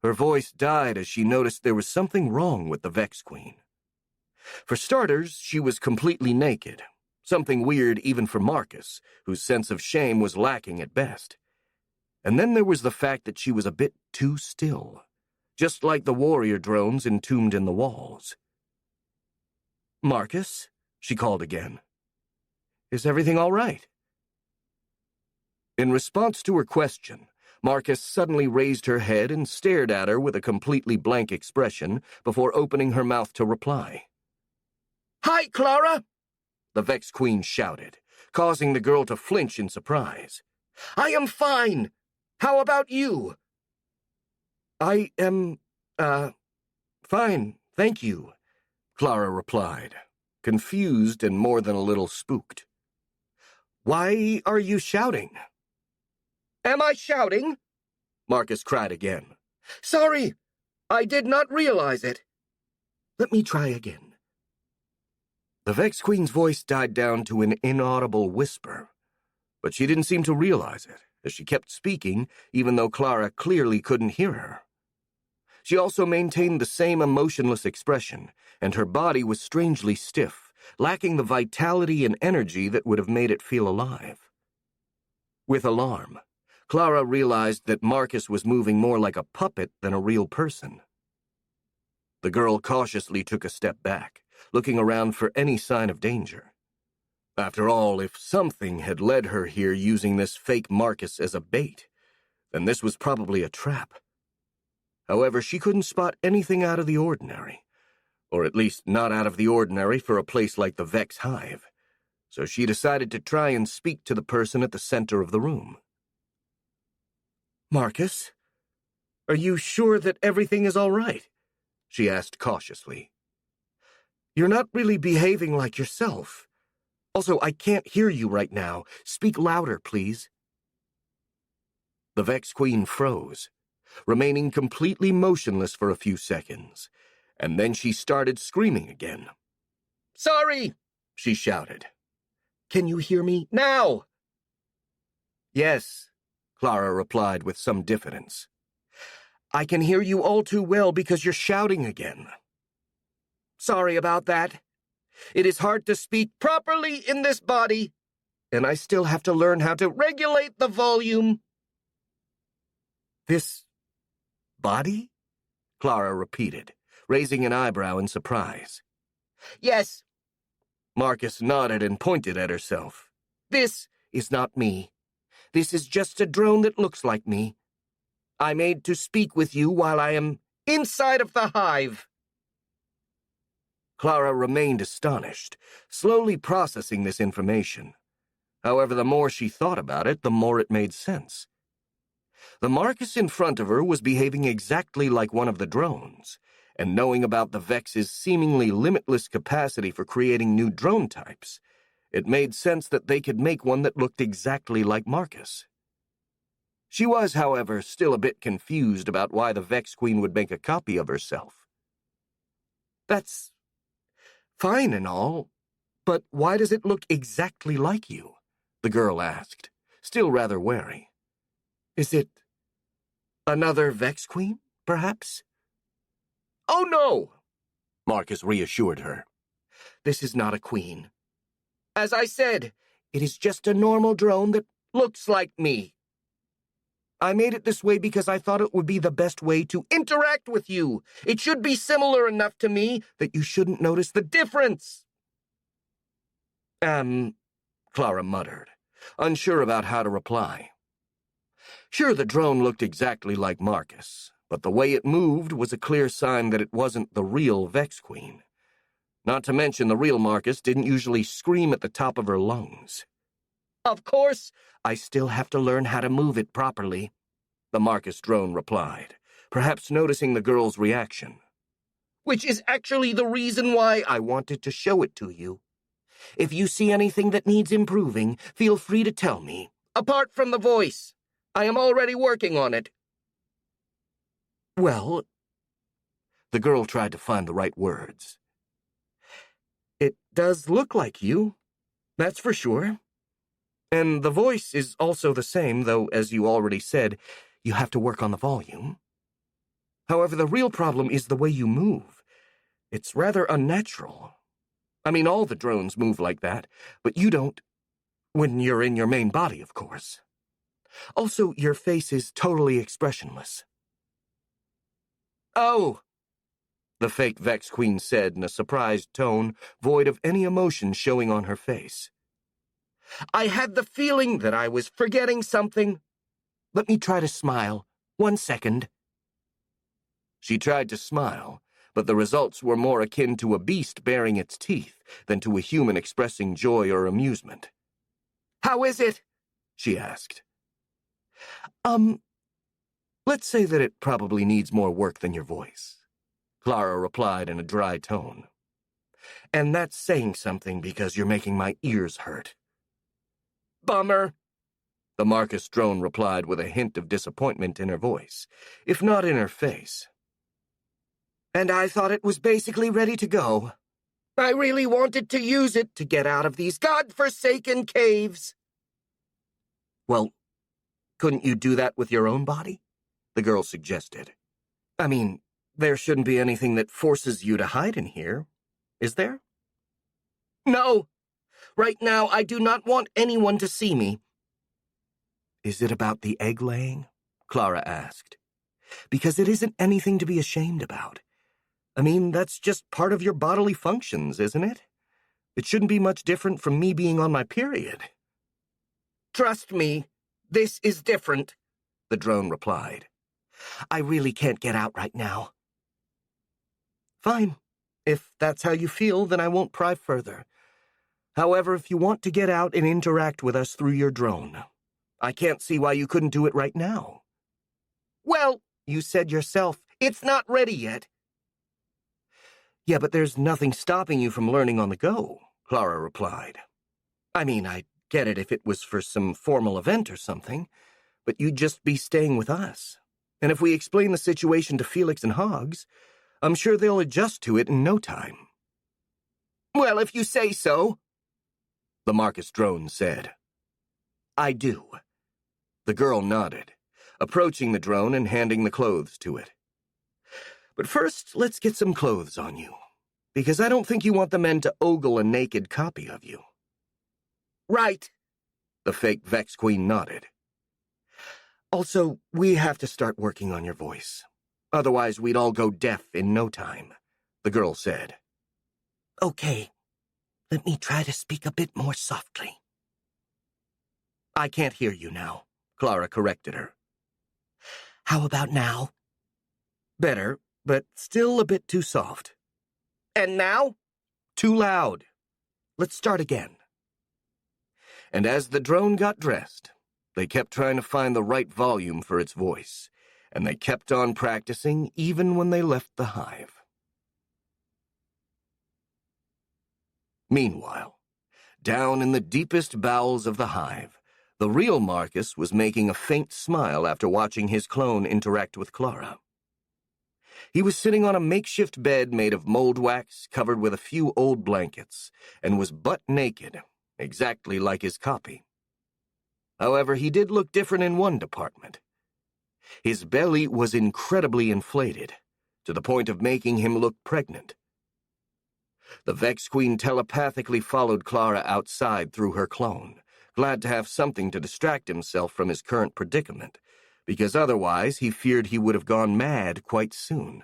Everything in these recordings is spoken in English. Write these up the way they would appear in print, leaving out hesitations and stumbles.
Her voice died as she noticed there was something wrong with the Vex Queen. For starters, she was completely naked, something weird even for Marcus, whose sense of shame was lacking at best. And then there was the fact that she was a bit too still, just like the warrior drones entombed in the walls. "Marcus?" she called again. "Is everything all right?" In response to her question, Marcus suddenly raised her head and stared at her with a completely blank expression before opening her mouth to reply. "Hi, Clara!" the Vex Queen shouted, causing the girl to flinch in surprise. "I am fine. How about you?" "I am, fine, thank you," Clara replied, confused and more than a little spooked. "Why are you shouting?" "Am I shouting?" Marcus cried again. "Sorry, I did not realize it. Let me try again." The Vex Queen's voice died down to an inaudible whisper, but she didn't seem to realize it, as she kept speaking even though Clara clearly couldn't hear her. She also maintained the same emotionless expression, and her body was strangely stiff, lacking the vitality and energy that would have made it feel alive. With alarm, Clara realized that Marcus was moving more like a puppet than a real person. The girl cautiously took a step back, looking around for any sign of danger. After all, if something had led her here using this fake Marcus as a bait, then this was probably a trap. However, she couldn't spot anything out of the ordinary, or at least not out of the ordinary for a place like the Vex Hive, so she decided to try and speak to the person at the center of the room. "Marcus, are you sure that everything is all right?" she asked cautiously. "You're not really behaving like yourself. Also, I can't hear you right now. Speak louder, please." The Vex Queen froze, remaining completely motionless for a few seconds, and then she started screaming again. "Sorry!" she shouted. "Can you hear me now?" "Yes," Clara replied with some diffidence. "I can hear you all too well because you're shouting again." "Sorry about that. It is hard to speak properly in this body, and I still have to learn how to regulate the volume." "This body?" Clara repeated, raising an eyebrow in surprise. "Yes." Marcus nodded and pointed at herself. "This is not me. This is just a drone that looks like me. I made to speak with you while I am inside of the hive." Clara remained astonished, slowly processing this information. However, the more she thought about it, the more it made sense. The Marcus in front of her was behaving exactly like one of the drones, and knowing about the Vex's seemingly limitless capacity for creating new drone types, it made sense that they could make one that looked exactly like Marcus. She was, however, still a bit confused about why the Vex Queen would make a copy of herself. "That's fine and all, but why does it look exactly like you?" the girl asked, still rather wary. "Is it another Vex Queen, perhaps?" "Oh, no," Marcus reassured her. "This is not a queen. As I said, it is just a normal drone that looks like me. I made it this way because I thought it would be the best way to interact with you. It should be similar enough to me that you shouldn't notice the difference." Clara muttered, unsure about how to reply. Sure, the drone looked exactly like Marcus, but the way it moved was a clear sign that it wasn't the real Vex Queen. Not to mention the real Marcus didn't usually scream at the top of her lungs. "Of course, I still have to learn how to move it properly," the Marcus drone replied, perhaps noticing the girl's reaction. "Which is actually the reason why I wanted to show it to you. If you see anything that needs improving, feel free to tell me. Apart from the voice, I am already working on it." "Well," the girl tried to find the right words. "It does look like you, that's for sure. And the voice is also the same, though, as you already said, you have to work on the volume." However, the real problem is the way you move. It's rather unnatural. I mean, all the drones move like that, but you don't. When you're in your main body, of course. Also, your face is totally expressionless. Oh, the fake Vex Queen said in a surprised tone, void of any emotion showing on her face. I had the feeling that I was forgetting something. Let me try to smile. 1 second. She tried to smile, but the results were more akin to a beast baring its teeth than to a human expressing joy or amusement. How is it? She asked. Let's say that it probably needs more work than your voice, Clara replied in a dry tone. And that's saying something because you're making my ears hurt. Bummer, the Marcus drone replied with a hint of disappointment in her voice, if not in her face. And I thought it was basically ready to go. I really wanted to use it to get out of these godforsaken caves. Well, couldn't you do that with your own body? The girl suggested. I mean, there shouldn't be anything that forces you to hide in here, is there? No. Right now, I do not want anyone to see me. Is it about the egg-laying? Clara asked. Because it isn't anything to be ashamed about. I mean, that's just part of your bodily functions, isn't it? It shouldn't be much different from me being on my period. Trust me, this is different, the drone replied. I really can't get out right now. Fine. If that's how you feel, then I won't pry further. However, if you want to get out and interact with us through your drone, I can't see why you couldn't do it right now. Well, you said yourself, it's not ready yet. Yeah, but there's nothing stopping you from learning on the go, Clara replied. I mean, I'd get it if it was for some formal event or something, but you'd just be staying with us. And if we explain the situation to Felix and Hogs, I'm sure they'll adjust to it in no time. Well, if you say so, the Marcus drone said. I do. The girl nodded, approaching the drone and handing the clothes to it. But first, let's get some clothes on you, because I don't think you want the men to ogle a naked copy of you. Right, the fake Vex Queen nodded. Also, we have to start working on your voice. Otherwise, we'd all go deaf in no time, the girl said. Okay, let me try to speak a bit more softly. I can't hear you now, Clara corrected her. How about now? Better, but still a bit too soft. And now? Too loud. Let's start again. And as the drone got dressed, they kept trying to find the right volume for its voice, and they kept on practicing even when they left the hive. Meanwhile, down in the deepest bowels of the hive, the real Marcus was making a faint smile after watching his clone interact with Clara. He was sitting on a makeshift bed made of mold wax covered with a few old blankets, and was butt naked, exactly like his copy. However, he did look different in one department. His belly was incredibly inflated, to the point of making him look pregnant. The Vex Queen telepathically followed Clara outside through her clone, glad to have something to distract himself from his current predicament, because otherwise he feared he would have gone mad quite soon.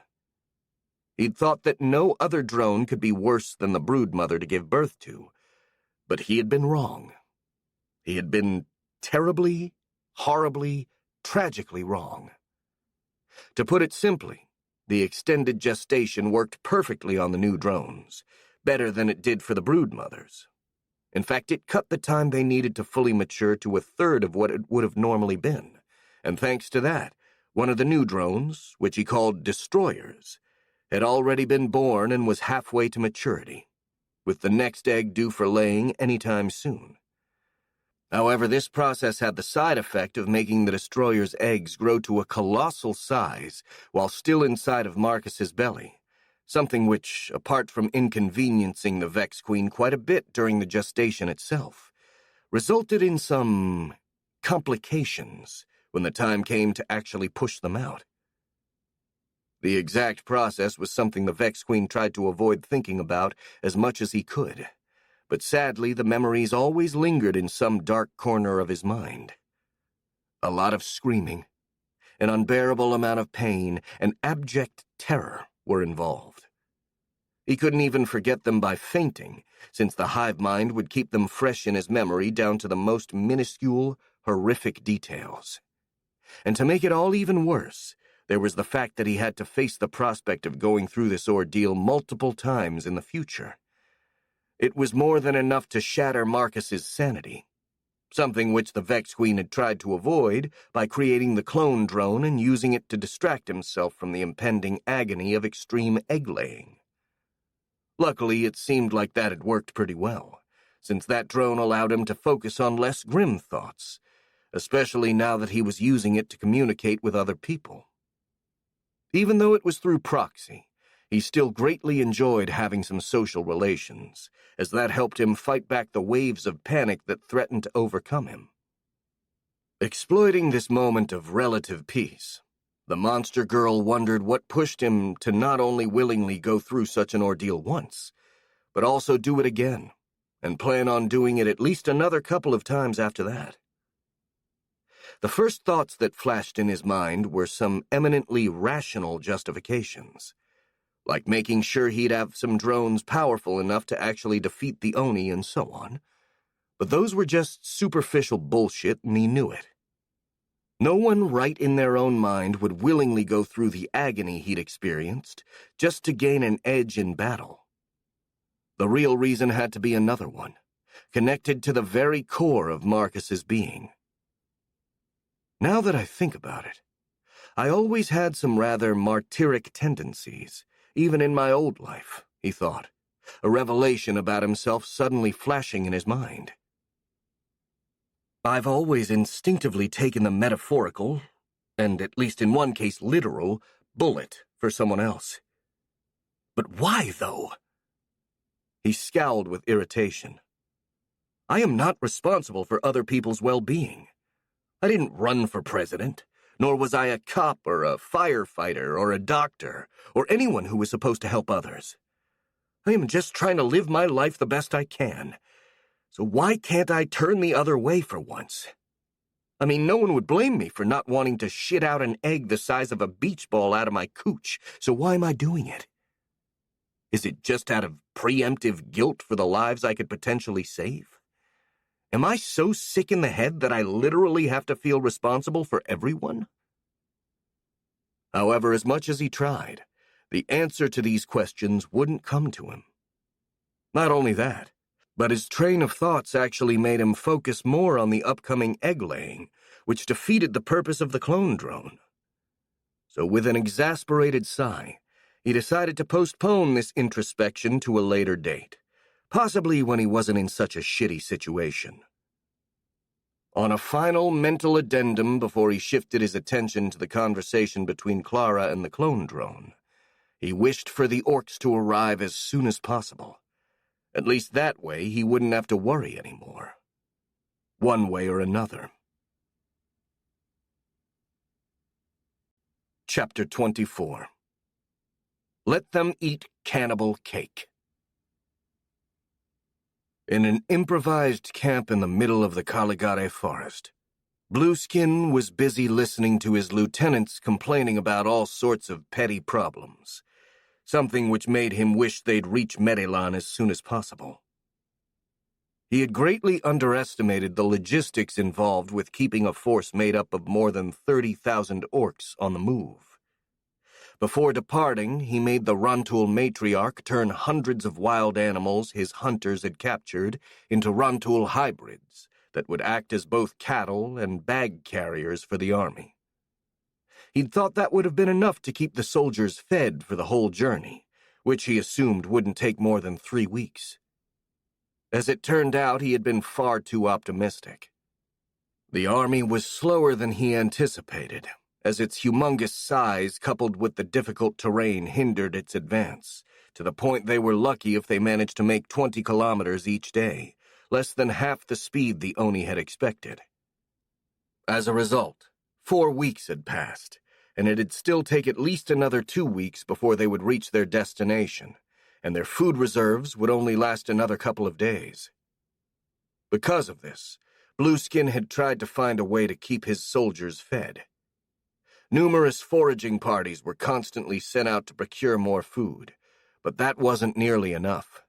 He'd thought that no other drone could be worse than the broodmother to give birth to, but he had been wrong. He had been terribly, horribly, tragically wrong. To put it simply, the extended gestation worked perfectly on the new drones, better than it did for the broodmothers. In fact, it cut the time they needed to fully mature to a third of what it would have normally been, and thanks to that, one of the new drones, which he called destroyers, had already been born and was halfway to maturity, with the next egg due for laying any time soon. However, this process had the side effect of making the destroyer's eggs grow to a colossal size while still inside of Marcus's belly, something which, apart from inconveniencing the Vex Queen quite a bit during the gestation itself, resulted in some complications when the time came to actually push them out. The exact process was something the Vex Queen tried to avoid thinking about as much as he could, but sadly the memories always lingered in some dark corner of his mind. A lot of screaming, an unbearable amount of pain, and abject terror were involved. He couldn't even forget them by fainting, since the hive mind would keep them fresh in his memory down to the most minuscule, horrific details. And to make it all even worse, there was the fact that he had to face the prospect of going through this ordeal multiple times in the future. It was more than enough to shatter Marcus's sanity, something which the Vex Queen had tried to avoid by creating the clone drone and using it to distract himself from the impending agony of extreme egg-laying. Luckily, it seemed like that had worked pretty well, since that drone allowed him to focus on less grim thoughts, especially now that he was using it to communicate with other people. Even though it was through proxy, he still greatly enjoyed having some social relations, as that helped him fight back the waves of panic that threatened to overcome him. Exploiting this moment of relative peace, the monster girl wondered what pushed him to not only willingly go through such an ordeal once, but also do it again, and plan on doing it at least another couple of times after that. The first thoughts that flashed in his mind were some eminently rational justifications, like making sure he'd have some drones powerful enough to actually defeat the Oni and so on. But those were just superficial bullshit, and he knew it. No one right in their own mind would willingly go through the agony he'd experienced just to gain an edge in battle. The real reason had to be another one, connected to the very core of Marcus's being. Now that I think about it, I always had some rather martyric tendencies, even in my old life, he thought, a revelation about himself suddenly flashing in his mind. I've always instinctively taken the metaphorical, and at least in one case literal, bullet for someone else. But why, though? He scowled with irritation. I am not responsible for other people's well-being. I didn't run for president, nor was I a cop or a firefighter or a doctor or anyone who was supposed to help others. I am just trying to live my life the best I can. So why can't I turn the other way for once? I mean, no one would blame me for not wanting to shit out an egg the size of a beach ball out of my cooch, so why am I doing it? Is it just out of preemptive guilt for the lives I could potentially save? Am I so sick in the head that I literally have to feel responsible for everyone? However, as much as he tried, the answer to these questions wouldn't come to him. Not only that, but his train of thoughts actually made him focus more on the upcoming egg-laying, which defeated the purpose of the clone drone. So with an exasperated sigh, he decided to postpone this introspection to a later date, possibly when he wasn't in such a shitty situation. On a final mental addendum before he shifted his attention to the conversation between Clara and the clone drone, he wished for the orcs to arrive as soon as possible. At least that way he wouldn't have to worry anymore. One way or another. Chapter 24. Let them eat cannibal cake. In an improvised camp in the middle of the Caligare forest, Blueskin was busy listening to his lieutenants complaining about all sorts of petty problems, something which made him wish they'd reach Medelan as soon as possible. He had greatly underestimated the logistics involved with keeping a force made up of more than 30,000 orcs on the move. Before departing, he made the Rontul matriarch turn hundreds of wild animals his hunters had captured into Rontul hybrids that would act as both cattle and bag carriers for the army. He'd thought that would have been enough to keep the soldiers fed for the whole journey, which he assumed wouldn't take more than 3 weeks. As it turned out, he had been far too optimistic. The army was slower than he anticipated, as its humongous size coupled with the difficult terrain hindered its advance, to the point they were lucky if they managed to make 20 kilometers each day, less than half the speed the Oni had expected. As a result, 4 weeks had passed, and it'd still take at least another 2 weeks before they would reach their destination, and their food reserves would only last another couple of days. Because of this, Blueskin had tried to find a way to keep his soldiers fed. Numerous foraging parties were constantly sent out to procure more food, but that wasn't nearly enough.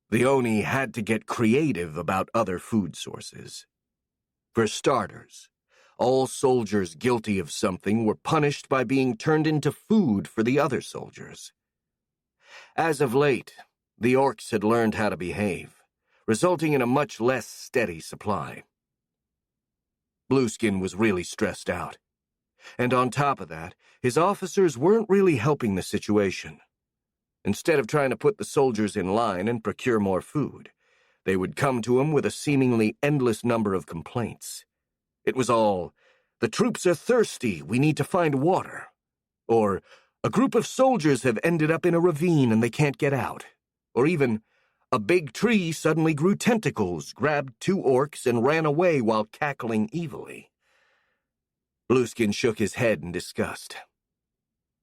The Oni had to get creative about other food sources. For starters, all soldiers guilty of something were punished by being turned into food for the other soldiers. As of late, the orcs had learned how to behave, resulting in a much less steady supply. Blueskin was really stressed out. And on top of that, his officers weren't really helping the situation. Instead of trying to put the soldiers in line and procure more food, they would come to him with a seemingly endless number of complaints. It was all, "The troops are thirsty, we need to find water," or, "A group of soldiers have ended up in a ravine and they can't get out," or even, "A big tree suddenly grew tentacles, grabbed 2 orcs, and ran away while cackling evilly." Blueskin shook his head in disgust.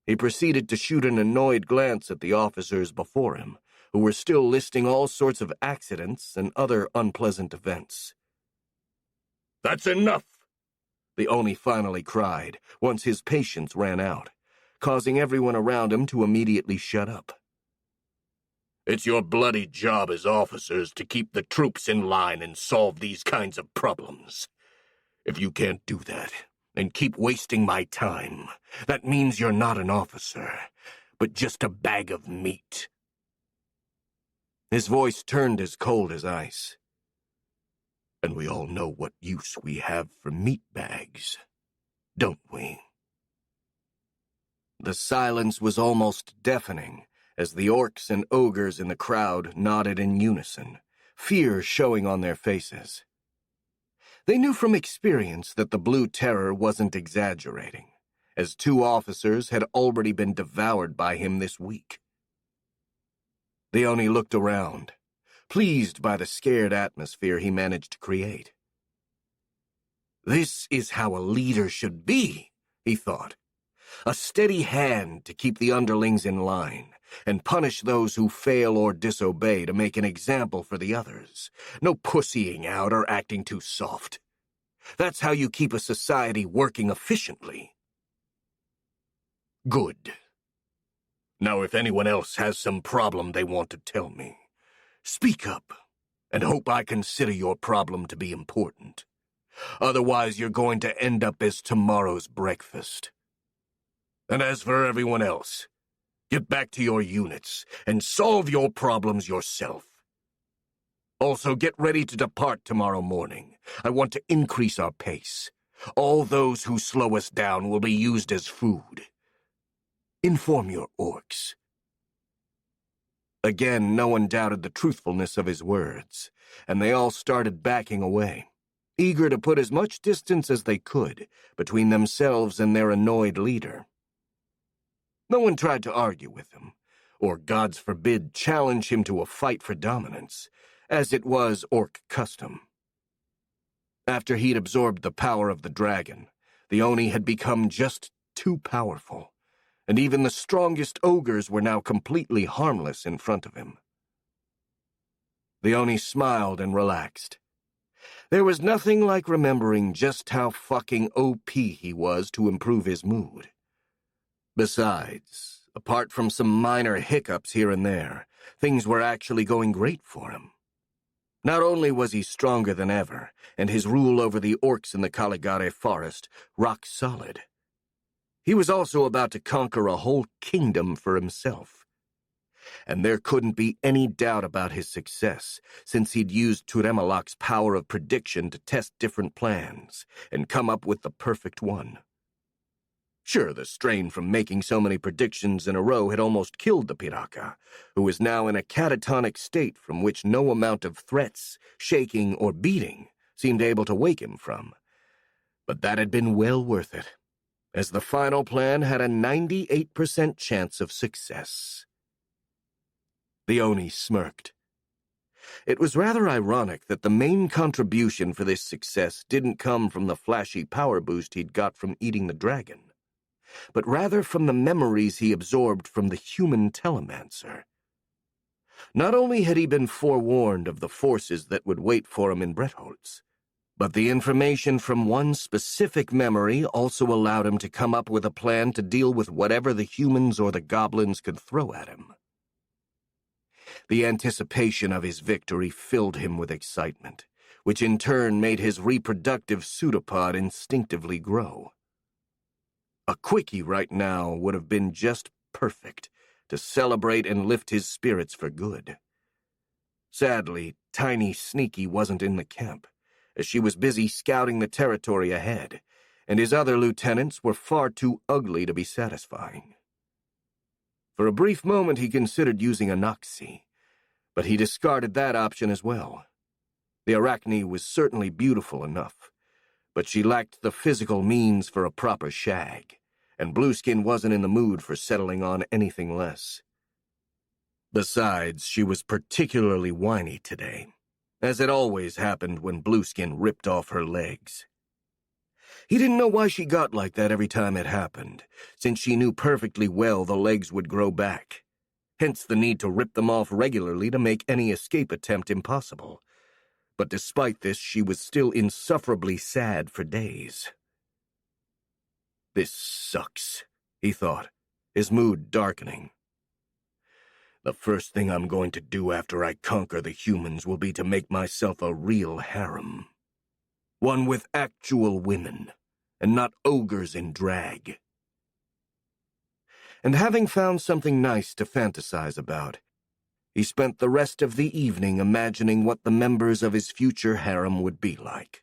He proceeded to shoot an annoyed glance at the officers before him, who were still listing all sorts of accidents and other unpleasant events. "That's enough!" the Oni finally cried, once his patience ran out, causing everyone around him to immediately shut up. "It's your bloody job as officers to keep the troops in line and solve these kinds of problems. If you can't do that, and keep wasting my time, that means you're not an officer, but just a bag of meat." His voice turned as cold as ice. "And we all know what use we have for meat bags, don't we?" The silence was almost deafening as the orcs and ogres in the crowd nodded in unison, fear showing on their faces. They knew from experience that the Blue Terror wasn't exaggerating, as 2 officers had already been devoured by him this week. The Oni looked around, pleased by the scared atmosphere he managed to create. "This is how a leader should be," he thought. "A steady hand to keep the underlings in line, and punish those who fail or disobey to make an example for the others. No pussying out or acting too soft. That's how you keep a society working efficiently." "Good. Now if anyone else has some problem they want to tell me, speak up, and hope I consider your problem to be important. Otherwise you're going to end up as tomorrow's breakfast. And as for everyone else, get back to your units and solve your problems yourself. Also, get ready to depart tomorrow morning. I want to increase our pace. All those who slow us down will be used as food. Inform your orcs." Again, no one doubted the truthfulness of his words, and they all started backing away, eager to put as much distance as they could between themselves and their annoyed leader. No one tried to argue with him, or, gods forbid, challenge him to a fight for dominance, as it was orc custom. After he'd absorbed the power of the dragon, the Oni had become just too powerful, and even the strongest ogres were now completely harmless in front of him. The Oni smiled and relaxed. There was nothing like remembering just how fucking OP he was to improve his mood. Besides, apart from some minor hiccups here and there, things were actually going great for him. Not only was he stronger than ever, and his rule over the orcs in the Caligare forest rock solid, he was also about to conquer a whole kingdom for himself. And there couldn't be any doubt about his success, since he'd used Turemalak's power of prediction to test different plans and come up with the perfect one. Sure, the strain from making so many predictions in a row had almost killed the Piraka, who was now in a catatonic state from which no amount of threats, shaking, or beating seemed able to wake him from. But that had been well worth it, as the final plan had a 98% chance of success. The Oni smirked. It was rather ironic that the main contribution for this success didn't come from the flashy power boost he'd got from eating the dragon. but rather from the memories he absorbed from the human telemancer. Not only had he been forewarned of the forces that would wait for him in Bretholtz, but the information from one specific memory also allowed him to come up with a plan to deal with whatever the humans or the goblins could throw at him. The anticipation of his victory filled him with excitement, which in turn made his reproductive pseudopod instinctively grow. A quickie right now would have been just perfect to celebrate and lift his spirits for good. Sadly, Tiny Sneaky wasn't in the camp, as she was busy scouting the territory ahead, and his other lieutenants were far too ugly to be satisfying. For a brief moment he considered using a Noxie, but he discarded that option as well. The Arachne was certainly beautiful enough, but she lacked the physical means for a proper shag, and Blueskin wasn't in the mood for settling on anything less. Besides, she was particularly whiny today, as it always happened when Blueskin ripped off her legs. He didn't know why she got like that every time it happened, since she knew perfectly well the legs would grow back, hence the need to rip them off regularly to make any escape attempt impossible. But despite this, she was still insufferably sad for days. This sucks, he thought, his mood darkening. The first thing I'm going to do after I conquer the humans will be to make myself a real harem. One with actual women, and not ogres in drag. And having found something nice to fantasize about, he spent the rest of the evening imagining what the members of his future harem would be like,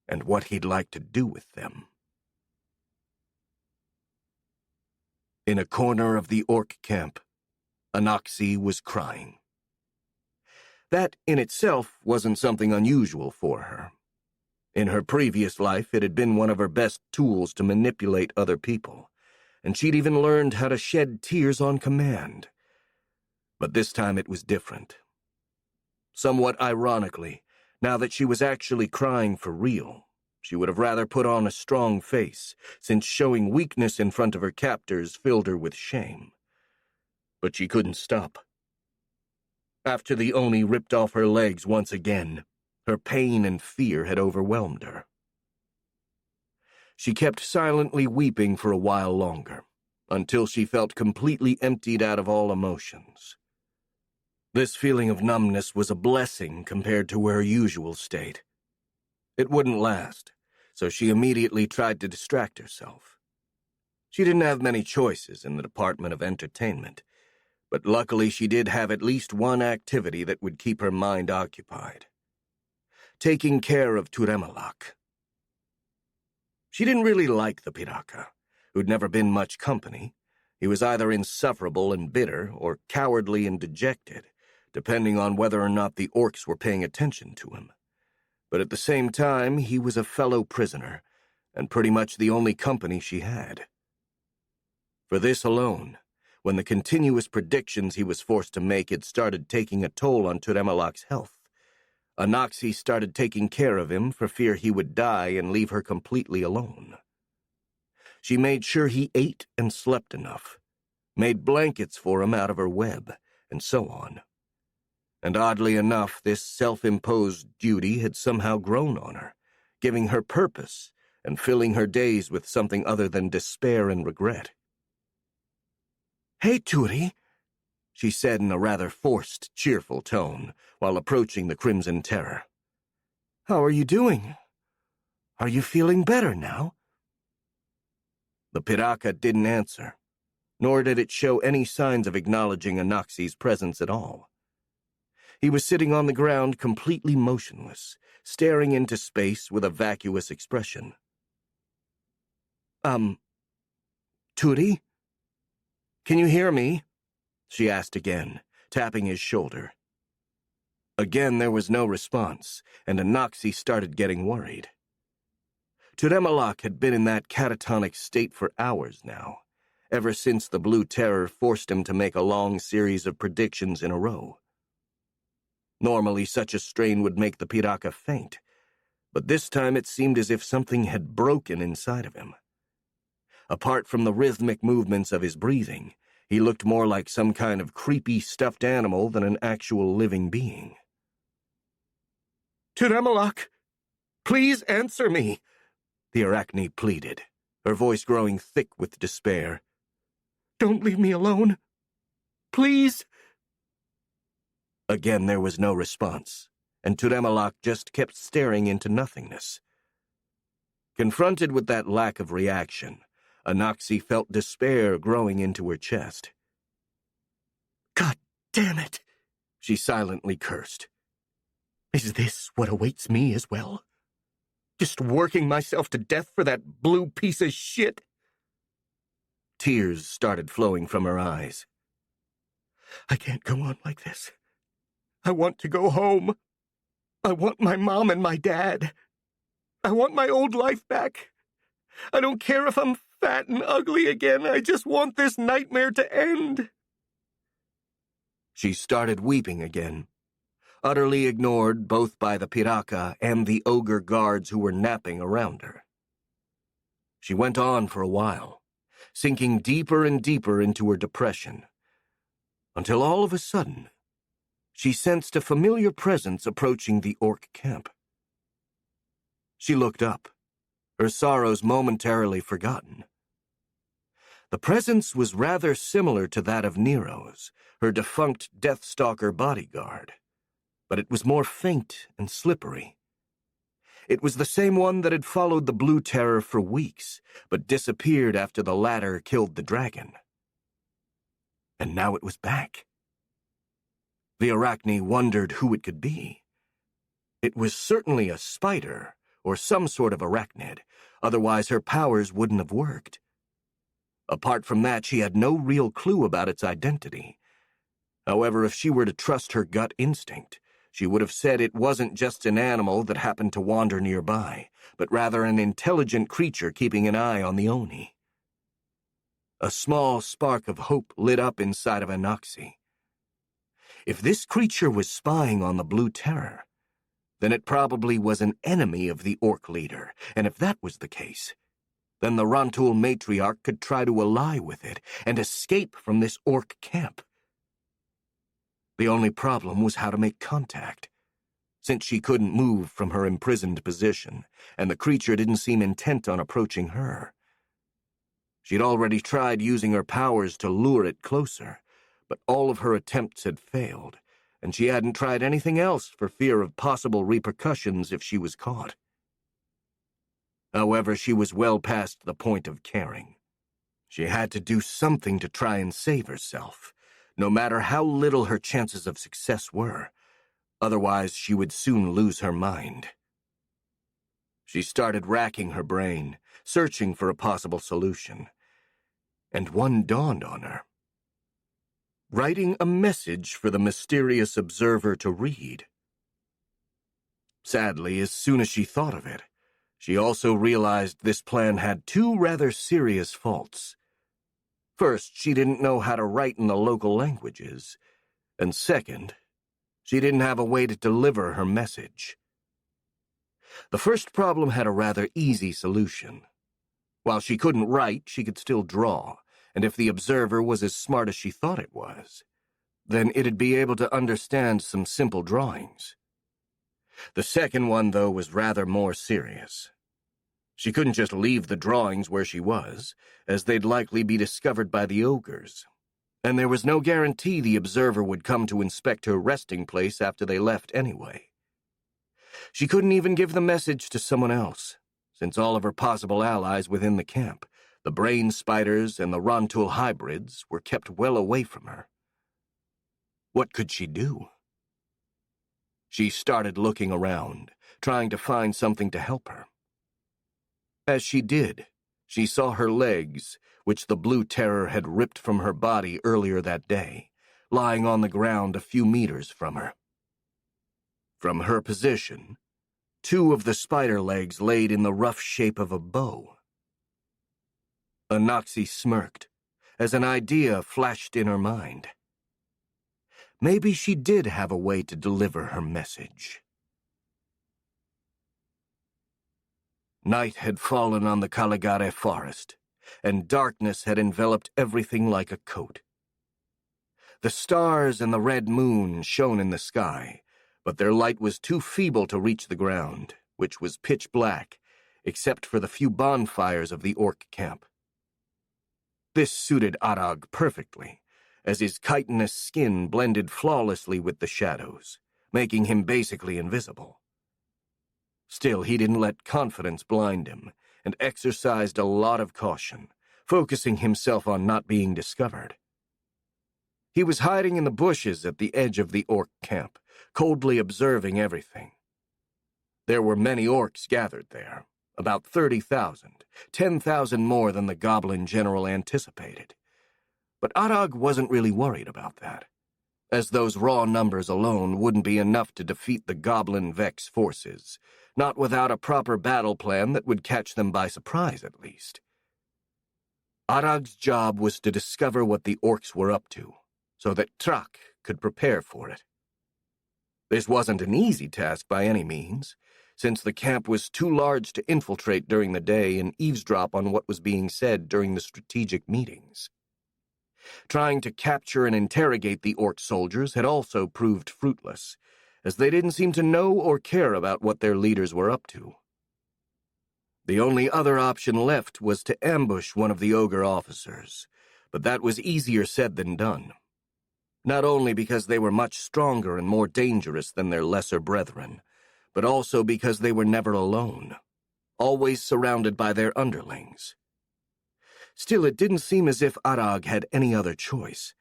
and what he'd like to do with them. In a corner of the orc camp, Anoxie was crying. That, in itself, wasn't something unusual for her. In her previous life, it had been one of her best tools to manipulate other people, and she'd even learned how to shed tears on command. But this time it was different. Somewhat ironically, now that she was actually crying for real, she would have rather put on a strong face, since showing weakness in front of her captors filled her with shame. But she couldn't stop. After the Oni ripped off her legs once again, her pain and fear had overwhelmed her. She kept silently weeping for a while longer, until she felt completely emptied out of all emotions. This feeling of numbness was a blessing compared to her usual state. It wouldn't last, so she immediately tried to distract herself. She didn't have many choices in the department of entertainment, but luckily she did have at least one activity that would keep her mind occupied. Taking care of Turemalak. She didn't really like the Piraka, who'd never been much company. He was either insufferable and bitter or cowardly and dejected, depending on whether or not the orcs were paying attention to him. But at the same time, he was a fellow prisoner, and pretty much the only company she had. For this alone, when the continuous predictions he was forced to make had started taking a toll on Turemalak's health, Anoxie started taking care of him for fear he would die and leave her completely alone. She made sure he ate and slept enough, made blankets for him out of her web, and so on. And oddly enough, this self-imposed duty had somehow grown on her, giving her purpose and filling her days with something other than despair and regret. "Hey, Turi," she said in a rather forced, cheerful tone, while approaching the Crimson Terror. "How are you doing? Are you feeling better now?" The Piraka didn't answer, nor did it show any signs of acknowledging Anoxie's presence at all. He was sitting on the ground completely motionless, staring into space with a vacuous expression. Turi? Can you hear me?" she asked again, tapping his shoulder. Again there was no response, and Anoxie started getting worried. Turemalak had been in that catatonic state for hours now, ever since the Blue Terror forced him to make a long series of predictions in a row. Normally such a strain would make the Piraka faint, but this time it seemed as if something had broken inside of him. Apart from the rhythmic movements of his breathing, he looked more like some kind of creepy stuffed animal than an actual living being. "Turemalak, please answer me," the Arachne pleaded, her voice growing thick with despair. "Don't leave me alone. Please." Again there was no response, and Turemalak just kept staring into nothingness. Confronted with that lack of reaction, Anaxi felt despair growing into her chest. "God damn it," she silently cursed. "Is this what awaits me as well? Just working myself to death for that blue piece of shit?" Tears started flowing from her eyes. "I can't go on like this. I want to go home. I want my mom and my dad. I want my old life back. I don't care if I'm fat and ugly again. I just want this nightmare to end." She started weeping again, utterly ignored both by the Piraka and the ogre guards who were napping around her. She went on for a while, sinking deeper and deeper into her depression, until all of a sudden, she sensed a familiar presence approaching the orc camp. She looked up, her sorrows momentarily forgotten. The presence was rather similar to that of Nero's, her defunct Deathstalker bodyguard, but it was more faint and slippery. It was the same one that had followed the Blue Terror for weeks, but disappeared after the latter killed the dragon. And now it was back. The Arachne wondered who it could be. It was certainly a spider, or some sort of arachnid, otherwise her powers wouldn't have worked. Apart from that, she had no real clue about its identity. However, if she were to trust her gut instinct, she would have said it wasn't just an animal that happened to wander nearby, but rather an intelligent creature keeping an eye on the Oni. A small spark of hope lit up inside of Anaxi. If this creature was spying on the Blue Terror, then it probably was an enemy of the orc leader, and if that was the case, then the Rontul matriarch could try to ally with it and escape from this orc camp. The only problem was how to make contact, since she couldn't move from her imprisoned position, and the creature didn't seem intent on approaching her. She'd already tried using her powers to lure it closer, but all of her attempts had failed, and she hadn't tried anything else for fear of possible repercussions if she was caught. However, she was well past the point of caring. She had to do something to try and save herself, no matter how little her chances of success were. Otherwise, she would soon lose her mind. She started racking her brain, searching for a possible solution. And one dawned on her. Writing a message for the mysterious observer to read. Sadly, as soon as she thought of it, she also realized this plan had two rather serious faults. First, she didn't know how to write in the local languages, and second, she didn't have a way to deliver her message. The first problem had a rather easy solution. While she couldn't write, she could still draw, and if the observer was as smart as she thought it was, then it'd be able to understand some simple drawings. The second one, though, was rather more serious. She couldn't just leave the drawings where she was, as they'd likely be discovered by the ogres, and there was no guarantee the observer would come to inspect her resting place after they left anyway. She couldn't even give the message to someone else, since all of her possible allies within the camp, the brain spiders and the Rontul hybrids, were kept well away from her. What could she do? She started looking around, trying to find something to help her. As she did, she saw her legs, which the Blue Terror had ripped from her body earlier that day, lying on the ground a few meters from her. From her position, two of the spider legs laid in the rough shape of a bow. Anaxi smirked, as an idea flashed in her mind. Maybe she did have a way to deliver her message. Night had fallen on the Caligare forest, and darkness had enveloped everything like a coat. The stars and the red moon shone in the sky, but their light was too feeble to reach the ground, which was pitch black, except for the few bonfires of the orc camp. This suited Arag perfectly, as his chitinous skin blended flawlessly with the shadows, making him basically invisible. Still, he didn't let confidence blind him, and exercised a lot of caution, focusing himself on not being discovered. He was hiding in the bushes at the edge of the orc camp, coldly observing everything. There were many orcs gathered there, about 30,000, 10,000 more than the goblin general anticipated. But Arag wasn't really worried about that, as those raw numbers alone wouldn't be enough to defeat the goblin Vex forces, not without a proper battle plan that would catch them by surprise at least. Arag's job was to discover what the orcs were up to, so that Trak could prepare for it. This wasn't an easy task by any means, since the camp was too large to infiltrate during the day and eavesdrop on what was being said during the strategic meetings. Trying to capture and interrogate the orc soldiers had also proved fruitless, as they didn't seem to know or care about what their leaders were up to. The only other option left was to ambush one of the ogre officers, but that was easier said than done. Not only because they were much stronger and more dangerous than their lesser brethren, but also because they were never alone, always surrounded by their underlings. Still, it didn't seem as if Arag had any other choice,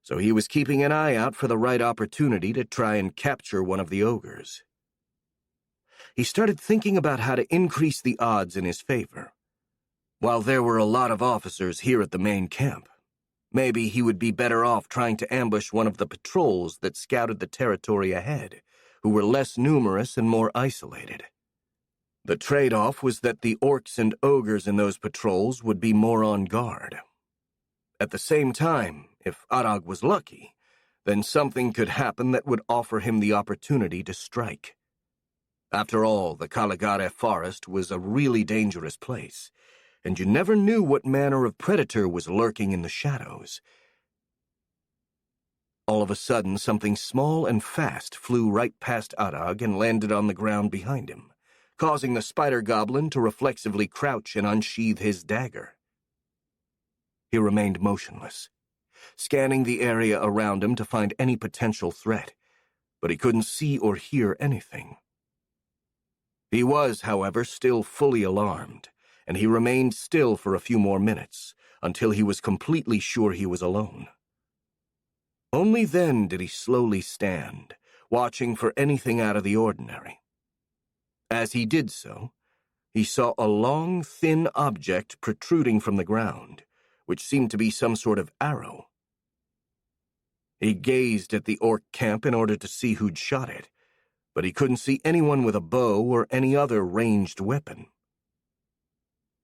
so he was keeping an eye out for the right opportunity to try and capture one of the ogres. He started thinking about how to increase the odds in his favor. While there were a lot of officers here at the main camp, maybe he would be better off trying to ambush one of the patrols that scouted the territory ahead, who were less numerous and more isolated. The trade-off was that the orcs and ogres in those patrols would be more on guard. At the same time, if Arag was lucky, then something could happen that would offer him the opportunity to strike. After all, the Caligare forest was a really dangerous place, and you never knew what manner of predator was lurking in the shadows. All of a sudden, something small and fast flew right past Arag and landed on the ground behind him, causing the spider goblin to reflexively crouch and unsheath his dagger. He remained motionless, scanning the area around him to find any potential threat, but he couldn't see or hear anything. He was, however, still fully alarmed, and he remained still for a few more minutes, until he was completely sure he was alone. Only then did he slowly stand, watching for anything out of the ordinary. As he did so, he saw a long, thin object protruding from the ground, which seemed to be some sort of arrow. He gazed at the orc camp in order to see who'd shot it, but he couldn't see anyone with a bow or any other ranged weapon.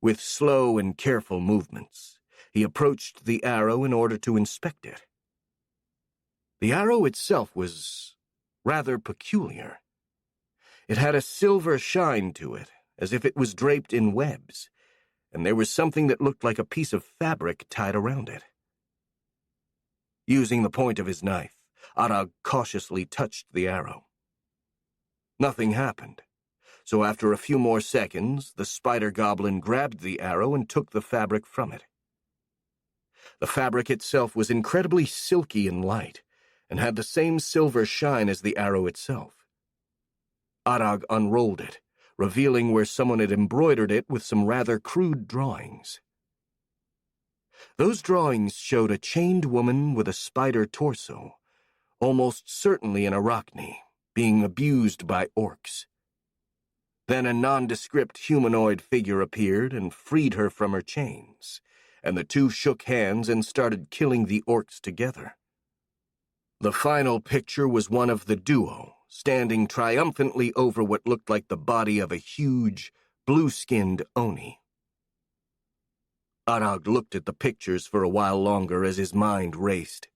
With slow and careful movements, he approached the arrow in order to inspect it. The arrow itself was rather peculiar. It had a silver shine to it, as if it was draped in webs, and there was something that looked like a piece of fabric tied around it. Using the point of his knife, Arag cautiously touched the arrow. Nothing happened, so after a few more seconds, the spider goblin grabbed the arrow and took the fabric from it. The fabric itself was incredibly silky and light, and had the same silver shine as the arrow itself. Arag unrolled it, revealing where someone had embroidered it with some rather crude drawings. Those drawings showed a chained woman with a spider torso, almost certainly an Arachne, being abused by orcs. Then a nondescript humanoid figure appeared and freed her from her chains, and the two shook hands and started killing the orcs together. The final picture was one of the duo, standing triumphantly over what looked like the body of a huge, blue-skinned Oni. Arag looked at the pictures for a while longer as his mind raced.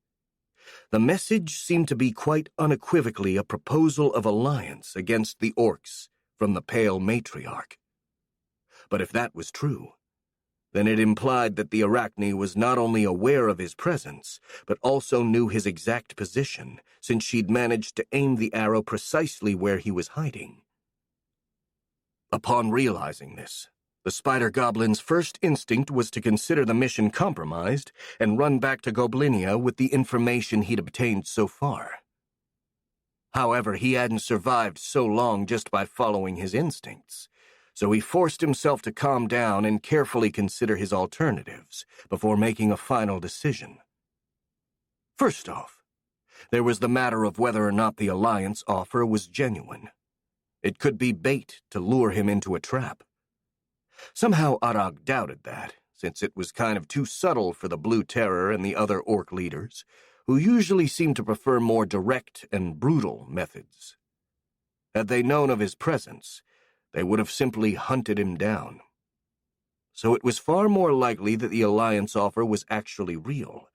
The message seemed to be quite unequivocally a proposal of alliance against the orcs from the Pale Matriarch. But if that was true, then it implied that the Arachne was not only aware of his presence, but also knew his exact position, since she'd managed to aim the arrow precisely where he was hiding. Upon realizing this, the spider goblin's first instinct was to consider the mission compromised and run back to Goblinia with the information he'd obtained so far. However, he hadn't survived so long just by following his instincts, so he forced himself to calm down and carefully consider his alternatives before making a final decision. First off, there was the matter of whether or not the Alliance offer was genuine. It could be bait to lure him into a trap. Somehow Arag doubted that, since it was kind of too subtle for the Blue Terror and the other orc leaders, who usually seemed to prefer more direct and brutal methods. Had they known of his presence, they would have simply hunted him down. So it was far more likely that the Alliance offer was actually real,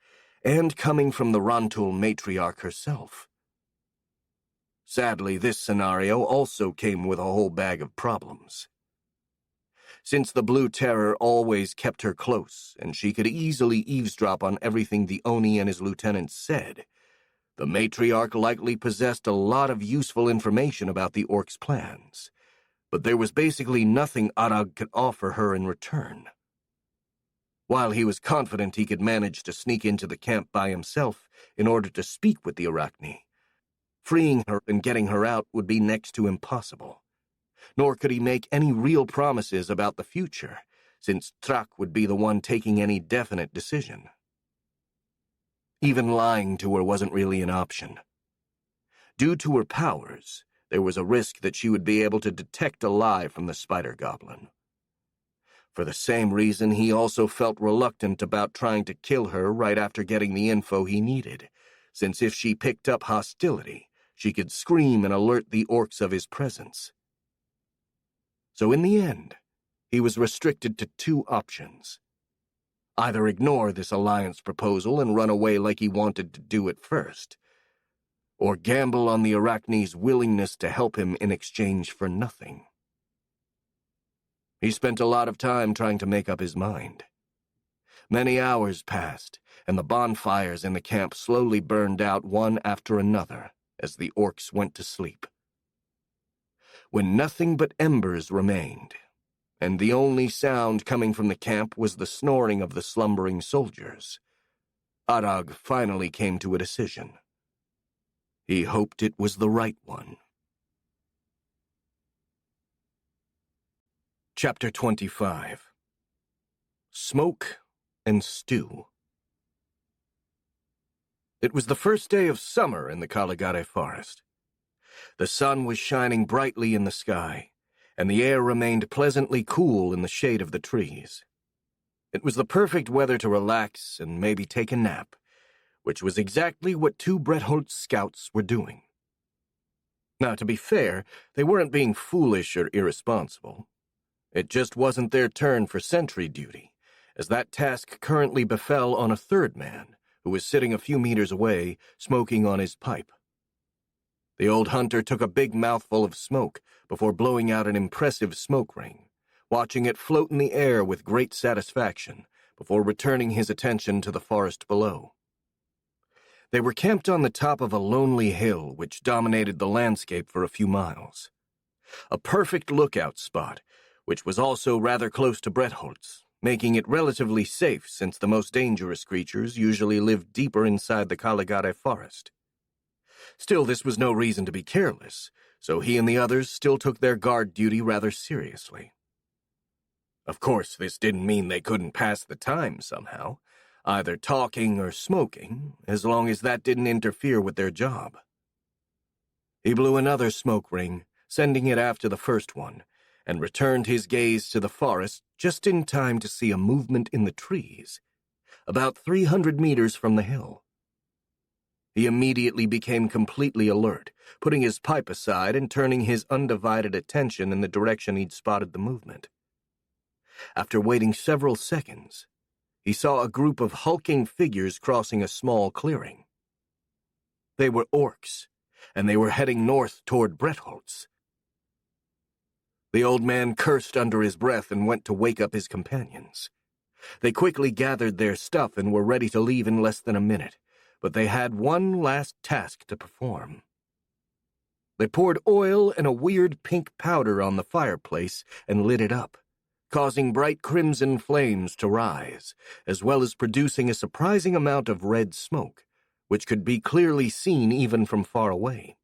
and coming from the Rantul matriarch herself. Sadly, this scenario also came with a whole bag of problems. Since the Blue Terror always kept her close, and she could easily eavesdrop on everything the Oni and his lieutenants said, the matriarch likely possessed a lot of useful information about the orc's plans, but there was basically nothing Arag could offer her in return. While he was confident he could manage to sneak into the camp by himself in order to speak with the Arachne, freeing her and getting her out would be next to impossible. Nor could he make any real promises about the future, since Trak would be the one taking any definite decision. Even lying to her wasn't really an option. Due to her powers, there was a risk that she would be able to detect a lie from the spider goblin. For the same reason, he also felt reluctant about trying to kill her right after getting the info he needed, since if she picked up hostility, she could scream and alert the orcs of his presence. So in the end, he was restricted to two options. Either ignore this alliance proposal and run away like he wanted to do at first, or gamble on the Arachne's willingness to help him in exchange for nothing. He spent a lot of time trying to make up his mind. Many hours passed, and the bonfires in the camp slowly burned out one after another as the orcs went to sleep. When nothing but embers remained, and the only sound coming from the camp was the snoring of the slumbering soldiers, Arag finally came to a decision. He hoped it was the right one. Chapter 25. Smoke and Stew. It was the first day of summer in the Caligare forest. The sun was shining brightly in the sky, and the air remained pleasantly cool in the shade of the trees. It was the perfect weather to relax and maybe take a nap, which was exactly what two Bretholtz scouts were doing. Now, to be fair, they weren't being foolish or irresponsible. It just wasn't their turn for sentry duty, as that task currently befell on a third man, who was sitting a few meters away, smoking on his pipe. The old hunter took a big mouthful of smoke before blowing out an impressive smoke ring, watching it float in the air with great satisfaction before returning his attention to the forest below. They were camped on the top of a lonely hill which dominated the landscape for a few miles. A perfect lookout spot, which was also rather close to Bretholtz, making it relatively safe since the most dangerous creatures usually lived deeper inside the Caligare forest. Still, this was no reason to be careless, so he and the others still took their guard duty rather seriously. Of course, this didn't mean they couldn't pass the time somehow, either talking or smoking, as long as that didn't interfere with their job. He blew another smoke ring, sending it after the first one, and returned his gaze to the forest just in time to see a movement in the trees, about 300 meters from the hill. He immediately became completely alert, putting his pipe aside and turning his undivided attention in the direction he'd spotted the movement. After waiting several seconds, he saw a group of hulking figures crossing a small clearing. They were orcs, and they were heading north toward Bretholtz. The old man cursed under his breath and went to wake up his companions. They quickly gathered their stuff and were ready to leave in less than a minute, but they had one last task to perform. They poured oil and a weird pink powder on the fireplace and lit it up, causing bright crimson flames to rise, as well as producing a surprising amount of red smoke, which could be clearly seen even from far away.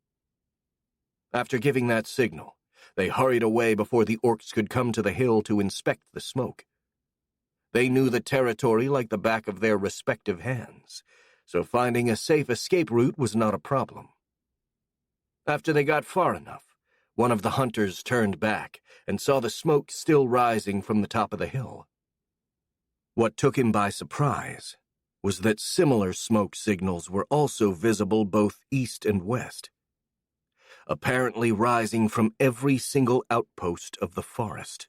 After giving that signal, they hurried away before the orcs could come to the hill to inspect the smoke. They knew the territory like the back of their respective hands, so finding a safe escape route was not a problem. After they got far enough, one of the hunters turned back and saw the smoke still rising from the top of the hill. What took him by surprise was that similar smoke signals were also visible both east and west, apparently rising from every single outpost of the forest.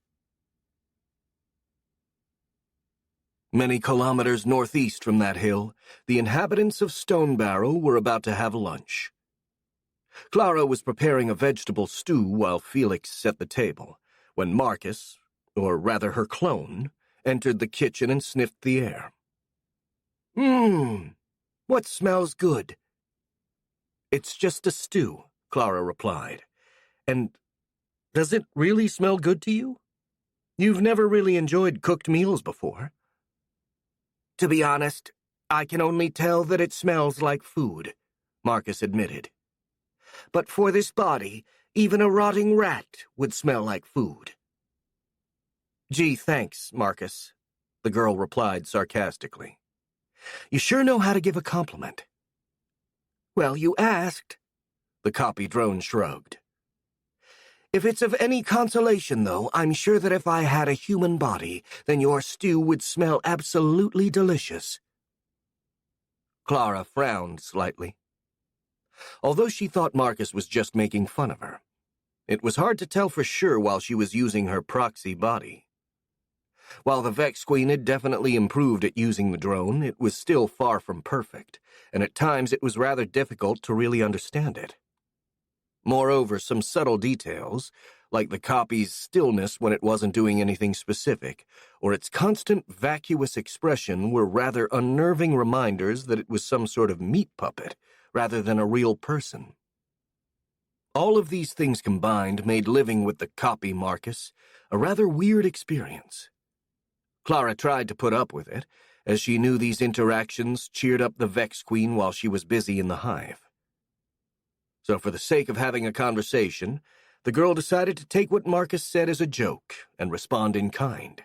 Many kilometers northeast from that hill, the inhabitants of Stone Barrel were about to have lunch. Clara was preparing a vegetable stew while Felix set the table, when Marcus, or rather her clone, entered the kitchen and sniffed the air. What smells good?" "It's just a stew," Clara replied. "And does it really smell good to you? You've never really enjoyed cooked meals before." "To be honest, I can only tell that it smells like food," Marcus admitted. "But for this body, even a rotting rat would smell like food." "Gee, thanks, Marcus," the girl replied sarcastically. "You sure know how to give a compliment." "Well, you asked." The copy drone shrugged. "If it's of any consolation, though, I'm sure that if I had a human body, then your stew would smell absolutely delicious." Clara frowned slightly. Although she thought Marcus was just making fun of her, it was hard to tell for sure while she was using her proxy body. While the Vex Queen had definitely improved at using the drone, it was still far from perfect, and at times it was rather difficult to really understand it. Moreover, some subtle details, like the copy's stillness when it wasn't doing anything specific, or its constant vacuous expression, were rather unnerving reminders that it was some sort of meat puppet, rather than a real person. All of these things combined made living with the copy Marcus a rather weird experience. Clara tried to put up with it, as she knew these interactions cheered up the Vex Queen while she was busy in the hive. So for the sake of having a conversation, the girl decided to take what Marcus said as a joke and respond in kind.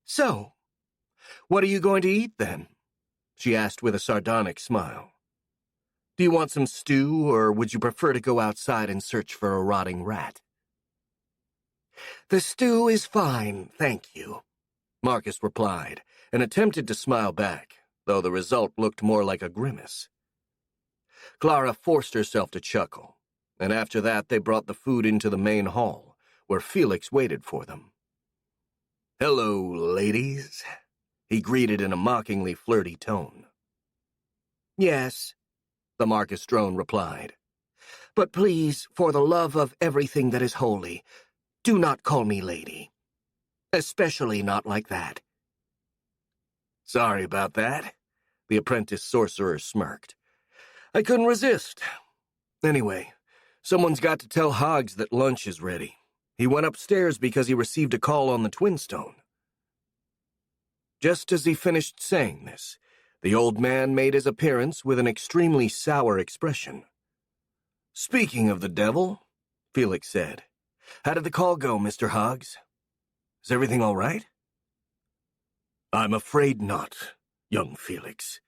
"So, what are you going to eat, then?" she asked with a sardonic smile. "Do you want some stew, or would you prefer to go outside and search for a rotting rat?" "The stew is fine, thank you," Marcus replied, and attempted to smile back, though the result looked more like a grimace. Clara forced herself to chuckle, and after that they brought the food into the main hall, where Felix waited for them. "Hello, ladies," he greeted in a mockingly flirty tone. "Yes," the Marcus drone replied. "But please, for the love of everything that is holy, do not call me lady. Especially not like that." "Sorry about that," the apprentice sorcerer smirked. "I couldn't resist. Anyway, someone's got to tell Hoggs that lunch is ready. He went upstairs because he received a call on the Twin Stone." Just as he finished saying this, the old man made his appearance with an extremely sour expression. "Speaking of the devil," Felix said, "how did the call go, Mr. Hoggs? Is everything all right?" "I'm afraid not, young Felix,"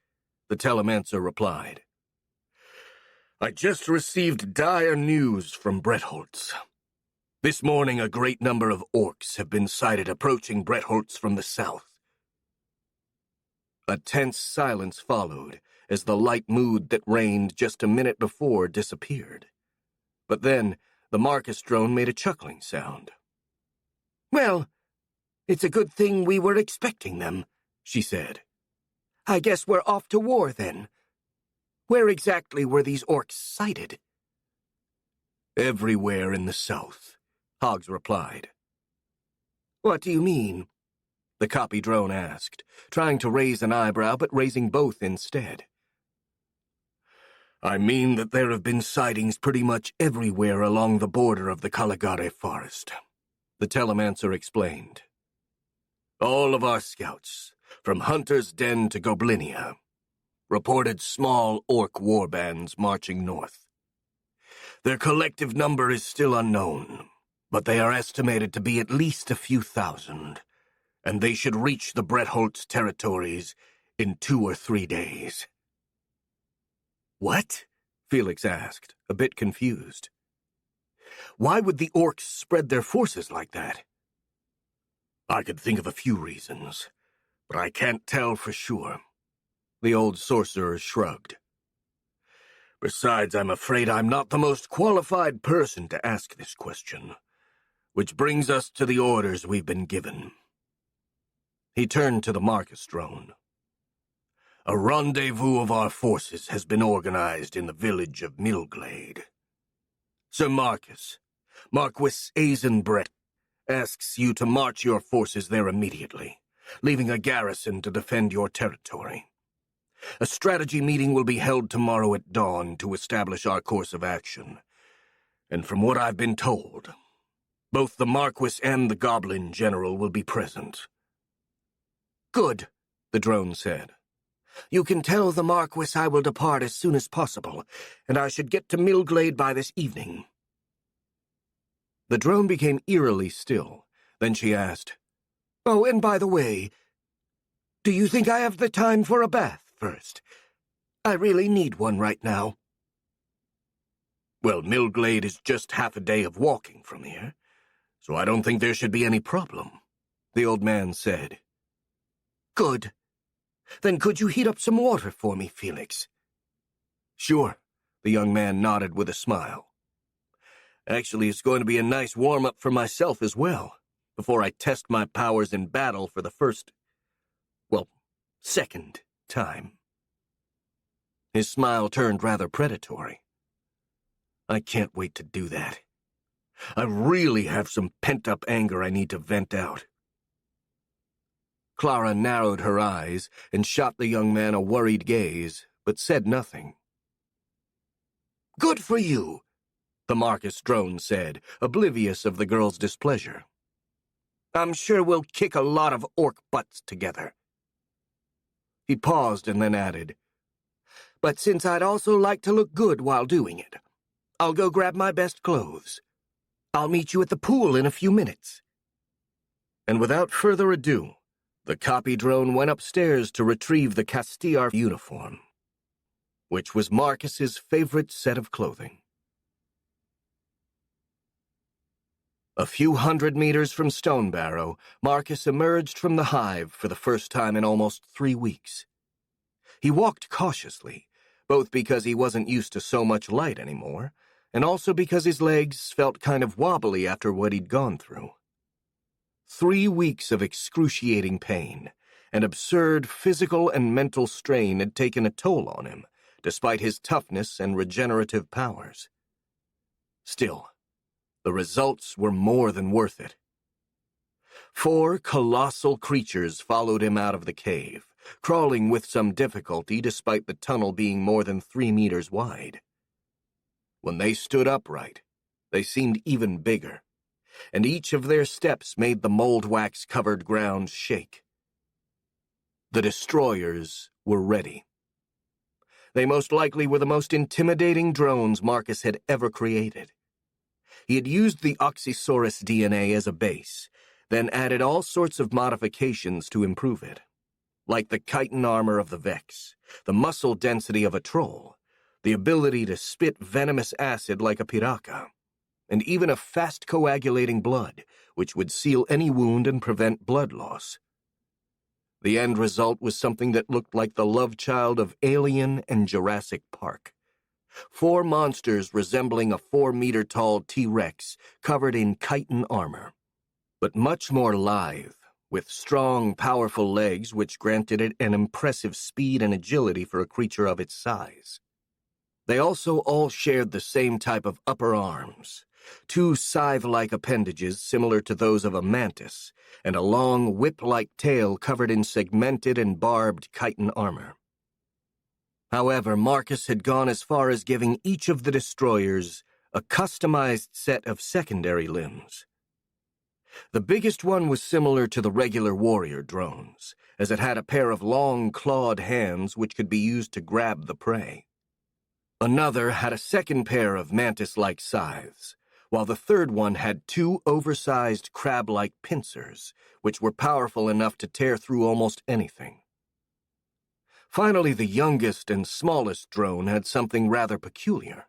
the telemancer replied. "I just received dire news from Bretholtz. This morning a great number of orcs have been sighted approaching Bretholtz from the south." A tense silence followed as the light mood that reigned just a minute before disappeared. But then the Marcus drone made a chuckling sound. "Well, it's a good thing we were expecting them," she said. "I guess we're off to war then. Where exactly were these orcs sighted?" "Everywhere in the south," Hoggs replied. "What do you mean?" the copy drone asked, trying to raise an eyebrow but raising both instead. I mean that there have been sightings pretty much everywhere along the border of the Caligare forest, the telemancer explained. All of our scouts, from Hunter's Den to Goblinia, reported small orc warbands marching north. Their collective number is still unknown, but they are estimated to be at least a few thousand, and they should reach the Bretholtz territories in 2 or 3 days. What? Felix asked, a bit confused. Why would the orcs spread their forces like that? I could think of a few reasons, but I can't tell for sure. The old sorcerer shrugged. Besides, I'm afraid I'm not the most qualified person to ask this question, which brings us to the orders we've been given. He turned to the Marcus drone. A rendezvous of our forces has been organized in the village of Millglade. Sir Marcus, Marquis Azenbrett, asks you to march your forces there immediately, leaving a garrison to defend your territory. A strategy meeting will be held tomorrow at dawn to establish our course of action, and from what I've been told, both the Marquis and the Goblin General will be present. Good, the drone said. You can tell the Marquis I will depart as soon as possible, and I should get to Millglade by this evening. The drone became eerily still. Then she asked, Oh, and by the way, do you think I have the time for a bath first? I really need one right now. Well, Millglade is just half a day of walking from here, so I don't think there should be any problem, the old man said. Good. Then could you heat up some water for me, Felix? Sure, the young man nodded with a smile. Actually, it's going to be a nice warm-up for myself as well, before I test my powers in battle for the second time. His smile turned rather predatory. I can't wait to do that. I really have some pent-up anger I need to vent out. Clara narrowed her eyes and shot the young man a worried gaze, but said nothing. Good for you, the Marcus drone said, oblivious of the girl's displeasure. I'm sure we'll kick a lot of orc butts together. He paused and then added, But since I'd also like to look good while doing it, I'll go grab my best clothes. I'll meet you at the pool in a few minutes. And without further ado, the copy drone went upstairs to retrieve the Castillar uniform, which was Marcus's favorite set of clothing. A few hundred meters from Stonebarrow, Marcus emerged from the hive for the first time in almost 3 weeks. He walked cautiously, both because he wasn't used to so much light anymore, and also because his legs felt kind of wobbly after what he'd gone through. 3 weeks of excruciating pain and absurd physical and mental strain had taken a toll on him, despite his toughness and regenerative powers. Still, the results were more than worth it. 4 colossal creatures followed him out of the cave, crawling with some difficulty despite the tunnel being more than 3 meters wide. When they stood upright, they seemed even bigger, and each of their steps made the mold wax-covered ground shake. The destroyers were ready. They most likely were the most intimidating drones Marcus had ever created. He had used the Oxysaurus DNA as a base, then added all sorts of modifications to improve it, like the chitin armor of the Vex, the muscle density of a troll, the ability to spit venomous acid like a piraka, and even a fast coagulating blood, which would seal any wound and prevent blood loss. The end result was something that looked like the love child of Alien and Jurassic Park. 4 monsters resembling a 4-meter-tall T-Rex covered in chitin armor, but much more lithe, with strong, powerful legs which granted it an impressive speed and agility for a creature of its size. They also all shared the same type of upper arms, two scythe-like appendages similar to those of a mantis, and a long whip-like tail covered in segmented and barbed chitin armor. However, Marcus had gone as far as giving each of the destroyers a customized set of secondary limbs. The biggest one was similar to the regular warrior drones, as it had a pair of long, clawed hands which could be used to grab the prey. Another had a second pair of mantis-like scythes, while the third one had two oversized crab-like pincers, which were powerful enough to tear through almost anything. Finally, the youngest and smallest drone had something rather peculiar.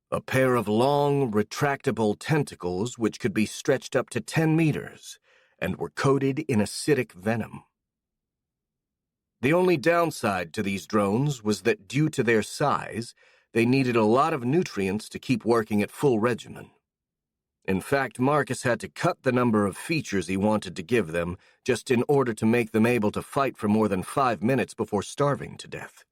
A pair of long, retractable tentacles which could be stretched up to 10 meters and were coated in acidic venom. The only downside to these drones was that due to their size, they needed a lot of nutrients to keep working at full regimen. In fact, Marcus had to cut the number of features he wanted to give them just in order to make them able to fight for more than 5 minutes before starving to death.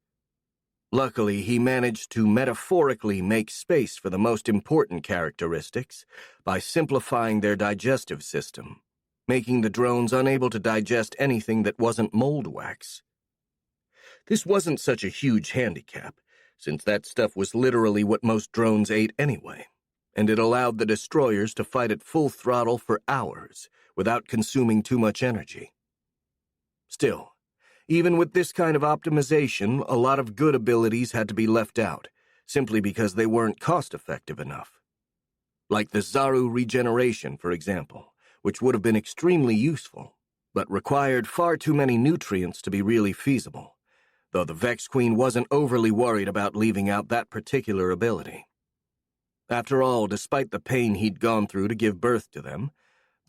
Luckily, he managed to metaphorically make space for the most important characteristics by simplifying their digestive system, making the drones unable to digest anything that wasn't mold wax. This wasn't such a huge handicap, since that stuff was literally what most drones ate anyway, and it allowed the destroyers to fight at full throttle for hours without consuming too much energy. Still, even with this kind of optimization, a lot of good abilities had to be left out, simply because they weren't cost-effective enough. Like the Zaru regeneration, for example, which would have been extremely useful, but required far too many nutrients to be really feasible, though the Vex Queen wasn't overly worried about leaving out that particular ability. After all, despite the pain he'd gone through to give birth to them,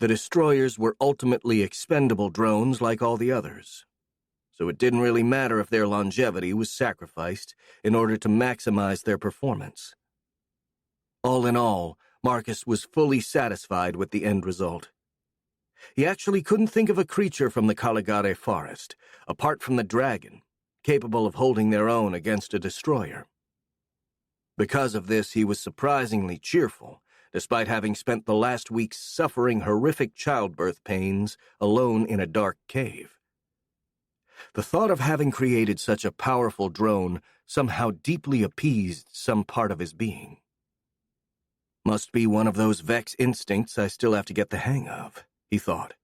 the destroyers were ultimately expendable drones like all the others. So it didn't really matter if their longevity was sacrificed in order to maximize their performance. All in all, Marcus was fully satisfied with the end result. He actually couldn't think of a creature from the Caligare forest, apart from the dragon, capable of holding their own against a destroyer. Because of this, he was surprisingly cheerful, despite having spent the last weeks suffering horrific childbirth pains alone in a dark cave. The thought of having created such a powerful drone somehow deeply appeased some part of his being. Must be one of those Vex instincts I still have to get the hang of, he thought.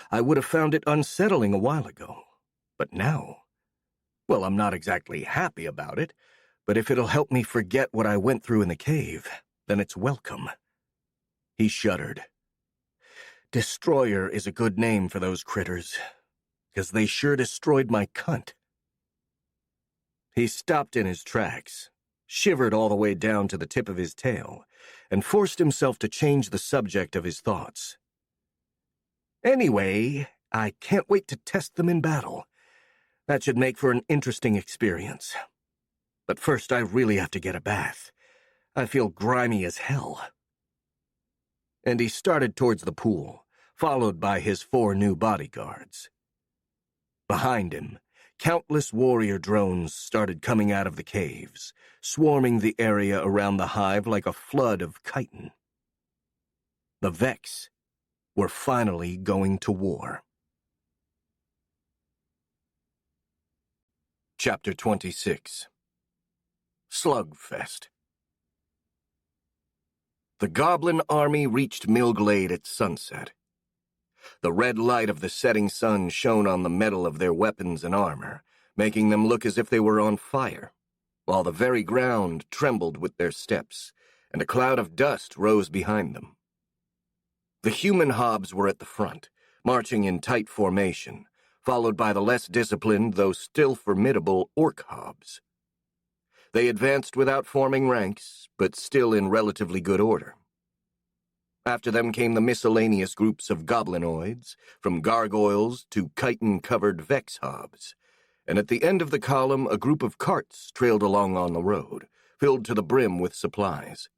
I would have found it unsettling a while ago, but now, well, I'm not exactly happy about it, but if it'll help me forget what I went through in the cave, then it's welcome. He shuddered. Destroyer is a good name for those critters, 'cause they sure destroyed my cunt. He stopped in his tracks, shivered all the way down to the tip of his tail, and forced himself to change the subject of his thoughts. Anyway, I can't wait to test them in battle. That should make for an interesting experience. But first I really have to get a bath. I feel grimy as hell. And he started towards the pool, followed by his 4 new bodyguards. Behind him, countless warrior drones started coming out of the caves, swarming the area around the hive like a flood of chitin. The Vex were finally going to war. Chapter 26. Slugfest. The goblin army reached Millglade at sunset. The red light of the setting sun shone on the metal of their weapons and armor, making them look as if they were on fire, while the very ground trembled with their steps, and a cloud of dust rose behind them. The human hobs were at the front, marching in tight formation, followed by the less disciplined, though still formidable, orc hobs. They advanced without forming ranks, but still in relatively good order. After them came the miscellaneous groups of goblinoids, from gargoyles to chitin-covered Vex hobs, and at the end of the column a group of carts trailed along on the road, filled to the brim with supplies.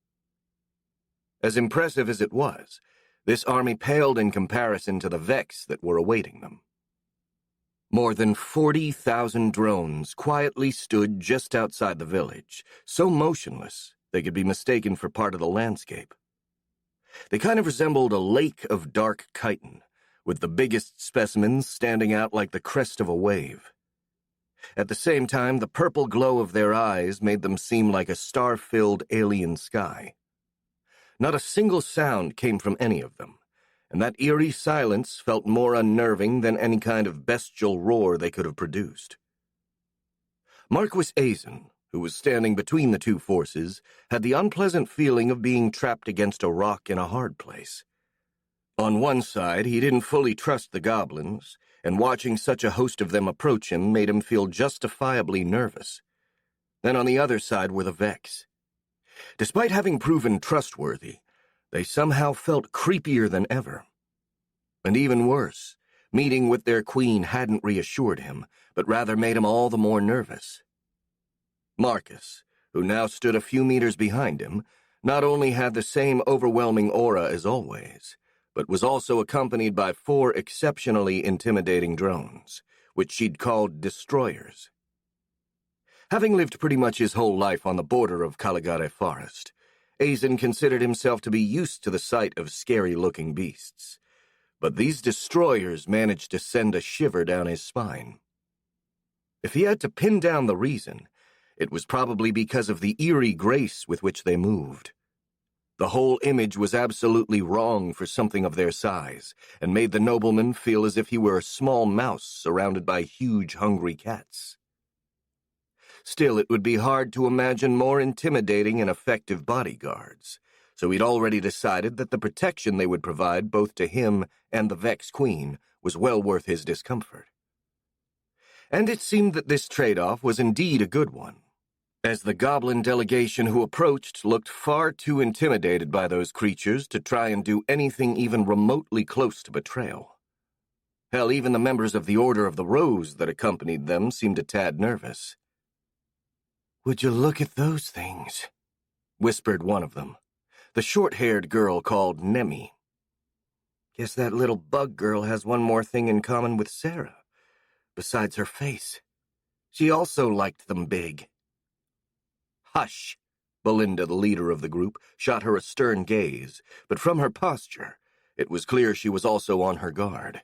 As impressive as it was, this army paled in comparison to the Vex that were awaiting them. More than 40,000 drones quietly stood just outside the village, so motionless they could be mistaken for part of the landscape. They kind of resembled a lake of dark chitin, with the biggest specimens standing out like the crest of a wave. At the same time, the purple glow of their eyes made them seem like a star-filled alien sky. Not a single sound came from any of them, and that eerie silence felt more unnerving than any kind of bestial roar they could have produced. Marquis Azen, who was standing between the two forces, had the unpleasant feeling of being trapped against a rock in a hard place. On one side, he didn't fully trust the goblins, and watching such a host of them approach him made him feel justifiably nervous. Then on the other side were the Vex. Despite having proven trustworthy, they somehow felt creepier than ever. And even worse, meeting with their queen hadn't reassured him, but rather made him all the more nervous. Marcus, who now stood a few meters behind him, not only had the same overwhelming aura as always, but was also accompanied by 4 exceptionally intimidating drones, which she'd called destroyers. Having lived pretty much his whole life on the border of Caligare Forest, Azen considered himself to be used to the sight of scary-looking beasts. But these destroyers managed to send a shiver down his spine. If he had to pin down the reason, it was probably because of the eerie grace with which they moved. The whole image was absolutely wrong for something of their size, and made the nobleman feel as if he were a small mouse surrounded by huge, hungry cats. Still, it would be hard to imagine more intimidating and effective bodyguards, so he'd already decided that the protection they would provide both to him and the Vex Queen was well worth his discomfort. And it seemed that this trade-off was indeed a good one, as the goblin delegation who approached looked far too intimidated by those creatures to try and do anything even remotely close to betrayal. Hell, even the members of the Order of the Rose that accompanied them seemed a tad nervous. "Would you look at those things?" whispered one of them, the short-haired girl called Nemi. "Guess that little bug girl has one more thing in common with Sarah, besides her face. She also liked them big." "Hush!" Belinda, the leader of the group, shot her a stern gaze, but from her posture, it was clear she was also on her guard.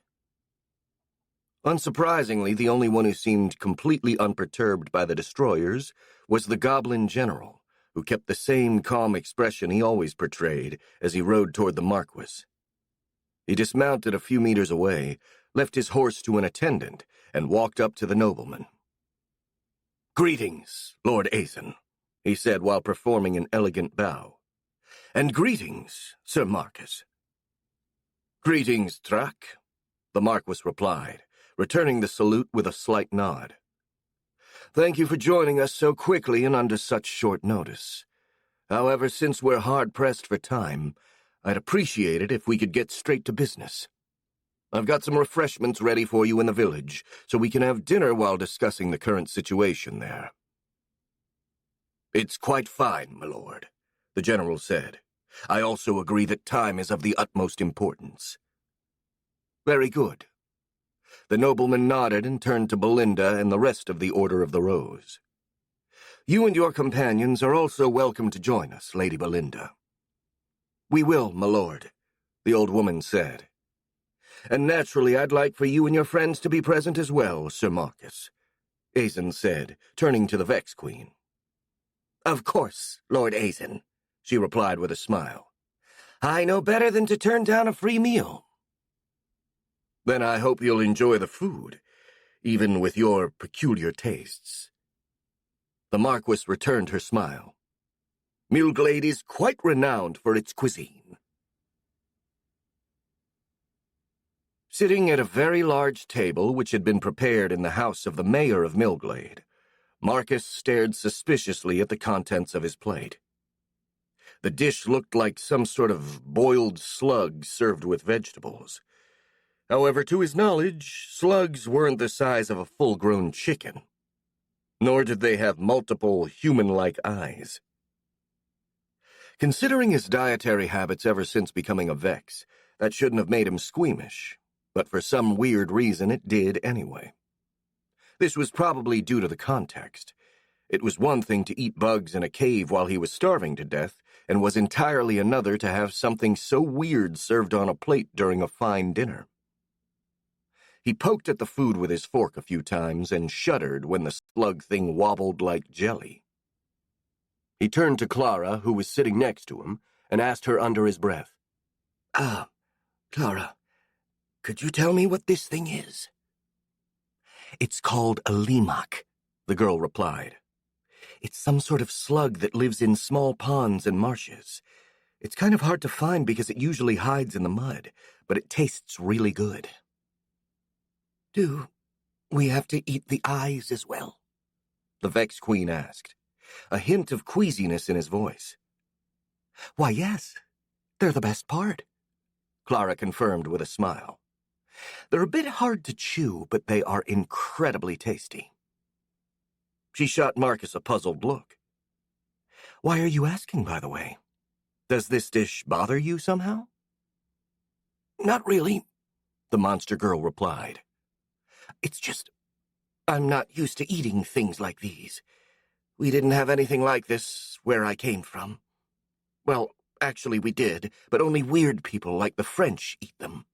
Unsurprisingly, the only one who seemed completely unperturbed by the destroyers was the goblin general, who kept the same calm expression he always portrayed as he rode toward the Marquis. He dismounted a few meters away, left his horse to an attendant, and walked up to the nobleman. "Greetings, Lord Azen," he said while performing an elegant bow. "And greetings, Sir Marcus." "Greetings, Drac," the Marquis replied, returning the salute with a slight nod. "Thank you for joining us so quickly and under such short notice. However, since we're hard-pressed for time, I'd appreciate it if we could get straight to business. I've got some refreshments ready for you in the village, so we can have dinner while discussing the current situation there." "It's quite fine, my lord," the general said. "I also agree that time is of the utmost importance." "Very good." The nobleman nodded and turned to Belinda and the rest of the Order of the Rose. "You and your companions are also welcome to join us, Lady Belinda." "We will, my lord," the old woman said. "And naturally I'd like for you and your friends to be present as well, Sir Marcus," Azen said, turning to the Vex Queen. "Of course, Lord Azen," she replied with a smile. "I know better than to turn down a free meal." "Then I hope you'll enjoy the food, even with your peculiar tastes." The Marquis returned her smile. "Millglade is quite renowned for its cuisine." Sitting at a very large table which had been prepared in the house of the mayor of Millglade, Marcus stared suspiciously at the contents of his plate. The dish looked like some sort of boiled slug served with vegetables. However, to his knowledge, slugs weren't the size of a full-grown chicken, nor did they have multiple human-like eyes. Considering his dietary habits ever since becoming a Vex, that shouldn't have made him squeamish, but for some weird reason it did anyway. This was probably due to the context. It was one thing to eat bugs in a cave while he was starving to death, and was entirely another to have something so weird served on a plate during a fine dinner. He poked at the food with his fork a few times and shuddered when the slug thing wobbled like jelly. He turned to Clara, who was sitting next to him, and asked her under his breath, Clara, could you tell me what this thing is?" "It's called a lemok," the girl replied. "It's some sort of slug that lives in small ponds and marshes. It's kind of hard to find because it usually hides in the mud, but it tastes really good." "Do we have to eat the eyes as well?" the Vex Queen asked, a hint of queasiness in his voice. "Why, yes. They're the best part," Clara confirmed with a smile. "They're a bit hard to chew, but they are incredibly tasty." She shot Marcus a puzzled look. "Why are you asking, by the way? Does this dish bother you somehow?" "Not really," the monster girl replied. "It's just, I'm not used to eating things like these. We didn't have anything like this where I came from. Well, actually we did, but only weird people like the French eat them."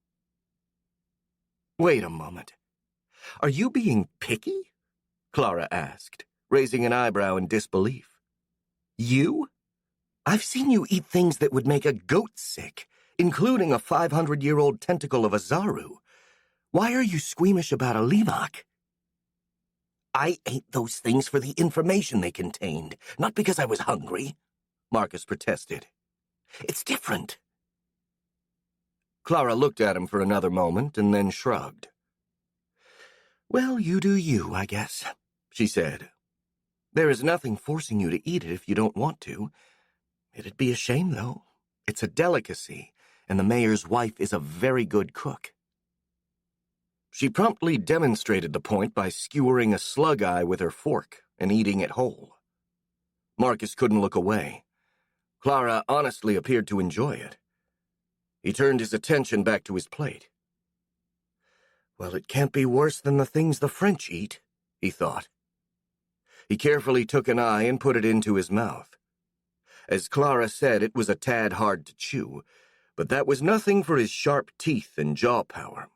"Wait a moment. Are you being picky?" Clara asked, raising an eyebrow in disbelief. "You? I've seen you eat things that would make a goat sick, including a 500-year-old tentacle of a Zaru. Why are you squeamish about a lemok?" "I ate those things for the information they contained, not because I was hungry," Marcus protested. "It's different." Clara looked at him for another moment and then shrugged. "Well, you do you, I guess," she said. "There is nothing forcing you to eat it if you don't want to. It'd be a shame, though. It's a delicacy, and the mayor's wife is a very good cook." She promptly demonstrated the point by skewering a slug eye with her fork and eating it whole. Marcus couldn't look away. Clara honestly appeared to enjoy it. He turned his attention back to his plate. Well, it can't be worse than the things the French eat, he thought. He carefully took an eye and put it into his mouth. As Clara said, it was a tad hard to chew, but that was nothing for his sharp teeth and jaw power.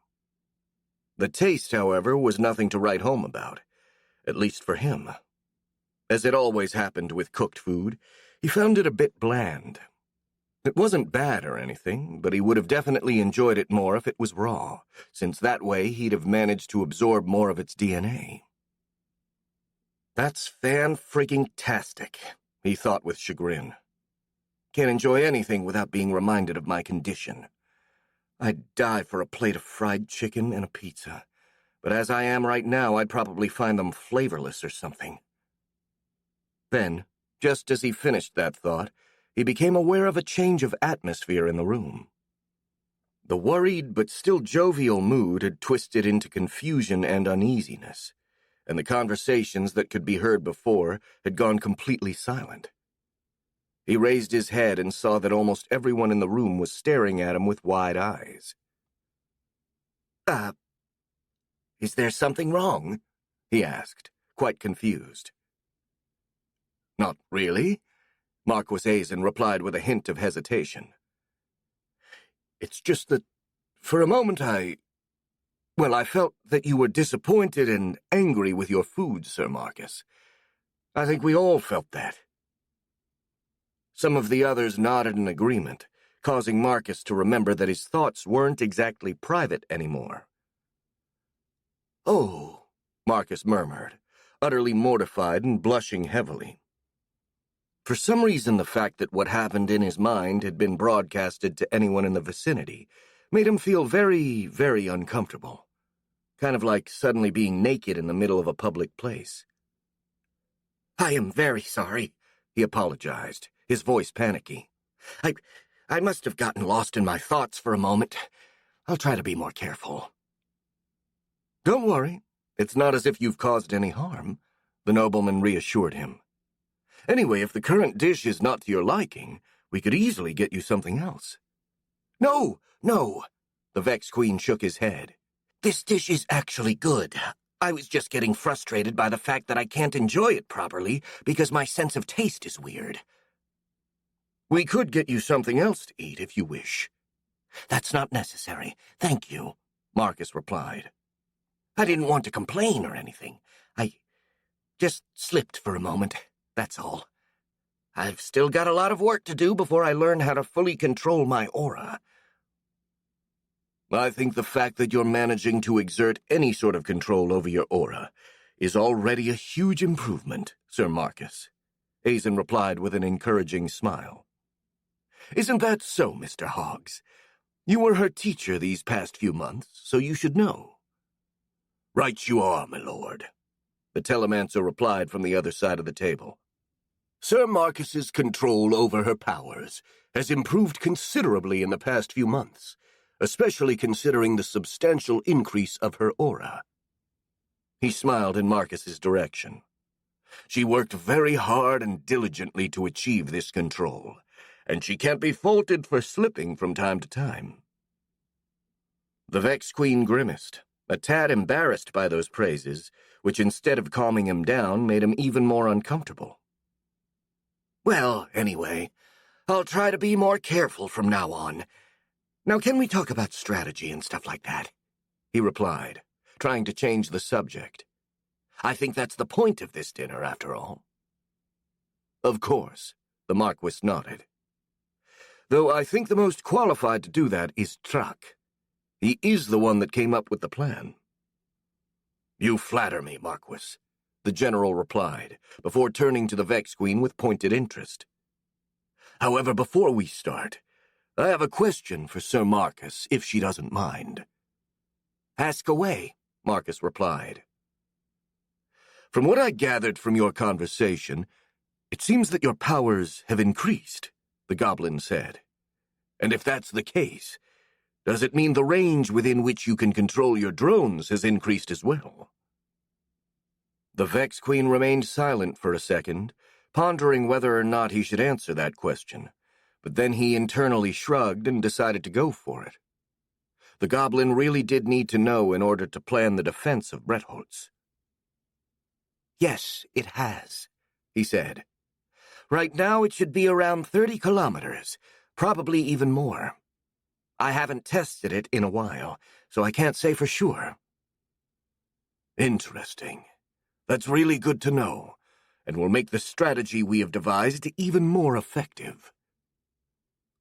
The taste, however, was nothing to write home about, at least for him. As it always happened with cooked food, he found it a bit bland. It wasn't bad or anything, but he would have definitely enjoyed it more if it was raw, since that way he'd have managed to absorb more of its DNA. That's fan-freaking-tastic, he thought with chagrin. Can't enjoy anything without being reminded of my condition. I'd die for a plate of fried chicken and a pizza, but as I am right now, I'd probably find them flavorless or something. Then, just as he finished that thought, he became aware of a change of atmosphere in the room. The worried but still jovial mood had twisted into confusion and uneasiness, and the conversations that could be heard before had gone completely silent. He raised his head and saw that almost everyone in the room was staring at him with wide eyes. Is there something wrong?" he asked, quite confused. "Not really," Marquis Azen replied with a hint of hesitation. "It's just that, for a moment I felt that you were disappointed and angry with your food, Sir Marcus. I think we all felt that." Some of the others nodded in agreement, causing Marcus to remember that his thoughts weren't exactly private anymore. "Oh," Marcus murmured, utterly mortified and blushing heavily. For some reason, the fact that what happened in his mind had been broadcasted to anyone in the vicinity made him feel very, very uncomfortable, kind of like suddenly being naked in the middle of a public place. "I am very sorry," he apologized, his voice panicky. I must have gotten lost in my thoughts for a moment. I'll try to be more careful." "Don't worry. It's not as if you've caused any harm," the nobleman reassured him. "Anyway, if the current dish is not to your liking, we could easily get you something else." No, the Vex Queen shook his head. "This dish is actually good. I was just getting frustrated by the fact that I can't enjoy it properly because my sense of taste is weird. We could get you something else to eat if you wish. That's not necessary, thank you, Marcus replied. I didn't want to complain or anything. I just slipped for a moment, that's all. I've still got a lot of work to do before I learn how to fully control my aura. I think the fact that you're managing to exert any sort of control over your aura is already a huge improvement, Sir Marcus, Hazen replied with an encouraging smile. Isn't that so, Mr. Hoggs? You were her teacher these past few months, so you should know. Right you are, my lord, the telemancer replied from the other side of the table. Sir Marcus's control over her powers has improved considerably in the past few months, especially considering the substantial increase of her aura. He smiled in Marcus's direction. She worked very hard and diligently to achieve this control, and she can't be faulted for slipping from time to time. The Vex Queen grimaced, a tad embarrassed by those praises, which instead of calming him down made him even more uncomfortable. Well, anyway, I'll try to be more careful from now on. Now can we talk about strategy and stuff like that? He replied, trying to change the subject. I think that's the point of this dinner, after all. Of course, the Marquis nodded. Though I think the most qualified to do that is Truck. He is the one that came up with the plan. You flatter me, Marquis, the general replied, before turning to the Vex Queen with pointed interest. However, before we start, I have a question for Sir Marcus, if she doesn't mind. Ask away, Marcus replied. From what I gathered from your conversation, it seems that your powers have increased, the goblin said. And if that's the case, does it mean the range within which you can control your drones has increased as well? The Vex Queen remained silent for a second, pondering whether or not he should answer that question, but then he internally shrugged and decided to go for it. The goblin really did need to know in order to plan the defense of Bretholtz. Yes, it has, he said. Right now it should be around 30 kilometers, probably even more. I haven't tested it in a while, so I can't say for sure. Interesting. That's really good to know, and will make the strategy we have devised even more effective.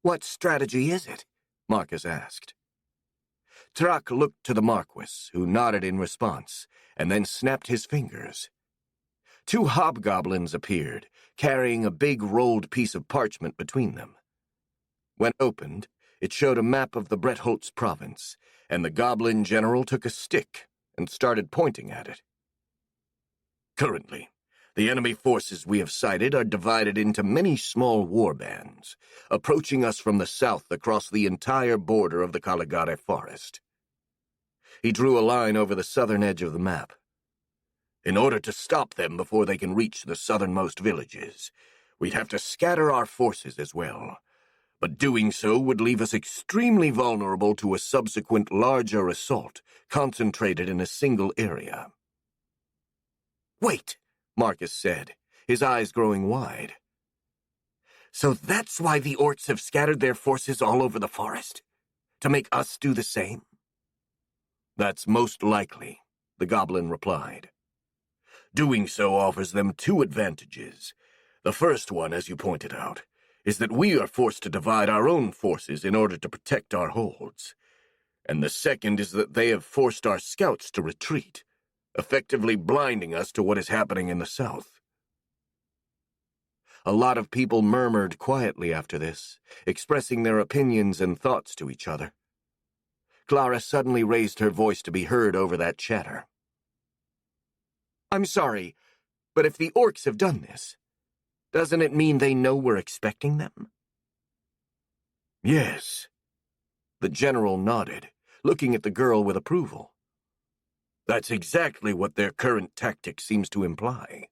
What strategy is it? Marcus asked. Truck looked to the Marquis, who nodded in response, and then snapped his fingers. 2 hobgoblins appeared, carrying a big rolled piece of parchment between them. When opened, it showed a map of the Bretholtz province, and the goblin general took a stick and started pointing at it. Currently, the enemy forces we have sighted are divided into many small warbands, approaching us from the south across the entire border of the Caligare forest. He drew a line over the southern edge of the map. In order to stop them before they can reach the southernmost villages, we'd have to scatter our forces as well. But doing so would leave us extremely vulnerable to a subsequent larger assault concentrated in a single area. Wait, Marcus said, his eyes growing wide. So that's why the orcs have scattered their forces all over the forest? To make us do the same? That's most likely, the goblin replied. Doing so offers them 2 advantages. The first one, as you pointed out, is that we are forced to divide our own forces in order to protect our holds. And the second is that they have forced our scouts to retreat, effectively blinding us to what is happening in the south. A lot of people murmured quietly after this, expressing their opinions and thoughts to each other. Clara suddenly raised her voice to be heard over that chatter. I'm sorry, but if the orcs have done this, doesn't it mean they know we're expecting them? Yes. The general nodded, looking at the girl with approval. That's exactly what their current tactic seems to imply.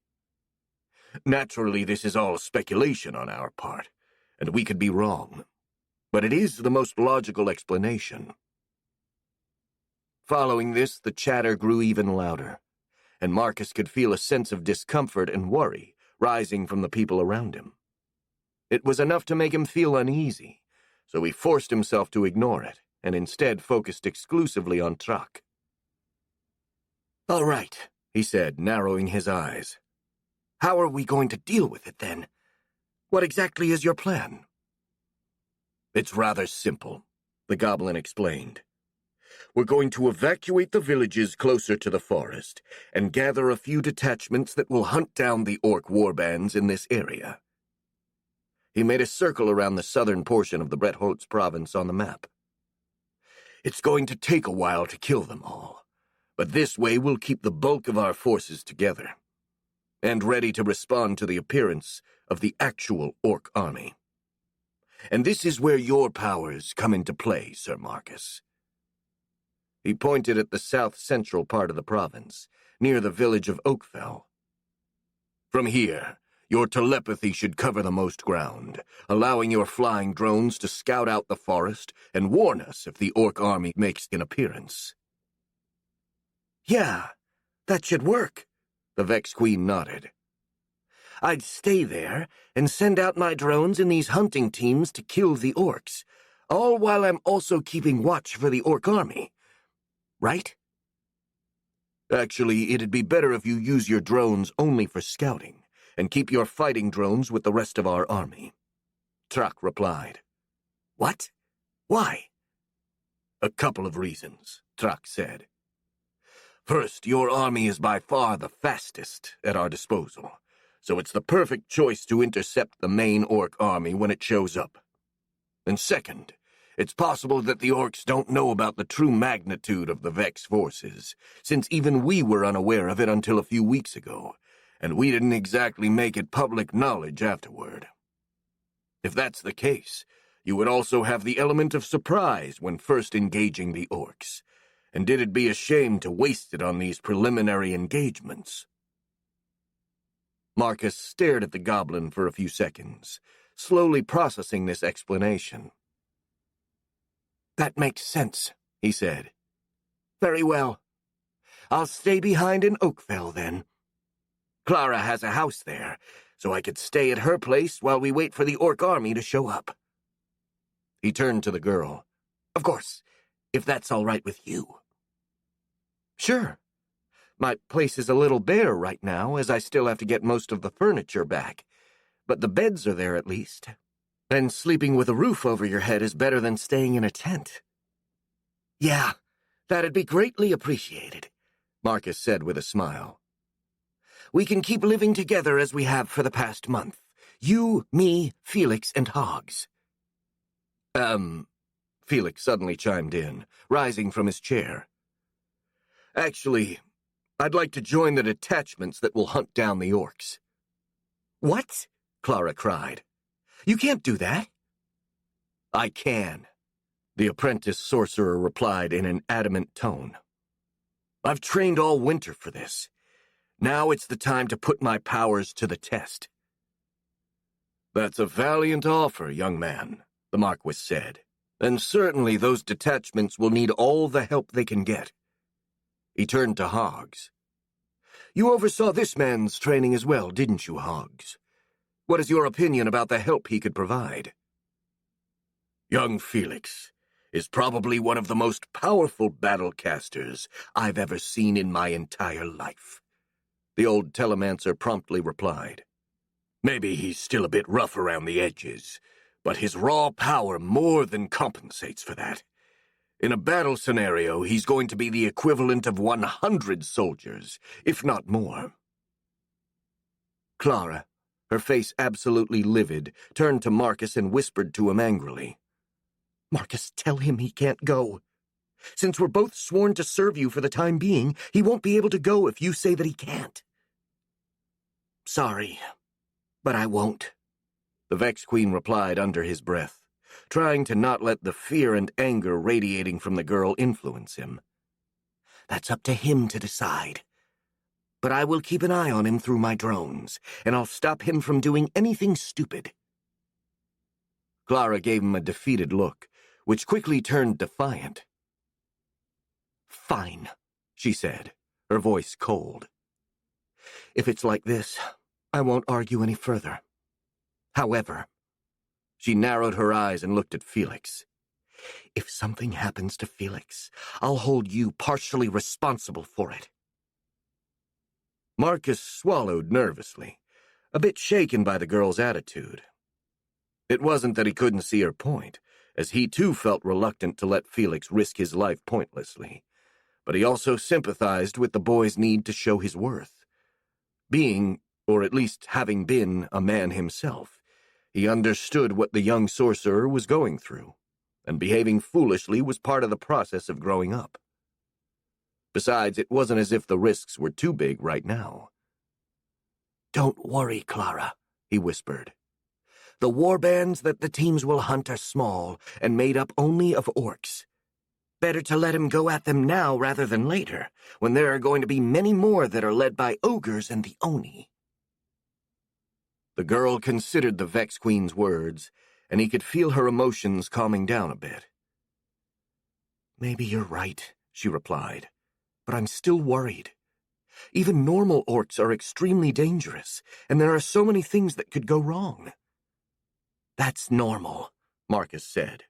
Naturally, this is all speculation on our part, and we could be wrong. But it is the most logical explanation. Following this, the chatter grew even louder, and Marcus could feel a sense of discomfort and worry rising from the people around him. It was enough to make him feel uneasy, so he forced himself to ignore it and instead focused exclusively on Truck. "All right," he said, narrowing his eyes. "How are we going to deal with it, then? What exactly is your plan?" "It's rather simple," the goblin explained. "We're going to evacuate the villages closer to the forest and gather a few detachments that will hunt down the orc warbands in this area." He made a circle around the southern portion of the Bretholtz province on the map. "It's going to take a while to kill them all, but this way we'll keep the bulk of our forces together and ready to respond to the appearance of the actual orc army. And this is where your powers come into play, Sir Marcus." He pointed at the south-central part of the province, near the village of Oakfell. "From here, your telepathy should cover the most ground, allowing your flying drones to scout out the forest and warn us if the orc army makes an appearance." "Yeah, that should work," the Vex Queen nodded. "I'd stay there and send out my drones in these hunting teams to kill the orcs, all while I'm also keeping watch for the orc army. Right?" "Actually, it'd be better if you use your drones only for scouting and keep your fighting drones with the rest of our army," Truck replied. "What? Why?" "A couple of reasons," Truck said. "First, your army is by far the fastest at our disposal, so it's the perfect choice to intercept the main orc army when it shows up. And second, it's possible that the orcs don't know about the true magnitude of the Vex forces, since even we were unaware of it until a few weeks ago, and we didn't exactly make it public knowledge afterward. If that's the case, you would also have the element of surprise when first engaging the orcs, and it'd be a shame to waste it on these preliminary engagements." Marcus stared at the goblin for a few seconds, slowly processing this explanation. "That makes sense," he said. "Very well. I'll stay behind in Oakfell, then. Clara has a house there, so I could stay at her place while we wait for the orc army to show up." He turned to the girl. "Of course, if that's all right with you." "Sure. My place is a little bare right now, as I still have to get most of the furniture back, but the beds are there at least. And sleeping with a roof over your head is better than staying in a tent." "Yeah, that'd be greatly appreciated," Marcus said with a smile. "We can keep living together as we have for the past month. You, me, Felix, and Hogs." Felix suddenly chimed in, rising from his chair. "Actually, I'd like to join the detachments that will hunt down the orcs." "What?" Clara cried. "You can't do that." "I can," the apprentice sorcerer replied in an adamant tone. "I've trained all winter for this. Now it's the time to put my powers to the test." "That's a valiant offer, young man," the Marquis said, "and certainly those detachments will need all the help they can get." He turned to Hogs. "You oversaw this man's training as well, didn't you, Hogs? What is your opinion about the help he could provide?" "Young Felix is probably one of the most powerful battlecasters I've ever seen in my entire life," the old telemancer promptly replied. "Maybe he's still a bit rough around the edges, but his raw power more than compensates for that. In a battle scenario, he's going to be the equivalent of 100 soldiers, if not more." Clara, her face absolutely livid, turned to Marcus and whispered to him angrily. "Marcus, tell him he can't go. Since we're both sworn to serve you for the time being, he won't be able to go if you say that he can't." "Sorry, but I won't," the Vex Queen replied under his breath, trying to not let the fear and anger radiating from the girl influence him. "That's up to him to decide. But I will keep an eye on him through my drones, and I'll stop him from doing anything stupid." Clara gave him a defeated look, which quickly turned defiant. "Fine," she said, her voice cold. If it's like this, I won't argue any further. However, she narrowed her eyes and looked at Felix. If something happens to Felix, I'll hold you partially responsible for it. Marcus swallowed nervously, a bit shaken by the girl's attitude. It wasn't that he couldn't see her point, as he too felt reluctant to let Felix risk his life pointlessly, but he also sympathized with the boy's need to show his worth. Being, or at least having been, a man himself, he understood what the young sorcerer was going through, and behaving foolishly was part of the process of growing up. Besides, it wasn't as if the risks were too big right now. "Don't worry, Clara," he whispered. "The warbands that the teams will hunt are small and made up only of orcs. Better to let him go at them now rather than later, when there are going to be many more that are led by ogres and the Oni." The girl considered the Vex Queen's words, and he could feel her emotions calming down a bit. "Maybe you're right," she replied, "but I'm still worried. Even normal orcs are extremely dangerous, and there are so many things that could go wrong." "That's normal," Marcus said.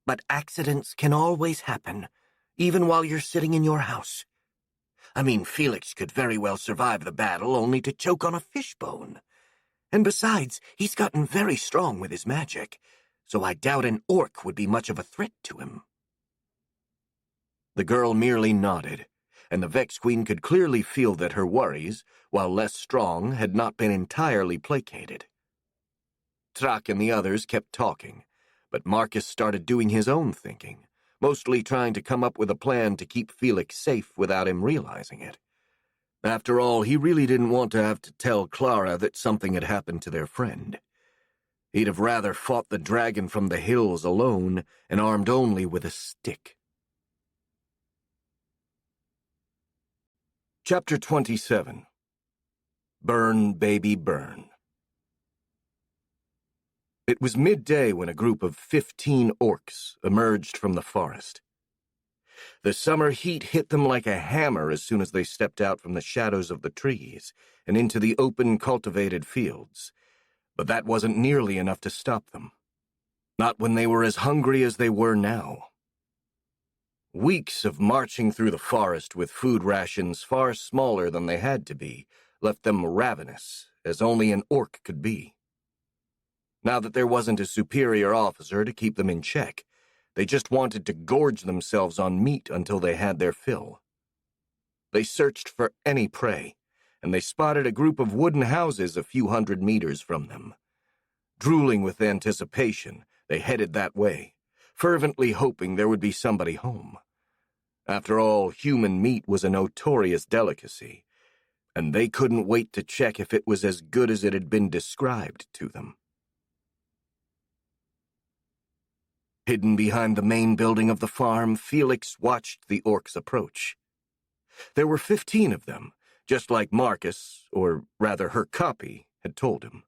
"But accidents can always happen, even while you're sitting in your house. I mean, Felix could very well survive the battle only to choke on a fishbone. And besides, he's gotten very strong with his magic, so I doubt an orc would be much of a threat to him." The girl merely nodded, and the Vex Queen could clearly feel that her worries, while less strong, had not been entirely placated. Trak and the others kept talking, but Marcus started doing his own thinking, mostly trying to come up with a plan to keep Felix safe without him realizing it. After all, he really didn't want to have to tell Clara that something had happened to their friend. He'd have rather fought the dragon from the hills alone and armed only with a stick. Chapter 27. Burn, Baby, Burn. It was midday when a group of 15 orcs emerged from the forest. The summer heat hit them like a hammer as soon as they stepped out from the shadows of the trees and into the open, cultivated fields, but that wasn't nearly enough to stop them. Not when they were as hungry as they were now. Weeks of marching through the forest with food rations far smaller than they had to be left them ravenous, as only an orc could be. Now that there wasn't a superior officer to keep them in check, they just wanted to gorge themselves on meat until they had their fill. They searched for any prey, and they spotted a group of wooden houses a few hundred meters from them. Drooling with anticipation, they headed that way, fervently hoping there would be somebody home. After all, human meat was a notorious delicacy, and they couldn't wait to check if it was as good as it had been described to them. Hidden behind the main building of the farm, Felix watched the orcs approach. There were 15 of them, just like Marcus, or rather her copy, had told him.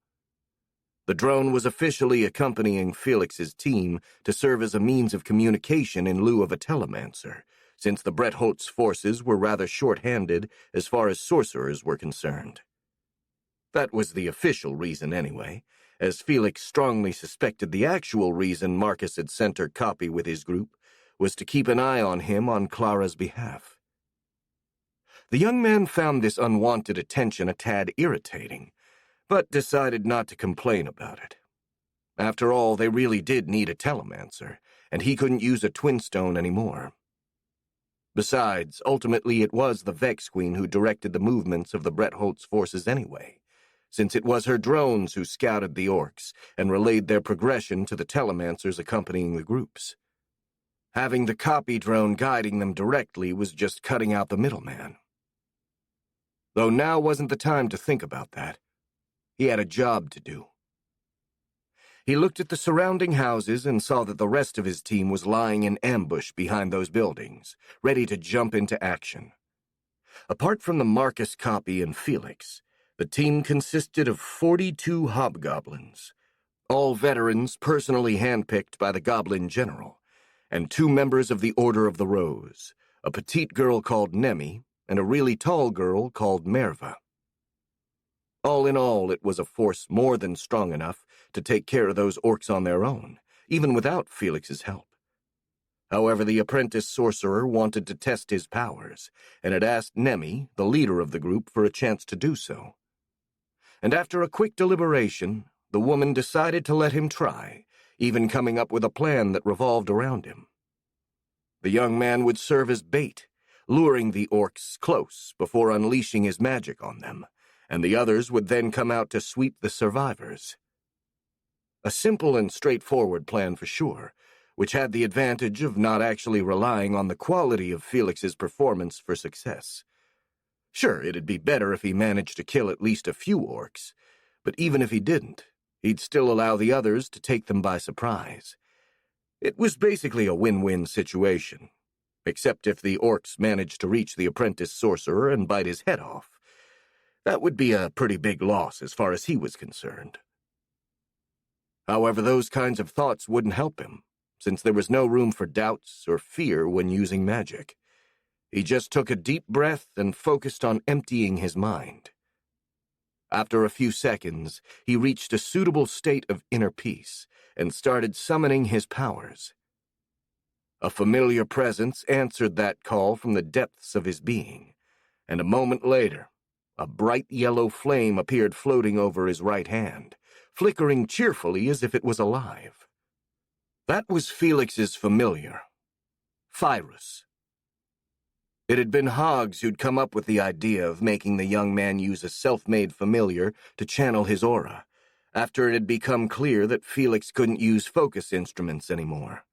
The drone was officially accompanying Felix's team to serve as a means of communication in lieu of a telemancer, since the Bretholtz forces were rather short-handed as far as sorcerers were concerned. That was the official reason anyway, as Felix strongly suspected the actual reason Marcus had sent her copy with his group was to keep an eye on him on Clara's behalf. The young man found this unwanted attention a tad irritating, but decided not to complain about it. After all, they really did need a telemancer, and he couldn't use a twin stone anymore. Besides, ultimately it was the Vex Queen who directed the movements of the Bretholtz forces anyway, since it was her drones who scouted the orcs and relayed their progression to the telemancers accompanying the groups. Having the copy drone guiding them directly was just cutting out the middleman. Though now wasn't the time to think about that. He had a job to do. He looked at the surrounding houses and saw that the rest of his team was lying in ambush behind those buildings, ready to jump into action. Apart from the Marcus copy and Felix, the team consisted of 42 hobgoblins, all veterans personally handpicked by the Goblin General, and 2 members of the Order of the Rose, a petite girl called Nemi and a really tall girl called Merva. all in all, it was a force more than strong enough to take care of those orcs on their own, even without Felix's help. However, the apprentice sorcerer wanted to test his powers, and had asked Nemi, the leader of the group, for a chance to do so. And after a quick deliberation, the woman decided to let him try, even coming up with a plan that revolved around him. The young man would serve as bait, luring the orcs close before unleashing his magic on them, and the others would then come out to sweep the survivors. A simple and straightforward plan for sure, which had the advantage of not actually relying on the quality of Felix's performance for success. Sure, it'd be better if he managed to kill at least a few orcs, but even if he didn't, he'd still allow the others to take them by surprise. It was basically a win-win situation, except if the orcs managed to reach the apprentice sorcerer and bite his head off. That would be a pretty big loss as far as he was concerned. However, those kinds of thoughts wouldn't help him, since there was no room for doubts or fear when using magic. He just took a deep breath and focused on emptying his mind. After a few seconds, he reached a suitable state of inner peace and started summoning his powers. A familiar presence answered that call from the depths of his being, and a moment later, a bright yellow flame appeared floating over his right hand, flickering cheerfully as if it was alive. That was Felix's familiar, Phyrus. It had been Hoggs who'd come up with the idea of making the young man use a self-made familiar to channel his aura, after it had become clear that Felix couldn't use focus instruments anymore.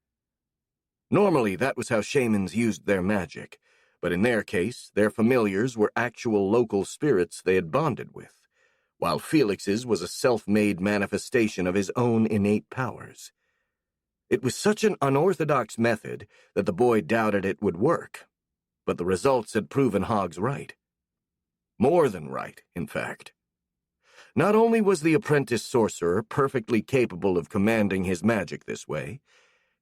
Normally, that was how shamans used their magic, but in their case, their familiars were actual local spirits they had bonded with, while Felix's was a self-made manifestation of his own innate powers. It was such an unorthodox method that the boy doubted it would work, but the results had proven Hoggs right. More than right, in fact. Not only was the apprentice sorcerer perfectly capable of commanding his magic this way,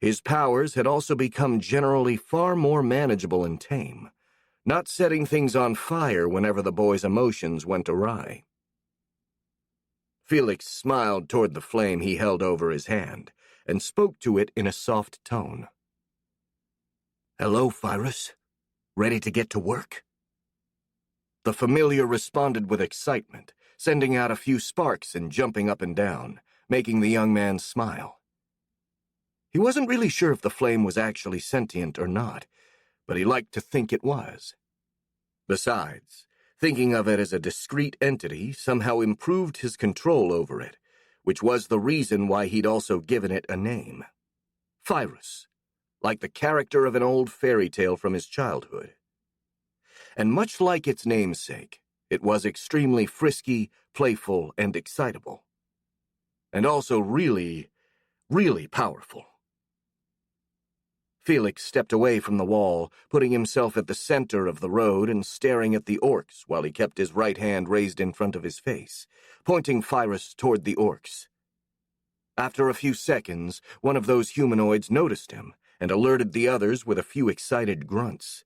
his powers had also become generally far more manageable and tame, not setting things on fire whenever the boy's emotions went awry. Felix smiled toward the flame he held over his hand, and spoke to it in a soft tone. "Hello, Phyrus. Ready to get to work?" The familiar responded with excitement, sending out a few sparks and jumping up and down, making the young man smile. He wasn't really sure if the flame was actually sentient or not, but he liked to think it was. Besides, thinking of it as a discrete entity somehow improved his control over it, which was the reason why he'd also given it a name. Phyrus, like the character of an old fairy tale from his childhood. And much like its namesake, it was extremely frisky, playful, and excitable. And also really, really powerful. Felix stepped away from the wall, putting himself at the center of the road and staring at the orcs while he kept his right hand raised in front of his face, pointing Phyrus toward the orcs. After a few seconds, one of those humanoids noticed him and alerted the others with a few excited grunts.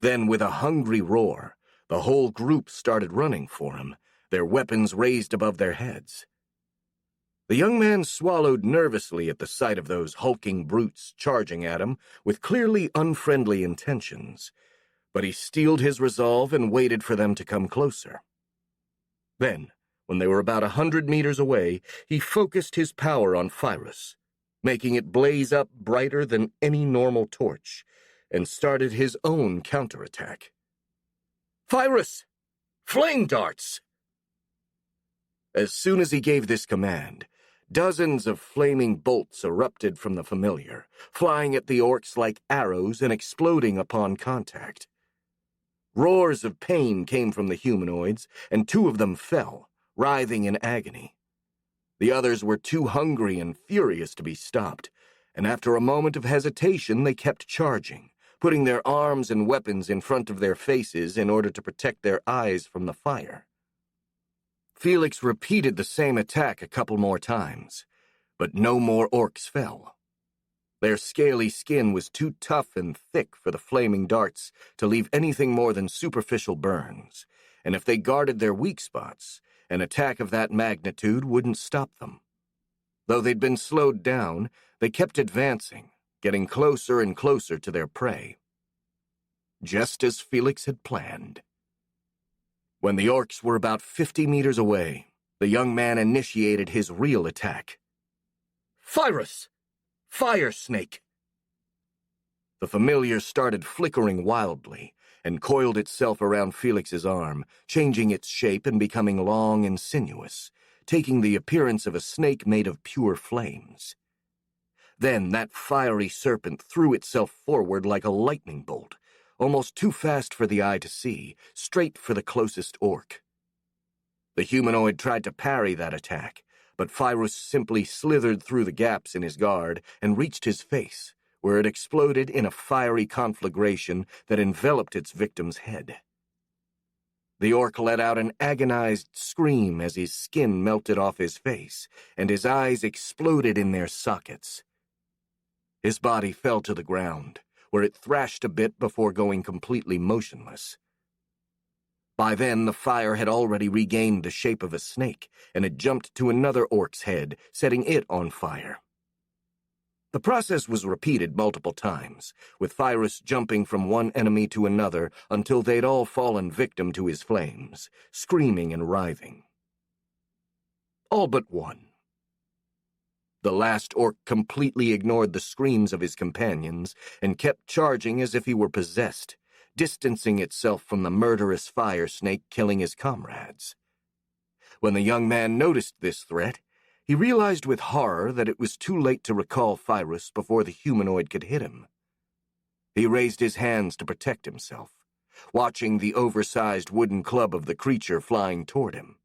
Then, with a hungry roar, the whole group started running for him, their weapons raised above their heads. The young man swallowed nervously at the sight of those hulking brutes charging at him with clearly unfriendly intentions, but he steeled his resolve and waited for them to come closer. Then, when they were about 100 meters away, he focused his power on Phyrus, making it blaze up brighter than any normal torch, and started his own counterattack. "Phyrus! Flame darts!" As soon as he gave this command, dozens of flaming bolts erupted from the familiar, flying at the orcs like arrows and exploding upon contact. Roars of pain came from the humanoids, and 2 of them fell, writhing in agony. The others were too hungry and furious to be stopped, and after a moment of hesitation they kept charging, putting their arms and weapons in front of their faces in order to protect their eyes from the fire. Felix repeated the same attack a couple more times, but no more orcs fell. Their scaly skin was too tough and thick for the flaming darts to leave anything more than superficial burns, and if they guarded their weak spots, an attack of that magnitude wouldn't stop them. Though they'd been slowed down, they kept advancing, getting closer and closer to their prey. Just as Felix had planned. When the orcs were about 50 meters away, the young man initiated his real attack. "Phyrus! Fire snake!" The familiar started flickering wildly and coiled itself around Felix's arm, changing its shape and becoming long and sinuous, taking the appearance of a snake made of pure flames. Then that fiery serpent threw itself forward like a lightning bolt, almost too fast for the eye to see, straight for the closest orc. The humanoid tried to parry that attack, but Phyrus simply slithered through the gaps in his guard and reached his face, where it exploded in a fiery conflagration that enveloped its victim's head. The orc let out an agonized scream as his skin melted off his face, and his eyes exploded in their sockets. His body fell to the ground, where it thrashed a bit before going completely motionless. By then, the fire had already regained the shape of a snake and had jumped to another orc's head, setting it on fire. The process was repeated multiple times, with Phyrus jumping from one enemy to another until they'd all fallen victim to his flames, screaming and writhing. All but one. The last orc completely ignored the screams of his companions and kept charging as if he were possessed, distancing itself from the murderous fire snake killing his comrades. When the young man noticed this threat, he realized with horror that it was too late to recall Phyrus before the humanoid could hit him. He raised his hands to protect himself, watching the oversized wooden club of the creature flying toward him.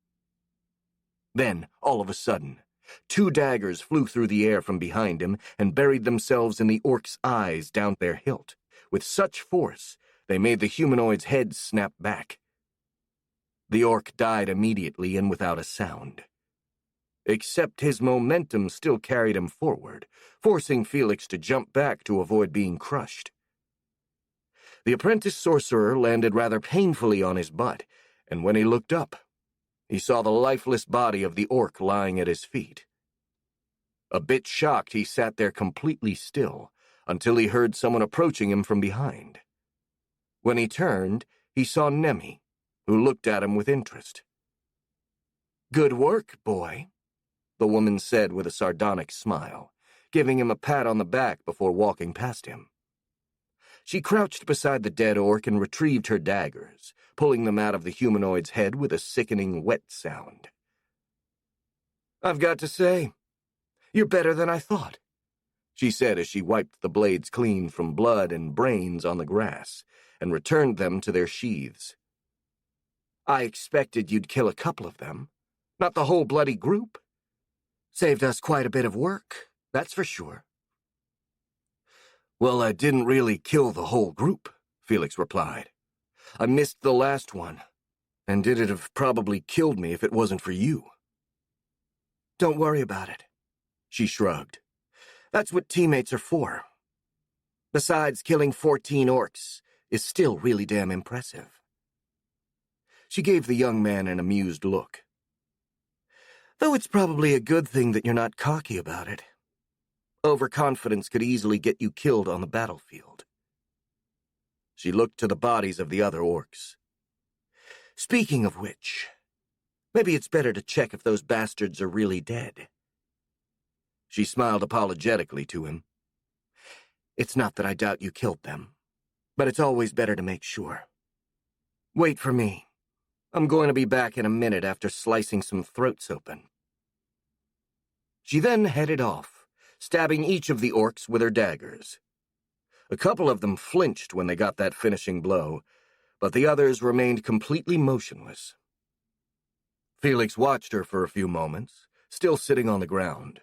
Then, all of a sudden, 2 daggers flew through the air from behind him and buried themselves in the orc's eyes down their hilt, with such force they made the humanoid's head snap back. The orc died immediately and without a sound. Except his momentum still carried him forward, forcing Felix to jump back to avoid being crushed. The apprentice sorcerer landed rather painfully on his butt, and when he looked up, he saw the lifeless body of the orc lying at his feet. A bit shocked, he sat there completely still, until he heard someone approaching him from behind. When he turned, he saw Nemi, who looked at him with interest. "Good work, boy," the woman said with a sardonic smile, giving him a pat on the back before walking past him. She crouched beside the dead orc and retrieved her daggers, pulling them out of the humanoid's head with a sickening wet sound. "I've got to say, you're better than I thought," she said as she wiped the blades clean from blood and brains on the grass and returned them to their sheaths. "I expected you'd kill a couple of them, not the whole bloody group. Saved us quite a bit of work, that's for sure." "Well, I didn't really kill the whole group," Felix replied. "I missed the last one, and it'd have probably killed me if it wasn't for you." "Don't worry about it," she shrugged. "That's what teammates are for. Besides, killing 14 orcs is still really damn impressive." She gave the young man an amused look. "Though it's probably a good thing that you're not cocky about it. Overconfidence could easily get you killed on the battlefield." She looked to the bodies of the other orcs. "Speaking of which, maybe it's better to check if those bastards are really dead." She smiled apologetically to him. "It's not that I doubt you killed them, but it's always better to make sure. Wait for me. I'm going to be back in a minute after slicing some throats open." She then headed off, stabbing each of the orcs with her daggers. A couple of them flinched when they got that finishing blow, but the others remained completely motionless. Felix watched her for a few moments, still sitting on the ground,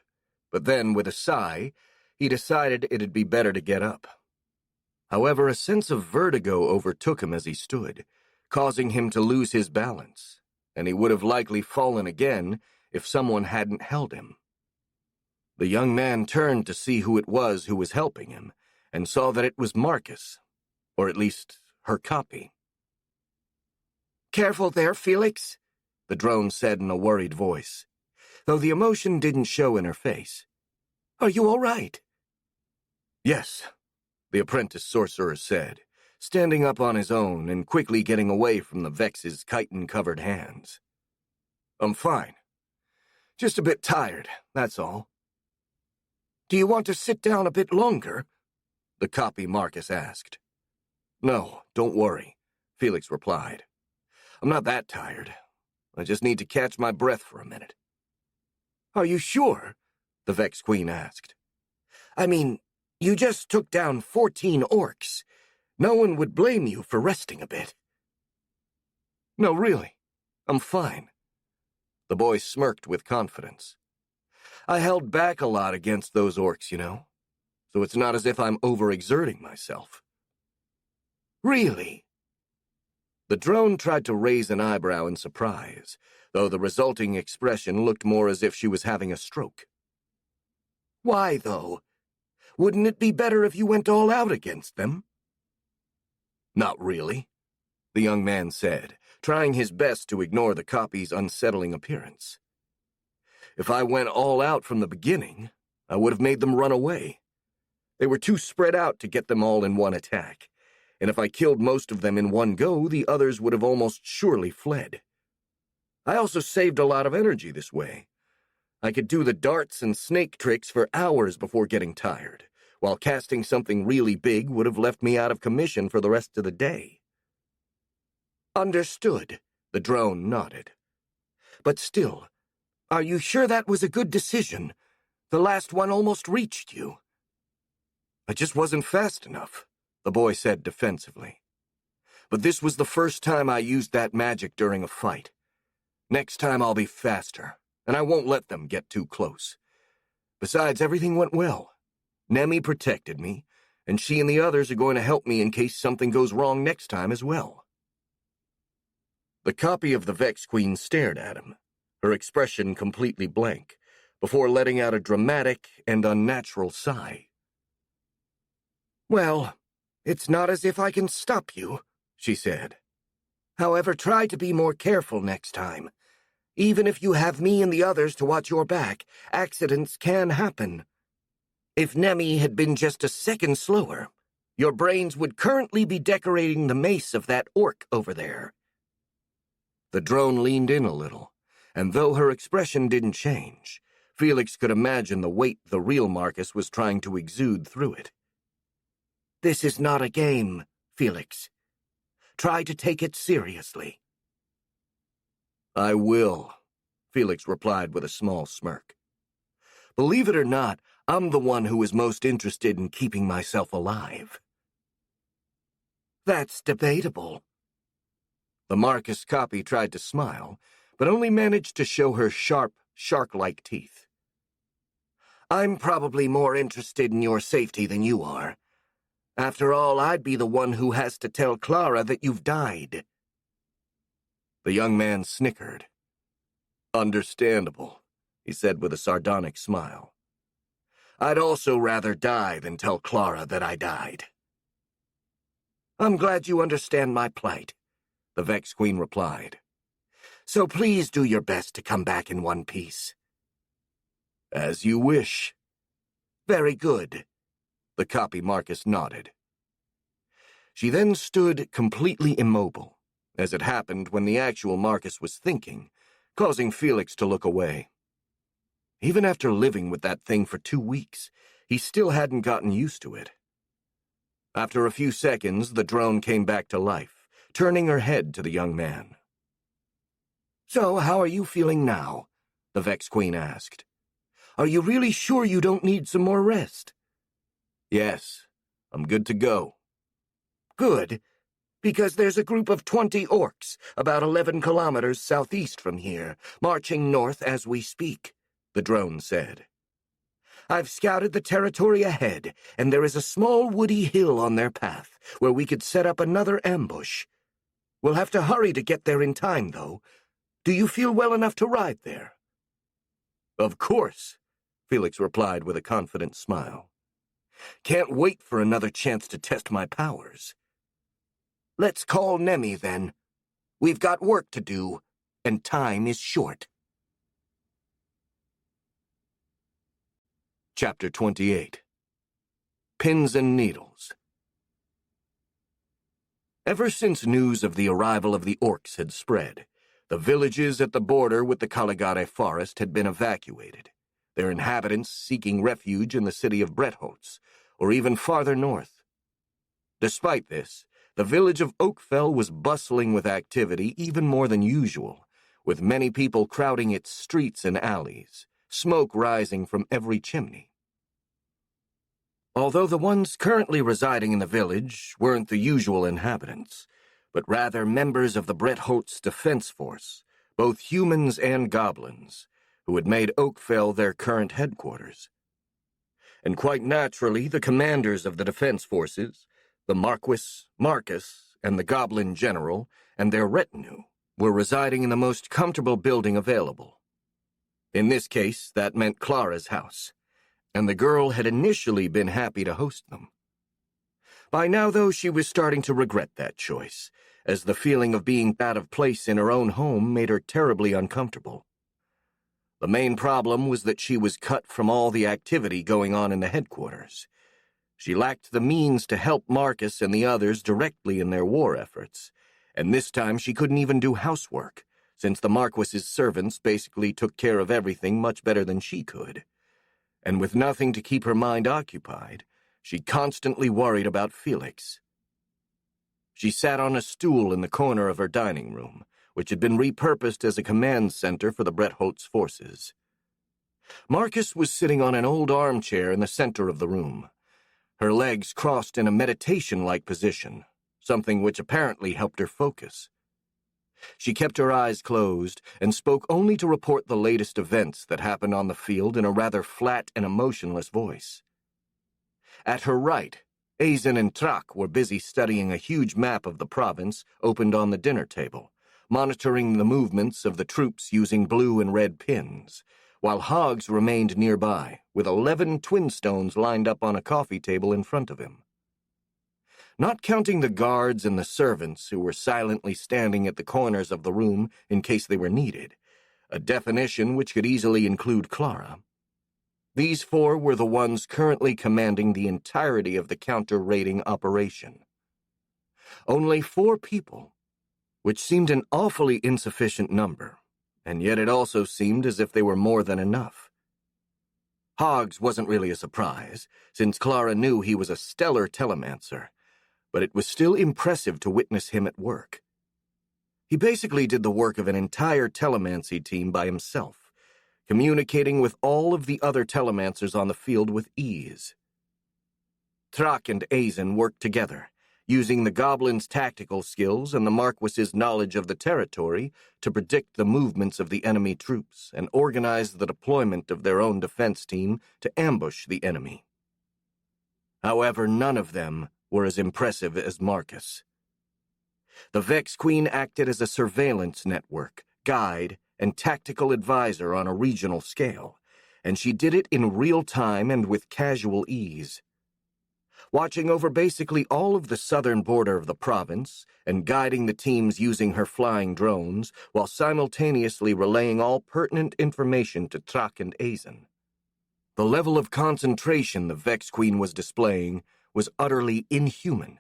but then, with a sigh, he decided it'd be better to get up. However, a sense of vertigo overtook him as he stood, causing him to lose his balance, and he would have likely fallen again if someone hadn't held him. The young man turned to see who it was who was helping him, and saw that it was Marcus, or at least her copy. Careful there, Felix, the drone said in a worried voice, though the emotion didn't show in her face. Are you all right? Yes, the apprentice sorcerer said, standing up on his own and quickly getting away from the Vex's chitin-covered hands. I'm fine. Just a bit tired, that's all. Do you want to sit down a bit longer? The copy Marcus asked. No, don't worry, Felix replied. I'm not that tired. I just need to catch my breath for a minute. Are you sure? The Vex Queen asked. I mean, you just took down 14 orcs. No one would blame you for resting a bit. No, really. I'm fine. The boy smirked with confidence. I held back a lot against those orcs, you know, so it's not as if I'm overexerting myself. Really? The drone tried to raise an eyebrow in surprise, though the resulting expression looked more as if she was having a stroke. Why, though? Wouldn't it be better if you went all out against them? Not really, the young man said, trying his best to ignore the copy's unsettling appearance. If I went all out from the beginning, I would have made them run away. They were too spread out to get them all in one attack, and if I killed most of them in one go, the others would have almost surely fled. I also saved a lot of energy this way. I could do the darts and snake tricks for hours before getting tired, while casting something really big would have left me out of commission for the rest of the day. Understood, the drone nodded. But still, are you sure that was a good decision? The last one almost reached you. I just wasn't fast enough, the boy said defensively. But this was the first time I used that magic during a fight. Next time I'll be faster, and I won't let them get too close. Besides, everything went well. Nemi protected me, and she and the others are going to help me in case something goes wrong next time as well. The copy of the Vex Queen stared at him, her expression completely blank, before letting out a dramatic and unnatural sigh. Well, it's not as if I can stop you, she said. However, try to be more careful next time. Even if you have me and the others to watch your back, accidents can happen. If Nemi had been just a second slower, your brains would currently be decorating the mace of that orc over there. The drone leaned in a little, and though her expression didn't change, Felix could imagine the weight the real Marcus was trying to exude through it. This is not a game, Felix. Try to take it seriously. I will, Felix replied with a small smirk. Believe it or not, I'm the one who is most interested in keeping myself alive. That's debatable. The Marcus copy tried to smile, but only managed to show her sharp, shark-like teeth. I'm probably more interested in your safety than you are. After all, I'd be the one who has to tell Clara that you've died. The young man snickered. Understandable, he said with a sardonic smile. I'd also rather die than tell Clara that I died. I'm glad you understand my plight, the Vex Queen replied. So please do your best to come back in one piece. As you wish. Very good. The copy Marcus nodded. She then stood completely immobile, as it happened when the actual Marcus was thinking, causing Felix to look away. Even after living with that thing for 2 weeks, he still hadn't gotten used to it. After a few seconds, the drone came back to life, turning her head to the young man. So, how are you feeling now? The Vex Queen asked. Are you really sure you don't need some more rest? Yes, I'm good to go. Good, because there's a group of 20 orcs, about 11 kilometers southeast from here, marching north as we speak, the drone said. I've scouted the territory ahead, and there is a small woody hill on their path, where we could set up another ambush. We'll have to hurry to get there in time, though. Do you feel well enough to ride there? Of course, Felix replied with a confident smile. Can't wait for another chance to test my powers. Let's call Nemi, then. We've got work to do, and time is short. Chapter 28. Pins and Needles. Ever since news of the arrival of the orcs had spread, the villages at the border with the Caligare forest had been evacuated, their inhabitants seeking refuge in the city of Bretholz, or even farther north. Despite this, the village of Oakfell was bustling with activity even more than usual, with many people crowding its streets and alleys, smoke rising from every chimney. Although the ones currently residing in the village weren't the usual inhabitants, but rather members of the Bretholz defense force, both humans and goblins, who had made Oakfell their current headquarters. And quite naturally, the commanders of the defense forces, the Marquis, Marcus, and the Goblin General, and their retinue, were residing in the most comfortable building available. In this case, that meant Clara's house, and the girl had initially been happy to host them. By now, though, she was starting to regret that choice, as the feeling of being out of place in her own home made her terribly uncomfortable. The main problem was that she was cut from all the activity going on in the headquarters. She lacked the means to help Marcus and the others directly in their war efforts, and this time she couldn't even do housework, since the Marquis's servants basically took care of everything much better than she could. And with nothing to keep her mind occupied, she constantly worried about Felix. She sat on a stool in the corner of her dining room, which had been repurposed as a command center for the Bretholz forces. Marcus was sitting on an old armchair in the center of the room, her legs crossed in a meditation-like position, something which apparently helped her focus. She kept her eyes closed and spoke only to report the latest events that happened on the field in a rather flat and emotionless voice. At her right, Aizen and Trak were busy studying a huge map of the province opened on the dinner table, monitoring the movements of the troops using blue and red pins, while Hoggs remained nearby, with 11 twin stones lined up on a coffee table in front of him. Not counting the guards and the servants who were silently standing at the corners of the room in case they were needed, a definition which could easily include Clara. These 4 were the ones currently commanding the entirety of the counter-raiding operation. Only 4 people, which seemed an awfully insufficient number, and yet it also seemed as if they were more than enough. Hoggs wasn't really a surprise, since Clara knew he was a stellar telemancer, but it was still impressive to witness him at work. He basically did the work of an entire telemancy team by himself, communicating with all of the other telemancers on the field with ease. Trak and Aizen worked together, using the goblins' tactical skills and the Marquis's knowledge of the territory to predict the movements of the enemy troops and organize the deployment of their own defense team to ambush the enemy. However, none of them were as impressive as Marcus. The Vex Queen acted as a surveillance network, guide, and tactical advisor on a regional scale, and she did it in real time and with casual ease. Watching over basically all of the southern border of the province and guiding the teams using her flying drones while simultaneously relaying all pertinent information to Trak and Aizen. The level of concentration the Vex Queen was displaying was utterly inhuman,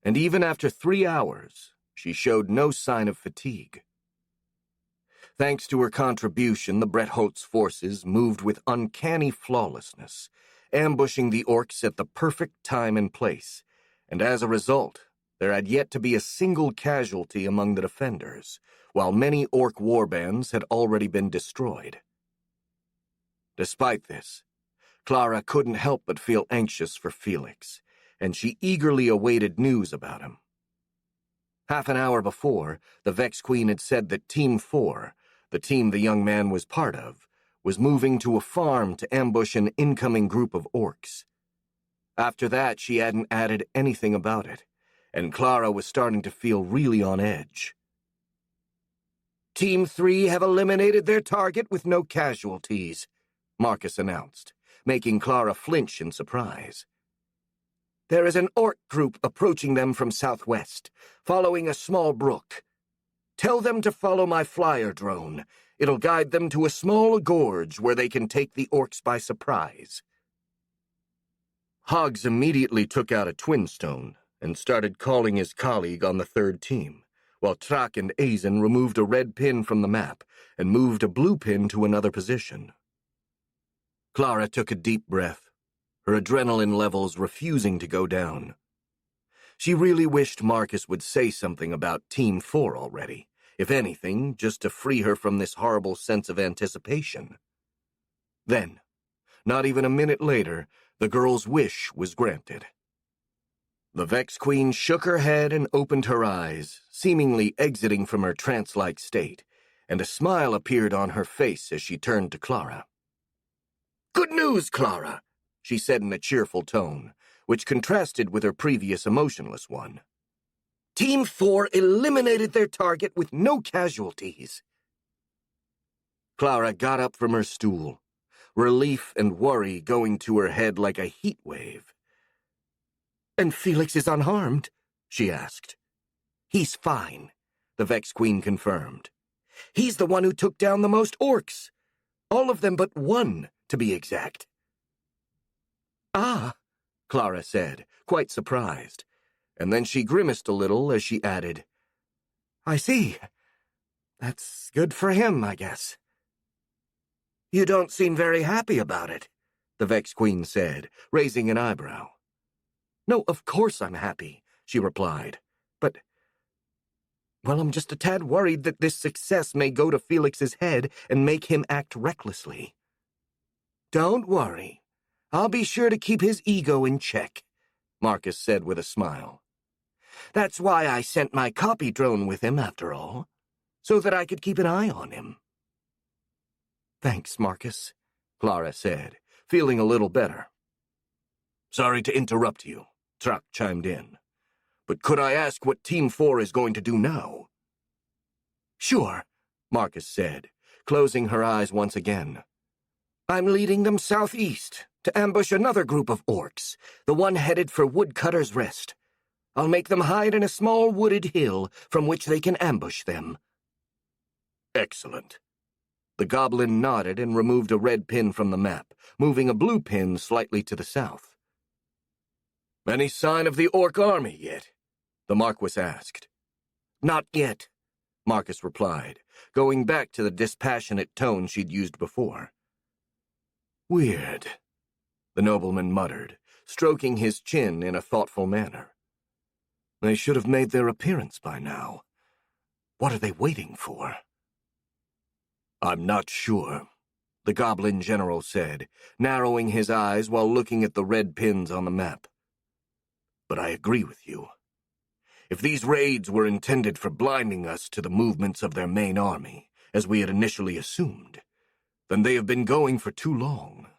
and even after 3 hours, she showed no sign of fatigue. Thanks to her contribution, the Bretholz forces moved with uncanny flawlessness, ambushing the orcs at the perfect time and place, and as a result, there had yet to be a single casualty among the defenders, while many orc warbands had already been destroyed. Despite this, Clara couldn't help but feel anxious for Felix, and she eagerly awaited news about him. Half an hour before, the Vex Queen had said that Team 4, the team the young man was part of, was moving to a farm to ambush an incoming group of orcs. After that, she hadn't added anything about it, and Clara was starting to feel really on edge. Team 3 have eliminated their target with no casualties, Marcus announced, making Clara flinch in surprise. There is an orc group approaching them from southwest, following a small brook. Tell them to follow my flyer drone. It'll guide them to a small gorge where they can take the orcs by surprise." Hoggs immediately took out a twin stone and started calling his colleague on the third team, while Trak and Azen removed a red pin from the map and moved a blue pin to another position. Clara took a deep breath, her adrenaline levels refusing to go down. She really wished Marcus would say something about Team 4 already, if anything, just to free her from this horrible sense of anticipation. Then, not even a minute later, the girl's wish was granted. The Vex Queen shook her head and opened her eyes, seemingly exiting from her trance-like state, and a smile appeared on her face as she turned to Clara. "Good news, Clara," she said in a cheerful tone, which contrasted with her previous emotionless one. "Team 4 eliminated their target with no casualties." Clara got up from her stool, relief and worry going to her head like a heat wave. "And Felix is unharmed?" she asked. "He's fine," the Vex Queen confirmed. "He's the one who took down the most orcs. All of them but one, to be exact." "Ah," Clara said, quite surprised, and then she grimaced a little as she added, "I see. That's good for him, I guess." "You don't seem very happy about it," the Vex Queen said, raising an eyebrow. "No, of course I'm happy," she replied, "but, well, I'm just a tad worried that this success may go to Felix's head and make him act recklessly." "Don't worry. I'll be sure to keep his ego in check," Marcus said with a smile. "That's why I sent my copy drone with him, after all, so that I could keep an eye on him." "Thanks, Marcus," Clara said, feeling a little better. "Sorry to interrupt you," Trak chimed in, "but could I ask what Team 4 is going to do now?" "Sure," Marcus said, closing her eyes once again. "I'm leading them southeast to ambush another group of orcs, the one headed for Woodcutter's Rest. I'll make them hide in a small wooded hill from which they can ambush them." "Excellent." The goblin nodded and removed a red pin from the map, moving a blue pin slightly to the south. "Any sign of the orc army yet?" the Marquis asked. "Not yet," Marcus replied, going back to the dispassionate tone she'd used before. "Weird," the nobleman muttered, stroking his chin in a thoughtful manner. "They should have made their appearance by now. What are they waiting for?" "I'm not sure," the goblin general said, narrowing his eyes while looking at the red pins on the map. "But I agree with you. If these raids were intended for blinding us to the movements of their main army, as we had initially assumed, then they have been going for too long."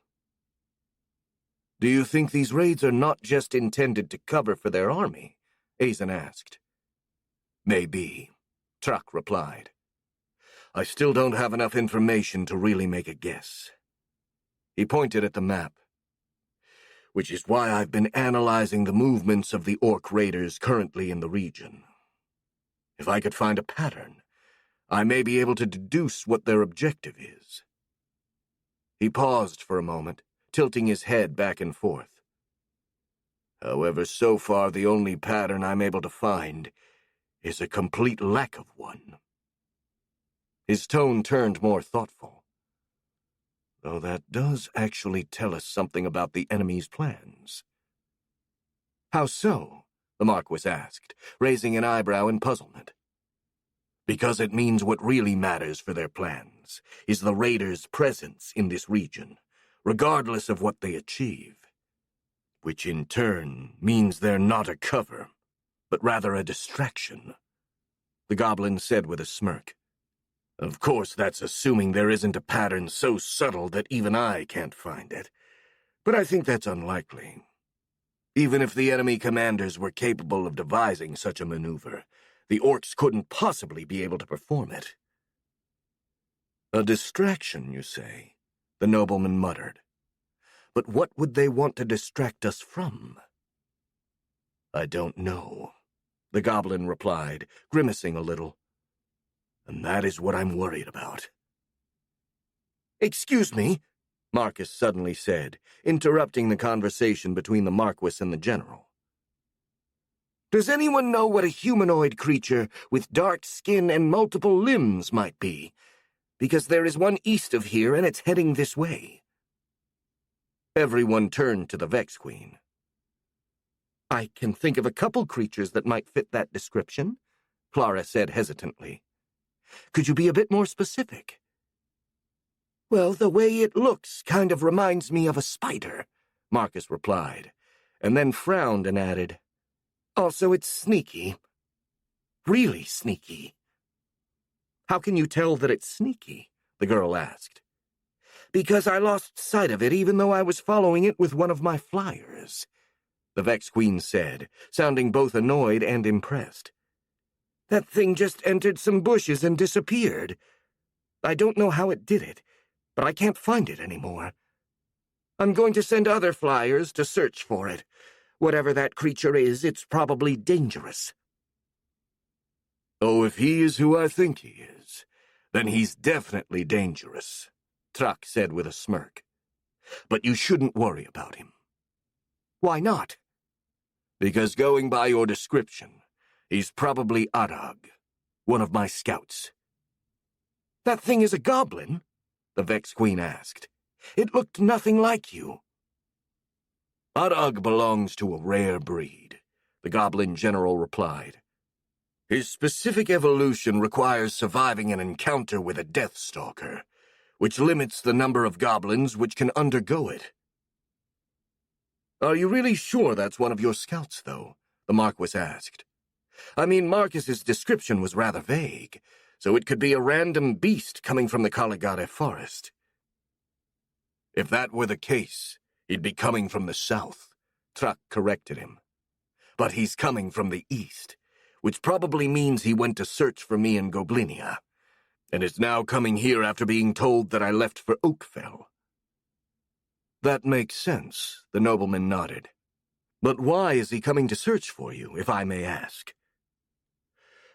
"Do you think these raids are not just intended to cover for their army?" Azen asked. "Maybe," Trak replied. "I still don't have enough information to really make a guess." He pointed at the map. "Which is why I've been analyzing the movements of the orc raiders currently in the region. If I could find a pattern, I may be able to deduce what their objective is." He paused for a moment, tilting his head back and forth. "However, so far the only pattern I'm able to find is a complete lack of one." His tone turned more thoughtful. "Though that does actually tell us something about the enemy's plans." "How so?" the Marquis asked, raising an eyebrow in puzzlement. "Because it means what really matters for their plans is the raiders' presence in this region, regardless of what they achieve. Which in turn means they're not a cover, but rather a distraction," the goblin said with a smirk. "Of course, that's assuming there isn't a pattern so subtle that even I can't find it, but I think that's unlikely. Even if the enemy commanders were capable of devising such a maneuver, the orcs couldn't possibly be able to perform it." "A distraction, you say?" the nobleman muttered. "But what would they want to distract us from?" "I don't know," the goblin replied, grimacing a little. And that is what I'm worried about. Excuse me, Marcus suddenly said, interrupting the conversation between the Marquis and the General. Does anyone know what a humanoid creature with dark skin and multiple limbs might be? Because there is one east of here and it's heading this way. Everyone turned to the Vex Queen. I can think of a couple creatures that might fit that description, Clara said hesitantly. Could you be a bit more specific? Well, the way it looks kind of reminds me of a spider, Marcus replied, and then frowned and added, also, it's sneaky. Really sneaky. How can you tell that it's sneaky? The girl asked. Because I lost sight of it even though I was following it with one of my flyers, the Vex Queen said, sounding both annoyed and impressed. That thing just entered some bushes and disappeared. I don't know how it did it, but I can't find it anymore. I'm going to send other flyers to search for it. Whatever that creature is, it's probably dangerous. Oh, if he is who I think he is, then he's definitely dangerous, Truck said with a smirk. But you shouldn't worry about him. Why not? Because going by your description, he's probably Adag, one of my scouts. That thing is a goblin? The Vex Queen asked. It looked nothing like you. Adag belongs to a rare breed, the Goblin General replied. His specific evolution requires surviving an encounter with a Deathstalker, which limits the number of goblins which can undergo it. Are you really sure that's one of your scouts, though? The Marquis asked. I mean, Marcus's description was rather vague, so it could be a random beast coming from the Caligade forest. If that were the case, he'd be coming from the south, Truck corrected him. But he's coming from the east, which probably means he went to search for me in Goblinia, and is now coming here after being told that I left for Oakfell. That makes sense, the nobleman nodded. But why is he coming to search for you, if I may ask?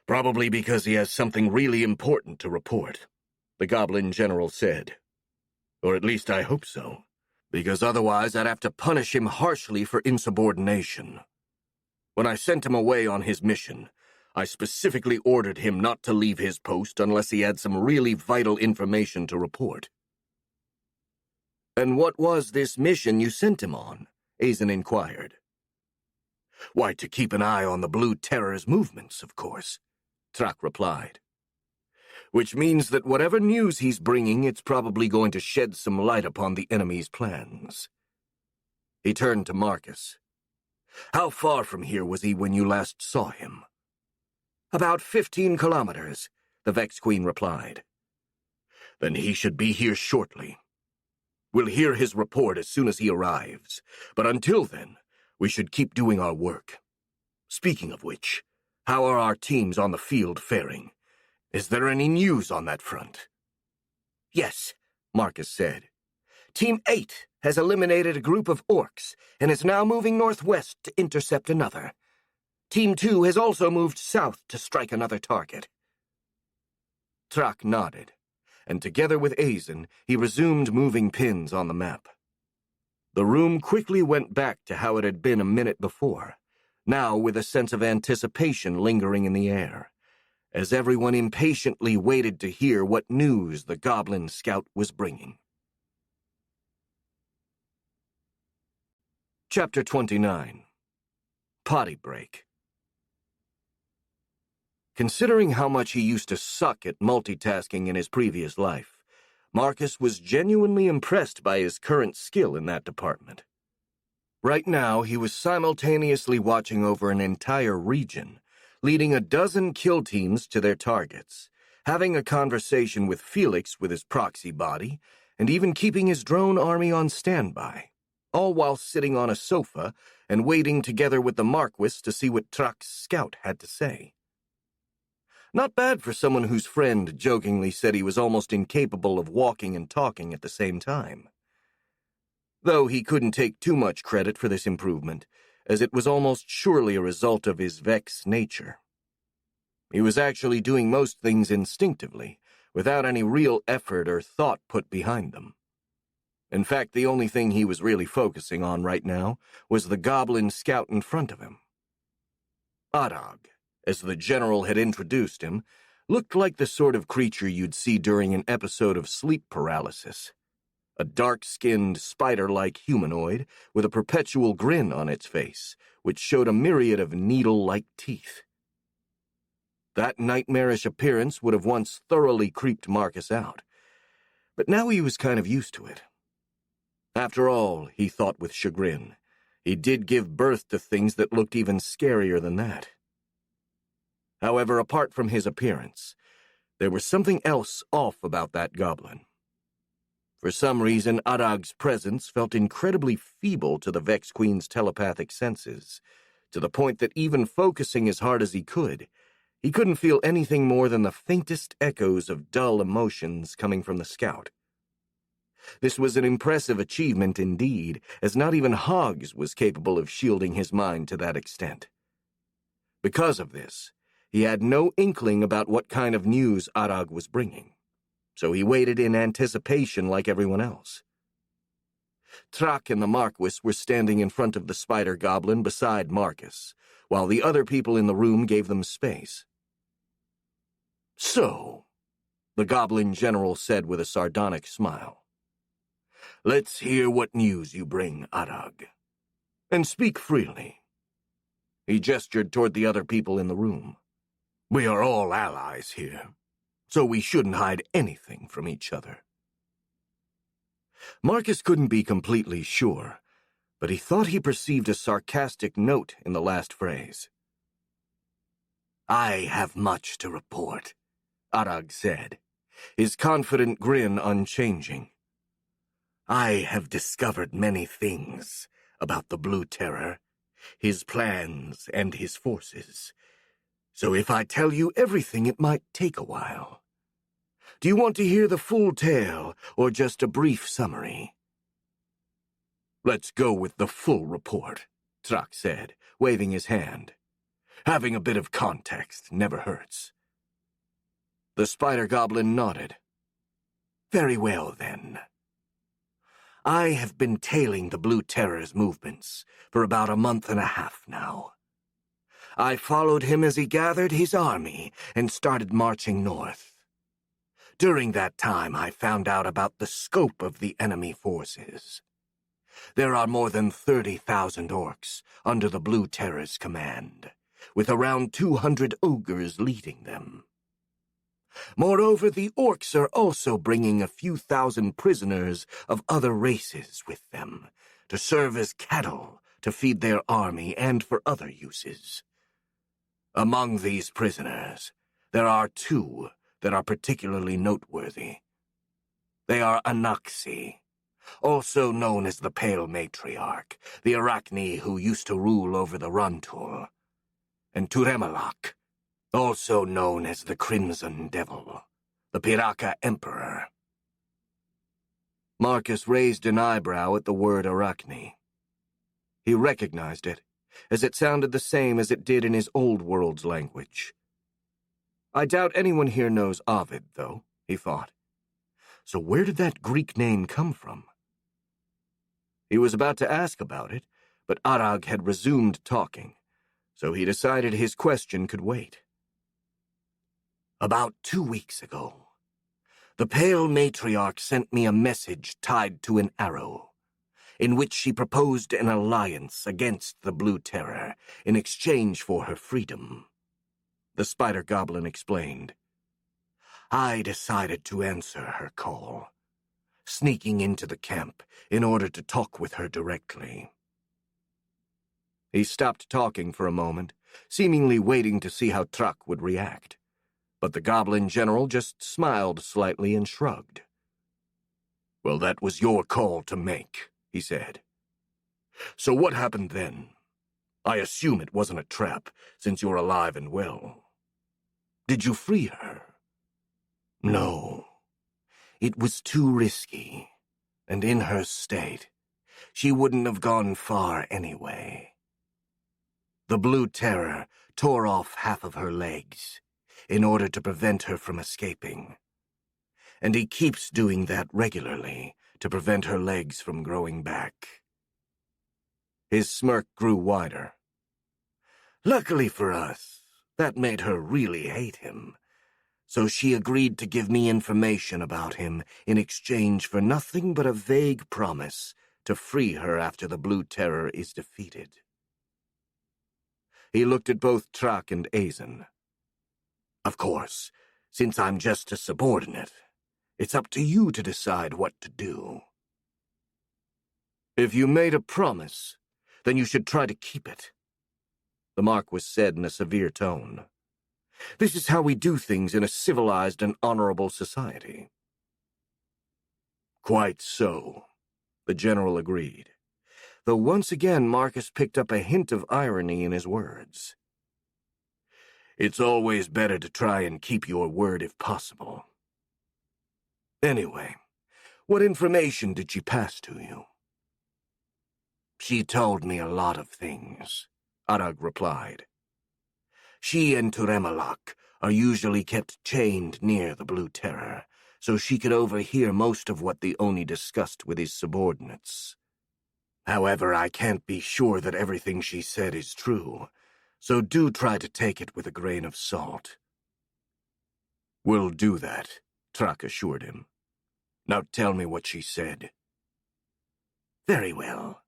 Probably because he has something really important to report, the Goblin General said. Or at least I hope so, because otherwise I'd have to punish him harshly for insubordination. When I sent him away on his mission, I specifically ordered him not to leave his post unless he had some really vital information to report. And what was this mission you sent him on? Azen inquired. Why, to keep an eye on the Blue Terror's movements, of course, Truck replied. Which means that whatever news he's bringing, it's probably going to shed some light upon the enemy's plans. He turned to Marcus. How far from here was he when you last saw him? About 15 kilometers, the Vex Queen replied. Then he should be here shortly. We'll hear his report as soon as he arrives, but until then, we should keep doing our work. Speaking of which, how are our teams on the field faring? Is there any news on that front? Yes, Marcus said. Team 8 has eliminated a group of orcs and is now moving northwest to intercept another. Team 2 has also moved south to strike another target. Truck nodded, and together with Azen, he resumed moving pins on the map. The room quickly went back to how it had been a minute before, now with a sense of anticipation lingering in the air, as everyone impatiently waited to hear what news the Goblin Scout was bringing. Chapter 29. Potty Break. Considering how much he used to suck at multitasking in his previous life, Marcus was genuinely impressed by his current skill in that department. Right now, he was simultaneously watching over an entire region, leading a dozen kill teams to their targets, having a conversation with Felix with his proxy body, and even keeping his drone army on standby, all while sitting on a sofa and waiting together with the Marquis to see what Truck's scout had to say. Not bad for someone whose friend jokingly said he was almost incapable of walking and talking at the same time. Though he couldn't take too much credit for this improvement, as it was almost surely a result of his Vex nature. He was actually doing most things instinctively, without any real effort or thought put behind them. In fact, the only thing he was really focusing on right now was the goblin scout in front of him. Adag, as the general had introduced him, looked like the sort of creature you'd see during an episode of sleep paralysis. A dark-skinned, spider-like humanoid with a perpetual grin on its face, which showed a myriad of needle-like teeth. That nightmarish appearance would have once thoroughly creeped Marcus out, but now he was kind of used to it. After all, he thought with chagrin, he did give birth to things that looked even scarier than that. However, apart from his appearance, there was something else off about that goblin. For some reason, Adag's presence felt incredibly feeble to the Vex Queen's telepathic senses, to the point that even focusing as hard as he couldn't feel anything more than the faintest echoes of dull emotions coming from the scout. This was an impressive achievement indeed, as not even Hoggs was capable of shielding his mind to that extent. Because of this, he had no inkling about what kind of news Adag was bringing, so he waited in anticipation like everyone else. Trak and the Marquis were standing in front of the spider goblin beside Marcus, while the other people in the room gave them space. "So," the goblin general said with a sardonic smile, "let's hear what news you bring, Adag. And speak freely." He gestured toward the other people in the room. "We are all allies here, so we shouldn't hide anything from each other." Marcus couldn't be completely sure, but he thought he perceived a sarcastic note in the last phrase. "I have much to report," Adag said, his confident grin unchanging. "I have discovered many things about the Blue Terror, his plans and his forces. So if I tell you everything, it might take a while. Do you want to hear the full tale, or just a brief summary?" "Let's go with the full report," Trak said, waving his hand. "Having a bit of context never hurts." The spider goblin nodded. "Very well, then. I have been tailing the Blue Terror's movements for about a month and a half now. I followed him as he gathered his army and started marching north. During that time, I found out about the scope of the enemy forces. There are more than 30,000 orcs under the Blue Terror's command, with around 200 ogres leading them. Moreover, the orcs are also bringing a few thousand prisoners of other races with them, to serve as cattle to feed their army and for other uses. Among these prisoners, there are two that are particularly noteworthy. They are Anaxi, also known as the Pale Matriarch, the Arachne who used to rule over the Runtul, and Turemalak, also known as the Crimson Devil, the Piraka Emperor. Marcus raised an eyebrow at the word Arachne. He recognized it, as it sounded the same as it did in his old world's language. I doubt anyone here knows Ovid, though, he thought. So where did that Greek name come from? He was about to ask about it, but Adag had resumed talking, so he decided his question could wait. About 2 weeks ago, the Pale Matriarch sent me a message tied to an arrow, in which she proposed an alliance against the Blue Terror in exchange for her freedom. The Spider Goblin explained. I decided to answer her call, sneaking into the camp in order to talk with her directly. He stopped talking for a moment, seemingly waiting to see how Trak would react. But the Goblin General just smiled slightly and shrugged. Well, that was your call to make, he said. So what happened then? I assume it wasn't a trap, since you're alive and well. Did you free her? No. It was too risky, and in her state, she wouldn't have gone far anyway. The Blue Terror tore off half of her legs, in order to prevent her from escaping. And he keeps doing that regularly to prevent her legs from growing back. His smirk grew wider. Luckily for us, that made her really hate him, so she agreed to give me information about him in exchange for nothing but a vague promise to free her after the Blue Terror is defeated. He looked at both Trak and Azen. Of course, since I'm just a subordinate, it's up to you to decide what to do. If you made a promise, then you should try to keep it, the Marquis said in a severe tone. This is how we do things in a civilized and honorable society. Quite so, the general agreed, though once again Marcus picked up a hint of irony in his words. It's always better to try and keep your word if possible. Anyway, what information did she pass to you? She told me a lot of things, Arag replied. She and Turemalak are usually kept chained near the Blue Terror, so she could overhear most of what the Oni discussed with his subordinates. However, I can't be sure that everything she said is true, so do try to take it with a grain of salt. We'll do that, Trak assured him. Now tell me what she said. Very well.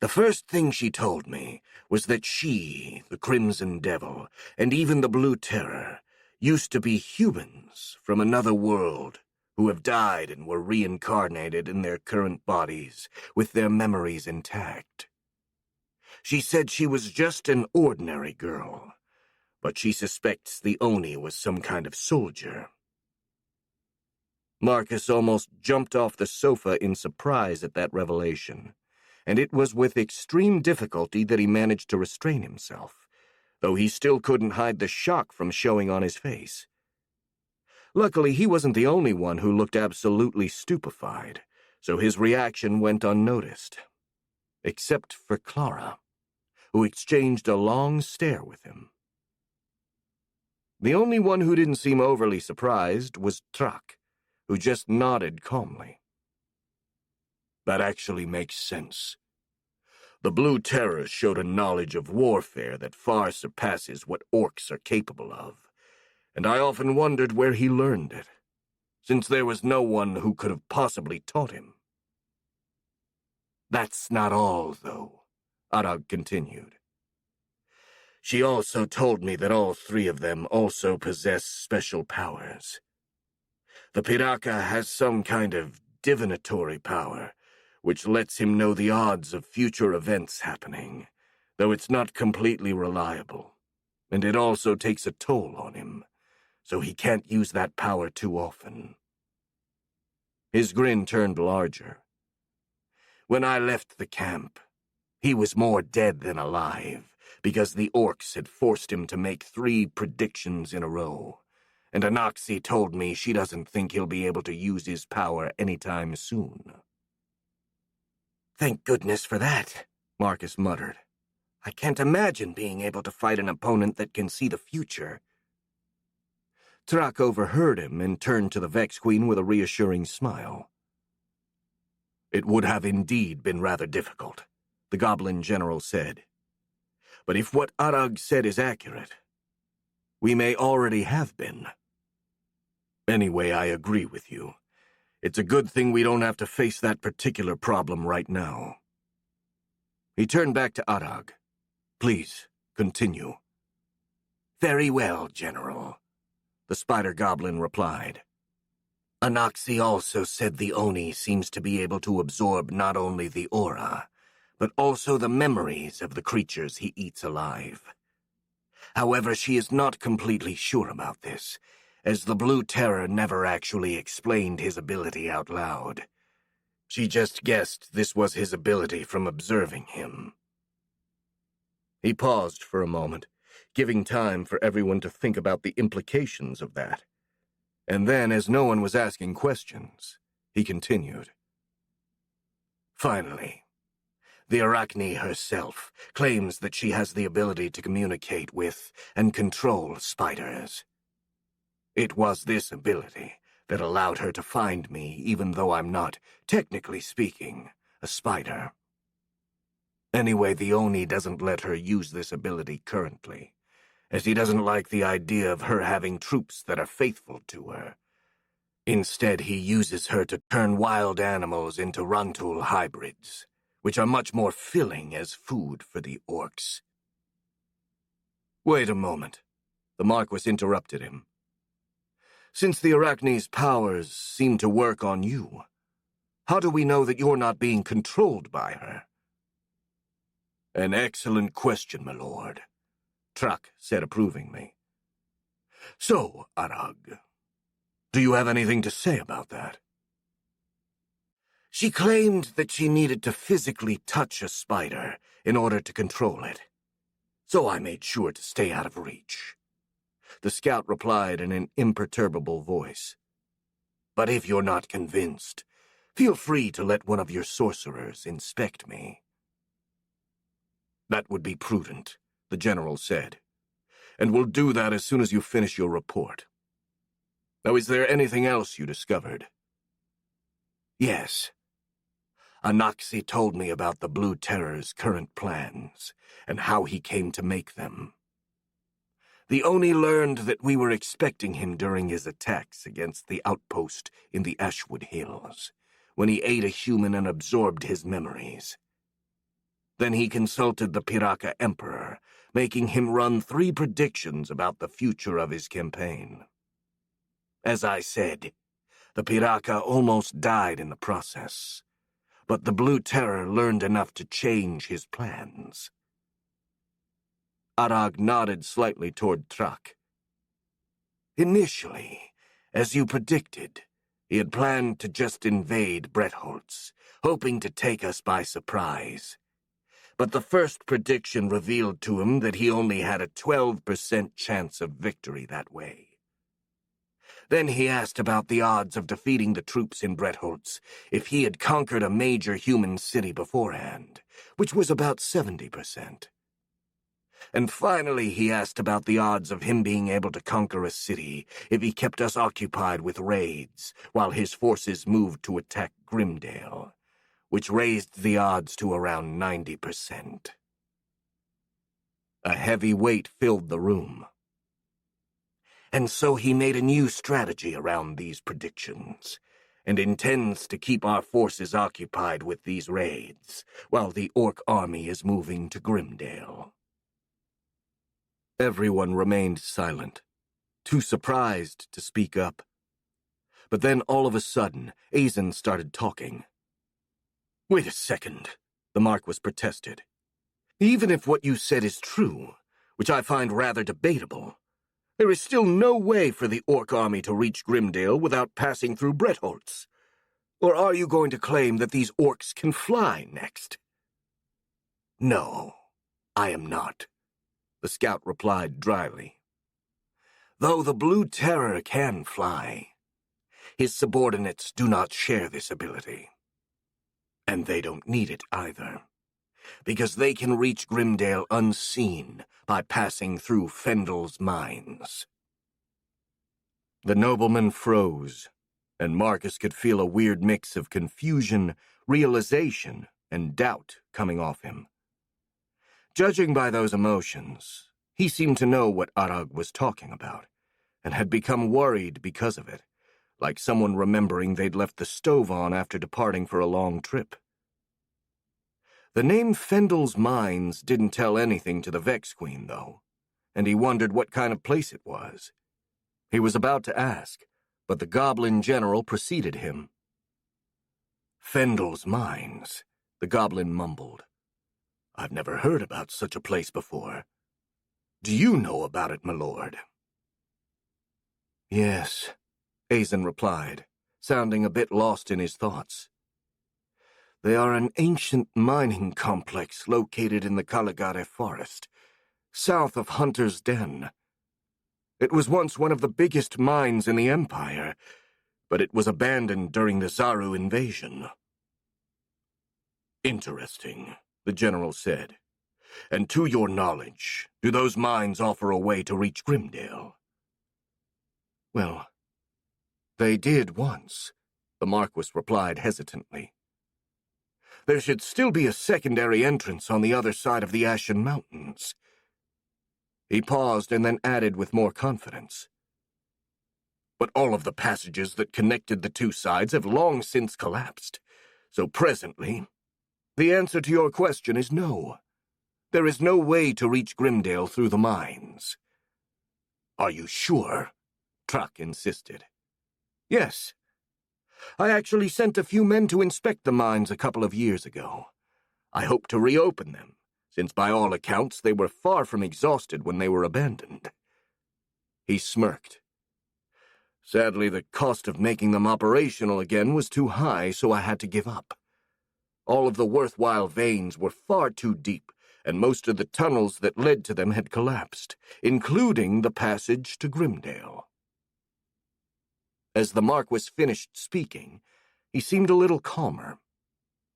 The first thing she told me was that she, the Crimson Devil, and even the Blue Terror, used to be humans from another world who have died and were reincarnated in their current bodies with their memories intact. She said she was just an ordinary girl, but she suspects the Oni was some kind of soldier. Marcus almost jumped off the sofa in surprise at that revelation, and it was with extreme difficulty that he managed to restrain himself, though he still couldn't hide the shock from showing on his face. Luckily, he wasn't the only one who looked absolutely stupefied, so his reaction went unnoticed, except for Clara, who exchanged a long stare with him. The only one who didn't seem overly surprised was Trak, who just nodded calmly. That actually makes sense. The Blue Terror showed a knowledge of warfare that far surpasses what orcs are capable of, and I often wondered where he learned it, since there was no one who could have possibly taught him. That's not all, though, Arag continued. She also told me that all three of them also possess special powers. The Piraka has some kind of divinatory power, which lets him know the odds of future events happening, though it's not completely reliable, and it also takes a toll on him, so he can't use that power too often. His grin turned larger. When I left the camp, he was more dead than alive, because the orcs had forced him to make 3 predictions in a row, and Anaxi told me she doesn't think he'll be able to use his power anytime soon. Thank goodness for that, Marcus muttered. I can't imagine being able to fight an opponent that can see the future. Trak overheard him and turned to the Vex Queen with a reassuring smile. It would have indeed been rather difficult, the Goblin General said. But if what Arag said is accurate, we may already have been. Anyway, I agree with you. It's a good thing we don't have to face that particular problem right now. He turned back to Arag. Please, continue. Very well, General, the Spider Goblin replied. Anaxi also said the Oni seems to be able to absorb not only the aura, but also the memories of the creatures he eats alive. However, she is not completely sure about this, as the Blue Terror never actually explained his ability out loud. She just guessed this was his ability from observing him. He paused for a moment, giving time for everyone to think about the implications of that. And then, as no one was asking questions, he continued. Finally, The Arachne herself claims that she has the ability to communicate with and control spiders. It was this ability that allowed her to find me, even though I'm not, technically speaking, a spider. Anyway, the Oni doesn't let her use this ability currently, as he doesn't like the idea of her having troops that are faithful to her. Instead, he uses her to turn wild animals into Rantul hybrids, which are much more filling as food for the orcs. Wait a moment. The Marquis interrupted him. Since the Arachne's powers seem to work on you, how do we know that you're not being controlled by her? An excellent question, my lord, Truck said approvingly. So, Arag, do you have anything to say about that? She claimed that she needed to physically touch a spider in order to control it, so I made sure to stay out of reach. The scout replied in an imperturbable voice. But if you're not convinced, feel free to let one of your sorcerers inspect me. That would be prudent, the general said, and we'll do that as soon as you finish your report. Now, is there anything else you discovered? Yes. Anaxi told me about the Blue Terror's current plans and how he came to make them. The Oni learned that we were expecting him during his attacks against the outpost in the Ashwood Hills, when he ate a human and absorbed his memories. Then he consulted the Piraka Emperor, making him run 3 predictions about the future of his campaign. As I said, the Piraka almost died in the process, but the Blue Terror learned enough to change his plans. Arag nodded slightly toward Truck. Initially, as you predicted, he had planned to just invade Bretholtz, hoping to take us by surprise. But the first prediction revealed to him that he only had a 12% chance of victory that way. Then he asked about the odds of defeating the troops in Bretholtz if he had conquered a major human city beforehand, which was about 70%. And finally he asked about the odds of him being able to conquer a city if he kept us occupied with raids while his forces moved to attack Grimdale, which raised the odds to around 90%. A heavy weight filled the room. And so he made a new strategy around these predictions, and intends to keep our forces occupied with these raids, while the Orc army is moving to Grimdale. Everyone remained silent, too surprised to speak up. But then all of a sudden, Azen started talking. Wait a second, the Marquis protested. Even if what you said is true, which I find rather debatable, there is still no way for the Orc army to reach Grimdale without passing through Bretholtz. Or are you going to claim that these Orcs can fly next? No, I am not, the scout replied dryly. Though the Blue Terror can fly, his subordinates do not share this ability. And they don't need it either, because they can reach Grimdale unseen by passing through Fendel's mines. The nobleman froze, and Marcus could feel a weird mix of confusion, realization, and doubt coming off him. Judging by those emotions, he seemed to know what Arag was talking about, and had become worried because of it, like someone remembering they'd left the stove on after departing for a long trip. The name Fendel's Mines didn't tell anything to the Vex Queen, though, and he wondered what kind of place it was. He was about to ask, but the Goblin General preceded him. Fendel's Mines, the Goblin mumbled. I've never heard about such a place before. Do you know about it, my lord? Yes, Azen replied, sounding a bit lost in his thoughts. They are an ancient mining complex located in the Caligare Forest, south of Hunter's Den. It was once one of the biggest mines in the Empire, but it was abandoned during the Zaru invasion. Interesting, the general said. "And to your knowledge, do those mines offer a way to reach Grimdale?" "Well, they did once," the Marquis replied hesitantly. "There should still be a secondary entrance on the other side of the Ashen Mountains." He paused and then added with more confidence. "But all of the passages that connected the two sides have long since collapsed, so presently, the answer to your question is no. There is no way to reach Grimdale through the mines." "Are you sure?" Truck insisted. "Yes. I actually sent a few men to inspect the mines a couple of years ago. I hope to reopen them, since by all accounts they were far from exhausted when they were abandoned." He smirked. "Sadly, the cost of making them operational again was too high, so I had to give up. All of the worthwhile veins were far too deep, and most of the tunnels that led to them had collapsed, including the passage to Grimdale." As the Marquis finished speaking, he seemed a little calmer,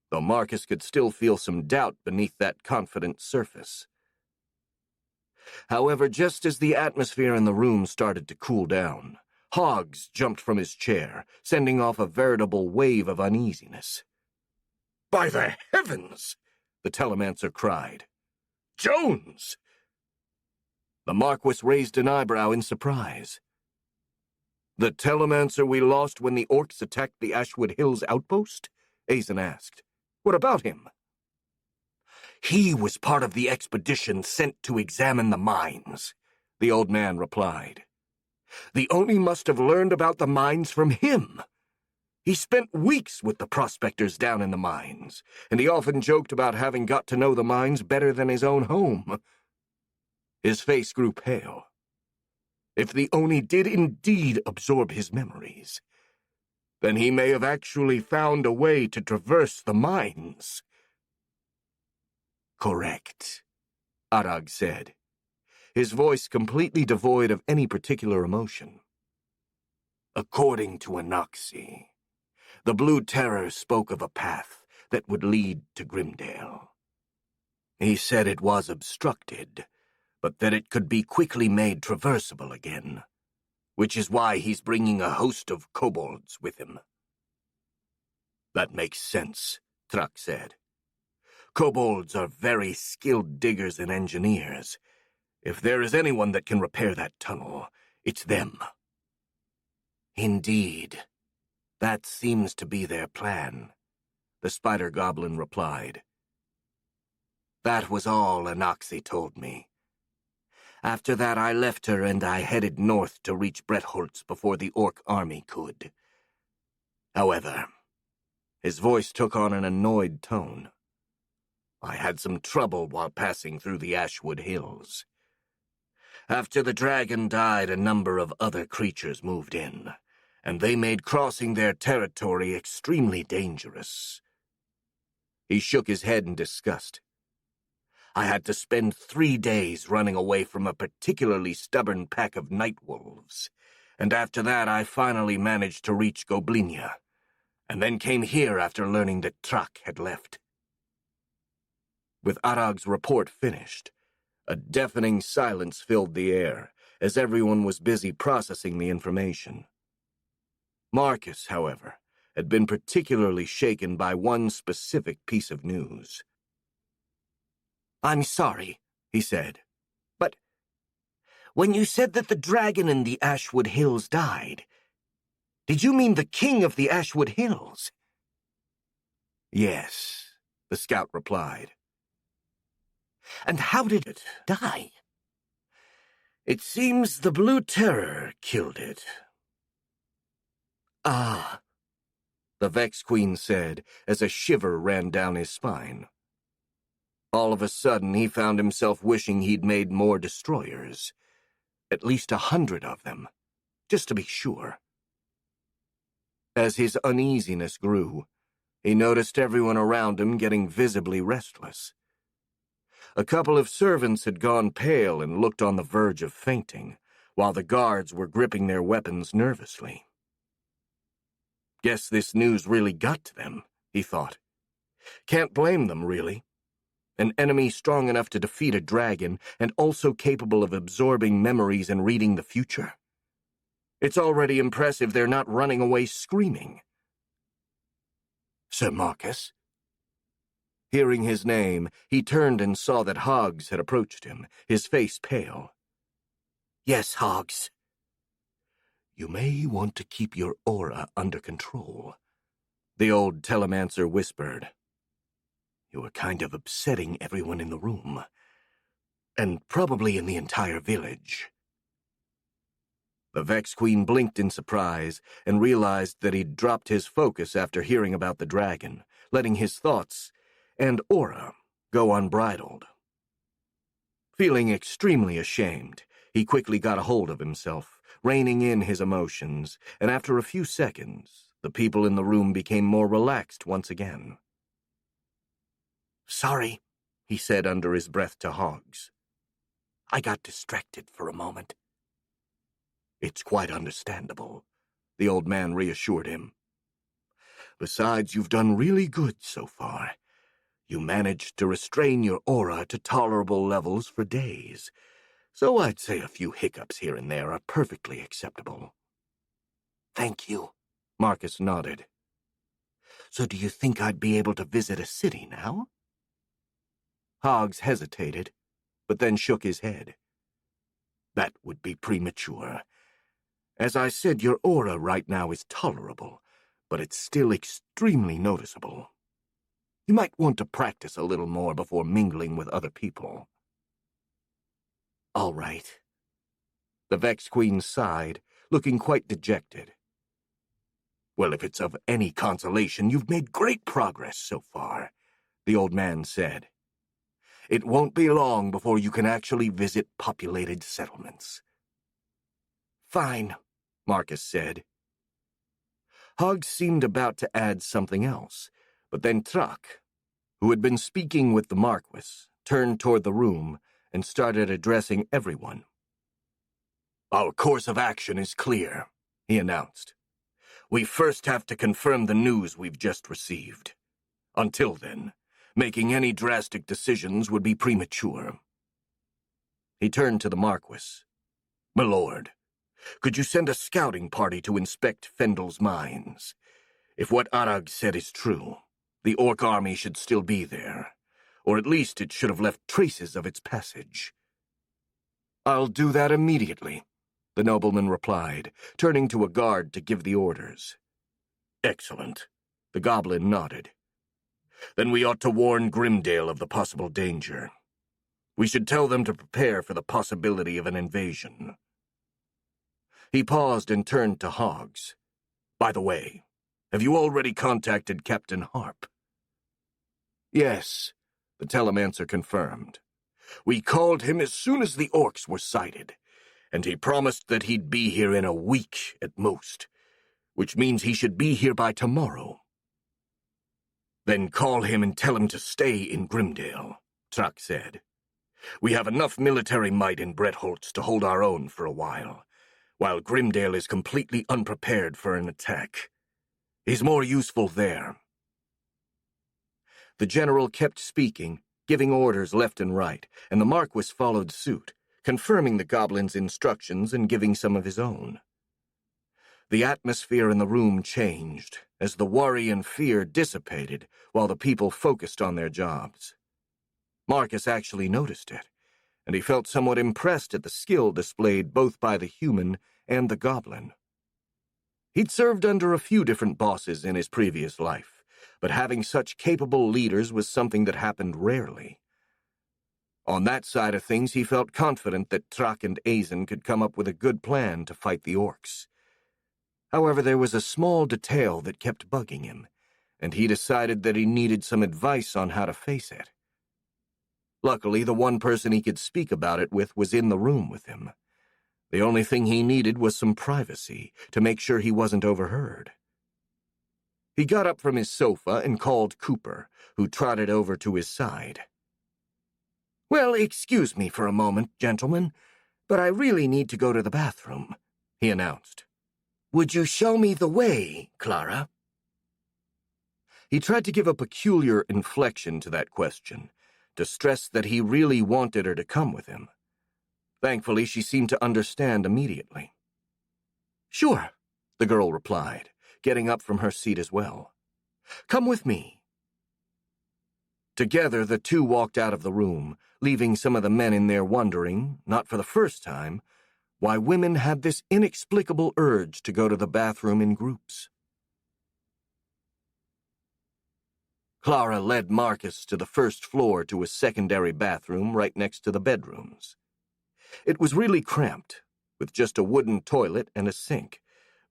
though Marcus could still feel some doubt beneath that confident surface. However, just as the atmosphere in the room started to cool down, Hoggs jumped from his chair, sending off a veritable wave of uneasiness. "By the heavens!" the telemancer cried. "Jones!" The Marquis raised an eyebrow in surprise. "The telemancer we lost when the orcs attacked the Ashwood Hills outpost?" Azen asked. "What about him?" "He was part of the expedition sent to examine the mines," the old man replied. "The Oni must have learned about the mines from him. He spent weeks with the prospectors down in the mines, and he often joked about having got to know the mines better than his own home." His face grew pale. If the Oni did indeed absorb his memories, then he may have actually found a way to traverse the mines. "Correct," Arag said, his voice completely devoid of any particular emotion. "According to Anoxi, the Blue Terror spoke of a path that would lead to Grimdale. He said it was obstructed, but that it could be quickly made traversable again, which is why he's bringing a host of kobolds with him." "That makes sense," Truck said. "Kobolds are very skilled diggers and engineers. If there is anyone that can repair that tunnel, it's them." "Indeed. That seems to be their plan," the Spider Goblin replied. "That was all Anoxi told me. After that, I left her and I headed north to reach Bretholtz before the Orc army could. However," his voice took on an annoyed tone, "I had some trouble while passing through the Ashwood Hills. After the dragon died, a number of other creatures moved in, and they made crossing their territory extremely dangerous." He shook his head in disgust. "I had to spend 3 days running away from a particularly stubborn pack of night wolves, and after that I finally managed to reach Goblinia, and then came here after learning that Truck had left." With Arag's report finished, a deafening silence filled the air, as everyone was busy processing the information. Marcus, however, had been particularly shaken by one specific piece of news. "I'm sorry," he said, "but when you said that the dragon in the Ashwood Hills died, did you mean the king of the Ashwood Hills?" "Yes," the scout replied. "And how did it die?" "It seems the Blue Terror killed it." "Ah," the Vex Queen said as a shiver ran down his spine. All of a sudden, he found himself wishing he'd made more destroyers. At least 100 of them, just to be sure. As his uneasiness grew, he noticed everyone around him getting visibly restless. A couple of servants had gone pale and looked on the verge of fainting, while the guards were gripping their weapons nervously. Guess this news really got to them, he thought. Can't blame them, really. An enemy strong enough to defeat a dragon and also capable of absorbing memories and reading the future. It's already impressive they're not running away screaming. Sir Marcus? Hearing his name, he turned and saw that Hoggs had approached him, his face pale. Yes, Hoggs. You may want to keep your aura under control, the old telemancer whispered. You are kind of upsetting everyone in the room, and probably in the entire village. The Vex Queen blinked in surprise and realized that he'd dropped his focus after hearing about the dragon, letting his thoughts and aura go unbridled. Feeling extremely ashamed, he quickly got a hold of himself, reining in his emotions, and after a few seconds, the people in the room became more relaxed once again. Sorry, he said under his breath to Hoggs. I got distracted for a moment. It's quite understandable, the old man reassured him. Besides, you've done really good so far. You managed to restrain your aura to tolerable levels for days, so I'd say a few hiccups here and there are perfectly acceptable. Thank you, Marcus nodded. So do you think I'd be able to visit a city now? Hoggs hesitated, but then shook his head. That would be premature. As I said, your aura right now is tolerable, but it's still extremely noticeable. You might want to practice a little more before mingling with other people. All right. The Vex Queen sighed, looking quite dejected. Well, if it's of any consolation, you've made great progress so far, the old man said. It won't be long before you can actually visit populated settlements. Fine, Marcus said. Hoggs seemed about to add something else, but then Truck, who had been speaking with the Marquis, turned toward the room and started addressing everyone. Our course of action is clear, he announced. We first have to confirm the news we've just received. Until then, making any drastic decisions would be premature. He turned to the Marquis. My lord, could you send a scouting party to inspect Fendel's mines? If what Arag said is true, the Orc army should still be there, or at least it should have left traces of its passage. I'll do that immediately, the nobleman replied, turning to a guard to give the orders. Excellent, the goblin nodded. Then we ought to warn Grimdale of the possible danger. We should tell them to prepare for the possibility of an invasion. He paused and turned to Hoggs. By the way, have you already contacted Captain Harp? Yes, the telemancer confirmed. We called him as soon as the orcs were sighted, and he promised that he'd be here in a week at most, which means he should be here by tomorrow. Then call him and tell him to stay in Grimdale, Truck said. We have enough military might in Bretholtz to hold our own for a while Grimdale is completely unprepared for an attack. He's more useful there. The general kept speaking, giving orders left and right, and the Marquis followed suit, confirming the goblin's instructions and giving some of his own. The atmosphere in the room changed as the worry and fear dissipated while the people focused on their jobs. Marcus actually noticed it, and he felt somewhat impressed at the skill displayed both by the human and the goblin. He'd served under a few different bosses in his previous life, but having such capable leaders was something that happened rarely. On that side of things, he felt confident that Trak and Azen could come up with a good plan to fight the orcs. However, there was a small detail that kept bugging him, and he decided that he needed some advice on how to face it. Luckily, the one person he could speak about it with was in the room with him. The only thing he needed was some privacy to make sure he wasn't overheard. He got up from his sofa and called Cooper, who trotted over to his side. "Well, excuse me for a moment, gentlemen, but I really need to go to the bathroom," he announced. "Would you show me the way, Clara?" He tried to give a peculiar inflection to that question, to stress that he really wanted her to come with him. Thankfully, she seemed to understand immediately. "Sure," the girl replied, getting up from her seat as well. "Come with me." Together, the two walked out of the room, leaving some of the men in there wondering, not for the first time, why women had this inexplicable urge to go to the bathroom in groups. Clara led Marcus to the first floor to a secondary bathroom right next to the bedrooms. It was really cramped, with just a wooden toilet and a sink,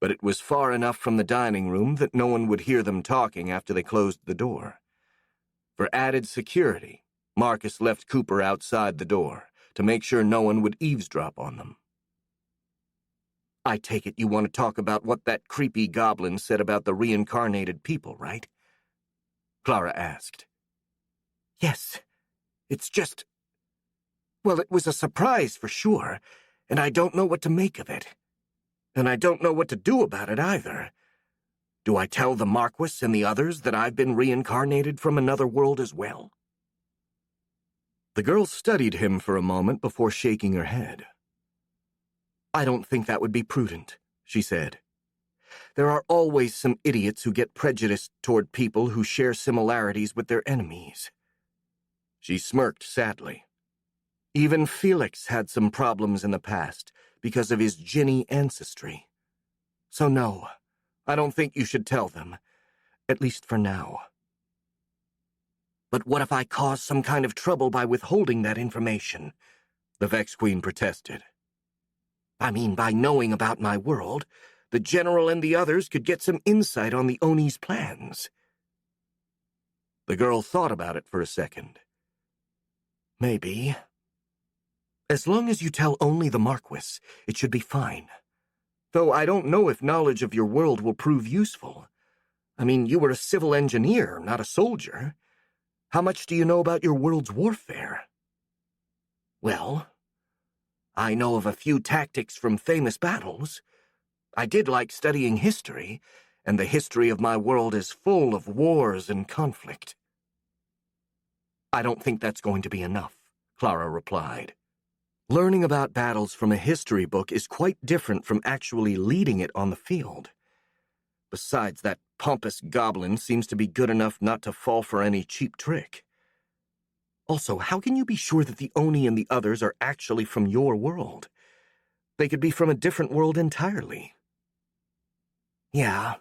but it was far enough from the dining room that no one would hear them talking after they closed the door. For added security, Marcus left Cooper outside the door to make sure no one would eavesdrop on them. "I take it you want to talk about what that creepy goblin said about the reincarnated people, right?" Clara asked. "Yes. It's just... Well, it was a surprise for sure, and I don't know what to make of it. And I don't know what to do about it either. Do I tell the Marquis and the others that I've been reincarnated from another world as well?" The girl studied him for a moment before shaking her head. "I don't think that would be prudent," she said. "There are always some idiots who get prejudiced toward people who share similarities with their enemies." She smirked sadly. Even Felix had some problems in the past because of his Jinni ancestry. So no, I don't think you should tell them, at least for now. "But what if I cause some kind of trouble by withholding that information?" the Vex Queen protested. "I mean, by knowing about my world, the General and the others could get some insight on the Oni's plans." The girl thought about it for a second. "Maybe. As long as you tell only the Marquis, it should be fine. Though I don't know if knowledge of your world will prove useful. I mean, you were a civil engineer, not a soldier. How much do you know about your world's warfare?" "Well, I know of a few tactics from famous battles. I did like studying history, and the history of my world is full of wars and conflict." "I don't think that's going to be enough," Clara replied. "Learning about battles from a history book is quite different from actually leading it on the field. Besides, that pompous goblin seems to be good enough not to fall for any cheap trick. Also, how can you be sure that the Oni and the others are actually from your world? They could be from a different world entirely." "Yeah,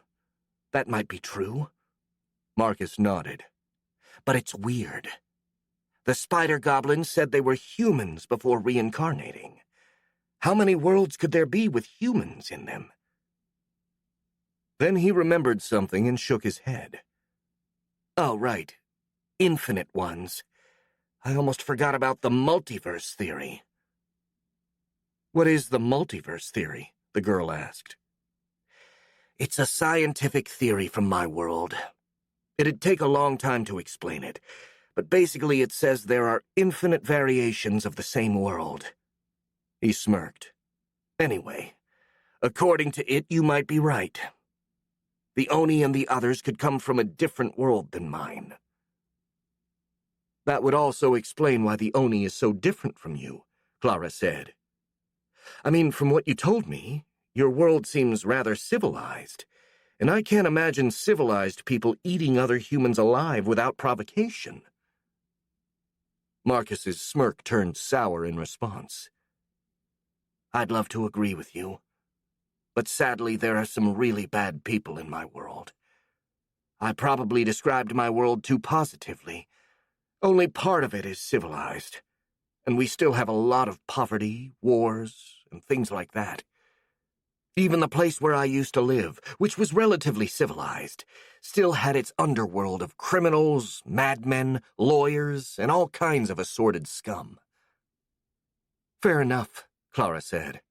that might be true." Marcus nodded. "But it's weird. The spider goblins said they were humans before reincarnating. How many worlds could there be with humans in them?" Then he remembered something and shook his head. "Oh, right. Infinite ones. I almost forgot about the multiverse theory." "What is the multiverse theory?" the girl asked. "It's a scientific theory from my world. It'd take a long time to explain it, but basically it says there are infinite variations of the same world." He smirked. "Anyway, according to it, you might be right. The Oni and the others could come from a different world than mine." "That would also explain why the Oni is so different from you," Clara said. "I mean, from what you told me, your world seems rather civilized, and I can't imagine civilized people eating other humans alive without provocation." Marcus's smirk turned sour in response. "I'd love to agree with you, but sadly there are some really bad people in my world. I probably described my world too positively. Only part of it is civilized, and we still have a lot of poverty, wars, and things like that. Even the place where I used to live, which was relatively civilized, still had its underworld of criminals, madmen, lawyers, and all kinds of assorted scum." "Fair enough," Clara said.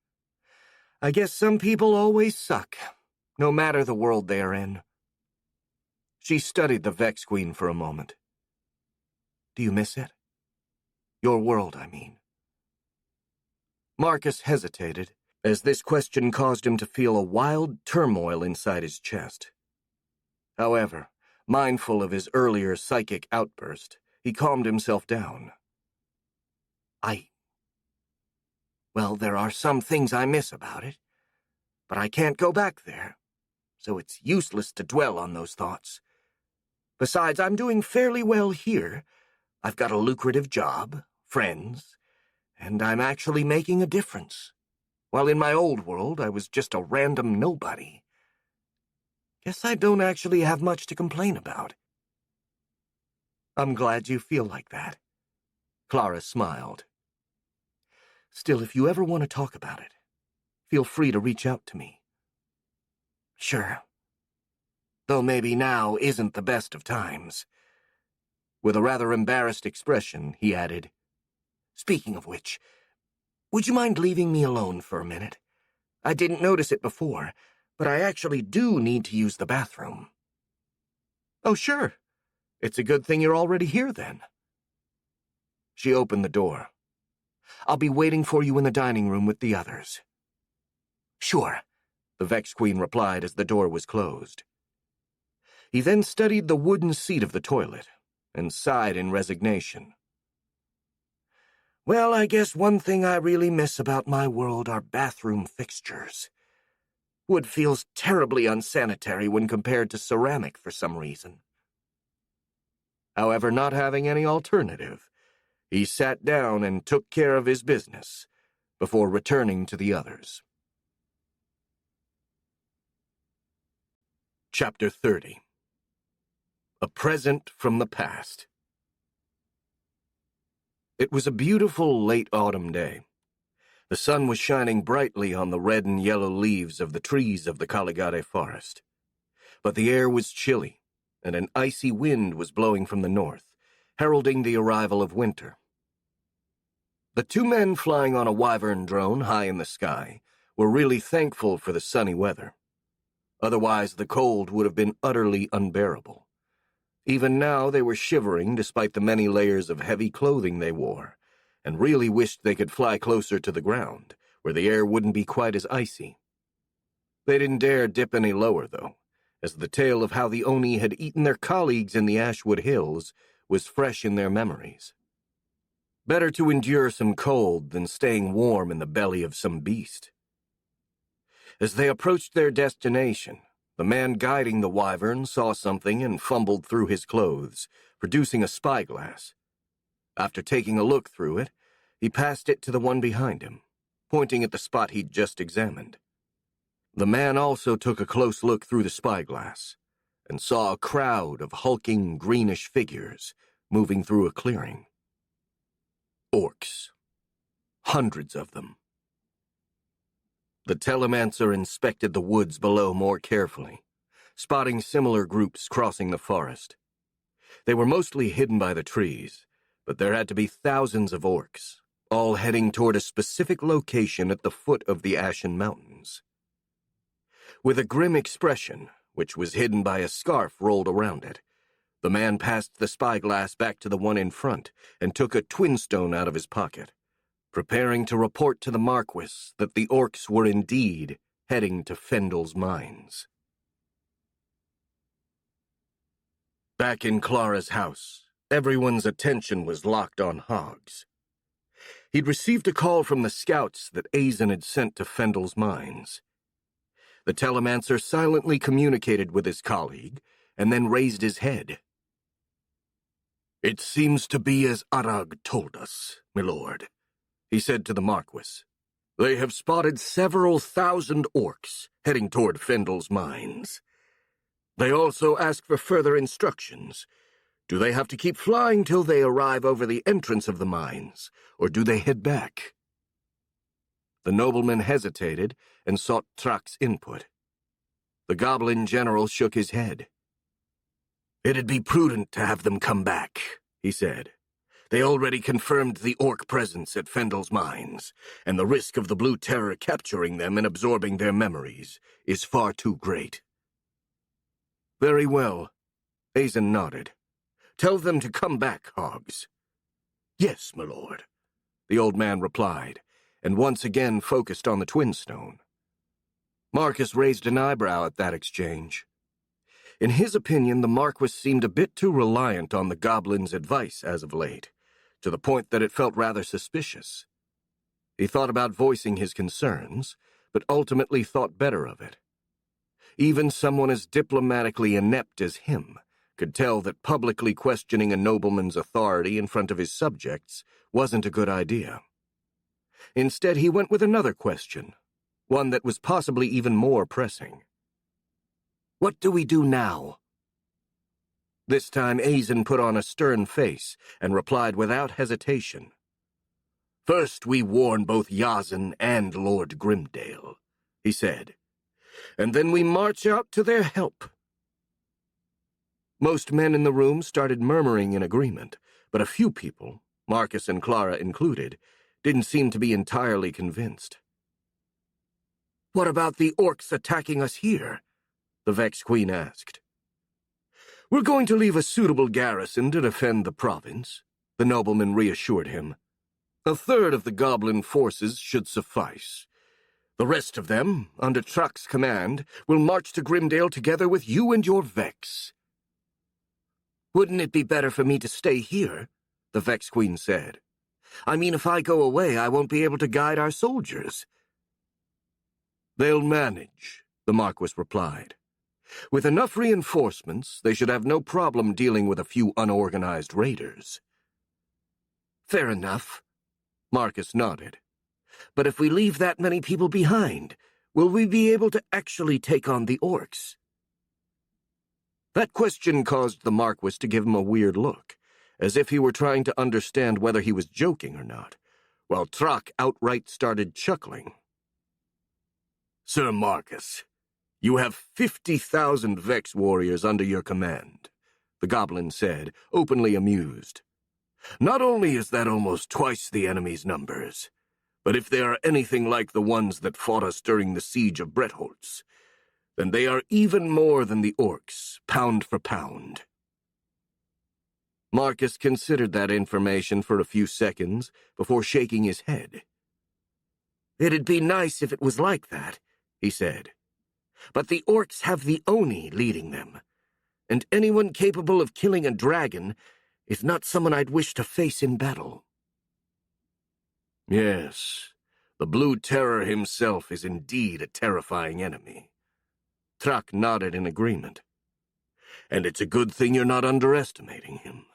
"I guess some people always suck, no matter the world they are in." She studied the Vex Queen for a moment. "Do you miss it? Your world, I mean." Marcus hesitated, as this question caused him to feel a wild turmoil inside his chest. However, mindful of his earlier psychic outburst, he calmed himself down. Well, there are some things I miss about it, but I can't go back there, so it's useless to dwell on those thoughts. Besides, I'm doing fairly well here. I've got a lucrative job, friends, and I'm actually making a difference. While in my old world, I was just a random nobody. Guess I don't actually have much to complain about. I'm glad you feel like that. Clara smiled. Still, if you ever want to talk about it, feel free to reach out to me. Sure. Though maybe now isn't the best of times. With a rather embarrassed expression, he added, Speaking of which, would you mind leaving me alone for a minute? I didn't notice it before, but I actually do need to use the bathroom. Oh, sure. It's a good thing you're already here, then. She opened the door. I'll be waiting for you in the dining room with the others. Sure, the Vex Queen replied as the door was closed. He then studied the wooden seat of the toilet and sighed in resignation. Well, I guess one thing I really miss about my world are bathroom fixtures. Wood feels terribly unsanitary when compared to ceramic for some reason. However, not having any alternative, he sat down and took care of his business before returning to the others. Chapter 30. A Present from the Past. It was a beautiful late autumn day. The sun was shining brightly on the red and yellow leaves of the trees of the Caligare forest. But the air was chilly, and an icy wind was blowing from the north, heralding the arrival of winter. The two men flying on a wyvern drone high in the sky were really thankful for the sunny weather. Otherwise, the cold would have been utterly unbearable. Even now, they were shivering despite the many layers of heavy clothing they wore, and really wished they could fly closer to the ground, where the air wouldn't be quite as icy. They didn't dare dip any lower, though, as the tale of how the Oni had eaten their colleagues in the Ashwood Hills was fresh in their memories. Better to endure some cold than staying warm in the belly of some beast. As they approached their destination, the man guiding the wyvern saw something and fumbled through his clothes, producing a spyglass. After taking a look through it, he passed it to the one behind him, pointing at the spot he'd just examined. The man also took a close look through the spyglass and saw a crowd of hulking greenish figures moving through a clearing. Orcs. Hundreds of them. The telemancer inspected the woods below more carefully, spotting similar groups crossing the forest. They were mostly hidden by the trees, but there had to be thousands of orcs, all heading toward a specific location at the foot of the Ashen Mountains. With a grim expression, which was hidden by a scarf rolled around it, the man passed the spyglass back to the one in front and took a twin stone out of his pocket, preparing to report to the Marquis that the orcs were indeed heading to Fendel's mines. Back in Clara's house, everyone's attention was locked on Hogs. He'd received a call from the scouts that Azen had sent to Fendel's mines. The telemancer silently communicated with his colleague and then raised his head. "It seems to be as Arag told us, my lord," he said to the Marquis. "They have spotted several thousand orcs heading toward Fendel's mines. They also ask for further instructions. Do they have to keep flying till they arrive over the entrance of the mines, or do they head back?" The nobleman hesitated and sought Trak's input. The goblin general shook his head. "It'd be prudent to have them come back," he said. "They already confirmed the orc presence at Fendel's mines, and the risk of the Blue Terror capturing them and absorbing their memories is far too great." "Very well," Azen nodded. "Tell them to come back, Hogs." "Yes, my lord," the old man replied, and once again focused on the twin stone. Marcus raised an eyebrow at that exchange. In his opinion, the Marquis seemed a bit too reliant on the goblin's advice as of late, to the point that it felt rather suspicious. He thought about voicing his concerns, but ultimately thought better of it. Even someone as diplomatically inept as him could tell that publicly questioning a nobleman's authority in front of his subjects wasn't a good idea. Instead, he went with another question, one that was possibly even more pressing. "What do we do now?" This time, Azen put on a stern face and replied without hesitation. "First, we warn both Yazen and Lord Grimdale," he said, "and then we march out to their help." Most men in the room started murmuring in agreement, but a few people, Marcus and Clara included, didn't seem to be entirely convinced. "What about the orcs attacking us here?" the Vex Queen asked. "We're going to leave a suitable garrison to defend the province," the nobleman reassured him. "A third of the goblin forces should suffice. The rest of them, under Truck's command, will march to Grimdale together with you and your Vex." "Wouldn't it be better for me to stay here?" the Vex Queen said. "I mean, if I go away, I won't be able to guide our soldiers." "They'll manage," the Marquis replied. "With enough reinforcements, they should have no problem dealing with a few unorganized raiders." "Fair enough," Marcus nodded. "But if we leave that many people behind, will we be able to actually take on the orcs?" That question caused the Marquis to give him a weird look, as if he were trying to understand whether he was joking or not, while Truck outright started chuckling. "Sir Marcus, you have 50,000 Vex warriors under your command," the goblin said, openly amused. "Not only is that almost twice the enemy's numbers, but if they are anything like the ones that fought us during the siege of Bretholz, then they are even more than the orcs, pound for pound." Marcus considered that information for a few seconds before shaking his head. "It'd be nice if it was like that," he said. "But the orcs have the Oni leading them, and anyone capable of killing a dragon is not someone I'd wish to face in battle." "Yes, the Blue Terror himself is indeed a terrifying enemy." Truck nodded in agreement. "And it's a good thing you're not underestimating him.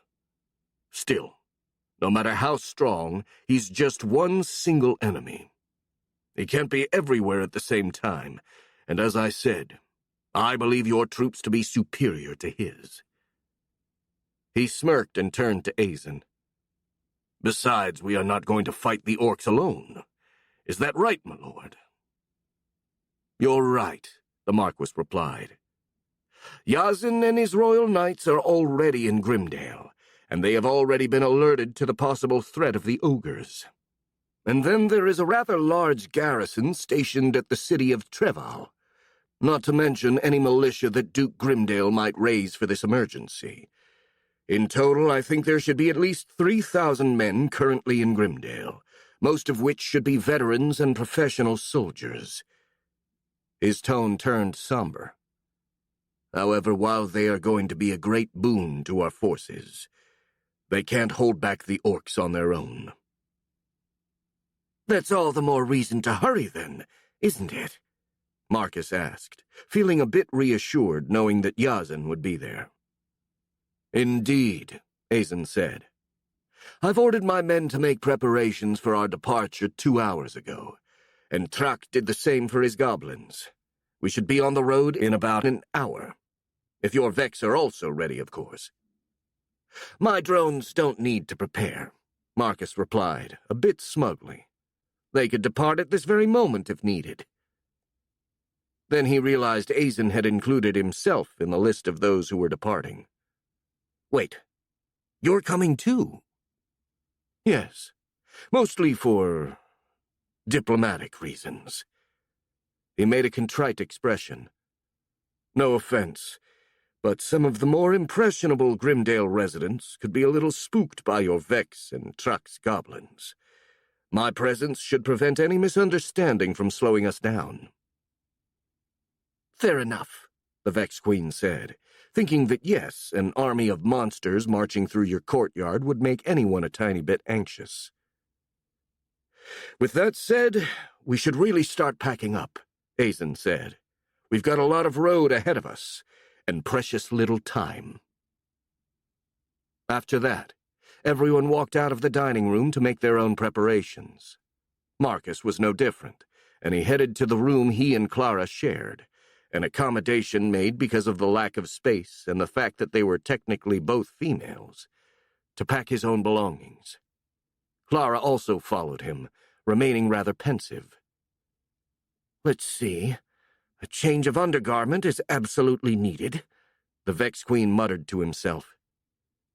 Still, no matter how strong, he's just one single enemy. He can't be everywhere at the same time, and as I said, I believe your troops to be superior to his." He smirked and turned to Azen. "Besides, we are not going to fight the orcs alone. Is that right, my lord?" "You're right," the Marquis replied. "Yazen and his royal knights are already in Grimdale, and they have already been alerted to the possible threat of the ogres. And then there is a rather large garrison stationed at the city of Treval, not to mention any militia that Duke Grimdale might raise for this emergency. In total, I think there should be at least 3,000 men currently in Grimdale, most of which should be veterans and professional soldiers." His tone turned somber. "However, while they are going to be a great boon to our forces, they can't hold back the orcs on their own." "That's all the more reason to hurry, then, isn't it?" Marcus asked, feeling a bit reassured knowing that Yazen would be there. "Indeed," Azen said. "I've ordered my men to make preparations for our departure 2 hours ago, and Trak did the same for his goblins. We should be on the road in about an hour. If your Vex are also ready, of course." "My drones don't need to prepare," Marcus replied, a bit smugly. "They could depart at this very moment if needed." Then he realized Azen had included himself in the list of those who were departing. "Wait, you're coming too?" "Yes, mostly for diplomatic reasons." He made a contrite expression. "No offense, but some of the more impressionable Grimdale residents could be a little spooked by your Vex and Truck's goblins. My presence should prevent any misunderstanding from slowing us down." "Fair enough," the Vex Queen said, thinking that yes, an army of monsters marching through your courtyard would make anyone a tiny bit anxious. With that said, we should really start packing up, Azen said. We've got a lot of road ahead of us, and precious little time. After that, everyone walked out of the dining room to make their own preparations. Marcus was no different, and he headed to the room he and Clara shared, an accommodation made because of the lack of space and the fact that they were technically both females, to pack his own belongings. Clara also followed him, remaining rather pensive. Let's see. A change of undergarment is absolutely needed, the Vex Queen muttered to himself.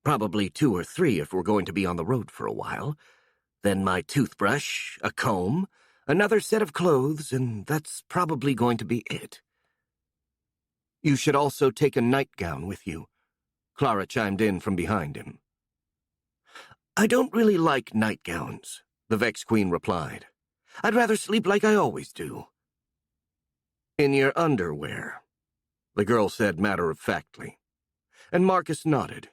Probably 2 or 3 if we're going to be on the road for a while. Then my toothbrush, a comb, another set of clothes, and that's probably going to be it. You should also take a nightgown with you, Clara chimed in from behind him. I don't really like nightgowns, the Vex Queen replied. I'd rather sleep like I always do. In your underwear, the girl said matter-of-factly, and Marcus nodded.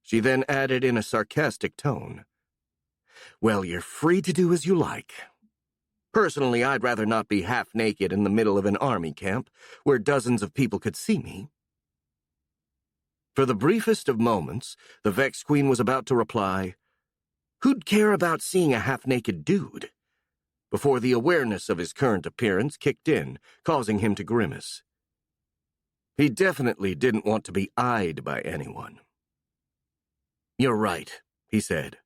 She then added in a sarcastic tone, Well, you're free to do as you like. Personally, I'd rather not be half-naked in the middle of an army camp where dozens of people could see me. For the briefest of moments, the Vex Queen was about to reply, Who'd care about seeing a half-naked dude? Before the awareness of his current appearance kicked in, causing him to grimace. He definitely didn't want to be eyed by anyone. You're right, he said,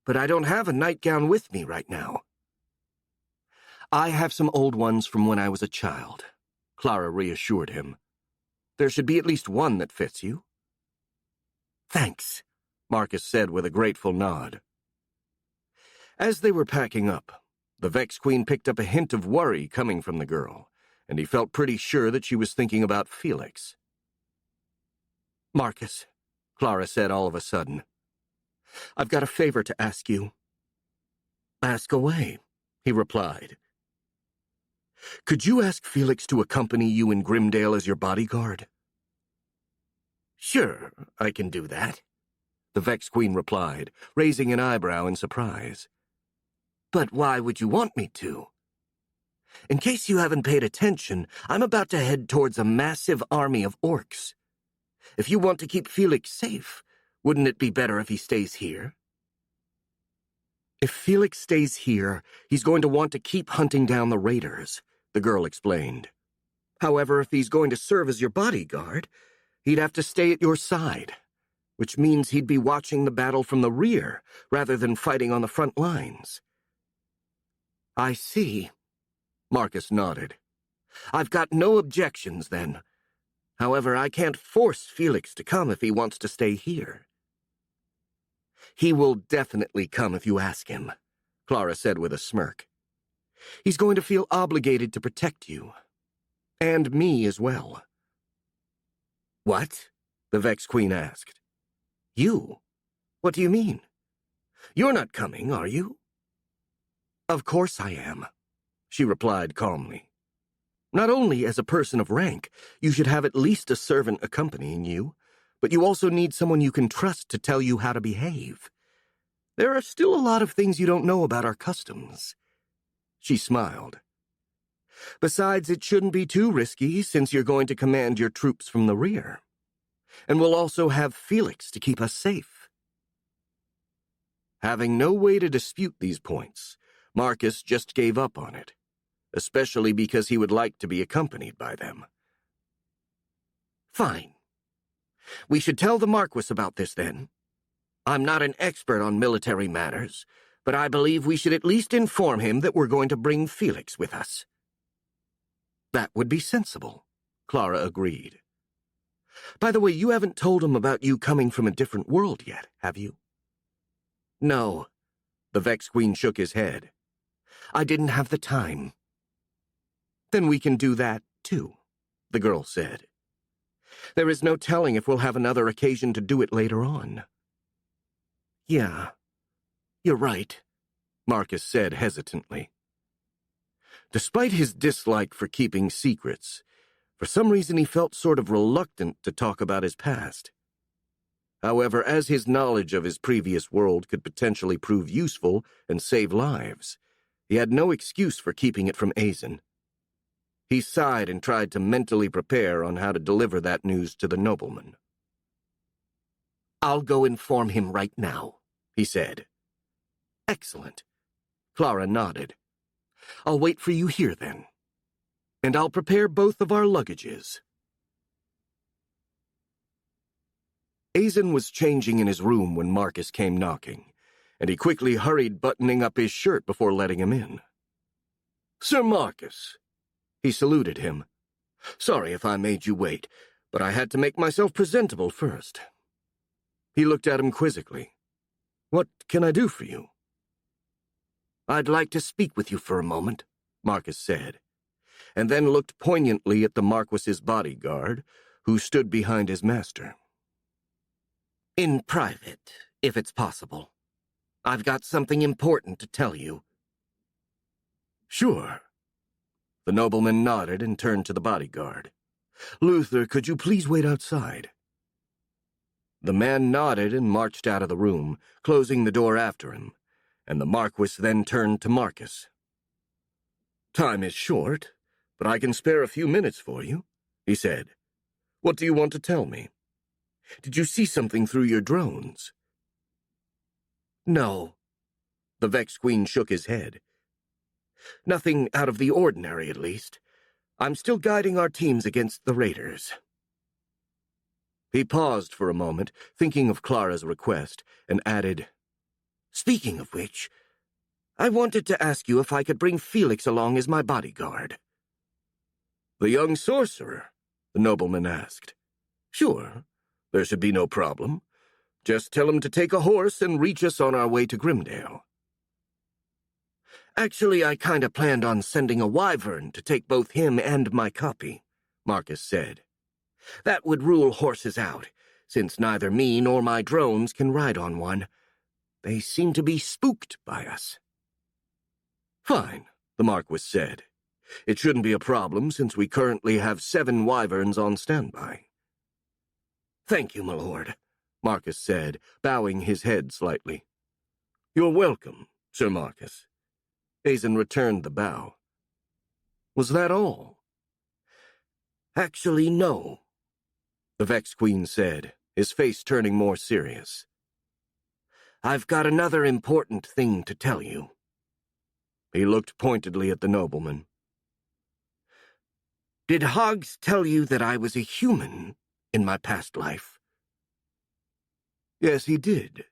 but I don't have a nightgown with me right now. I have some old ones from when I was a child, Clara reassured him. There should be at least one that fits you. Thanks, Marcus said with a grateful nod. As they were packing up, the Vex Queen picked up a hint of worry coming from the girl, and he felt pretty sure that she was thinking about Felix. Marcus, Clara said all of a sudden, I've got a favor to ask you. Ask away, he replied. Could you ask Felix to accompany you in Grimdale as your bodyguard? Sure, I can do that, the Vex Queen replied, raising an eyebrow in surprise. But why would you want me to? In case you haven't paid attention, I'm about to head towards a massive army of orcs. If you want to keep Felix safe, wouldn't it be better if he stays here? If Felix stays here, he's going to want to keep hunting down the raiders, the girl explained. However, if he's going to serve as your bodyguard, he'd have to stay at your side, which means he'd be watching the battle from the rear rather than fighting on the front lines. I see, Marcus nodded. I've got no objections, then. However, I can't force Felix to come if he wants to stay here. He will definitely come if you ask him, Clara said with a smirk. He's going to feel obligated to protect you. And me as well. What? The Vex Queen asked. You? What do you mean? You're not coming, are you? Of course I am, she replied calmly. Not only as a person of rank, you should have at least a servant accompanying you, but you also need someone you can trust to tell you how to behave. There are still a lot of things you don't know about our customs. She smiled. Besides, it shouldn't be too risky since you're going to command your troops from the rear. And we'll also have Felix to keep us safe. Having no way to dispute these points, Marcus just gave up on it, especially because he would like to be accompanied by them. Fine. We should tell the Marquis about this, then. I'm not an expert on military matters, but I believe we should at least inform him that we're going to bring Felix with us. That would be sensible, Clara agreed. By the way, you haven't told him about you coming from a different world yet, have you? No. The Vex Queen shook his head. I didn't have the time. Then we can do that, too, the girl said. There is no telling if we'll have another occasion to do it later on. Yeah, you're right, Marcus said hesitantly. Despite his dislike for keeping secrets, For some reason, he felt sort of reluctant to talk about his past. However, as his knowledge of his previous world could potentially prove useful and save lives, he had no excuse for keeping it from Azen. He sighed and tried to mentally prepare on how to deliver that news to the nobleman. "I'll go inform him right now," he said. "Excellent." Clara nodded. "I'll wait for you here, then. And I'll prepare both of our luggages." Azen was changing in his room when Marcus came knocking, and he quickly hurried buttoning up his shirt before letting him in. "Sir Marcus." He saluted him. "Sorry if I made you wait, but I had to make myself presentable first." He looked at him quizzically. "What can I do for you?" "I'd like to speak with you for a moment," Marcus said, and then looked poignantly at the Marquis's bodyguard, who stood behind his master. "In private, if it's possible. I've got something important to tell you." "Sure." The nobleman nodded and turned to the bodyguard. "Luther, could you please wait outside?" The man nodded and marched out of the room, closing the door after him, and the Marquis then turned to Marcus. "Time is short, but I can spare a few minutes for you," he said. "What do you want to tell me? Did you see something through your drones?" "No." The Vex Queen shook his head. "Nothing out of the ordinary, at least. I'm still guiding our teams against the raiders." He paused for a moment, thinking of Clara's request, and added, "Speaking of which, I wanted to ask you if I could bring Felix along as my bodyguard." "The young sorcerer?" the nobleman asked. "Sure, there should be no problem. Just tell him to take a horse and reach us on our way to Grimdale." "Actually, I kinda planned on sending a wyvern to take both him and my copy," Marcus said. "That would rule horses out, since neither me nor my drones can ride on one. They seem to be spooked by us." "Fine," the Marquis said. "It shouldn't be a problem, since we currently have 7 wyverns on standby." "Thank you, my lord," Marcus said, bowing his head slightly. "You're welcome, Sir Marcus." Azen returned the bow. "Was that all?" "Actually, no," the Vex Queen said, his face turning more serious. "I've got another important thing to tell you." He looked pointedly at the nobleman. "Did Hoggs tell you that I was a human in my past life?" "Yes, he did,"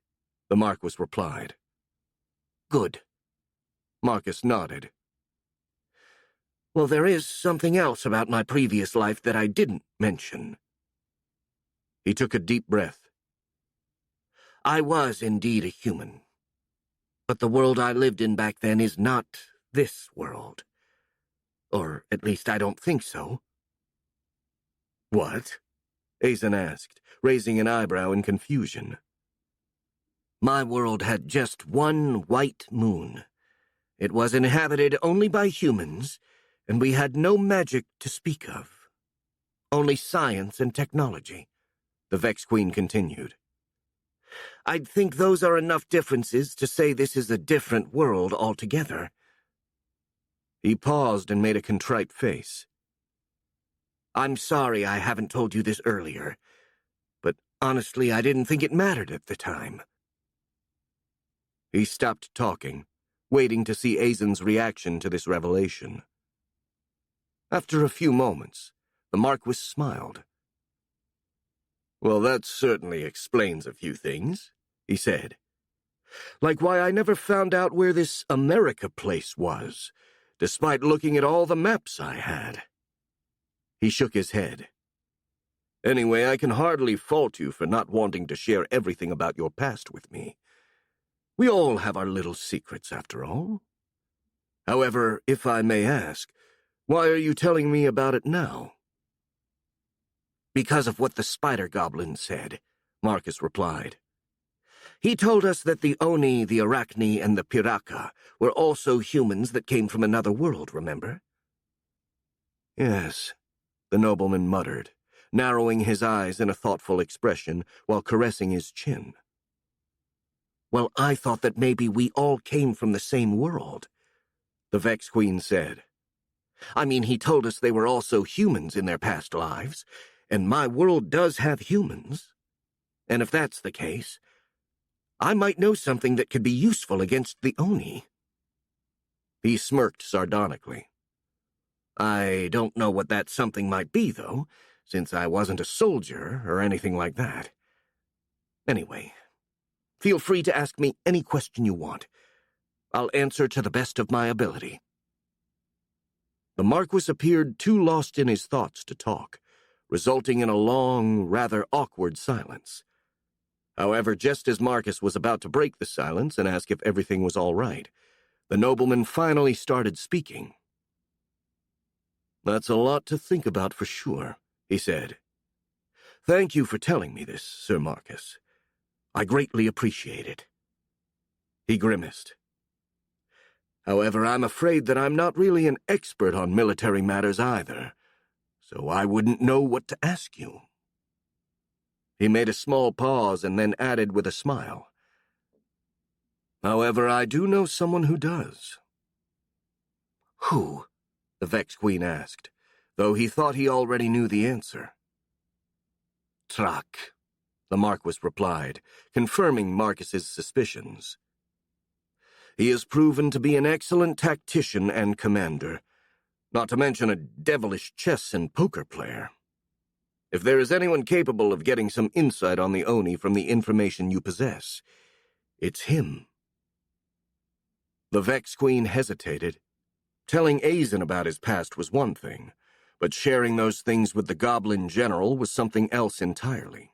the Marquis replied. "Good." Marcus nodded. "Well, there is something else about my previous life that I didn't mention." He took a deep breath. "I was indeed a human. But the world I lived in back then is not this world. Or at least I don't think so." "What?" Azen asked, raising an eyebrow in confusion. "My world had just one white moon. It was inhabited only by humans, and we had no magic to speak of. Only science and technology," the Vex Queen continued. "I'd think those are enough differences to say this is a different world altogether." He paused and made a contrite face. "I'm sorry I haven't told you this earlier, but honestly I didn't think it mattered at the time." He stopped talking, waiting to see Azen's reaction to this revelation. After a few moments, the Marquis smiled. "Well, that certainly explains a few things," he said. "Like why I never found out where this America place was, despite looking at all the maps I had." He shook his head. "Anyway, I can hardly fault you for not wanting to share everything about your past with me. We all have our little secrets, after all. However, if I may ask, why are you telling me about it now?" "Because of what the spider goblin said," Marcus replied. "He told us that the Oni, the Arachne, and the Piraka were also humans that came from another world, remember?" "Yes," the nobleman muttered, narrowing his eyes in a thoughtful expression while caressing his chin. Well, I thought that maybe we all came from the same world, the Vex Queen said. I mean, he told us they were also humans in their past lives, and my world does have humans. And if that's the case, I might know something that could be useful against the Oni. He smirked sardonically. I don't know what that something might be, though, since I wasn't a soldier or anything like that. Anyway, feel free to ask me any question you want. I'll answer to the best of my ability. The Marquis appeared too lost in his thoughts to talk, resulting in a long, rather awkward silence. However, just as Marcus was about to break the silence and ask if everything was all right, the nobleman finally started speaking. That's a lot to think about for sure, he said. Thank you for telling me this, Sir Marcus. I greatly appreciate it. He grimaced. However, I'm afraid that I'm not really an expert on military matters either, so I wouldn't know what to ask you. He made a small pause and then added with a smile. However, I do know someone who does. Who? The Vex Queen asked, though he thought he already knew the answer. Trak, the Marquis replied, confirming Marcus's suspicions. He has proven to be an excellent tactician and commander, not to mention a devilish chess and poker player. If there is anyone capable of getting some insight on the Oni from the information you possess, it's him. The Vex Queen hesitated. Telling Azen about his past was one thing, but sharing those things with the Goblin General was something else entirely.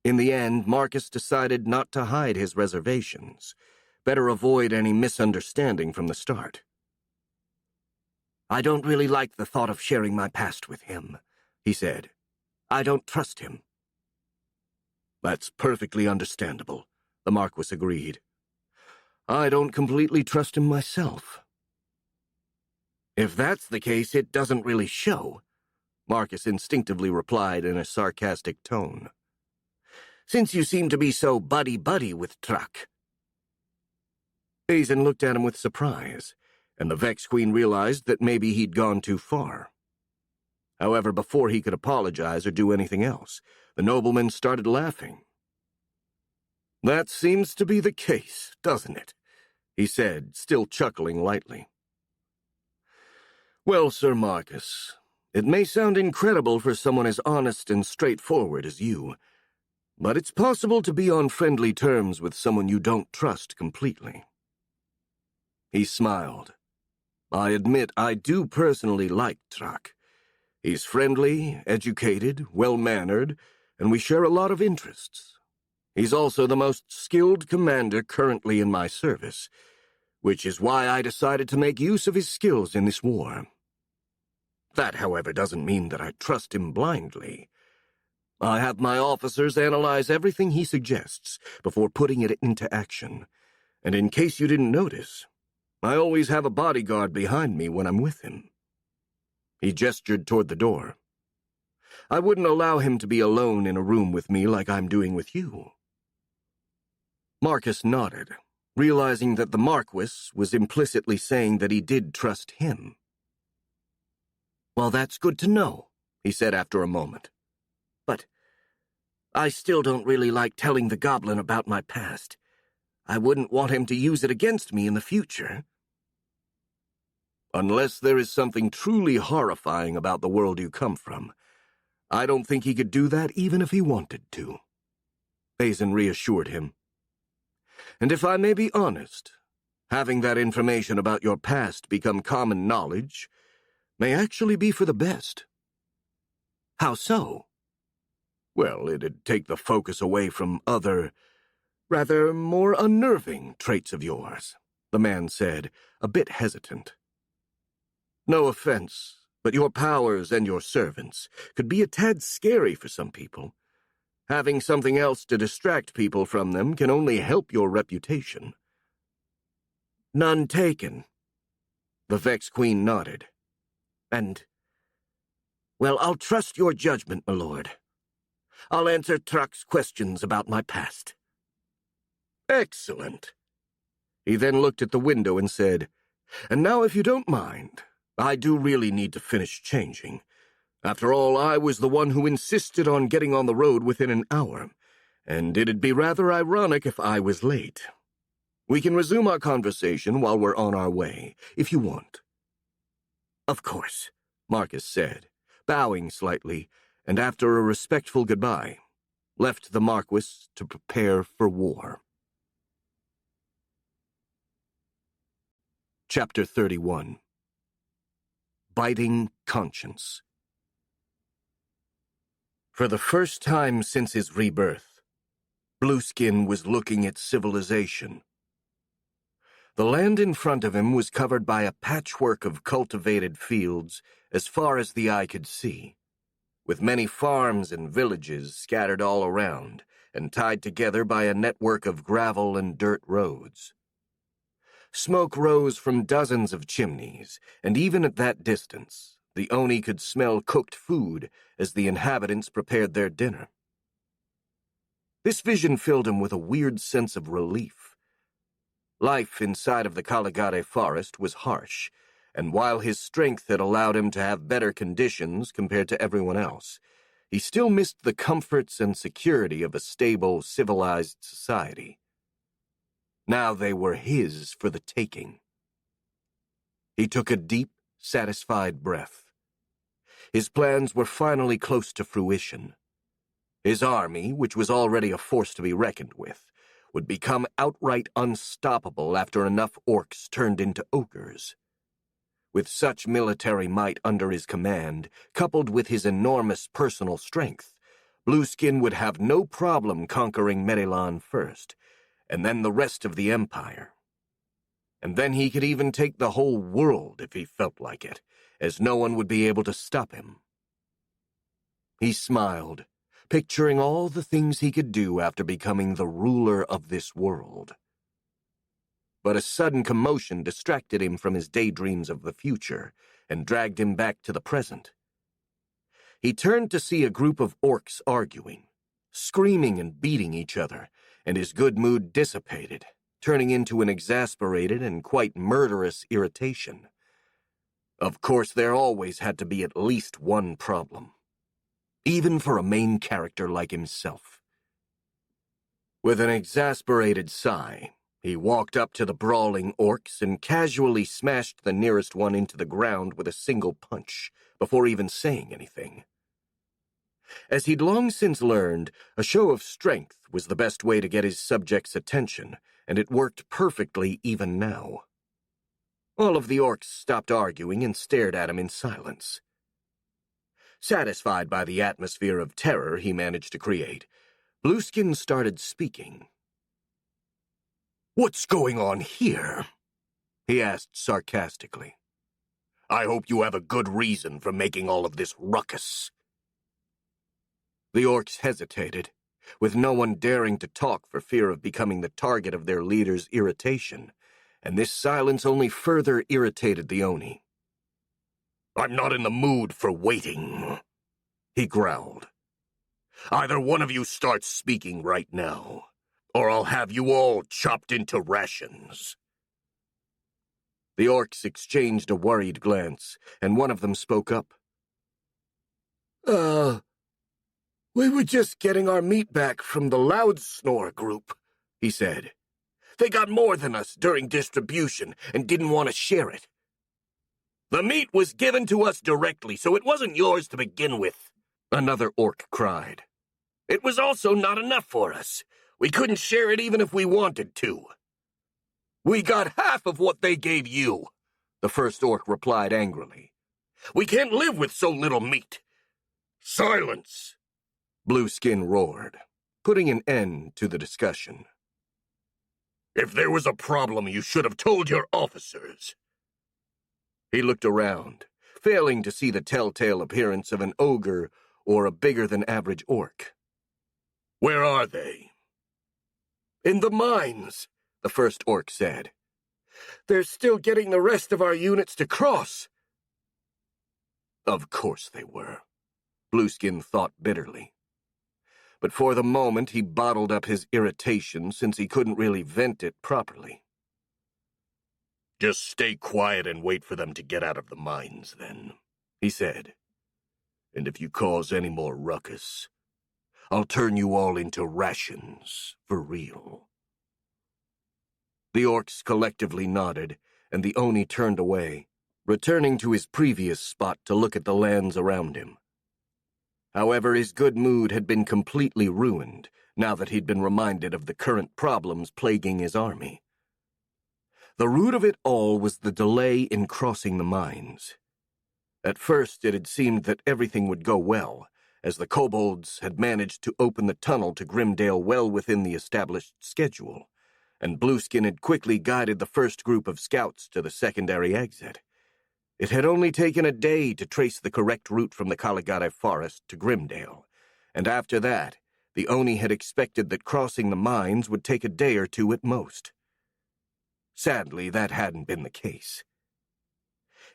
In the end, Marcus decided not to hide his reservations. Better avoid any misunderstanding from the start. I don't really like the thought of sharing my past with him, he said. I don't trust him. That's perfectly understandable, the Marquis agreed. I don't completely trust him myself. If that's the case, it doesn't really show, Marcus instinctively replied in a sarcastic tone. Since you seem to be so buddy-buddy with Trak. Azen looked at him with surprise, and the Vex Queen realized that maybe he'd gone too far. However, before he could apologize or do anything else, the nobleman started laughing. That seems to be the case, doesn't it? He said, still chuckling lightly. Well, Sir Marcus, it may sound incredible for someone as honest and straightforward as you, but it's possible to be on friendly terms with someone you don't trust completely. He smiled. I admit I do personally like Trak. He's friendly, educated, well-mannered, and we share a lot of interests. He's also the most skilled commander currently in my service, which is why I decided to make use of his skills in this war. That, however, doesn't mean that I trust him blindly. I have my officers analyze everything he suggests before putting it into action, and in case you didn't notice, I always have a bodyguard behind me when I'm with him. He gestured toward the door. I wouldn't allow him to be alone in a room with me like I'm doing with you. Marcus nodded, realizing that the Marquis was implicitly saying that he did trust him. Well, that's good to know, he said after a moment. But I still don't really like telling the goblin about my past. I wouldn't want him to use it against me in the future. Unless there is something truly horrifying about the world you come from, I don't think he could do that even if he wanted to. Azen reassured him. And if I may be honest, having that information about your past become common knowledge may actually be for the best. How so? Well, it'd take the focus away from other, rather more unnerving traits of yours, the man said, a bit hesitant. No offense, but your powers and your servants could be a tad scary for some people. Having something else to distract people from them can only help your reputation. None taken. The Vex Queen nodded. And Well, I'll trust your judgment, my lord. I'll answer Truck's questions about my past. Excellent. He then looked at the window and said, And now, if you don't mind, I do really need to finish changing. After all, I was the one who insisted on getting on the road within an hour, and it'd be rather ironic if I was late. We can resume our conversation while we're on our way, if you want. Of course, Marcus said, bowing slightly, and after a respectful goodbye, left the Marquis to prepare for war. Chapter 31. Biting Conscience. For the first time since his rebirth, Blueskin was looking at civilization. The land in front of him was covered by a patchwork of cultivated fields as far as the eye could see, with many farms and villages scattered all around and tied together by a network of gravel and dirt roads. Smoke rose from dozens of chimneys, and even at that distance, the Oni could smell cooked food as the inhabitants prepared their dinner. This vision filled him with a weird sense of relief. Life inside of the Caligare forest was harsh, and while his strength had allowed him to have better conditions compared to everyone else, he still missed the comforts and security of a stable, civilized society. Now they were his for the taking. He took a deep, satisfied breath. His plans were finally close to fruition. His army, which was already a force to be reckoned with, would become outright unstoppable after enough orcs turned into ogres. With such military might under his command, coupled with his enormous personal strength, Blueskin would have no problem conquering Merilon first, and then the rest of the Empire. And then he could even take the whole world if he felt like it, as no one would be able to stop him. He smiled, picturing all the things he could do after becoming the ruler of this world. But a sudden commotion distracted him from his daydreams of the future and dragged him back to the present. He turned to see a group of orcs arguing, screaming and beating each other, and his good mood dissipated, turning into an exasperated and quite murderous irritation. Of course, there always had to be at least one problem, even for a main character like himself. With an exasperated sigh, he walked up to the brawling orcs and casually smashed the nearest one into the ground with a single punch, before even saying anything. As he'd long since learned, a show of strength was the best way to get his subjects' attention, and it worked perfectly even now. All of the orcs stopped arguing and stared at him in silence. Satisfied by the atmosphere of terror he managed to create, Blueskin started speaking. "What's going on here?" he asked sarcastically. "I hope you have a good reason for making all of this ruckus." The orcs hesitated, with no one daring to talk for fear of becoming the target of their leader's irritation, and this silence only further irritated the Oni. "I'm not in the mood for waiting," he growled. "Either one of you starts speaking right now, or I'll have you all chopped into rations." The orcs exchanged a worried glance, and one of them spoke up. We were just getting our meat back from the Loud Snore group," he said. "They got more than us during distribution and didn't want to share it." "The meat was given to us directly, so it wasn't yours to begin with," another orc cried. "It was also not enough for us. We couldn't share it even if we wanted to." "We got half of what they gave you," the first orc replied angrily. "We can't live with so little meat." "Silence!" Blueskin roared, putting an end to the discussion. "If there was a problem, you should have told your officers." He looked around, failing to see the telltale appearance of an ogre or a bigger-than-average orc. "Where are they?" "In the mines," the first orc said. "They're still getting the rest of our units to cross." Of course they were. Blueskin thought bitterly. But for the moment he bottled up his irritation since he couldn't really vent it properly. "Just stay quiet and wait for them to get out of the mines, then," he said. "And if you cause any more ruckus, I'll turn you all into rations, for real." The orcs collectively nodded, and the Oni turned away, returning to his previous spot to look at the lands around him. However, his good mood had been completely ruined now that he'd been reminded of the current problems plaguing his army. The root of it all was the delay in crossing the mines. At first, it had seemed that everything would go well, as the kobolds had managed to open the tunnel to Grimdale well within the established schedule, and Blueskin had quickly guided the first group of scouts to the secondary exit. It had only taken a day to trace the correct route from the Kaligate forest to Grimdale, and after that, the Oni had expected that crossing the mines would take a day or two at most. Sadly, that hadn't been the case.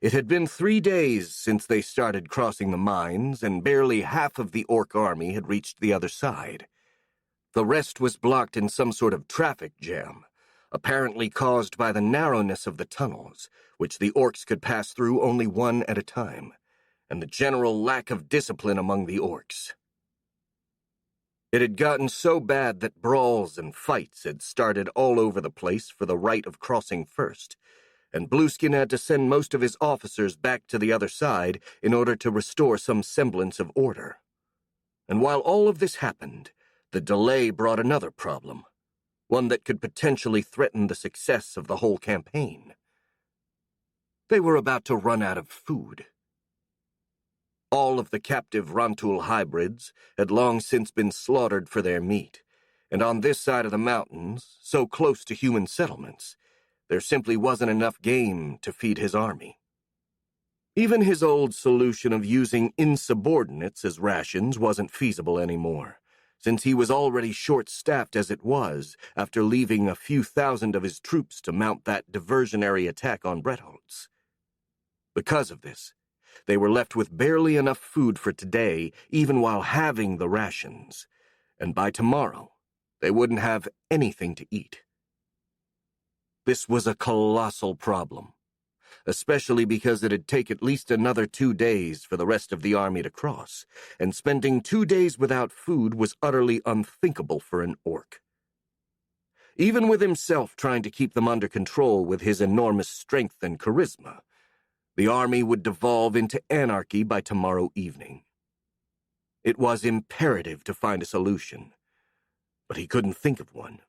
It had been 3 days since they started crossing the mines, and barely half of the orc army had reached the other side. The rest was blocked in some sort of traffic jam, apparently caused by the narrowness of the tunnels, which the orcs could pass through only one at a time, and the general lack of discipline among the orcs. It had gotten so bad that brawls and fights had started all over the place for the right of crossing first, and Blueskin had to send most of his officers back to the other side in order to restore some semblance of order. And while all of this happened, the delay brought another problem, one that could potentially threaten the success of the whole campaign. They were about to run out of food. All of the captive Rantul hybrids had long since been slaughtered for their meat, and on this side of the mountains, so close to human settlements, there simply wasn't enough game to feed his army. Even his old solution of using insubordinates as rations wasn't feasible anymore, since he was already short-staffed as it was after leaving a few thousand of his troops to mount that diversionary attack on Bretholtz. Because of this, they were left with barely enough food for today, even while having the rations, and by tomorrow, they wouldn't have anything to eat. This was a colossal problem, especially because it'd take at least another 2 days for the rest of the army to cross, and spending 2 days without food was utterly unthinkable for an orc. Even with himself trying to keep them under control with his enormous strength and charisma, the army would devolve into anarchy by tomorrow evening. It was imperative to find a solution, but he couldn't think of one.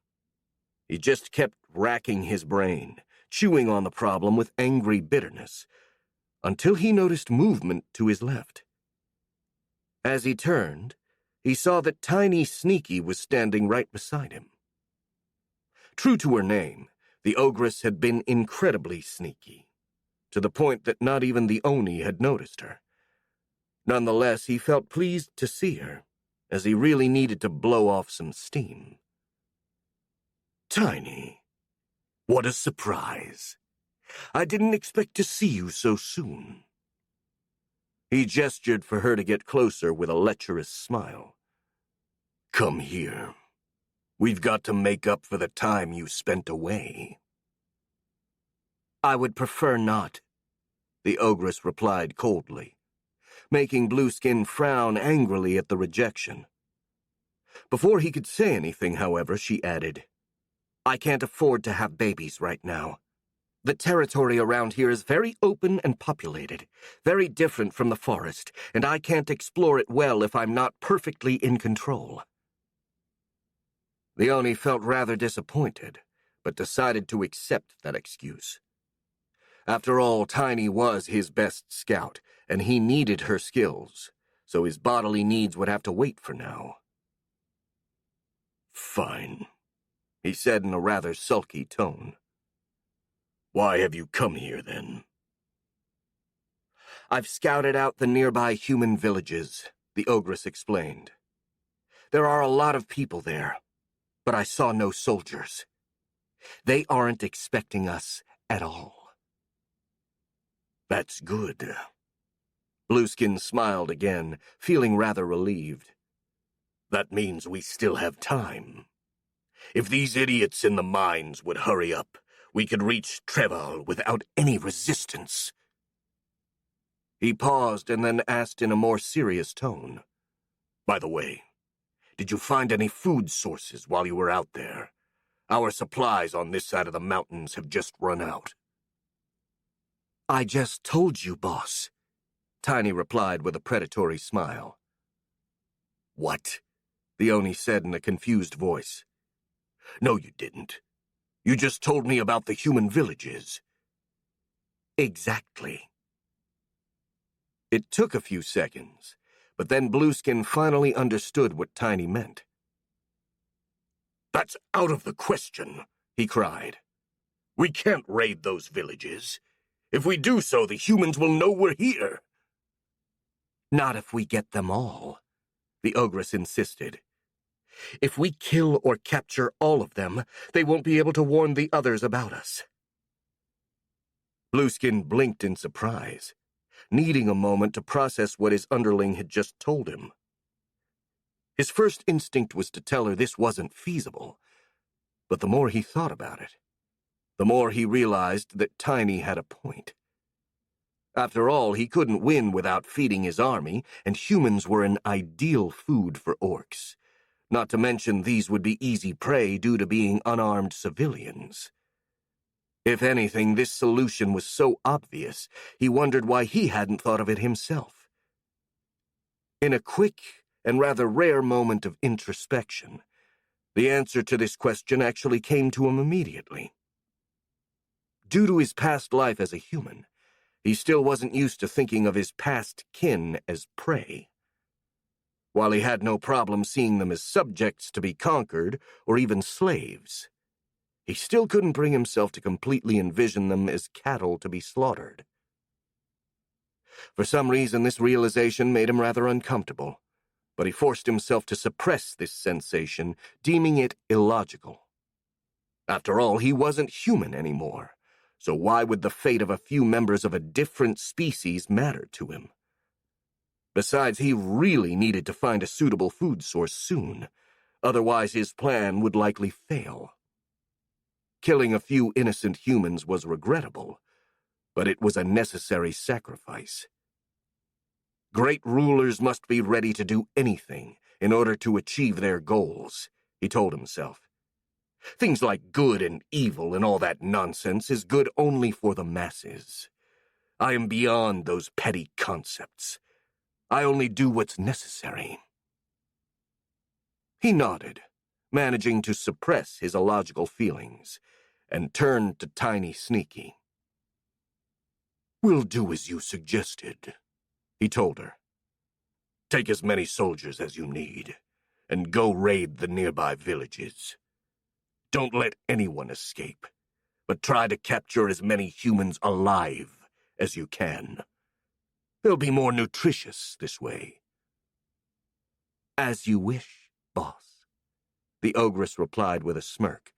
He just kept racking his brain, chewing on the problem with angry bitterness, until he noticed movement to his left. As he turned, he saw that Tiny Sneaky was standing right beside him. True to her name, the ogress had been incredibly sneaky, to the point that not even the Oni had noticed her. Nonetheless, he felt pleased to see her, as he really needed to blow off some steam. "Tiny, what a surprise. I didn't expect to see you so soon." He gestured for her to get closer with a lecherous smile. "Come here. We've got to make up for the time you spent away." "I would prefer not," the ogress replied coldly, making Blueskin frown angrily at the rejection. Before he could say anything, however, she added, "I can't afford to have babies right now. The territory around here is very open and populated, very different from the forest, and I can't explore it well if I'm not perfectly in control." The Oni felt rather disappointed, but decided to accept that excuse. After all, Tiny was his best scout, and he needed her skills, so his bodily needs would have to wait for now. "Fine," he said in a rather sulky tone. "Why have you come here, then?" "I've scouted out the nearby human villages," the ogress explained. "There are a lot of people there, but I saw no soldiers. They aren't expecting us at all." "That's good. Blueskin smiled again, feeling rather relieved. That means we still have time. If these idiots in the mines would hurry up, we could reach Treval without any resistance. He paused and then asked in a more serious tone. By the way, did you find any food sources while you were out there? Our supplies on this side of the mountains have just run out. I just told you, boss, Tiny replied with a predatory smile. What? The Oni said in a confused voice. No, you didn't. You just told me about the human villages. Exactly. It took a few seconds, but then Blueskin finally understood what Tiny meant. That's out of the question, he cried. We can't raid those villages. If we do so, the humans will know we're here. Not if we get them all, the Ogress insisted. If we kill or capture all of them, they won't be able to warn the others about us. Blueskin blinked in surprise, needing a moment to process what his underling had just told him. His first instinct was to tell her this wasn't feasible, but the more he thought about it, the more he realized that Tiny had a point. After all, he couldn't win without feeding his army, and humans were an ideal food for orcs. Not to mention these would be easy prey due to being unarmed civilians. If anything, this solution was so obvious, he wondered why he hadn't thought of it himself. In a quick and rather rare moment of introspection, the answer to this question actually came to him immediately. Due to his past life as a human, he still wasn't used to thinking of his past kin as prey. While he had no problem seeing them as subjects to be conquered or even slaves, he still couldn't bring himself to completely envision them as cattle to be slaughtered. For some reason, this realization made him rather uncomfortable, but he forced himself to suppress this sensation, deeming it illogical. After all, he wasn't human anymore, so why would the fate of a few members of a different species matter to him? Besides, he really needed to find a suitable food source soon, otherwise his plan would likely fail. Killing a few innocent humans was regrettable, but it was a necessary sacrifice. Great rulers must be ready to do anything in order to achieve their goals, he told himself. Things like good and evil and all that nonsense is good only for the masses. I am beyond those petty concepts. I only do what's necessary. He nodded, managing to suppress his illogical feelings, and turned to Tiny Sneaky. We'll do as you suggested, he told her. Take as many soldiers as you need, and go raid the nearby villages. Don't let anyone escape, but try to capture as many humans alive as you can. They'll be more nutritious this way. As you wish, boss, the Ogress replied with a smirk,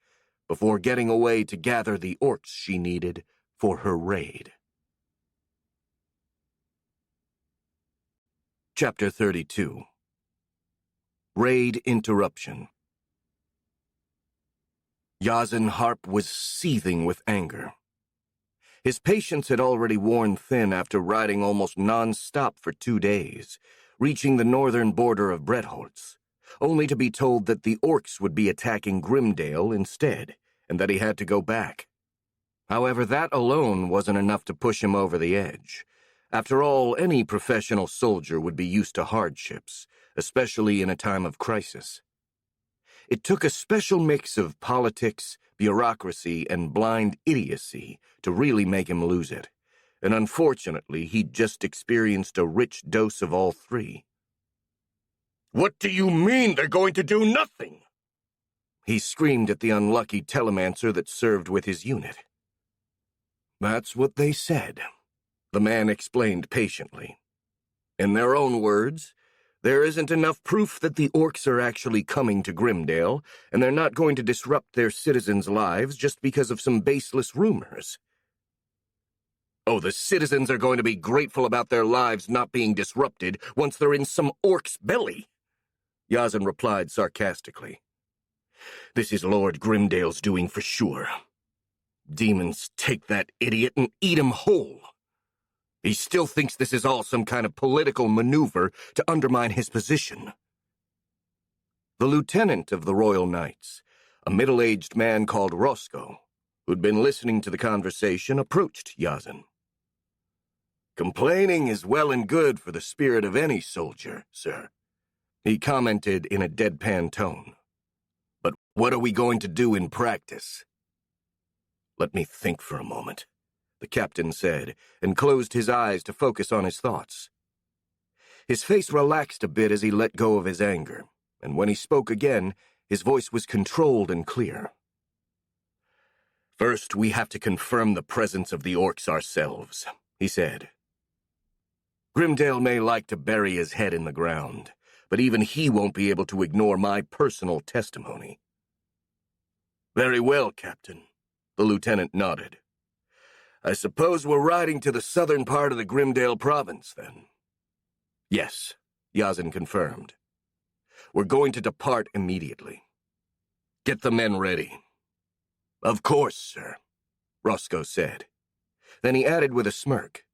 before getting away to gather the orcs she needed for her raid. Chapter 32. Raid Interruption. Yazen Harp was seething with anger. His patience had already worn thin after riding almost non-stop for 2 days, reaching the northern border of Bretholtz, only to be told that the orcs would be attacking Grimdale instead, and that he had to go back. However, that alone wasn't enough to push him over the edge. After all, any professional soldier would be used to hardships, especially in a time of crisis. It took a special mix of politics, bureaucracy, and blind idiocy to really make him lose it, and unfortunately, he'd just experienced a rich dose of all three. What do you mean they're going to do nothing? He screamed at the unlucky telemancer that served with his unit. That's what they said, the man explained patiently. In their own words, there isn't enough proof that the orcs are actually coming to Grimdale, and they're not going to disrupt their citizens' lives just because of some baseless rumors. Oh, the citizens are going to be grateful about their lives not being disrupted once they're in some orc's belly, Yazan replied sarcastically. This is Lord Grimdale's doing for sure. Demons take that idiot and eat him whole. He still thinks this is all some kind of political maneuver to undermine his position. The lieutenant of the Royal Knights, a middle-aged man called Roscoe, who'd been listening to the conversation, approached Yazan. Complaining is well and good for the spirit of any soldier, sir, he commented in a deadpan tone. But what are we going to do in practice? Let me think for a moment, the captain said, and closed his eyes to focus on his thoughts. His face relaxed a bit as he let go of his anger, and when he spoke again, his voice was controlled and clear. First, we have to confirm the presence of the orcs ourselves, he said. Grimdale may like to bury his head in the ground, but even he won't be able to ignore my personal testimony. Very well, Captain, the lieutenant nodded. I suppose we're riding to the southern part of the Grimdale province, then. Yes, Yazan confirmed. We're going to depart immediately. Get the men ready. Of course, sir, Roscoe said. Then he added with a smirk.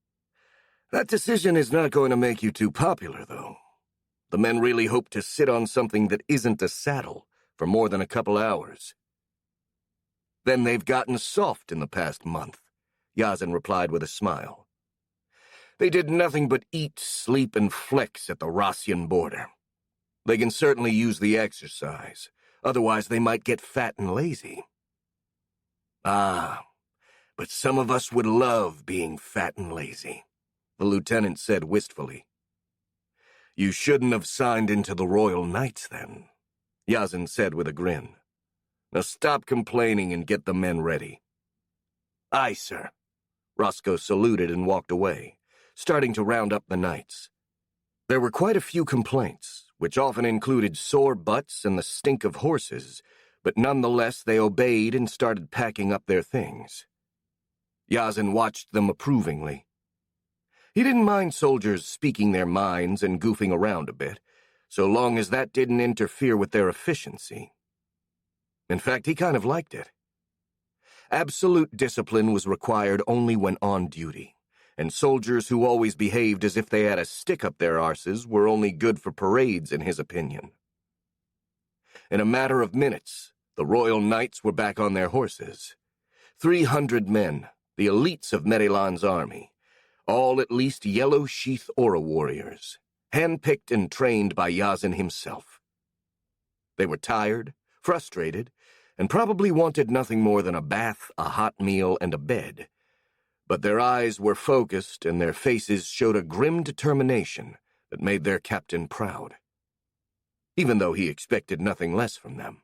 That decision is not going to make you too popular, though. The men really hope to sit on something that isn't a saddle for more than a couple hours. Then they've gotten soft in the past month, Yazan replied with a smile. They did nothing but eat, sleep, and flex at the Rossian border. They can certainly use the exercise, otherwise they might get fat and lazy. Ah, but some of us would love being fat and lazy, the lieutenant said wistfully. You shouldn't have signed into the Royal Knights, then, Yazan said with a grin. Now stop complaining and get the men ready. Aye, sir. Roscoe saluted and walked away, starting to round up the knights. There were quite a few complaints, which often included sore butts and the stink of horses, but nonetheless they obeyed and started packing up their things. Yazan watched them approvingly. He didn't mind soldiers speaking their minds and goofing around a bit, so long as that didn't interfere with their efficiency. In fact, he kind of liked it. Absolute discipline was required only when on duty, and soldiers who always behaved as if they had a stick up their arses were only good for parades, in his opinion. In a matter of minutes, the Royal Knights were back on their horses. 300 men, the elites of Medelan's army, all at least Yellow Sheath Aura warriors, handpicked and trained by Yazan himself. They were tired, frustrated, and probably wanted nothing more than a bath, a hot meal, and a bed. But their eyes were focused, and their faces showed a grim determination that made their captain proud, even though he expected nothing less from them.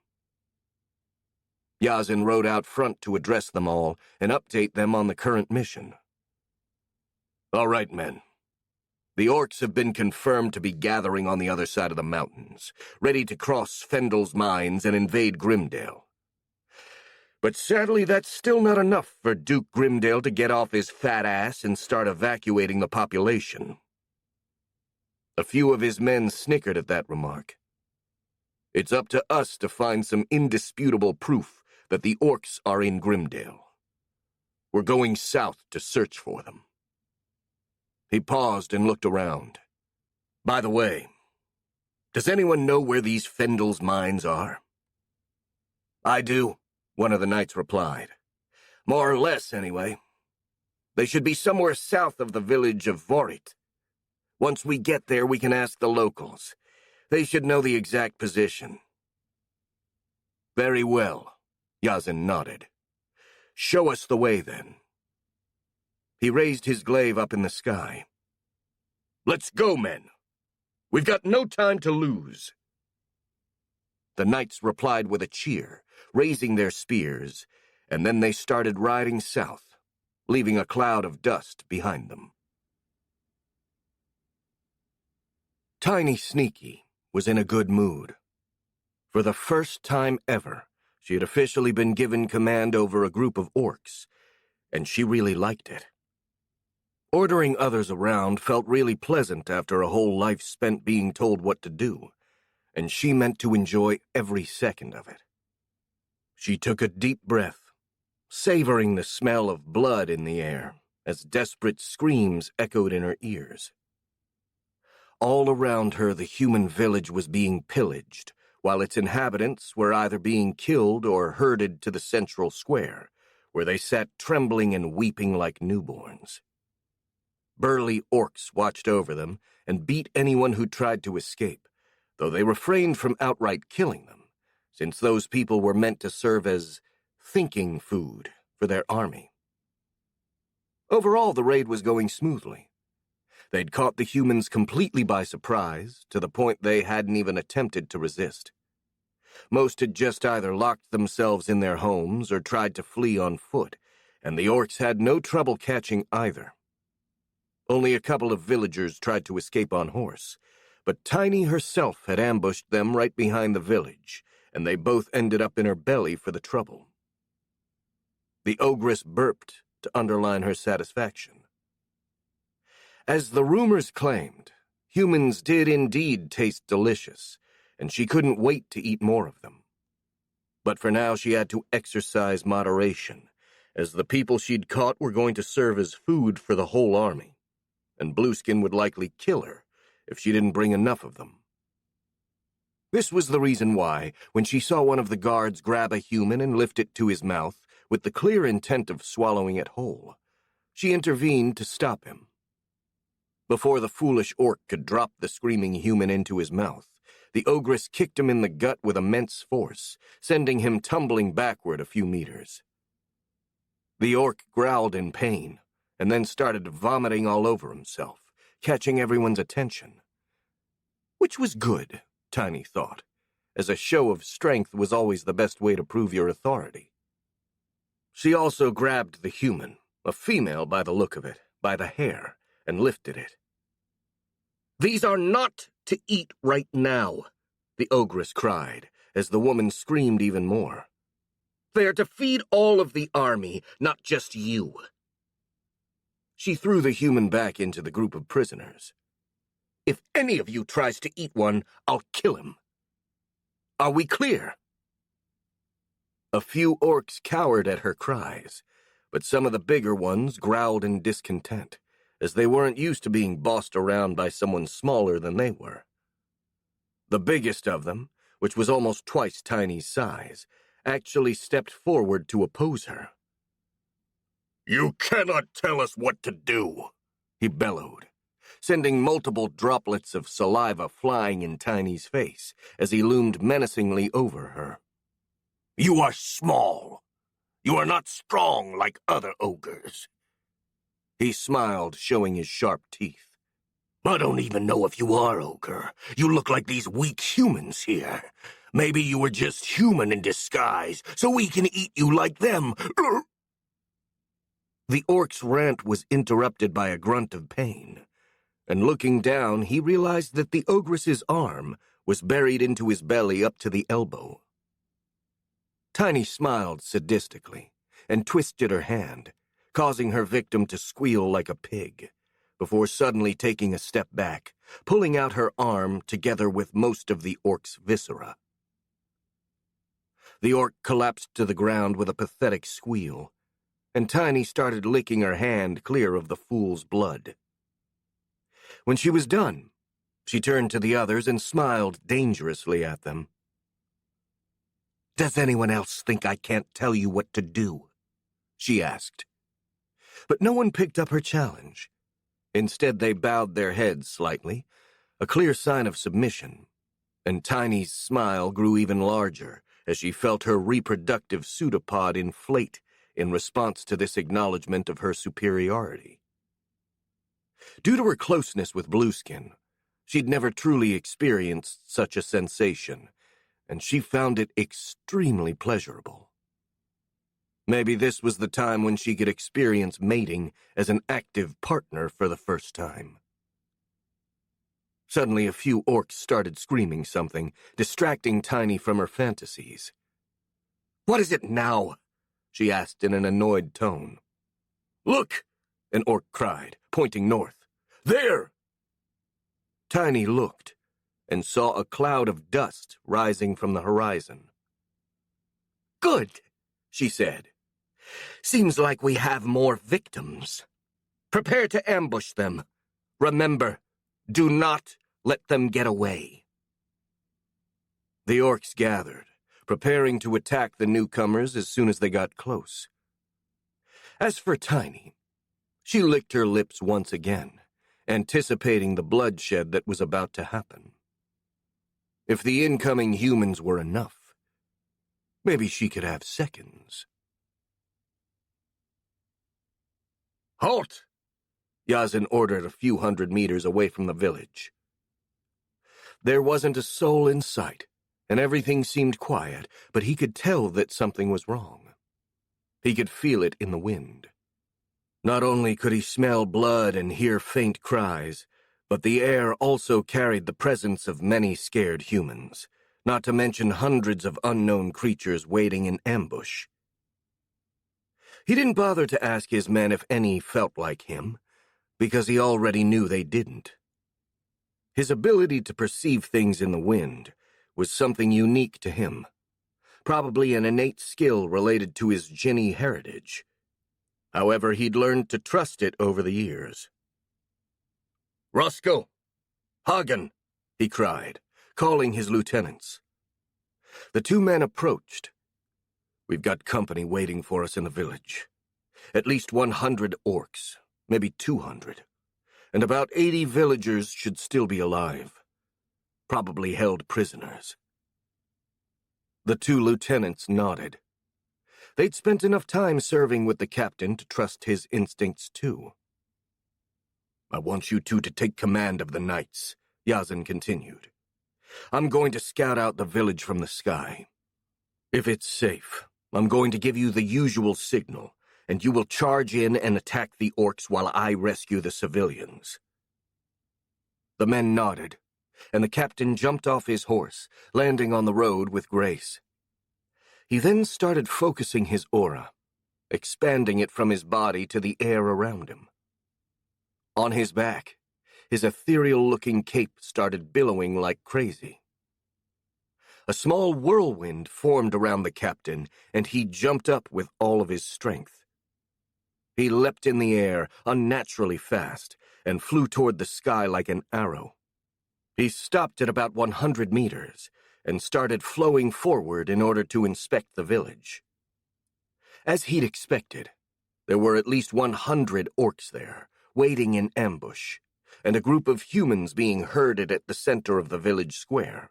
Yazan rode out front to address them all and update them on the current mission. All right, men. The orcs have been confirmed to be gathering on the other side of the mountains, ready to cross Fendel's mines and invade Grimdale. But sadly, that's still not enough for Duke Grimdale to get off his fat ass and start evacuating the population. A few of his men snickered at that remark. It's up to us to find some indisputable proof that the orcs are in Grimdale. We're going south to search for them. He paused and looked around. By the way, does anyone know where these Fendel's mines are? I do, one of the knights replied. More or less, anyway. They should be somewhere south of the village of Vorit. Once we get there, we can ask the locals. They should know the exact position. Very well, Yazan nodded. Show us the way, then. He raised his glaive up in the sky. Let's go, men. We've got no time to lose. The knights replied with a cheer, raising their spears, and then they started riding south, leaving a cloud of dust behind them. Tiny Sneaky was in a good mood. For the first time ever, she had officially been given command over a group of orcs, and she really liked it. Ordering others around felt really pleasant after a whole life spent being told what to do, and she meant to enjoy every second of it. She took a deep breath, savoring the smell of blood in the air as desperate screams echoed in her ears. All around her, the human village was being pillaged, while its inhabitants were either being killed or herded to the central square, where they sat trembling and weeping like newborns. Burly orcs watched over them and beat anyone who tried to escape, though they refrained from outright killing them, since those people were meant to serve as thinking food for their army. Overall, the raid was going smoothly. They'd caught the humans completely by surprise, to the point they hadn't even attempted to resist. Most had just either locked themselves in their homes or tried to flee on foot, and the orcs had no trouble catching either. Only a couple of villagers tried to escape on horse, but Tiny herself had ambushed them right behind the village, and they both ended up in her belly for the trouble. The ogress burped to underline her satisfaction. As the rumors claimed, humans did indeed taste delicious, and she couldn't wait to eat more of them. But for now she had to exercise moderation, as the people she'd caught were going to serve as food for the whole army, and Blueskin would likely kill her if she didn't bring enough of them. This was the reason why, when she saw one of the guards grab a human and lift it to his mouth with the clear intent of swallowing it whole, she intervened to stop him. Before the foolish orc could drop the screaming human into his mouth, the ogress kicked him in the gut with immense force, sending him tumbling backward a few meters. The orc growled in pain, and then started vomiting all over himself, catching everyone's attention. Which was good, Tiny thought, as a show of strength was always the best way to prove your authority. She also grabbed the human, a female by the look of it, by the hair, and lifted it. "These are not to eat right now," the ogress cried, as the woman screamed even more. "They are to feed all of the army, not just you." She threw the human back into the group of prisoners. "If any of you tries to eat one, I'll kill him. Are we clear?" A few orcs cowered at her cries, but some of the bigger ones growled in discontent, as they weren't used to being bossed around by someone smaller than they were. The biggest of them, which was almost twice Tiny's size, actually stepped forward to oppose her. "You cannot tell us what to do," he bellowed, sending multiple droplets of saliva flying in Tiny's face as he loomed menacingly over her. "You are small. You are not strong like other ogres." He smiled, showing his sharp teeth. "I don't even know if you are ogre. You look like these weak humans here. Maybe you were just human in disguise, so we can eat you like them." The orc's rant was interrupted by a grunt of pain, and looking down, he realized that the ogress's arm was buried into his belly up to the elbow. Tiny smiled sadistically and twisted her hand, causing her victim to squeal like a pig, before suddenly taking a step back, pulling out her arm together with most of the orc's viscera. The orc collapsed to the ground with a pathetic squeal, and Tiny started licking her hand clear of the fool's blood. When she was done, she turned to the others and smiled dangerously at them. "Does anyone else think I can't tell you what to do?" she asked. But no one picked up her challenge. Instead, they bowed their heads slightly, a clear sign of submission, and Tiny's smile grew even larger as she felt her reproductive pseudopod inflate in response to this acknowledgement of her superiority. Due to her closeness with Blueskin, she'd never truly experienced such a sensation, and she found it extremely pleasurable. Maybe this was the time when she could experience mating as an active partner for the first time. Suddenly, a few orcs started screaming something, distracting Tiny from her fantasies. "What is it now?" she asked in an annoyed tone. "Look!" an orc cried, pointing north. "There!" Tiny looked and saw a cloud of dust rising from the horizon. "Good," she said. "Seems like we have more victims. Prepare to ambush them. Remember, do not let them get away." The orcs gathered, preparing to attack the newcomers as soon as they got close. As for Tiny, she licked her lips once again, anticipating the bloodshed that was about to happen. If the incoming humans were enough, maybe she could have seconds. "Halt!" Yazin ordered a few hundred meters away from the village. There wasn't a soul in sight, and everything seemed quiet, but he could tell that something was wrong. He could feel it in the wind. Not only could he smell blood and hear faint cries, but the air also carried the presence of many scared humans, not to mention hundreds of unknown creatures waiting in ambush. He didn't bother to ask his men if any felt like him, because he already knew they didn't. His ability to perceive things in the wind was something unique to him, probably an innate skill related to his Jinni heritage. However, he'd learned to trust it over the years. "Roscoe! Hagen!" he cried, calling his lieutenants. The two men approached. "We've got company waiting for us in the village. At least 100 orcs, maybe 200. And about 80 villagers should still be alive. Probably held prisoners." The two lieutenants nodded. They'd spent enough time serving with the captain to trust his instincts too. "I want you two to take command of the knights," Yazin continued. "I'm going to scout out the village from the sky. If it's safe, I'm going to give you the usual signal, and you will charge in and attack the orcs while I rescue the civilians." The men nodded, and the captain jumped off his horse, landing on the road with grace. He then started focusing his aura, expanding it from his body to the air around him. On his back, his ethereal-looking cape started billowing like crazy. A small whirlwind formed around the captain, and he jumped up with all of his strength. He leapt in the air, unnaturally fast, and flew toward the sky like an arrow. He stopped at about 100 meters, and started flowing forward in order to inspect the village. As he'd expected, there were at least 100 orcs there, waiting in ambush, and a group of humans being herded at the center of the village square.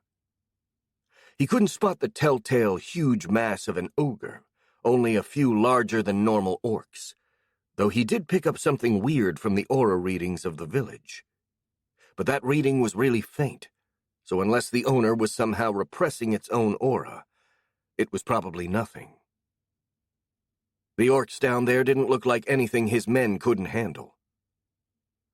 He couldn't spot the telltale huge mass of an ogre, only a few larger than normal orcs, though he did pick up something weird from the aura readings of the village. But that reading was really faint, so unless the owner was somehow repressing its own aura, it was probably nothing. The orcs down there didn't look like anything his men couldn't handle.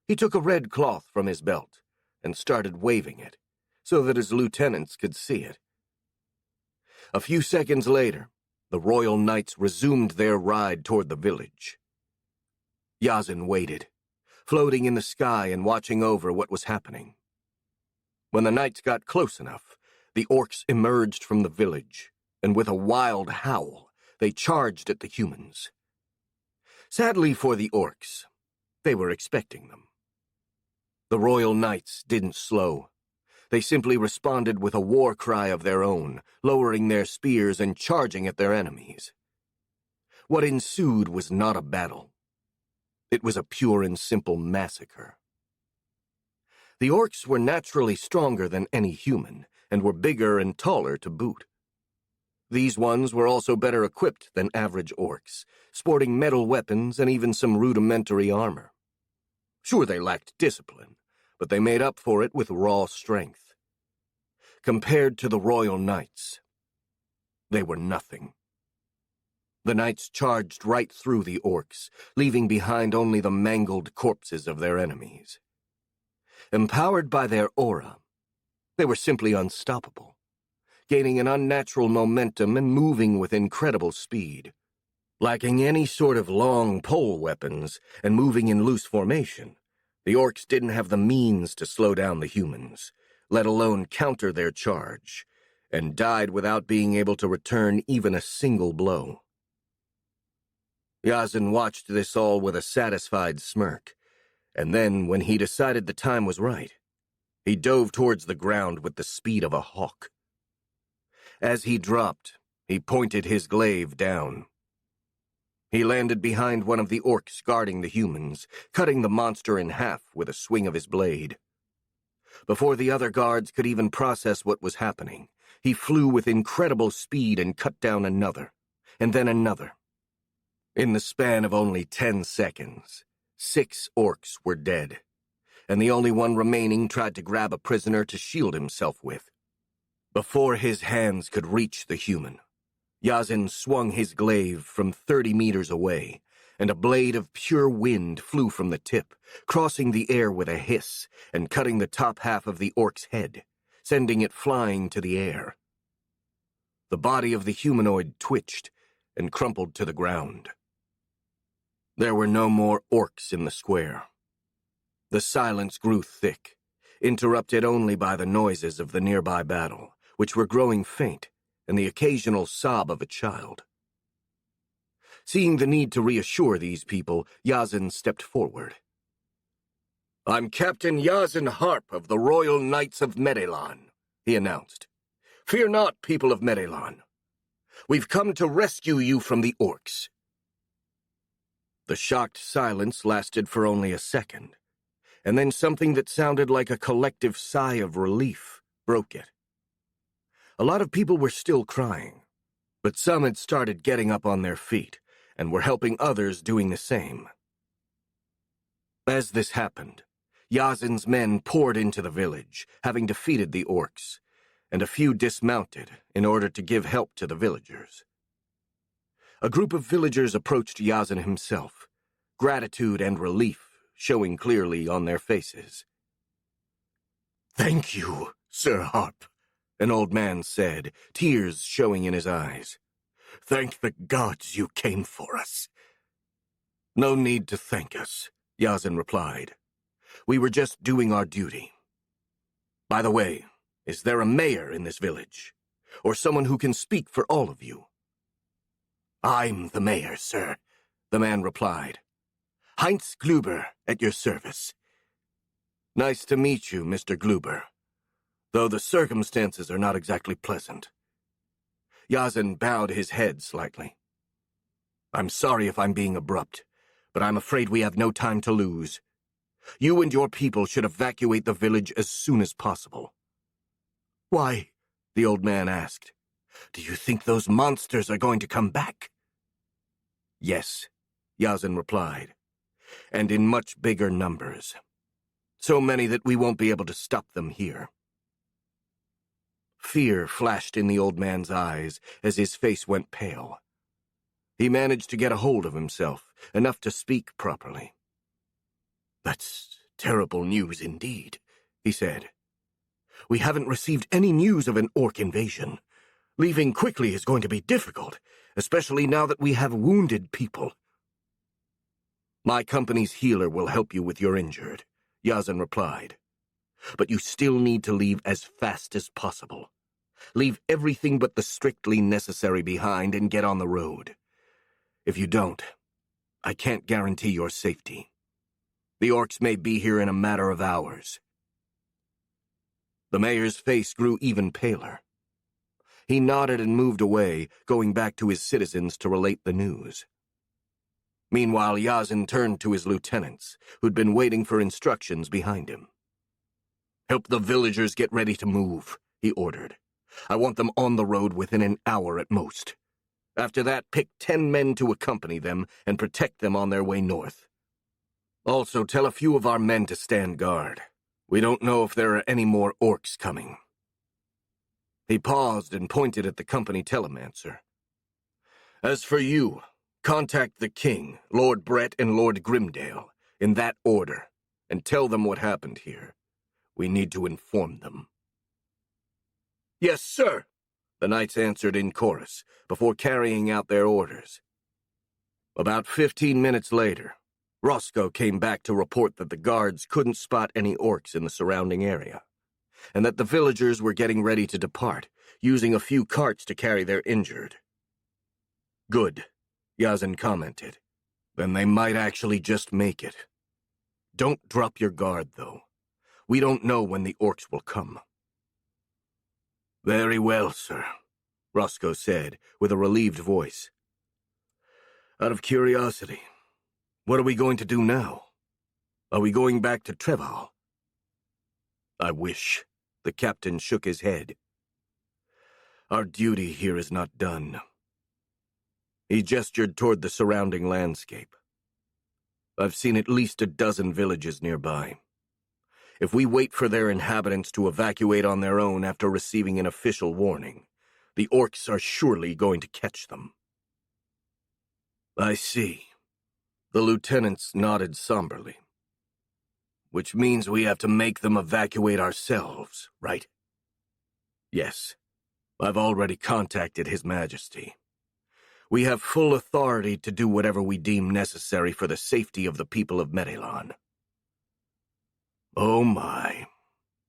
He took a red cloth from his belt and started waving it, so that his lieutenants could see it. A few seconds later, the royal knights resumed their ride toward the village. Yazin waited, floating in the sky and watching over what was happening. When the knights got close enough, the orcs emerged from the village, and with a wild howl, they charged at the humans. Sadly for the orcs, they were expecting them. The royal knights didn't slow. They simply responded with a war cry of their own, lowering their spears and charging at their enemies. What ensued was not a battle. It was a pure and simple massacre. The orcs were naturally stronger than any human, and were bigger and taller to boot. These ones were also better equipped than average orcs, sporting metal weapons and even some rudimentary armor. Sure, they lacked discipline, but they made up for it with raw strength. Compared to the royal knights, they were nothing. The knights charged right through the orcs, leaving behind only the mangled corpses of their enemies. Empowered by their aura, they were simply unstoppable, gaining an unnatural momentum and moving with incredible speed. Lacking any sort of long pole weapons and moving in loose formation, the orcs didn't have the means to slow down the humans, let alone counter their charge, and died without being able to return even a single blow. Yazin watched this all with a satisfied smirk, and then, when he decided the time was right, he dove towards the ground with the speed of a hawk. As he dropped, he pointed his glaive down. He landed behind one of the orcs guarding the humans, cutting the monster in half with a swing of his blade. Before the other guards could even process what was happening, he flew with incredible speed and cut down another, and then another. In the span of only 10 seconds, 6 orcs were dead, and the only one remaining tried to grab a prisoner to shield himself with. Before his hands could reach the human, Yazin swung his glaive from 30 meters away, and a blade of pure wind flew from the tip, crossing the air with a hiss and cutting the top half of the orc's head, sending it flying to the air. The body of the humanoid twitched and crumpled to the ground. There were no more orcs in the square. The silence grew thick, interrupted only by the noises of the nearby battle, which were growing faint, and the occasional sob of a child. Seeing the need to reassure these people, Yazin stepped forward. "I'm Captain Yazin Harp of the Royal Knights of Medelan," he announced. "Fear not, people of Medelan. We've come to rescue you from the orcs." The shocked silence lasted for only a second, and then something that sounded like a collective sigh of relief broke it. A lot of people were still crying, but some had started getting up on their feet and were helping others doing the same. As this happened, Yazin's men poured into the village, having defeated the orcs, and a few dismounted in order to give help to the villagers. A group of villagers approached Yazin himself, gratitude and relief showing clearly on their faces. "Thank you, Sir Harp," an old man said, tears showing in his eyes. "Thank the gods you came for us." "No need to thank us," Yazin replied. "We were just doing our duty. By the way, is there a mayor in this village, or someone who can speak for all of you?" "I'm the mayor, sir," the man replied. "Heinz Gluber, at your service." "Nice to meet you, Mr. Gluber, though the circumstances are not exactly pleasant." Yazin bowed his head slightly. "I'm sorry if I'm being abrupt, but I'm afraid we have no time to lose. You and your people should evacuate the village as soon as possible." "Why?" the old man asked. "Do you think those monsters are going to come back?" "Yes," Yazin replied, "and in much bigger numbers. So many that we won't be able to stop them here." Fear flashed in the old man's eyes as his face went pale. He managed to get a hold of himself, enough to speak properly. "That's terrible news indeed," he said. "We haven't received any news of an orc invasion. Leaving quickly is going to be difficult, especially now that we have wounded people." "My company's healer will help you with your injured," Yazin replied. "But you still need to leave as fast as possible. Leave everything but the strictly necessary behind and get on the road. If you don't, I can't guarantee your safety. The orcs may be here in a matter of hours." The mayor's face grew even paler. He nodded and moved away, going back to his citizens to relate the news. Meanwhile, Yazin turned to his lieutenants, who'd been waiting for instructions behind him. "Help the villagers get ready to move," he ordered. "I want them on the road within an hour at most. After that, pick 10 men to accompany them and protect them on their way north. Also, tell a few of our men to stand guard. We don't know if there are any more orcs coming." He paused and pointed at the company telemancer. "As for you, contact the king, Lord Brett, and Lord Grimdale, in that order, and tell them what happened here. We need to inform them." "Yes, sir," the knights answered in chorus, before carrying out their orders. About 15 minutes later, Roscoe came back to report that the guards couldn't spot any orcs in the surrounding area, and that the villagers were getting ready to depart, using a few carts to carry their injured. Good, Yazin commented. Then they might actually just make it. Don't drop your guard, though. We don't know when the orcs will come. Very well, sir, Roscoe said, with a relieved voice. Out of curiosity, what are we going to do now? Are we going back to Treval? I wish. The captain shook his head. Our duty here is not done. He gestured toward the surrounding landscape. I've seen at least a dozen villages nearby. If we wait for their inhabitants to evacuate on their own after receiving an official warning, the orcs are surely going to catch them. I see. The lieutenants nodded somberly. Which means we have to make them evacuate ourselves, right? Yes. I've already contacted His Majesty. We have full authority to do whatever we deem necessary for the safety of the people of Medelon. Oh my,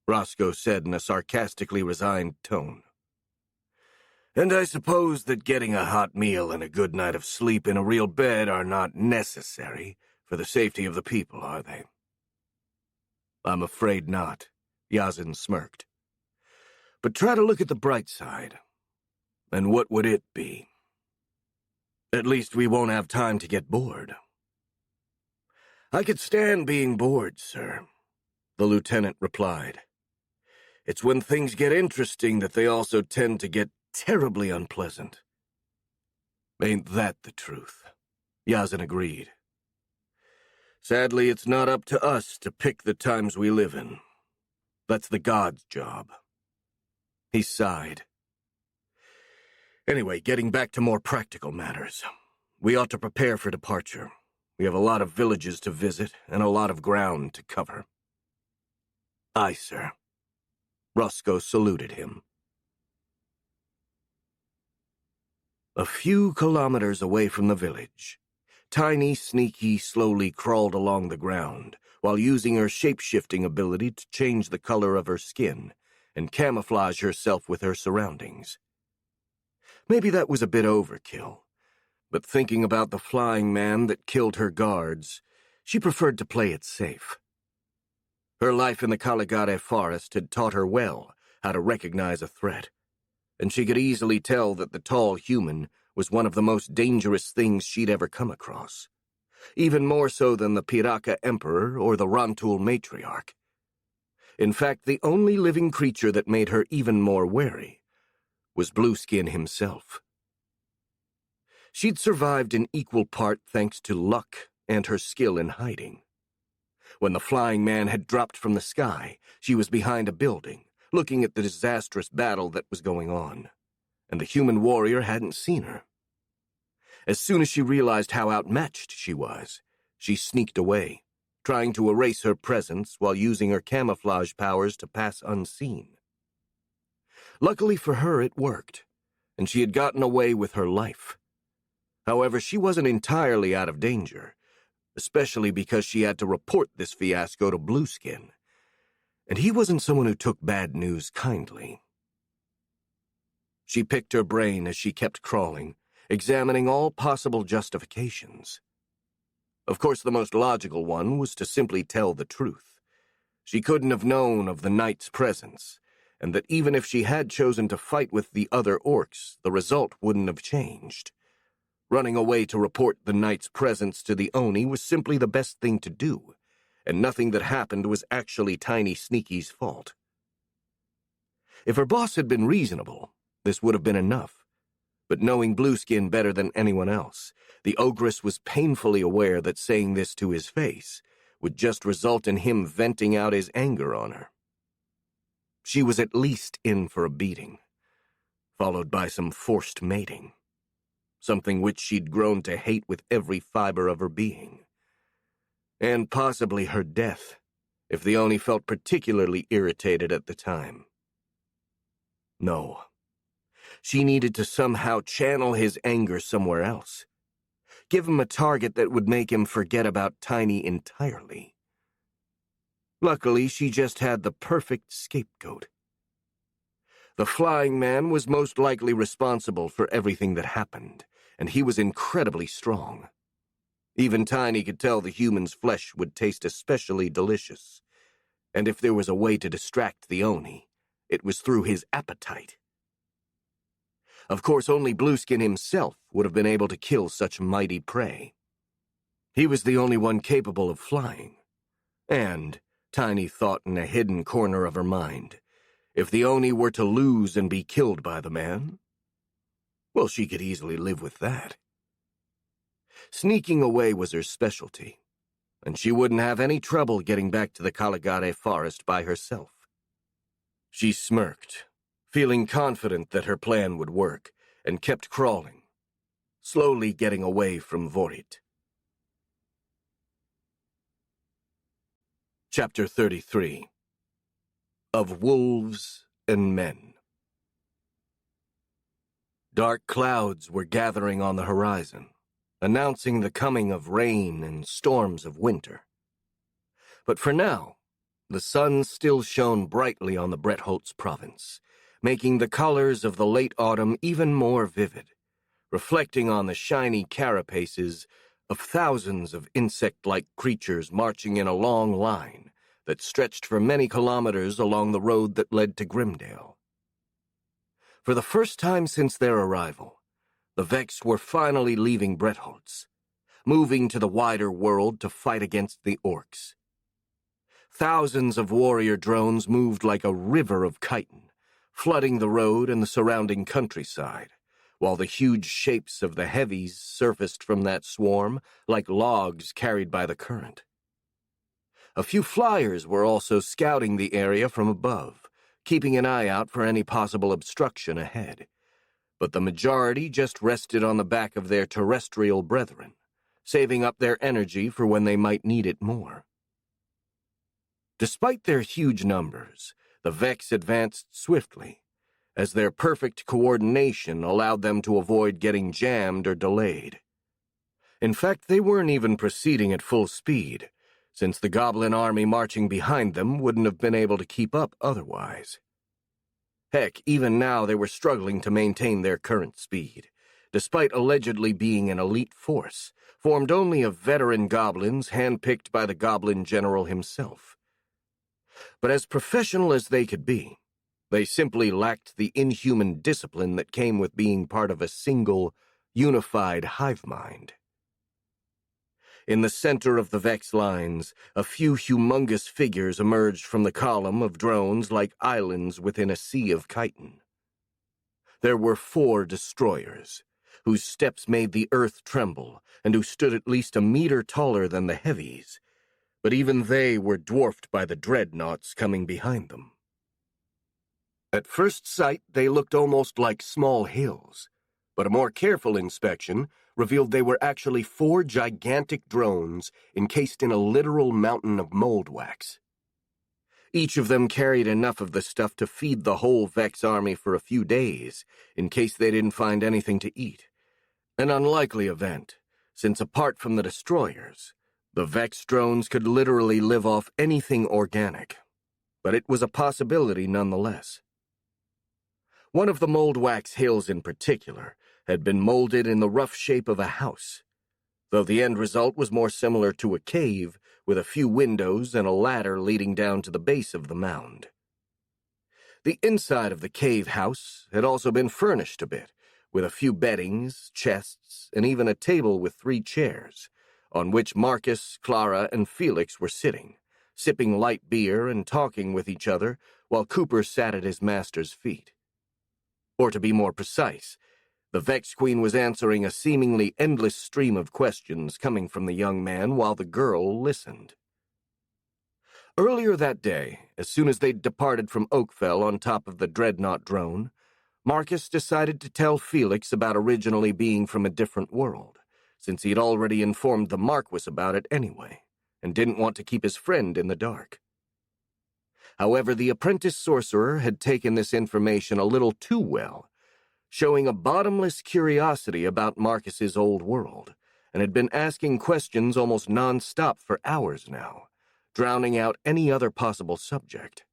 Roscoe said in a sarcastically resigned tone. And I suppose that getting a hot meal and a good night of sleep in a real bed are not necessary for the safety of the people, are they? I'm afraid not, Yazin smirked. But try to look at the bright side. And what would it be? At least we won't have time to get bored. I could stand being bored, sir, the lieutenant replied. It's when things get interesting that they also tend to get terribly unpleasant. Ain't that the truth? Yazin agreed. Sadly, it's not up to us to pick the times we live in. That's the gods' job. He sighed. Anyway, getting back to more practical matters. We ought to prepare for departure. We have a lot of villages to visit and a lot of ground to cover. Aye, sir. Roscoe saluted him. A few kilometers away from the village, Tiny Sneaky slowly crawled along the ground while using her shape-shifting ability to change the color of her skin and camouflage herself with her surroundings. Maybe that was a bit overkill, but thinking about the flying man that killed her guards, she preferred to play it safe. Her life in the Caligare forest had taught her well how to recognize a threat, and she could easily tell that the tall human was one of the most dangerous things she'd ever come across, even more so than the Piraka Emperor or the Rantul Matriarch. In fact, the only living creature that made her even more wary was Blueskin himself. She'd survived in equal part thanks to luck and her skill in hiding. When the flying man had dropped from the sky, she was behind a building, looking at the disastrous battle that was going on, and the human warrior hadn't seen her. As soon as she realized how outmatched she was, she sneaked away, trying to erase her presence while using her camouflage powers to pass unseen. Luckily for her, it worked, and she had gotten away with her life. However, she wasn't entirely out of danger, especially because she had to report this fiasco to Blueskin, and he wasn't someone who took bad news kindly. She picked her brain as she kept crawling, examining all possible justifications. Of course, the most logical one was to simply tell the truth. She couldn't have known of the knight's presence, and that even if she had chosen to fight with the other orcs, the result wouldn't have changed. Running away to report the knight's presence to the Oni was simply the best thing to do, and nothing that happened was actually Tiny Sneaky's fault. If her boss had been reasonable, this would have been enough. But knowing Blueskin better than anyone else, the ogress was painfully aware that saying this to his face would just result in him venting out his anger on her. She was at least in for a beating, followed by some forced mating, something which she'd grown to hate with every fiber of her being. And possibly her death, if the Oni felt particularly irritated at the time. No. She needed to somehow channel his anger somewhere else. give him a target that would make him forget about Tiny entirely. Luckily, she just had the perfect scapegoat. The flying man was most likely responsible for everything that happened, and he was incredibly strong. Even Tiny could tell the human's flesh would taste especially delicious, and if there was a way to distract the Oni, it was through his appetite. Of course, only Blueskin himself would have been able to kill such mighty prey. He was the only one capable of flying, and, Tiny thought in a hidden corner of her mind, if the Oni were to lose and be killed by the man, well, she could easily live with that. Sneaking away was her specialty, and she wouldn't have any trouble getting back to the Caligare forest by herself. She smirked, feeling confident that her plan would work, and kept crawling, slowly getting away from Vorit. Chapter 33. Of Wolves and Men. Dark clouds were gathering on the horizon, announcing the coming of rain and storms of winter. But for now, the sun still shone brightly on the Bretholtz province, making the colors of the late autumn even more vivid, reflecting on the shiny carapaces of thousands of insect-like creatures marching in a long line that stretched for many kilometers along the road that led to Grimdale. For the first time since their arrival, the Vex were finally leaving Bretholtz, moving to the wider world to fight against the Orcs. Thousands of warrior drones moved like a river of chitin, flooding the road and the surrounding countryside, while the huge shapes of the heavies surfaced from that swarm like logs carried by the current. A few flyers were also scouting the area from above, keeping an eye out for any possible obstruction ahead, but the majority just rested on the back of their terrestrial brethren, saving up their energy for when they might need it more. Despite their huge numbers, the Vex advanced swiftly, as their perfect coordination allowed them to avoid getting jammed or delayed. In fact, they weren't even proceeding at full speed, since the goblin army marching behind them wouldn't have been able to keep up otherwise. Heck, even now they were struggling to maintain their current speed, despite allegedly being an elite force, formed only of veteran goblins handpicked by the goblin general himself. But as professional as they could be, they simply lacked the inhuman discipline that came with being part of a single, unified hive mind. In the center of the Vex lines, a few humongous figures emerged from the column of drones like islands within a sea of chitin. There were 4 destroyers, whose steps made the earth tremble, and who stood at least a meter taller than the heavies, but even they were dwarfed by the dreadnoughts coming behind them. At first sight, they looked almost like small hills, but a more careful inspection revealed they were actually 4 gigantic drones encased in a literal mountain of mold wax. Each of them carried enough of the stuff to feed the whole Vex army for a few days, in case they didn't find anything to eat. An unlikely event, since apart from the destroyers, the Vex drones could literally live off anything organic, but it was a possibility nonetheless. One of the mold wax hills in particular had been molded in the rough shape of a house, though the end result was more similar to a cave with a few windows and a ladder leading down to the base of the mound. The inside of the cave house had also been furnished a bit, with a few beddings, chests, and even a table with 3 chairs, on which Marcus, Clara, and Felix were sitting, sipping light beer and talking with each other while Cooper sat at his master's feet. Or to be more precise, the Vex Queen was answering a seemingly endless stream of questions coming from the young man while the girl listened. Earlier that day, as soon as they'd departed from Oakfell on top of the dreadnought drone, Marcus decided to tell Felix about originally being from a different world, since he'd already informed the Marquis about it anyway, and didn't want to keep his friend in the dark. However, the apprentice sorcerer had taken this information a little too well, showing a bottomless curiosity about Marcus's old world, and had been asking questions almost non-stop for hours now, drowning out any other possible subject.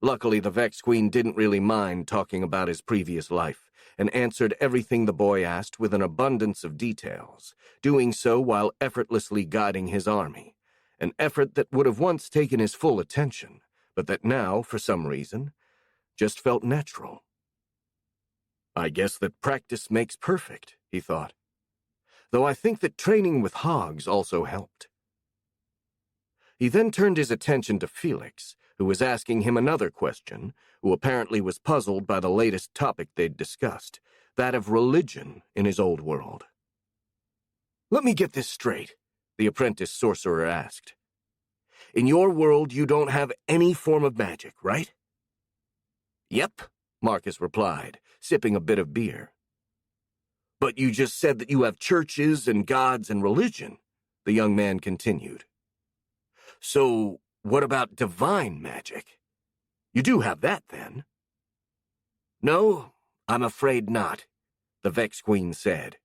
Luckily, the Vex Queen didn't really mind talking about his previous life, and answered everything the boy asked with an abundance of details, doing so while effortlessly guiding his army, an effort that would have once taken his full attention, but that now, for some reason, just felt natural. I guess that practice makes perfect, he thought, though I think that training with hogs also helped. He then turned his attention to Felix, who was asking him another question, who apparently was puzzled by the latest topic they'd discussed, that of religion in his old world. "Let me get this straight," the apprentice sorcerer asked. "In your world, you don't have any form of magic, right?" "Yep," Marcus replied, sipping a bit of beer. "But you just said that you have churches and gods and religion," the young man continued. "So, what about divine magic? You do have that, then?" "No, I'm afraid not," the Vex Queen said.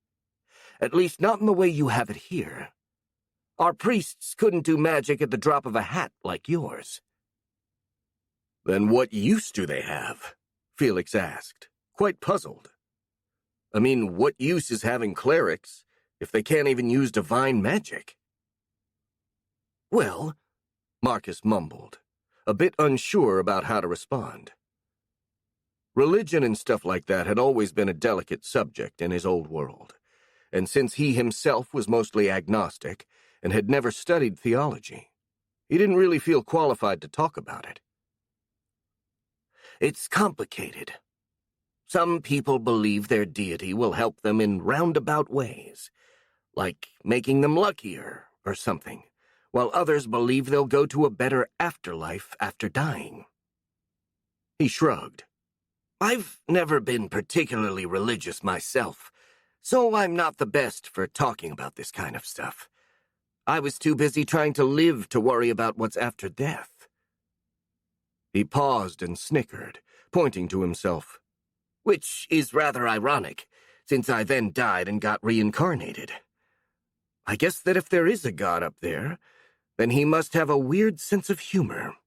"At least not in the way you have it here. Our priests couldn't do magic at the drop of a hat like yours." "Then what use do they have?" Felix asked, quite puzzled. "I mean, what use is having clerics if they can't even use divine magic?" "Well," Marcus mumbled, a bit unsure about how to respond. Religion and stuff like that had always been a delicate subject in his old world, and since he himself was mostly agnostic and had never studied theology, he didn't really feel qualified to talk about it. "It's complicated. Some people believe their deity will help them in roundabout ways, like making them luckier or something, while others believe they'll go to a better afterlife after dying." He shrugged. "I've never been particularly religious myself, so I'm not the best for talking about this kind of stuff. I was too busy trying to live to worry about what's after death." He paused and snickered, pointing to himself. "Which is rather ironic, since I then died and got reincarnated. I guess that if there is a god up there, then he must have a weird sense of humor."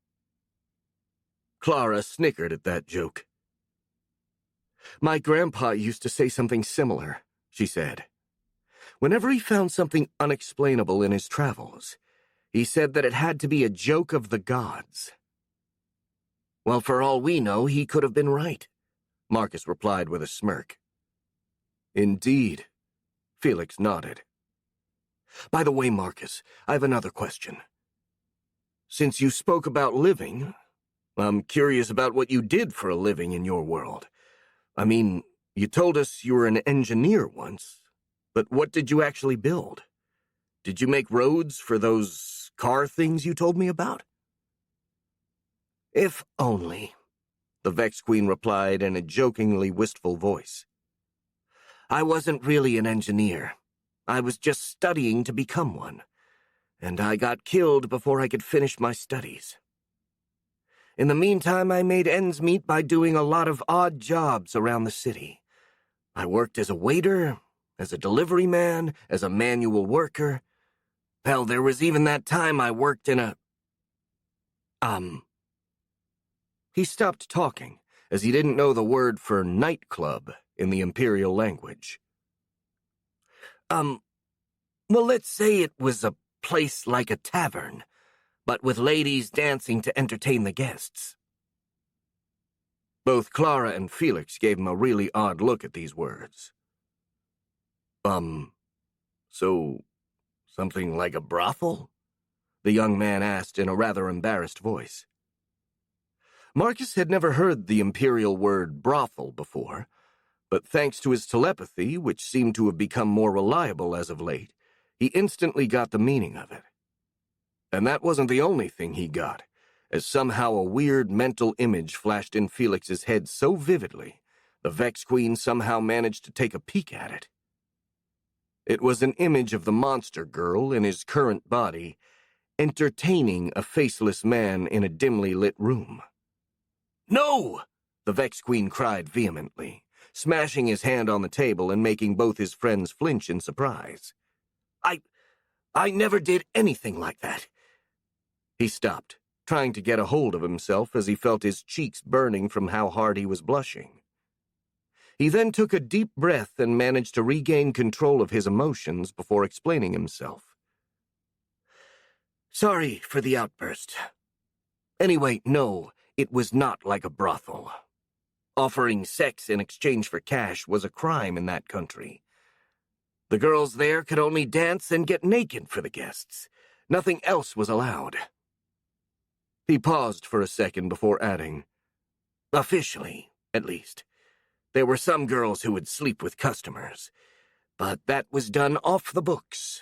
Clara snickered at that joke. "My grandpa used to say something similar," she said. "Whenever he found something unexplainable in his travels, he said that it had to be a joke of the gods." "Well, for all we know, he could have been right," Marcus replied with a smirk. "Indeed," Felix nodded. "By the way, Marcus, I have another question. Since you spoke about living, I'm curious about what you did for a living in your world. I mean, you told us you were an engineer once, but what did you actually build? Did you make roads for those car things you told me about?" "If only," the Vex Queen replied in a jokingly wistful voice. "I wasn't really an engineer. I was just studying to become one, and I got killed before I could finish my studies. In the meantime, I made ends meet by doing a lot of odd jobs around the city. I worked as a waiter, as a delivery man, as a manual worker. Hell, there was even that time I worked in a... He stopped talking, as he didn't know the word for nightclub in the Imperial language. Well, let's say it was a place like a tavern, but with ladies dancing to entertain the guests." Both Clara and Felix gave him a really odd look at these words. So something like a brothel?" the young man asked in a rather embarrassed voice. Marcus had never heard the Imperial word brothel before, but thanks to his telepathy, which seemed to have become more reliable as of late, he instantly got the meaning of it. And that wasn't the only thing he got, as somehow a weird mental image flashed in Felix's head so vividly, the Vex Queen somehow managed to take a peek at it. It was an image of the monster girl in his current body, entertaining a faceless man in a dimly lit room. "No!" the Vex Queen cried vehemently, smashing his hand on the table and making both his friends flinch in surprise. I never did anything like that. He stopped, trying to get a hold of himself as he felt his cheeks burning from how hard he was blushing. He then took a deep breath and managed to regain control of his emotions before explaining himself. Sorry for the outburst. Anyway, no, it was not like a brothel. Offering sex in exchange for cash was a crime in that country. The girls there could only dance and get naked for the guests. Nothing else was allowed. He paused for a second before adding, officially, at least. There were some girls who would sleep with customers, but that was done off the books.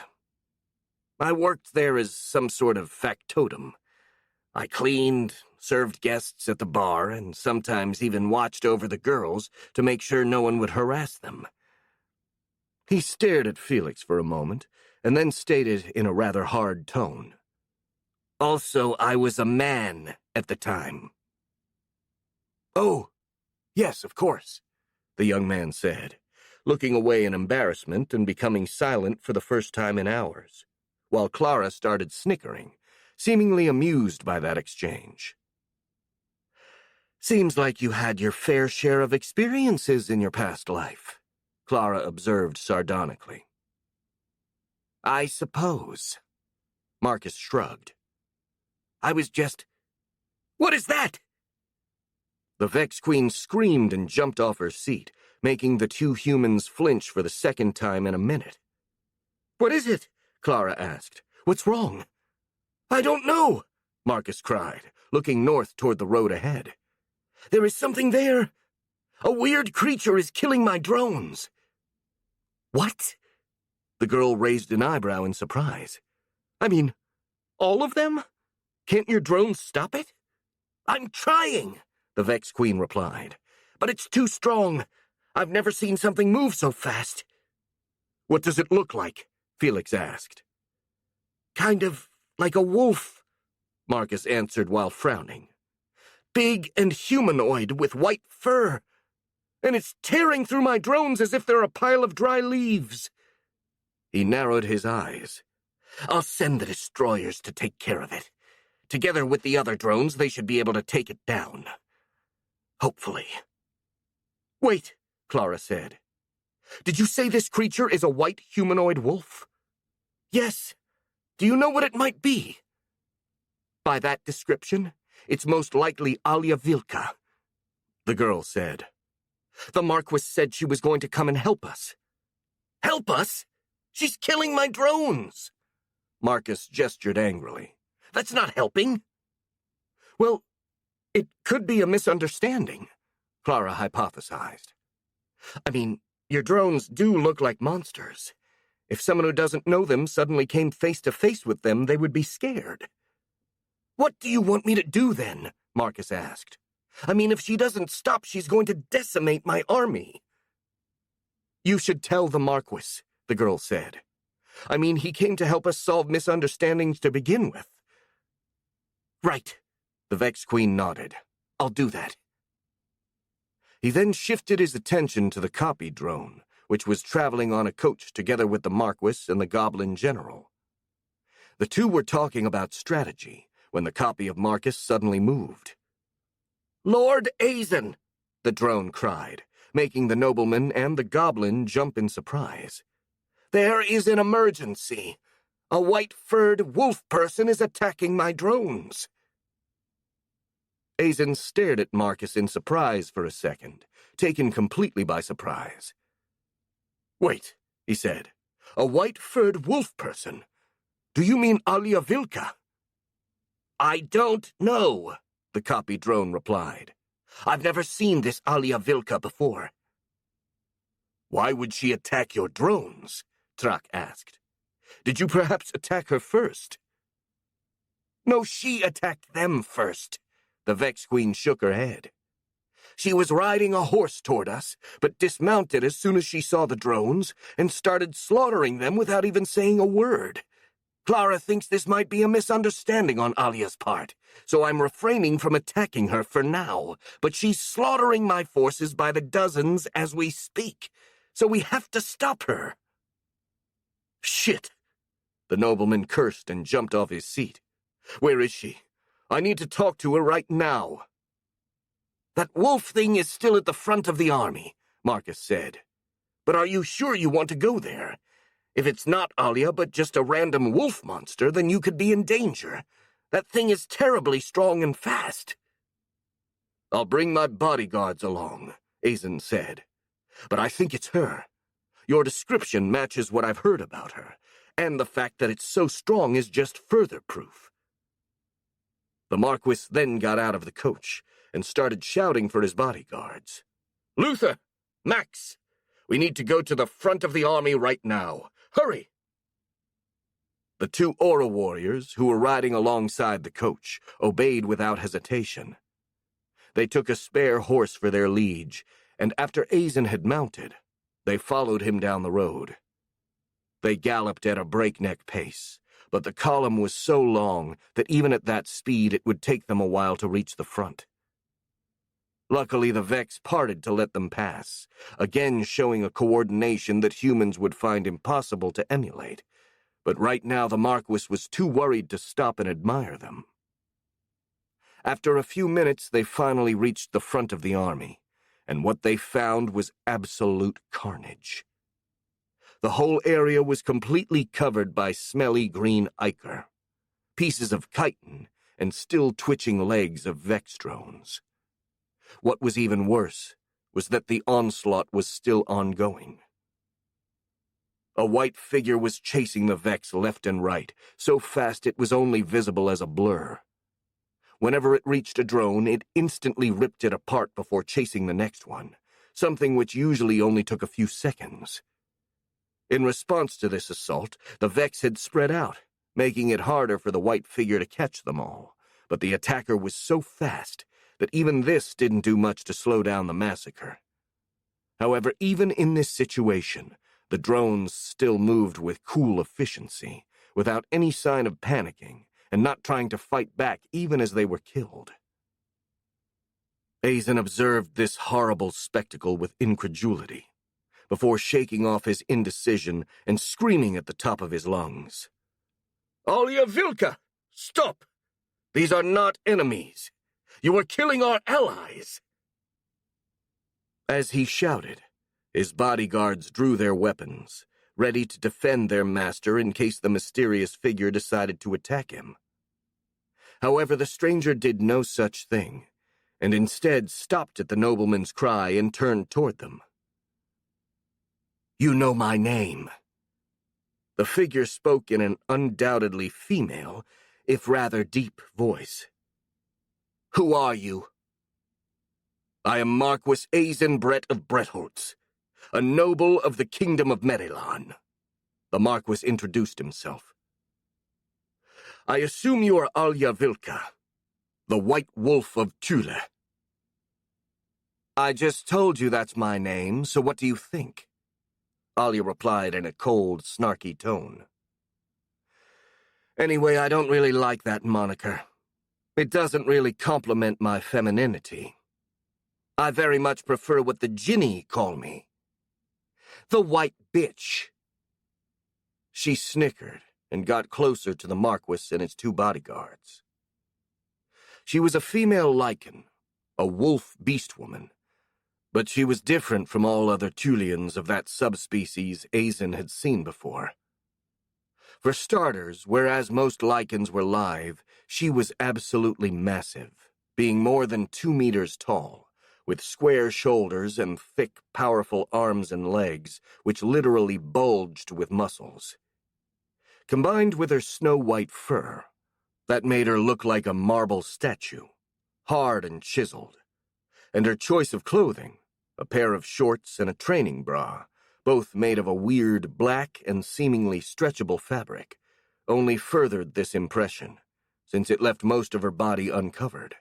I worked there as some sort of factotum. I cleaned, served guests at the bar, and sometimes even watched over the girls to make sure no one would harass them. He stared at Felix for a moment, and then stated in a rather hard tone, also, I was a man at the time. Oh, yes, of course, the young man said, looking away in embarrassment and becoming silent for the first time in hours, while Clara started snickering, seemingly amused by that exchange. Seems like you had your fair share of experiences in your past life, Clara observed sardonically. I suppose. Marcus shrugged. I was just... What is that? The Vex Queen screamed and jumped off her seat, making the two humans flinch for the second time in a minute. What is it? Clara asked. What's wrong? I don't know, Marcus cried, looking north toward the road ahead. There is something there. A weird creature is killing my drones. What? The girl raised an eyebrow in surprise. I mean, all of them? Can't your drones stop it? I'm trying, the Vex Queen replied. But it's too strong. I've never seen something move so fast. What does it look like? Felix asked. Kind of like a wolf, Marcus answered while frowning. Big and humanoid with white fur. And it's tearing through my drones as if they're a pile of dry leaves. He narrowed his eyes. I'll send the destroyers to take care of it. Together with the other drones, they should be able to take it down. Hopefully. Wait, Clara said. Did you say this creature is a white humanoid wolf? Yes. Do you know what it might be? By that description, it's most likely Alia Vilka, the girl said. The Marquis said she was going to come and help us. Help us? She's killing my drones! Marcus gestured angrily. That's not helping. Well, it could be a misunderstanding, Clara hypothesized. I mean, your drones do look like monsters. If someone who doesn't know them suddenly came face to face with them, they would be scared. What do you want me to do then? Marcus asked. I mean, if she doesn't stop, she's going to decimate my army. You should tell the Marquis, the girl said. I mean, he came to help us solve misunderstandings to begin with. Right, the Vex Queen nodded. I'll do that. He then shifted his attention to the copy drone, which was traveling on a coach together with the Marquis and the Goblin General. The two were talking about strategy when the copy of Marcus suddenly moved. Lord Azen, the drone cried, making the nobleman and the goblin jump in surprise. There is an emergency. A white-furred wolf person is attacking my drones. Azen stared at Marcus in surprise for a second, taken completely by surprise. Wait, he said. A white-furred wolf person? Do you mean Alia Vilka? I don't know, the copy drone replied. I've never seen this Alia Vilka before. Why would she attack your drones? Trak asked. Did you perhaps attack her first? No, she attacked them first. The Vex Queen shook her head. She was riding a horse toward us, but dismounted as soon as she saw the drones and started slaughtering them without even saying a word. Clara thinks this might be a misunderstanding on Alia's part, so I'm refraining from attacking her for now, but she's slaughtering my forces by the dozens as we speak, so we have to stop her. Shit! The nobleman cursed and jumped off his seat. Where is she? I need to talk to her right now. That wolf thing is still at the front of the army, Marcus said. But are you sure you want to go there? If it's not Alia, but just a random wolf monster, then you could be in danger. That thing is terribly strong and fast. I'll bring my bodyguards along, Azen said. But I think it's her. Your description matches what I've heard about her, and the fact that it's so strong is just further proof. The Marquis then got out of the coach and started shouting for his bodyguards. Luther! Max! We need to go to the front of the army right now. Hurry! The two Aura warriors, who were riding alongside the coach, obeyed without hesitation. They took a spare horse for their liege, and after Azen had mounted, they followed him down the road. They galloped at a breakneck pace, but the column was so long that even at that speed it would take them a while to reach the front. Luckily, the Vex parted to let them pass, again showing a coordination that humans would find impossible to emulate. But right now the Marquis was too worried to stop and admire them. After a few minutes, they finally reached the front of the army, and what they found was absolute carnage. The whole area was completely covered by smelly green ichor, pieces of chitin, and still twitching legs of Vex drones. What was even worse was that the onslaught was still ongoing. A white figure was chasing the Vex left and right, so fast it was only visible as a blur. Whenever it reached a drone, it instantly ripped it apart before chasing the next one, something which usually only took a few seconds. In response to this assault, the Vex had spread out, making it harder for the white figure to catch them all, but the attacker was so fast that even this didn't do much to slow down the massacre. However, even in this situation, the drones still moved with cool efficiency, without any sign of panicking, and not trying to fight back even as they were killed. Azen observed this horrible spectacle with incredulity, before shaking off his indecision and screaming at the top of his lungs. Alia Vilka! Stop! These are not enemies! You are killing our allies! As he shouted, his bodyguards drew their weapons, ready to defend their master in case the mysterious figure decided to attack him. However, the stranger did no such thing, and instead stopped at the nobleman's cry and turned toward them. You know my name. The figure spoke in an undoubtedly female, if rather deep voice. Who are you? I am Marquis Azen Brett of Bretholtz, a noble of the Kingdom of Merilon. The Marquis introduced himself. I assume you are Alia Vilka, the White Wolf of Thule. I just told you that's my name, so what do you think? Alia replied in a cold, snarky tone. Anyway, I don't really like that moniker. It doesn't really compliment my femininity. I very much prefer what the Jinni call me. The White Bitch. She snickered and got closer to the Marquis and his two bodyguards. She was a female lichen, a wolf beast woman, but she was different from all other Thulians of that subspecies Azen had seen before. For starters, whereas most lichens were live, she was absolutely massive, being more than 2 meters tall, with square shoulders and thick, powerful arms and legs, which literally bulged with muscles. Combined with her snow-white fur, that made her look like a marble statue, hard and chiseled. And her choice of clothing, a pair of shorts and a training bra, both made of a weird black and seemingly stretchable fabric, only furthered this impression, since it left most of her body uncovered.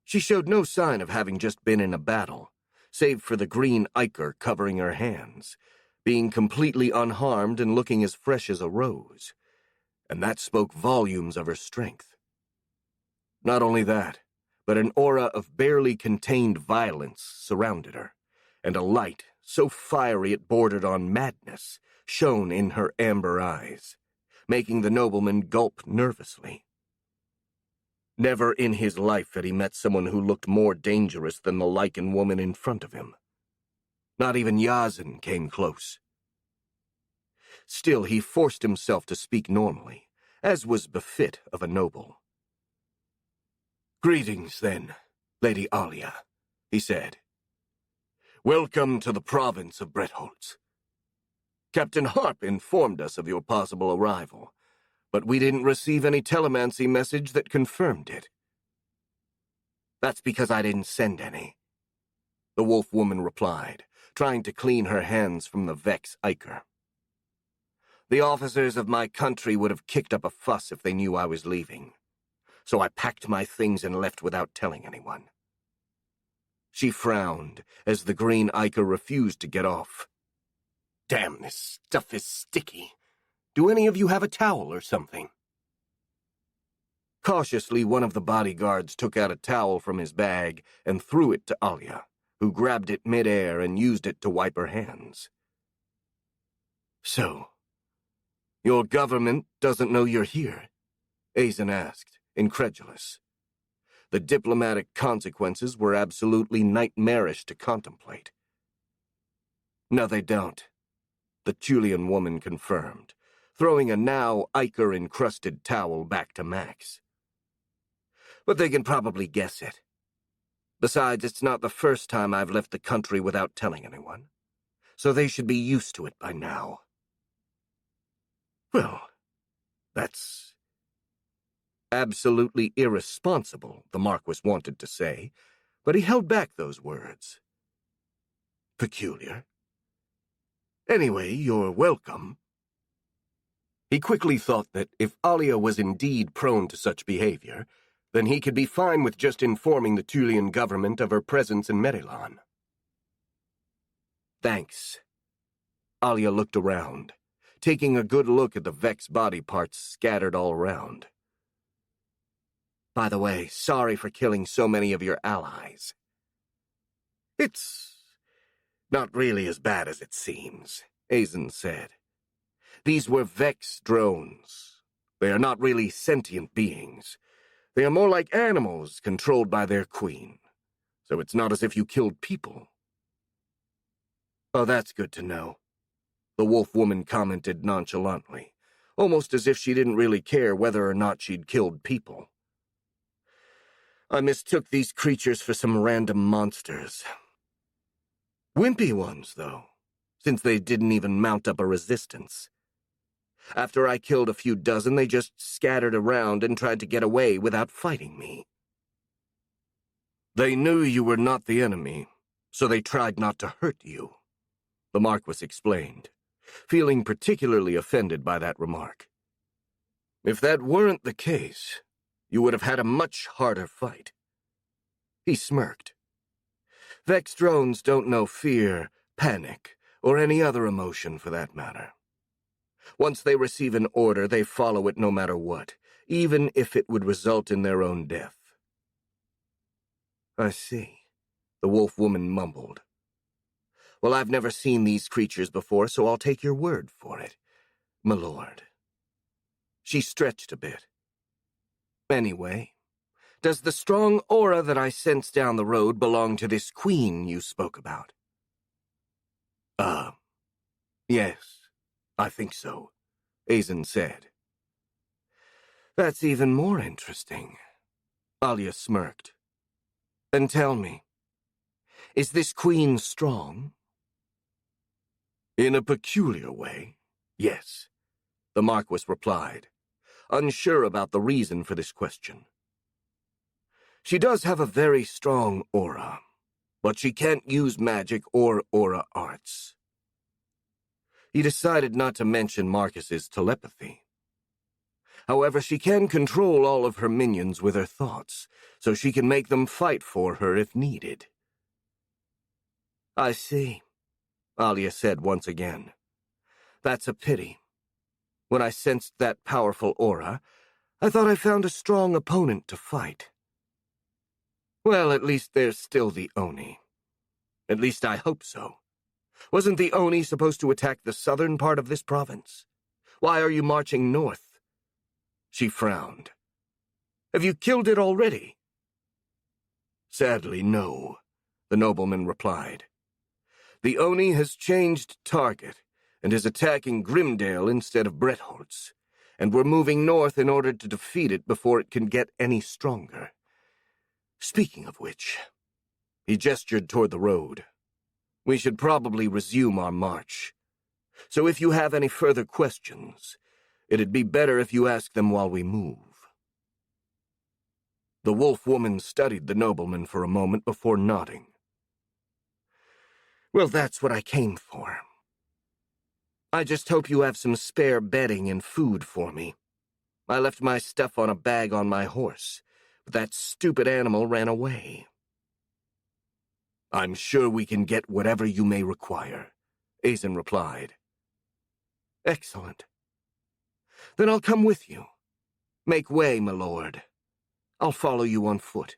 She showed no sign of having just been in a battle, save for the green ichor covering her hands, being completely unharmed and looking as fresh as a rose, and that spoke volumes of her strength. Not only that, but an aura of barely contained violence surrounded her, and a light so fiery it bordered on madness shone in her amber eyes, making the nobleman gulp nervously. Never in his life had he met someone who looked more dangerous than the lichen woman in front of him. Not even Yazan came close. Still, he forced himself to speak normally, as was befit of a noble. "Greetings, then, Lady Alia," he said. "Welcome to the province of Bretholz. Captain Harp informed us of your possible arrival, but we didn't receive any telemancy message that confirmed it." "That's because I didn't send any," the wolf woman replied, trying to clean her hands from the Vex ichor. "The officers of my country would have kicked up a fuss if they knew I was leaving, so I packed my things and left without telling anyone." She frowned as the green ichor refused to get off. "Damn, this stuff is sticky. Do any of you have a towel or something?" Cautiously, one of the bodyguards took out a towel from his bag and threw it to Alia, who grabbed it mid-air and used it to wipe her hands. "So, your government doesn't know you're here?" Azan asked, incredulous. The diplomatic consequences were absolutely nightmarish to contemplate. "No, they don't," the Tulian woman confirmed, throwing a now ichor-encrusted towel back to Max. "But they can probably guess it. Besides, it's not the first time I've left the country without telling anyone, so they should be used to it by now." "Well, that's absolutely irresponsible," the Marquis wanted to say, but he held back those words. "Peculiar. Anyway, you're welcome." He quickly thought that if Alia was indeed prone to such behavior, then he could be fine with just informing the Tulian government of her presence in Merilon. "Thanks." Alia looked around, taking a good look at the Vex body parts scattered all around. "By the way, sorry for killing so many of your allies." "It's not really as bad as it seems," Azan said. "These were Vex drones. They are not really sentient beings. They are more like animals controlled by their queen. So it's not as if you killed people." "Oh, that's good to know," the wolf woman commented nonchalantly, almost as if she didn't really care whether or not she'd killed people. "I mistook these creatures for some random monsters. Wimpy ones, though, since they didn't even mount up a resistance. After I killed a few dozen, they just scattered around and tried to get away without fighting me." "They knew you were not the enemy, so they tried not to hurt you," the Marquis explained, feeling particularly offended by that remark. "If that weren't the case, you would have had a much harder fight." He smirked. "Vex drones don't know fear, panic, or any other emotion for that matter. Once they receive an order, they follow it no matter what, even if it would result in their own death." "I see," the wolf woman mumbled. "Well, I've never seen these creatures before, so I'll take your word for it, my lord." She stretched a bit. "Anyway, does the strong aura that I sense down the road belong to this queen you spoke about?" Yes, I think so," Azan said. "That's even more interesting." Alia smirked. "And tell me, is this queen strong?" "In a peculiar way, yes," the Marquis replied, unsure about the reason for this question. "She does have a very strong aura, but she can't use magic or aura arts." He decided not to mention Marcus's telepathy. However, she can control all of her minions with her thoughts, so she can make them fight for her if needed. "I see. Alia said once again. That's a pity. When I sensed that powerful aura, I thought I found a strong opponent to fight. Well, at least there's still the Oni. At least I hope so. Wasn't the Oni supposed to attack the southern part of this province? Why are you marching north? She frowned. Have you killed it already? Sadly, no, the nobleman replied. The Oni has changed target and is attacking Grimdale instead of Bretholtz, and we're moving north in order to defeat it before it can get any stronger. Speaking of which, he gestured toward the road. We should probably resume our march. So if you have any further questions, it'd be better if you ask them while we move. The wolf woman studied the nobleman for a moment before nodding. Well, that's what I came for. I just hope you have some spare bedding and food for me. I left my stuff on a bag on my horse, but that stupid animal ran away. I'm sure we can get whatever you may require, Azen replied. Excellent. Then I'll come with you. Make way, my lord. I'll follow you on foot.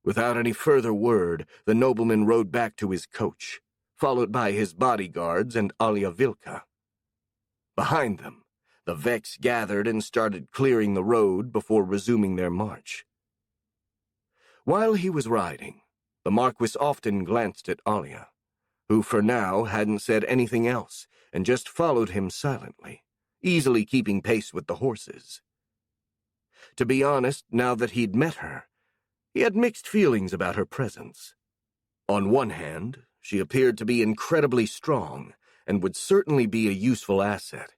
Without any further word, the nobleman rode back to his coach, followed by his bodyguards and Alia Vilka. Behind them, the Vex gathered and started clearing the road before resuming their march. While he was riding, the Marquis often glanced at Alia, who for now hadn't said anything else and just followed him silently, easily keeping pace with the horses. To be honest, now that he'd met her, he had mixed feelings about her presence. On one hand, she appeared to be incredibly strong and would certainly be a useful asset.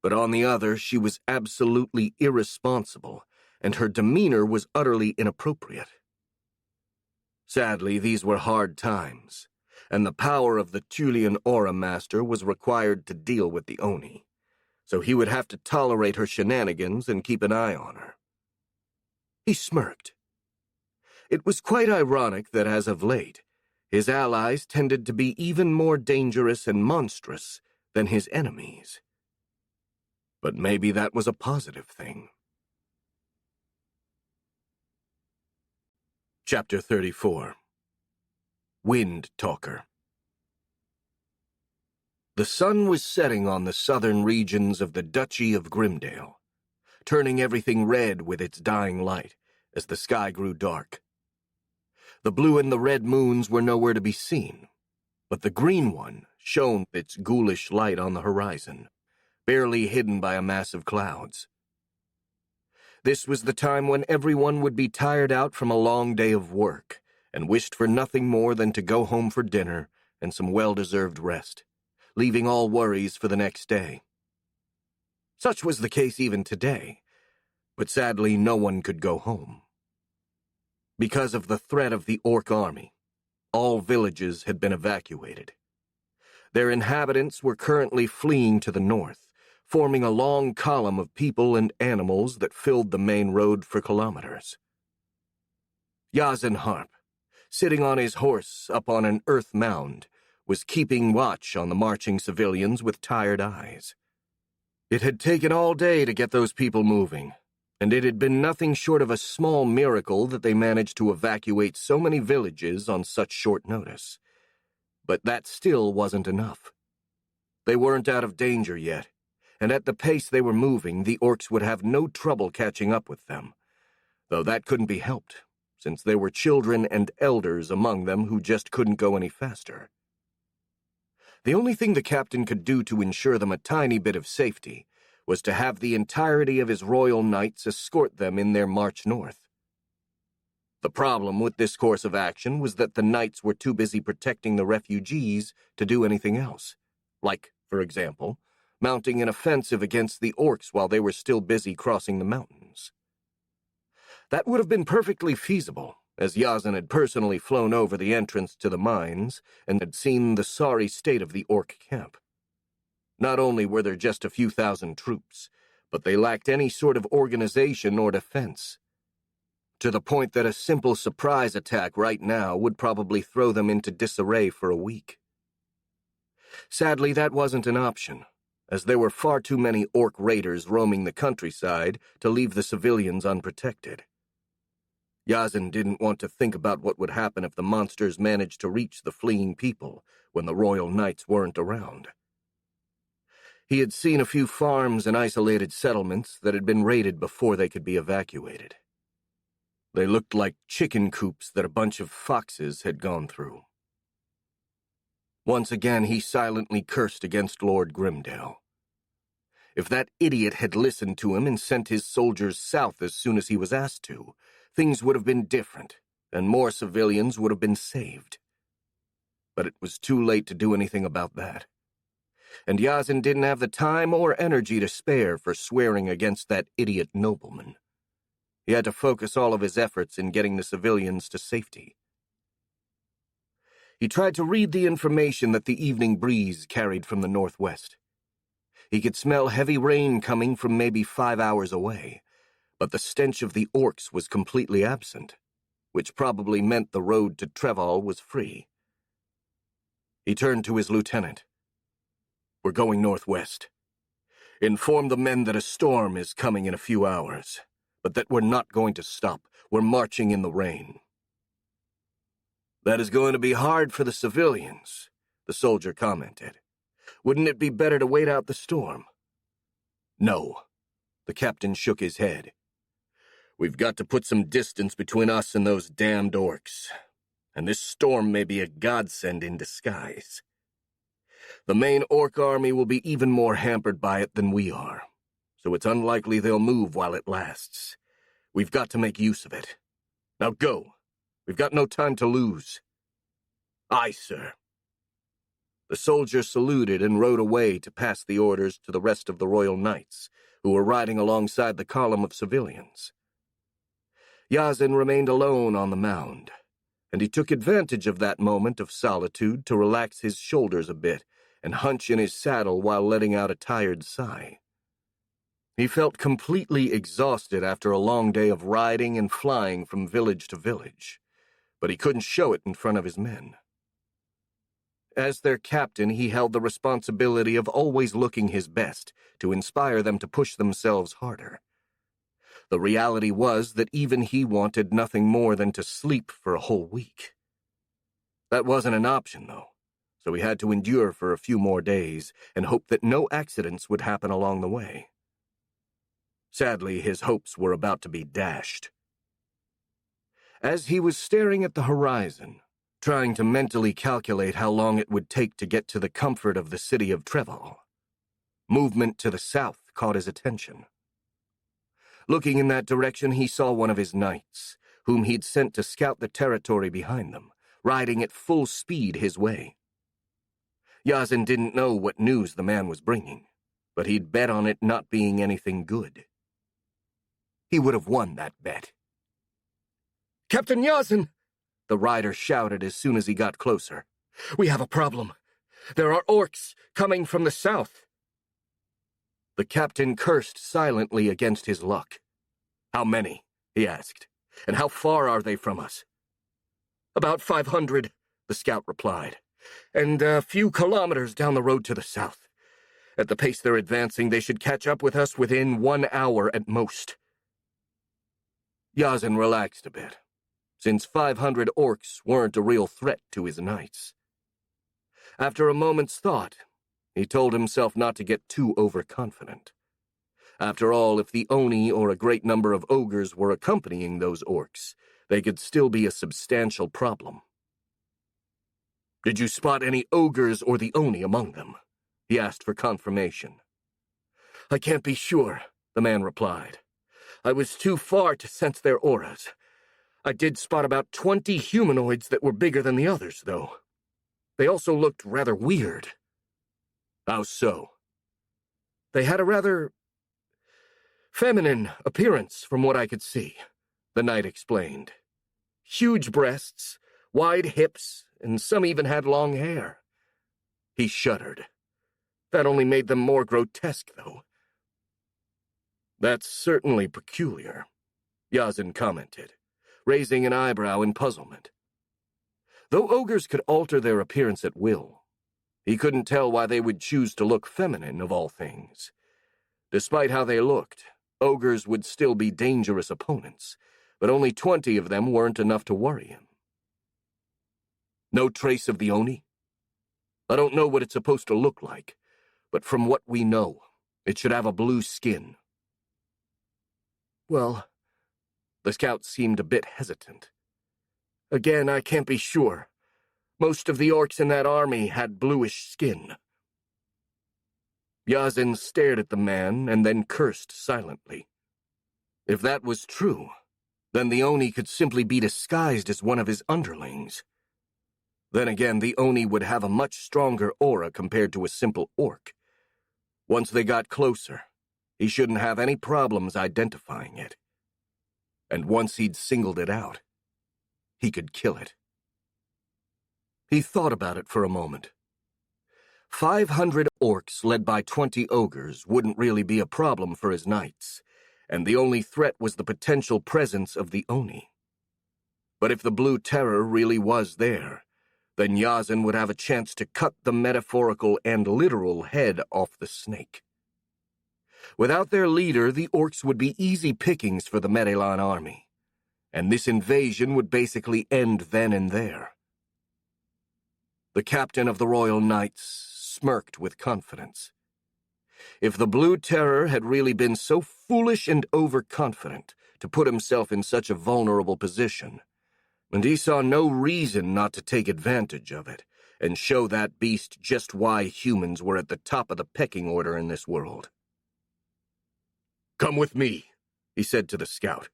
But on the other, she was absolutely irresponsible, and her demeanor was utterly inappropriate. Sadly, these were hard times, and the power of the Tulian Aura Master was required to deal with the Oni, so he would have to tolerate her shenanigans and keep an eye on her. He smirked. It was quite ironic that as of late, his allies tended to be even more dangerous and monstrous than his enemies. But maybe that was a positive thing. Chapter 34. Wind Talker. The sun was setting on the southern regions of the Duchy of Grimdale, turning everything red with its dying light as the sky grew dark. The blue and the red moons were nowhere to be seen, but the green one shone its ghoulish light on the horizon, barely hidden by a mass of clouds. This was the time when everyone would be tired out from a long day of work and wished for nothing more than to go home for dinner and some well-deserved rest, leaving all worries for the next day. Such was the case even today, but sadly no one could go home. Because of the threat of the Orc army, all villages had been evacuated. Their inhabitants were currently fleeing to the north, forming a long column of people and animals that filled the main road for kilometers. Yazen Harp, sitting on his horse up on an earth mound, was keeping watch on the marching civilians with tired eyes. It had taken all day to get those people moving, and it had been nothing short of a small miracle that they managed to evacuate so many villages on such short notice. But that still wasn't enough. They weren't out of danger yet, and at the pace they were moving, the orcs would have no trouble catching up with them, though that couldn't be helped, since there were children and elders among them who just couldn't go any faster. The only thing the captain could do to ensure them a tiny bit of safety was to have the entirety of his royal knights escort them in their march north. The problem with this course of action was that the knights were too busy protecting the refugees to do anything else, like, for example, mounting an offensive against the orcs while they were still busy crossing the mountains. That would have been perfectly feasible, as Yazen had personally flown over the entrance to the mines and had seen the sorry state of the orc camp. Not only were there just a few thousand troops, but they lacked any sort of organization or defense. to the point that a simple surprise attack right now would probably throw them into disarray for a week. Sadly, that wasn't an option, as there were far too many orc raiders roaming the countryside to leave the civilians unprotected. Yazin didn't want to think about what would happen if the monsters managed to reach the fleeing people when the royal knights weren't around. He had seen a few farms and isolated settlements that had been raided before they could be evacuated. They looked like chicken coops that a bunch of foxes had gone through. Once again, he silently cursed against Lord Grimdale. If that idiot had listened to him and sent his soldiers south as soon as he was asked to, things would have been different, and more civilians would have been saved. But it was too late to do anything about that. And Yazin didn't have the time or energy to spare for swearing against that idiot nobleman. He had to focus all of his efforts in getting the civilians to safety. He tried to read the information that the evening breeze carried from the northwest. He could smell heavy rain coming from maybe 5 hours away, but the stench of the orcs was completely absent, which probably meant the road to Treval was free. He turned to his lieutenant. "We're going northwest. Inform the men that a storm is coming in a few hours, but that we're not going to stop. We're marching in the rain." "That is going to be hard for the civilians," the soldier commented. "Wouldn't it be better to wait out the storm?" "No." The captain shook his head. "We've got to put some distance between us and those damned orcs, and this storm may be a godsend in disguise. The main orc army will be even more hampered by it than we are, so it's unlikely they'll move while it lasts. We've got to make use of it. Now go. We've got no time to lose." "Aye, sir." The soldier saluted and rode away to pass the orders to the rest of the royal knights, who were riding alongside the column of civilians. Yazin remained alone on the mound, and he took advantage of that moment of solitude to relax his shoulders a bit and hunch in his saddle while letting out a tired sigh. He felt completely exhausted after a long day of riding and flying from village to village, but he couldn't show it in front of his men. As their captain, he held the responsibility of always looking his best to inspire them to push themselves harder. The reality was that even he wanted nothing more than to sleep for a whole week. That wasn't an option, though, so he had to endure for a few more days and hope that no accidents would happen along the way. Sadly, his hopes were about to be dashed. As he was staring at the horizon, trying to mentally calculate how long it would take to get to the comfort of the city of Treval, movement to the south caught his attention. Looking in that direction, he saw one of his knights, whom he'd sent to scout the territory behind them, riding at full speed his way. Yazin didn't know what news the man was bringing, but he'd bet on it not being anything good. He would have won that bet. "Captain Yazin!" the rider shouted as soon as he got closer. "We have a problem. There are orcs coming from the south." The captain cursed silently against his luck. "How many?" he asked. "And how far are they from us?" "About 500, the scout replied, "and a few kilometers down the road to the south. At the pace they're advancing, they should catch up with us within 1 hour at most." Yazin relaxed a bit, since 500 orcs weren't a real threat to his knights. After a moment's thought, he told himself not to get too overconfident. After all, if the Oni or a great number of ogres were accompanying those orcs, they could still be a substantial problem. "Did you spot any ogres or the Oni among them?" he asked for confirmation. "I can't be sure," the man replied. "I was too far to sense their auras. I did spot about 20 humanoids that were bigger than the others, though. They also looked rather weird." "How so?" "They had a rather feminine appearance from what I could see," the knight explained. "Huge breasts, wide hips, and some even had long hair." He shuddered. "That only made them more grotesque, though." "That's certainly peculiar," Yazin commented. raising an eyebrow in puzzlement. Though ogres could alter their appearance at will, he couldn't tell why they would choose to look feminine of all things. Despite how they looked, ogres would still be dangerous opponents, but only 20 of them weren't enough to worry him. No trace of the Oni? I don't know what it's supposed to look like, but from what we know, it should have a blue skin. Well, the scout seemed a bit hesitant. Again, I can't be sure. Most of the orcs in that army had bluish skin. Yazin stared at the man and then cursed silently. If that was true, then the Oni could simply be disguised as one of his underlings. Then again, the Oni would have a much stronger aura compared to a simple orc. Once they got closer, he shouldn't have any problems identifying it. And once he'd singled it out, he could kill it. He thought about it for a moment. 500 orcs led by 20 ogres wouldn't really be a problem for his knights, and the only threat was the potential presence of the Oni. But if the Blue Terror really was there, then Yazin would have a chance to cut the metaphorical and literal head off the snake. Without their leader, the orcs would be easy pickings for the Medelan army, and this invasion would basically end then and there. The captain of the Royal Knights smirked with confidence. If the Blue Terror had really been so foolish and overconfident to put himself in such a vulnerable position, and he saw no reason not to take advantage of it and show that beast just why humans were at the top of the pecking order in this world. "Come with me," he said to the scout.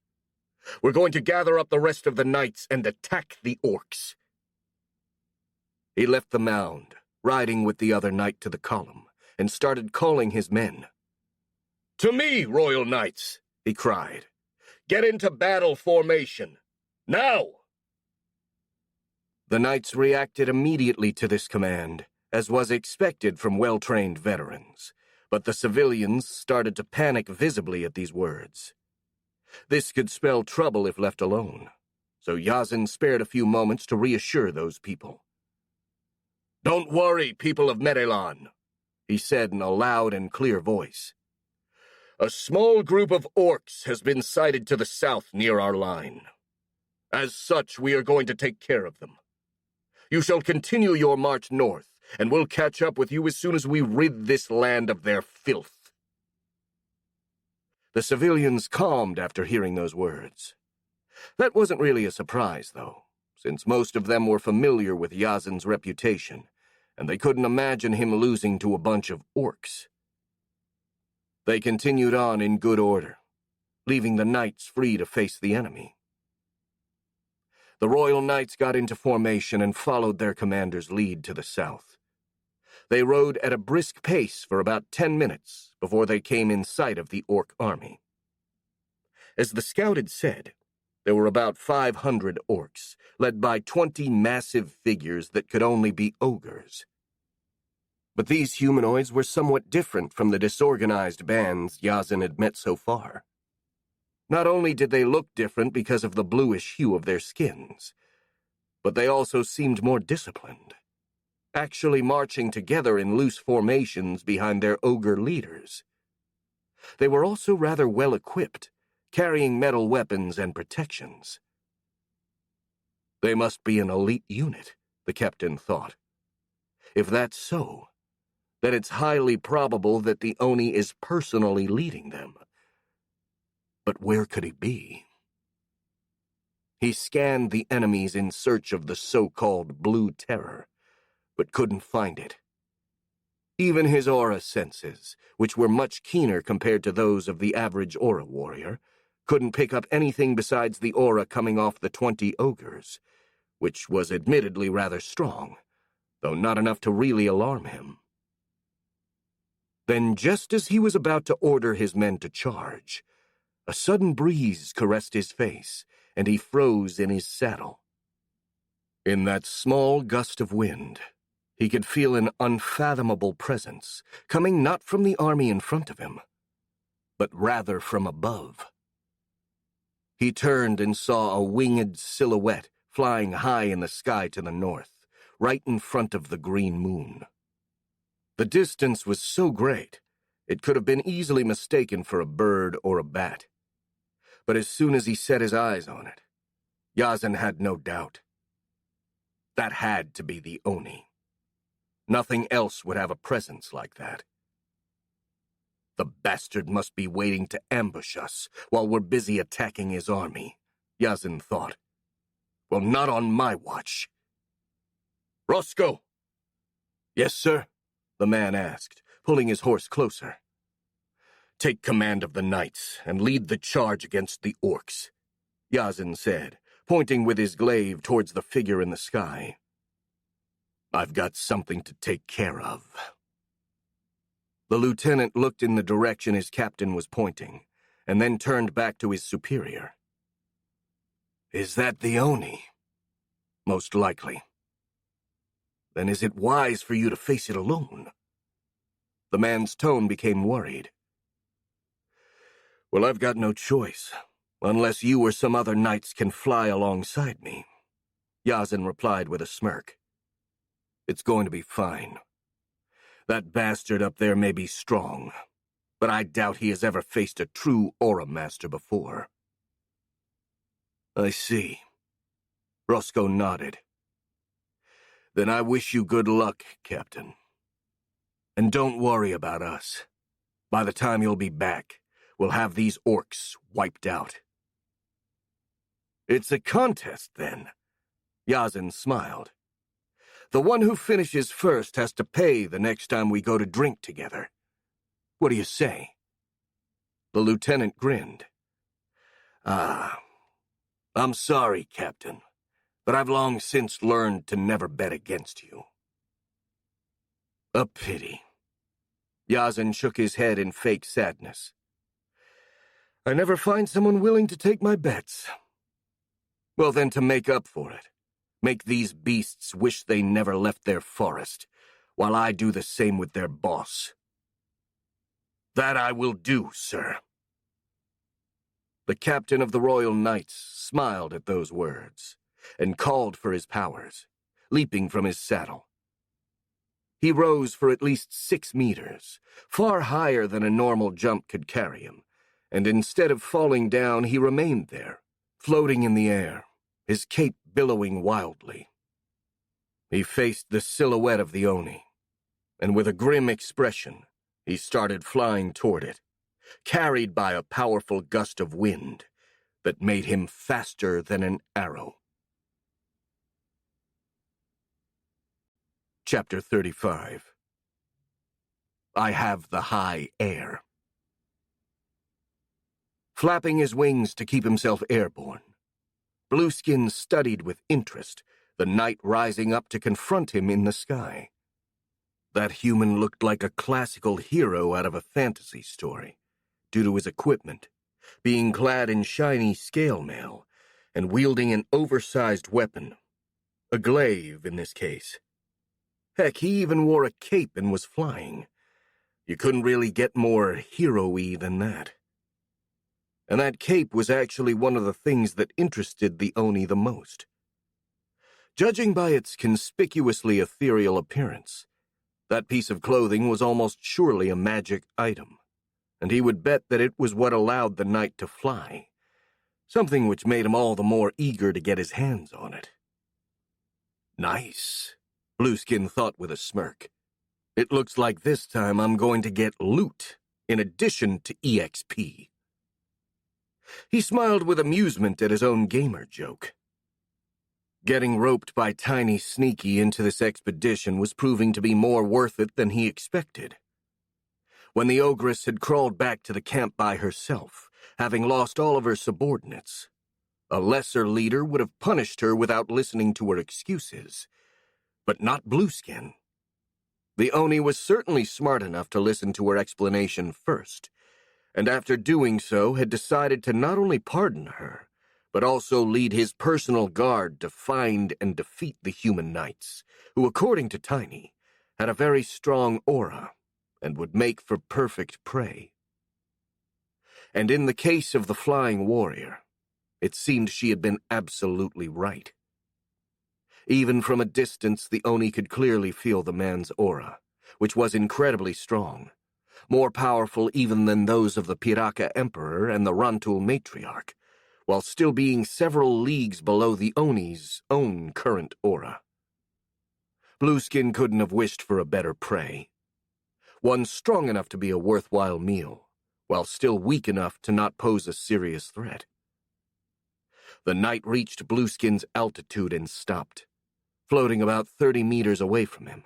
"We're going to gather up the rest of the knights and attack the orcs." He left the mound, riding with the other knight to the column, and started calling his men. "To me, Royal Knights," he cried. "Get into battle formation. Now!" The knights reacted immediately to this command, as was expected from well-trained veterans, but the civilians started to panic visibly at these words. This could spell trouble if left alone, so Yazin spared a few moments to reassure those people. "Don't worry, people of Medelan," he said in a loud and clear voice. "A small group of orcs has been sighted to the south near our line. As such, we are going to take care of them. You shall continue your march north, and we'll catch up with you as soon as we rid this land of their filth." The civilians calmed after hearing those words. That wasn't really a surprise, though, since most of them were familiar with Yazin's reputation, and they couldn't imagine him losing to a bunch of orcs. They continued on in good order, leaving the knights free to face the enemy. The Royal Knights got into formation and followed their commander's lead to the south. They rode at a brisk pace for about 10 minutes before they came in sight of the orc army. As the scout had said, there were about 500 orcs, led by 20 massive figures that could only be ogres. But these humanoids were somewhat different from the disorganized bands Yazin had met so far. Not only did they look different because of the bluish hue of their skins, but they also seemed more disciplined, actually marching together in loose formations behind their ogre leaders. They were also rather well equipped, carrying metal weapons and protections. They must be an elite unit, the captain thought. If that's so, then it's highly probable that the Oni is personally leading them. But where could he be? He scanned the enemies in search of the so-called Blue Terror, but couldn't find it. Even his aura senses, which were much keener compared to those of the average aura warrior, couldn't pick up anything besides the aura coming off the 20 ogres, which was admittedly rather strong, though not enough to really alarm him. Then, just as he was about to order his men to charge, a sudden breeze caressed his face, and he froze in his saddle. In that small gust of wind, he could feel an unfathomable presence, coming not from the army in front of him, but rather from above. He turned and saw a winged silhouette flying high in the sky to the north, right in front of the green moon. The distance was so great, it could have been easily mistaken for a bird or a bat. But as soon as he set his eyes on it, Yazan had no doubt. That had to be the Oni. Nothing else would have a presence like that. The bastard must be waiting to ambush us while we're busy attacking his army, Yazan thought. Well, not on my watch. Roscoe! Yes, sir, the man asked, pulling his horse closer. Take command of the knights and lead the charge against the orcs, Yazan said, pointing with his glaive towards the figure in the sky. I've got something to take care of. The lieutenant looked in the direction his captain was pointing, and then turned back to his superior. Is that the Oni? Most likely. Then is it wise for you to face it alone? The man's tone became worried. Well, I've got no choice, unless you or some other knights can fly alongside me, Yazan replied with a smirk. It's going to be fine. That bastard up there may be strong, but I doubt he has ever faced a true Aura Master before. I see. Roscoe nodded. Then I wish you good luck, Captain. And don't worry about us. By the time you'll be back, we'll have these orcs wiped out. It's a contest, then. Yazan smiled. The one who finishes first has to pay the next time we go to drink together. What do you say? The lieutenant grinned. I'm sorry, Captain, but I've long since learned to never bet against you. A pity. Yazan shook his head in fake sadness. I never find someone willing to take my bets. Well, then, to make up for it, make these beasts wish they never left their forest, while I do the same with their boss. That I will do, sir. The captain of the Royal Knights smiled at those words, and called for his powers, leaping from his saddle. He rose for at least 6 meters, far higher than a normal jump could carry him, and instead of falling down, he remained there, floating in the air, his cape billowing wildly. He faced the silhouette of the Oni, and with a grim expression, he started flying toward it, carried by a powerful gust of wind that made him faster than an arrow. Chapter 35. I have the high air. Flapping his wings to keep himself airborne, Blueskin studied with interest the knight rising up to confront him in the sky. That human looked like a classical hero out of a fantasy story, due to his equipment, being clad in shiny scale mail and wielding an oversized weapon, a glaive in this case. Heck, he even wore a cape and was flying. You couldn't really get more hero-y than that. And that cape was actually one of the things that interested the Oni the most. Judging by its conspicuously ethereal appearance, that piece of clothing was almost surely a magic item, and he would bet that it was what allowed the knight to fly, something which made him all the more eager to get his hands on it. Nice, Blueskin thought with a smirk. It looks like this time I'm going to get loot in addition to EXP. He smiled with amusement at his own gamer joke. Getting roped by Tiny Sneaky into this expedition was proving to be more worth it than he expected. When the ogress had crawled back to the camp by herself, having lost all of her subordinates, a lesser leader would have punished her without listening to her excuses. But not Blueskin. The Oni was certainly smart enough to listen to her explanation first, and after doing so had decided to not only pardon her, but also lead his personal guard to find and defeat the human knights, who, according to Tiny, had a very strong aura and would make for perfect prey. And in the case of the flying warrior, It seemed she had been absolutely right. Even from a distance, the Oni could clearly feel the man's aura, which was incredibly strong, more powerful even than those of the Piraka Emperor and the Rantul Matriarch, while still being several leagues below the Oni's own current aura. Blueskin couldn't have wished for a better prey. One strong enough to be a worthwhile meal, while still weak enough to not pose a serious threat. The knight reached Blueskin's altitude and stopped, floating about 30 meters away from him.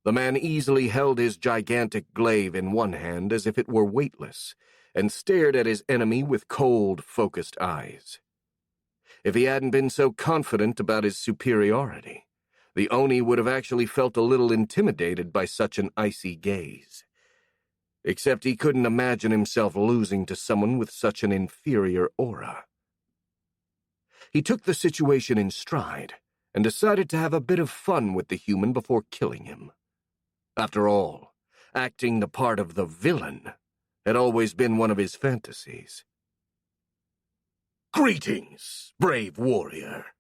The man easily held his gigantic glaive in one hand as if it were weightless, and stared at his enemy with cold, focused eyes. If he hadn't been so confident about his superiority, the Oni would have actually felt a little intimidated by such an icy gaze. Except he couldn't imagine himself losing to someone with such an inferior aura. He took the situation in stride and decided to have a bit of fun with the human before killing him. After all, acting the part of the villain had always been one of his fantasies. "Greetings, brave warrior,"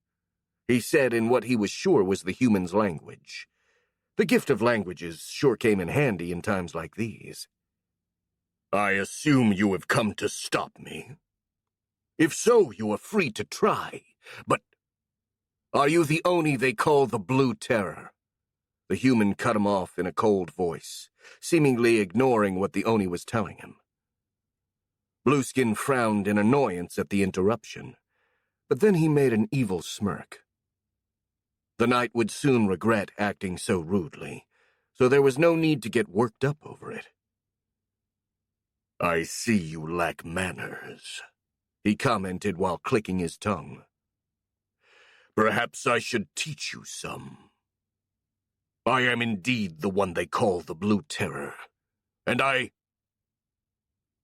he said in what he was sure was the human's language. The gift of languages sure came in handy in times like these. "I assume you have come to stop me. If so, you are free to try, but are you the Oni they call the Blue Terror?" The human cut him off in a cold voice, seemingly ignoring what the Oni was telling him. Blueskin frowned in annoyance at the interruption, but then he made an evil smirk. The knight would soon regret acting so rudely, so there was no need to get worked up over it. "I see you lack manners," he commented while clicking his tongue. "Perhaps I should teach you some. I am indeed the one they call the Blue Terror, and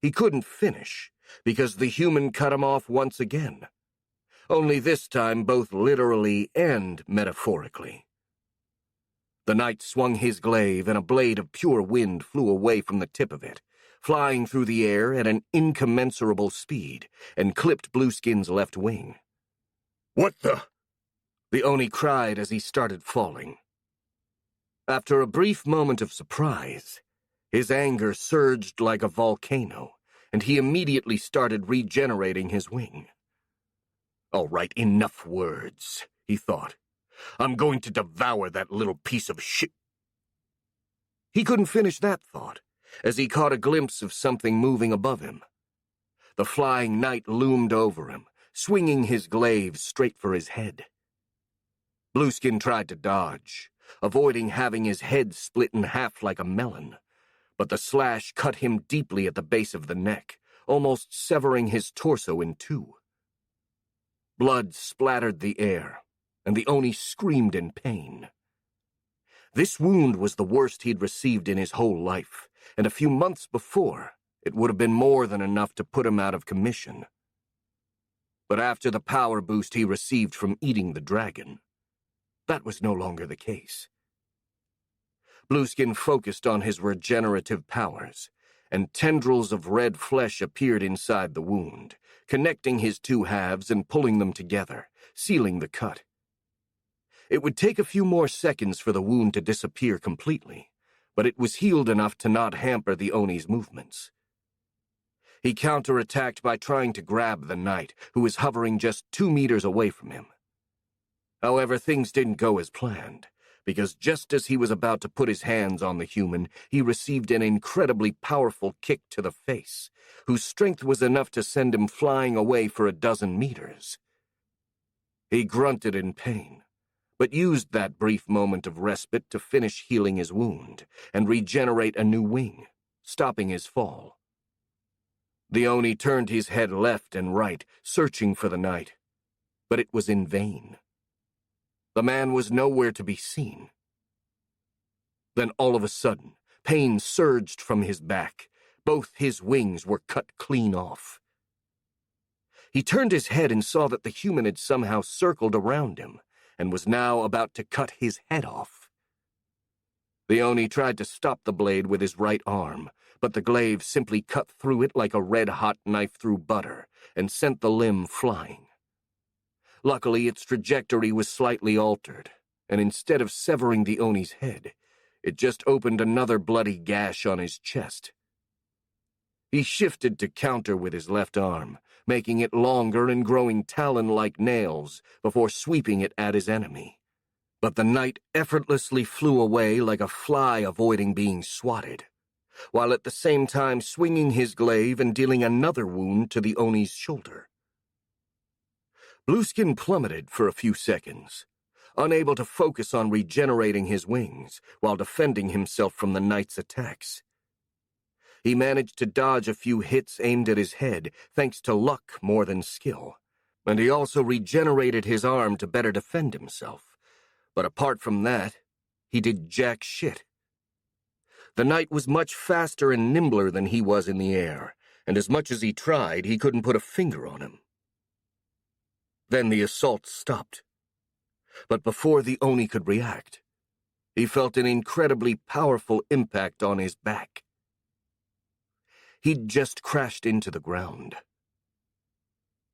He couldn't finish, because the human cut him off once again, only this time both literally and metaphorically. The knight swung his glaive, and a blade of pure wind flew away from the tip of it, flying through the air at an incommensurable speed, and clipped Blueskin's left wing. "What the?" the Oni cried as he started falling. After a brief moment of surprise, his anger surged like a volcano, and he immediately started regenerating his wing. "All right, enough words," he thought. "I'm going to devour that little piece of shit." He couldn't finish that thought, as he caught a glimpse of something moving above him. The flying knight loomed over him, swinging his glaive straight for his head. Blueskin tried to dodge, avoiding having his head split in half like a melon, but the slash cut him deeply at the base of the neck, almost severing his torso in two. Blood splattered the air, and the Oni screamed in pain. This wound was the worst he'd received in his whole life, and a few months before, it would have been more than enough to put him out of commission. But after the power boost he received from eating the dragon, that was no longer the case. Blueskin focused on his regenerative powers, and tendrils of red flesh appeared inside the wound, connecting his two halves and pulling them together, sealing the cut. It would take a few more seconds for the wound to disappear completely, but it was healed enough to not hamper the Oni's movements. He counterattacked by trying to grab the knight, who was hovering just 2 meters away from him. However, things didn't go as planned, because just as he was about to put his hands on the human, he received an incredibly powerful kick to the face, whose strength was enough to send him flying away for a dozen meters. He grunted in pain, but used that brief moment of respite to finish healing his wound and regenerate a new wing, stopping his fall. The Oni turned his head left and right, searching for the knight, but it was in vain. The man was nowhere to be seen. Then all of a sudden, pain surged from his back. Both his wings were cut clean off. He turned his head and saw that the human had somehow circled around him and was now about to cut his head off. The Oni tried to stop the blade with his right arm, but the glaive simply cut through it like a red-hot knife through butter and sent the limb flying. Luckily, its trajectory was slightly altered, and instead of severing the Oni's head, it just opened another bloody gash on his chest. He shifted to counter with his left arm, making it longer and growing talon-like nails before sweeping it at his enemy. But the knight effortlessly flew away like a fly avoiding being swatted, while at the same time swinging his glaive and dealing another wound to the Oni's shoulder. Blueskin plummeted for a few seconds, unable to focus on regenerating his wings while defending himself from the knight's attacks. He managed to dodge a few hits aimed at his head thanks to luck more than skill, and he also regenerated his arm to better defend himself. But apart from that, he did jack shit. The knight was much faster and nimbler than he was in the air, and as much as he tried, he couldn't put a finger on him. Then the assault stopped. But before the Oni could react, he felt an incredibly powerful impact on his back. He'd just crashed into the ground.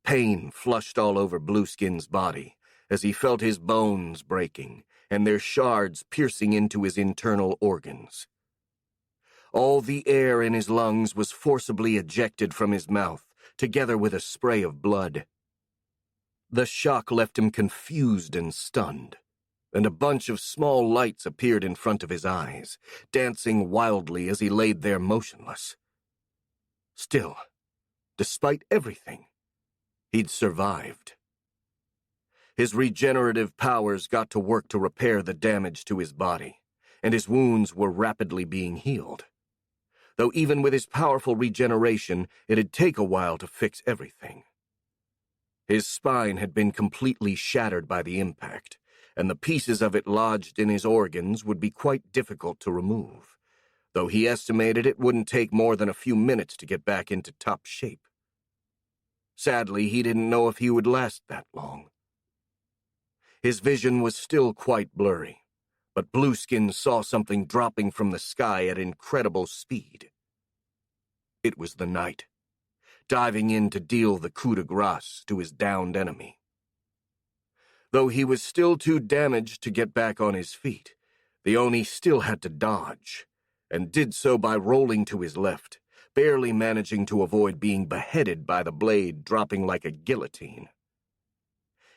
Pain flushed all over Blueskin's body as he felt his bones breaking and their shards piercing into his internal organs. All the air in his lungs was forcibly ejected from his mouth, together with a spray of blood. The shock left him confused and stunned, and a bunch of small lights appeared in front of his eyes, dancing wildly as he laid there motionless. Still, despite everything, he'd survived. His regenerative powers got to work to repair the damage to his body, and his wounds were rapidly being healed. Though even with his powerful regeneration, it'd take a while to fix everything. His spine had been completely shattered by the impact, and the pieces of it lodged in his organs would be quite difficult to remove, though he estimated it wouldn't take more than a few minutes to get back into top shape. Sadly, he didn't know if he would last that long. His vision was still quite blurry, but Blueskin saw something dropping from the sky at incredible speed. It was the knight, diving in to deal the coup de grace to his downed enemy. Though he was still too damaged to get back on his feet, the Oni still had to dodge, and did so by rolling to his left, barely managing to avoid being beheaded by the blade dropping like a guillotine.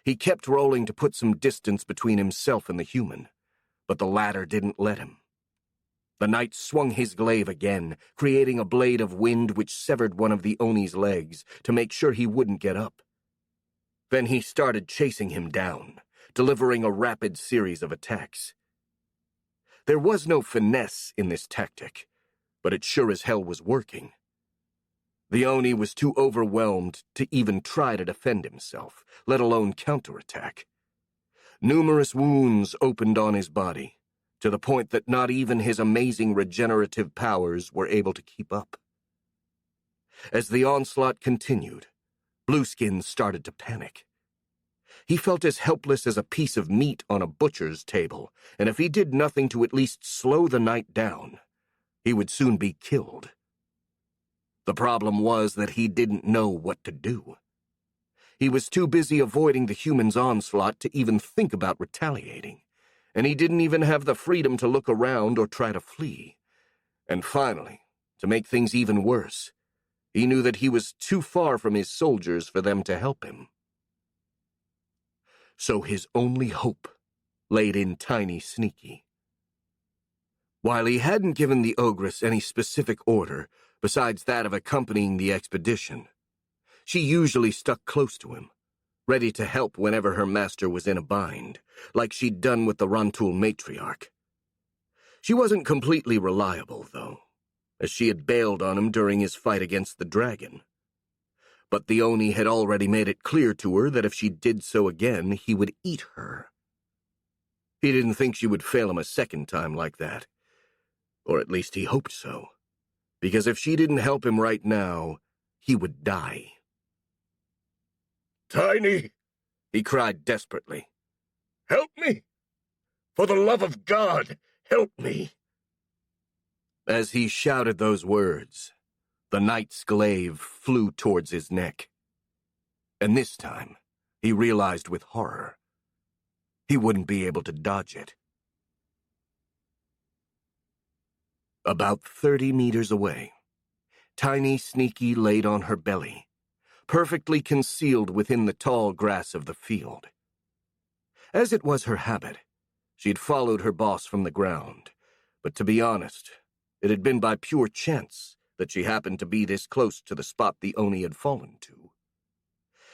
He kept rolling to put some distance between himself and the human, but the latter didn't let him. The knight swung his glaive again, creating a blade of wind which severed one of the Oni's legs to make sure he wouldn't get up. Then he started chasing him down, delivering a rapid series of attacks. There was no finesse in this tactic, but it sure as hell was working. The Oni was too overwhelmed to even try to defend himself, let alone counterattack. Numerous wounds opened on his body, to the point that not even his amazing regenerative powers were able to keep up. As the onslaught continued, Blueskin started to panic. He felt as helpless as a piece of meat on a butcher's table, and if he did nothing to at least slow the knight down, he would soon be killed. The problem was that he didn't know what to do. He was too busy avoiding the human's onslaught to even think about retaliating, and he didn't even have the freedom to look around or try to flee. And finally, to make things even worse, he knew that he was too far from his soldiers for them to help him. So his only hope laid in Tiny Sneaky. While he hadn't given the ogress any specific order, besides that of accompanying the expedition, she usually stuck close to him, ready to help whenever her master was in a bind, like she'd done with the Rantul matriarch. She wasn't completely reliable, though, as she had bailed on him during his fight against the dragon. But the Oni had already made it clear to her that if she did so again, he would eat her. He didn't think she would fail him a second time like that, or at least he hoped so, because if she didn't help him right now, he would die. "Tiny," he cried desperately. "Help me! For the love of God, help me!" As he shouted those words, the knight's glaive flew towards his neck. And this time, he realized with horror, he wouldn't be able to dodge it. About 30 meters away, Tiny Sneaky laid on her belly, perfectly concealed within the tall grass of the field. As it was her habit, she'd followed her boss from the ground, but to be honest, it had been by pure chance that she happened to be this close to the spot the Oni had fallen to.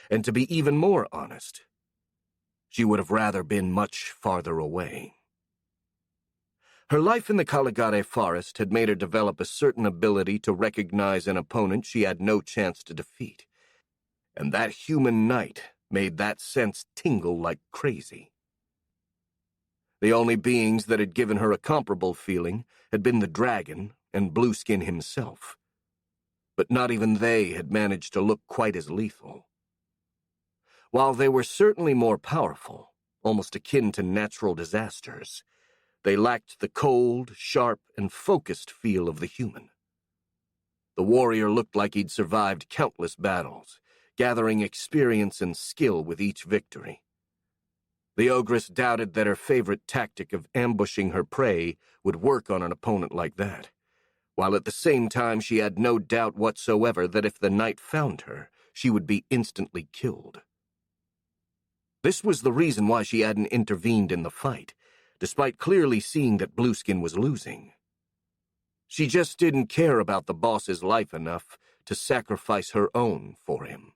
And to be even more honest, she would have rather been much farther away. Her life in the Caligare forest had made her develop a certain ability to recognize an opponent she had no chance to defeat, and that human knight made that sense tingle like crazy. The only beings that had given her a comparable feeling had been the dragon and Blueskin himself, but not even they had managed to look quite as lethal. While they were certainly more powerful, almost akin to natural disasters, they lacked the cold, sharp, and focused feel of the human. The warrior looked like he'd survived countless battles, gathering experience and skill with each victory. The ogress doubted that her favorite tactic of ambushing her prey would work on an opponent like that, while at the same time she had no doubt whatsoever that if the knight found her, she would be instantly killed. This was the reason why she hadn't intervened in the fight, despite clearly seeing that Blueskin was losing. She just didn't care about the boss's life enough to sacrifice her own for him.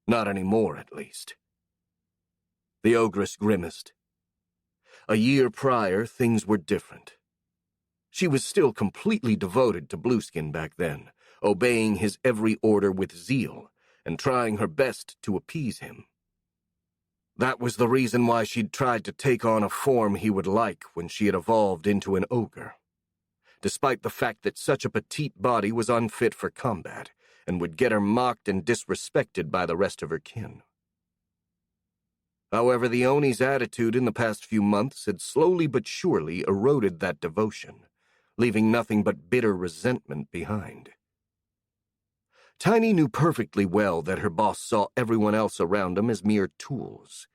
Not anymore, at least. The ogress grimaced. A year prior, things were different. She was still completely devoted to Blueskin back then, obeying his every order with zeal and trying her best to appease him. That was the reason why she'd tried to take on a form he would like when she had evolved into an ogre, despite the fact that such a petite body was unfit for combat and would get her mocked and disrespected by the rest of her kin. However, the Oni's attitude in the past few months had slowly but surely eroded that devotion, leaving nothing but bitter resentment behind. Tiny knew perfectly well that her boss saw everyone else around him as mere tools,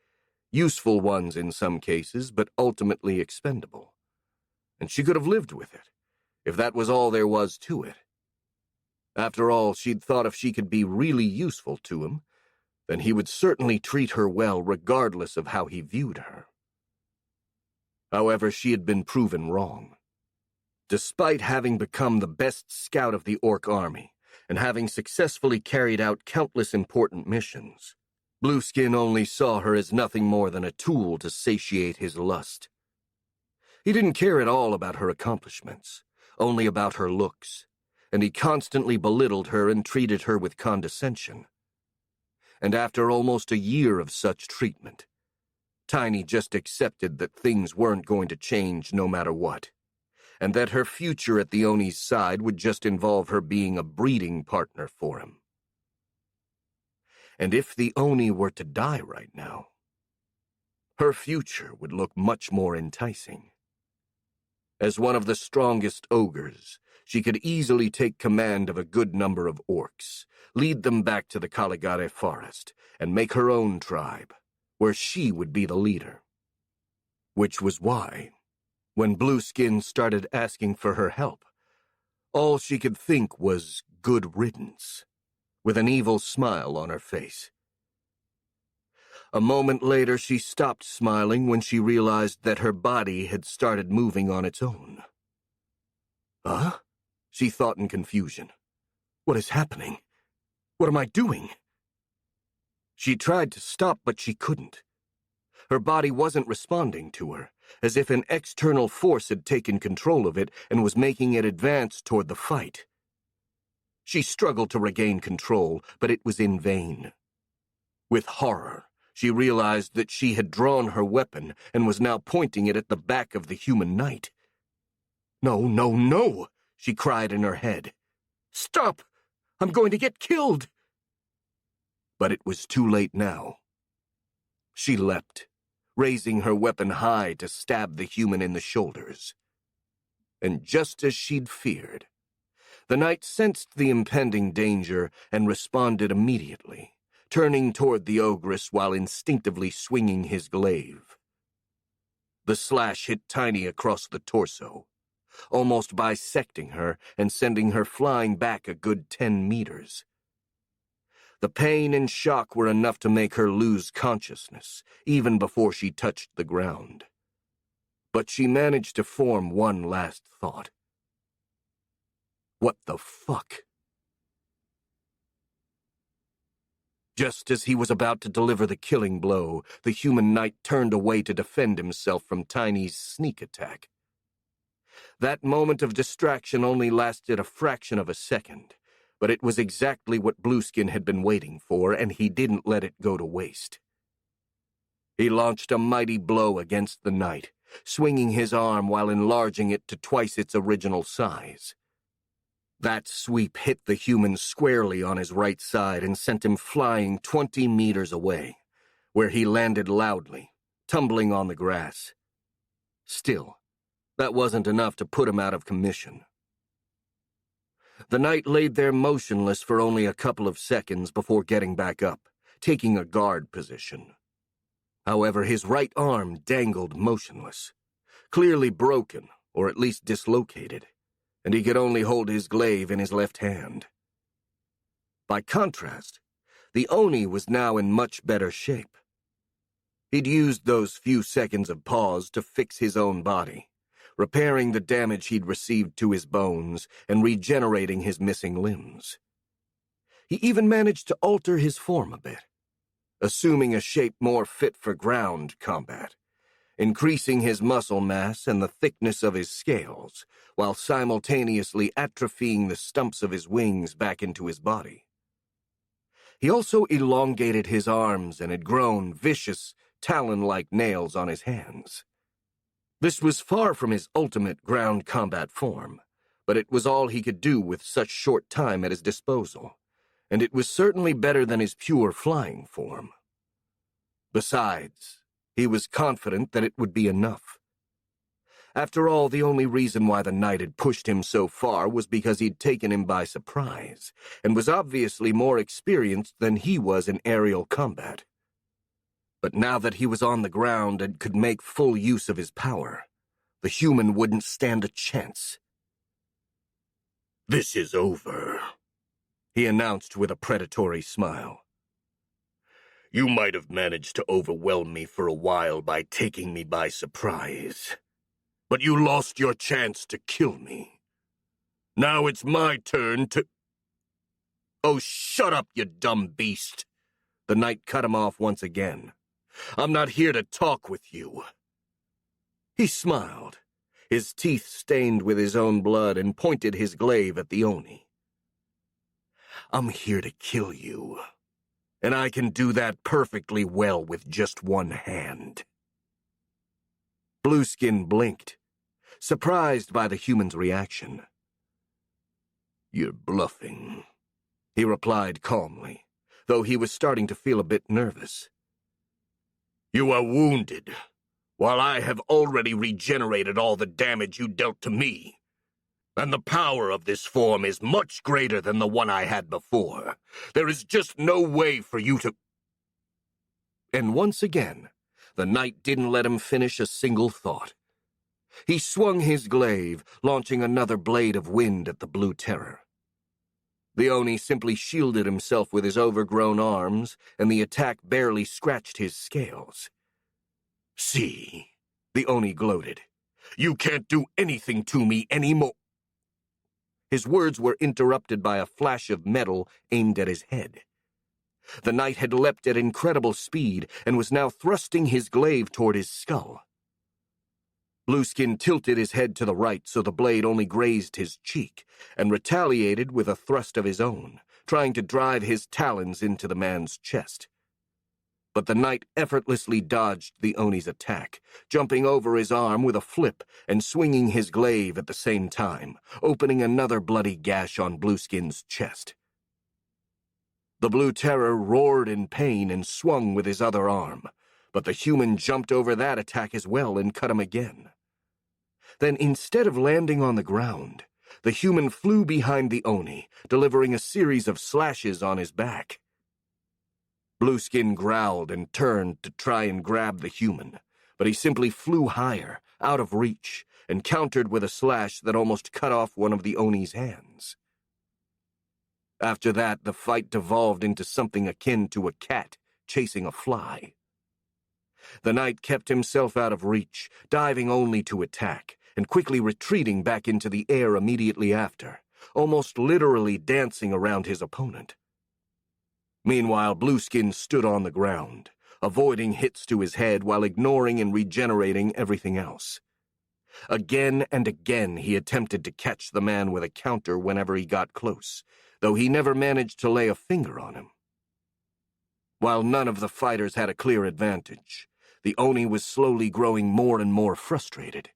useful ones in some cases, but ultimately expendable. And she could have lived with it, if that was all there was to it. After all, she'd thought if she could be really useful to him, then he would certainly treat her well regardless of how he viewed her. However, she had been proven wrong. Despite having become the best scout of the Orc army, and having successfully carried out countless important missions, Blueskin only saw her as nothing more than a tool to satiate his lust. He didn't care at all about her accomplishments, only about her looks, and he constantly belittled her and treated her with condescension. And after almost a year of such treatment, Tiny just accepted that things weren't going to change no matter what, and that her future at the Oni's side would just involve her being a breeding partner for him. And if the Oni were to die right now, her future would look much more enticing. As one of the strongest ogres, she could easily take command of a good number of orcs, lead them back to the Caligare forest, and make her own tribe, where she would be the leader. Which was why, when Blueskin started asking for her help, all she could think was good riddance, with an evil smile on her face. A moment later, she stopped smiling when she realized that her body had started moving on its own. Huh? She thought in confusion. What is happening? What am I doing? She tried to stop, but she couldn't. Her body wasn't responding to her, as if an external force had taken control of it and was making it advance toward the fight. She struggled to regain control, but it was in vain. With horror, she realized that she had drawn her weapon and was now pointing it at the back of the human knight. No, no, no, she cried in her head. Stop! I'm going to get killed! But it was too late now. She leapt, raising her weapon high to stab the human in the shoulders. And just as she'd feared, the knight sensed the impending danger and responded immediately, turning toward the ogress while instinctively swinging his glaive. The slash hit Tiny across the torso, almost bisecting her and sending her flying back a good 10 meters. The pain and shock were enough to make her lose consciousness, even before she touched the ground. But she managed to form one last thought. What the fuck? Just as he was about to deliver the killing blow, the human knight turned away to defend himself from Tiny's sneak attack. That moment of distraction only lasted a fraction of a second, but it was exactly what Blueskin had been waiting for, and he didn't let it go to waste. He launched a mighty blow against the knight, swinging his arm while enlarging it to twice its original size. That sweep hit the human squarely on his right side and sent him flying 20 meters away, where he landed loudly, tumbling on the grass. Still, that wasn't enough to put him out of commission. The knight laid there motionless for only a couple of seconds before getting back up, taking a guard position. However, his right arm dangled motionless, clearly broken or at least dislocated, and he could only hold his glaive in his left hand. By contrast, the Oni was now in much better shape. He'd used those few seconds of pause to fix his own body, repairing the damage he'd received to his bones and regenerating his missing limbs. He even managed to alter his form a bit, assuming a shape more fit for ground combat, increasing his muscle mass and the thickness of his scales, while simultaneously atrophying the stumps of his wings back into his body. He also elongated his arms and had grown vicious, talon-like nails on his hands. This was far from his ultimate ground combat form, but it was all he could do with such short time at his disposal, and it was certainly better than his pure flying form. Besides, he was confident that it would be enough. After all, the only reason why the knight had pushed him so far was because he'd taken him by surprise, and was obviously more experienced than he was in aerial combat. But now that he was on the ground and could make full use of his power, the human wouldn't stand a chance. "This is over," he announced with a predatory smile. "You might have managed to overwhelm me for a while by taking me by surprise, but you lost your chance to kill me. Now it's my turn to—" "Oh, shut up, you dumb beast!" The knight cut him off once again. "I'm not here to talk with you." He smiled, his teeth stained with his own blood, and pointed his glaive at the Oni. "I'm here to kill you, and I can do that perfectly well with just one hand." Blueskin blinked, surprised by the human's reaction. "You're bluffing," he replied calmly, though he was starting to feel a bit nervous. "You are wounded, while I have already regenerated all the damage you dealt to me. And the power of this form is much greater than the one I had before. There is just no way for you to—" And once again, the knight didn't let him finish a single thought. He swung his glaive, launching another blade of wind at the Blue Terror. The Oni simply shielded himself with his overgrown arms, and the attack barely scratched his scales. "See," the Oni gloated, "you can't do anything to me anymore." His words were interrupted by a flash of metal aimed at his head. The knight had leapt at incredible speed and was now thrusting his glaive toward his skull. Blueskin tilted his head to the right so the blade only grazed his cheek, and retaliated with a thrust of his own, trying to drive his talons into the man's chest. But the knight effortlessly dodged the Oni's attack, jumping over his arm with a flip and swinging his glaive at the same time, opening another bloody gash on Blueskin's chest. The Blue Terror roared in pain and swung with his other arm, but the human jumped over that attack as well and cut him again. Then instead of landing on the ground, the human flew behind the Oni, delivering a series of slashes on his back. Blueskin growled and turned to try and grab the human, but he simply flew higher, out of reach, and countered with a slash that almost cut off one of the Oni's hands. After that, the fight devolved into something akin to a cat chasing a fly. The knight kept himself out of reach, diving only to attack, and quickly retreating back into the air immediately after, almost literally dancing around his opponent. Meanwhile, Blueskin stood on the ground, avoiding hits to his head while ignoring and regenerating everything else. Again and again he attempted to catch the man with a counter whenever he got close, though he never managed to lay a finger on him. While none of the fighters had a clear advantage, the Oni was slowly growing more and more frustrated.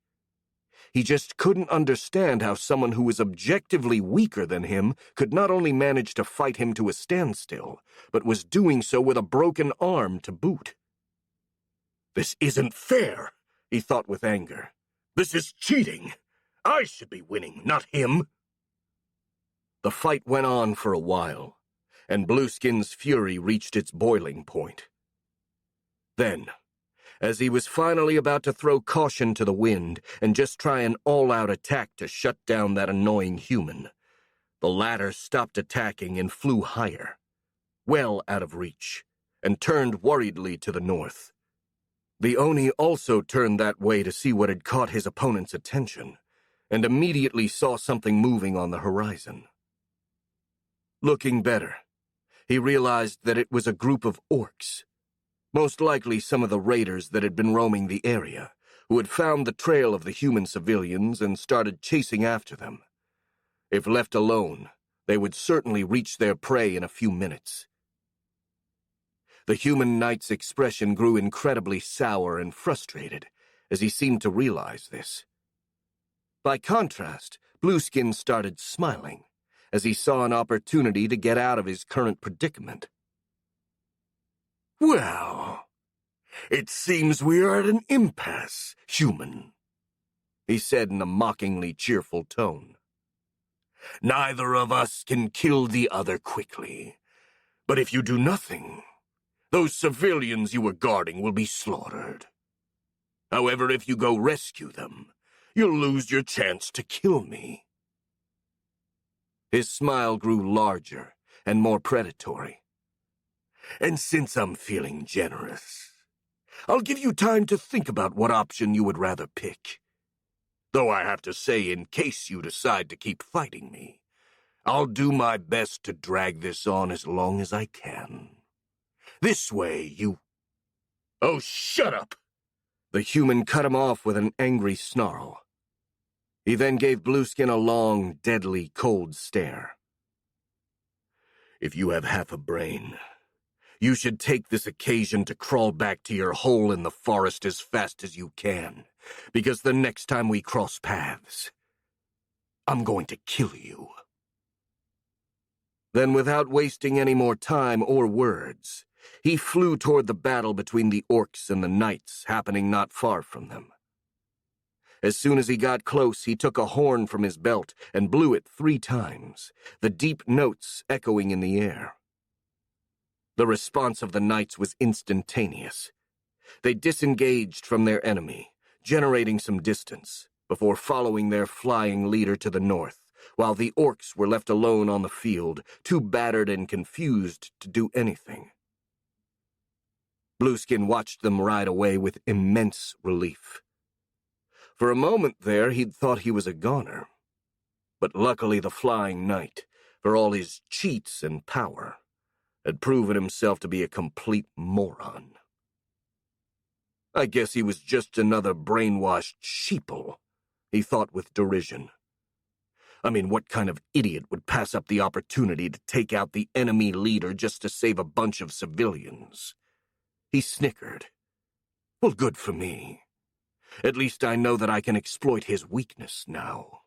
He just couldn't understand how someone who was objectively weaker than him could not only manage to fight him to a standstill, but was doing so with a broken arm to boot. "This isn't fair," he thought with anger. "This is cheating. I should be winning, not him." The fight went on for a while, and Blueskin's fury reached its boiling point. Then, as he was finally about to throw caution to the wind and just try an all-out attack to shut down that annoying human, the latter stopped attacking and flew higher, well out of reach, and turned worriedly to the north. The Oni also turned that way to see what had caught his opponent's attention, and immediately saw something moving on the horizon. Looking better, he realized that it was a group of orcs, most likely some of the raiders that had been roaming the area, who had found the trail of the human civilians and started chasing after them. If left alone, they would certainly reach their prey in a few minutes. The human knight's expression grew incredibly sour and frustrated as he seemed to realize this. By contrast, Blueskin started smiling as he saw an opportunity to get out of his current predicament. "Well, it seems we are at an impasse, human," he said in a mockingly cheerful tone. "Neither of us can kill the other quickly, but if you do nothing, those civilians you were guarding will be slaughtered. However, if you go rescue them, you'll lose your chance to kill me." His smile grew larger and more predatory. "And since I'm feeling generous, I'll give you time to think about what option you would rather pick. Though I have to say, in case you decide to keep fighting me, I'll do my best to drag this on as long as I can. This way you—" "Oh, shut up!" The human cut him off with an angry snarl. He then gave Blueskin a long, deadly, cold stare. "If you have half a brain, you should take this occasion to crawl back to your hole in the forest as fast as you can, because the next time we cross paths, I'm going to kill you." Then, without wasting any more time or words, he flew toward the battle between the orcs and the knights happening not far from them. As soon as he got close, he took a horn from his belt and blew it 3 times, the deep notes echoing in the air. The response of the knights was instantaneous. They disengaged from their enemy, generating some distance, before following their flying leader to the north, while the orcs were left alone on the field, too battered and confused to do anything. Blueskin watched them ride away with immense relief. For a moment there, he'd thought he was a goner. But luckily the flying knight, for all his cheats and power, had proven himself to be a complete moron. I guess he was just another brainwashed sheeple, he thought with derision. I mean, what kind of idiot would pass up the opportunity to take out the enemy leader just to save a bunch of civilians? He snickered. Well, good for me. At least I know that I can exploit his weakness now.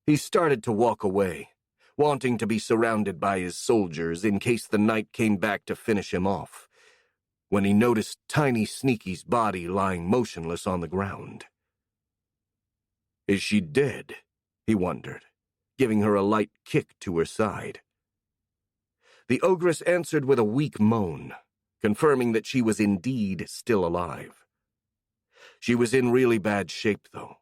He started to walk away, wanting to be surrounded by his soldiers in case the knight came back to finish him off, when he noticed Tiny Sneaky's body lying motionless on the ground. Is she dead? He wondered, giving her a light kick to her side. The ogress answered with a weak moan, confirming that she was indeed still alive. She was in really bad shape, though,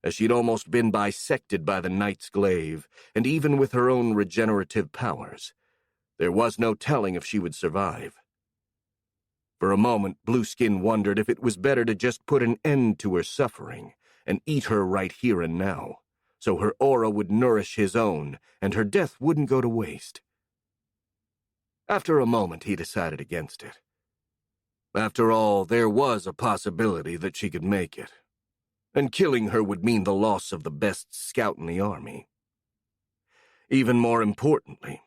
as she'd almost been bisected by the night's glaive, and even with her own regenerative powers, there was no telling if she would survive. For a moment, Blueskin wondered if it was better to just put an end to her suffering and eat her right here and now, so her aura would nourish his own and her death wouldn't go to waste. After a moment, he decided against it. After all, there was a possibility that she could make it, and killing her would mean the loss of the best scout in the army. Even more importantly,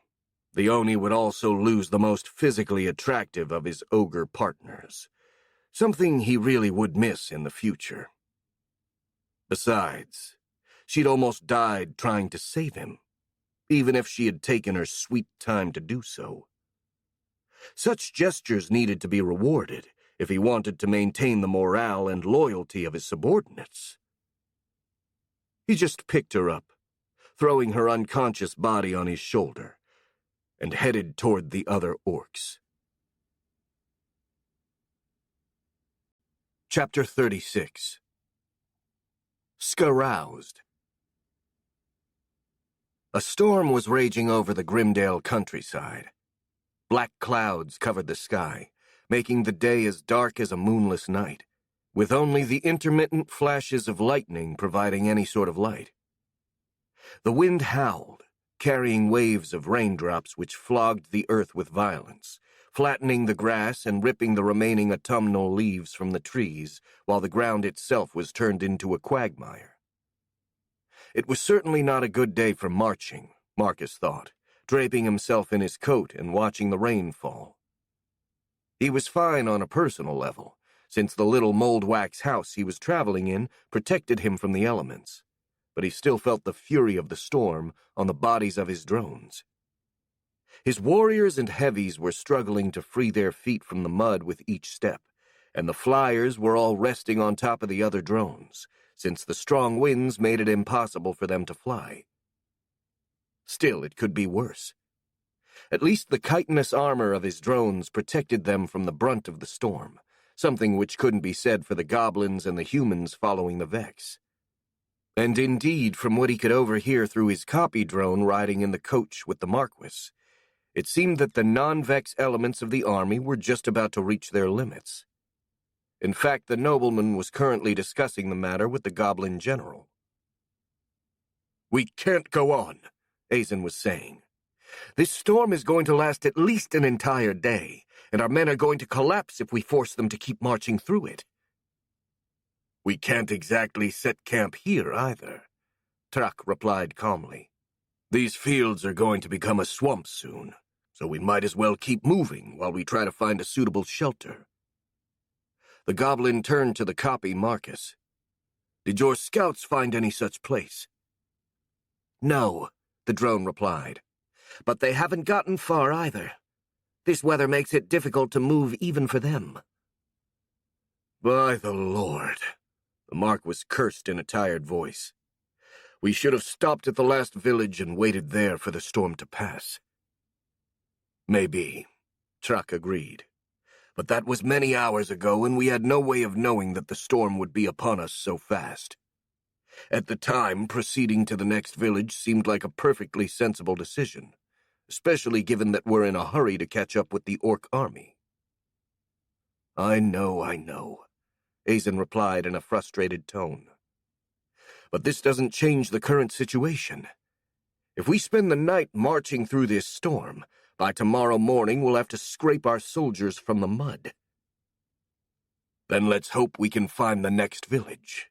the Oni would also lose the most physically attractive of his ogre partners, something he really would miss in the future. Besides, she'd almost died trying to save him, even if she had taken her sweet time to do so. Such gestures needed to be rewarded if he wanted to maintain the morale and loyalty of his subordinates. He just picked her up, throwing her unconscious body on his shoulder, and headed toward the other orcs. Chapter 36. Scaroused. A storm was raging over the Grimdale countryside. Black clouds covered the sky, making the day as dark as a moonless night, with only the intermittent flashes of lightning providing any sort of light. The wind howled, carrying waves of raindrops which flogged the earth with violence, flattening the grass and ripping the remaining autumnal leaves from the trees, while the ground itself was turned into a quagmire. It was certainly not a good day for marching, Marcus thought, draping himself in his coat and watching the rain fall. He was fine on a personal level, since the little mold-wax house he was traveling in protected him from the elements, but he still felt the fury of the storm on the bodies of his drones. His warriors and heavies were struggling to free their feet from the mud with each step, and the flyers were all resting on top of the other drones, since the strong winds made it impossible for them to fly. Still, it could be worse. At least the chitinous armor of his drones protected them from the brunt of the storm, something which couldn't be said for the goblins and the humans following the Vex. And indeed, from what he could overhear through his copy drone riding in the coach with the Marquis, it seemed that the non-Vex elements of the army were just about to reach their limits. In fact, the nobleman was currently discussing the matter with the goblin general. "We can't go on," Azen was saying. "This storm is going to last at least an entire day, and our men are going to collapse if we force them to keep marching through it." "We can't exactly set camp here, either," Trak replied calmly. "These fields are going to become a swamp soon, so we might as well keep moving while we try to find a suitable shelter." The goblin turned to the copy Marcus. "Did your scouts find any such place?" "No," the drone replied. "But they haven't gotten far either. This weather makes it difficult to move even for them." "By the Lord," the Marquis cursed in a tired voice. "We should have stopped at the last village and waited there for the storm to pass." "Maybe," Trak agreed. "But that was many hours ago, and we had no way of knowing that the storm would be upon us so fast. At the time, proceeding to the next village seemed like a perfectly sensible decision, especially given that we're in a hurry to catch up with the orc army." I know, Azen replied in a frustrated tone. "But this doesn't change the current situation. If we spend the night marching through this storm, by tomorrow morning we'll have to scrape our soldiers from the mud." "Then let's hope we can find the next village,"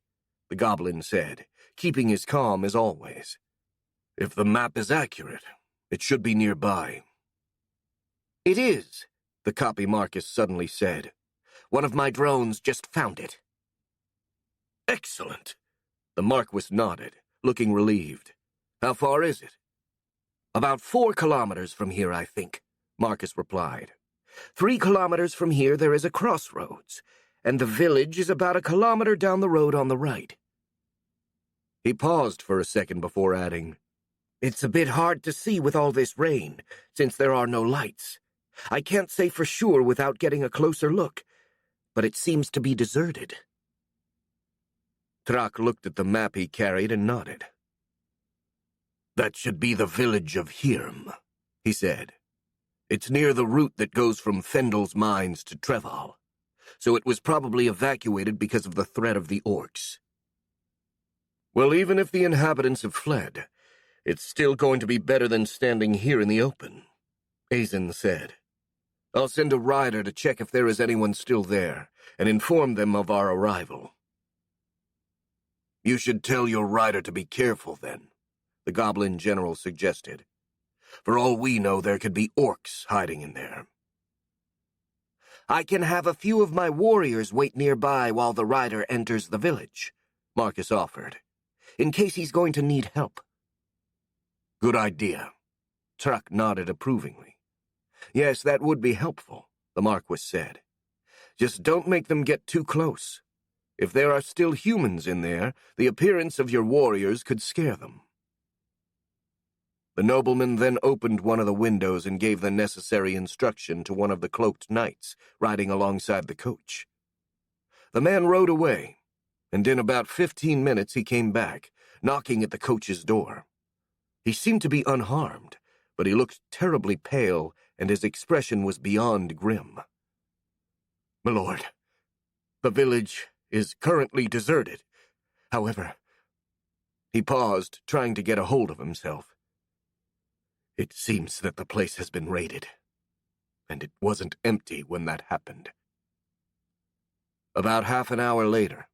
the goblin said, keeping his calm as always. "If the map is accurate, it should be nearby." "It is," the copy Marcus suddenly said. "One of my drones just found it." "Excellent," the Marquis nodded, looking relieved. "How far is it?" "About 4 kilometers from here, I think," Marcus replied. 3 kilometers from here there is a crossroads, and the village is about 1 kilometer down the road on the right." He paused for a second before adding, "It's a bit hard to see with all this rain, since there are no lights. I can't say for sure without getting a closer look, but it seems to be deserted." Trak looked at the map he carried and nodded. "That should be the village of Hirm," he said. "It's near the route that goes from Fendel's mines to Treval, so it was probably evacuated because of the threat of the orcs." "Well, even if the inhabitants have fled, it's still going to be better than standing here in the open," Azen said. "I'll send a rider to check if there is anyone still there, and inform them of our arrival." "You should tell your rider to be careful, then," the Goblin General suggested. "For all we know, there could be orcs hiding in there." "I can have a few of my warriors wait nearby while the rider enters the village," Marcus offered, "in case he's going to need help." "Good idea." Trak nodded approvingly. "Yes, that would be helpful," the Marquis said. "Just don't make them get too close. If there are still humans in there, the appearance of your warriors could scare them." The nobleman then opened one of the windows and gave the necessary instruction to one of the cloaked knights riding alongside the coach. The man rode away, and in about 15 minutes he came back, knocking at the coach's door. He seemed to be unharmed, but he looked terribly pale, and his expression was beyond grim. "My lord, the village is currently deserted. However," he paused, trying to get a hold of himself. "It seems that the place has been raided, and it wasn't empty when that happened." About half an hour later,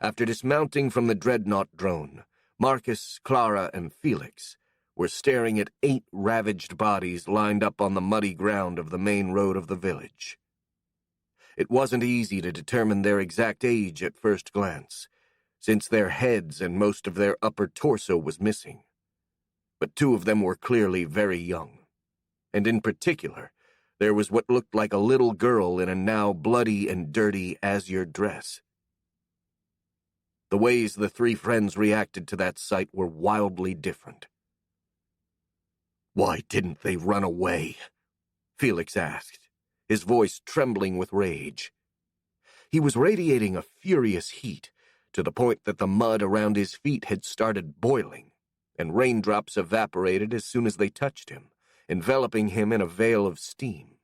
after dismounting from the dreadnought drone, Marcus, Clara, and Felix were staring at 8 ravaged bodies lined up on the muddy ground of the main road of the village. It wasn't easy to determine their exact age at first glance, since their heads and most of their upper torso was missing. But 2 of them were clearly very young, and in particular, there was what looked like a little girl in a now bloody and dirty azure dress. The ways the 3 friends reacted to that sight were wildly different. "Why didn't they run away?" Felix asked, his voice trembling with rage. He was radiating a furious heat, to the point that the mud around his feet had started boiling, and raindrops evaporated as soon as they touched him, enveloping him in a veil of steam.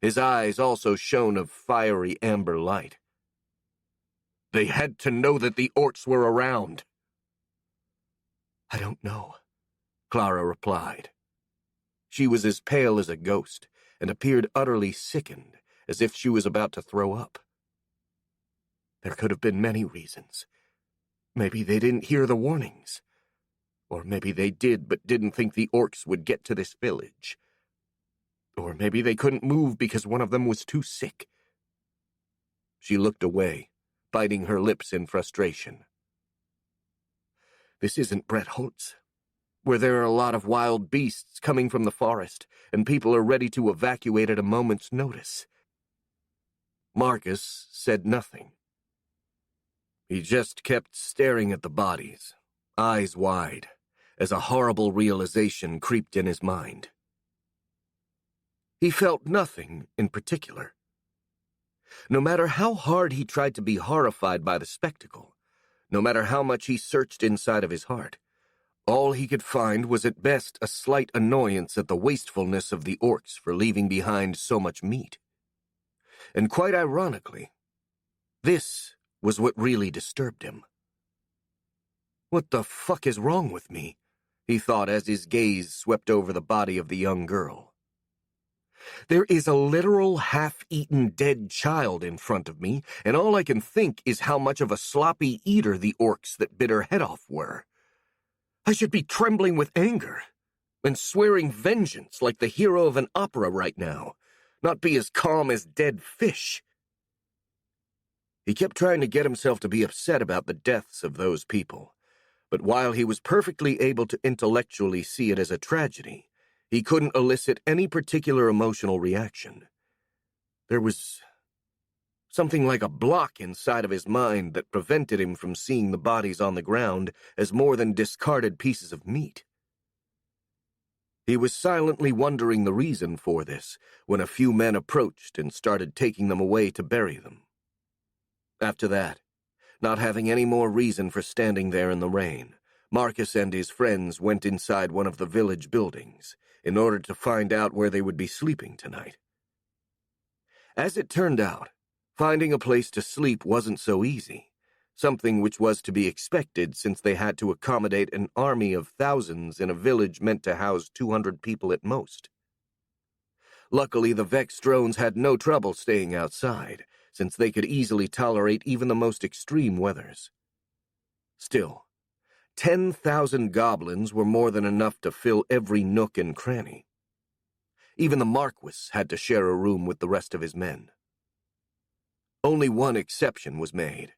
His eyes also shone of fiery amber light. "They had to know that the orcs were around." "I don't know," Clara replied. She was as pale as a ghost, and appeared utterly sickened, as if she was about to throw up. "There could have been many reasons. Maybe they didn't hear the warnings. Or maybe they did but didn't think the orcs would get to this village. Or maybe they couldn't move because one of them was too sick." She looked away, biting her lips in frustration. "This isn't Brett Holtz, where there are a lot of wild beasts coming from the forest, and people are ready to evacuate at a moment's notice." Marcus said nothing. He just kept staring at the bodies, eyes wide, as a horrible realization creeped in his mind. He felt nothing in particular. No matter how hard he tried to be horrified by the spectacle, no matter how much he searched inside of his heart, all he could find was at best a slight annoyance at the wastefulness of the orcs for leaving behind so much meat. And quite ironically, this was what really disturbed him. "What the fuck is wrong with me?" he thought as his gaze swept over the body of the young girl. "There is a literal half-eaten dead child in front of me, and all I can think is how much of a sloppy eater the orcs that bit her head off were. I should be trembling with anger and swearing vengeance like the hero of an opera right now, not be as calm as dead fish." He kept trying to get himself to be upset about the deaths of those people, but while he was perfectly able to intellectually see it as a tragedy, he couldn't elicit any particular emotional reaction. There was something like a block inside of his mind that prevented him from seeing the bodies on the ground as more than discarded pieces of meat. He was silently wondering the reason for this when a few men approached and started taking them away to bury them. After that, not having any more reason for standing there in the rain, Marcus and his friends went inside one of the village buildings in order to find out where they would be sleeping tonight. As it turned out, finding a place to sleep wasn't so easy, something which was to be expected since they had to accommodate an army of thousands in a village meant to house 200 people at most. Luckily, the Vex drones had no trouble staying outside, since they could easily tolerate even the most extreme weathers. Still, 10,000 goblins were more than enough to fill every nook and cranny. Even the Marquis had to share a room with the rest of his men. Only one exception was made,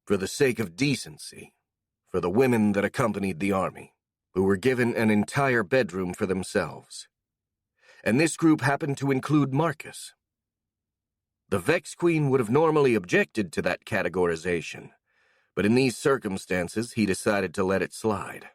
for the sake of decency, for the women that accompanied the army, who were given an entire bedroom for themselves. And this group happened to include Marcus. The Vex Queen would have normally objected to that categorization, but in these circumstances he decided to let it slide.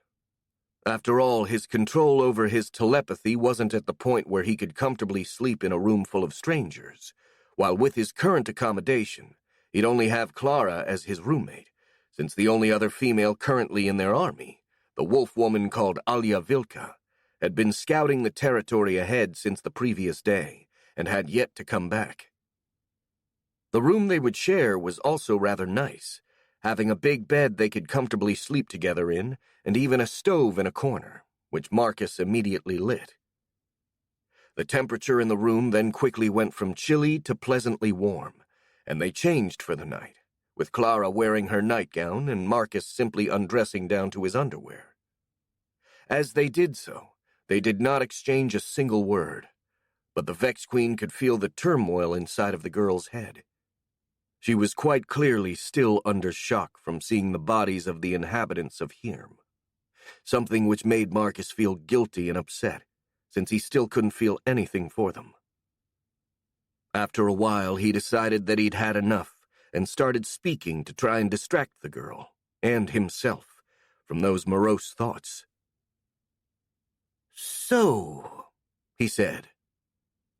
After all, his control over his telepathy wasn't at the point where he could comfortably sleep in a room full of strangers, while with his current accommodation, he'd only have Clara as his roommate, since the only other female currently in their army, the wolf woman called Alia Vilka, had been scouting the territory ahead since the previous day and had yet to come back. The room they would share was also rather nice, having a big bed they could comfortably sleep together in, and even a stove in a corner, which Marcus immediately lit. The temperature in the room then quickly went from chilly to pleasantly warm, and they changed for the night, with Clara wearing her nightgown and Marcus simply undressing down to his underwear. As they did so, they did not exchange a single word, but the Vex Queen could feel the turmoil inside of the girl's head. She was quite clearly still under shock from seeing the bodies of the inhabitants of Hirm, something which made Marcus feel guilty and upset, since he still couldn't feel anything for them. After a while, he decided that he'd had enough and started speaking to try and distract the girl, and himself, from those morose thoughts. "So," he said,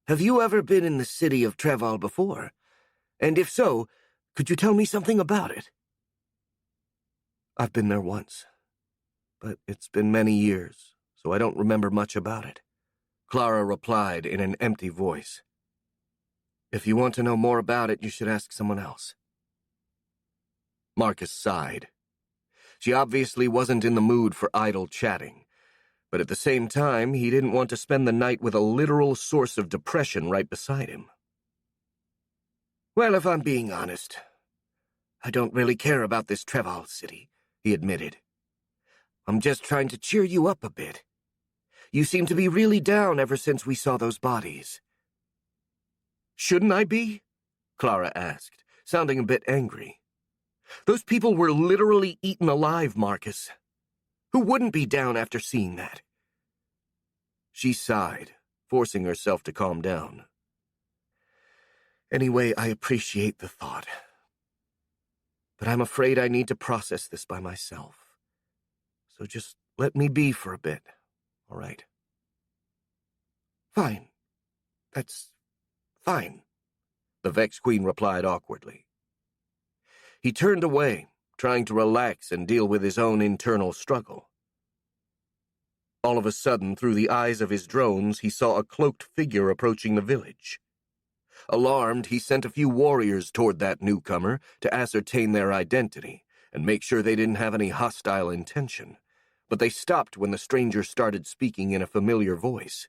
"have you ever been in the city of Treval before? And if so, could you tell me something about it?" "I've been there once, but it's been many years, so I don't remember much about it," Clara replied in an empty voice. "If you want to know more about it, you should ask someone else." Marcus sighed. She obviously wasn't in the mood for idle chatting, but at the same time, he didn't want to spend the night with a literal source of depression right beside him. "Well, if I'm being honest, I don't really care about this Treval city," he admitted. "I'm just trying to cheer you up a bit. You seem to be really down ever since we saw those bodies." "Shouldn't I be?" Clara asked, sounding a bit angry. "Those people were literally eaten alive, Marcus. Who wouldn't be down after seeing that?" She sighed, forcing herself to calm down. "Anyway, I appreciate the thought. But I'm afraid I need to process this by myself. So just let me be for a bit, all right?" "Fine. That's fine," the Vex Queen replied awkwardly. He turned away, trying to relax and deal with his own internal struggle. All of a sudden, through the eyes of his drones, he saw a cloaked figure approaching the village. Alarmed, he sent a few warriors toward that newcomer to ascertain their identity and make sure they didn't have any hostile intention, but they stopped when the stranger started speaking in a familiar voice.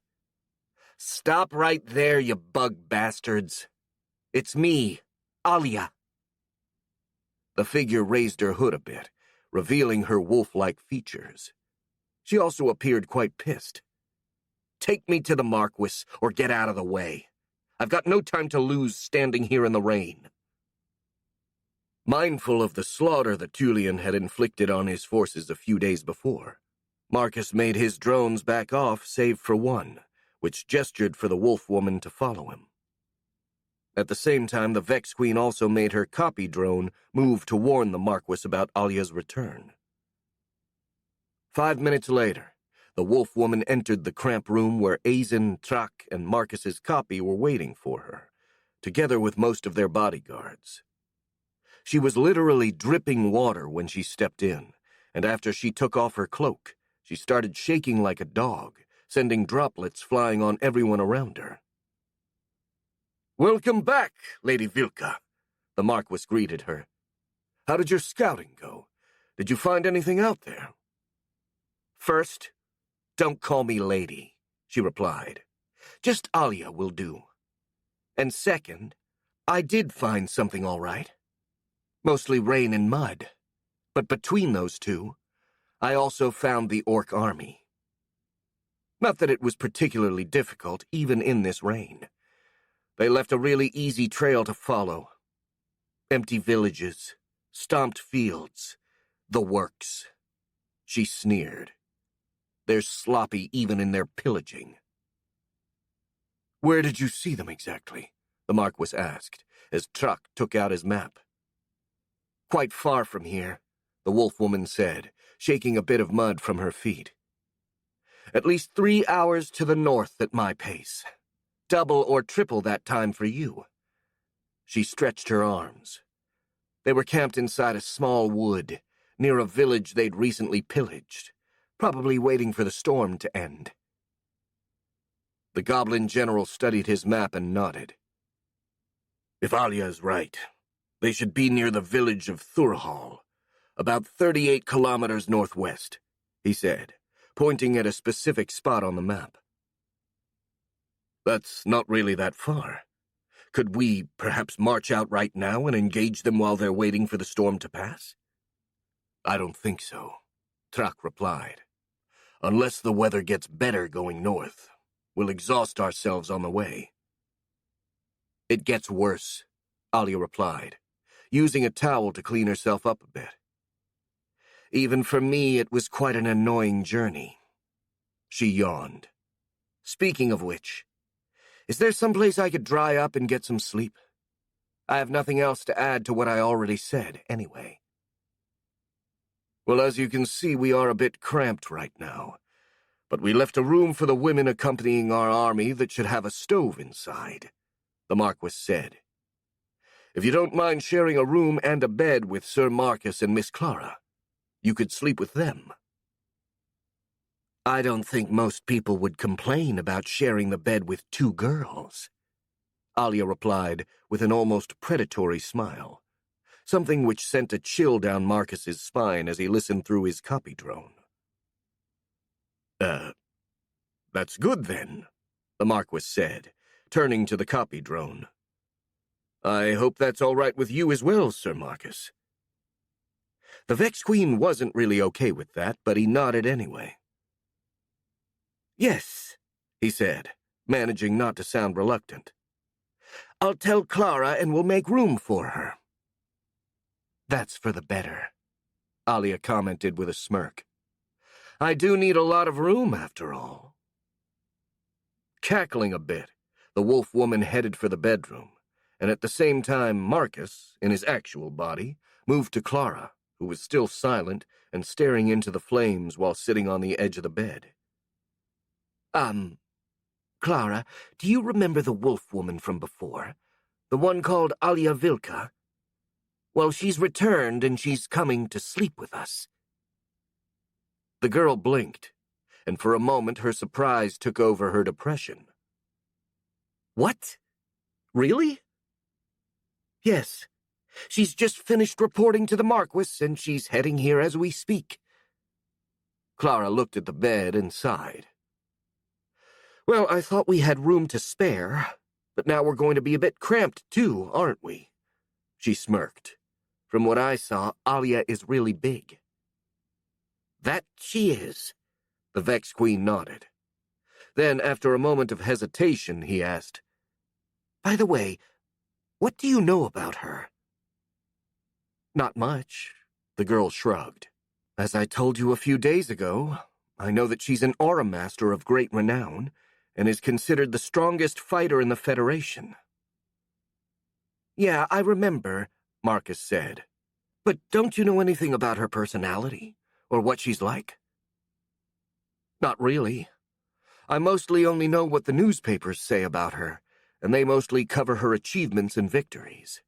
"Stop right there, you bug bastards. It's me, Alia." The figure raised her hood a bit, revealing her wolf-like features. She also appeared quite pissed. "Take me to the Marquis, or get out of the way. I've got no time to lose standing here in the rain." Mindful of the slaughter that Tullian had inflicted on his forces a few days before, Marcus made his drones back off save for one, which gestured for the wolf woman to follow him. At the same time, the Vex Queen also made her copy drone move to warn the Marquis about Alia's return. 5 minutes later, the wolf woman entered the cramped room where Azen, Trak, and Marcus's copy were waiting for her, together with most of their bodyguards. She was literally dripping water when she stepped in, and after she took off her cloak, she started shaking like a dog, sending droplets flying on everyone around her. "Welcome back, Lady Vilka," the Marquis greeted her. "How did your scouting go? Did you find anything out there?" "First, don't call me lady," she replied. "Just Alia will do. And second, I did find something all right. Mostly rain and mud. But between those two, I also found the Orc army. Not that it was particularly difficult, even in this rain. They left a really easy trail to follow. Empty villages, stomped fields, the works." She sneered. "They're sloppy even in their pillaging." "Where did you see them exactly?" the Marquis asked, as Trak took out his map. "Quite far from here," the wolf woman said, shaking a bit of mud from her feet. "At least 3 hours to the north at my pace. Double or triple that time for you." She stretched her arms. They were camped inside a small wood, near a village they'd recently pillaged, probably waiting for the storm to end. The goblin general studied his map and nodded. "If Alia is right, they should be near the village of Thurhal, about 38 kilometers northwest," he said, pointing at a specific spot on the map. "That's not really that far. Could we perhaps march out right now and engage them while they're waiting for the storm to pass?" "I don't think so," Trak replied. "Unless the weather gets better going north, we'll exhaust ourselves on the way." "It gets worse," Alia replied, using a towel to clean herself up a bit. "Even for me, it was quite an annoying journey." She yawned. "Speaking of which, is there someplace I could dry up and get some sleep? I have nothing else to add to what I already said, anyway." "Well, as you can see, we are a bit cramped right now, but we left a room for the women accompanying our army that should have a stove inside," the Marquis said. "If you don't mind sharing a room and a bed with Sir Marcus and Miss Clara, you could sleep with them." "I don't think most people would complain about sharing the bed with 2 girls," Alia replied with an almost predatory smile, something which sent a chill down Marcus's spine as he listened through his copy drone. That's good then," the Marquis said, turning to the copy drone. "I hope that's all right with you as well, Sir Marcus." The Vex Queen wasn't really okay with that, but he nodded anyway. "Yes," he said, managing not to sound reluctant. "I'll tell Clara and we'll make room for her." "That's for the better," Alia commented with a smirk. "I do need a lot of room, after all." Cackling a bit, the wolf woman headed for the bedroom, and at the same time Marcus, in his actual body, moved to Clara, who was still silent and staring into the flames while sitting on the edge of the bed. Clara, do you remember the wolf woman from before? The one called Alia Vilka? Well, she's returned and she's coming to sleep with us." The girl blinked, and for a moment her surprise took over her depression. "What? Really?" "Yes. She's just finished reporting to the Marquis, and she's heading here as we speak." Clara looked at the bed and sighed. "Well, I thought we had room to spare, but now we're going to be a bit cramped too, aren't we?" She smirked. "From what I saw, Alia is really big." "That she is," the Vex Queen nodded. Then, after a moment of hesitation, he asked, "By the way, what do you know about her?" "Not much," the girl shrugged. "As I told you a few days ago, I know that she's an aura master of great renown, and is considered the strongest fighter in the Federation." Yeah, I remember, Marcus said. But don't you know anything about her personality? Or what she's like? Not really. I mostly only know what the newspapers say about her, and they mostly cover her achievements and victories.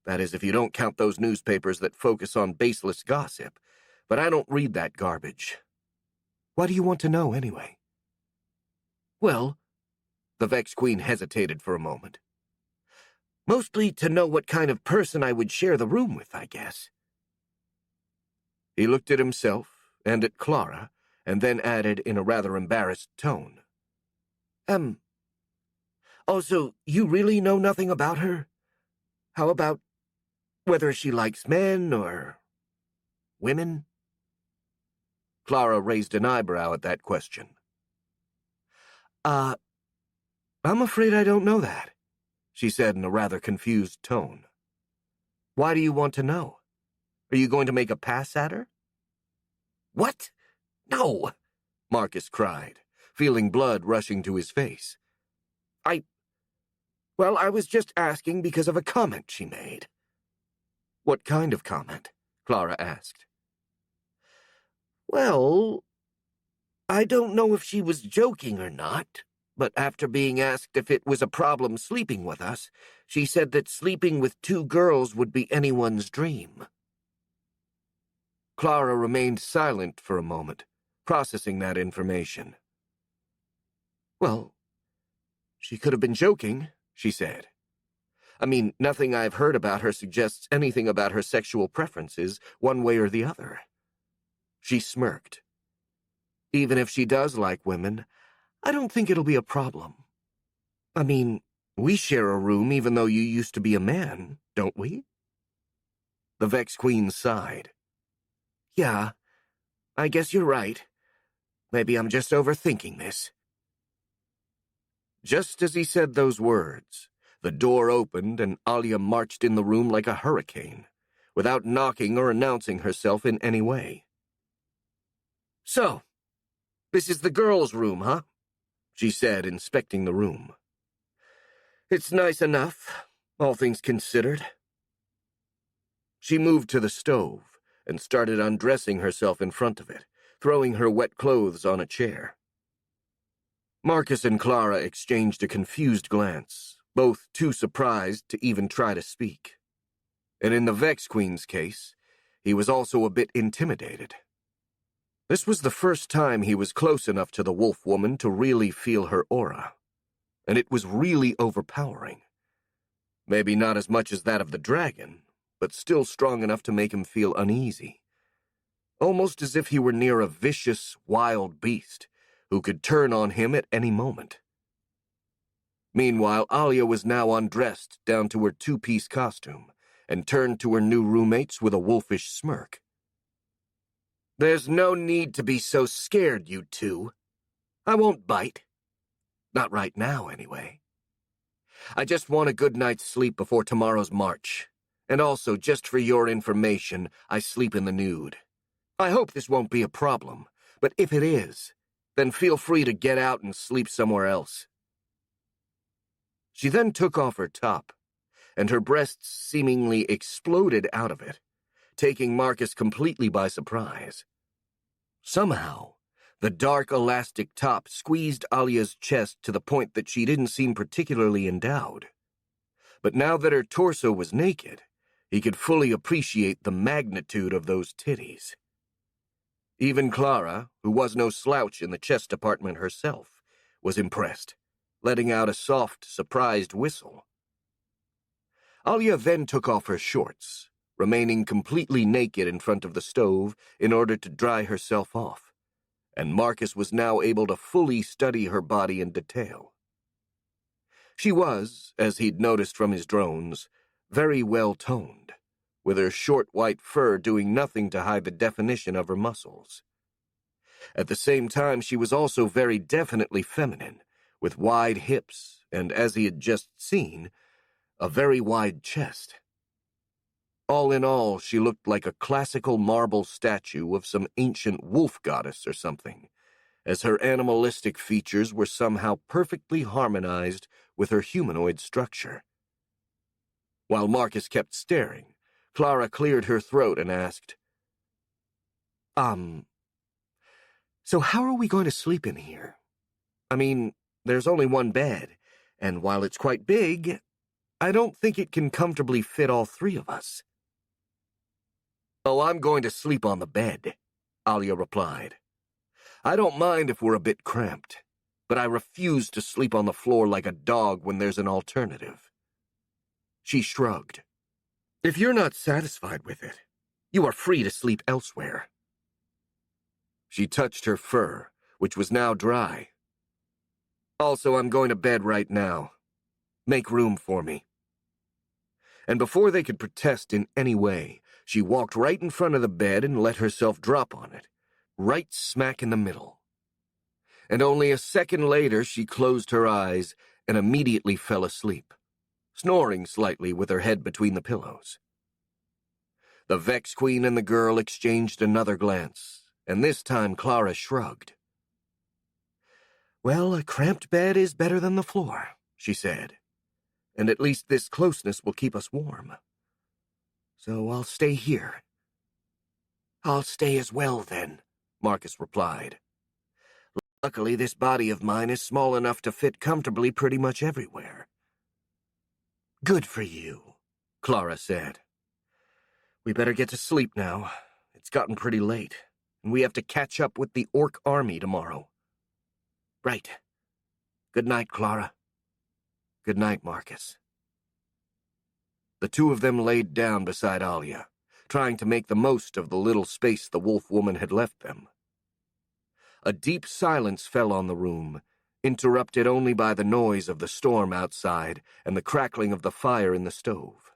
That is, if you don't count those newspapers that focus on baseless gossip. But I don't read that garbage. Why do you want to know, anyway? Well, the Vex Queen hesitated for a moment. Mostly to know what kind of person I would share the room with, I guess. He looked at himself and at Clara, and then added in a rather embarrassed tone. Also, you really know nothing about her? How about whether she likes men or women? Clara raised an eyebrow at that question. I'm afraid I don't know that, she said in a rather confused tone. Why do you want to know? Are you going to make a pass at her? What? No, Marcus cried, feeling blood rushing to his face. Well, I was just asking because of a comment she made. What kind of comment? Clara asked. Well, I don't know if she was joking or not, but after being asked if it was a problem sleeping with us, she said that sleeping with two girls would be anyone's dream. Clara remained silent for a moment, processing that information. Well, she could have been joking, she said. I mean, nothing I've heard about her suggests anything about her sexual preferences, one way or the other. She smirked. Even if she does like women, I don't think it'll be a problem. I mean, we share a room even though you used to be a man, don't we? The Vex Queen sighed. Yeah, I guess you're right. Maybe I'm just overthinking this. Just as he said those words, the door opened and Alia marched in the room like a hurricane, without knocking or announcing herself in any way. So, this is the girls' room, huh? She said, inspecting the room. It's nice enough, all things considered. She moved to the stove and started undressing herself in front of it, throwing her wet clothes on a chair. Marcus and Clara exchanged a confused glance, both too surprised to even try to speak. And in the Vex Queen's case, he was also a bit intimidated. This was the first time he was close enough to the wolf woman to really feel her aura, and it was really overpowering. Maybe not as much as that of the dragon, but still strong enough to make him feel uneasy. Almost as if he were near a vicious, wild beast who could turn on him at any moment. Meanwhile, Alia was now undressed down to her two-piece costume and turned to her new roommates with a wolfish smirk. There's no need to be so scared, you two. I won't bite. Not right now, anyway. I just want a good night's sleep before tomorrow's march. And also, just for your information, I sleep in the nude. I hope this won't be a problem, but if it is, then feel free to get out and sleep somewhere else. She then took off her top, and her breasts seemingly exploded out of it, taking Marcus completely by surprise. Somehow, the dark elastic top squeezed Alia's chest to the point that she didn't seem particularly endowed. But now that her torso was naked, he could fully appreciate the magnitude of those titties. Even Clara, who was no slouch in the chest department herself, was impressed, letting out a soft, surprised whistle. Alia then took off her shorts, remaining completely naked in front of the stove in order to dry herself off, and Marcus was now able to fully study her body in detail. She was, as he'd noticed from his drones, very well-toned, with her short white fur doing nothing to hide the definition of her muscles. At the same time, she was also very definitely feminine, with wide hips and, as he had just seen, a very wide chest. All in all, she looked like a classical marble statue of some ancient wolf goddess or something, as her animalistic features were somehow perfectly harmonized with her humanoid structure. While Marcus kept staring, Clara cleared her throat and asked, So how are we going to sleep in here? I mean, there's only one bed, and while it's quite big, I don't think it can comfortably fit all three of us." "Oh, I'm going to sleep on the bed," Alia replied. "I don't mind if we're a bit cramped, but I refuse to sleep on the floor like a dog when there's an alternative." She shrugged. "If you're not satisfied with it, you are free to sleep elsewhere." She touched her fur, which was now dry. "Also, I'm going to bed right now. Make room for me." And before they could protest in any way, she walked right in front of the bed and let herself drop on it, right smack in the middle. And only a second later she closed her eyes and immediately fell asleep, snoring slightly with her head between the pillows. The Vex Queen and the girl exchanged another glance, and this time Clara shrugged. "Well, a cramped bed is better than the floor," she said, "and at least this closeness will keep us warm. So I'll stay here." "I'll stay as well, then," Marcus replied. "Luckily, this body of mine is small enough to fit comfortably pretty much everywhere." "Good for you," Clara said. "We better get to sleep now. It's gotten pretty late, and we have to catch up with the Orc army tomorrow." "Right. Good night, Clara." "Good night, Marcus." The two of them laid down beside Alia, trying to make the most of the little space the wolf woman had left them. A deep silence fell on the room, interrupted only by the noise of the storm outside and the crackling of the fire in the stove.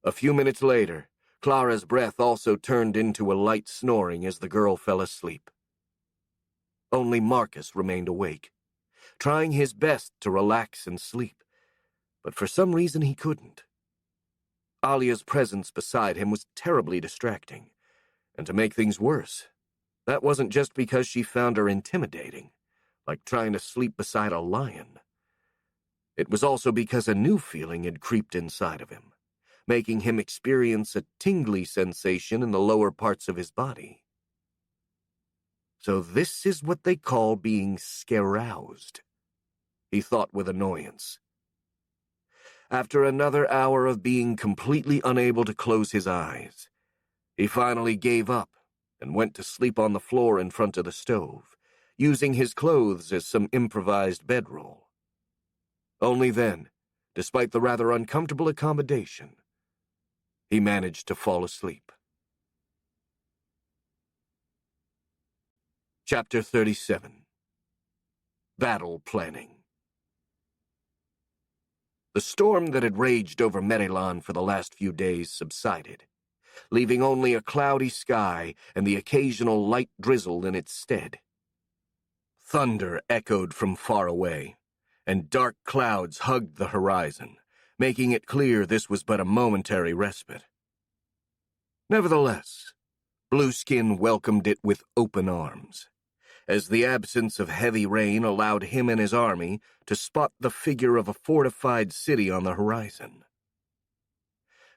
A few minutes later, Clara's breath also turned into a light snoring as the girl fell asleep. Only Marcus remained awake, trying his best to relax and sleep, but for some reason he couldn't. Alia's presence beside him was terribly distracting, and to make things worse, that wasn't just because she found her intimidating, like trying to sleep beside a lion. It was also because a new feeling had creeped inside of him, making him experience a tingly sensation in the lower parts of his body. So this is what they call being scaroused, he thought with annoyance. After another hour of being completely unable to close his eyes, he finally gave up and went to sleep on the floor in front of the stove, using his clothes as some improvised bedroll. Only then, despite the rather uncomfortable accommodation, he managed to fall asleep. Chapter 37. Battle Planning. The storm that had raged over Merilon for the last few days subsided, leaving only a cloudy sky and the occasional light drizzle in its stead. Thunder echoed from far away, and dark clouds hugged the horizon, making it clear this was but a momentary respite. Nevertheless, Blueskin welcomed it with open arms, as the absence of heavy rain allowed him and his army to spot the figure of a fortified city on the horizon.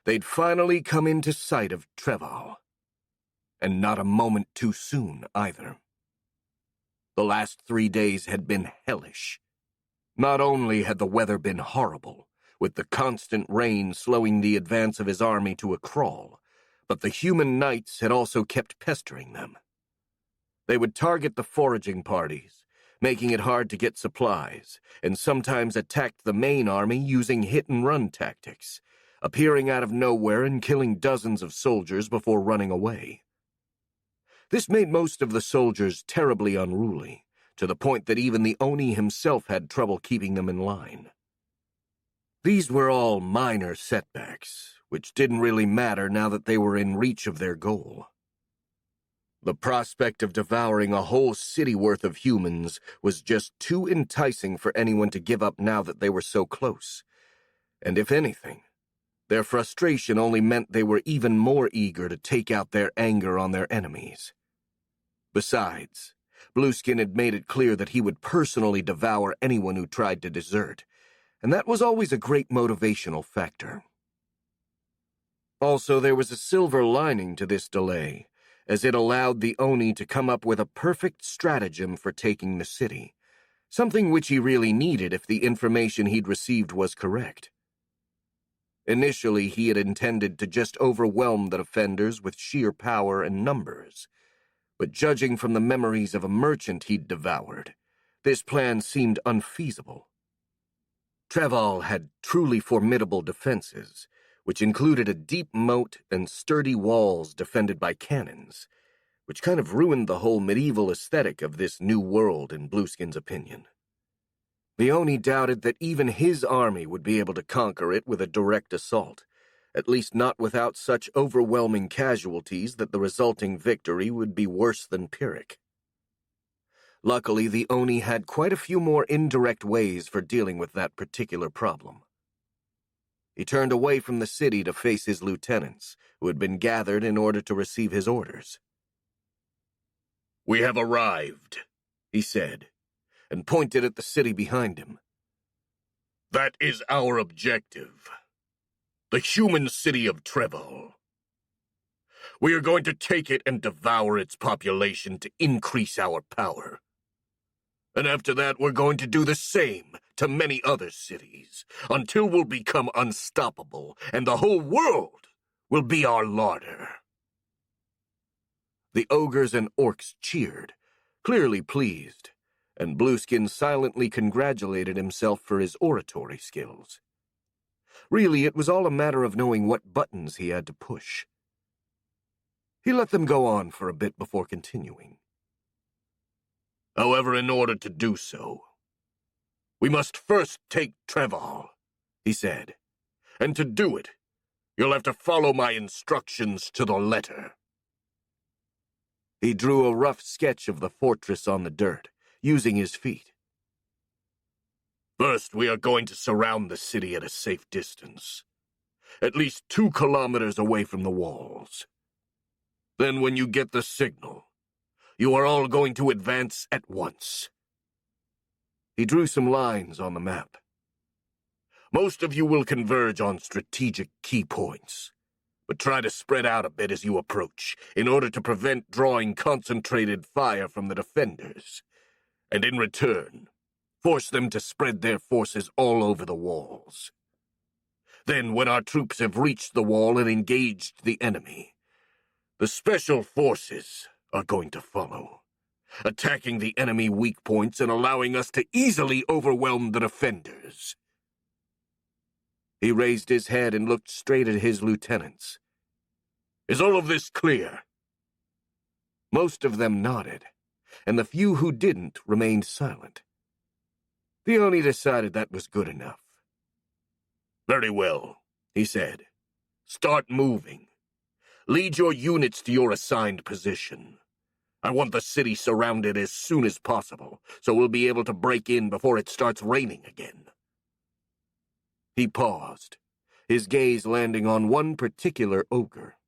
They'd finally come into sight of Treval, and not a moment too soon either. The last 3 days had been hellish. Not only had the weather been horrible, with the constant rain slowing the advance of his army to a crawl, but the human knights had also kept pestering them. They would target the foraging parties, making it hard to get supplies, and sometimes attacked the main army using hit-and-run tactics, appearing out of nowhere and killing dozens of soldiers before running away. This made most of the soldiers terribly unruly, to the point that even the Oni himself had trouble keeping them in line. These were all minor setbacks, which didn't really matter now that they were in reach of their goal. The prospect of devouring a whole city worth of humans was just too enticing for anyone to give up now that they were so close. And if anything, their frustration only meant they were even more eager to take out their anger on their enemies. Besides, Blueskin had made it clear that he would personally devour anyone who tried to desert, and that was always a great motivational factor. Also, there was a silver lining to this delay, as it allowed the Oni to come up with a perfect stratagem for taking the city, something which he really needed if the information he'd received was correct. Initially, he had intended to just overwhelm the defenders with sheer power and numbers, but judging from the memories of a merchant he'd devoured, this plan seemed unfeasible. Treval had truly formidable defenses, which included a deep moat and sturdy walls defended by cannons, which kind of ruined the whole medieval aesthetic of this new world in Blueskin's opinion. The Oni doubted that even his army would be able to conquer it with a direct assault, at least not without such overwhelming casualties that the resulting victory would be worse than Pyrrhic. Luckily, the Oni had quite a few more indirect ways for dealing with that particular problem. He turned away from the city to face his lieutenants, who had been gathered in order to receive his orders. "We have arrived," he said, and pointed at the city behind him. "That is our objective. The human city of Treval. We are going to take it and devour its population to increase our power. And after that, we're going to do the same to many other cities, until we'll become unstoppable, and the whole world will be our larder." The ogres and orcs cheered, clearly pleased, and Blueskin silently congratulated himself for his oratory skills. Really, it was all a matter of knowing what buttons he had to push. He let them go on for a bit before continuing. "However, in order to do so, we must first take Treval," he said. "And to do it, you'll have to follow my instructions to the letter." He drew a rough sketch of the fortress on the dirt, using his feet. "First, we are going to surround the city at a safe distance, at least 2 kilometers away from the walls. Then when you get the signal, you are all going to advance at once." He drew some lines on the map. "Most of you will converge on strategic key points, but try to spread out a bit as you approach, in order to prevent drawing concentrated fire from the defenders, and in return, force them to spread their forces all over the walls. Then, when our troops have reached the wall and engaged the enemy, the special forces are going to follow, attacking the enemy weak points and allowing us to easily overwhelm the defenders." He raised his head and looked straight at his lieutenants. "Is all of this clear?" Most of them nodded, and the few who didn't remained silent. The Oni decided that was good enough. "Very well," he said. "Start moving. Lead your units to your assigned position. I want the city surrounded as soon as possible, so we'll be able to break in before it starts raining again." He paused, his gaze landing on one particular ogre.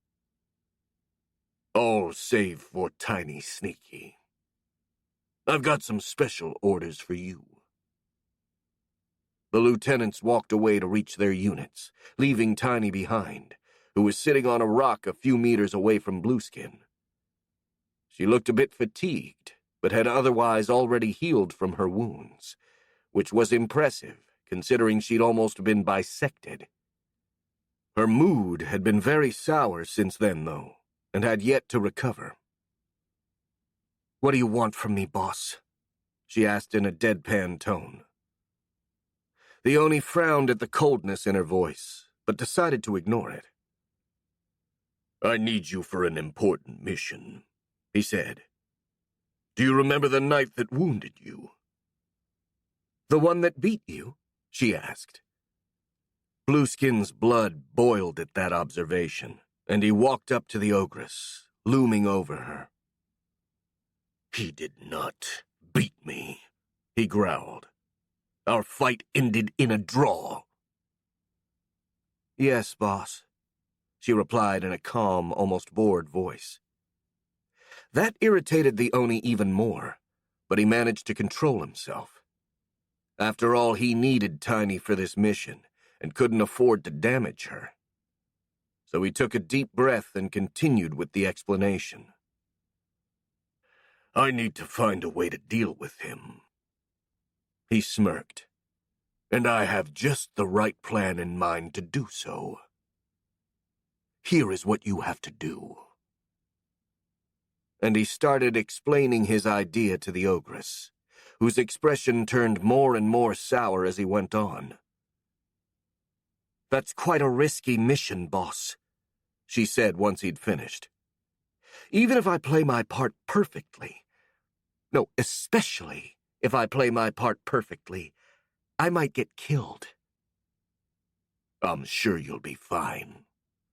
"All save for Tiny Sneaky. I've got some special orders for you." The lieutenants walked away to reach their units, leaving Tiny behind, who was sitting on a rock a few meters away from Blueskin. She looked a bit fatigued, but had otherwise already healed from her wounds, which was impressive, considering she'd almost been bisected. Her mood had been very sour since then, though, and had yet to recover. "What do you want from me, boss?" she asked in a deadpan tone. The Oni frowned at the coldness in her voice, but decided to ignore it. "I need you for an important mission," he said. "Do you remember the knife that wounded you?" "The one that beat you?" she asked. Blueskin's blood boiled at that observation, and he walked up to the ogress, looming over her. "He did not beat me," he growled. "Our fight ended in a draw." "Yes, boss," she replied in a calm, almost bored voice. That irritated the Oni even more, but he managed to control himself. After all, he needed Tiny for this mission and couldn't afford to damage her. So he took a deep breath and continued with the explanation. I need to find a way to deal with him. He smirked. And I have just the right plan in mind to do so. Here is what you have to do. And he started explaining his idea to the ogress, whose expression turned more and more sour as he went on. That's quite a risky mission, boss, she said once he'd finished. Even if I play my part perfectly, no, especially if I play my part perfectly, I might get killed. I'm sure you'll be fine,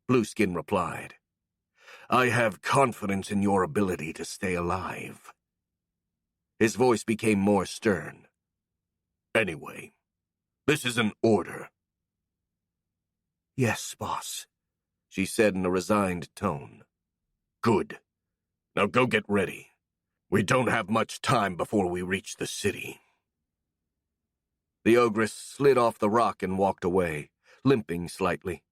Blueskin replied. I have confidence in your ability to stay alive. His voice became more stern. Anyway, this is an order. Yes, boss, she said in a resigned tone. Good. Now go get ready. We don't have much time before we reach the city. The ogress slid off the rock and walked away, limping slightly.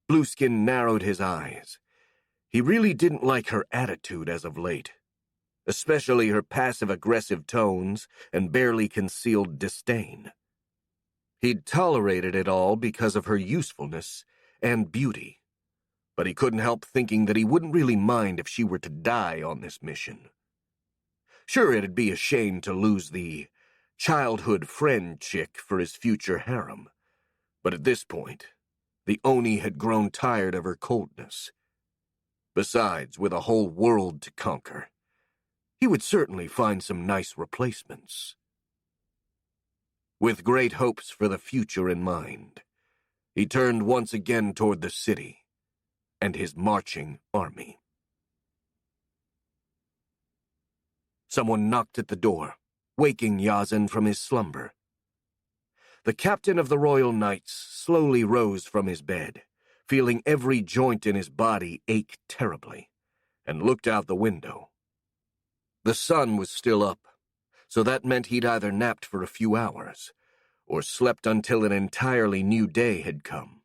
Blueskin narrowed his eyes. He really didn't like her attitude as of late, especially her passive-aggressive tones and barely concealed disdain. He'd tolerated it all because of her usefulness and beauty, but he couldn't help thinking that he wouldn't really mind if she were to die on this mission. Sure, it'd be a shame to lose the childhood friend chick for his future harem, but at this point, the Oni had grown tired of her coldness. Besides, with a whole world to conquer, he would certainly find some nice replacements. With great hopes for the future in mind, he turned once again toward the city and his marching army. Someone knocked at the door, waking Yazan from his slumber. The captain of the Royal Knights slowly rose from his bed, feeling every joint in his body ache terribly, and looked out the window. The sun was still up, so that meant he'd either napped for a few hours, or slept until an entirely new day had come.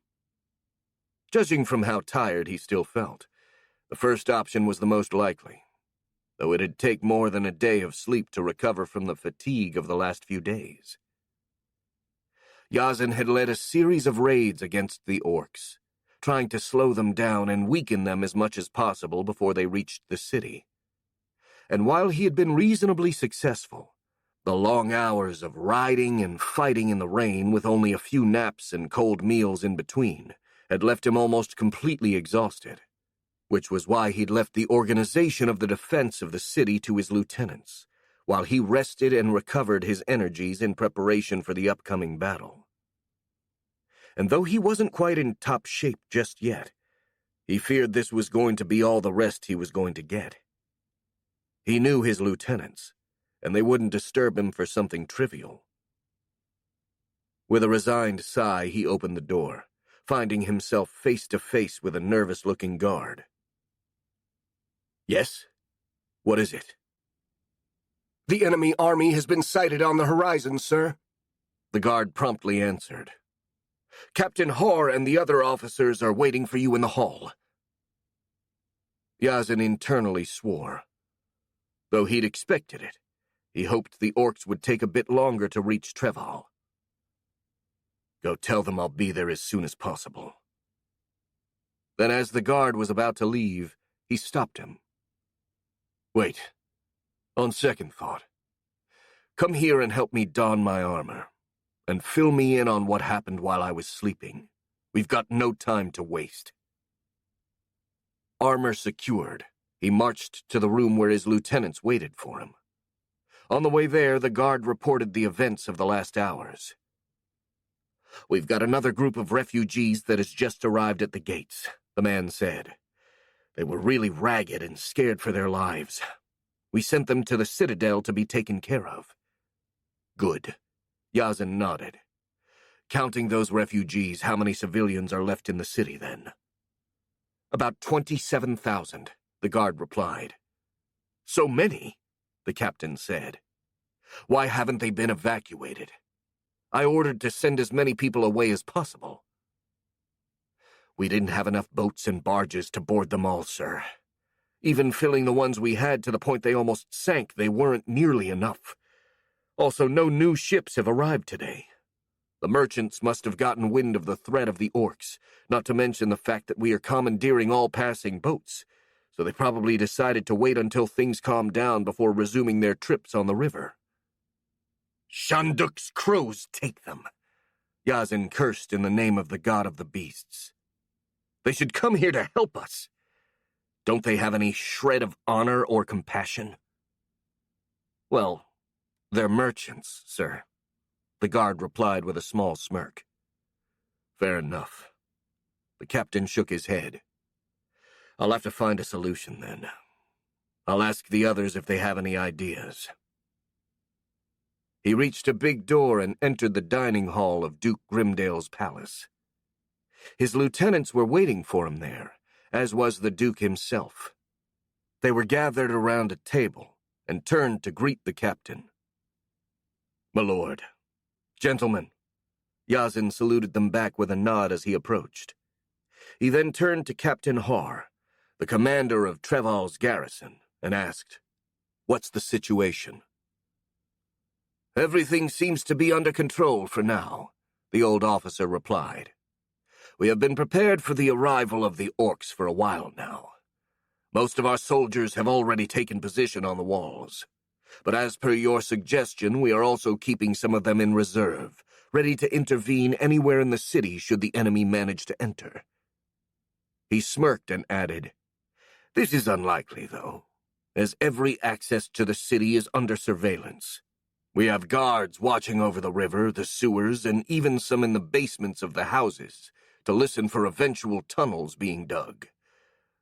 Judging from how tired he still felt, the first option was the most likely, though it'd take more than a day of sleep to recover from the fatigue of the last few days. Yazan had led a series of raids against the orcs, trying to slow them down and weaken them as much as possible before they reached the city. And while he had been reasonably successful, the long hours of riding and fighting in the rain with only a few naps and cold meals in between had left him almost completely exhausted, which was why he'd left the organization of the defense of the city to his lieutenants, while he rested and recovered his energies in preparation for the upcoming battle. And though he wasn't quite in top shape just yet, he feared this was going to be all the rest he was going to get. He knew his lieutenants, and they wouldn't disturb him for something trivial. With a resigned sigh, he opened the door, finding himself face to face with a nervous-looking guard. Yes? What is it? The enemy army has been sighted on the horizon, sir, the guard promptly answered. Captain Horde and the other officers are waiting for you in the hall. Yazan internally swore. Though he'd expected it, he hoped the orcs would take a bit longer to reach Treval. Go tell them I'll be there as soon as possible. Then as the guard was about to leave, he stopped him. Wait. On second thought, come here and help me don my armor, and fill me in on what happened while I was sleeping. We've got no time to waste. Armor secured, he marched to the room where his lieutenants waited for him. On the way there, the guard reported the events of the last hours. We've got another group of refugees that has just arrived at the gates, the man said. They were really ragged and scared for their lives. We sent them to the citadel to be taken care of. Good. Yazan nodded. Counting those refugees, how many civilians are left in the city, then? About 27,000, the guard replied. So many, the captain said. Why haven't they been evacuated? I ordered to send as many people away as possible. We didn't have enough boats and barges to board them all, sir. Even filling the ones we had to the point they almost sank, they weren't nearly enough. Also, no new ships have arrived today. The merchants must have gotten wind of the threat of the orcs, not to mention the fact that we are commandeering all passing boats, so they probably decided to wait until things calmed down before resuming their trips on the river. Shanduk's crows take them, Yazin cursed in the name of the god of the beasts. They should come here to help us. Don't they have any shred of honor or compassion? Well, they're merchants, sir, the guard replied with a small smirk. Fair enough. The captain shook his head. I'll have to find a solution, then. I'll ask the others if they have any ideas. He reached a big door and entered the dining hall of Duke Grimdale's palace. His lieutenants were waiting for him there, as was the Duke himself. They were gathered around a table and turned to greet the captain. My lord. Gentlemen. Yazin saluted them back with a nod as he approached. He then turned to Captain Har, the commander of Treval's garrison, and asked, "What's the situation?" "Everything seems to be under control for now," the old officer replied. "We have been prepared for the arrival of the orcs for a while now. Most of our soldiers have already taken position on the walls. But as per your suggestion, we are also keeping some of them in reserve, ready to intervene anywhere in the city should the enemy manage to enter." He smirked and added, "This is unlikely, though, as every access to the city is under surveillance. We have guards watching over the river, the sewers, and even some in the basements of the houses to listen for eventual tunnels being dug.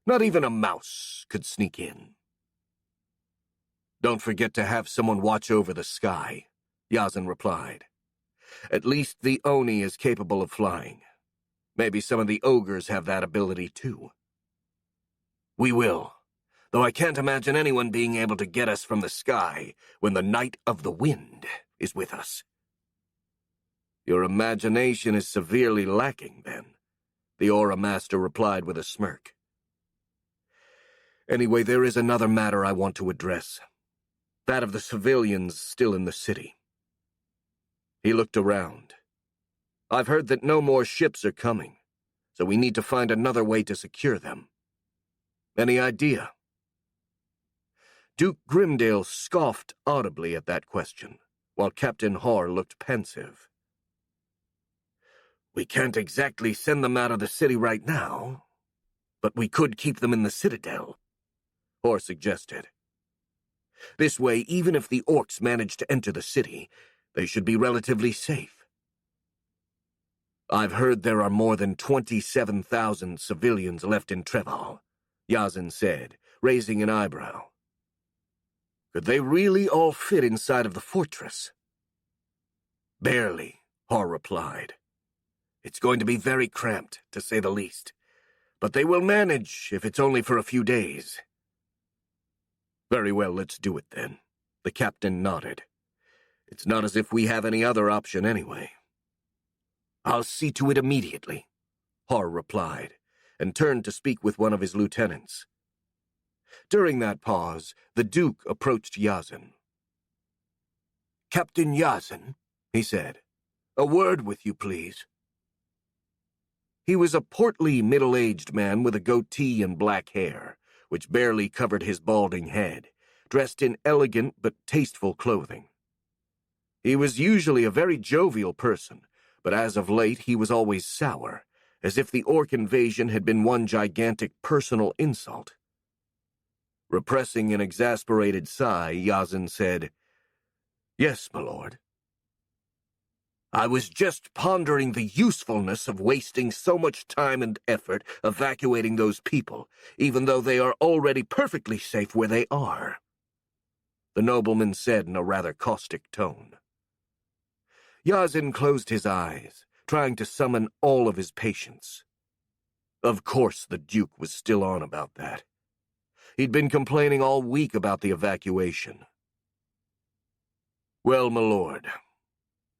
Not even a mouse could sneak in." "Don't forget to have someone watch over the sky," Yazin replied. "At least the Oni is capable of flying. Maybe some of the ogres have that ability too." "We will, though I can't imagine anyone being able to get us from the sky when the Knight of the Wind is with us." "Your imagination is severely lacking, then," the Aura Master replied with a smirk. "Anyway, there is another matter I want to address. That of the civilians still in the city." He looked around. "I've heard that no more ships are coming, so we need to find another way to secure them. Any idea?" Duke Grimdale scoffed audibly at that question, while Captain Har looked pensive. "We can't exactly send them out of the city right now, but we could keep them in the citadel," Har suggested. "This way, even if the orcs manage to enter the city, they should be relatively safe." "I've heard there are more than 27,000 civilians left in Treval," Yazin said, raising an eyebrow. "Could they really all fit inside of the fortress?" "Barely," Har replied. "It's going to be very cramped, to say the least. But they will manage if it's only for a few days." "Very well, let's do it then," the captain nodded. "It's not as if we have any other option anyway." "I'll see to it immediately," Har replied, and turned to speak with one of his lieutenants. During that pause, the Duke approached Yazin. "Captain Yazin," he said, "a word with you, please." He was a portly, middle-aged man with a goatee and black hair, which barely covered his balding head, dressed in elegant but tasteful clothing. He was usually a very jovial person, but as of late he was always sour, as if the orc invasion had been one gigantic personal insult. Repressing an exasperated sigh, Yazin said, "Yes, my lord." "I was just pondering the usefulness of wasting so much time and effort evacuating those people, even though they are already perfectly safe where they are," the nobleman said in a rather caustic tone. Yazin closed his eyes, trying to summon all of his patience. Of course the Duke was still on about that. He'd been complaining all week about the evacuation. "Well, my lord,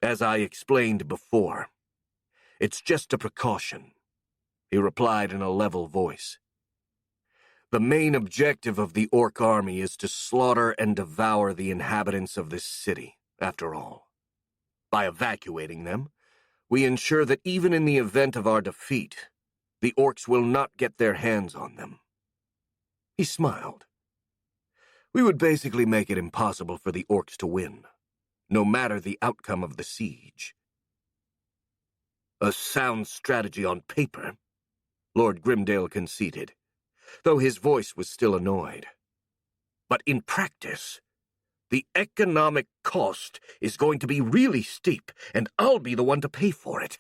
As I explained before, it's just a precaution, he replied in a level voice. The main objective of the Orc army is to slaughter and devour the inhabitants of this city, after all. By evacuating them, we ensure that even in the event of our defeat, the Orcs will not get their hands on them. He smiled. We would basically make it impossible for the Orcs to win, no matter the outcome of the siege. A sound strategy on paper, Lord Grimdale conceded, though his voice was still annoyed. But in practice, the economic cost is going to be really steep, and I'll be the one to pay for it.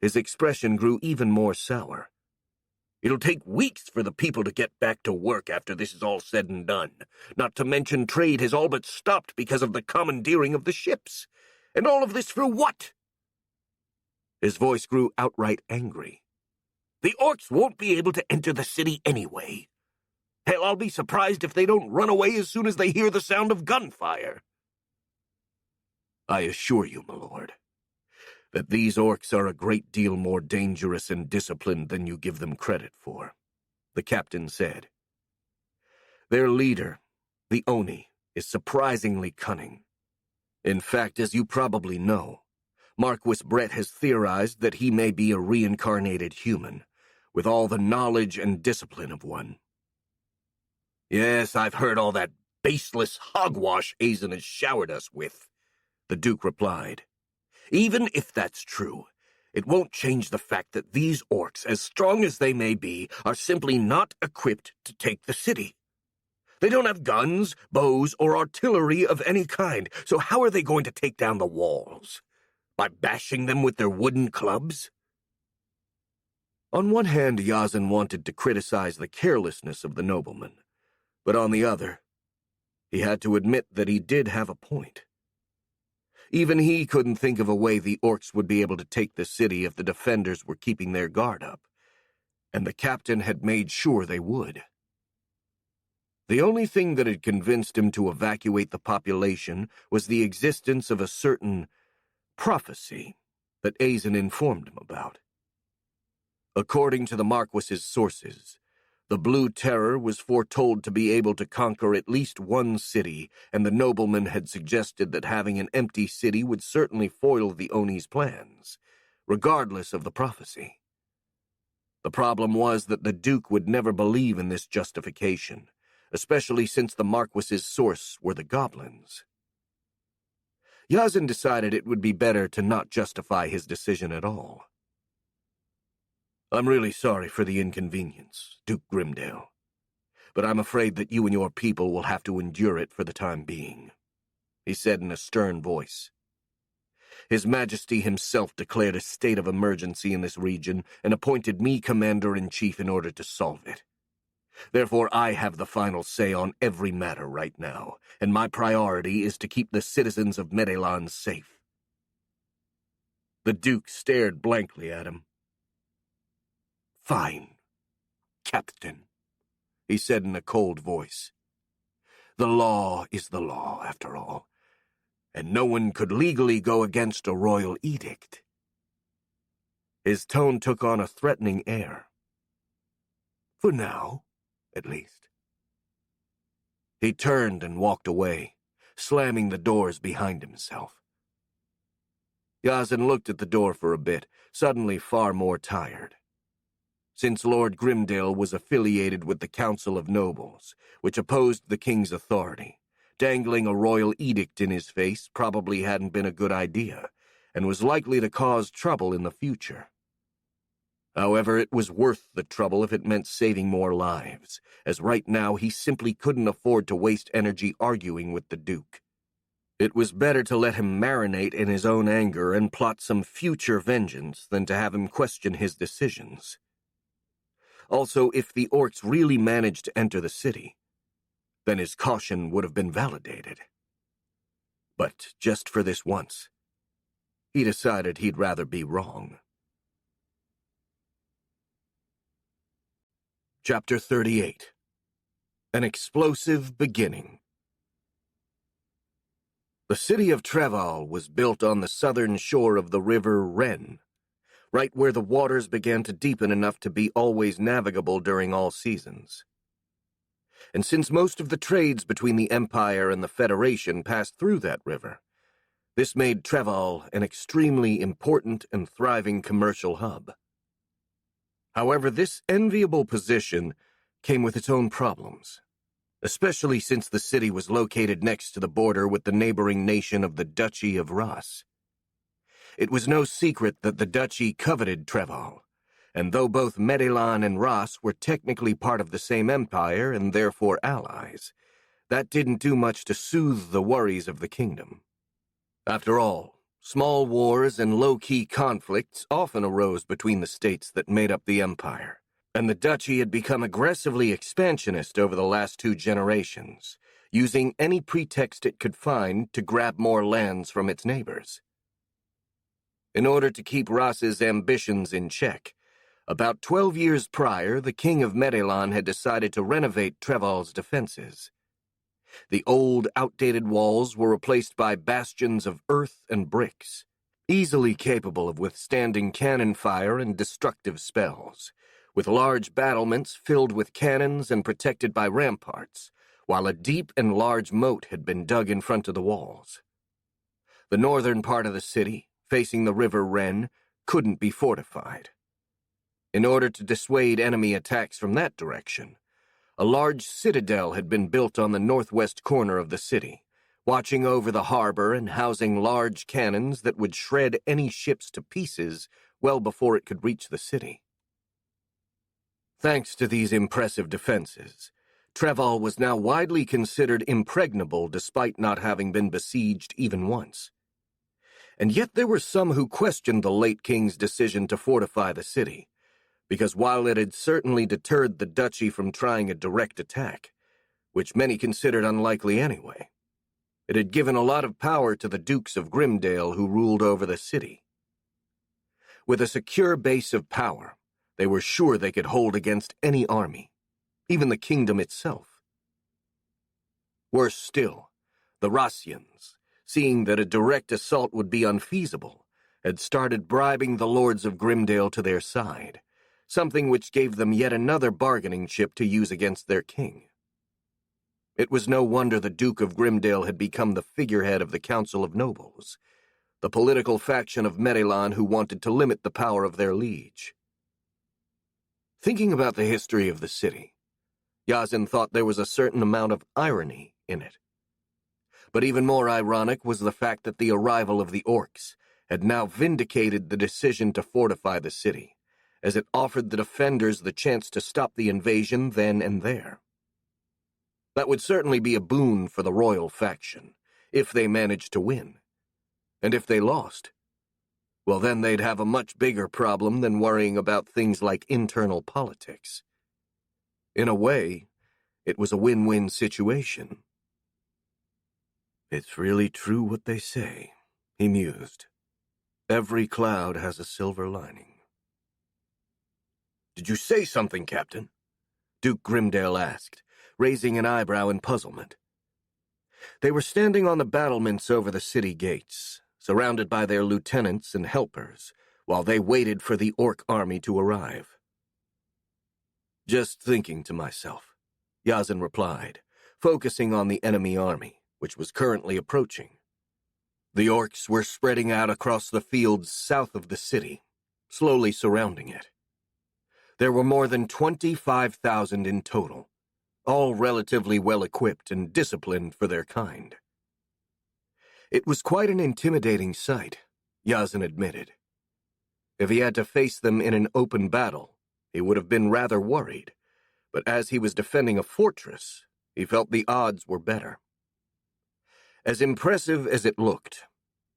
His expression grew even more sour. It'll take weeks for the people to get back to work after this is all said and done, not to mention trade has all but stopped because of the commandeering of the ships. And all of this for what? His voice grew outright angry. The Orcs won't be able to enter the city anyway. Hell, I'll be surprised if they don't run away as soon as they hear the sound of gunfire. I assure you, my lord, that these Orcs are a great deal more dangerous and disciplined than you give them credit for, the captain said. Their leader, the Oni, is surprisingly cunning. In fact, as you probably know, Marquis Brett has theorized that he may be a reincarnated human, with all the knowledge and discipline of one. Yes, I've heard all that baseless hogwash Azen has showered us with, the Duke replied. Even if that's true, it won't change the fact that these Orcs, as strong as they may be, are simply not equipped to take the city. They don't have guns, bows, or artillery of any kind, so how are they going to take down the walls? By bashing them with their wooden clubs? On one hand, Yazen wanted to criticize the carelessness of the nobleman, but on the other, he had to admit that he did have a point. Even he couldn't think of a way the Orcs would be able to take the city if the defenders were keeping their guard up, and the captain had made sure they would. The only thing that had convinced him to evacuate the population was the existence of a certain prophecy that Azen informed him about. According to the Marquis's sources, the Blue Terror was foretold to be able to conquer at least one city, and the nobleman had suggested that having an empty city would certainly foil the Oni's plans, regardless of the prophecy. The problem was that the Duke would never believe in this justification, especially since the Marquis's source were the goblins. Yazen decided it would be better to not justify his decision at all. I'm really sorry for the inconvenience, Duke Grimdale, but I'm afraid that you and your people will have to endure it for the time being, he said in a stern voice. His Majesty himself declared a state of emergency in this region and appointed me commander-in-chief in order to solve it. Therefore, I have the final say on every matter right now, and my priority is to keep the citizens of Medelan safe. The Duke stared blankly at him. Fine, Captain, he said in a cold voice. The law is the law, after all, and no one could legally go against a royal edict. His tone took on a threatening air. For now, at least. He turned and walked away, slamming the doors behind himself. Yazen looked at the door for a bit, suddenly far more tired. Since Lord Grimdale was affiliated with the Council of Nobles, which opposed the king's authority, dangling a royal edict in his face probably hadn't been a good idea, and was likely to cause trouble in the future. However, it was worth the trouble if it meant saving more lives, as right now he simply couldn't afford to waste energy arguing with the Duke. It was better to let him marinate in his own anger and plot some future vengeance than to have him question his decisions. Also, if the Orcs really managed to enter the city, then his caution would have been validated. But just for this once, he decided he'd rather be wrong. Chapter 38. An Explosive Beginning. The city of Treval was built on the southern shore of the river Ren, right where the waters began to deepen enough to be always navigable during all seasons. And since most of the trades between the Empire and the Federation passed through that river, this made Treval an extremely important and thriving commercial hub. However, this enviable position came with its own problems, especially since the city was located next to the border with the neighboring nation of the Duchy of Ras. It was no secret that the Duchy coveted Treval, and though both Medelan and Ras were technically part of the same empire and therefore allies, that didn't do much to soothe the worries of the kingdom. After all, small wars and low-key conflicts often arose between the states that made up the empire, and the duchy had become aggressively expansionist over the last 2 generations, using any pretext it could find to grab more lands from its neighbors. In order to keep Ras's ambitions in check, about 12 years prior, the king of Medelan had decided to renovate Treval's defenses. The old, outdated walls were replaced by bastions of earth and bricks, easily capable of withstanding cannon fire and destructive spells, with large battlements filled with cannons and protected by ramparts, while a deep and large moat had been dug in front of the walls. The northern part of the city, facing the river Ren, couldn't be fortified. In order to dissuade enemy attacks from that direction, a large citadel had been built on the northwest corner of the city, watching over the harbor and housing large cannons that would shred any ships to pieces well before it could reach the city. Thanks to these impressive defenses, Treval was now widely considered impregnable despite not having been besieged even once. And yet there were some who questioned the late king's decision to fortify the city, because while it had certainly deterred the duchy from trying a direct attack, which many considered unlikely anyway, it had given a lot of power to the Dukes of Grimdale who ruled over the city. With a secure base of power, they were sure they could hold against any army, even the kingdom itself. Worse still, the Rasians, seeing that a direct assault would be unfeasible, had started bribing the lords of Grimdale to their side, something which gave them yet another bargaining chip to use against their king. It was no wonder the Duke of Grimdale had become the figurehead of the Council of Nobles, the political faction of Medelan who wanted to limit the power of their liege. Thinking about the history of the city, Yazin thought there was a certain amount of irony in it. But even more ironic was the fact that the arrival of the orcs had now vindicated the decision to fortify the city, as it offered the defenders the chance to stop the invasion then and there. That would certainly be a boon for the royal faction, if they managed to win. And if they lost, well then they'd have a much bigger problem than worrying about things like internal politics. In a way, it was a win-win situation. It's really true what they say, he mused. Every cloud has a silver lining. Did you say something, Captain? Duke Grimdale asked, raising an eyebrow in puzzlement. They were standing on the battlements over the city gates, surrounded by their lieutenants and helpers, while they waited for the orc army to arrive. Just thinking to myself, Yazin replied, focusing on the enemy army, which was currently approaching. The orcs were spreading out across the fields south of the city, slowly surrounding it. There were more than 25,000 in total, all relatively well-equipped and disciplined for their kind. It was quite an intimidating sight, Yazin admitted. If he had to face them in an open battle, he would have been rather worried, but as he was defending a fortress, he felt the odds were better. As impressive as it looked,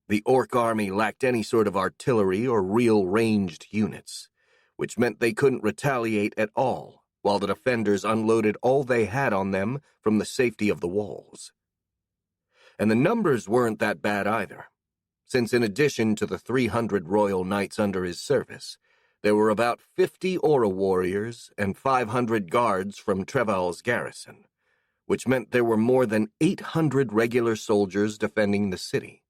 the orc army lacked any sort of artillery or real ranged units, which meant they couldn't retaliate at all, while the defenders unloaded all they had on them from the safety of the walls. And the numbers weren't that bad either, since in addition to the 300 royal knights under his service, there were about 50 Aura warriors and 500 guards from Treval's garrison, which meant there were more than 800 regular soldiers defending the city.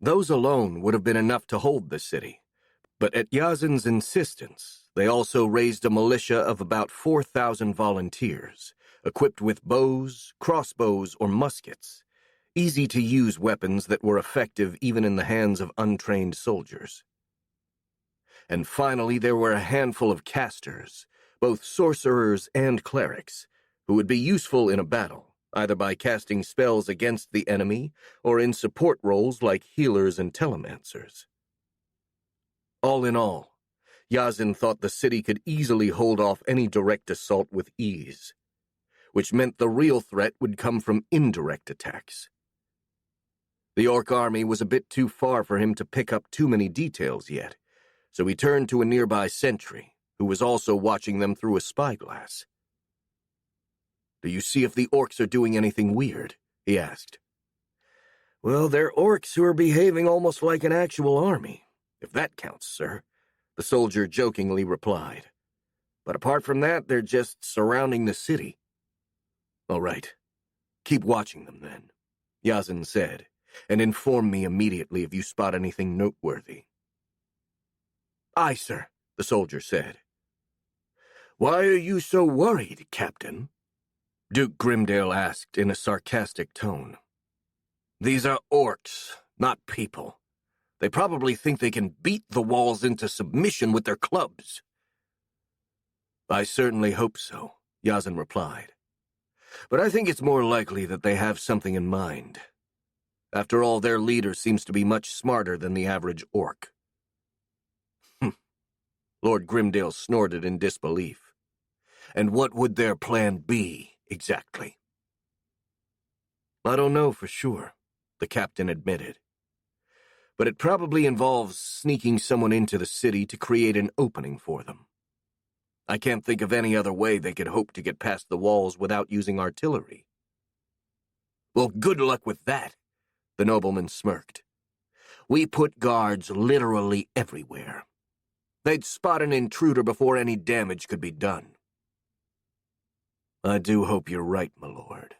Those alone would have been enough to hold the city, but at Yazin's insistence, they also raised a militia of about 4,000 volunteers, equipped with bows, crossbows, or muskets, easy-to-use weapons that were effective even in the hands of untrained soldiers. And finally, there were a handful of casters, both sorcerers and clerics, who would be useful in a battle, either by casting spells against the enemy or in support roles like healers and telemancers. All in all, Yazin thought the city could easily hold off any direct assault with ease, which meant the real threat would come from indirect attacks. The Orc army was a bit too far for him to pick up too many details yet, so he turned to a nearby sentry, who was also watching them through a spyglass. "Do you see if the Orcs are doing anything weird?" he asked. "Well, they're Orcs who are behaving almost like an actual army, if that counts, sir," the soldier jokingly replied. "But apart from that, they're just surrounding the city." "All right. Keep watching them, then," Yazin said, "and inform me immediately if you spot anything noteworthy." "Aye, sir," the soldier said. "Why are you so worried, Captain?" Duke Grimdale asked in a sarcastic tone. "These are Orcs, not people. They probably think they can beat the walls into submission with their clubs." "I certainly hope so," Yazin replied. "But I think it's more likely that they have something in mind. After all, their leader seems to be much smarter than the average Orc." Lord Grimdale snorted in disbelief. "And what would their plan be, exactly?" "I don't know for sure," the captain admitted. "But it probably involves sneaking someone into the city to create an opening for them. I can't think of any other way they could hope to get past the walls without using artillery." "Well, good luck with that," the nobleman smirked. "We put guards literally everywhere. They'd spot an intruder before any damage could be done." "I do hope you're right, my lord,"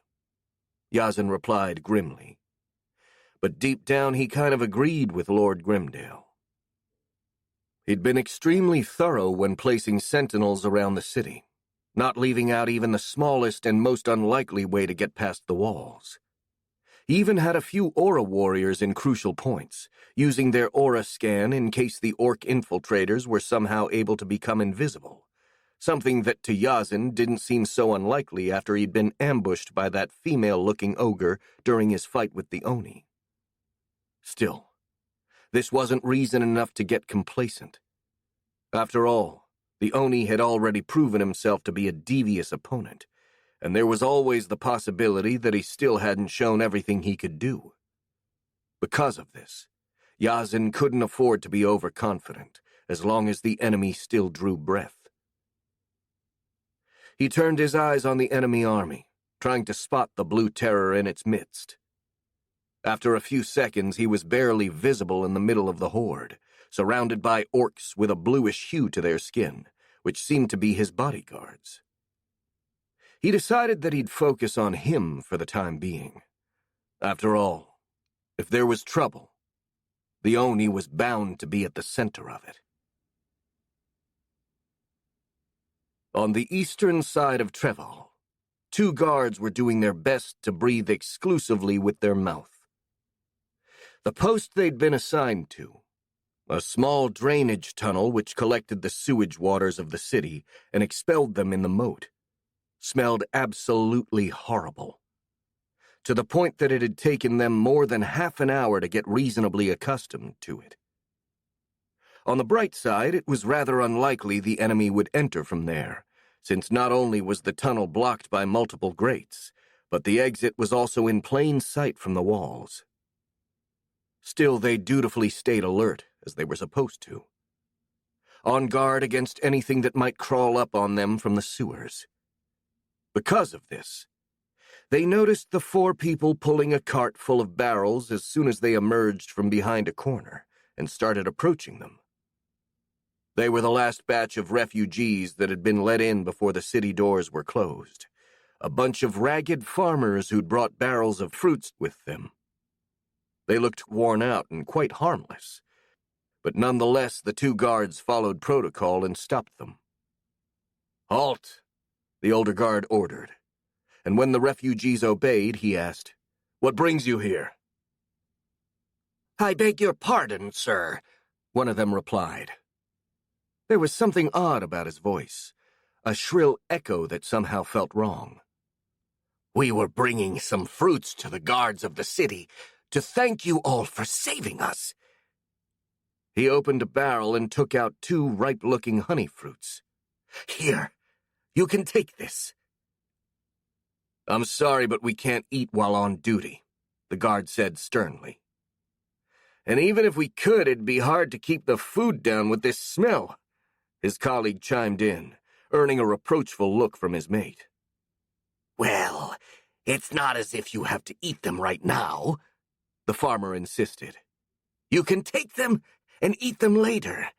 Yazin replied grimly. But deep down he kind of agreed with Lord Grimdale. He'd been extremely thorough when placing sentinels around the city, not leaving out even the smallest and most unlikely way to get past the walls. He even had a few aura warriors in crucial points, using their aura scan in case the Orc infiltrators were somehow able to become invisible, something that to Yazin didn't seem so unlikely after he'd been ambushed by that female-looking ogre during his fight with the Oni. Still, this wasn't reason enough to get complacent. After all, the Oni had already proven himself to be a devious opponent, and there was always the possibility that he still hadn't shown everything he could do. Because of this, Yazin couldn't afford to be overconfident, as long as the enemy still drew breath. He turned his eyes on the enemy army, trying to spot the blue terror in its midst. After a few seconds, he was barely visible in the middle of the horde, surrounded by Orcs with a bluish hue to their skin, which seemed to be his bodyguards. He decided that he'd focus on him for the time being. After all, if there was trouble, the Oni was bound to be at the center of it. On the eastern side of Treval, 2 guards were doing their best to breathe exclusively with their mouth. The post they'd been assigned to, a small drainage tunnel which collected the sewage waters of the city and expelled them in the moat, smelled absolutely horrible, to the point that it had taken them more than half an hour to get reasonably accustomed to it. On the bright side, it was rather unlikely the enemy would enter from there, since not only was the tunnel blocked by multiple grates, but the exit was also in plain sight from the walls. Still, they dutifully stayed alert, as they were supposed to, on guard against anything that might crawl up on them from the sewers. Because of this, they noticed the 4 people pulling a cart full of barrels as soon as they emerged from behind a corner and started approaching them. They were the last batch of refugees that had been let in before the city doors were closed, a bunch of ragged farmers who'd brought barrels of fruits with them. They looked worn out and quite harmless, but nonetheless the two guards followed protocol and stopped them. "Halt," the older guard ordered, and when the refugees obeyed, he asked, "What brings you here?" "I beg your pardon, sir," one of them replied. There was something odd about his voice, a shrill echo that somehow felt wrong. "We were bringing some fruits to the guards of the city to thank you all for saving us." He opened a barrel and took out 2 ripe-looking honey fruits. "Here, you can take this." "I'm sorry, but we can't eat while on duty," the guard said sternly. "And even if we could, it'd be hard to keep the food down with this smell," his colleague chimed in, earning a reproachful look from his mate. "Well, it's not as if you have to eat them right now," the farmer insisted. "You can take them and eat them later.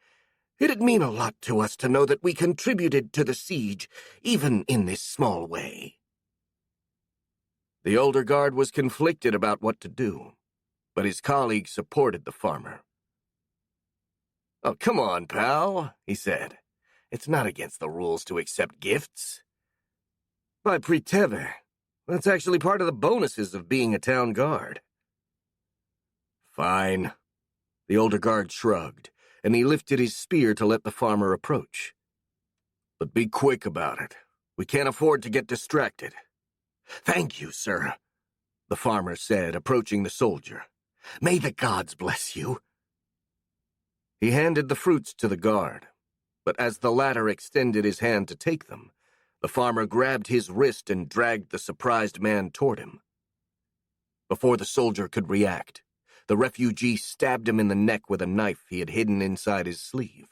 It'd mean a lot to us to know that we contributed to the siege, even in this small way." The older guard was conflicted about what to do, but his colleague supported the farmer. "Oh, come on, pal," he said. "It's not against the rules to accept gifts." "By Priteve, that's actually part of the bonuses of being a town guard." "Fine." The older guard shrugged, and he lifted his spear to let the farmer approach. "But be quick about it. We can't afford to get distracted." "Thank you, sir," the farmer said, approaching the soldier. "May the gods bless you." He handed the fruits to the guard, but as the latter extended his hand to take them, the farmer grabbed his wrist and dragged the surprised man toward him. Before the soldier could react, the refugee stabbed him in the neck with a knife he had hidden inside his sleeve.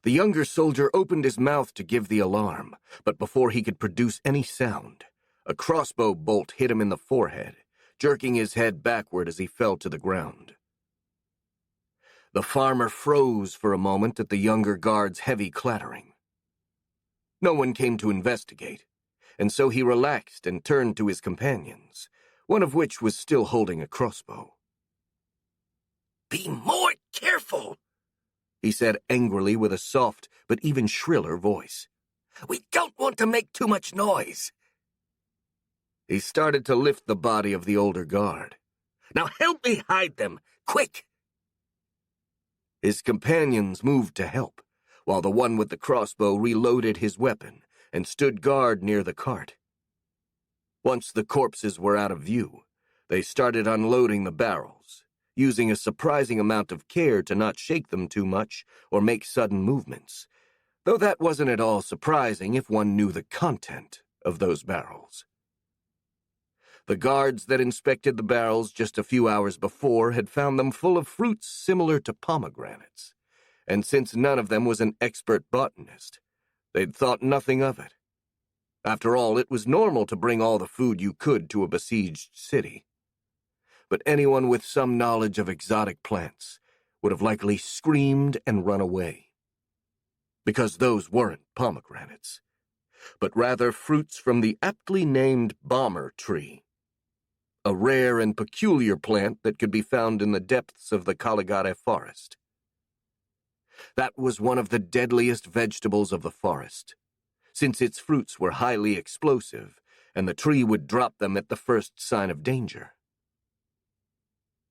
The younger soldier opened his mouth to give the alarm, but before he could produce any sound, a crossbow bolt hit him in the forehead, jerking his head backward as he fell to the ground. The farmer froze for a moment at the younger guard's heavy clattering. No one came to investigate, and so he relaxed and turned to his companions, one of which was still holding a crossbow. "Be more careful," he said angrily with a soft but even shriller voice. "We don't want to make too much noise." He started to lift the body of the older guard. "Now help me hide them, quick!" His companions moved to help, while the one with the crossbow reloaded his weapon and stood guard near the cart. Once the corpses were out of view, they started unloading the barrels, using a surprising amount of care to not shake them too much or make sudden movements, though that wasn't at all surprising if one knew the content of those barrels. The guards that inspected the barrels just a few hours before had found them full of fruits similar to pomegranates, and since none of them was an expert botanist, they'd thought nothing of it. After all, it was normal to bring all the food you could to a besieged city. But anyone with some knowledge of exotic plants would have likely screamed and run away. Because those weren't pomegranates, but rather fruits from the aptly named bomber tree, a rare and peculiar plant that could be found in the depths of the Caligare forest. That was one of the deadliest vegetables of the forest, since its fruits were highly explosive, and the tree would drop them at the first sign of danger.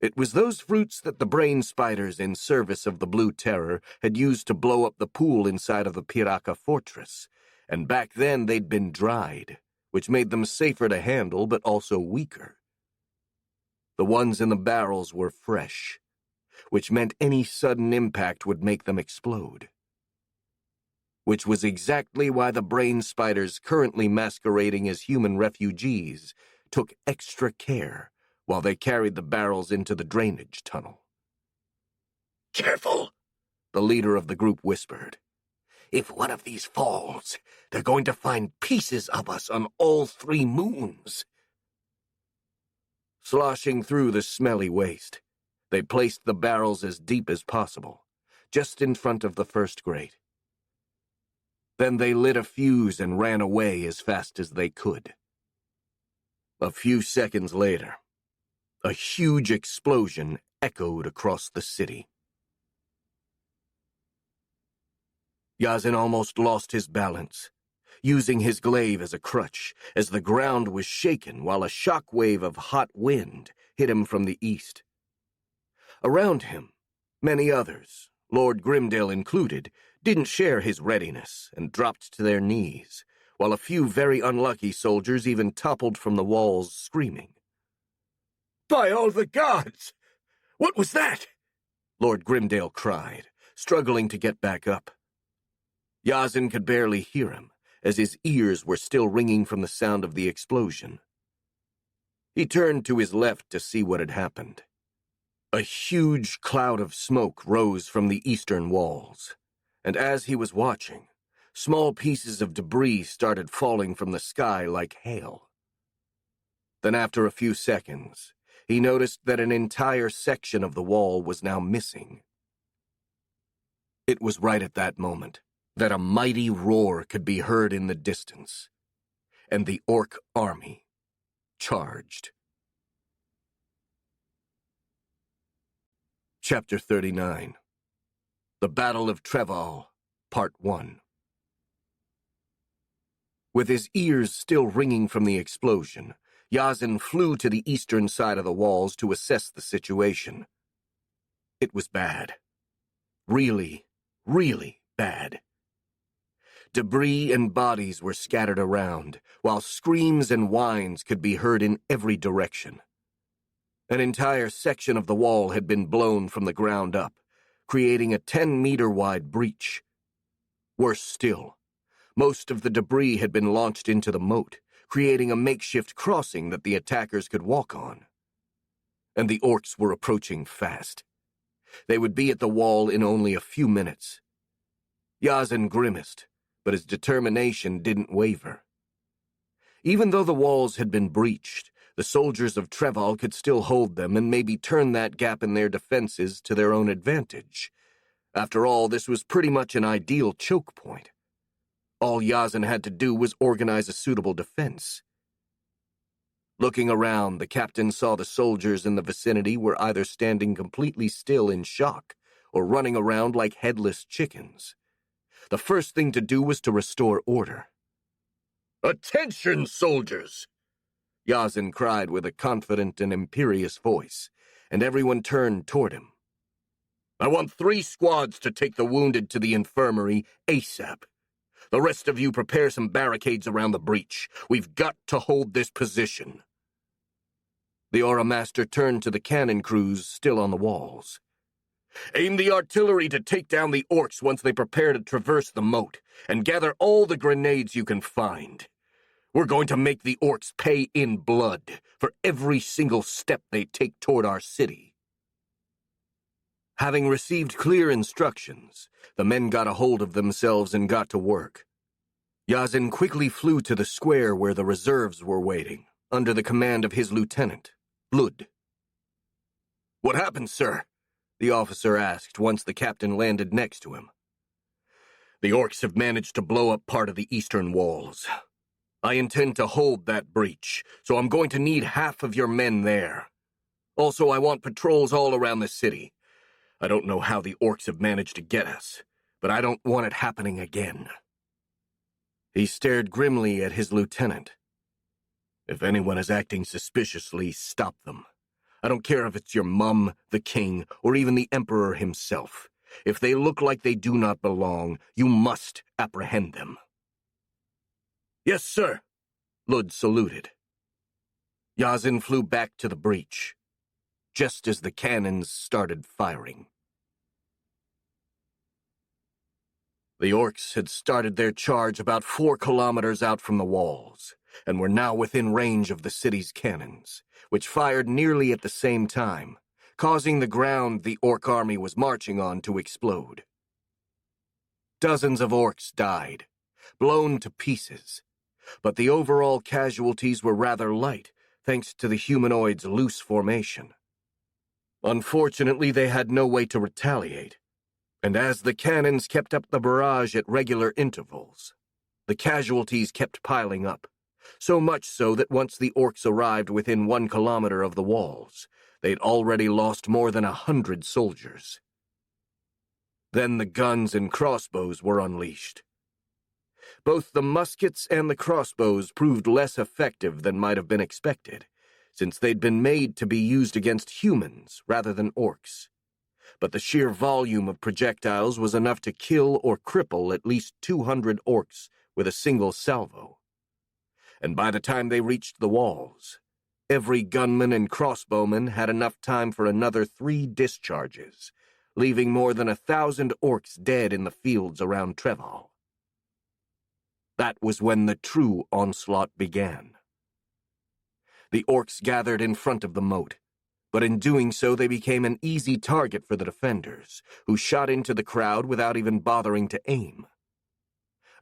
It was those fruits that the brain spiders in service of the Blue Terror had used to blow up the pool inside of the Piraka fortress, and back then they'd been dried, which made them safer to handle but also weaker. The ones in the barrels were fresh, which meant any sudden impact would make them explode. Which was exactly why the brain spiders currently masquerading as human refugees took extra care while they carried the barrels into the drainage tunnel. "Careful," the leader of the group whispered. "If one of these falls, they're going to find pieces of us on all 3 moons." Sloshing through the smelly waste, they placed the barrels as deep as possible, just in front of the first grate. Then they lit a fuse and ran away as fast as they could. A few seconds later, a huge explosion echoed across the city. Yazin almost lost his balance, using his glaive as a crutch, as the ground was shaken while a shock wave of hot wind hit him from the east. Around him, many others, Lord Grimdale included, didn't share his readiness and dropped to their knees, while a few very unlucky soldiers even toppled from the walls screaming. "By all the gods! What was that?" Lord Grimdale cried, struggling to get back up. Yazin could barely hear him, as his ears were still ringing from the sound of the explosion. He turned to his left to see what had happened. A huge cloud of smoke rose from the eastern walls, and as he was watching, small pieces of debris started falling from the sky like hail. Then after a few seconds, he noticed that an entire section of the wall was now missing. It was right at that moment that a mighty roar could be heard in the distance, and the Orc army charged. Chapter 39. The Battle of Treval, Part 1. With his ears still ringing from the explosion, Yazin flew to the eastern side of the walls to assess the situation. It was bad. Really, really bad. Debris and bodies were scattered around, while screams and whines could be heard in every direction. An entire section of the wall had been blown from the ground up, creating a 10-meter-wide breach. Worse still, most of the debris had been launched into the moat, creating a makeshift crossing that the attackers could walk on. And the Orcs were approaching fast. They would be at the wall in only a few minutes. Yazin grimaced, but his determination didn't waver. Even though the walls had been breached, the soldiers of Treval could still hold them and maybe turn that gap in their defenses to their own advantage. After all, this was pretty much an ideal choke point. All Yazin had to do was organize a suitable defense. Looking around, the captain saw the soldiers in the vicinity were either standing completely still in shock or running around like headless chickens. The first thing to do was to restore order. "Attention, soldiers!" Yazin cried with a confident and imperious voice, and everyone turned toward him. "I want 3 squads to take the wounded to the infirmary ASAP. The rest of you prepare some barricades around the breach. We've got to hold this position." The Aura Master turned to the cannon crews still on the walls. "Aim the artillery to take down the Orcs once they prepare to traverse the moat, and gather all the grenades you can find. We're going to make the Orcs pay in blood for every single step they take toward our city." Having received clear instructions, the men got a hold of themselves and got to work. Yazin quickly flew to the square where the reserves were waiting, under the command of his lieutenant, Lud. "What happened, sir?" the officer asked once the captain landed next to him. "The Orcs have managed to blow up part of the eastern walls. I intend to hold that breach, so I'm going to need half of your men there. Also, I want patrols all around the city. I don't know how the Orcs have managed to get us, but I don't want it happening again." He stared grimly at his lieutenant. "If anyone is acting suspiciously, stop them. I don't care if it's your mum, the king, or even the emperor himself. If they look like they do not belong, you must apprehend them." "Yes, sir," Lud saluted. Yazin flew back to the breach, just as the cannons started firing. The Orcs had started their charge about 4 kilometers out from the walls, and were now within range of the city's cannons, which fired nearly at the same time, causing the ground the Orc army was marching on to explode. Dozens of Orcs died, blown to pieces, but the overall casualties were rather light, thanks to the humanoids' loose formation. Unfortunately, they had no way to retaliate. And as the cannons kept up the barrage at regular intervals, the casualties kept piling up, so much so that once the orcs arrived within 1 kilometer of the walls, they'd already lost more than 100 soldiers. Then the guns and crossbows were unleashed. Both the muskets and the crossbows proved less effective than might have been expected, since they'd been made to be used against humans rather than orcs. But the sheer volume of projectiles was enough to kill or cripple at least 200 orcs with a single salvo. And by the time they reached the walls, every gunman and crossbowman had enough time for another 3 discharges, leaving more than 1,000 orcs dead in the fields around Treval. That was when the true onslaught began. The orcs gathered in front of the moat, but in doing so they became an easy target for the defenders, who shot into the crowd without even bothering to aim.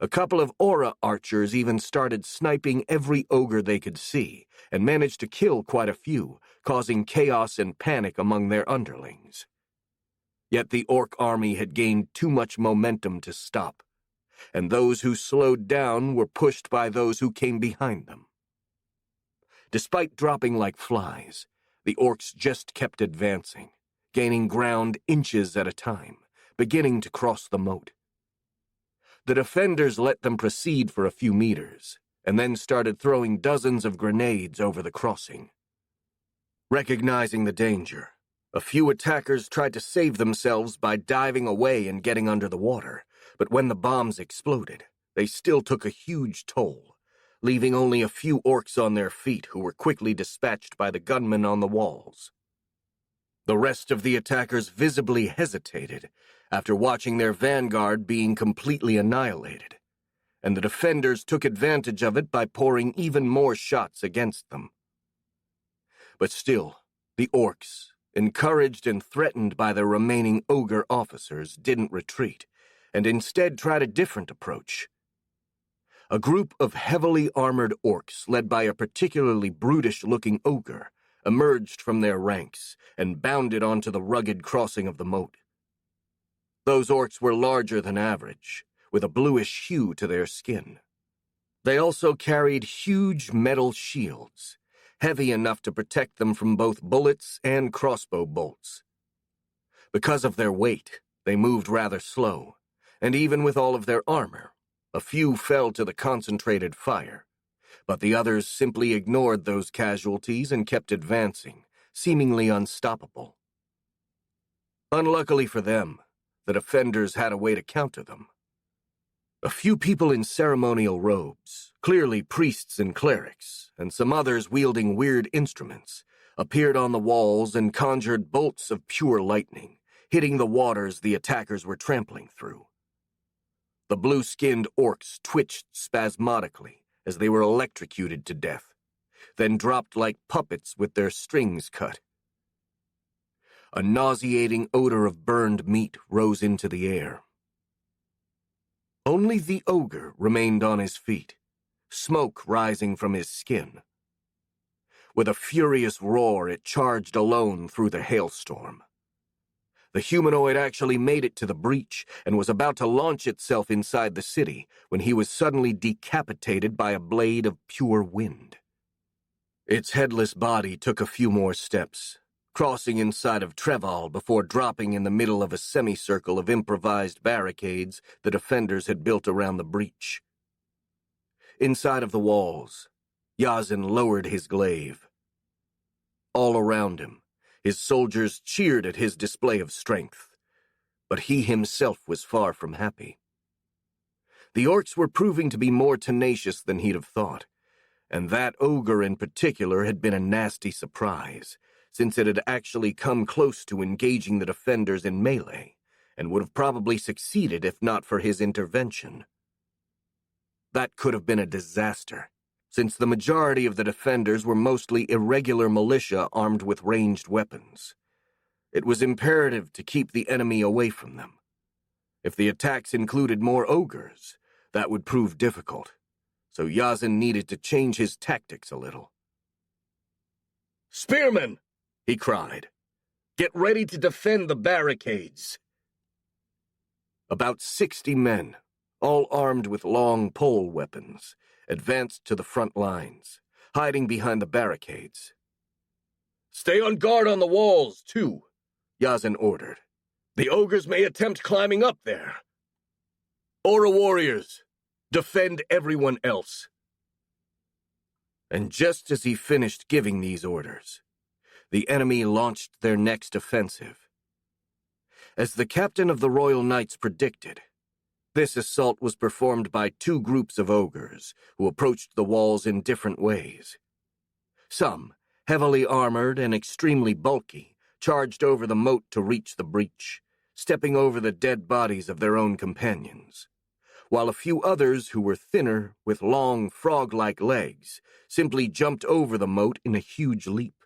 A couple of aura archers even started sniping every ogre they could see, and managed to kill quite a few, causing chaos and panic among their underlings. Yet the orc army had gained too much momentum to stop, and those who slowed down were pushed by those who came behind them. Despite dropping like flies, the orcs just kept advancing, gaining ground inches at a time, beginning to cross the moat. The defenders let them proceed for a few meters, and then started throwing dozens of grenades over the crossing. Recognizing the danger, a few attackers tried to save themselves by diving away and getting under the water, but when the bombs exploded, they still took a huge toll, leaving only a few orcs on their feet who were quickly dispatched by the gunmen on the walls. The rest of the attackers visibly hesitated after watching their vanguard being completely annihilated, and the defenders took advantage of it by pouring even more shots against them. But still, the orcs, encouraged and threatened by their remaining ogre officers, didn't retreat, and instead tried a different approach. A group of heavily armored orcs, led by a particularly brutish-looking ogre, emerged from their ranks and bounded onto the rugged crossing of the moat. Those orcs were larger than average, with a bluish hue to their skin. They also carried huge metal shields, heavy enough to protect them from both bullets and crossbow bolts. Because of their weight, they moved rather slow, and even with all of their armor, a few fell to the concentrated fire, but the others simply ignored those casualties and kept advancing, seemingly unstoppable. Unluckily for them, the defenders had a way to counter them. A few people in ceremonial robes, clearly priests and clerics, and some others wielding weird instruments, appeared on the walls and conjured bolts of pure lightning, hitting the waters the attackers were trampling through. The blue-skinned orcs twitched spasmodically as they were electrocuted to death, then dropped like puppets with their strings cut. A nauseating odor of burned meat rose into the air. Only the ogre remained on his feet, smoke rising from his skin. With a furious roar, it charged alone through the hailstorm. The humanoid actually made it to the breach and was about to launch itself inside the city when he was suddenly decapitated by a blade of pure wind. Its headless body took a few more steps, crossing inside of Treval before dropping in the middle of a semicircle of improvised barricades the defenders had built around the breach. Inside of the walls, Yazin lowered his glaive. All around him, his soldiers cheered at his display of strength, but he himself was far from happy. The orcs were proving to be more tenacious than he'd have thought, and that ogre in particular had been a nasty surprise, since it had actually come close to engaging the defenders in melee, and would have probably succeeded if not for his intervention. That could have been a disaster, since the majority of the defenders were mostly irregular militia armed with ranged weapons. It was imperative to keep the enemy away from them. If the attacks included more ogres, that would prove difficult, so Yazin needed to change his tactics a little. "Spearmen!" he cried. "Get ready to defend the barricades!" About 60 men, all armed with long pole weapons, advanced to the front lines, hiding behind the barricades. "Stay on guard on the walls, too," Yazan ordered. "The ogres may attempt climbing up there. Aura warriors, defend everyone else." And just as he finished giving these orders, the enemy launched their next offensive. As the captain of the Royal Knights predicted, this assault was performed by two groups of ogres who approached the walls in different ways. Some, heavily armored and extremely bulky, charged over the moat to reach the breach, stepping over the dead bodies of their own companions, while a few others who were thinner, with long, frog-like legs, simply jumped over the moat in a huge leap.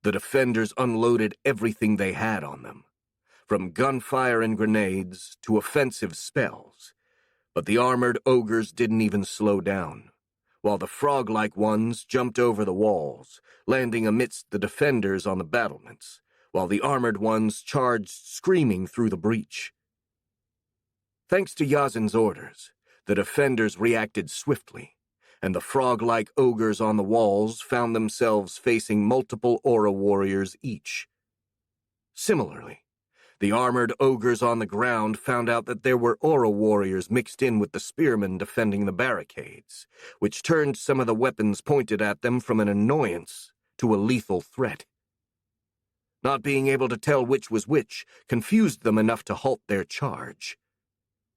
The defenders unloaded everything they had on them, from gunfire and grenades to offensive spells, but the armored ogres didn't even slow down, while the frog-like ones jumped over the walls, landing amidst the defenders on the battlements, while the armored ones charged screaming through the breach. Thanks to Yazan's orders, the defenders reacted swiftly, and the frog-like ogres on the walls found themselves facing multiple aura warriors each. Similarly, the armored ogres on the ground found out that there were aura warriors mixed in with the spearmen defending the barricades, which turned some of the weapons pointed at them from an annoyance to a lethal threat. Not being able to tell which was which confused them enough to halt their charge.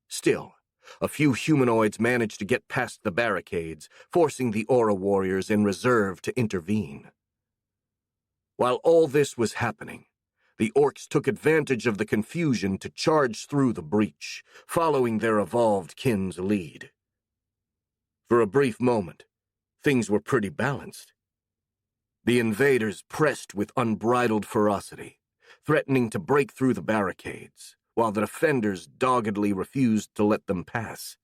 Still, a few humanoids managed to get past the barricades, forcing the aura warriors in reserve to intervene. While all this was happening, the orcs took advantage of the confusion to charge through the breach, following their evolved kin's lead. For a brief moment, things were pretty balanced. The invaders pressed with unbridled ferocity, threatening to break through the barricades, while the defenders doggedly refused to let them pass.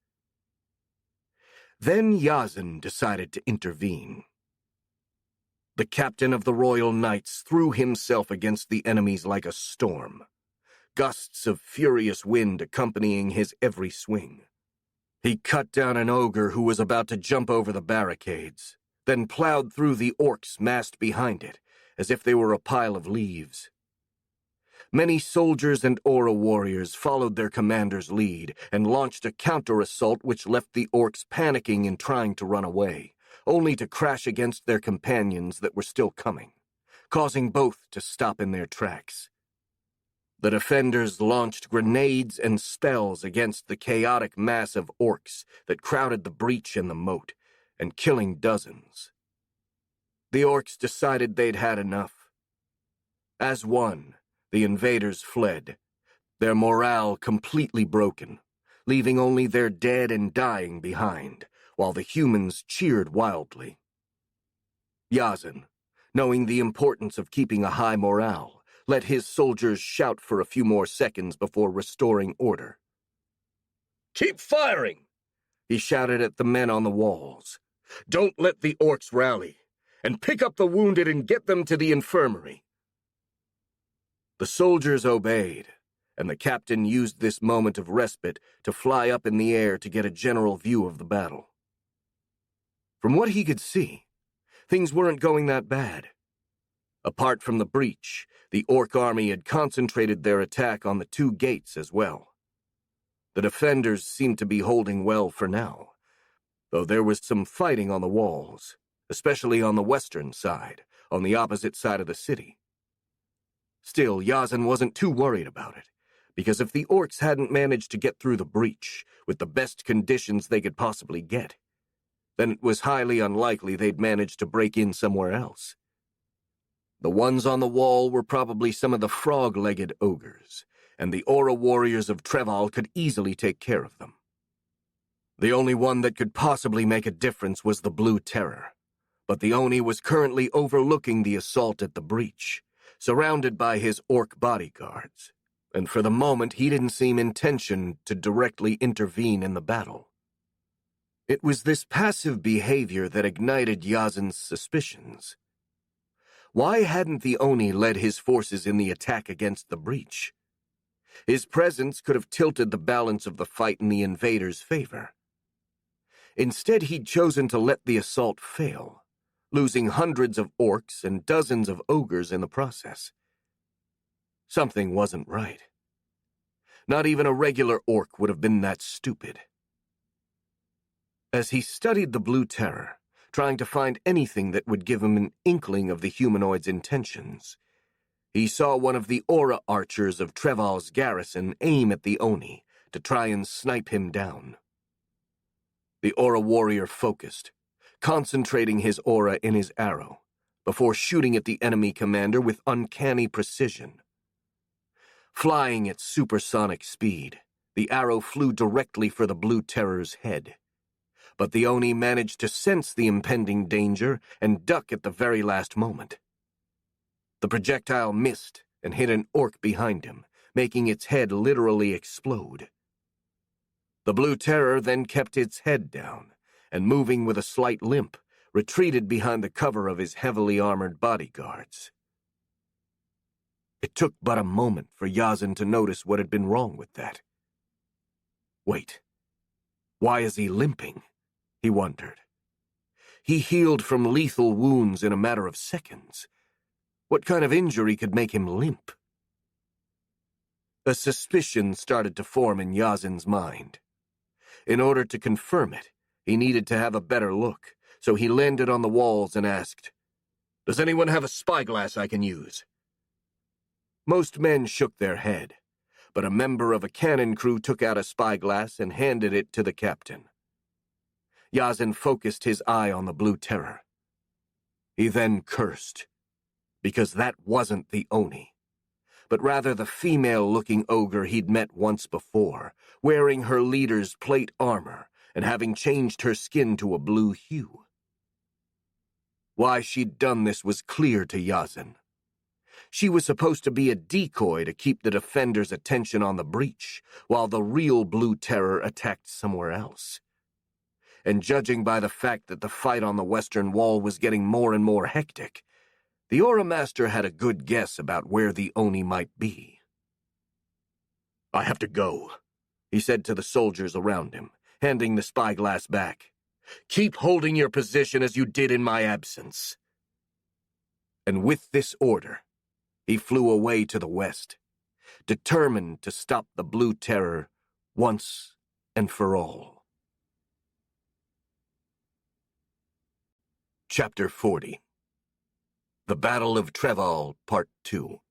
Then Yazan decided to intervene. The captain of the Royal Knights threw himself against the enemies like a storm, gusts of furious wind accompanying his every swing. He cut down an ogre who was about to jump over the barricades, then plowed through the orcs massed behind it, as if they were a pile of leaves. Many soldiers and aura warriors followed their commander's lead and launched a counter-assault which left the orcs panicking and trying to run away, only to crash against their companions that were still coming, causing both to stop in their tracks. The defenders launched grenades and spells against the chaotic mass of orcs that crowded the breach and the moat, and killing dozens. The orcs decided they'd had enough. As one, the invaders fled, their morale completely broken, leaving only their dead and dying behind, while the humans cheered wildly. Yazan, knowing the importance of keeping a high morale, let his soldiers shout for a few more seconds before restoring order. "Keep firing!" he shouted at the men on the walls. "Don't let the orcs rally, and pick up the wounded and get them to the infirmary." The soldiers obeyed, and the captain used this moment of respite to fly up in the air to get a general view of the battle. From what he could see, things weren't going that bad. Apart from the breach, the orc army had concentrated their attack on the two gates as well. The defenders seemed to be holding well for now, though there was some fighting on the walls, especially on the western side, on the opposite side of the city. Still, Yazan wasn't too worried about it, because if the orcs hadn't managed to get through the breach with the best conditions they could possibly get, then it was highly unlikely they'd manage to break in somewhere else. The ones on the wall were probably some of the frog-legged ogres, and the aura warriors of Treval could easily take care of them. The only one that could possibly make a difference was the Blue Terror, but the Oni was currently overlooking the assault at the breach, surrounded by his orc bodyguards, and for the moment he didn't seem intentioned to directly intervene in the battle. It was this passive behavior that ignited Yazan's suspicions. Why hadn't the Oni led his forces in the attack against the breach? His presence could have tilted the balance of the fight in the invaders' favor. Instead, he'd chosen to let the assault fail, losing hundreds of orcs and dozens of ogres in the process. Something wasn't right. Not even a regular orc would have been that stupid. As he studied the Blue Terror, trying to find anything that would give him an inkling of the humanoid's intentions, he saw one of the aura archers of Treval's garrison aim at the Oni to try and snipe him down. The aura warrior focused, concentrating his aura in his arrow, before shooting at the enemy commander with uncanny precision. Flying at supersonic speed, the arrow flew directly for the Blue Terror's head. But the Oni managed to sense the impending danger and duck at the very last moment. The projectile missed and hit an orc behind him, making its head literally explode. The Blue Terror then kept its head down, and moving with a slight limp, retreated behind the cover of his heavily armored bodyguards. It took but a moment for Yazan to notice what had been wrong with that. Wait, why is he limping? He wondered. He healed from lethal wounds in a matter of seconds. What kind of injury could make him limp? A suspicion started to form in Yazan's mind. In order to confirm it, he needed to have a better look, so he landed on the walls and asked, "Does anyone have a spyglass I can use?" Most men shook their head, but a member of a cannon crew took out a spyglass and handed it to the captain. Yazan focused his eye on the Blue Terror. He then cursed, because that wasn't the Oni, but rather the female-looking ogre he'd met once before, wearing her leader's plate armor and having changed her skin to a blue hue. Why she'd done this was clear to Yazan. She was supposed to be a decoy to keep the defenders' attention on the breach, while the real Blue Terror attacked somewhere else. And judging by the fact that the fight on the western wall was getting more and more hectic, the Aura Master had a good guess about where the Oni might be. "I have to go," he said to the soldiers around him, handing the spyglass back. "Keep holding your position as you did in my absence." And with this order, he flew away to the west, determined to stop the Blue Terror once and for all. Chapter 40. The Battle of Treval, Part 2.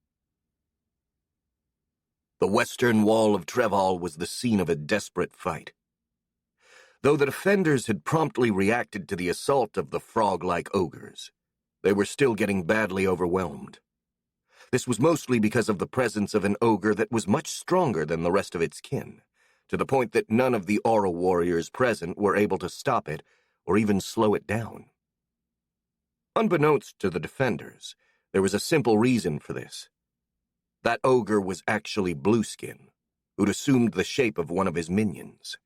The western wall of Treval was the scene of a desperate fight. Though the defenders had promptly reacted to the assault of the frog-like ogres, they were still getting badly overwhelmed. This was mostly because of the presence of an ogre that was much stronger than the rest of its kin, to the point that none of the aura warriors present were able to stop it or even slow it down. Unbeknownst to the defenders, there was a simple reason for this. That ogre was actually Blueskin, who'd assumed the shape of one of his minions.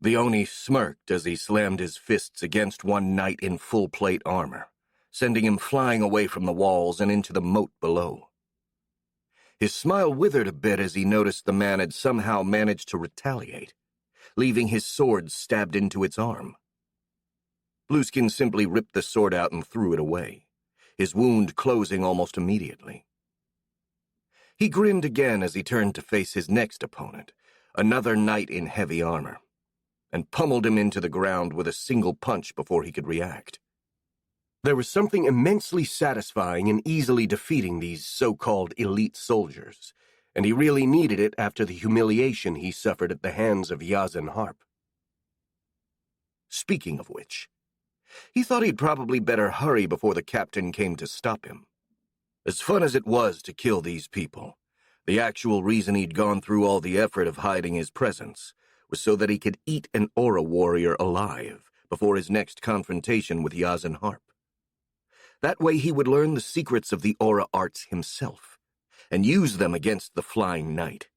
The Oni smirked as he slammed his fists against one knight in full plate armor, sending him flying away from the walls and into the moat below. His smile withered a bit as he noticed the man had somehow managed to retaliate, leaving his sword stabbed into its arm. Blueskin simply ripped the sword out and threw it away, his wound closing almost immediately. He grinned again as he turned to face his next opponent, another knight in heavy armor, and pummeled him into the ground with a single punch before he could react. There was something immensely satisfying in easily defeating these so-called elite soldiers, and he really needed it after the humiliation he suffered at the hands of Yazan Harp. Speaking of which, he thought he'd probably better hurry before the captain came to stop him. As fun as it was to kill these people, the actual reason he'd gone through all the effort of hiding his presence was so that he could eat an aura warrior alive before his next confrontation with Yazan Harp. That way he would learn the secrets of the aura arts himself, and use them against the Flying Knight.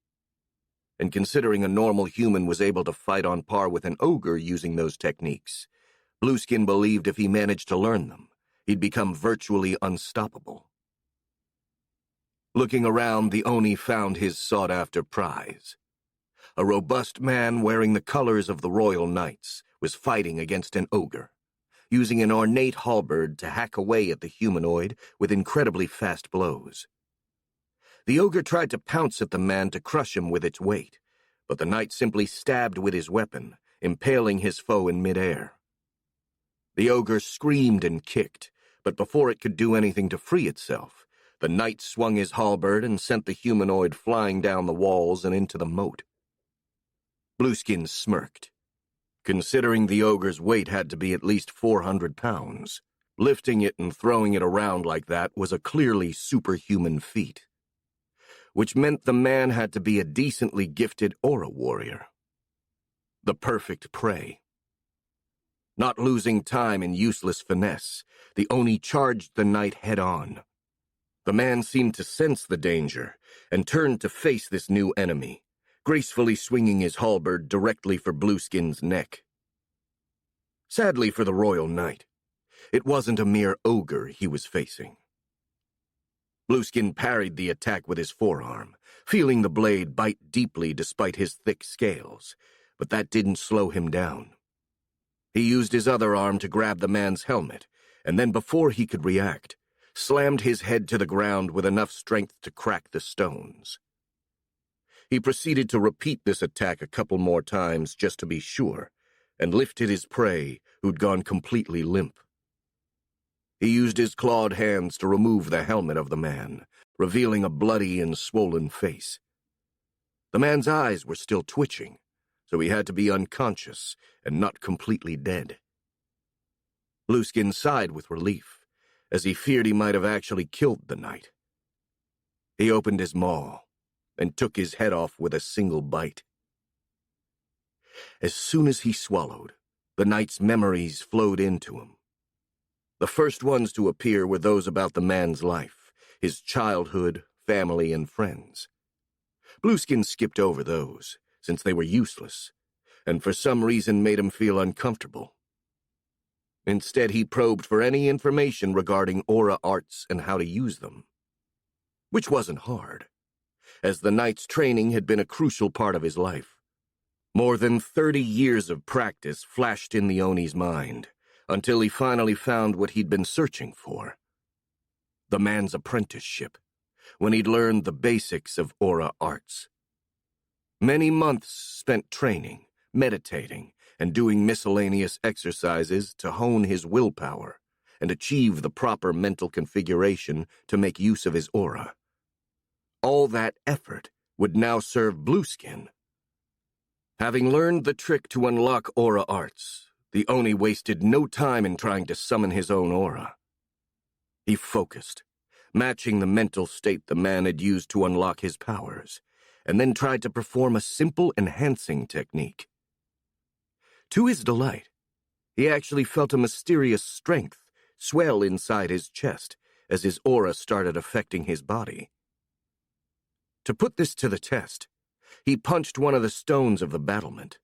And considering a normal human was able to fight on par with an ogre using those techniques, Blueskin believed if he managed to learn them, he'd become virtually unstoppable. Looking around, the Oni found his sought-after prize. A robust man wearing the colors of the Royal Knights was fighting against an ogre, using an ornate halberd to hack away at the humanoid with incredibly fast blows. The ogre tried to pounce at the man to crush him with its weight, but the knight simply stabbed with his weapon, impaling his foe in midair. The ogre screamed and kicked, but before it could do anything to free itself, the knight swung his halberd and sent the humanoid flying down the walls and into the moat. Blueskin smirked. Considering the ogre's weight had to be at least 400 pounds, lifting it and throwing it around like that was a clearly superhuman feat, which meant the man had to be a decently gifted aura warrior. The perfect prey. Not losing time in useless finesse, the Oni charged the knight head-on. The man seemed to sense the danger and turned to face this new enemy, gracefully swinging his halberd directly for Blueskin's neck. Sadly for the Royal Knight, it wasn't a mere ogre he was facing. Blueskin parried the attack with his forearm, feeling the blade bite deeply despite his thick scales, but that didn't slow him down. He used his other arm to grab the man's helmet, and then before he could react, slammed his head to the ground with enough strength to crack the stones. He proceeded to repeat this attack a couple more times just to be sure, and lifted his prey, who'd gone completely limp. He used his clawed hands to remove the helmet of the man, revealing a bloody and swollen face. The man's eyes were still twitching, so he had to be unconscious and not completely dead. Blueskin sighed with relief, as he feared he might have actually killed the knight. He opened his maw and took his head off with a single bite. As soon as he swallowed, the knight's memories flowed into him. The first ones to appear were those about the man's life, his childhood, family, and friends. Blueskin skipped over those, since they were useless, and for some reason made him feel uncomfortable. Instead, he probed for any information regarding aura arts and how to use them. Which wasn't hard, as the knight's training had been a crucial part of his life. More than 30 years of practice flashed in the Oni's mind, until he finally found what he'd been searching for. The man's apprenticeship, when he'd learned the basics of aura arts. Many months spent training, meditating, and doing miscellaneous exercises to hone his willpower and achieve the proper mental configuration to make use of his aura. All that effort would now serve Blueskin. Having learned the trick to unlock aura arts, the Oni wasted no time in trying to summon his own aura. He focused, matching the mental state the man had used to unlock his powers, and then tried to perform a simple enhancing technique. To his delight, he actually felt a mysterious strength swell inside his chest as his aura started affecting his body. To put this to the test, he punched one of the stones of the battlement.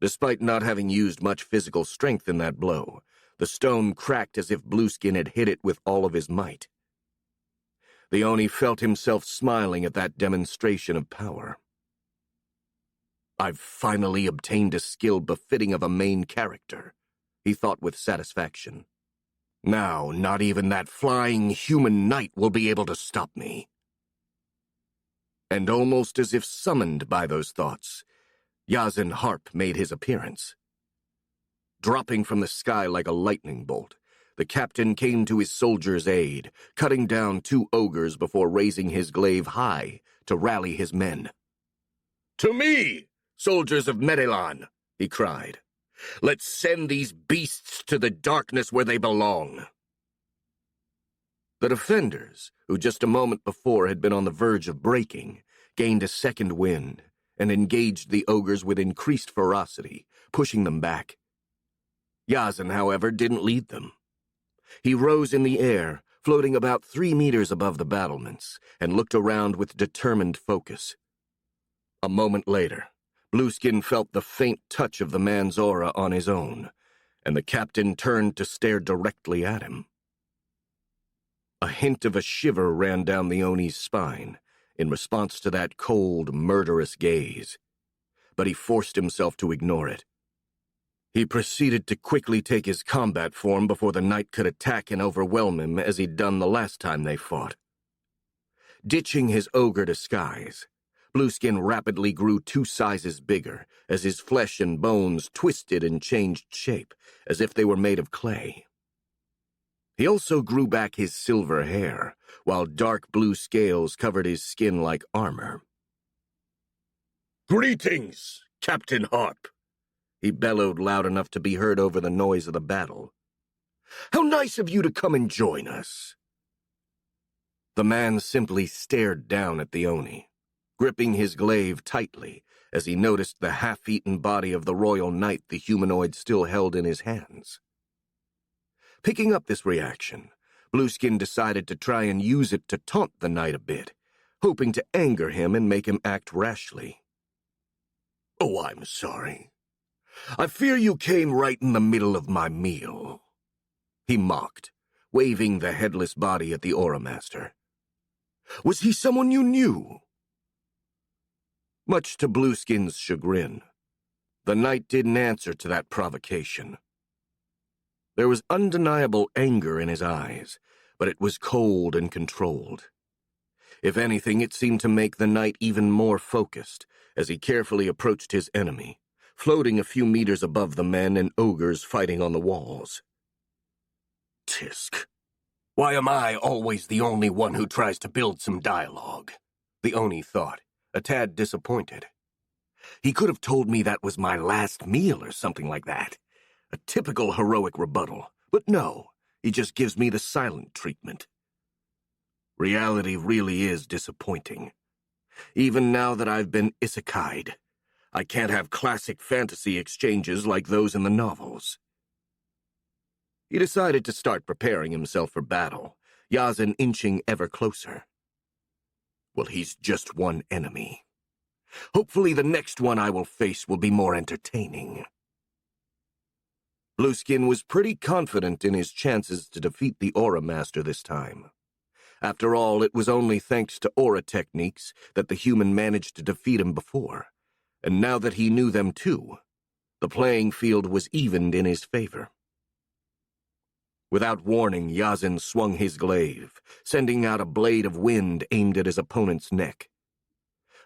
Despite not having used much physical strength in that blow, the stone cracked as if Blueskin had hit it with all of his might. The Oni felt himself smiling at that demonstration of power. "I've finally obtained a skill befitting of a main character," he thought with satisfaction. "Now, not even that flying human knight will be able to stop me." And almost as if summoned by those thoughts, Yazin Harp made his appearance. Dropping from the sky like a lightning bolt, the captain came to his soldiers' aid, cutting down 2 ogres before raising his glaive high to rally his men. "To me, soldiers of Medelan!" he cried. "Let's send these beasts to the darkness where they belong." The defenders, who just a moment before had been on the verge of breaking, gained a second wind and engaged the ogres with increased ferocity, pushing them back. Yazin, however, didn't lead them. He rose in the air, floating about 3 meters above the battlements, and looked around with determined focus. A moment later, Blueskin felt the faint touch of the man's aura on his own, and the captain turned to stare directly at him. A hint of a shiver ran down the Oni's spine in response to that cold, murderous gaze, but he forced himself to ignore it. He proceeded to quickly take his combat form before the knight could attack and overwhelm him as he'd done the last time they fought. Ditching his ogre disguise, Blueskin rapidly grew 2 sizes bigger as his flesh and bones twisted and changed shape as if they were made of clay. He also grew back his silver hair, while dark blue scales covered his skin like armor. "Greetings, Captain Harp," he bellowed loud enough to be heard over the noise of the battle. "How nice of you to come and join us." The man simply stared down at the Oni, gripping his glaive tightly as he noticed the half-eaten body of the royal knight the humanoid still held in his hands. Picking up this reaction, Blueskin decided to try and use it to taunt the knight a bit, hoping to anger him and make him act rashly. "Oh, I'm sorry. I fear you came right in the middle of my meal," he mocked, waving the headless body at the Aura Master. "Was he someone you knew?" Much to Blueskin's chagrin, the knight didn't answer to that provocation. There was undeniable anger in his eyes, but it was cold and controlled. If anything, it seemed to make the knight even more focused as he carefully approached his enemy, floating a few meters above the men and ogres fighting on the walls. "Tisk. Why am I always the only one who tries to build some dialogue?" the Oni thought, a tad disappointed. He could have told me that was my last meal or something like that. A typical heroic rebuttal, but no, he just gives me the silent treatment. Reality really is disappointing. Even now that I've been isekai'd, I can't have classic fantasy exchanges like those in the novels. He decided to start preparing himself for battle, Yazin inching ever closer. Well, he's just one enemy. Hopefully the next one I will face will be more entertaining. Blueskin was pretty confident in his chances to defeat the Aura Master this time. After all, it was only thanks to aura techniques that the human managed to defeat him before, and now that he knew them too, the playing field was evened in his favor. Without warning, Yazin swung his glaive, sending out a blade of wind aimed at his opponent's neck.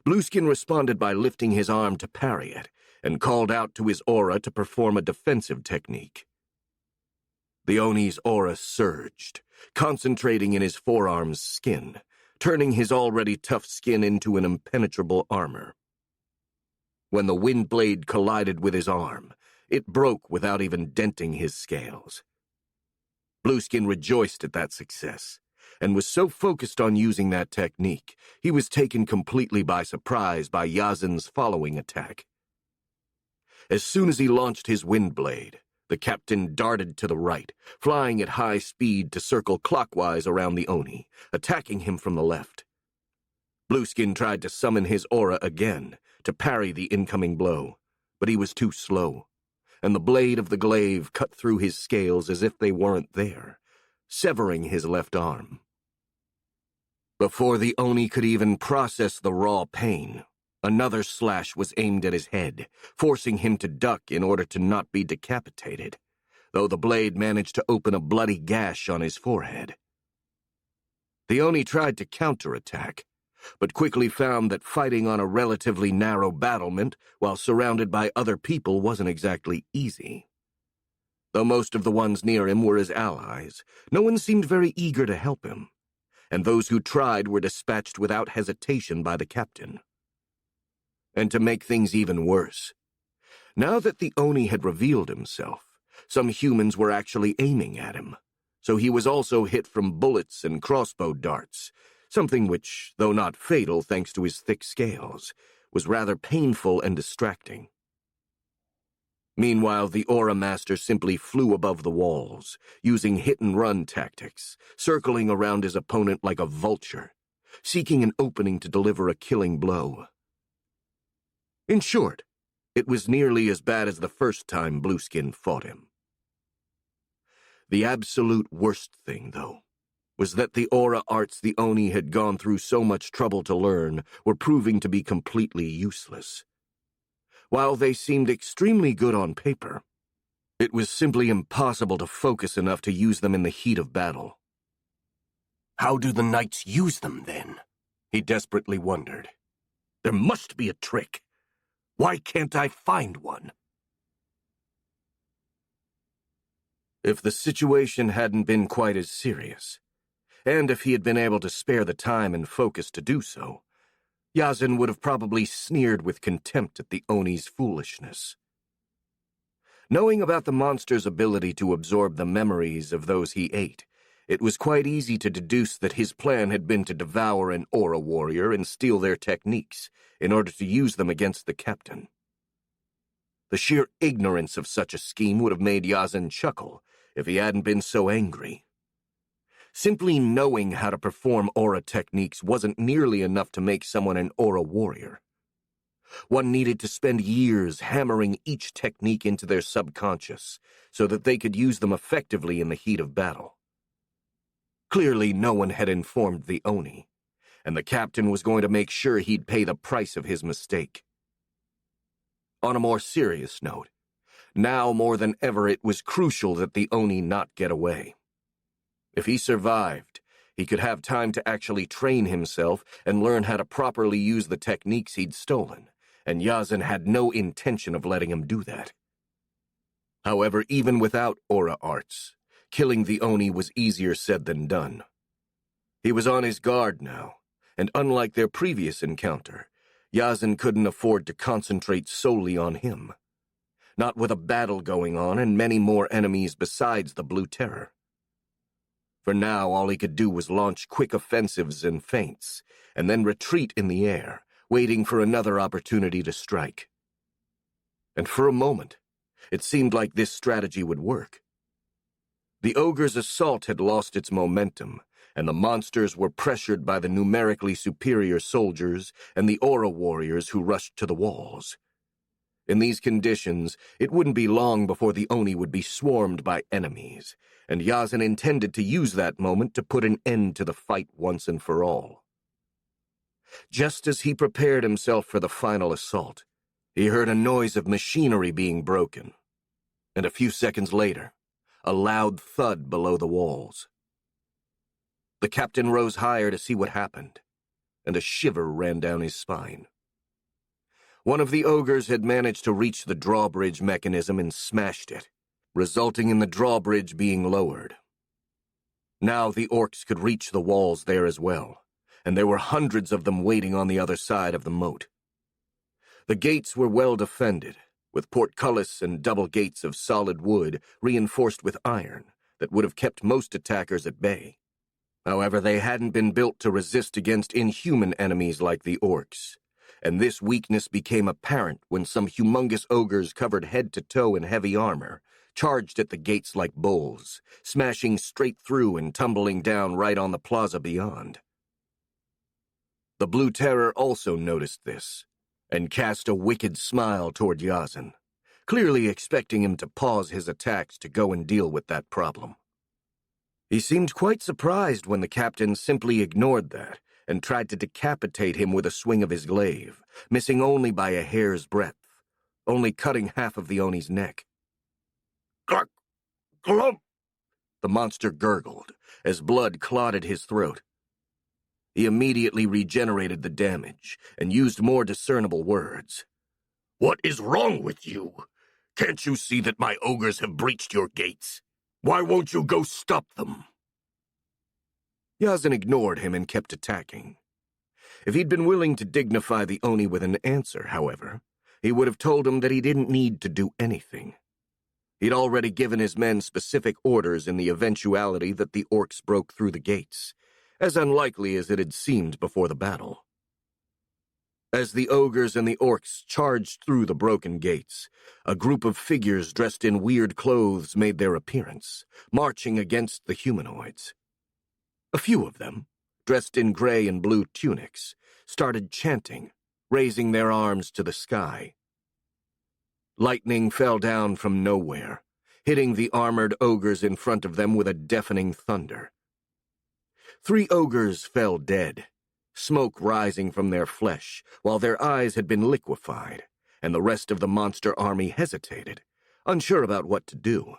Blueskin responded by lifting his arm to parry it, and called out to his aura to perform a defensive technique. The Oni's aura surged, concentrating in his forearm's skin, turning his already tough skin into an impenetrable armor. When the wind blade collided with his arm, it broke without even denting his scales. Blueskin rejoiced at that success, and was so focused on using that technique, he was taken completely by surprise by Yazin's following attack. As soon as he launched his wind blade, the captain darted to the right, flying at high speed to circle clockwise around the Oni, attacking him from the left. Blueskin tried to summon his aura again to parry the incoming blow, but he was too slow, and the blade of the glaive cut through his scales as if they weren't there, severing his left arm. Before the Oni could even process the raw pain, another slash was aimed at his head, forcing him to duck in order to not be decapitated, though the blade managed to open a bloody gash on his forehead. The Oni tried to counterattack, but quickly found that fighting on a relatively narrow battlement while surrounded by other people wasn't exactly easy. Though most of the ones near him were his allies, no one seemed very eager to help him, and those who tried were dispatched without hesitation by the captain. And to make things even worse, now that the Oni had revealed himself, some humans were actually aiming at him, so he was also hit from bullets and crossbow darts, something which, though not fatal thanks to his thick scales, was rather painful and distracting. Meanwhile, the Aura Master simply flew above the walls, using hit-and-run tactics, circling around his opponent like a vulture, seeking an opening to deliver a killing blow. In short, it was nearly as bad as the first time Blueskin fought him. The absolute worst thing, though, was that the aura arts the Oni had gone through so much trouble to learn were proving to be completely useless. While they seemed extremely good on paper, it was simply impossible to focus enough to use them in the heat of battle. How do the knights use them, then? He desperately wondered. There must be a trick. Why can't I find one? If the situation hadn't been quite as serious, and if he had been able to spare the time and focus to do so, Yazan would have probably sneered with contempt at the Oni's foolishness. Knowing about the monster's ability to absorb the memories of those he ate, it was quite easy to deduce that his plan had been to devour an aura warrior and steal their techniques in order to use them against the captain. The sheer ignorance of such a scheme would have made Yazan chuckle if he hadn't been so angry. Simply knowing how to perform aura techniques wasn't nearly enough to make someone an aura warrior. One needed to spend years hammering each technique into their subconscious so that they could use them effectively in the heat of battle. Clearly, no one had informed the Oni, and the captain was going to make sure he'd pay the price of his mistake. On a more serious note, now more than ever it was crucial that the Oni not get away. If he survived, he could have time to actually train himself and learn how to properly use the techniques he'd stolen, and Yazan had no intention of letting him do that. However, even without aura arts, killing the Oni was easier said than done. He was on his guard now, and unlike their previous encounter, Yazan couldn't afford to concentrate solely on him. Not with a battle going on and many more enemies besides the Blue Terror. For now, all he could do was launch quick offensives and feints, and then retreat in the air, waiting for another opportunity to strike. And for a moment, it seemed like this strategy would work. The ogre's assault had lost its momentum, and the monsters were pressured by the numerically superior soldiers and the aura warriors who rushed to the walls. In these conditions, it wouldn't be long before the Oni would be swarmed by enemies, and Yazan intended to use that moment to put an end to the fight once and for all. Just as he prepared himself for the final assault, he heard a noise of machinery being broken, and a few seconds later, a loud thud below the walls. The captain rose higher to see what happened, and a shiver ran down his spine. One of the ogres had managed to reach the drawbridge mechanism and smashed it, resulting in the drawbridge being lowered. Now the orcs could reach the walls there as well, and there were hundreds of them waiting on the other side of the moat. The gates were well defended, with portcullis and double gates of solid wood reinforced with iron that would have kept most attackers at bay. However, they hadn't been built to resist against inhuman enemies like the orcs, and this weakness became apparent when some humongous ogres covered head to toe in heavy armor charged at the gates like bulls, smashing straight through and tumbling down right on the plaza beyond. The Blue Terror also noticed this, and cast a wicked smile toward Yazan, clearly expecting him to pause his attacks to go and deal with that problem. He seemed quite surprised when the captain simply ignored that and tried to decapitate him with a swing of his glaive, missing only by a hair's breadth, only cutting half of the Oni's neck. Glug! Glump! The monster gurgled as blood clotted his throat. He immediately regenerated the damage and used more discernible words. What is wrong with you? Can't you see that my ogres have breached your gates? Why won't you go stop them? Yazan ignored him and kept attacking. If he'd been willing to dignify the Oni with an answer, however, he would have told him that he didn't need to do anything. He'd already given his men specific orders in the eventuality that the orcs broke through the gates, as unlikely as it had seemed before the battle. As the ogres and the orcs charged through the broken gates, a group of figures dressed in weird clothes made their appearance, marching against the humanoids. A few of them, dressed in gray and blue tunics, started chanting, raising their arms to the sky. Lightning fell down from nowhere, hitting the armored ogres in front of them with a deafening thunder. 3 ogres fell dead, smoke rising from their flesh while their eyes had been liquefied, and the rest of the monster army hesitated, unsure about what to do.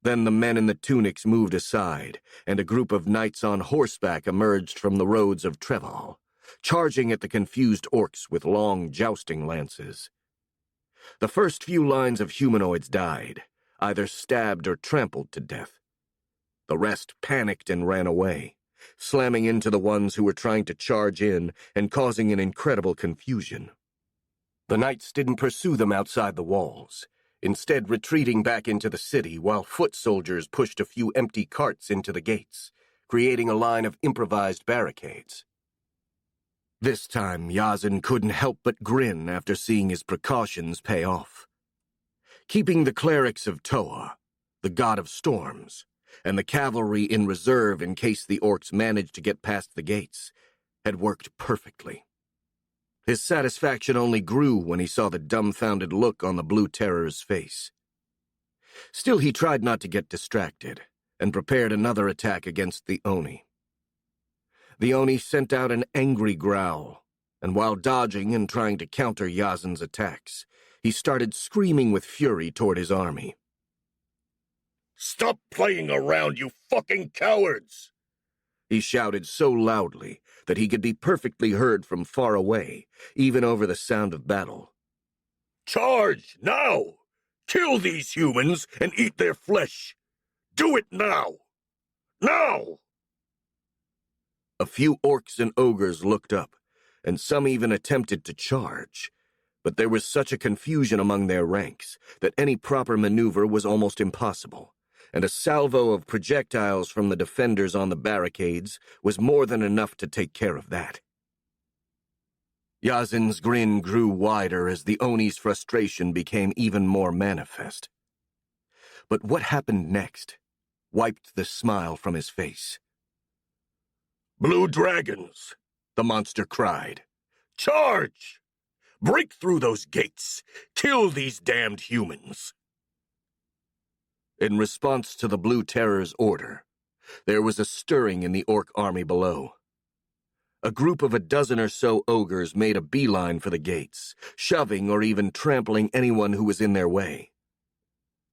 Then the men in the tunics moved aside, and a group of knights on horseback emerged from the roads of Treval, charging at the confused orcs with long jousting lances. The first few lines of humanoids died, either stabbed or trampled to death. The rest panicked and ran away, slamming into the ones who were trying to charge in and causing an incredible confusion. The knights didn't pursue them outside the walls, instead retreating back into the city while foot soldiers pushed a few empty carts into the gates, creating a line of improvised barricades. This time, Yazin couldn't help but grin after seeing his precautions pay off. Keeping the clerics of Toa, the god of storms, and the cavalry in reserve in case the orcs managed to get past the gates, had worked perfectly. His satisfaction only grew when he saw the dumbfounded look on the Blue Terror's face. Still, he tried not to get distracted, and prepared another attack against the Oni. The Oni sent out an angry growl, and while dodging and trying to counter Yazin's attacks, he started screaming with fury toward his army. "Stop playing around, you fucking cowards!" He shouted so loudly that he could be perfectly heard from far away, even over the sound of battle. "Charge, now! Kill these humans and eat their flesh! Do it now! Now!" A few orcs and ogres looked up, and some even attempted to charge, but there was such a confusion among their ranks that any proper maneuver was almost impossible, and a salvo of projectiles from the defenders on the barricades was more than enough to take care of that. Yazin's grin grew wider as the Oni's frustration became even more manifest. But what happened next wiped the smile from his face. "Blue dragons!" the monster cried. "Charge! Break through those gates! Kill these damned humans!" In response to the Blue Terror's order, there was a stirring in the orc army below. A group of a dozen or so ogres made a beeline for the gates, shoving or even trampling anyone who was in their way.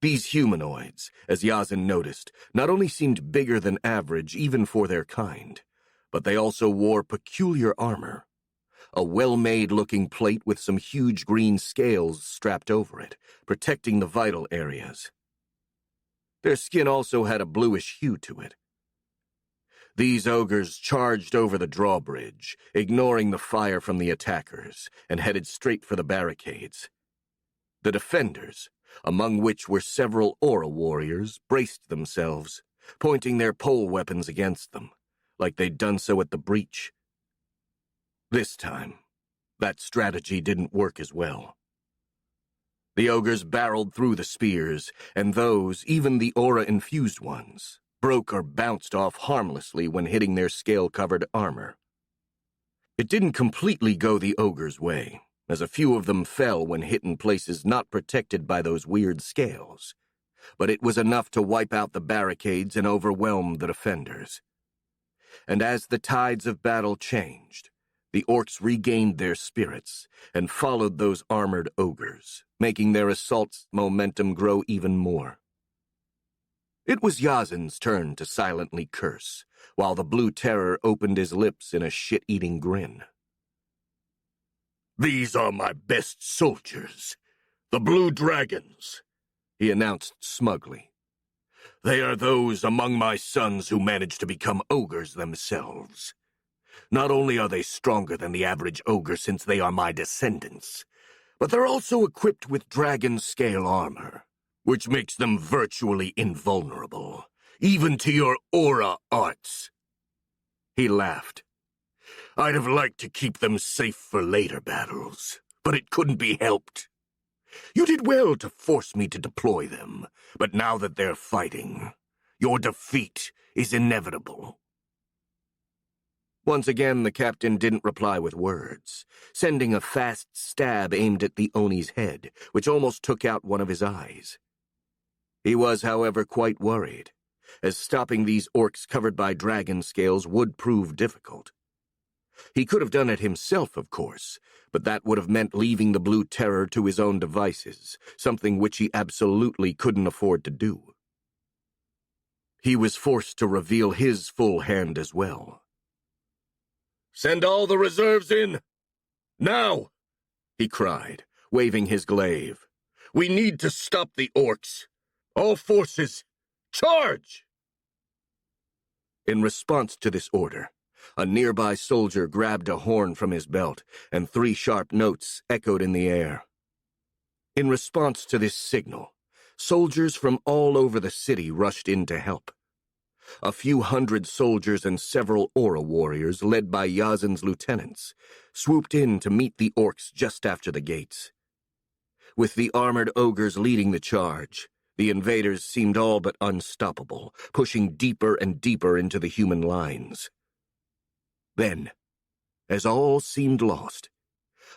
These humanoids, as Yazin noticed, not only seemed bigger than average even for their kind, but they also wore peculiar armor. A well-made-looking plate with some huge green scales strapped over it, protecting the vital areas. Their skin also had a bluish hue to it. These ogres charged over the drawbridge, ignoring the fire from the attackers, and headed straight for the barricades. The defenders, among which were several aura warriors, braced themselves, pointing their pole weapons against them, like they'd done so at the breach. This time, that strategy didn't work as well. The ogres barreled through the spears, and those, even the aura-infused ones, broke or bounced off harmlessly when hitting their scale-covered armor. It didn't completely go the ogres' way, as a few of them fell when hit in places not protected by those weird scales, but it was enough to wipe out the barricades and overwhelm the defenders. And as the tides of battle changed, the orcs regained their spirits and followed those armored ogres, making their assault's momentum grow even more. It was Yazin's turn to silently curse, while the Blue Terror opened his lips in a shit-eating grin. "These are my best soldiers, the Blue Dragons," he announced smugly. "They are those among my sons who managed to become ogres themselves. Not only are they stronger than the average ogre since they are my descendants, but they're also equipped with dragon scale armor, which makes them virtually invulnerable, even to your aura arts." He laughed. "I'd have liked to keep them safe for later battles, but it couldn't be helped. You did well to force me to deploy them, but now that they're fighting, your defeat is inevitable." Once again, the captain didn't reply with words, sending a fast stab aimed at the Oni's head, which almost took out one of his eyes. He was, however, quite worried, as stopping these orcs covered by dragon scales would prove difficult. He could have done it himself, of course, but that would have meant leaving the Blue Terror to his own devices, something which he absolutely couldn't afford to do. He was forced to reveal his full hand as well. "Send all the reserves in! Now!" he cried, waving his glaive. "We need to stop the orcs! All forces, charge!" In response to this order, a nearby soldier grabbed a horn from his belt, and 3 sharp notes echoed in the air. In response to this signal, soldiers from all over the city rushed in to help. A few hundred soldiers and several aura warriors, led by Yazin's lieutenants, swooped in to meet the orcs just after the gates. With the armored ogres leading the charge, the invaders seemed all but unstoppable, pushing deeper and deeper into the human lines. Then, as all seemed lost,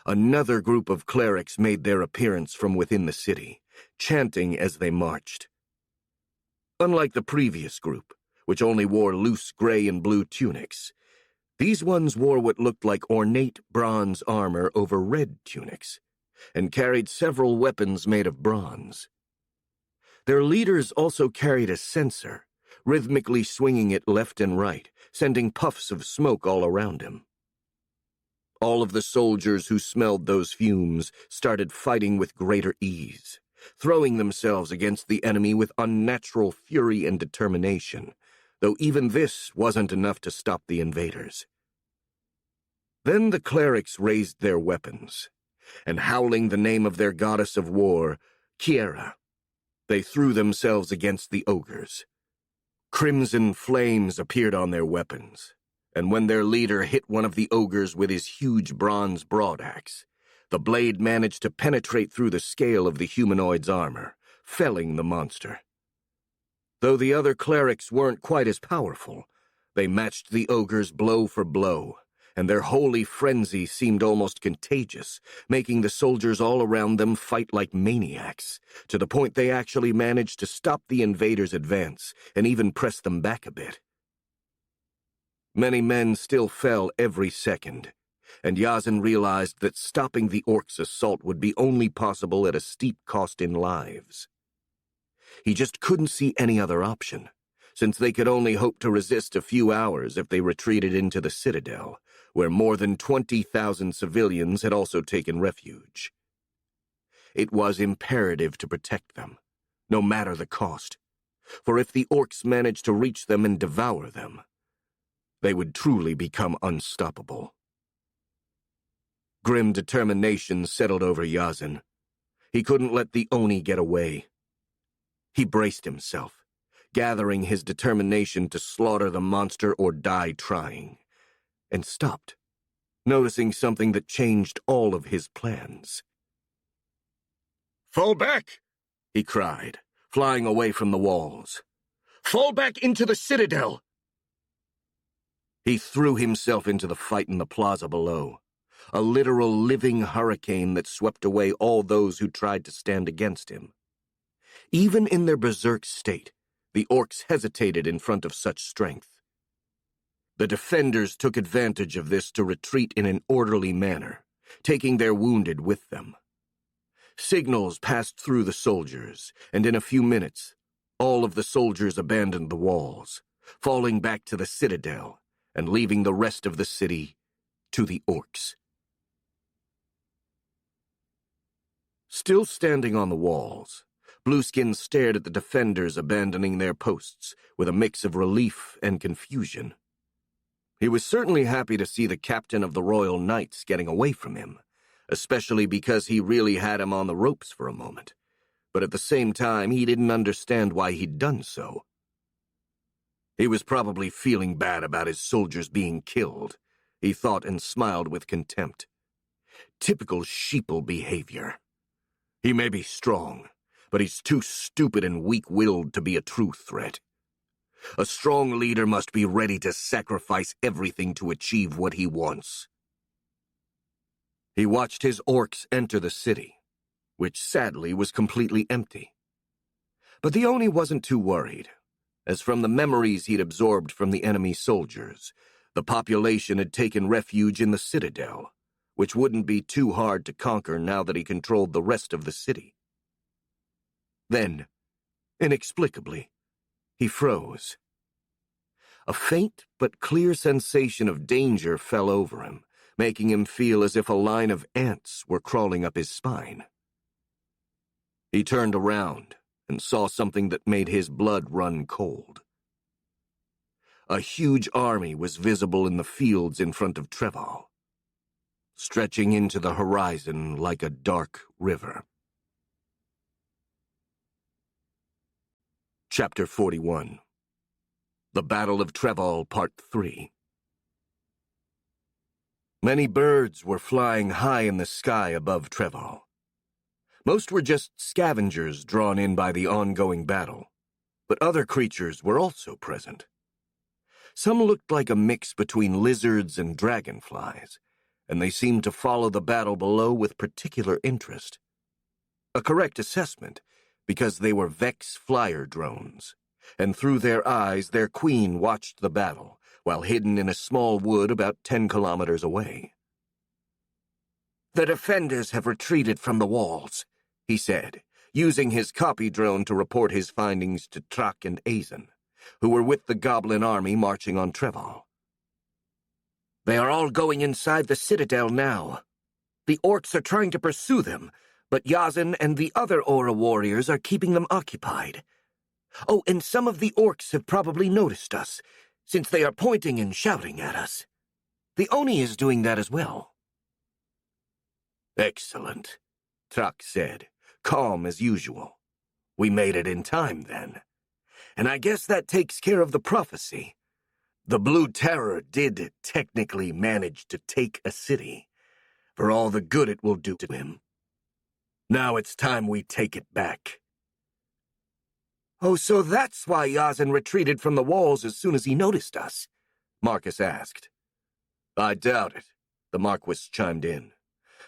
another group of clerics made their appearance from within the city, chanting as they marched. Unlike the previous group, which only wore loose gray and blue tunics, these ones wore what looked like ornate bronze armor over red tunics, and carried several weapons made of bronze. Their leaders also carried a censer, rhythmically swinging it left and right, sending puffs of smoke all around him. All of the soldiers who smelled those fumes started fighting with greater ease, throwing themselves against the enemy with unnatural fury and determination, though even this wasn't enough to stop the invaders. Then the clerics raised their weapons, and howling the name of their goddess of war, Kiera, they threw themselves against the ogres. Crimson flames appeared on their weapons, and when their leader hit one of the ogres with his huge bronze broadaxe, the blade managed to penetrate through the scale of the humanoid's armor, felling the monster. Though the other clerics weren't quite as powerful, they matched the ogres blow for blow, and their holy frenzy seemed almost contagious, making the soldiers all around them fight like maniacs, to the point they actually managed to stop the invaders' advance and even press them back a bit. Many men still fell every second, and Yazin realized that stopping the orcs' assault would be only possible at a steep cost in lives. He just couldn't see any other option, since they could only hope to resist a few hours if they retreated into the citadel, where more than 20,000 civilians had also taken refuge. It was imperative to protect them, no matter the cost, for if the orcs managed to reach them and devour them, they would truly become unstoppable. Grim determination settled over Yazin. He couldn't let the Oni get away. He braced himself, gathering his determination to slaughter the monster or die trying, and stopped, noticing something that changed all of his plans. "Fall back!" he cried, flying away from the walls. "Fall back into the citadel!" He threw himself into the fight in the plaza below, a literal living hurricane that swept away all those who tried to stand against him. Even in their berserk state, the orcs hesitated in front of such strength. The defenders took advantage of this to retreat in an orderly manner, taking their wounded with them. Signals passed through the soldiers, and in a few minutes, all of the soldiers abandoned the walls, falling back to the citadel and leaving the rest of the city to the orcs. Still standing on the walls, Blueskin stared at the defenders abandoning their posts with a mix of relief and confusion. He was certainly happy to see the captain of the Royal Knights getting away from him, especially because he really had him on the ropes for a moment, but at the same time he didn't understand why he'd done so. He was probably feeling bad about his soldiers being killed, he thought, and smiled with contempt. Typical sheeple behavior. He may be strong, but he's too stupid and weak-willed to be a true threat. A strong leader must be ready to sacrifice everything to achieve what he wants. He watched his orcs enter the city, which sadly was completely empty. But the Oni wasn't too worried. as from the memories he'd absorbed from the enemy soldiers, the population had taken refuge in the citadel, which wouldn't be too hard to conquer now that he controlled the rest of the city. Then, inexplicably, he froze. A faint but clear sensation of danger fell over him, making him feel as if a line of ants were crawling up his spine. He turned around and saw something that made his blood run cold. A huge army was visible in the fields in front of Treval, stretching into the horizon like a dark river. Chapter 41. The Battle of Treval, Part 3. Many birds were flying high in the sky above Treval. Most were just scavengers drawn in by the ongoing battle, but other creatures were also present. Some looked like a mix between lizards and dragonflies, and they seemed to follow the battle below with particular interest. A correct assessment, because they were Vex flyer drones, and through their eyes their queen watched the battle, while hidden in a small wood about 10 kilometers away. "The defenders have retreated from the walls," he said, using his copy drone to report his findings to Trak and Azen, who were with the goblin army marching on Treval. "They are all going inside the citadel now. The orcs are trying to pursue them, but Yazen and the other Aura warriors are keeping them occupied. Oh, and some of the orcs have probably noticed us, since they are pointing and shouting at us. The Oni is doing that as well." "Excellent," Trak said, calm as usual. "We made it in time, then. And I guess that takes care of the prophecy. The Blue Terror did technically manage to take a city, for all the good it will do to him. Now it's time we take it back." "Oh, so that's why Yazen retreated from the walls as soon as he noticed us?" Marcus asked. "I doubt it," the Marquis chimed in.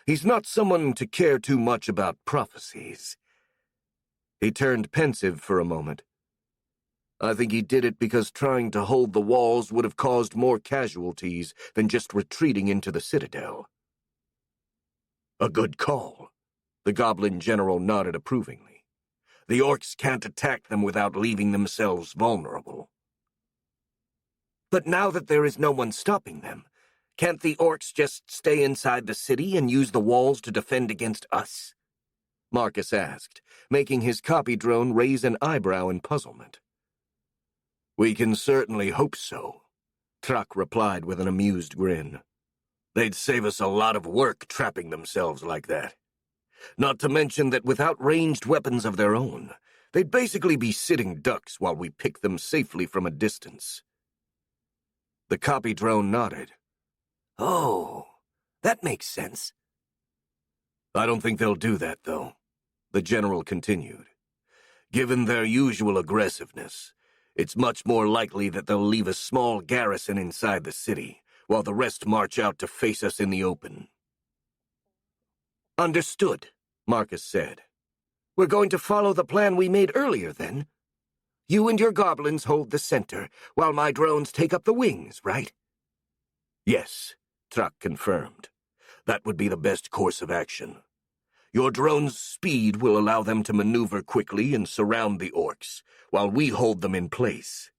"He's not someone to care too much about prophecies." He turned pensive for a moment. "I think he did it because trying to hold the walls would have caused more casualties than just retreating into the citadel." "A good call." The Goblin General nodded approvingly. "The orcs can't attack them without leaving themselves vulnerable." "But now that there is no one stopping them, can't the orcs just stay inside the city and use the walls to defend against us?" Marcus asked, making his copy drone raise an eyebrow in puzzlement. "We can certainly hope so," Trak replied with an amused grin. "They'd save us a lot of work trapping themselves like that. Not to mention that without ranged weapons of their own, they'd basically be sitting ducks while we pick them safely from a distance." The copy drone nodded. "Oh, that makes sense." "I don't think they'll do that, though," the general continued. "Given their usual aggressiveness, it's much more likely that they'll leave a small garrison inside the city, while the rest march out to face us in the open." "Understood," Marcus said. "We're going to follow the plan we made earlier, then. You and your goblins hold the center, while my drones take up the wings, right?" "Yes," Trak confirmed. "That would be the best course of action. Your drone's speed will allow them to maneuver quickly and surround the orcs, while we hold them in place."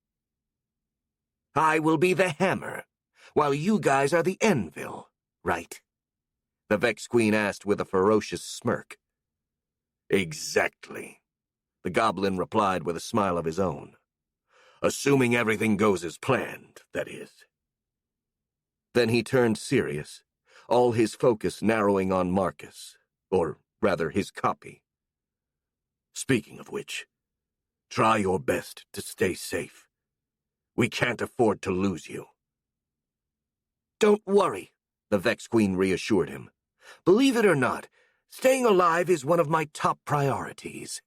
"I will be the hammer, while you guys are the anvil, right?" the Vex Queen asked with a ferocious smirk. "Exactly," the Goblin replied with a smile of his own. "Assuming everything goes as planned, that is." Then he turned serious, all his focus narrowing on Marcus, or rather his copy. "Speaking of which, try your best to stay safe. We can't afford to lose you." "Don't worry," the Vex Queen reassured him. "Believe it or not, staying alive is one of my top priorities."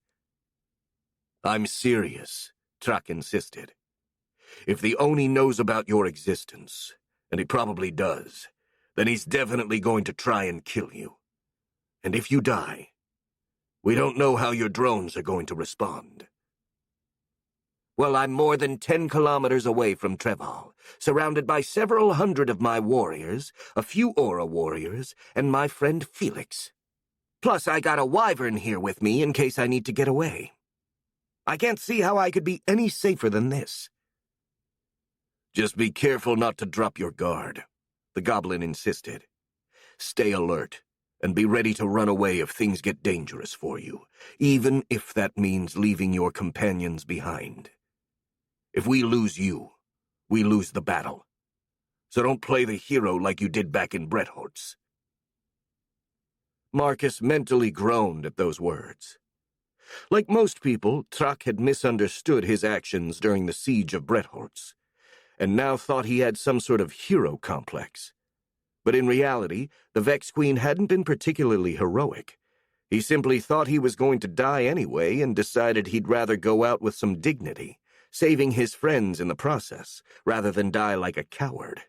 "I'm serious," Trak insisted. "If the Oni knows about your existence, and he probably does, then he's definitely going to try and kill you. And if you die, we don't know how your drones are going to respond." Well, I'm more than 10 kilometers away from Treval, surrounded by several hundred of my warriors, a few Aura warriors, and my friend Felix. Plus, I got a wyvern here with me in case I need to get away. I can't see how I could be any safer than this. Just be careful not to drop your guard, the goblin insisted. Stay alert, and be ready to run away if things get dangerous for you, even if that means leaving your companions behind. If we lose you, we lose the battle. So don't play the hero like you did back in Bretthort's. Marcus mentally groaned at those words. Like most people, Trak had misunderstood his actions during the siege of Bretthort's, and now thought he had some sort of hero complex. But in reality, the Vex Queen hadn't been particularly heroic. He simply thought he was going to die anyway and decided he'd rather go out with some dignity, saving his friends in the process, rather than die like a coward.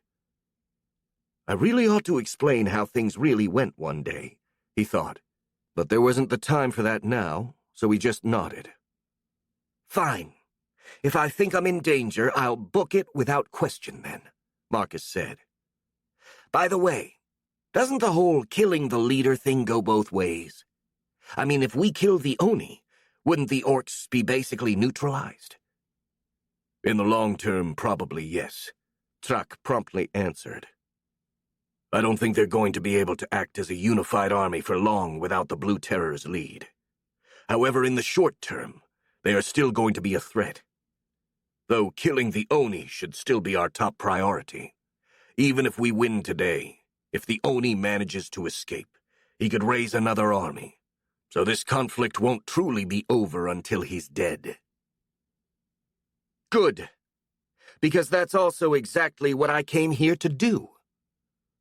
I really ought to explain how things really went one day, he thought. But there wasn't the time for that now, so he just nodded. Fine. If I think I'm in danger, I'll book it without question then, Marcus said. By the way, doesn't the whole killing the leader thing go both ways? I mean, if we kill the Oni, wouldn't the orcs be basically neutralized? In the long term, probably yes, Trak promptly answered. I don't think they're going to be able to act as a unified army for long without the Blue Terror's lead. However, in the short term, they are still going to be a threat. Though killing the Oni should still be our top priority. Even if we win today, if the Oni manages to escape, he could raise another army. So this conflict won't truly be over until he's dead. Good. Because that's also exactly what I came here to do.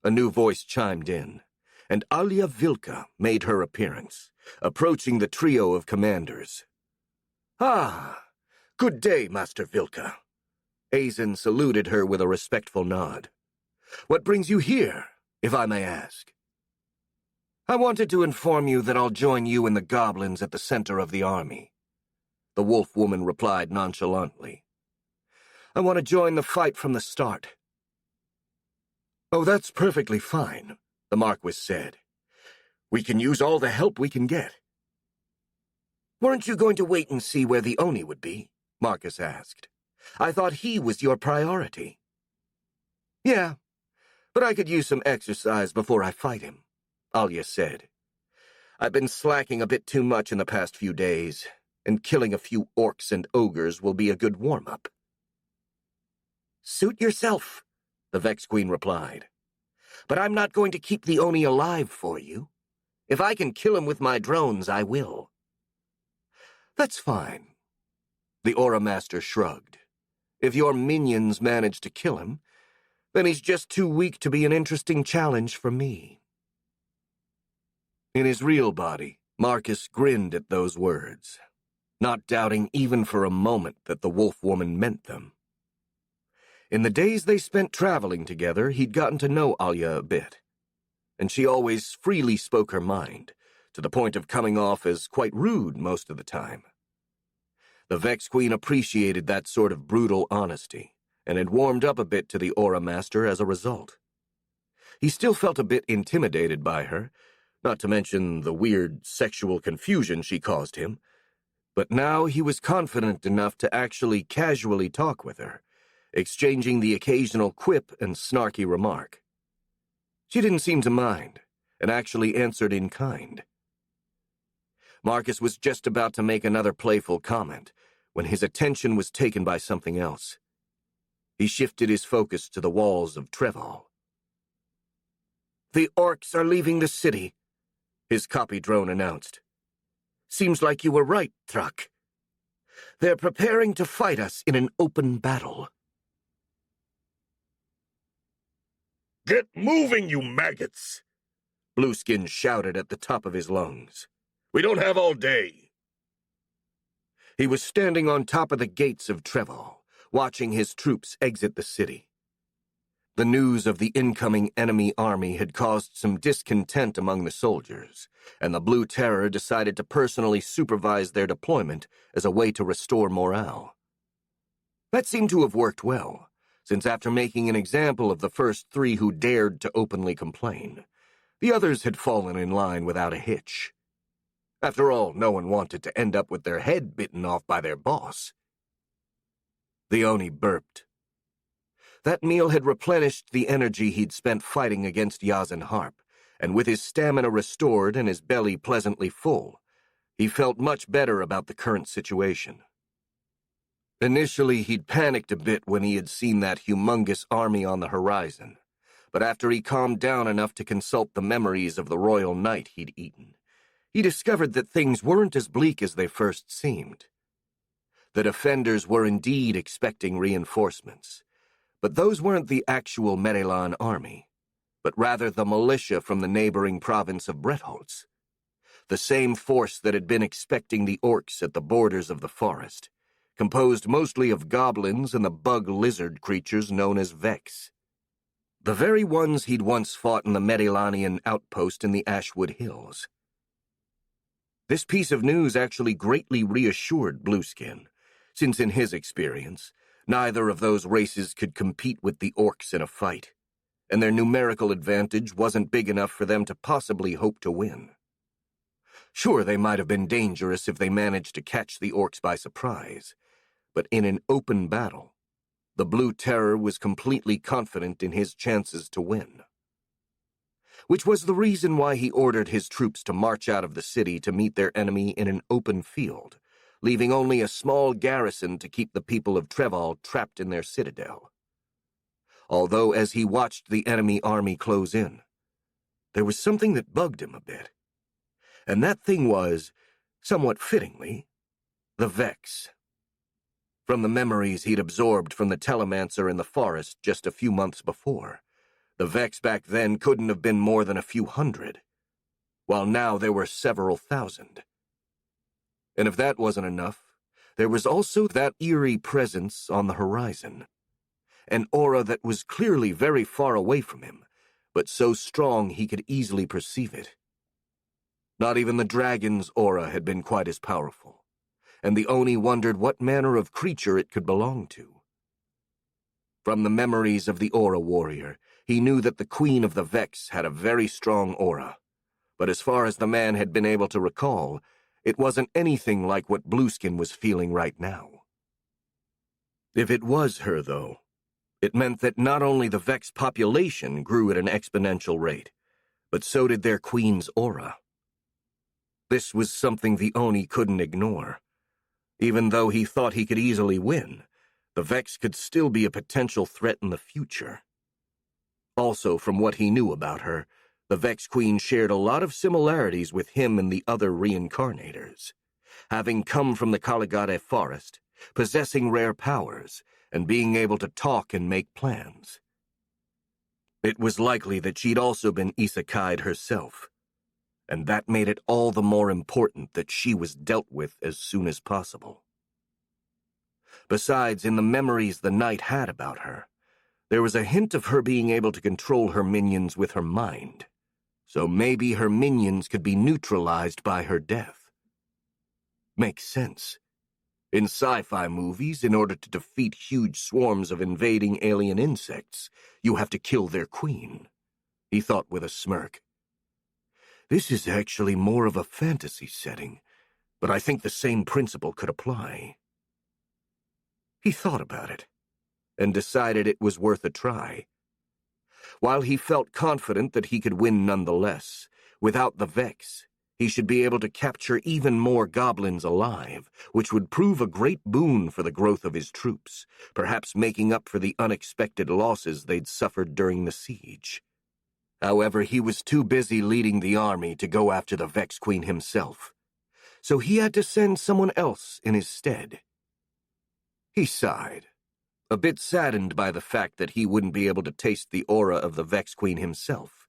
A new voice chimed in, and Alia Vilka made her appearance, approaching the trio of commanders. Ah, good day, Master Vilka. Azen saluted her with a respectful nod. What brings you here, if I may ask? I wanted to inform you that I'll join you and the goblins at the center of the army. The wolf woman replied nonchalantly. I want to join the fight from the start. Oh, that's perfectly fine, the Marquis said. We can use all the help we can get. Weren't you going to wait and see where the Oni would be? Marcus asked. I thought he was your priority. Yeah, but I could use some exercise before I fight him, Alia said. I've been slacking a bit too much in the past few days, and killing a few orcs and ogres will be a good warm-up. Suit yourself, the Vex Queen replied. But I'm not going to keep the Oni alive for you. If I can kill him with my drones, I will. That's fine. The Aura Master shrugged. If your minions manage to kill him, then he's just too weak to be an interesting challenge for me. In his real body, Marcus grinned at those words, not doubting even for a moment that the wolf woman meant them. In the days they spent traveling together, he'd gotten to know Alia a bit, and she always freely spoke her mind, to the point of coming off as quite rude most of the time. The Vex Queen appreciated that sort of brutal honesty, and had warmed up a bit to the Aura Master as a result. He still felt a bit intimidated by her, not to mention the weird sexual confusion she caused him, but now he was confident enough to actually casually talk with her, exchanging the occasional quip and snarky remark. She didn't seem to mind, and actually answered in kind. Marcus was just about to make another playful comment, when his attention was taken by something else. He shifted his focus to the walls of Treval. The orcs are leaving the city, his copy drone announced. Seems like you were right, Trak. They're preparing to fight us in an open battle. Get moving, you maggots! Blueskin shouted at the top of his lungs. We don't have all day. He was standing on top of the gates of Treval, watching his troops exit the city. The news of the incoming enemy army had caused some discontent among the soldiers, and the Blue Terror decided to personally supervise their deployment as a way to restore morale. That seemed to have worked well, since after making an example of the first 3 who dared to openly complain, the others had fallen in line without a hitch. After all, no one wanted to end up with their head bitten off by their boss. The Oni burped. That meal had replenished the energy he'd spent fighting against Yazen Harp, and with his stamina restored and his belly pleasantly full, he felt much better about the current situation. Initially, he'd panicked a bit when he had seen that humongous army on the horizon, but after he calmed down enough to consult the memories of the royal night he'd eaten, he discovered that things weren't as bleak as they first seemed. The defenders were indeed expecting reinforcements, but those weren't the actual Merelan army, but rather the militia from the neighboring province of Bretholz, the same force that had been expecting the orcs at the borders of the forest, composed mostly of goblins and the bug-lizard creatures known as Vex. The very ones he'd once fought in the Merelanian outpost in the Ashwood Hills. This piece of news actually greatly reassured Blueskin, since in his experience, neither of those races could compete with the orcs in a fight, and their numerical advantage wasn't big enough for them to possibly hope to win. Sure, they might have been dangerous if they managed to catch the orcs by surprise, but in an open battle, the Blue Terror was completely confident in his chances to win. Which was the reason why he ordered his troops to march out of the city to meet their enemy in an open field, leaving only a small garrison to keep the people of Treval trapped in their citadel. Although as he watched the enemy army close in, there was something that bugged him a bit. And that thing was, somewhat fittingly, the Vex. From the memories he'd absorbed from the Telemancer in the forest just a few months before, the Vex back then couldn't have been more than a few hundred, while now there were several thousand. And if that wasn't enough, there was also that eerie presence on the horizon, an aura that was clearly very far away from him, but so strong he could easily perceive it. Not even the dragon's aura had been quite as powerful, and the Oni wondered what manner of creature it could belong to. From the memories of the Aura Warrior, he knew that the Queen of the Vex had a very strong aura, but as far as the man had been able to recall, it wasn't anything like what Blueskin was feeling right now. If it was her, though, it meant that not only the Vex population grew at an exponential rate, but so did their queen's aura. This was something the Oni couldn't ignore. Even though he thought he could easily win, the Vex could still be a potential threat in the future. Also, from what he knew about her, the Vex Queen shared a lot of similarities with him and the other reincarnators, having come from the Caligade forest, possessing rare powers, and being able to talk and make plans. It was likely that she'd also been isekai'd herself, and that made it all the more important that she was dealt with as soon as possible. Besides, in the memories the knight had about her, there was a hint of her being able to control her minions with her mind, so maybe her minions could be neutralized by her death. Makes sense. In sci-fi movies, in order to defeat huge swarms of invading alien insects, you have to kill their queen, he thought with a smirk. This is actually more of a fantasy setting, but I think the same principle could apply. He thought about it, and decided it was worth a try. While he felt confident that he could win nonetheless, without the Vex, he should be able to capture even more goblins alive, which would prove a great boon for the growth of his troops, perhaps making up for the unexpected losses they'd suffered during the siege. However, he was too busy leading the army to go after the Vex Queen himself, so he had to send someone else in his stead. He sighed, a bit saddened by the fact that he wouldn't be able to taste the aura of the Vex Queen himself,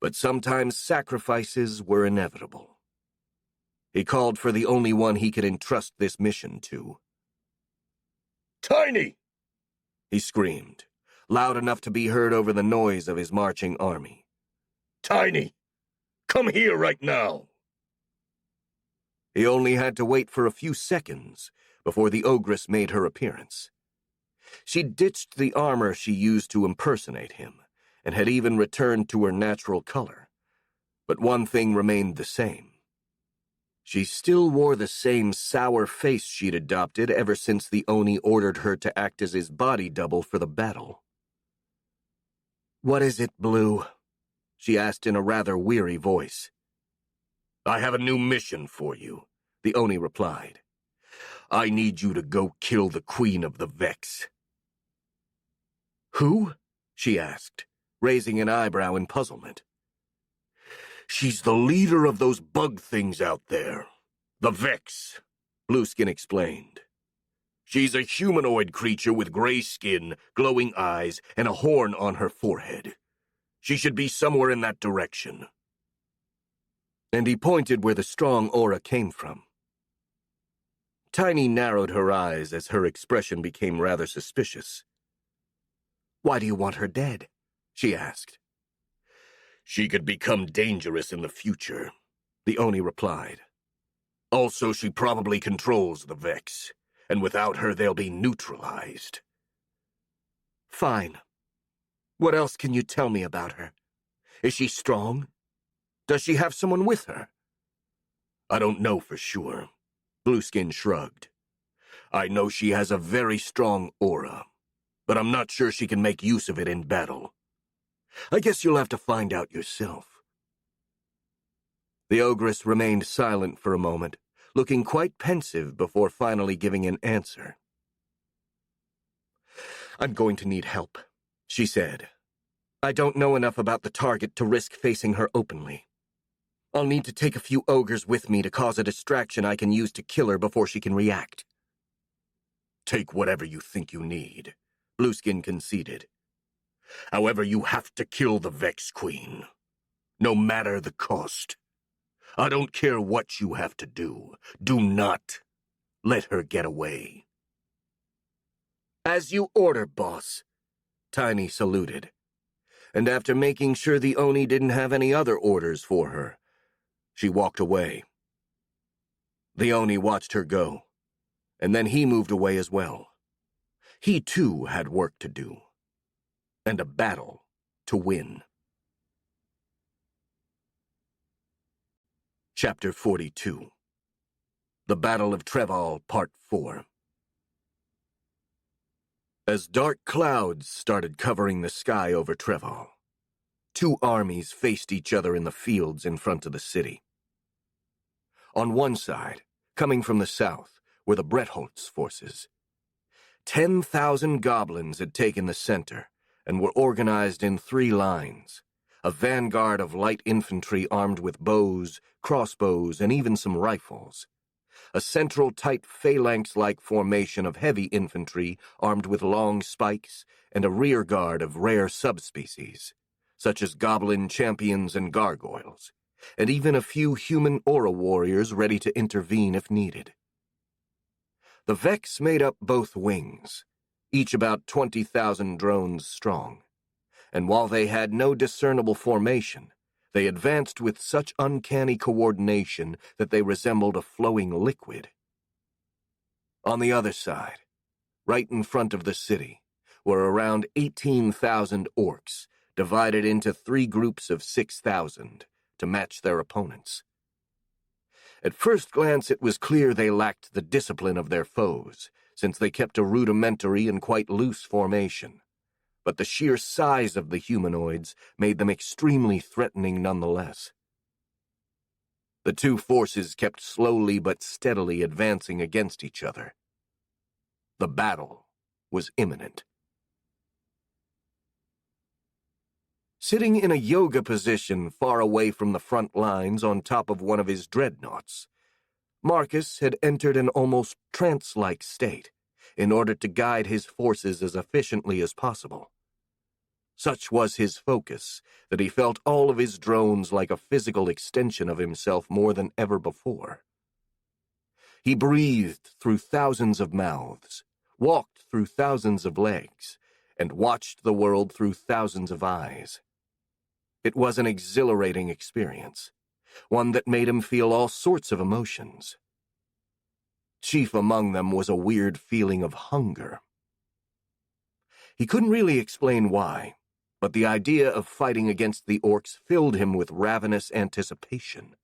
but sometimes sacrifices were inevitable. He called for the only one he could entrust this mission to. "Tiny!" he screamed, loud enough to be heard over the noise of his marching army. "Tiny! Come here right now!" He only had to wait for a few seconds before the ogress made her appearance, She'd ditched the armor she used to impersonate him, and had even returned to her natural color. But one thing remained the same. She still wore the same sour face she'd adopted ever since the Oni ordered her to act as his body double for the battle. "What is it, Blue?" she asked in a rather weary voice. "I have a new mission for you," the Oni replied. "I need you to go kill the Queen of the Vex." "Who?" she asked, raising an eyebrow in puzzlement. "She's the leader of those bug things out there. The Vex," Blueskin explained. "She's a humanoid creature with gray skin, glowing eyes, and a horn on her forehead. She should be somewhere in that direction." And he pointed where the strong aura came from. Tiny narrowed her eyes as her expression became rather suspicious. "Why do you want her dead?" she asked. "She could become dangerous in the future," the Oni replied. "Also, she probably controls the Vex, and without her they'll be neutralized." "Fine. What else can you tell me about her? Is she strong? Does she have someone with her?" "I don't know for sure," Blueskin shrugged. "I know she has a very strong aura, but I'm not sure she can make use of it in battle. I guess you'll have to find out yourself." The ogress remained silent for a moment, looking quite pensive before finally giving an answer. "I'm going to need help," she said. "I don't know enough about the target to risk facing her openly. I'll need to take a few ogres with me to cause a distraction I can use to kill her before she can react." "Take whatever you think you need," Blueskin conceded. "However, you have to kill the Vex Queen, no matter the cost. I don't care what you have to do. Do not let her get away." "As you order, boss," Tiny saluted. And after making sure the Oni didn't have any other orders for her, she walked away. The Oni watched her go, and then he moved away as well. He too had work to do, and a battle to win. Chapter 42. The Battle of Treval, Part 4. As dark clouds started covering the sky over Treval, two armies faced each other in the fields in front of the city. On one side, coming from the south, were the Bretholtz forces. 10,000 goblins had taken the center and were organized in 3 lines, a vanguard of light infantry armed with bows, crossbows, and even some rifles, a central tight phalanx-like formation of heavy infantry armed with long spikes, and a rear guard of rare subspecies, such as goblin champions and gargoyles, and even a few human aura warriors ready to intervene if needed. The Vex made up both wings, each about 20,000 drones strong, and while they had no discernible formation, they advanced with such uncanny coordination that they resembled a flowing liquid. On the other side, right in front of the city, were around 18,000 orcs, divided into 3 groups of 6,000 to match their opponents. At first glance, it was clear they lacked the discipline of their foes, since they kept a rudimentary and quite loose formation. But the sheer size of the humanoids made them extremely threatening nonetheless. The two forces kept slowly but steadily advancing against each other. The battle was imminent. Sitting in a yoga position far away from the front lines on top of one of his dreadnoughts, Marcus had entered an almost trance-like state in order to guide his forces as efficiently as possible. Such was his focus that he felt all of his drones like a physical extension of himself more than ever before. He breathed through thousands of mouths, walked through thousands of legs, and watched the world through thousands of eyes. It was an exhilarating experience, one that made him feel all sorts of emotions. Chief among them was a weird feeling of hunger. He couldn't really explain why, but the idea of fighting against the orcs filled him with ravenous anticipation.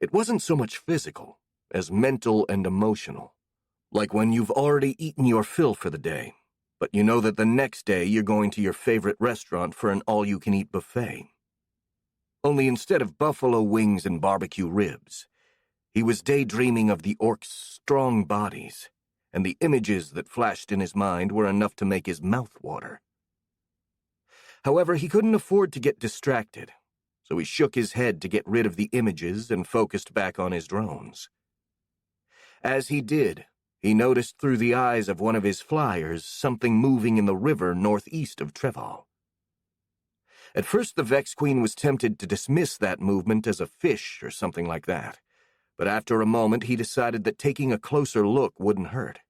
It wasn't so much physical as mental and emotional, like when you've already eaten your fill for the day, but you know that the next day you're going to your favorite restaurant for an all-you-can-eat buffet. Only instead of buffalo wings and barbecue ribs, he was daydreaming of the orcs' strong bodies, and the images that flashed in his mind were enough to make his mouth water. However, he couldn't afford to get distracted, so he shook his head to get rid of the images and focused back on his drones. As he did, he noticed through the eyes of one of his flyers something moving in the river northeast of Treval. At first, the Vex Queen was tempted to dismiss that movement as a fish or something like that, but after a moment he decided that taking a closer look wouldn't hurt.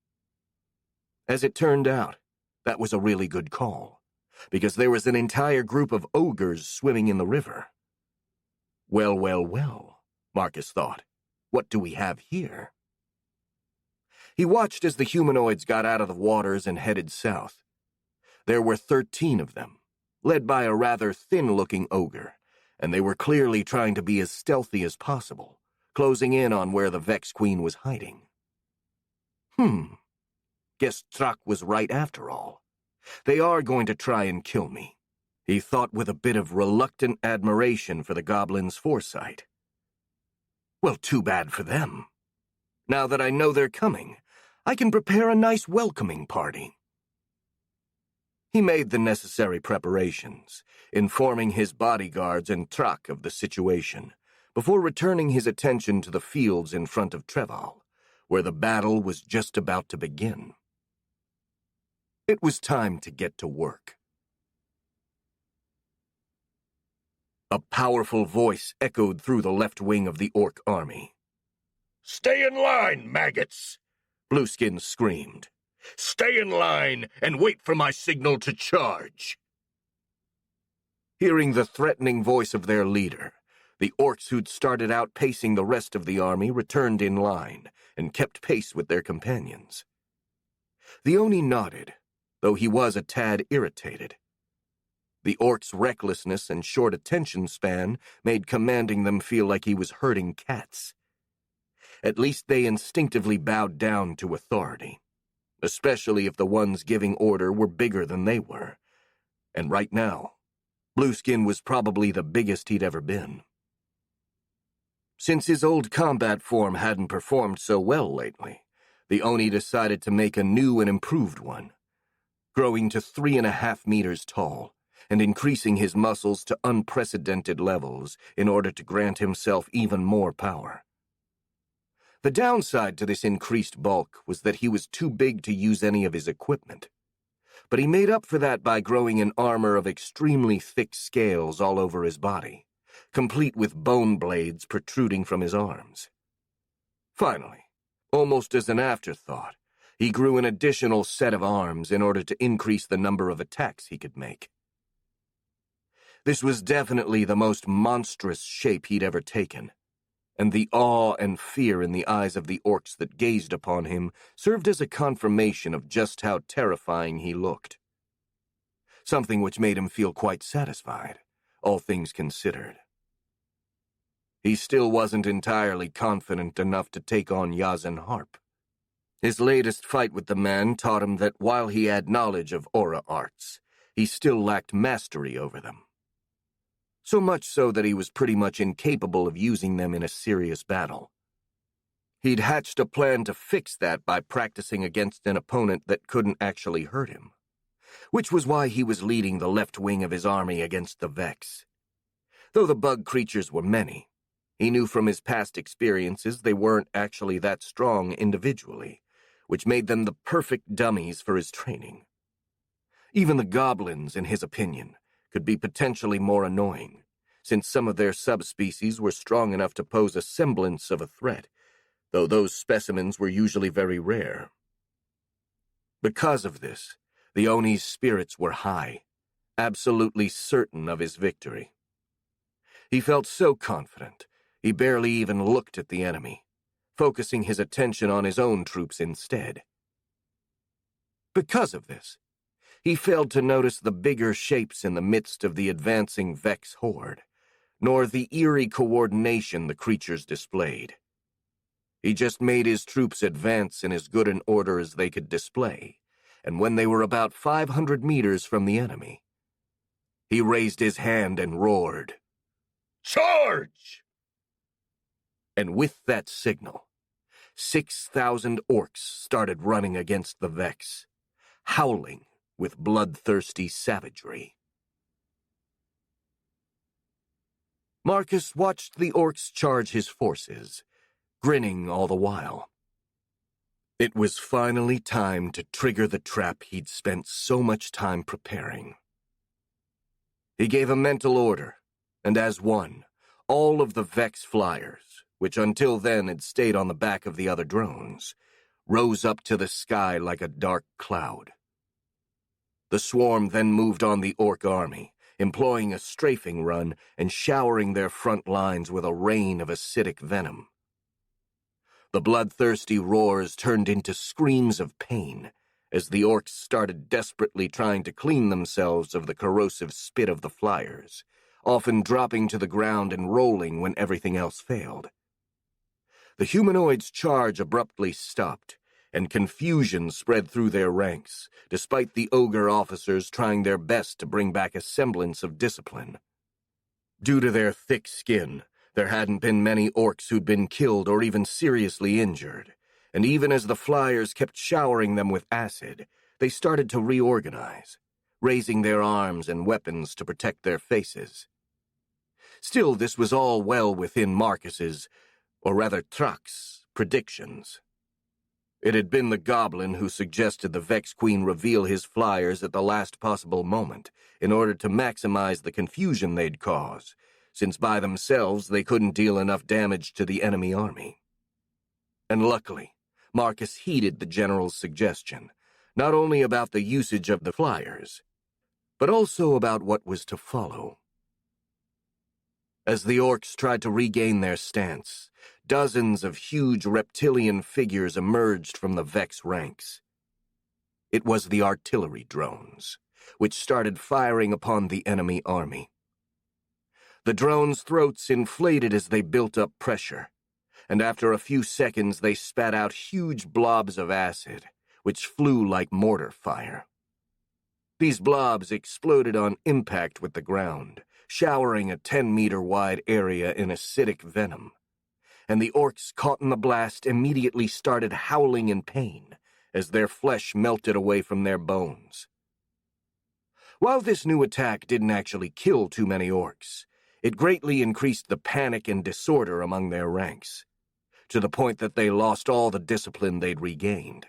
As it turned out, that was a really good call, because there was an entire group of ogres swimming in the river. Well, well, well, Marcus thought. What do we have here? He watched as the humanoids got out of the waters and headed south. There were 13 of them, led by a rather thin-looking ogre, and they were clearly trying to be as stealthy as possible, closing in on where the Vex Queen was hiding. Guess Trak was right after all. They are going to try and kill me, he thought with a bit of reluctant admiration for the goblin's foresight. Well, too bad for them. Now that I know they're coming, I can prepare a nice welcoming party. He made the necessary preparations, informing his bodyguards and Trak of the situation, before returning his attention to the fields in front of Treval, where the battle was just about to begin. It was time to get to work. A powerful voice echoed through the left wing of the orc army. "Stay in line, maggots!" Blueskin screamed. "Stay in line and wait for my signal to charge." Hearing the threatening voice of their leader, the orcs who'd started out pacing the rest of the army returned in line and kept pace with their companions. The Oni nodded, though he was a tad irritated. The orc's recklessness and short attention span made commanding them feel like he was herding cats. At least they instinctively bowed down to authority, especially if the ones giving order were bigger than they were. And right now, Blueskin was probably the biggest he'd ever been. Since his old combat form hadn't performed so well lately, the Oni decided to make a new and improved one, growing to 3.5 meters tall and increasing his muscles to unprecedented levels in order to grant himself even more power. The downside to this increased bulk was that he was too big to use any of his equipment, but he made up for that by growing an armor of extremely thick scales all over his body, complete with bone blades protruding from his arms. Finally, almost as an afterthought, he grew an additional set of arms in order to increase the number of attacks he could make. This was definitely the most monstrous shape he'd ever taken, and the awe and fear in the eyes of the orcs that gazed upon him served as a confirmation of just how terrifying he looked. Something which made him feel quite satisfied, all things considered. He still wasn't entirely confident enough to take on Yazen Harp. His latest fight with the man taught him that while he had knowledge of aura arts, he still lacked mastery over them. So much so that he was pretty much incapable of using them in a serious battle. He'd hatched a plan to fix that by practicing against an opponent that couldn't actually hurt him, which was why he was leading the left wing of his army against the Vex. Though the bug creatures were many, he knew from his past experiences they weren't actually that strong individually, which made them the perfect dummies for his training. Even the goblins, in his opinion, could be potentially more annoying, since some of their subspecies were strong enough to pose a semblance of a threat, though those specimens were usually very rare. Because of this, the Oni's spirits were high, absolutely certain of his victory. He felt so confident, he barely even looked at the enemy, focusing his attention on his own troops instead. Because of this, He failed to notice the bigger shapes in the midst of the advancing Vex horde, nor the eerie coordination the creatures displayed. He just made his troops advance in as good an order as they could display, and when they were about 500 meters from the enemy, he raised his hand and roared, "Charge!" And with that signal, 6,000 orcs started running against the Vex, howling with bloodthirsty savagery. Marcus watched the orcs charge his forces, grinning all the while. It was finally time to trigger the trap he'd spent so much time preparing. He gave a mental order, and as one, all of the Vex flyers, which until then had stayed on the back of the other drones, rose up to the sky like a dark cloud. The swarm then moved on the orc army, employing a strafing run and showering their front lines with a rain of acidic venom. The bloodthirsty roars turned into screams of pain as the orcs started desperately trying to clean themselves of the corrosive spit of the flyers, often dropping to the ground and rolling when everything else failed. The humanoids' charge abruptly stopped, and confusion spread through their ranks, despite the ogre officers trying their best to bring back a semblance of discipline. Due to their thick skin, there hadn't been many orcs who'd been killed or even seriously injured, and even as the flyers kept showering them with acid, they started to reorganize, raising their arms and weapons to protect their faces. Still, this was all well within Marcus's, or rather Truck's, predictions. It had been the goblin who suggested the Vex Queen reveal his flyers at the last possible moment in order to maximize the confusion they'd cause, since by themselves they couldn't deal enough damage to the enemy army. And luckily, Marcus heeded the general's suggestion, not only about the usage of the flyers, but also about what was to follow. As the orcs tried to regain their stance, dozens of huge reptilian figures emerged from the Vex ranks. It was the artillery drones, which started firing upon the enemy army. The drones' throats inflated as they built up pressure, and after a few seconds they spat out huge blobs of acid, which flew like mortar fire. These blobs exploded on impact with the ground, showering a 10-meter-wide area in acidic venom, and the orcs caught in the blast immediately started howling in pain as their flesh melted away from their bones. While this new attack didn't actually kill too many orcs, it greatly increased the panic and disorder among their ranks, to the point that they lost all the discipline they'd regained.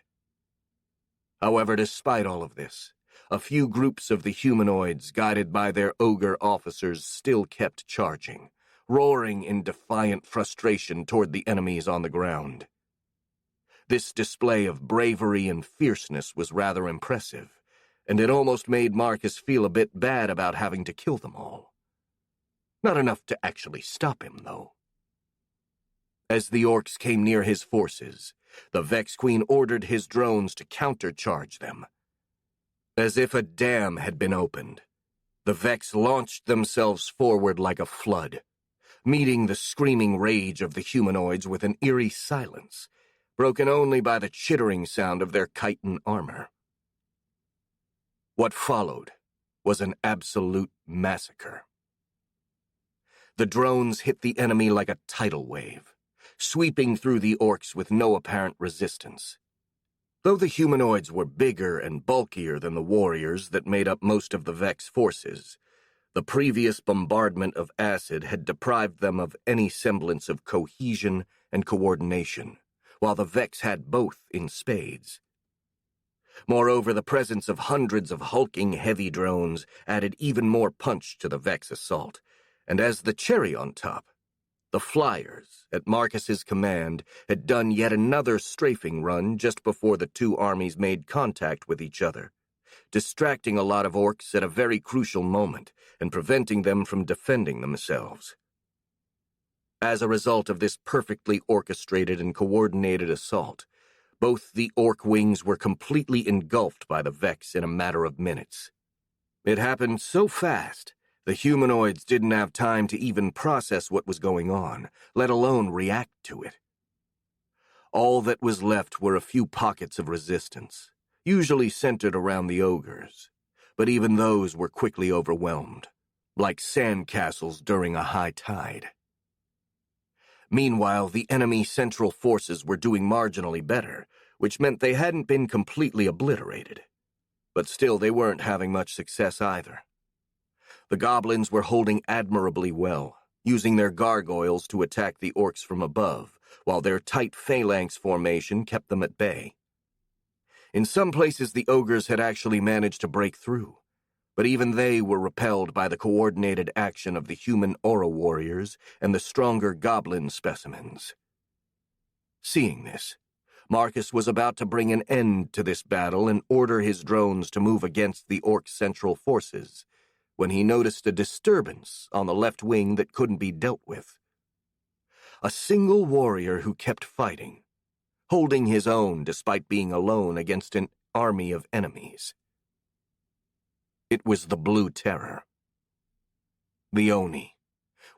However, despite all of this, a few groups of the humanoids, guided by their ogre officers, still kept charging, roaring in defiant frustration toward the enemies on the ground. This display of bravery and fierceness was rather impressive, and it almost made Marcus feel a bit bad about having to kill them all. Not enough to actually stop him, though. As the orcs came near his forces, the Vex Queen ordered his drones to countercharge them. As if a dam had been opened, the Vex launched themselves forward like a flood, meeting the screaming rage of the humanoids with an eerie silence, broken only by the chittering sound of their chitin armor. What followed was an absolute massacre. The drones hit the enemy like a tidal wave, sweeping through the orcs with no apparent resistance. Though the humanoids were bigger and bulkier than the warriors that made up most of the Vex forces, the previous bombardment of acid had deprived them of any semblance of cohesion and coordination, while the Vex had both in spades. Moreover, the presence of hundreds of hulking heavy drones added even more punch to the Vex assault, and as the cherry on top, the flyers, at Marcus's command, had done yet another strafing run just before the two armies made contact with each other, distracting a lot of orcs at a very crucial moment and preventing them from defending themselves. As a result of this perfectly orchestrated and coordinated assault, Both the orc wings were completely engulfed by the Vex in a matter of minutes. It happened so fast, the humanoids didn't have time to even process what was going on, let alone react to it. All that was left were a few pockets of resistance, usually centered around the ogres, but even those were quickly overwhelmed, like sandcastles during a high tide. Meanwhile, the enemy central forces were doing marginally better, which meant they hadn't been completely obliterated. But still, they weren't having much success either. The goblins were holding admirably well, using their gargoyles to attack the orcs from above, while their tight phalanx formation kept them at bay. In some places, the ogres had actually managed to break through, but even they were repelled by the coordinated action of the human aura warriors and the stronger goblin specimens. Seeing this, Marcus was about to bring an end to this battle and order his drones to move against the orc central forces, when he noticed a disturbance on the left wing that couldn't be dealt with. A single warrior who kept fighting, holding his own despite being alone against an army of enemies. It was the Blue Terror. The Oni,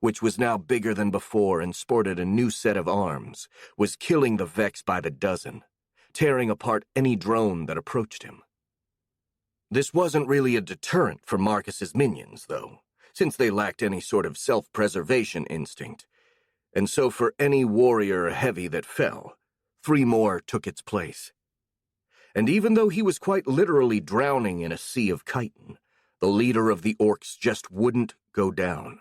which was now bigger than before and sported a new set of arms, was killing the Vex by the dozen, tearing apart any drone that approached him. This wasn't really a deterrent for Marcus's minions, though, since they lacked any sort of self-preservation instinct, and so for any warrior heavy that fell, 3 more took its place. And even though he was quite literally drowning in a sea of chitin, the leader of the orcs just wouldn't go down.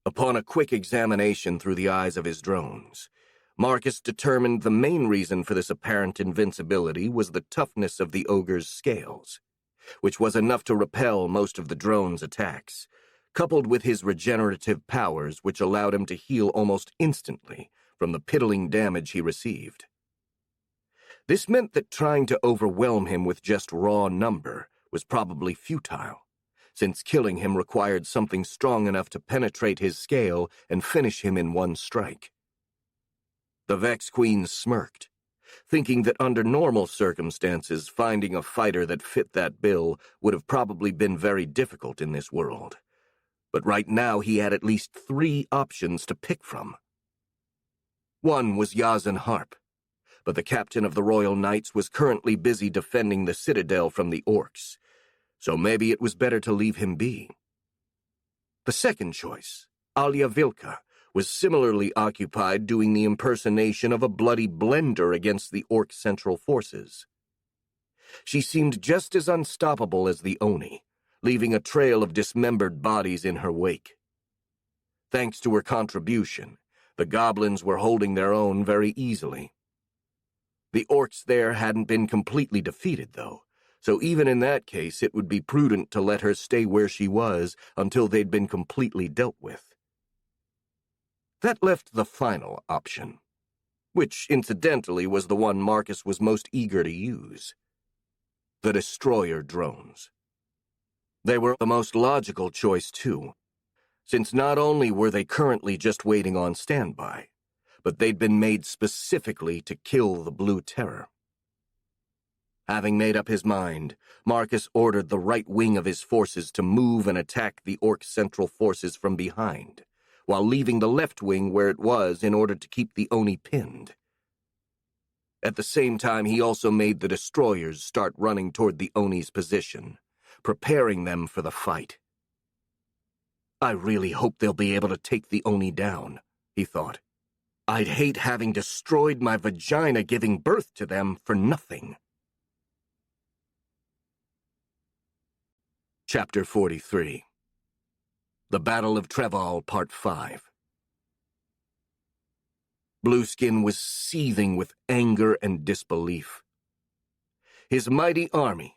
Upon a quick examination through the eyes of his drones, Marcus determined the main reason for this apparent invincibility was the toughness of the ogre's scales, which was enough to repel most of the drone's attacks, coupled with his regenerative powers which allowed him to heal almost instantly from the piddling damage he received. This meant that trying to overwhelm him with just raw number was probably futile, since killing him required something strong enough to penetrate his scale and finish him in one strike. The Vex Queen smirked, thinking that under normal circumstances finding a fighter that fit that bill would have probably been very difficult in this world. But right now he had at least 3 options to pick from. One was Yazan Harp, but the captain of the Royal Knights was currently busy defending the citadel from the orcs, so maybe it was better to leave him be. The second choice, Alia Vilka, was similarly occupied doing the impersonation of a bloody blender against the orc central forces. She seemed just as unstoppable as the Oni, leaving a trail of dismembered bodies in her wake. Thanks to her contribution, the goblins were holding their own very easily. The orcs there hadn't been completely defeated, though, so even in that case it would be prudent to let her stay where she was until they'd been completely dealt with. That left the final option, which incidentally was the one Marcus was most eager to use: the destroyer drones. They were the most logical choice, too, since not only were they currently just waiting on standby, but they'd been made specifically to kill the Blue Terror. Having made up his mind, Marcus ordered the right wing of his forces to move and attack the orc central forces from behind, while leaving the left wing where it was in order to keep the Oni pinned. At the same time, he also made the destroyers start running toward the Oni's position, preparing them for the fight. I really hope they'll be able to take the Oni down, he thought. I'd hate having destroyed my vagina giving birth to them for nothing. Chapter 43. The Battle of Treval, Part 5. Blueskin was seething with anger and disbelief. His mighty army,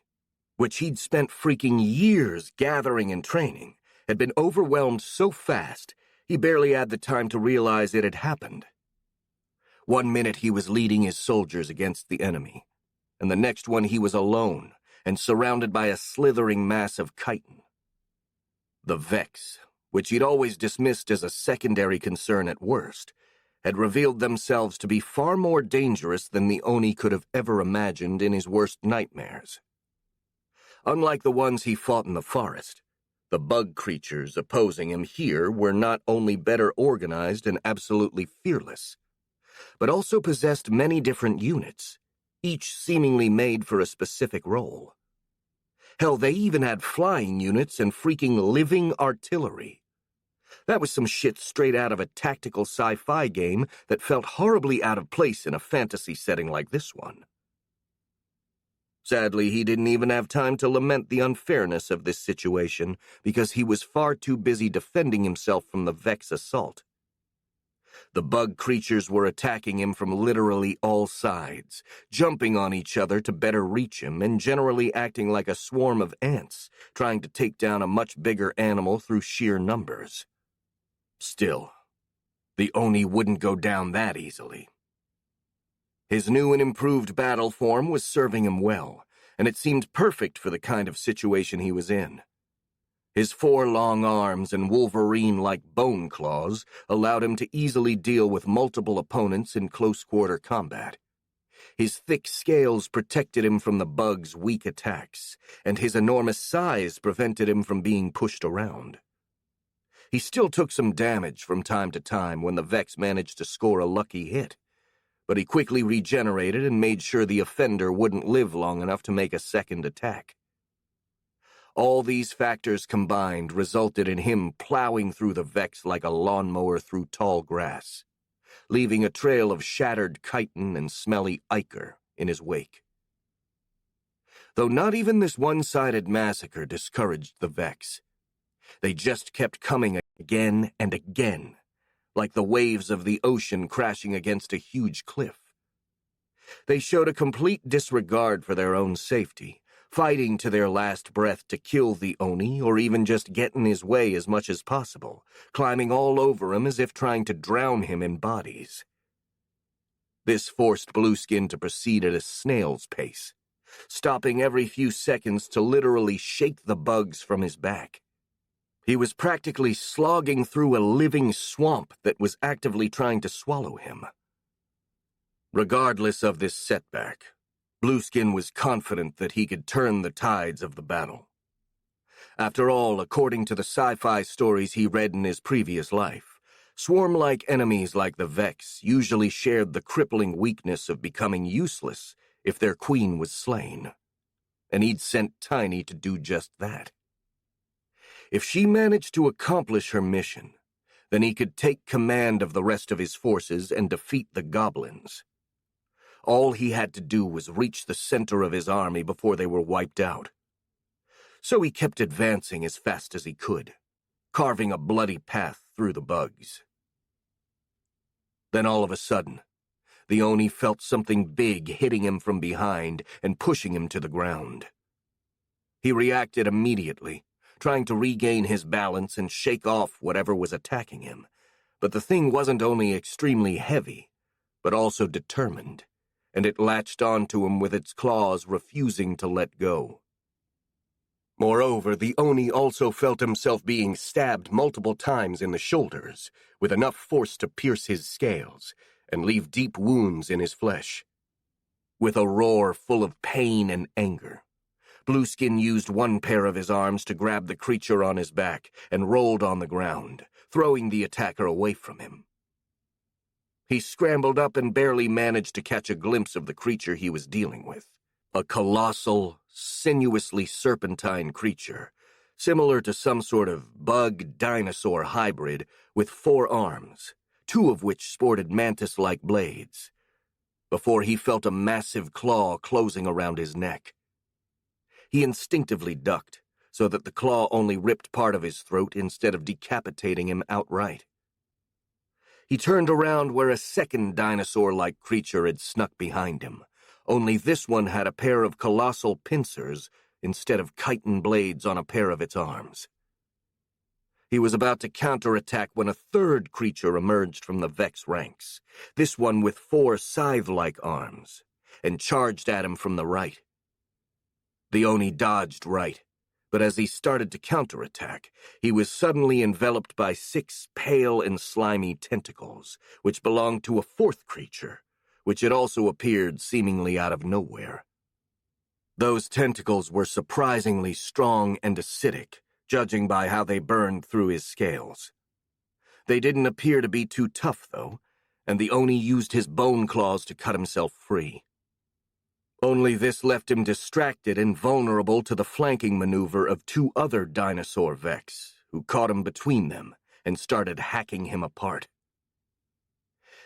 which he'd spent freaking years gathering and training, had been overwhelmed so fast he barely had the time to realize it had happened. One minute he was leading his soldiers against the enemy, and the next one he was alone and surrounded by a slithering mass of chitin. The Vex, which he'd always dismissed as a secondary concern at worst, had revealed themselves to be far more dangerous than the Oni could have ever imagined in his worst nightmares. Unlike the ones he fought in the forest, the bug creatures opposing him here were not only better organized and absolutely fearless, but also possessed many different units, each seemingly made for a specific role. Hell, they even had flying units and freaking living artillery. That was some shit straight out of a tactical sci-fi game that felt horribly out of place in a fantasy setting like this one. Sadly, he didn't even have time to lament the unfairness of this situation because he was far too busy defending himself from the Vex assault. The bug creatures were attacking him from literally all sides, jumping on each other to better reach him and generally acting like a swarm of ants, trying to take down a much bigger animal through sheer numbers. Still, the Oni wouldn't go down that easily. His new and improved battle form was serving him well, and it seemed perfect for the kind of situation he was in. His 4 long arms and Wolverine-like bone claws allowed him to easily deal with multiple opponents in close-quarter combat. His thick scales protected him from the bug's weak attacks, and his enormous size prevented him from being pushed around. He still took some damage from time to time when the Vex managed to score a lucky hit, but he quickly regenerated and made sure the offender wouldn't live long enough to make a second attack. All these factors combined resulted in him plowing through the Vex like a lawnmower through tall grass, leaving a trail of shattered chitin and smelly ichor in his wake. Though not even this one-sided massacre discouraged the Vex. They just kept coming again and again, like the waves of the ocean crashing against a huge cliff. They showed a complete disregard for their own safety, fighting to their last breath to kill the Oni or even just get in his way as much as possible, climbing all over him as if trying to drown him in bodies. This forced Blueskin to proceed at a snail's pace, stopping every few seconds to literally shake the bugs from his back. He was practically slogging through a living swamp that was actively trying to swallow him. Regardless of this setback, Blueskin was confident that he could turn the tides of the battle. After all, according to the sci-fi stories he read in his previous life, swarm-like enemies like the Vex usually shared the crippling weakness of becoming useless if their queen was slain. And he'd sent Tiny to do just that. If she managed to accomplish her mission, then he could take command of the rest of his forces and defeat the goblins. All he had to do was reach the center of his army before they were wiped out. So he kept advancing as fast as he could, carving a bloody path through the bugs. Then all of a sudden, the Oni felt something big hitting him from behind and pushing him to the ground. He reacted immediately, trying to regain his balance and shake off whatever was attacking him. But the thing wasn't only extremely heavy, but also determined, and it latched onto him with its claws, refusing to let go. Moreover, the Oni also felt himself being stabbed multiple times in the shoulders, with enough force to pierce his scales and leave deep wounds in his flesh. With a roar full of pain and anger, Blueskin used one pair of his arms to grab the creature on his back and rolled on the ground, throwing the attacker away from him. He scrambled up and barely managed to catch a glimpse of the creature he was dealing with. A colossal, sinuously serpentine creature, similar to some sort of bug-dinosaur hybrid with 4 arms, 2 of which sported mantis-like blades, before he felt a massive claw closing around his neck. He instinctively ducked, so that the claw only ripped part of his throat instead of decapitating him outright. He turned around where a second dinosaur-like creature had snuck behind him, only this one had a pair of colossal pincers instead of chitin blades on a pair of its arms. He was about to counterattack when a third creature emerged from the Vex ranks, this one with 4 scythe-like arms, and charged at him from the right. The Oni dodged right, But as he started to counterattack, he was suddenly enveloped by 6 pale and slimy tentacles, which belonged to a fourth creature, which had also appeared seemingly out of nowhere. Those tentacles were surprisingly strong and acidic, judging by how they burned through his scales. They didn't appear to be too tough, though, and the Oni used his bone claws to cut himself free. Only this left him distracted and vulnerable to the flanking maneuver of 2 other dinosaur Vex, who caught him between them and started hacking him apart.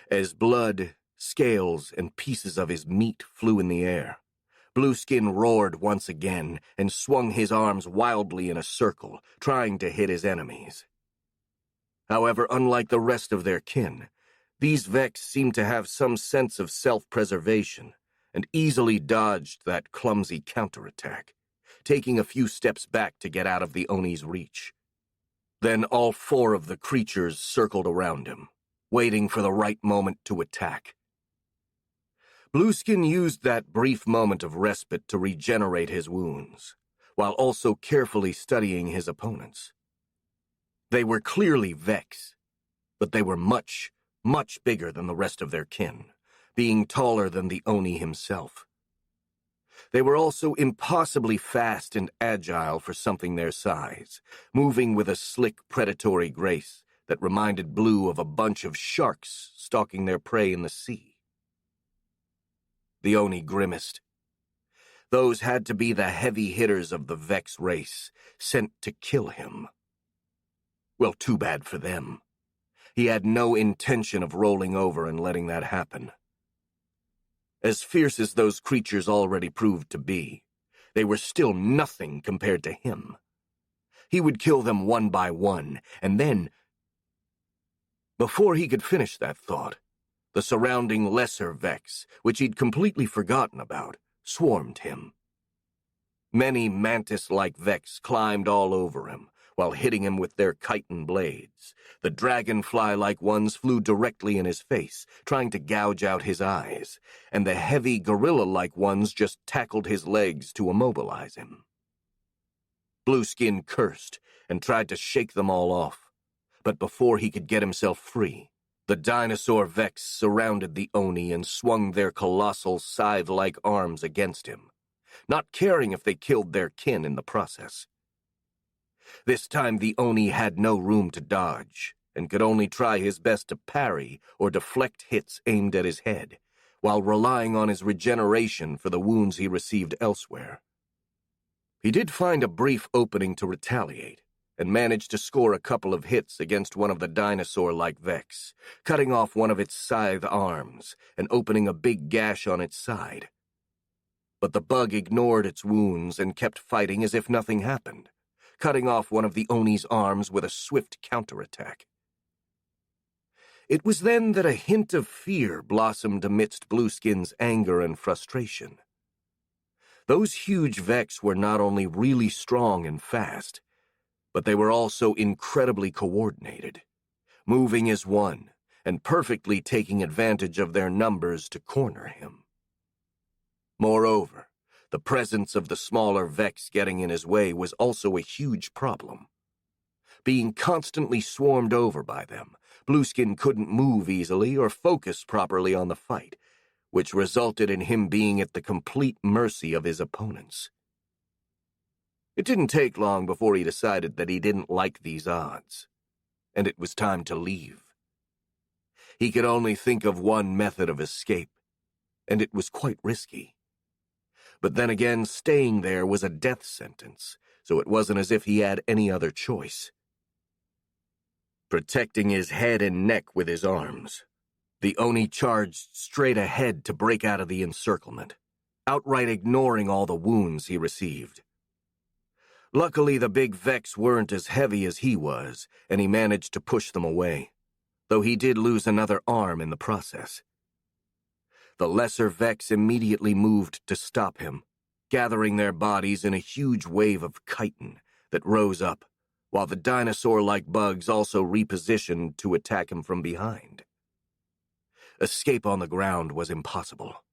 As blood, scales, and pieces of his meat flew in the air, Blueskin roared once again and swung his arms wildly in a circle, trying to hit his enemies. However, unlike the rest of their kin, these Vex seemed to have some sense of self-preservation and easily dodged that clumsy counterattack, taking a few steps back to get out of the Oni's reach. Then all 4 of the creatures circled around him, waiting for the right moment to attack. Blueskin used that brief moment of respite to regenerate his wounds, while also carefully studying his opponents. They were clearly Vex, but they were much, much bigger than the rest of their kin, being taller than the Oni himself. They were also impossibly fast and agile for something their size, moving with a slick, predatory grace that reminded Blue of a bunch of sharks stalking their prey in the sea. The Oni grimaced. Those had to be the heavy hitters of the Vex race, sent to kill him. Well, too bad for them. He had no intention of rolling over and letting that happen. As fierce as those creatures already proved to be, they were still nothing compared to him. He would kill them one by one, and then... Before he could finish that thought, the surrounding lesser Vex, which he'd completely forgotten about, swarmed him. Many mantis-like Vex climbed all over him, while hitting him with their chitin blades. The dragonfly-like ones flew directly in his face, trying to gouge out his eyes, and the heavy gorilla-like ones just tackled his legs to immobilize him. Blueskin cursed and tried to shake them all off, but before he could get himself free, the dinosaur Vex surrounded the Oni and swung their colossal scythe-like arms against him, not caring if they killed their kin in the process. This time the Oni had no room to dodge, and could only try his best to parry or deflect hits aimed at his head, while relying on his regeneration for the wounds he received elsewhere. He did find a brief opening to retaliate, and managed to score a couple of hits against one of the dinosaur-like Vex, cutting off one of its scythe arms and opening a big gash on its side. But the bug ignored its wounds and kept fighting as if nothing happened, cutting off one of the Oni's arms with a swift counterattack. It was then that a hint of fear blossomed amidst Blueskin's anger and frustration. Those huge Vex were not only really strong and fast, but they were also incredibly coordinated, moving as one and perfectly taking advantage of their numbers to corner him. Moreover, the presence of the smaller Vex getting in his way was also a huge problem. Being constantly swarmed over by them, Blueskin couldn't move easily or focus properly on the fight, which resulted in him being at the complete mercy of his opponents. It didn't take long before he decided that he didn't like these odds, and it was time to leave. He could only think of one method of escape, and it was quite risky. But then again, staying there was a death sentence, so it wasn't as if he had any other choice. Protecting his head and neck with his arms, the Oni charged straight ahead to break out of the encirclement, outright ignoring all the wounds he received. Luckily, the big Vex weren't as heavy as he was, and he managed to push them away, though he did lose another arm in the process. The lesser Vex immediately moved to stop him, gathering their bodies in a huge wave of chitin that rose up, while the dinosaur-like bugs also repositioned to attack him from behind. Escape on the ground was impossible,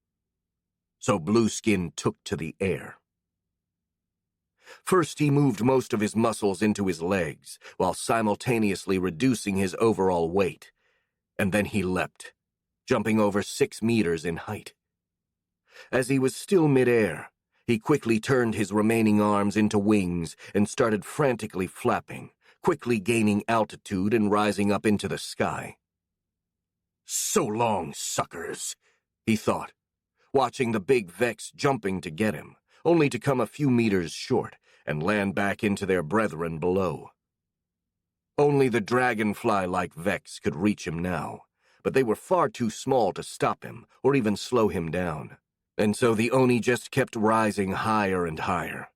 so Blueskin took to the air. First, he moved most of his muscles into his legs, while simultaneously reducing his overall weight. And then he leapt, jumping over 6 meters in height. As he was still midair, he quickly turned his remaining arms into wings and started frantically flapping, quickly gaining altitude and rising up into the sky. "So long, suckers," he thought, watching the big Vex jumping to get him, only to come a few meters short and land back into their brethren below. Only the dragonfly-like Vex could reach him now, but they were far too small to stop him or even slow him down, and so the Oni just kept rising higher and higher.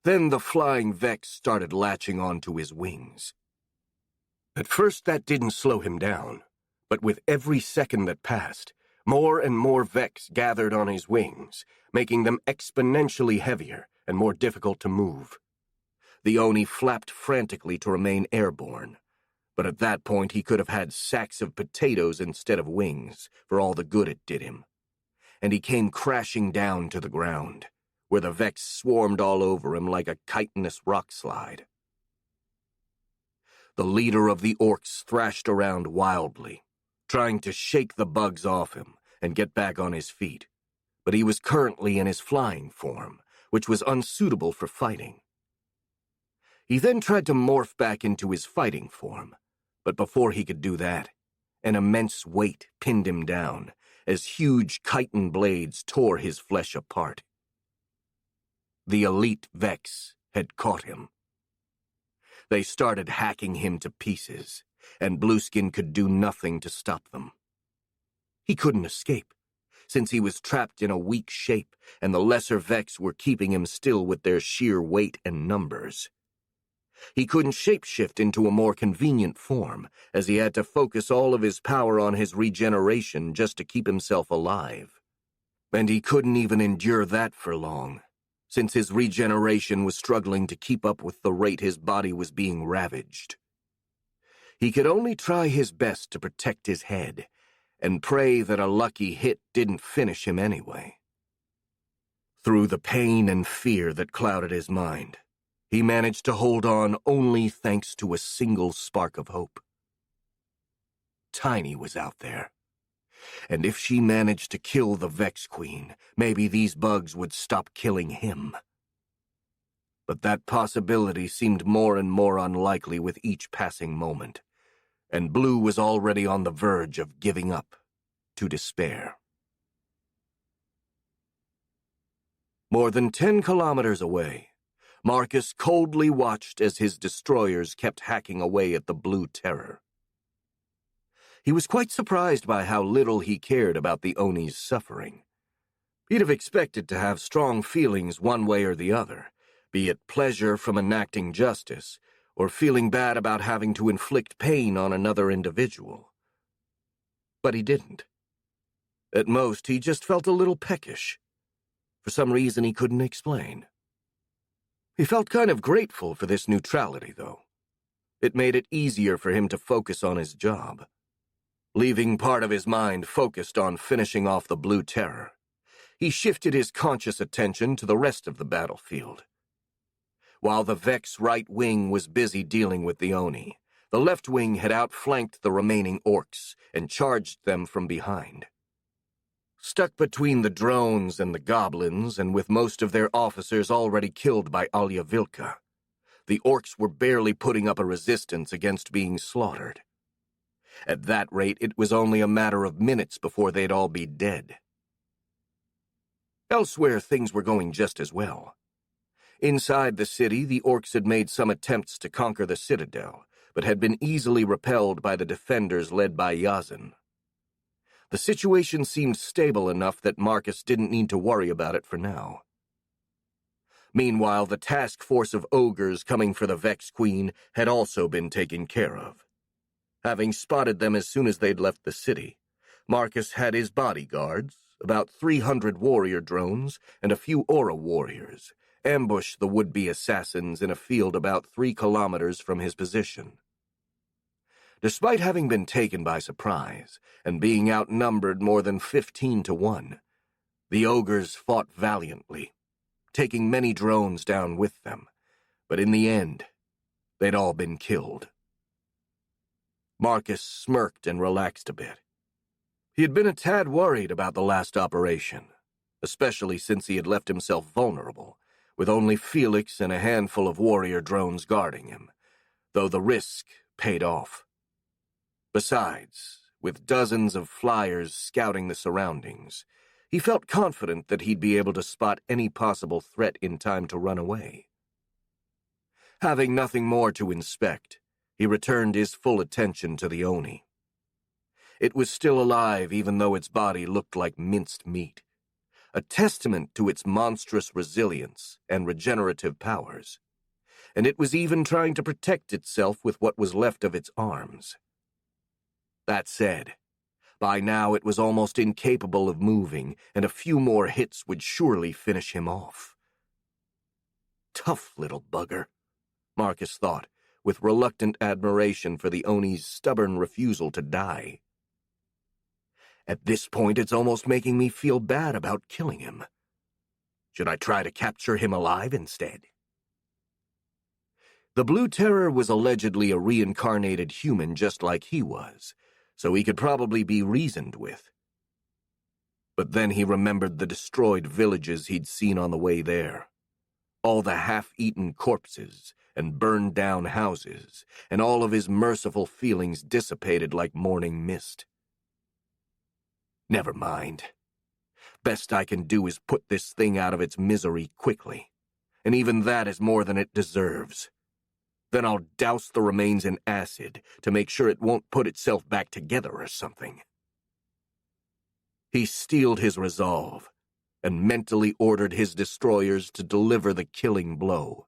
Then the flying Vex started latching onto his wings. At first that didn't slow him down, but with every second that passed, more and more Vex gathered on his wings, making them exponentially heavier and more difficult to move. The Oni flapped frantically to remain airborne, but at that point he could have had sacks of potatoes instead of wings, for all the good it did him. And he came crashing down to the ground, where the Vex swarmed all over him like a chitinous rock slide. The leader of the orcs thrashed around wildly, trying to shake the bugs off him and get back on his feet, but he was currently in his flying form, which was unsuitable for fighting. He then tried to morph back into his fighting form, but before he could do that, an immense weight pinned him down as huge chitin blades tore his flesh apart. The elite Vex had caught him. They started hacking him to pieces, and Blueskin could do nothing to stop them. He couldn't escape, since he was trapped in a weak shape, and the lesser Vex were keeping him still with their sheer weight and numbers. He couldn't shapeshift into a more convenient form, as he had to focus all of his power on his regeneration just to keep himself alive. And he couldn't even endure that for long, since his regeneration was struggling to keep up with the rate his body was being ravaged. He could only try his best to protect his head, and pray that a lucky hit didn't finish him anyway. Through the pain and fear that clouded his mind, he managed to hold on only thanks to a single spark of hope. Tiny was out there, and if she managed to kill the Vex Queen, maybe these bugs would stop killing him. But that possibility seemed more and more unlikely with each passing moment, and Blue was already on the verge of giving up to despair. More than 10 kilometers away, Marcus coldly watched as his destroyers kept hacking away at the Blue Terror. He was quite surprised by how little he cared about the Oni's suffering. He'd have expected to have strong feelings one way or the other, be it pleasure from enacting justice, or feeling bad about having to inflict pain on another individual. But he didn't. At most, he just felt a little peckish. For some reason he couldn't explain. He felt kind of grateful for this neutrality, though. It made it easier for him to focus on his job. Leaving part of his mind focused on finishing off the Blue Terror, he shifted his conscious attention to the rest of the battlefield. While the Vex right wing was busy dealing with the Oni, the left wing had outflanked the remaining orcs and charged them from behind. Stuck between the drones and the goblins, and with most of their officers already killed by Alyavilka, the orcs were barely putting up a resistance against being slaughtered. At that rate, it was only a matter of minutes before they'd all be dead. Elsewhere, things were going just as well. Inside the city, the orcs had made some attempts to conquer the citadel, but had been easily repelled by the defenders led by Yazan. The situation seemed stable enough that Marcus didn't need to worry about it for now. Meanwhile, the task force of ogres coming for the Vex Queen had also been taken care of. Having spotted them as soon as they'd left the city, Marcus had his bodyguards, about 300 warrior drones and a few aura warriors, ambush the would-be assassins in a field about 3 kilometers from his position. Despite having been taken by surprise and being outnumbered more than 15 to 1, the ogres fought valiantly, taking many drones down with them, but in the end, they'd all been killed. Marcus smirked and relaxed a bit. He had been a tad worried about the last operation, especially since he had left himself vulnerable, with only Felix and a handful of warrior drones guarding him, though the risk paid off. Besides, with dozens of flyers scouting the surroundings, he felt confident that he'd be able to spot any possible threat in time to run away. Having nothing more to inspect, he returned his full attention to the Oni. It was still alive even though its body looked like minced meat, a testament to its monstrous resilience and regenerative powers, and it was even trying to protect itself with what was left of its arms. That said, by now it was almost incapable of moving, and a few more hits would surely finish him off. Tough little bugger, Marcus thought, with reluctant admiration for the Oni's stubborn refusal to die. At this point, it's almost making me feel bad about killing him. Should I try to capture him alive instead? The Blue Terror was allegedly a reincarnated human just like he was, so he could probably be reasoned with. But then he remembered the destroyed villages he'd seen on the way there. All the half-eaten corpses and burned-down houses, and all of his merciful feelings dissipated like morning mist. Never mind. Best I can do is put this thing out of its misery quickly, and even that is more than it deserves. Then I'll douse the remains in acid to make sure it won't put itself back together or something. He steeled his resolve and mentally ordered his destroyers to deliver the killing blow.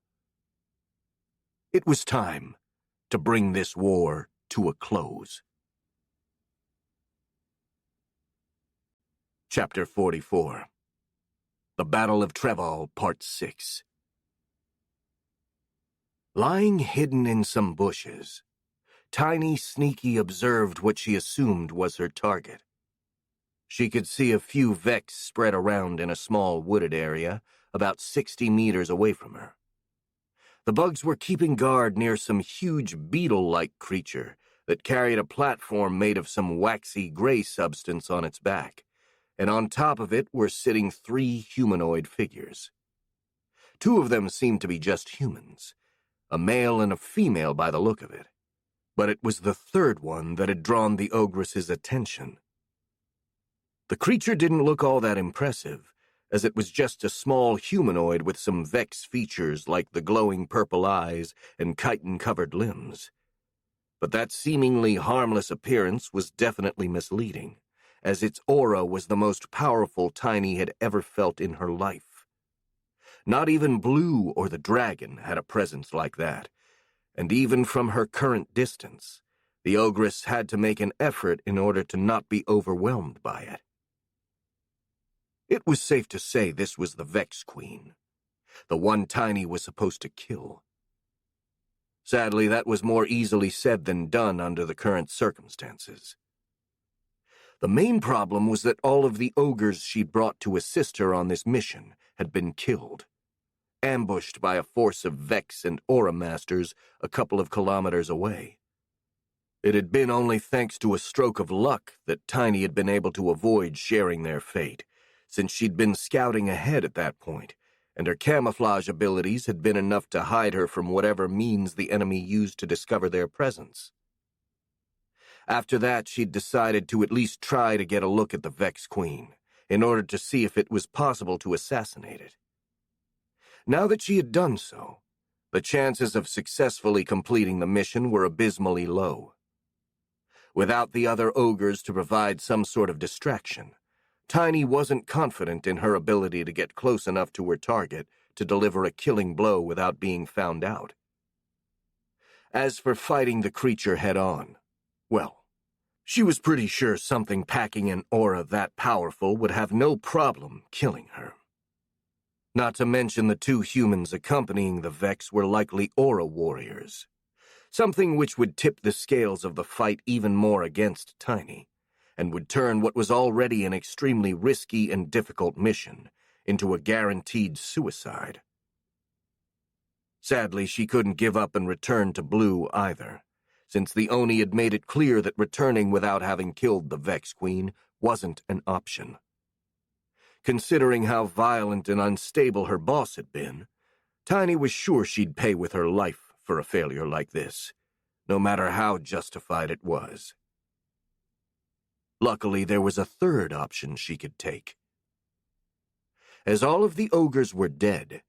It was time to bring this war to a close. Chapter 44. The Battle of Treval, Part 6. Lying hidden in some bushes, Tiny Sneaky observed what she assumed was her target. She could see a few Vex spread around in a small wooded area about 60 meters away from her. The bugs were keeping guard near some huge beetle-like creature that carried a platform made of some waxy gray substance on its back, and on top of it were sitting 3 humanoid figures. 2 of them seemed to be just humans, a male and a female by the look of it, but it was the third one that had drawn the ogress's attention. The creature didn't look all that impressive, as it was just a small humanoid with some Vex features like the glowing purple eyes and chitin-covered limbs. But that seemingly harmless appearance was definitely misleading, as its aura was the most powerful Tiny had ever felt in her life. Not even Blue or the dragon had a presence like that, and even from her current distance, the ogress had to make an effort in order to not be overwhelmed by it. It was safe to say this was the Vex Queen, the one Tiny was supposed to kill. Sadly, that was more easily said than done under the current circumstances. The main problem was that all of the ogres she'd brought to assist her on this mission had been killed, ambushed by a force of Vex and Aura Masters a couple of kilometers away. It had been only thanks to a stroke of luck that Tiny had been able to avoid sharing their fate, since she'd been scouting ahead at that point, and her camouflage abilities had been enough to hide her from whatever means the enemy used to discover their presence. After that, she'd decided to at least try to get a look at the Vex Queen, in order to see if it was possible to assassinate it. Now that she had done so, the chances of successfully completing the mission were abysmally low. Without the other ogres to provide some sort of distraction, Tiny wasn't confident in her ability to get close enough to her target to deliver a killing blow without being found out. As for fighting the creature head-on, well, she was pretty sure something packing an aura that powerful would have no problem killing her. Not to mention the 2 humans accompanying the Vex were likely aura warriors, something which would tip the scales of the fight even more against Tiny, and would turn what was already an extremely risky and difficult mission into a guaranteed suicide. Sadly, she couldn't give up and return to Blue either, since the Oni had made it clear that returning without having killed the Vex Queen wasn't an option. Considering how violent and unstable her boss had been, Tiny was sure she'd pay with her life for a failure like this, no matter how justified it was. Luckily, there was a third option she could take. As all of the ogres were dead,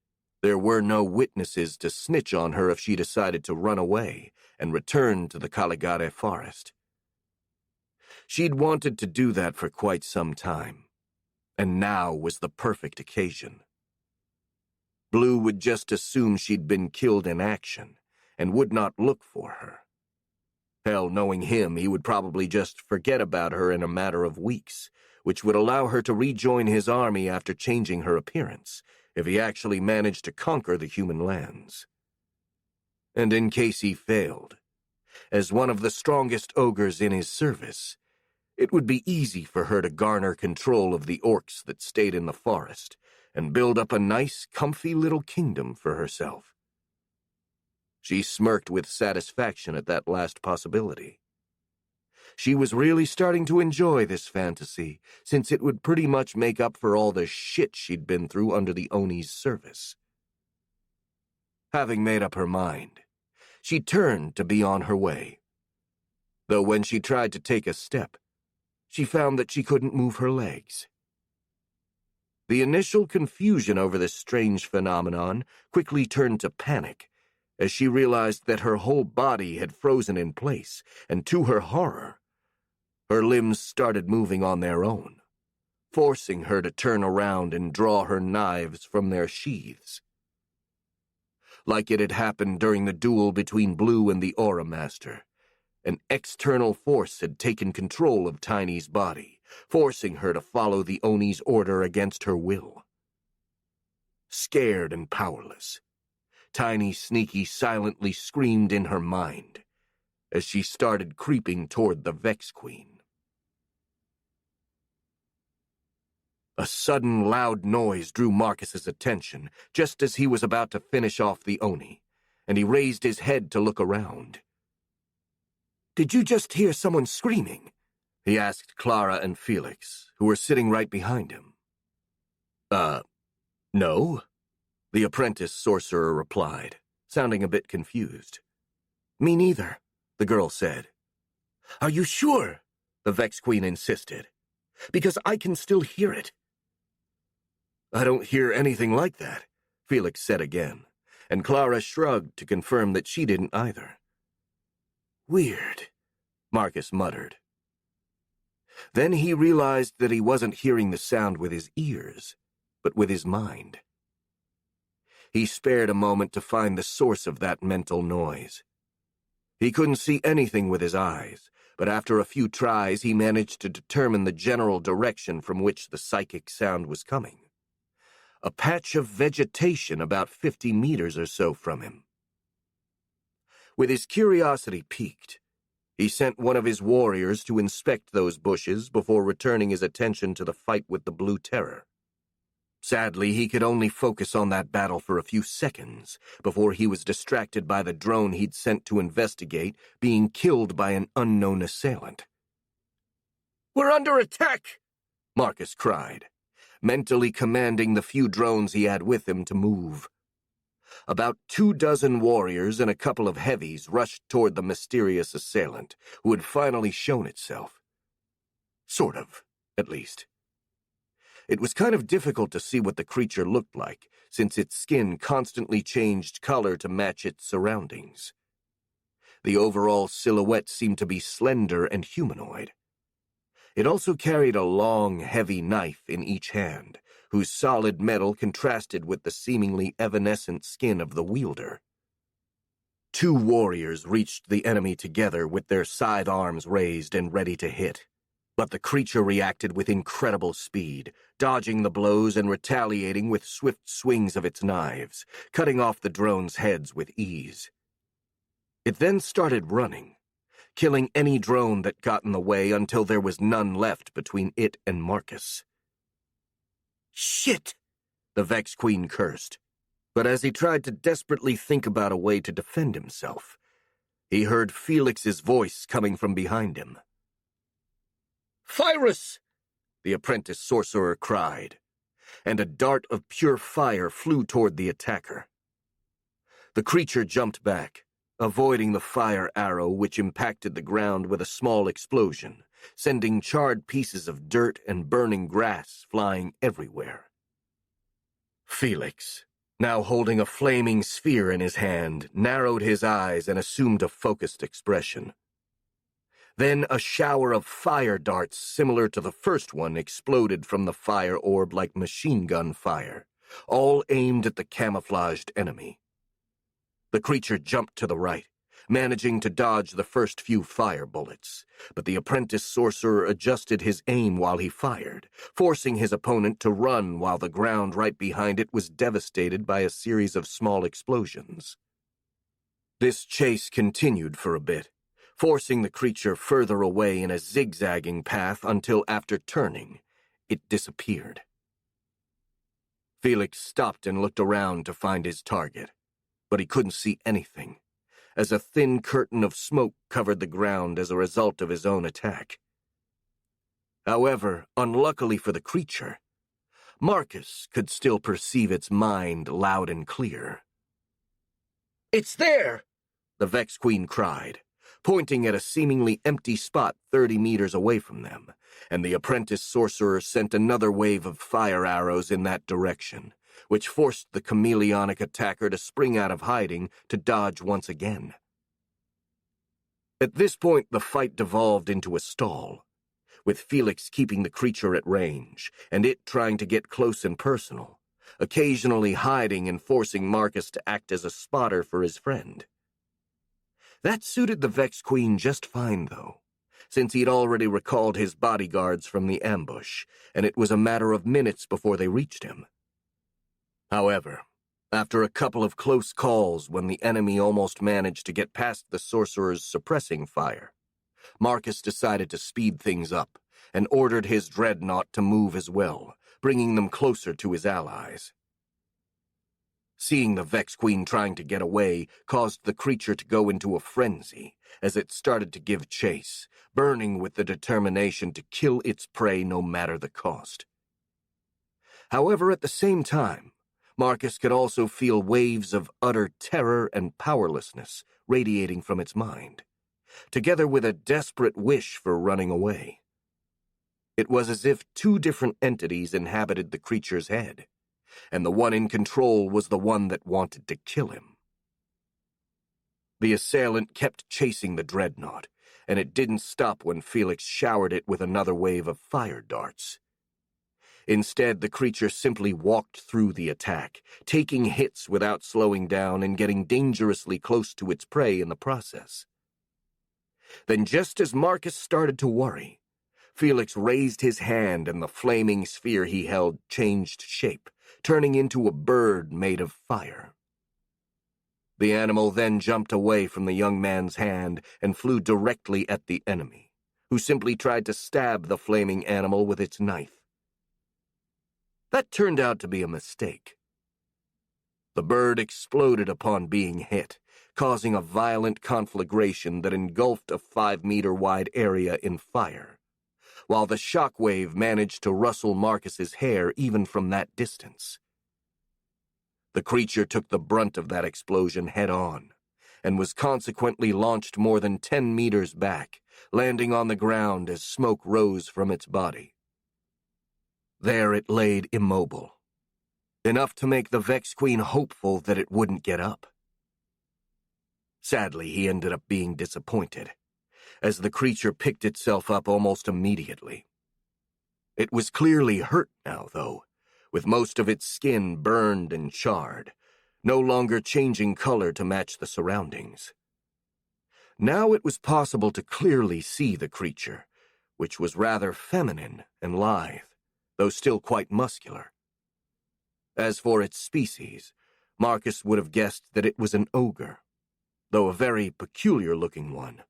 there were no witnesses to snitch on her if she decided to run away and return to the Caligare forest. She'd wanted to do that for quite some time, and now was the perfect occasion. Blue would just assume she'd been killed in action and would not look for her. Hell, knowing him, he would probably just forget about her in a matter of weeks, which would allow her to rejoin his army after changing her appearance, if he actually managed to conquer the human lands. And in case he failed, as one of the strongest ogres in his service, it would be easy for her to garner control of the orcs that stayed in the forest and build up a nice, comfy little kingdom for herself. She smirked with satisfaction at that last possibility. She was really starting to enjoy this fantasy, since it would pretty much make up for all the shit she'd been through under the Oni's service. Having made up her mind, she turned to be on her way. Though when she tried to take a step, she found that she couldn't move her legs. The initial confusion over this strange phenomenon quickly turned to panic, as she realized that her whole body had frozen in place, and to her horror, her limbs started moving on their own, forcing her to turn around and draw her knives from their sheaths. Like it had happened during the duel between Blue and the Aura Master, an external force had taken control of Tiny's body, forcing her to follow the Oni's order against her will. Scared and powerless, Tiny Sneaky silently screamed in her mind as she started creeping toward the Vex Queen. A sudden loud noise drew Marcus's attention just as he was about to finish off the Oni, and he raised his head to look around. "Did you just hear someone screaming?" he asked Clara and Felix, who were sitting right behind him. No," the apprentice sorcerer replied, sounding a bit confused. "Me neither," the girl said. "Are you sure?" the Vex Queen insisted. "Because I can still hear it." "I don't hear anything like that," Felix said again, and Clara shrugged to confirm that she didn't either. "Weird," Marcus muttered. Then he realized that he wasn't hearing the sound with his ears, but with his mind. He spared a moment to find the source of that mental noise. He couldn't see anything with his eyes, but after a few tries he managed to determine the general direction from which the psychic sound was coming. A patch of vegetation about 50 meters or so from him. With his curiosity piqued, he sent one of his warriors to inspect those bushes before returning his attention to the fight with the Blue Terror. Sadly, he could only focus on that battle for a few seconds before he was distracted by the drone he'd sent to investigate being killed by an unknown assailant. "We're under attack!" Marcus cried, mentally commanding the few drones he had with him to move. About 24 warriors and a couple of heavies rushed toward the mysterious assailant, who had finally shown itself. Sort of, at least. It was kind of difficult to see what the creature looked like, since its skin constantly changed color to match its surroundings. The overall silhouette seemed to be slender and humanoid. It also carried a long, heavy knife in each hand, whose solid metal contrasted with the seemingly evanescent skin of the wielder. 2 warriors reached the enemy together with their scythe arms raised and ready to hit. But the creature reacted with incredible speed, dodging the blows and retaliating with swift swings of its knives, cutting off the drones' heads with ease. It then started running, killing any drone that got in the way until there was none left between it and Marcus. "Shit!" the Vex Queen cursed. But as he tried to desperately think about a way to defend himself, he heard Felix's voice coming from behind him. "Phyrus!" the apprentice sorcerer cried, and a dart of pure fire flew toward the attacker. The creature jumped back, avoiding the fire arrow which impacted the ground with a small explosion, sending charred pieces of dirt and burning grass flying everywhere. Felix, now holding a flaming sphere in his hand, narrowed his eyes and assumed a focused expression. Then a shower of fire darts similar to the first one exploded from the fire orb like machine gun fire, all aimed at the camouflaged enemy. The creature jumped to the right, managing to dodge the first few fire bullets, but the apprentice sorcerer adjusted his aim while he fired, forcing his opponent to run while the ground right behind it was devastated by a series of small explosions. This chase continued for a bit, forcing the creature further away in a zigzagging path until after turning, it disappeared. Felix stopped and looked around to find his target, but he couldn't see anything, as a thin curtain of smoke covered the ground as a result of his own attack. However, unluckily for the creature, Marcus could still perceive its mind loud and clear. "It's there!" the Vex Queen cried, pointing at a seemingly empty spot 30 meters away from them, and the apprentice sorcerer sent another wave of fire arrows in that direction, which forced the chameleonic attacker to spring out of hiding to dodge once again. At this point, the fight devolved into a stall, with Felix keeping the creature at range, and it trying to get close and personal, occasionally hiding and forcing Marcus to act as a spotter for his friend. That suited the Vex Queen just fine, though, since he'd already recalled his bodyguards from the ambush, and it was a matter of minutes before they reached him. However, after a couple of close calls when the enemy almost managed to get past the sorcerer's suppressing fire, Marcus decided to speed things up and ordered his dreadnought to move as well, bringing them closer to his allies. Seeing the Vex Queen trying to get away caused the creature to go into a frenzy as it started to give chase, burning with the determination to kill its prey no matter the cost. However, at the same time, Marcus could also feel waves of utter terror and powerlessness radiating from its mind, together with a desperate wish for running away. It was as if two different entities inhabited the creature's head, and the one in control was the one that wanted to kill him. The assailant kept chasing the dreadnought, and it didn't stop when Felix showered it with another wave of fire darts. Instead, the creature simply walked through the attack, taking hits without slowing down and getting dangerously close to its prey in the process. Then, just as Marcus started to worry, Felix raised his hand and the flaming sphere he held changed shape, turning into a bird made of fire. The animal then jumped away from the young man's hand and flew directly at the enemy, who simply tried to stab the flaming animal with its knife. That turned out to be a mistake. The bird exploded upon being hit, causing a violent conflagration that engulfed a 5-meter-wide area in fire, while the shockwave managed to rustle Marcus's hair even from that distance. The creature took the brunt of that explosion head-on, and was consequently launched more than 10 meters back, landing on the ground as smoke rose from its body. There it laid immobile, enough to make the Vex Queen hopeful that it wouldn't get up. Sadly, he ended up being disappointed, as the creature picked itself up almost immediately. It was clearly hurt now, though, with most of its skin burned and charred, no longer changing color to match the surroundings. Now it was possible to clearly see the creature, which was rather feminine and lithe, though still quite muscular. As for its species, Marcus would have guessed that it was an ogre, though a very peculiar-looking one.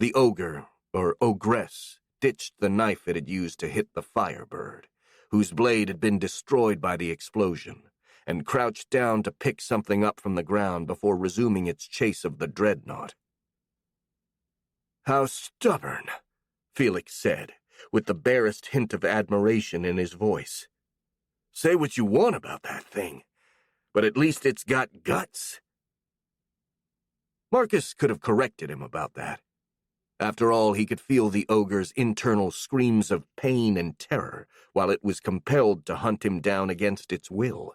The ogre, or ogress, ditched the knife it had used to hit the firebird, whose blade had been destroyed by the explosion, and crouched down to pick something up from the ground before resuming its chase of the dreadnought. "How stubborn," Felix said, with the barest hint of admiration in his voice. "Say what you want about that thing, but at least it's got guts." Marcus could have corrected him about that. After all, he could feel the ogre's internal screams of pain and terror while it was compelled to hunt him down against its will.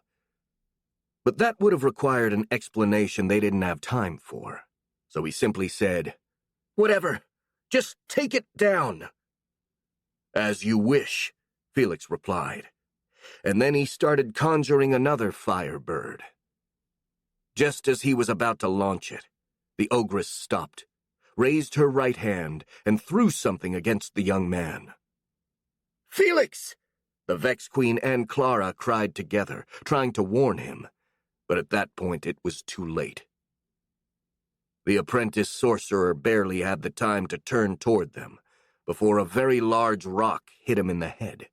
But that would have required an explanation they didn't have time for, so he simply said, "Whatever, just take it down." "As you wish," Felix replied, and then he started conjuring another fire bird. Just as he was about to launch it, the ogress stopped, raised her right hand, and threw something against the young man. "Felix!" The Vex Queen and Clara cried together, trying to warn him, but at that point it was too late. The apprentice sorcerer barely had the time to turn toward them before a very large rock hit him in the head.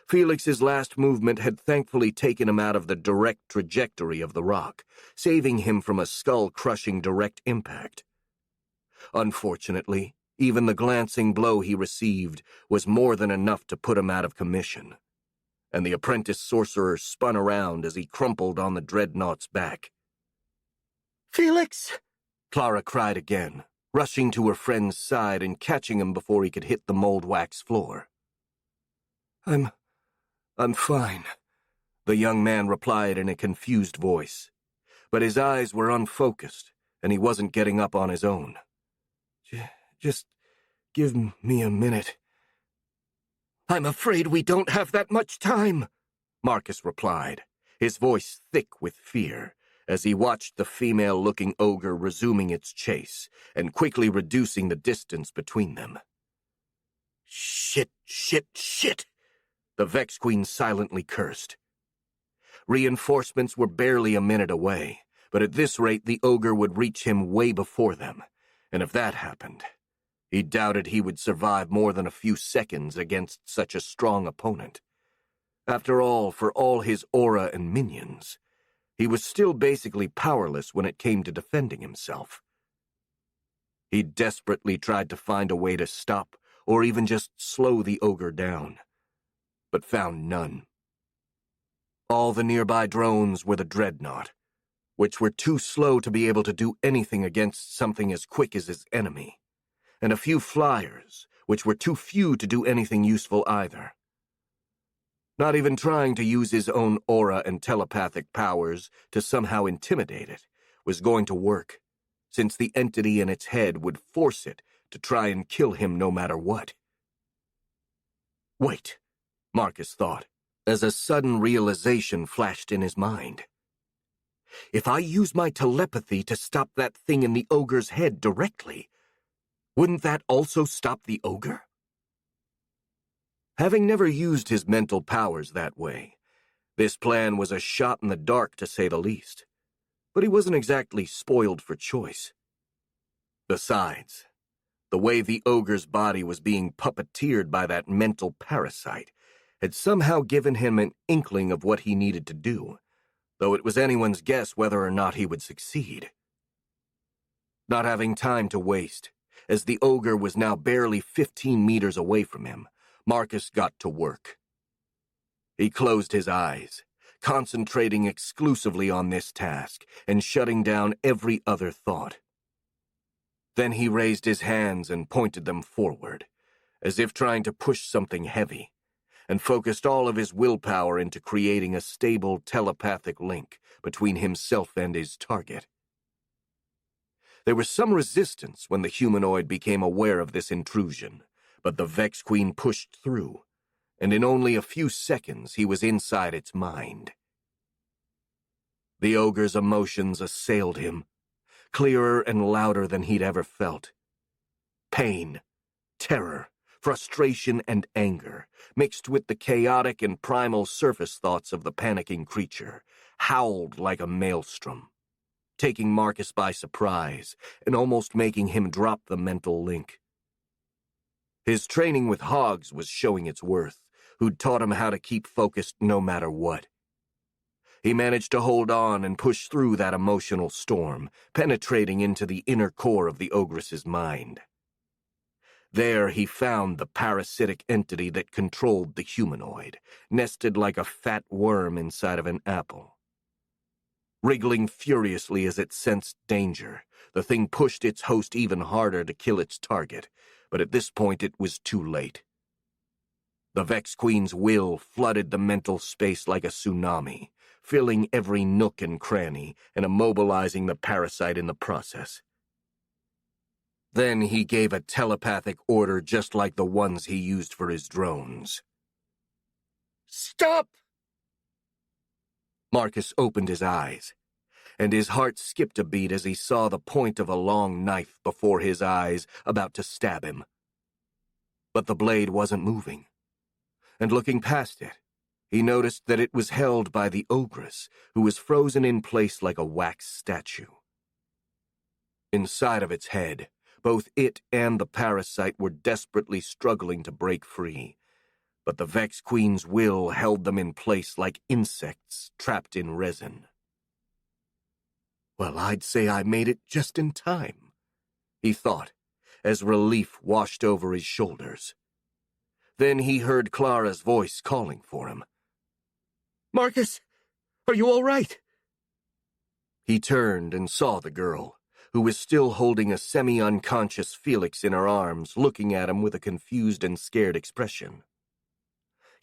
Felix's last movement had thankfully taken him out of the direct trajectory of the rock, saving him from a skull-crushing direct impact. Unfortunately, even the glancing blow he received was more than enough to put him out of commission, and the apprentice sorcerer spun around as he crumpled on the dreadnought's back. "Felix!" Clara cried again, rushing to her friend's side and catching him before he could hit the mold wax floor. I'm fine," the young man replied in a confused voice, but his eyes were unfocused, and he wasn't getting up on his own. Just give me a minute." "I'm afraid we don't have that much time," Marcus replied, his voice thick with fear, as he watched the female-looking ogre resuming its chase and quickly reducing the distance between them. Shit, the Vex Queen silently cursed. Reinforcements were barely a minute away, but at this rate the ogre would reach him way before them, and if that happened, he doubted he would survive more than a few seconds against such a strong opponent. After all, for all his aura and minions, he was still basically powerless when it came to defending himself. He desperately tried to find a way to stop or even just slow the ogre down, but found none. All the nearby drones were the dreadnought, which were too slow to be able to do anything against something as quick as his enemy, and a few flyers, which were too few to do anything useful either. Not even trying to use his own aura and telepathic powers to somehow intimidate it was going to work, since the entity in its head would force it to try and kill him no matter what. Wait, Marcus thought, as a sudden realization flashed in his mind. If I use my telepathy to stop that thing in the ogre's head directly, wouldn't that also stop the ogre? Having never used his mental powers that way, this plan was a shot in the dark to say the least, but he wasn't exactly spoiled for choice. Besides, the way the ogre's body was being puppeteered by that mental parasite had somehow given him an inkling of what he needed to do, though it was anyone's guess whether or not he would succeed. Not having time to waste, as the ogre was now barely 15 meters away from him, Marcus got to work. He closed his eyes, concentrating exclusively on this task and shutting down every other thought. Then he raised his hands and pointed them forward, as if trying to push something heavy, and focused all of his willpower into creating a stable telepathic link between himself and his target. There was some resistance when the humanoid became aware of this intrusion, but the Vex Queen pushed through, and in only a few seconds he was inside its mind. The ogre's emotions assailed him, clearer and louder than he'd ever felt. Pain, terror, frustration, and anger, mixed with the chaotic and primal surface thoughts of the panicking creature, howled like a maelstrom, taking Marcus by surprise and almost making him drop the mental link. His training with hogs was showing its worth, who'd taught him how to keep focused no matter what. He managed to hold on and push through that emotional storm, penetrating into the inner core of the ogress's mind. There he found the parasitic entity that controlled the humanoid, nested like a fat worm inside of an apple. Wriggling furiously as it sensed danger, the thing pushed its host even harder to kill its target, but at this point it was too late. The Vex Queen's will flooded the mental space like a tsunami, filling every nook and cranny and immobilizing the parasite in the process. Then he gave a telepathic order just like the ones he used for his drones. "Stop!" Marcus opened his eyes, and his heart skipped a beat as he saw the point of a long knife before his eyes, about to stab him. But the blade wasn't moving, and looking past it, he noticed that it was held by the ogress, who was frozen in place like a wax statue. Inside of its head, both it and the parasite were desperately struggling to break free, but the Vex Queen's will held them in place like insects trapped in resin. "Well, I'd say I made it just in time," he thought, as relief washed over his shoulders. Then he heard Clara's voice calling for him. "Marcus, are you all right?" He turned and saw the girl, who was still holding a semi-unconscious Felix in her arms, looking at him with a confused and scared expression.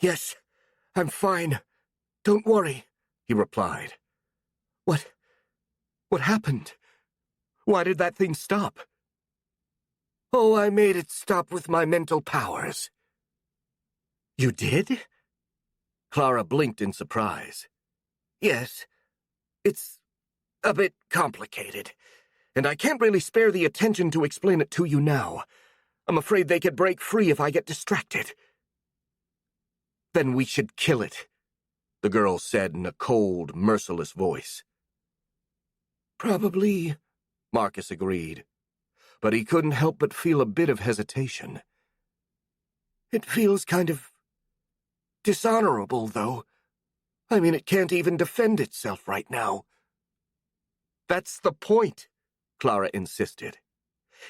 "Yes, I'm fine. Don't worry," he replied. What happened? Why did that thing stop?" "Oh, I made it stop with my mental powers." "You did?" Clara blinked in surprise. "Yes, it's a bit complicated, and I can't really spare the attention to explain it to you now. I'm afraid they could break free if I get distracted." "Then we should kill it," the girl said in a cold, merciless voice. "Probably," Marcus agreed, but he couldn't help but feel a bit of hesitation. "It feels kind of dishonorable, though. I mean, it can't even defend itself right now." "That's the point," Clara insisted.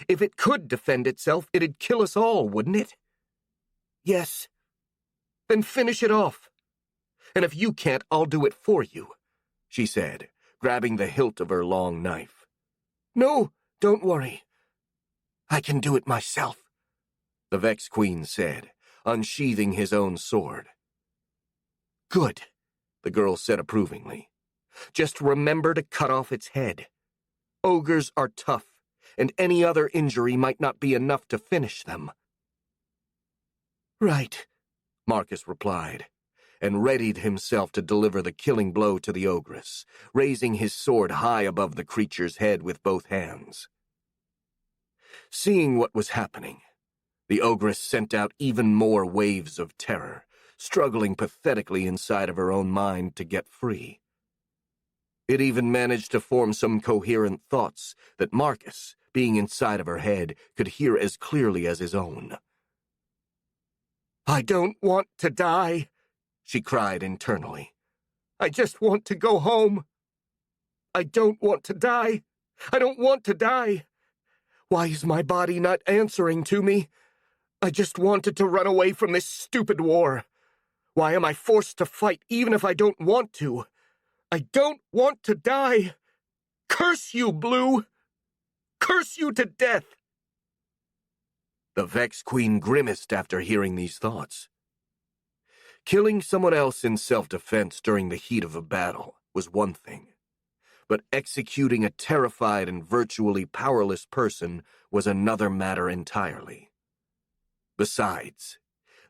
"If it could defend itself, it'd kill us all, wouldn't it?" "Yes." "Then finish it off. And if you can't, I'll do it for you," she said, grabbing the hilt of her long knife. "No, don't worry. I can do it myself," the Vex Queen said, unsheathing his own sword. "Good," the girl said approvingly. "Just remember to cut off its head. Ogres are tough, and any other injury might not be enough to finish them." "Right," Marcus replied, and readied himself to deliver the killing blow to the ogress, raising his sword high above the creature's head with both hands. Seeing what was happening, the ogress sent out even more waves of terror, struggling pathetically inside of her own mind to get free. It even managed to form some coherent thoughts that Marcus, being inside of her head, could hear as clearly as his own. "I don't want to die," she cried internally. "I just want to go home. I don't want to die. I don't want to die. Why is my body not answering to me? I just wanted to run away from this stupid war. Why am I forced to fight even if I don't want to? I don't want to die. Curse you, Blue! Curse you to death!" The Vex Queen grimaced after hearing these thoughts. Killing someone else in self-defense during the heat of a battle was one thing, but executing a terrified and virtually powerless person was another matter entirely. Besides,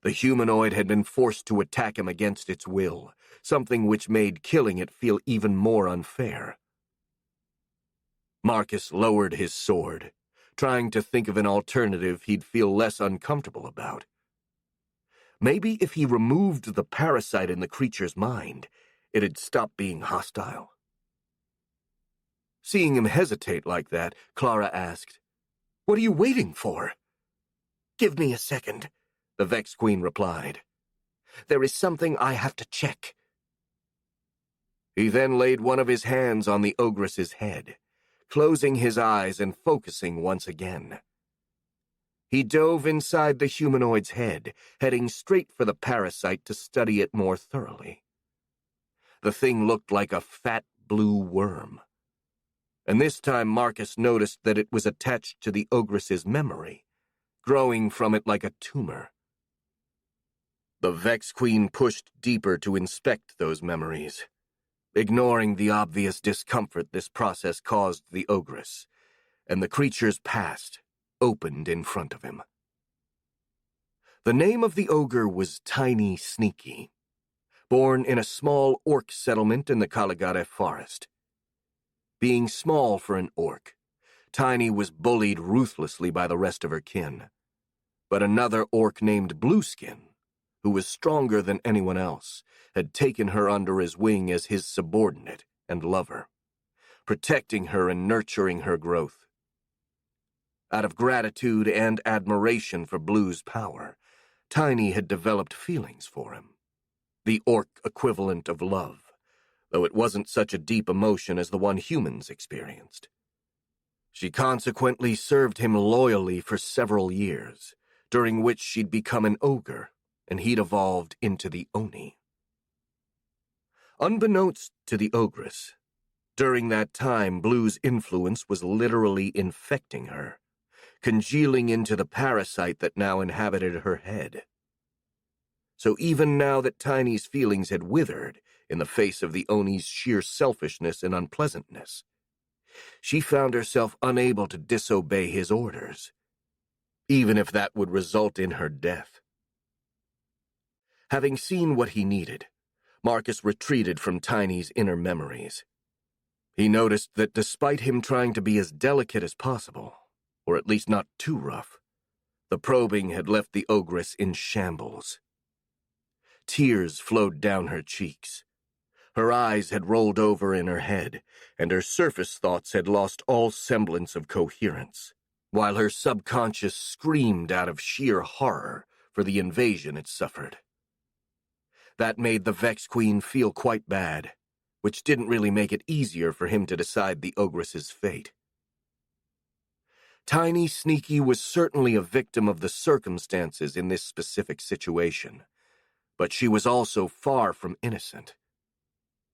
the humanoid had been forced to attack him against its will, something which made killing it feel even more unfair. Marcus lowered his sword, trying to think of an alternative he'd feel less uncomfortable about. Maybe if he removed the parasite in the creature's mind, it'd stop being hostile. Seeing him hesitate like that, Clara asked, "What are you waiting for?" "Give me a second," the Vex Queen replied. There is something I have to check." He then laid one of his hands on the ogress's head, closing his eyes and focusing once again. He dove inside the humanoid's head, heading straight for the parasite to study it more thoroughly. The thing looked like a fat blue worm. And this time Marcus noticed that it was attached to the ogress's memory, growing from it like a tumor. The Vex Queen pushed deeper to inspect those memories, ignoring the obvious discomfort this process caused the ogress, and the creature's past opened in front of him. The name of the ogre was Tiny Sneaky, born in a small orc settlement in the Kaligare forest. Being small for an orc, Tiny was bullied ruthlessly by the rest of her kin. But another orc named Blueskin, who was stronger than anyone else, had taken her under his wing as his subordinate and lover, protecting her and nurturing her growth. Out of gratitude and admiration for Blue's power, Tiny had developed feelings for him, the orc equivalent of love, though it wasn't such a deep emotion as the one humans experienced. She consequently served him loyally for several years, during which she'd become an ogre, and he'd evolved into the Oni. Unbeknownst to the ogress, during that time Blue's influence was literally infecting her, congealing into the parasite that now inhabited her head. So even now that Tiny's feelings had withered in the face of the Oni's sheer selfishness and unpleasantness, she found herself unable to disobey his orders, even if that would result in her death. Having seen what he needed, Marcus retreated from Tiny's inner memories. He noticed that despite him trying to be as delicate as possible, or at least not too rough, the probing had left the ogress in shambles. Tears flowed down her cheeks. Her eyes had rolled over in her head, and her surface thoughts had lost all semblance of coherence, while her subconscious screamed out of sheer horror for the invasion it suffered. That made the Vex Queen feel quite bad, which didn't really make it easier for him to decide the ogress's fate. Tiny Sneaky was certainly a victim of the circumstances in this specific situation, but she was also far from innocent.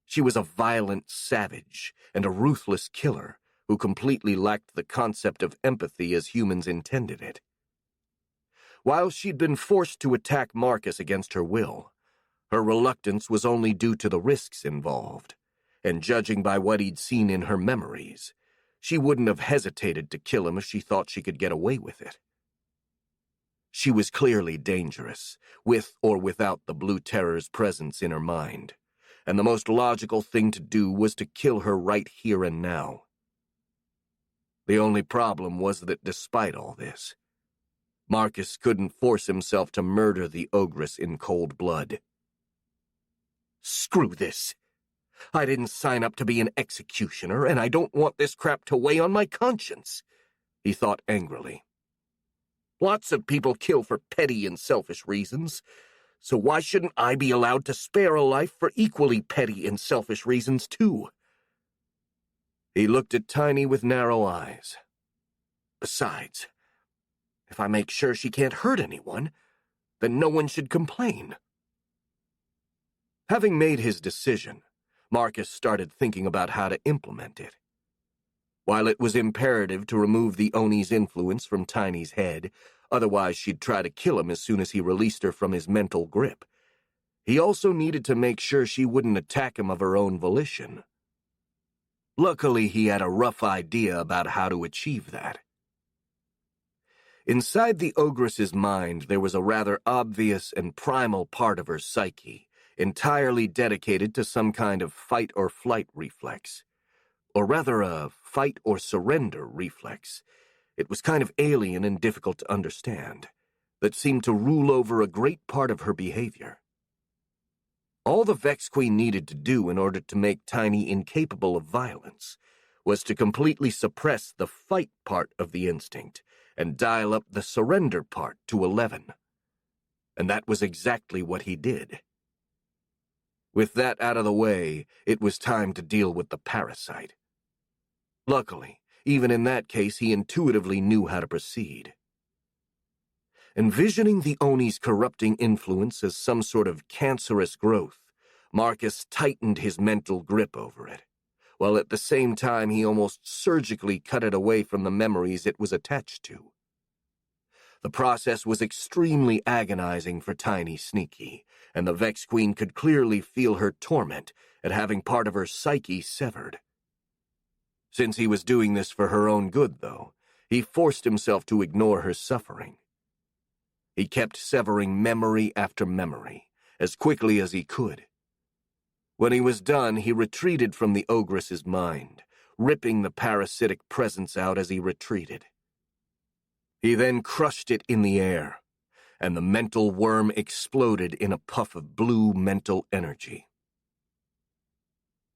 She was a violent savage and a ruthless killer who completely lacked the concept of empathy as humans intended it. While she'd been forced to attack Marcus against her will, her reluctance was only due to the risks involved, and judging by what he'd seen in her memories, she wouldn't have hesitated to kill him if she thought she could get away with it. She was clearly dangerous, with or without the Blue Terror's presence in her mind, and the most logical thing to do was to kill her right here and now. The only problem was that despite all this, Marcus couldn't force himself to murder the ogress in cold blood. Screw this. I didn't sign up to be an executioner, and I don't want this crap to weigh on my conscience, he thought angrily. Lots of people kill for petty and selfish reasons, so why shouldn't I be allowed to spare a life for equally petty and selfish reasons, too? He looked at Tiny with narrow eyes. Besides, if I make sure she can't hurt anyone, then no one should complain. Having made his decision, Marcus started thinking about how to implement it. While it was imperative to remove the Oni's influence from Tiny's head, otherwise she'd try to kill him as soon as he released her from his mental grip, he also needed to make sure she wouldn't attack him of her own volition. Luckily, he had a rough idea about how to achieve that. Inside the ogress's mind, there was a rather obvious and primal part of her psyche, entirely dedicated to some kind of fight-or-flight reflex. Or rather, a fight-or-surrender reflex. It was kind of alien and difficult to understand, that seemed to rule over a great part of her behavior. All the Vex Queen needed to do in order to make Tiny incapable of violence was to completely suppress the fight part of the instinct and dial up the surrender part to 11. And that was exactly what he did. With that out of the way, it was time to deal with the parasite. Luckily, even in that case, he intuitively knew how to proceed. Envisioning the Oni's corrupting influence as some sort of cancerous growth, Marcus tightened his mental grip over it, while at the same time he almost surgically cut it away from the memories it was attached to. The process was extremely agonizing for Tiny Sneaky, and the Vex Queen could clearly feel her torment at having part of her psyche severed. Since he was doing this for her own good, though, he forced himself to ignore her suffering. He kept severing memory after memory, as quickly as he could. When he was done, he retreated from the ogress's mind, ripping the parasitic presence out as he retreated. He then crushed it in the air, and the mental worm exploded in a puff of blue mental energy.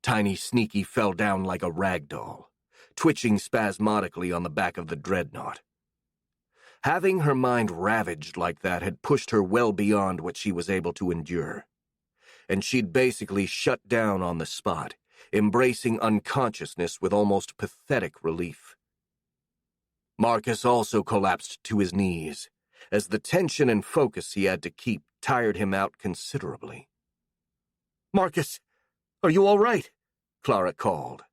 Tiny Sneaky fell down like a rag doll, twitching spasmodically on the back of the dreadnought. Having her mind ravaged like that had pushed her well beyond what she was able to endure, and she'd basically shut down on the spot, embracing unconsciousness with almost pathetic relief. Marcus also collapsed to his knees, as the tension and focus he had to keep tired him out considerably. "Marcus, are you all right?" Clara called.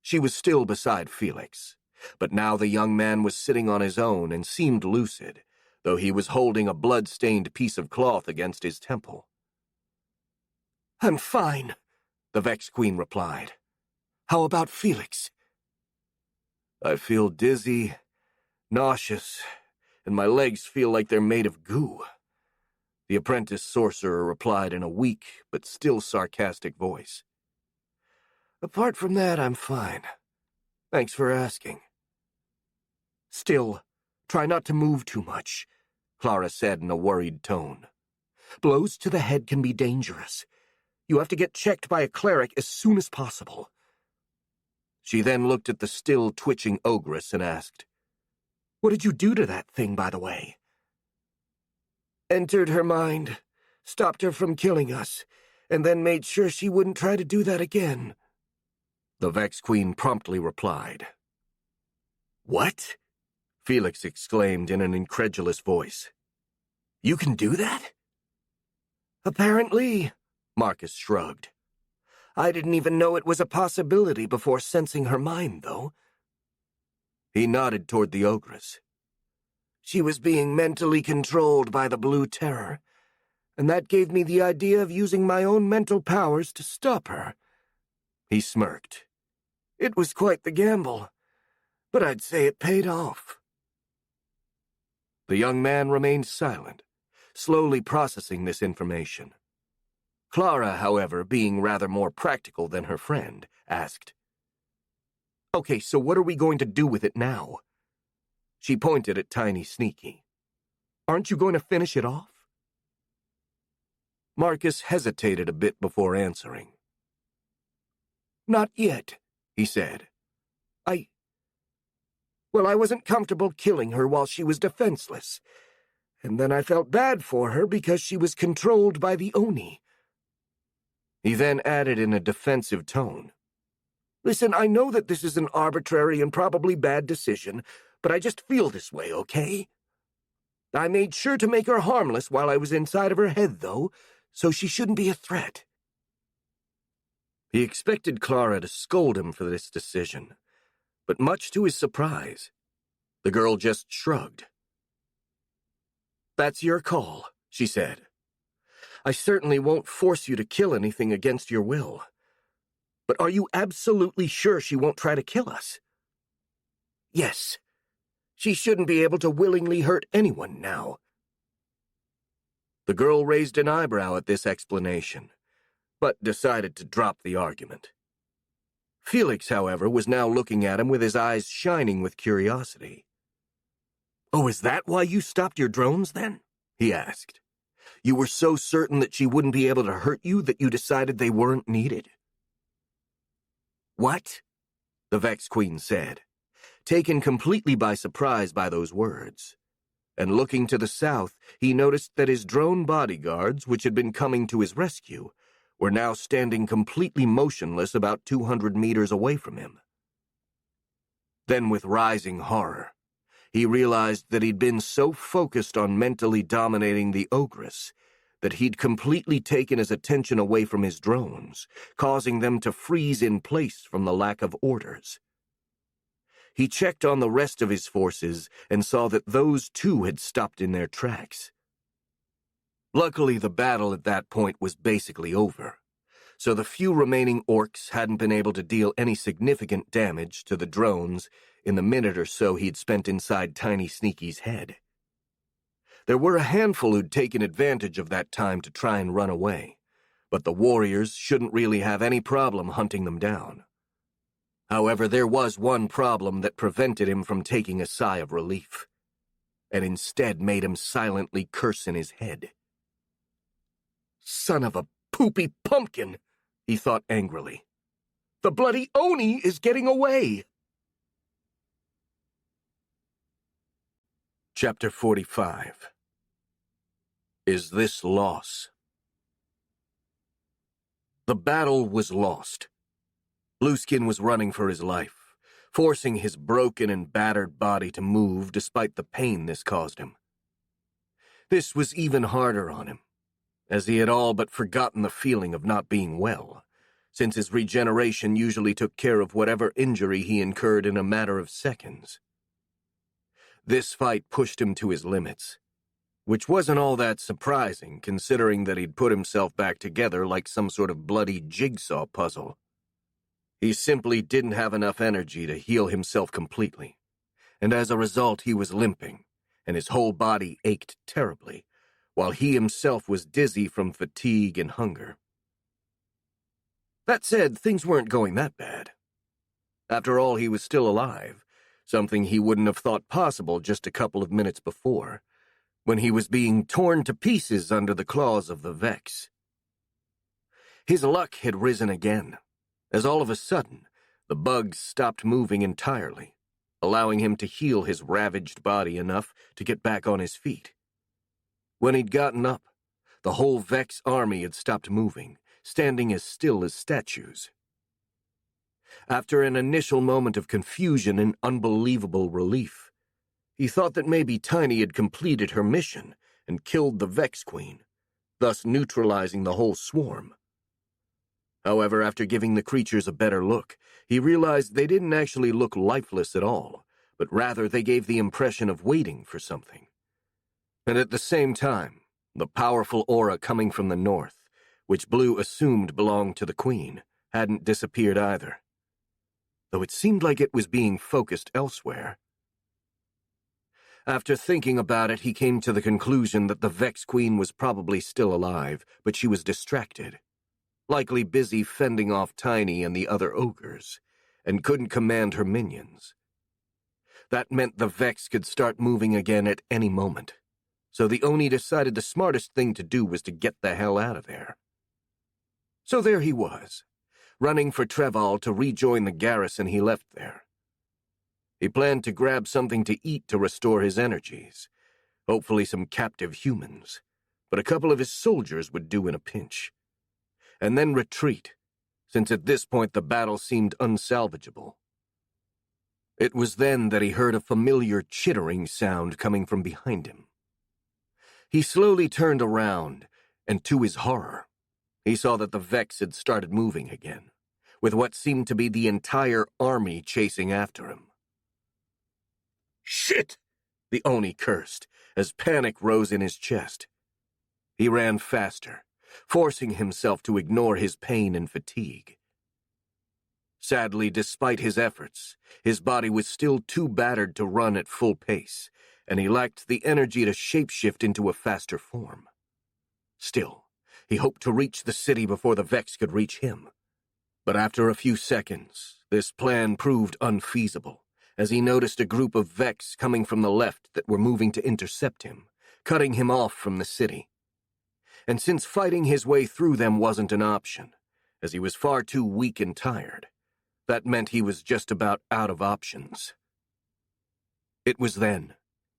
She was still beside Felix, but now the young man was sitting on his own and seemed lucid, though he was holding a blood-stained piece of cloth against his temple. "I'm fine," the Vex Queen replied. "How about Felix?" "I feel dizzy, nauseous, and my legs feel like they're made of goo," the apprentice sorcerer replied in a weak but still sarcastic voice. "Apart from that, I'm fine. Thanks for asking." "Still, try not to move too much," Clara said in a worried tone. "Blows to the head can be dangerous. You have to get checked by a cleric as soon as possible." She then looked at the still twitching ogress and asked, "What did you do to that thing, by the way?" "Entered her mind, stopped her from killing us, and then made sure she wouldn't try to do that again," the Vex Queen promptly replied. "What?" Felix exclaimed in an incredulous voice. "You can do that?" "Apparently," Marcus shrugged. "I didn't even know it was a possibility before sensing her mind, though." He nodded toward the ogress. "She was being mentally controlled by the Blue Terror, and that gave me the idea of using my own mental powers to stop her." He smirked. "It was quite the gamble, but I'd say it paid off." The young man remained silent, slowly processing this information. Clara, however, being rather more practical than her friend, asked, "Okay, so what are we going to do with it now?" She pointed at Tiny Sneaky. "Aren't you going to finish it off?" Marcus hesitated a bit before answering. "Not yet," he said. I wasn't comfortable killing her while she was defenseless, and then I felt bad for her because she was controlled by the Oni." He then added in a defensive tone, "Listen, I know that this is an arbitrary and probably bad decision, but I just feel this way, okay? I made sure to make her harmless while I was inside of her head, though, so she shouldn't be a threat." He expected Clara to scold him for this decision, but much to his surprise, the girl just shrugged. "That's your call," she said. "I certainly won't force you to kill anything against your will. But are you absolutely sure she won't try to kill us?" "Yes. She shouldn't be able to willingly hurt anyone now." The girl raised an eyebrow at this explanation, but decided to drop the argument. Felix, however, was now looking at him with his eyes shining with curiosity. "Oh, is that why you stopped your drones, then?" he asked. "You were so certain that she wouldn't be able to hurt you that you decided they weren't needed?" "What?" the Vex Queen said, taken completely by surprise by those words, and looking to the south, he noticed that his drone bodyguards, which had been coming to his rescue, were now standing completely motionless about 200 meters away from him. Then, with rising horror, he realized that he'd been so focused on mentally dominating the ogress that he'd completely taken his attention away from his drones, causing them to freeze in place from the lack of orders. He checked on the rest of his forces and saw that those too had stopped in their tracks. Luckily, the battle at that point was basically over, so the few remaining orcs hadn't been able to deal any significant damage to the drones in the minute or so he'd spent inside Tiny Sneaky's head. There were a handful who'd taken advantage of that time to try and run away, but the warriors shouldn't really have any problem hunting them down. However, there was one problem that prevented him from taking a sigh of relief, and instead made him silently curse in his head. Son of a poopy pumpkin, he thought angrily. The bloody Oni is getting away! Chapter 45. Is this loss? The battle was lost. Blueskin was running for his life, forcing his broken and battered body to move despite the pain this caused him. This was even harder on him, as he had all but forgotten the feeling of not being well, since his regeneration usually took care of whatever injury he incurred in a matter of seconds. This fight pushed him to his limits, which wasn't all that surprising considering that he'd put himself back together like some sort of bloody jigsaw puzzle. He simply didn't have enough energy to heal himself completely, and as a result he was limping, and his whole body ached terribly, while he himself was dizzy from fatigue and hunger. That said, things weren't going that bad. After all, he was still alive, something he wouldn't have thought possible just a couple of minutes before, when he was being torn to pieces under the claws of the Vex. His luck had risen again, as all of a sudden, the bugs stopped moving entirely, allowing him to heal his ravaged body enough to get back on his feet. When he'd gotten up, the whole Vex army had stopped moving, standing as still as statues. After an initial moment of confusion and unbelievable relief, he thought that maybe Tiny had completed her mission and killed the Vex Queen, thus neutralizing the whole swarm. However, after giving the creatures a better look, he realized they didn't actually look lifeless at all, but rather they gave the impression of waiting for something. And at the same time, the powerful aura coming from the north, which Blue assumed belonged to the Queen, hadn't disappeared either, though it seemed like it was being focused elsewhere. After thinking about it, he came to the conclusion that the Vex Queen was probably still alive, but she was distracted, likely busy fending off Tiny and the other ogres, and couldn't command her minions. That meant the Vex could start moving again at any moment, so the Oni decided the smartest thing to do was to get the hell out of there. So there he was, running for Treval to rejoin the garrison he left there. He planned to grab something to eat to restore his energies, hopefully some captive humans, but a couple of his soldiers would do in a pinch, and then retreat, since at this point the battle seemed unsalvageable. It was then that he heard a familiar chittering sound coming from behind him. He slowly turned around, and to his horror, he saw that the Vex had started moving again, with what seemed to be the entire army chasing after him. "Shit!" the Oni cursed, as panic rose in his chest. He ran faster, forcing himself to ignore his pain and fatigue. Sadly, despite his efforts, his body was still too battered to run at full pace, and he lacked the energy to shapeshift into a faster form. Still, he hoped to reach the city before the Vex could reach him. But after a few seconds, this plan proved unfeasible, as he noticed a group of Vex coming from the left that were moving to intercept him, cutting him off from the city. And since fighting his way through them wasn't an option, as he was far too weak and tired, that meant he was just about out of options. It was then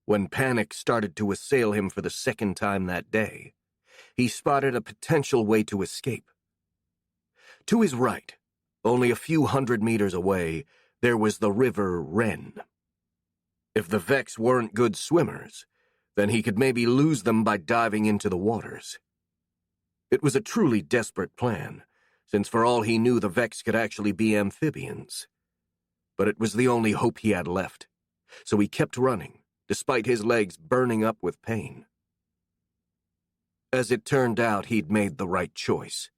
When panic started to assail him for the second time that day, he spotted a potential way to escape. To his right, only a few 100 meters away, there was the river Ren. If the Vex weren't good swimmers, then he could maybe lose them by diving into the waters. It was a truly desperate plan, since for all he knew the Vex could actually be amphibians. But it was the only hope he had left, so he kept running, despite his legs burning up with pain. As it turned out, he'd made the right choice.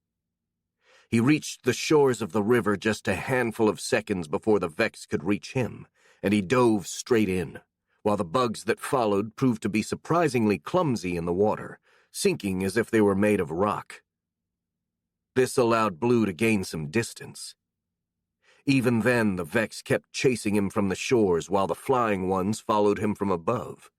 He reached the shores of the river just a handful of seconds before the Vex could reach him, and he dove straight in, while the bugs that followed proved to be surprisingly clumsy in the water, sinking as if they were made of rock. This allowed Blue to gain some distance. Even then, the Vex kept chasing him from the shores while the flying ones followed him from above.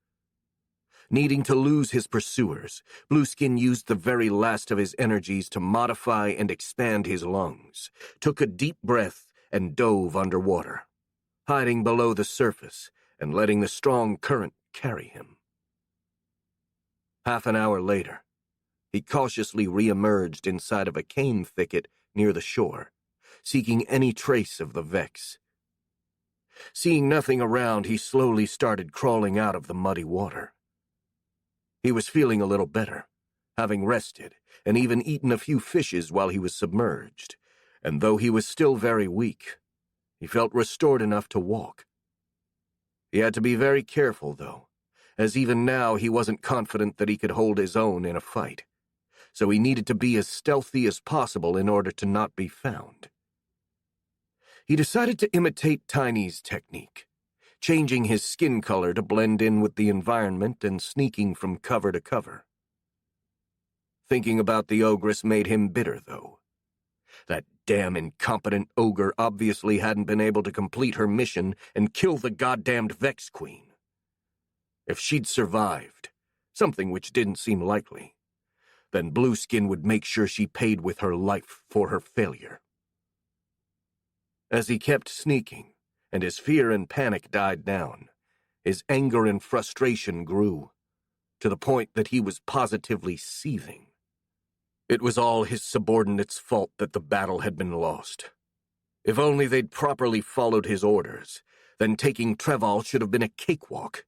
Needing to lose his pursuers, Blueskin used the very last of his energies to modify and expand his lungs, took a deep breath, and dove underwater, hiding below the surface and letting the strong current carry him. Half an hour later, he cautiously re-emerged inside of a cane thicket near the shore, seeking any trace of the Vex. Seeing nothing around, he slowly started crawling out of the muddy water. He was feeling a little better, having rested and even eaten a few fishes while he was submerged, and though he was still very weak, he felt restored enough to walk. He had to be very careful, though, as even now he wasn't confident that he could hold his own in a fight, so he needed to be as stealthy as possible in order to not be found. He decided to imitate Tiny's technique, changing his skin color to blend in with the environment and sneaking from cover to cover. Thinking about the ogress made him bitter, though. That damn incompetent ogre obviously hadn't been able to complete her mission and kill the goddamned Vex Queen. If she'd survived, something which didn't seem likely, then Blueskin would make sure she paid with her life for her failure. As he kept sneaking, and his fear and panic died down, his anger and frustration grew, to the point that he was positively seething. It was all his subordinates' fault that the battle had been lost. If only they'd properly followed his orders, then taking Treval should have been a cakewalk.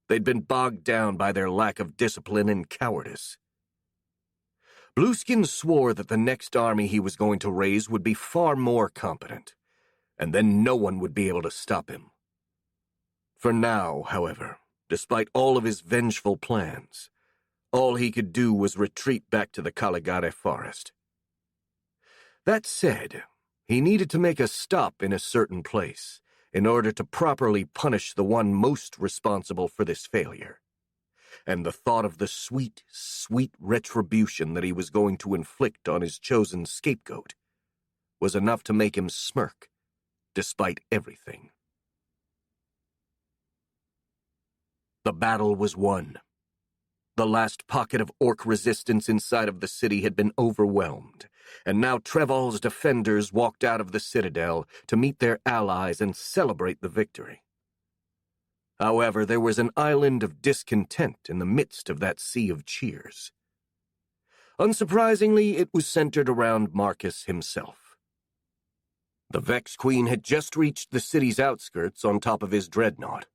They'd been bogged down by their lack of discipline and cowardice. Blueskin swore that the next army he was going to raise would be far more competent, and then no one would be able to stop him. For now, however, despite all of his vengeful plans, all he could do was retreat back to the Caligare forest. That said, he needed to make a stop in a certain place in order to properly punish the one most responsible for this failure, and the thought of the sweet, sweet retribution that he was going to inflict on his chosen scapegoat was enough to make him smirk, despite everything. The battle was won. The last pocket of orc resistance inside of the city had been overwhelmed, and now Treval's defenders walked out of the citadel to meet their allies and celebrate the victory. However, there was an island of discontent in the midst of that sea of cheers. Unsurprisingly, it was centered around Marcus himself. The Vex Queen had just reached the city's outskirts on top of his dreadnought,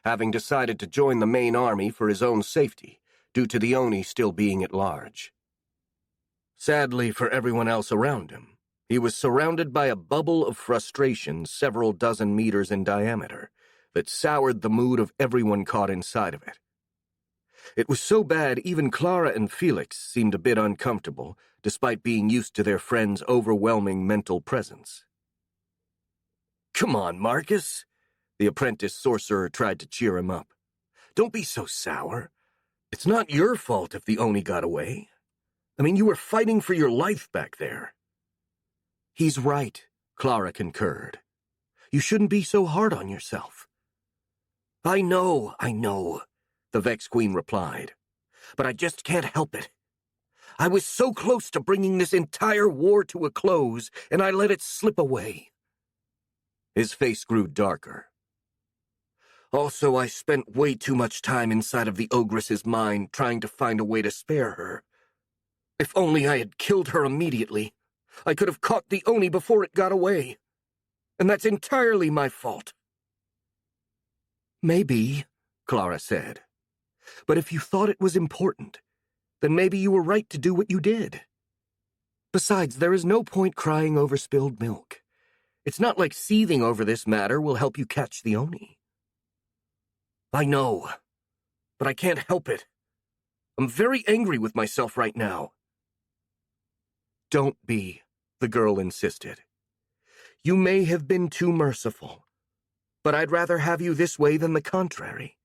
having decided to join the main army for his own safety, due to the Oni still being at large. Sadly for everyone else around him, he was surrounded by a bubble of frustration several dozen meters in diameter that soured the mood of everyone caught inside of it. It was so bad even Clara and Felix seemed a bit uncomfortable, despite being used to their friend's overwhelming mental presence. "Come on, Marcus," the apprentice sorcerer tried to cheer him up. "Don't be so sour. It's not your fault if the Oni got away. I mean, you were fighting for your life back there." "He's right," Clara concurred. "You shouldn't be so hard on yourself." I know, the Vex Queen replied. "But I just can't help it. I was so close to bringing this entire war to a close, and I let it slip away." His face grew darker. Also, I spent way too much time inside of the ogress's mind trying to find a way to spare her. If only I had killed her immediately, I could have caught the Oni before it got away. And that's entirely my fault. Maybe, Clara said. But if you thought it was important, then maybe you were right to do what you did. Besides, there is no point crying over spilled milk. It's not like seething over this matter will help you catch the Oni. I know, but I can't help it. I'm very angry with myself right now. Don't be, the girl insisted. You may have been too merciful, but I'd rather have you this way than the contrary.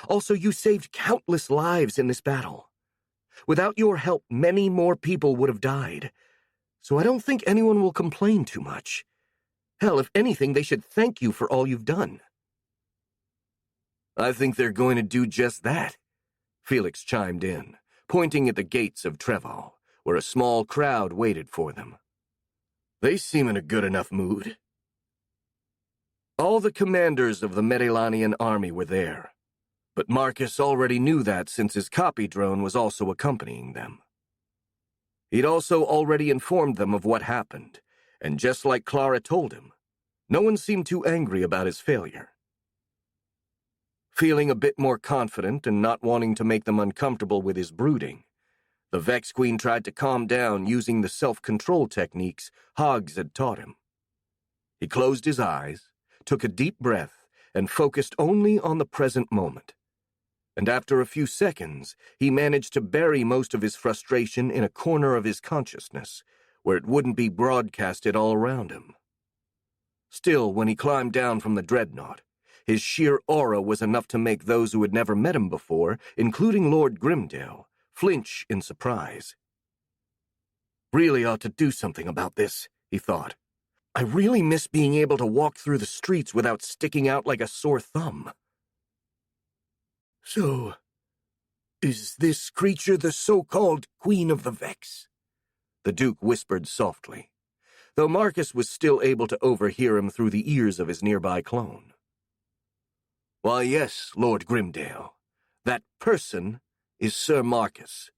Also, you saved countless lives in this battle. Without your help, many more people would have died, so I don't think anyone will complain too much. Hell, if anything, they should thank you for all you've done. I think they're going to do just that, Felix chimed in, pointing at the gates of Treval, where a small crowd waited for them. They seem in a good enough mood. All the commanders of the Medellanian army were there, but Marcus already knew that since his copy drone was also accompanying them. He'd also already informed them of what happened, and just like Clara told him, no one seemed too angry about his failure. Feeling a bit more confident and not wanting to make them uncomfortable with his brooding, the Vex Queen tried to calm down using the self-control techniques Hoggs had taught him. He closed his eyes, took a deep breath, and focused only on the present moment. And after a few seconds, he managed to bury most of his frustration in a corner of his consciousness, where it wouldn't be broadcasted all around him. Still, when he climbed down from the dreadnought, his sheer aura was enough to make those who had never met him before, including Lord Grimdale, flinch in surprise. Really ought to do something about this, he thought. I really miss being able to walk through the streets without sticking out like a sore thumb. So, is this creature the so-called Queen of the Vex? The Duke whispered softly, though Marcus was still able to overhear him through the ears of his nearby clone. Why, yes, Lord Grimdale. That person is Sir Marcus,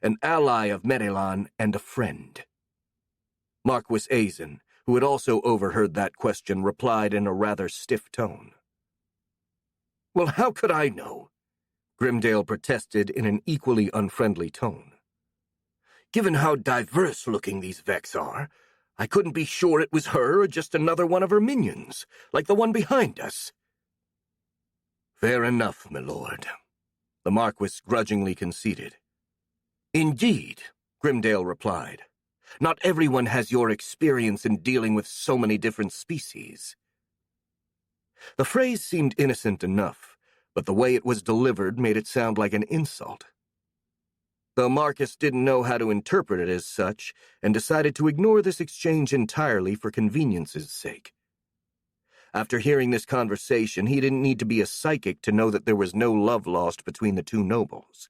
an ally of Medelan and a friend. Marquis Azen, who had also overheard that question, replied in a rather stiff tone. Well, how could I know? Grimdale protested in an equally unfriendly tone. Given how diverse-looking these Vex are, I couldn't be sure it was her or just another one of her minions, like the one behind us. Fair enough, my lord, the Marquis grudgingly conceded. Indeed, Grimdale replied. Not everyone has your experience in dealing with so many different species. The phrase seemed innocent enough, but the way it was delivered made it sound like an insult. Though Marcus didn't know how to interpret it as such, and decided to ignore this exchange entirely for convenience's sake. After hearing this conversation, he didn't need to be a psychic to know that there was no love lost between the two nobles.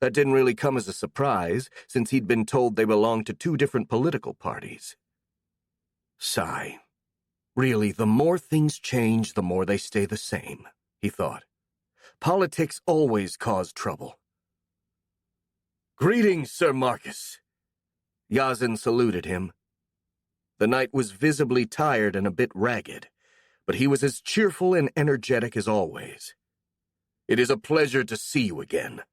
That didn't really come as a surprise, since he'd been told they belonged to two different political parties. Sigh. Really, the more things change, the more they stay the same, he thought. Politics always cause trouble. Greetings, Sir Marcus. Yazen saluted him. The knight was visibly tired and a bit ragged, but he was as cheerful and energetic as always. It is a pleasure to see you again.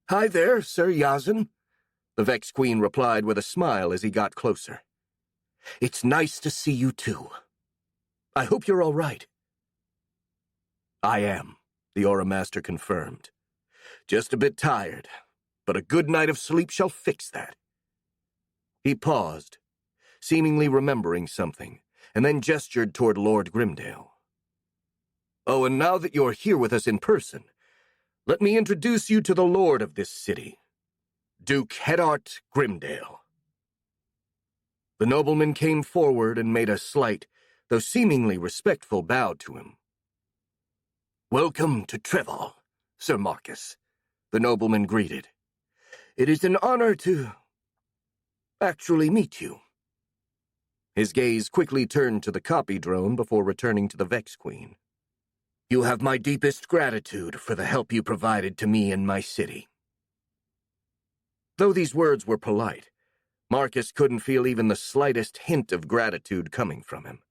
Hi there, Sir Yazen, the Vex Queen replied with a smile as he got closer. It's nice to see you too. I hope you're all right. I am, the Aura Master confirmed. Just a bit tired, but a good night of sleep shall fix that. He paused, seemingly remembering something, and then gestured toward Lord Grimdale. Oh, and now that you're here with us in person, let me introduce you to the lord of this city, Duke Hedart Grimdale. The nobleman came forward and made a slight, though seemingly respectful bow to him. Welcome to Treval, Sir Marcus, the nobleman greeted. It is an honor to actually meet you. His gaze quickly turned to the copy drone before returning to the Vex Queen. "You have my deepest gratitude for the help you provided to me and my city." Though these words were polite, Marcus couldn't feel even the slightest hint of gratitude coming from him.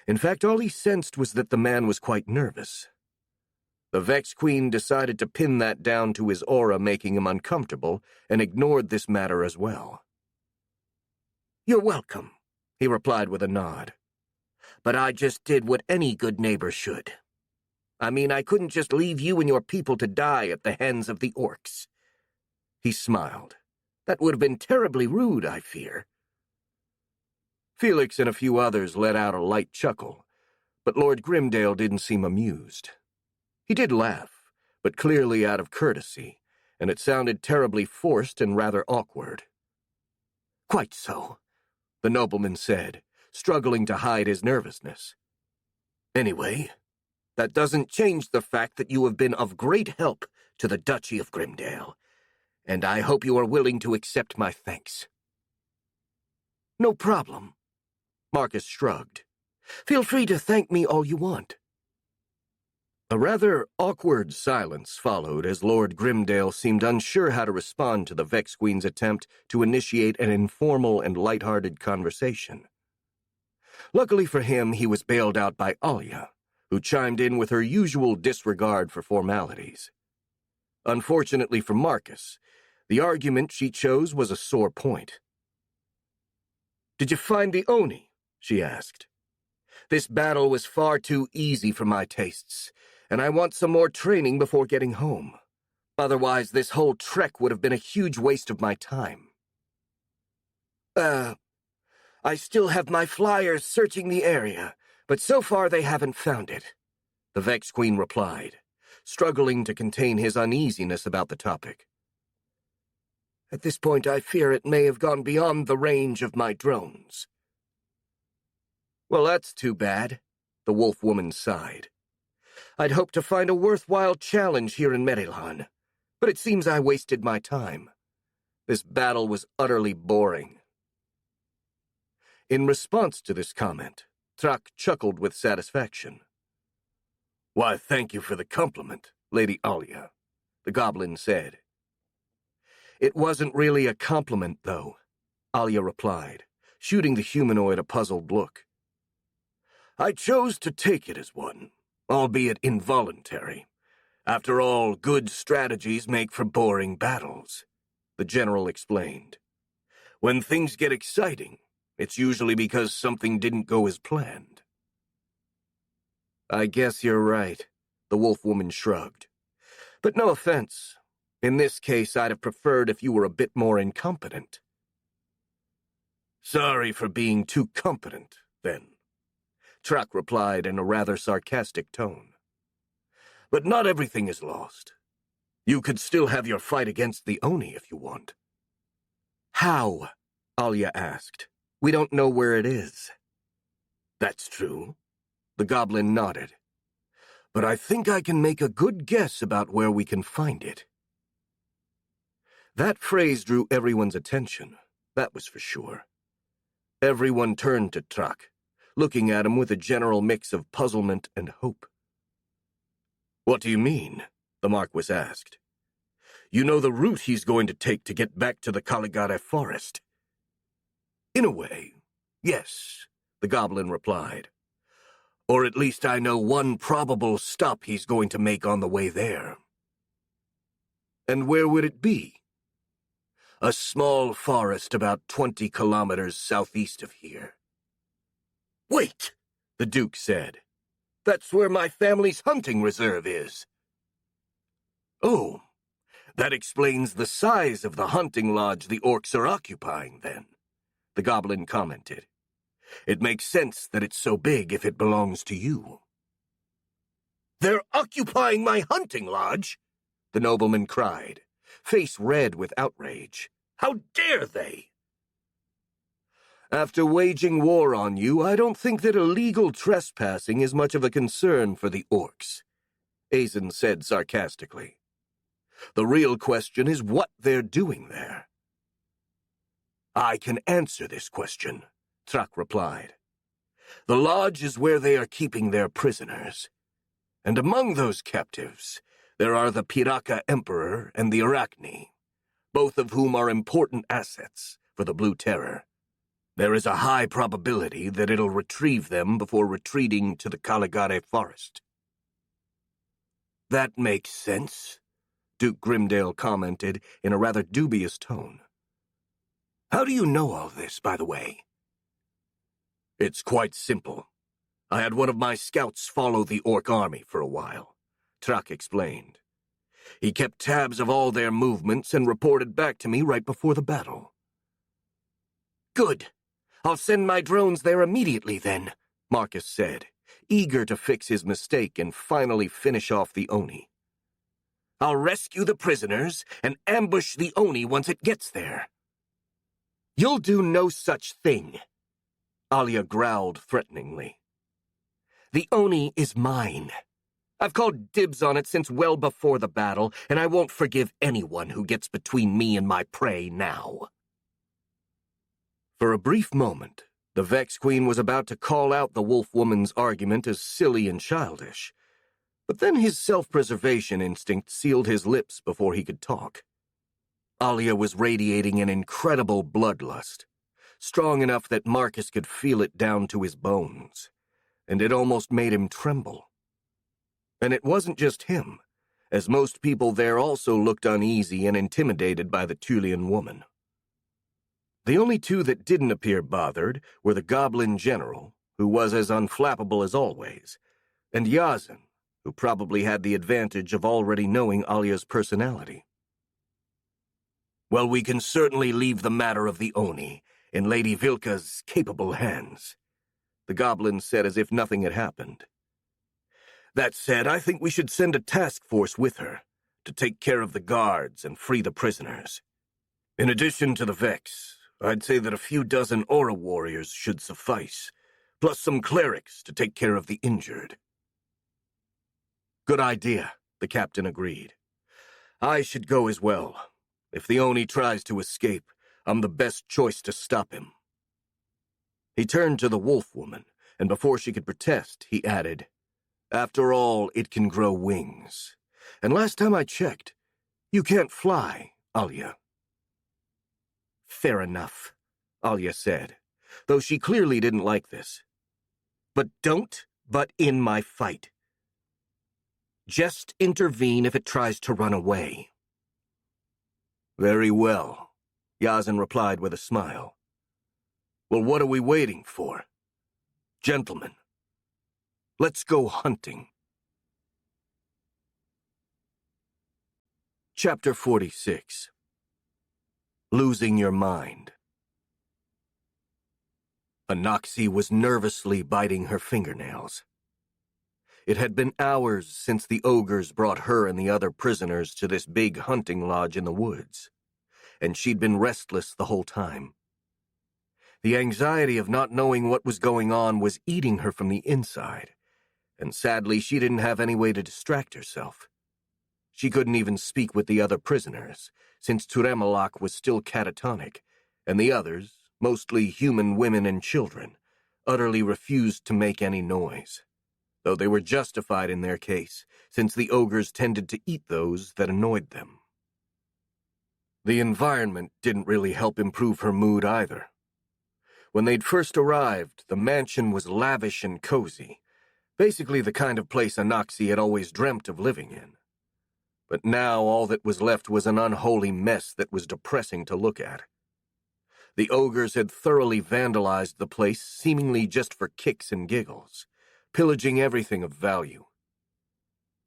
In fact, all he sensed was that the man was quite nervous. The Vex Queen decided to pin that down to his aura making him uncomfortable, and ignored this matter as well. "You're welcome," he replied with a nod. "But I just did what any good neighbor should. I mean, I couldn't just leave you and your people to die at the hands of the orcs." He smiled. "That would have been terribly rude, I fear." Felix and a few others let out a light chuckle, but Lord Grimdale didn't seem amused. He did laugh, but clearly out of courtesy, and it sounded terribly forced and rather awkward. "Quite so," the nobleman said, struggling to hide his nervousness. "Anyway, that doesn't change the fact that you have been of great help to the Duchy of Grimdale, and I hope you are willing to accept my thanks." "No problem." Marcus shrugged. "Feel free to thank me all you want." A rather awkward silence followed as Lord Grimdale seemed unsure how to respond to the Vex Queen's attempt to initiate an informal and light-hearted conversation. Luckily for him, he was bailed out by Alia, who chimed in with her usual disregard for formalities. Unfortunately for Marcus, the argument she chose was a sore point. "Did you find the Oni?" she asked. "This battle was far too easy for my tastes, and I want some more training before getting home. Otherwise, this whole trek would have been a huge waste of my time." I still have my flyers searching the area, but so far they haven't found it," the Vex Queen replied, struggling to contain his uneasiness about the topic. "At this point, I fear it may have gone beyond the range of my drones." "Well, that's too bad," the wolf woman sighed. "I'd hoped to find a worthwhile challenge here in Merilhan, but it seems I wasted my time. This battle was utterly boring." In response to this comment, Trak chuckled with satisfaction. "Why, thank you for the compliment, Lady Alia," the goblin said. "It wasn't really a compliment, though," Alia replied, shooting the humanoid a puzzled look. "I chose to take it as one, albeit involuntary. After all, good strategies make for boring battles," the general explained. "When things get exciting, it's usually because something didn't go as planned." "I guess you're right," the wolf woman shrugged. "But no offense. In this case, I'd have preferred if you were a bit more incompetent." "Sorry for being too competent, then," Trak replied in a rather sarcastic tone. "But not everything is lost. You could still have your fight against the Oni if you want." "How?" Alia asked. "We don't know where it is." "That's true." The goblin nodded. "But I think I can make a good guess about where we can find it." That phrase drew everyone's attention, that was for sure. Everyone turned to Trak, looking at him with a general mix of puzzlement and hope. "What do you mean?" the Marquis asked. "You know the route he's going to take to get back to the Caligare forest?" "In a way, yes," the goblin replied. "Or at least I know one probable stop he's going to make on the way there." "And where would it be?" "A small forest about 20 kilometers southeast of here." "Wait," the Duke said. "That's where my family's hunting reserve is." "Oh, that explains the size of the hunting lodge the orcs are occupying, then," the goblin commented. "It makes sense that it's so big if it belongs to you." "They're occupying my hunting lodge?" the nobleman cried, face red with outrage. "How dare they?" "After waging war on you, I don't think that illegal trespassing is much of a concern for the orcs," Azen said sarcastically. "The real question is what they're doing there." "I can answer this question," Truck replied. "The lodge is where they are keeping their prisoners. And among those captives, there are the Piraka Emperor and the Arachne, both of whom are important assets for the Blue Terror. There is a high probability that it'll retrieve them before retreating to the Caligare forest." "That makes sense," Duke Grimdale commented in a rather dubious tone. "How do you know all this, by the way?" "It's quite simple. I had one of my scouts follow the Orc army for a while," Truck explained. "He kept tabs of all their movements and reported back to me right before the battle." "Good. I'll send my drones there immediately then," Marcus said, eager to fix his mistake and finally finish off the Oni. "I'll rescue the prisoners and ambush the Oni once it gets there." "You'll do no such thing," Alia growled threateningly. "The Oni is mine. I've called dibs on it since well before the battle, and I won't forgive anyone who gets between me and my prey now." For a brief moment, the Vex Queen was about to call out the Wolf Woman's argument as silly and childish, but then his self-preservation instinct sealed his lips before he could talk. Alia was radiating an incredible bloodlust, strong enough that Marcus could feel it down to his bones, and it almost made him tremble. And it wasn't just him, as most people there also looked uneasy and intimidated by the Tulian woman. The only two that didn't appear bothered were the Goblin General, who was as unflappable as always, and Yazan, who probably had the advantage of already knowing Alia's personality. "Well, we can certainly leave the matter of the Oni in Lady Vilka's capable hands," the Goblin said as if nothing had happened. "That said, I think we should send a task force with her to take care of the guards and free the prisoners. In addition to the Vex, I'd say that a few dozen Aura warriors should suffice, plus some clerics to take care of the injured." "Good idea," the captain agreed. "I should go as well. If the Oni tries to escape, I'm the best choice to stop him." He turned to the Wolf Woman, and before she could protest, he added, "After all, it can grow wings. And last time I checked, you can't fly, Alia." "Fair enough," Alia said, though she clearly didn't like this. "But don't butt in my fight. Just intervene if it tries to run away." "Very well," Yazan replied with a smile. "Well, what are we waiting for? Gentlemen, let's go hunting." Chapter 46. Losing Your Mind. Anoxi was nervously biting her fingernails. It had been hours since the ogres brought her and the other prisoners to this big hunting lodge in the woods, and she'd been restless the whole time. The anxiety of not knowing what was going on was eating her from the inside, and sadly she didn't have any way to distract herself. She couldn't even speak with the other prisoners, since Turemalak was still catatonic, and the others, mostly human women and children, utterly refused to make any noise, though they were justified in their case, since the ogres tended to eat those that annoyed them. The environment didn't really help improve her mood either. When they'd first arrived, the mansion was lavish and cozy, basically the kind of place Anoxi had always dreamt of living in. But now all that was left was an unholy mess that was depressing to look at. The ogres had thoroughly vandalized the place, seemingly just for kicks and giggles, pillaging everything of value.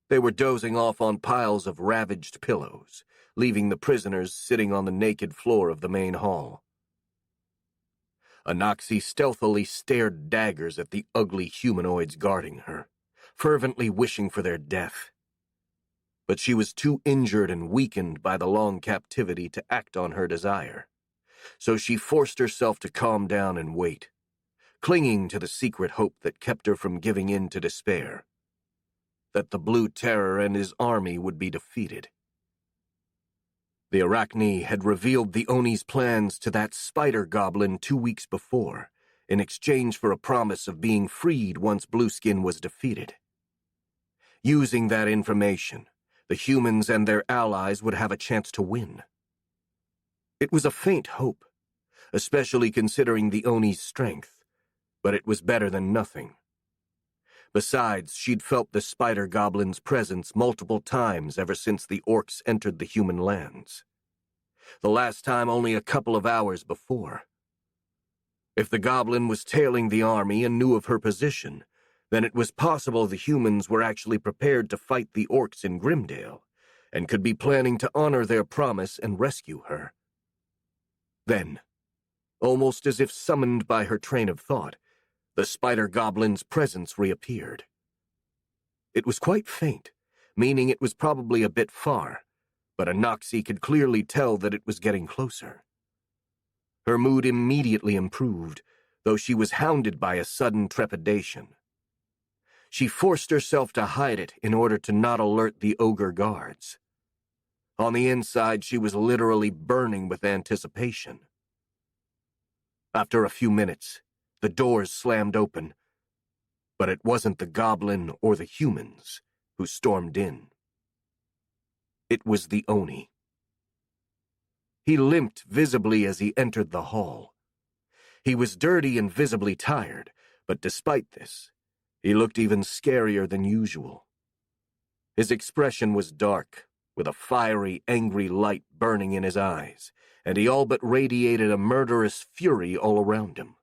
They were dozing off on piles of ravaged pillows, leaving the prisoners sitting on the naked floor of the main hall. Anoxi stealthily stared daggers at the ugly humanoids guarding her, fervently wishing for their death. But she was too injured and weakened by the long captivity to act on her desire, so she forced herself to calm down and wait, clinging to the secret hope that kept her from giving in to despair, that the Blue Terror and his army would be defeated. The Arachne had revealed the Oni's plans to that spider goblin 2 weeks before, in exchange for a promise of being freed once Blueskin was defeated. Using that information, the humans and their allies would have a chance to win. It was a faint hope, especially considering the Oni's strength, but it was better than nothing. Besides, she'd felt the spider goblin's presence multiple times ever since the orcs entered the human lands. The last time only a couple of hours before. If the goblin was tailing the army and knew of her position, then it was possible the humans were actually prepared to fight the orcs in Grimdale, and could be planning to honor their promise and rescue her. Then, almost as if summoned by her train of thought, the spider goblin's presence reappeared. It was quite faint, meaning it was probably a bit far, but Anoxie could clearly tell that it was getting closer. Her mood immediately improved, though she was hounded by a sudden trepidation. She forced herself to hide it in order to not alert the ogre guards. On the inside, she was literally burning with anticipation. After a few minutes, the doors slammed open, but it wasn't the goblin or the humans who stormed in. It was the Oni. He limped visibly as he entered the hall. He was dirty and visibly tired, but despite this, he looked even scarier than usual. His expression was dark, with a fiery, angry light burning in his eyes, and he all but radiated a murderous fury all around him.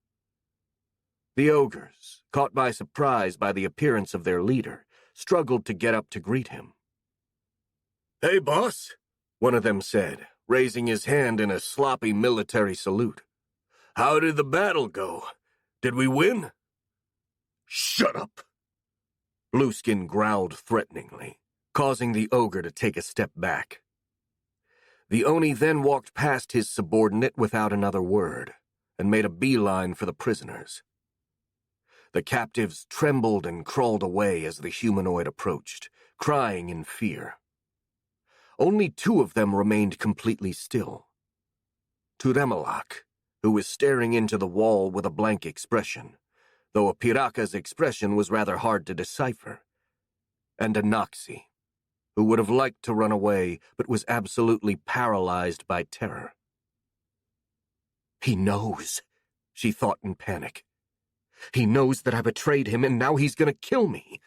The ogres, caught by surprise by the appearance of their leader, struggled to get up to greet him. "Hey, boss," one of them said, raising his hand in a sloppy military salute. "How did the battle go? Did we win?" "Shut up!" Blueskin growled threateningly, causing the ogre to take a step back. The Oni then walked past his subordinate without another word, and made a beeline for the prisoners. The captives trembled and crawled away as the humanoid approached, crying in fear. Only 2 of them remained completely still. Turemalak, who was staring into the wall with a blank expression, though a Piraka's expression was rather hard to decipher, and Anoxie, who would have liked to run away but was absolutely paralyzed by terror. "He knows," she thought in panic. "He knows that I betrayed him and now he's going to kill me."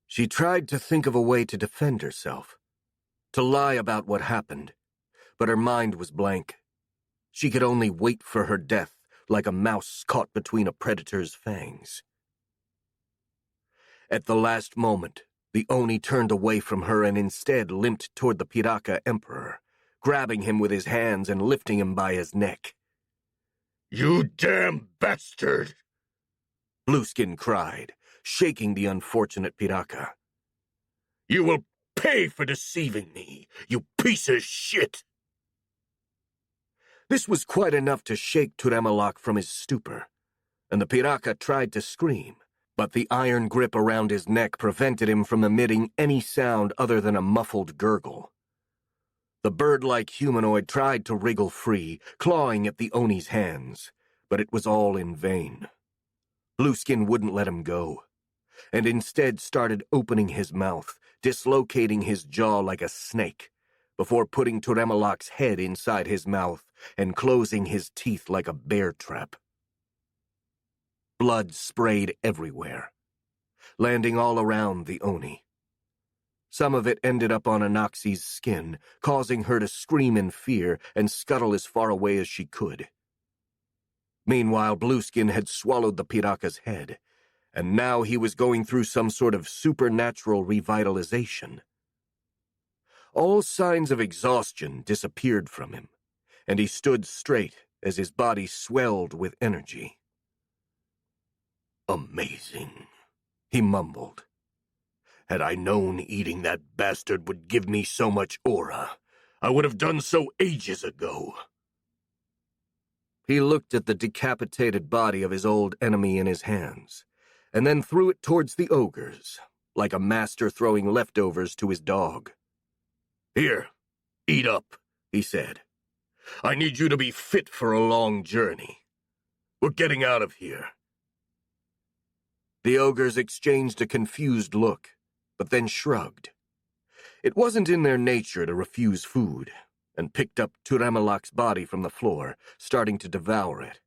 She tried to think of a way to defend herself, to lie about what happened, but her mind was blank. She could only wait for her death, like a mouse caught between a predator's fangs. At the last moment, the Oni turned away from her and instead limped toward the Piraka Emperor, grabbing him with his hands and lifting him by his neck. "You damn bastard!" Blueskin cried, shaking the unfortunate Piraka. "You will pay for deceiving me, you piece of shit!" This was quite enough to shake Turemalak from his stupor, and the Piraka tried to scream, but the iron grip around his neck prevented him from emitting any sound other than a muffled gurgle. The bird-like humanoid tried to wriggle free, clawing at the Oni's hands, but it was all in vain. Blueskin wouldn't let him go, and instead started opening his mouth, dislocating his jaw like a snake, before putting Turemalak's head inside his mouth and closing his teeth like a bear trap. Blood sprayed everywhere, landing all around the Oni. Some of it ended up on Anoxie's skin, causing her to scream in fear and scuttle as far away as she could. Meanwhile, Blueskin had swallowed the Piraka's head, and now he was going through some sort of supernatural revitalization. All signs of exhaustion disappeared from him, and he stood straight as his body swelled with energy. "Amazing," he mumbled. "Had I known eating that bastard would give me so much aura, I would have done so ages ago." He looked at the decapitated body of his old enemy in his hands, and then threw it towards the ogres, like a master throwing leftovers to his dog. "Here, eat up," he said. "I need you to be fit for a long journey." We're getting out of here. The ogres exchanged a confused look, but then shrugged. It wasn't in their nature to refuse food, and picked up Turemalak's body from the floor, starting to devour it.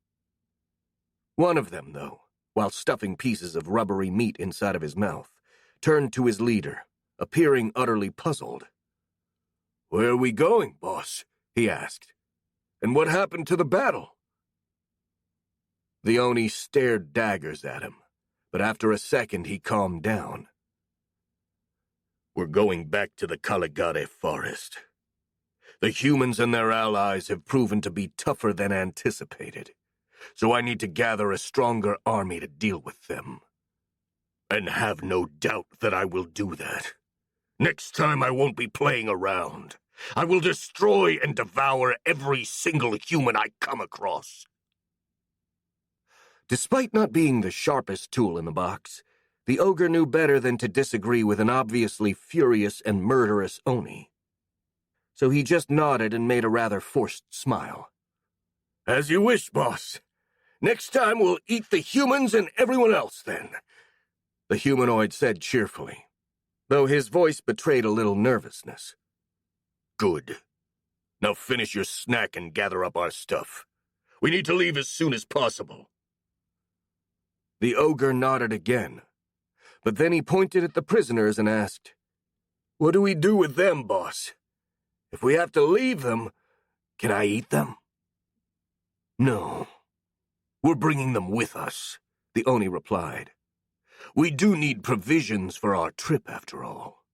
One of them, though, while stuffing pieces of rubbery meat inside of his mouth, turned to his leader, appearing utterly puzzled. "Where are we going, boss?" he asked. "And what happened to the battle?" The Oni stared daggers at him, but after a second he calmed down. "We're going back to the Caligare forest. The humans and their allies have proven to be tougher than anticipated, so I need to gather a stronger army to deal with them. And have no doubt that I will do that. Next time I won't be playing around. I will destroy and devour every single human I come across." Despite not being the sharpest tool in the box, the ogre knew better than to disagree with an obviously furious and murderous Oni. So he just nodded and made a rather forced smile. "As you wish, boss. Next time we'll eat the humans and everyone else, then," the humanoid said cheerfully, though his voice betrayed a little nervousness. "Good. Now finish your snack and gather up our stuff. We need to leave as soon as possible." The ogre nodded again, but then he pointed at the prisoners and asked, "What do we do with them, boss? If we have to leave them, can I eat them?" "No. We're bringing them with us," the Oni replied. "We do need provisions for our trip, after all."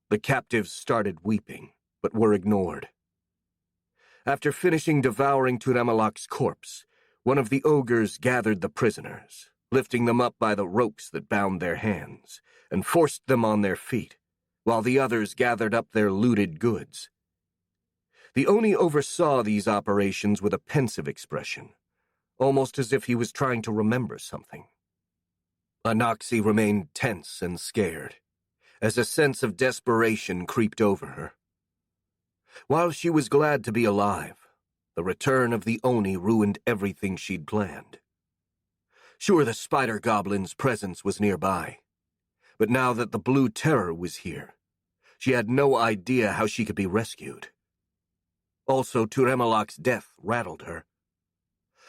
The captives started weeping, but were ignored. After finishing devouring Turemalak's corpse, one of the ogres gathered the prisoners, lifting them up by the ropes that bound their hands, and forced them on their feet, while the others gathered up their looted goods. The Oni oversaw these operations with a pensive expression, almost as if he was trying to remember something. Anaxi remained tense and scared, as a sense of desperation creeped over her. While she was glad to be alive, the return of the Oni ruined everything she'd planned. Sure, the spider goblin's presence was nearby, but now that the Blue Terror was here, she had no idea how she could be rescued. Also, Turemalak's death rattled her.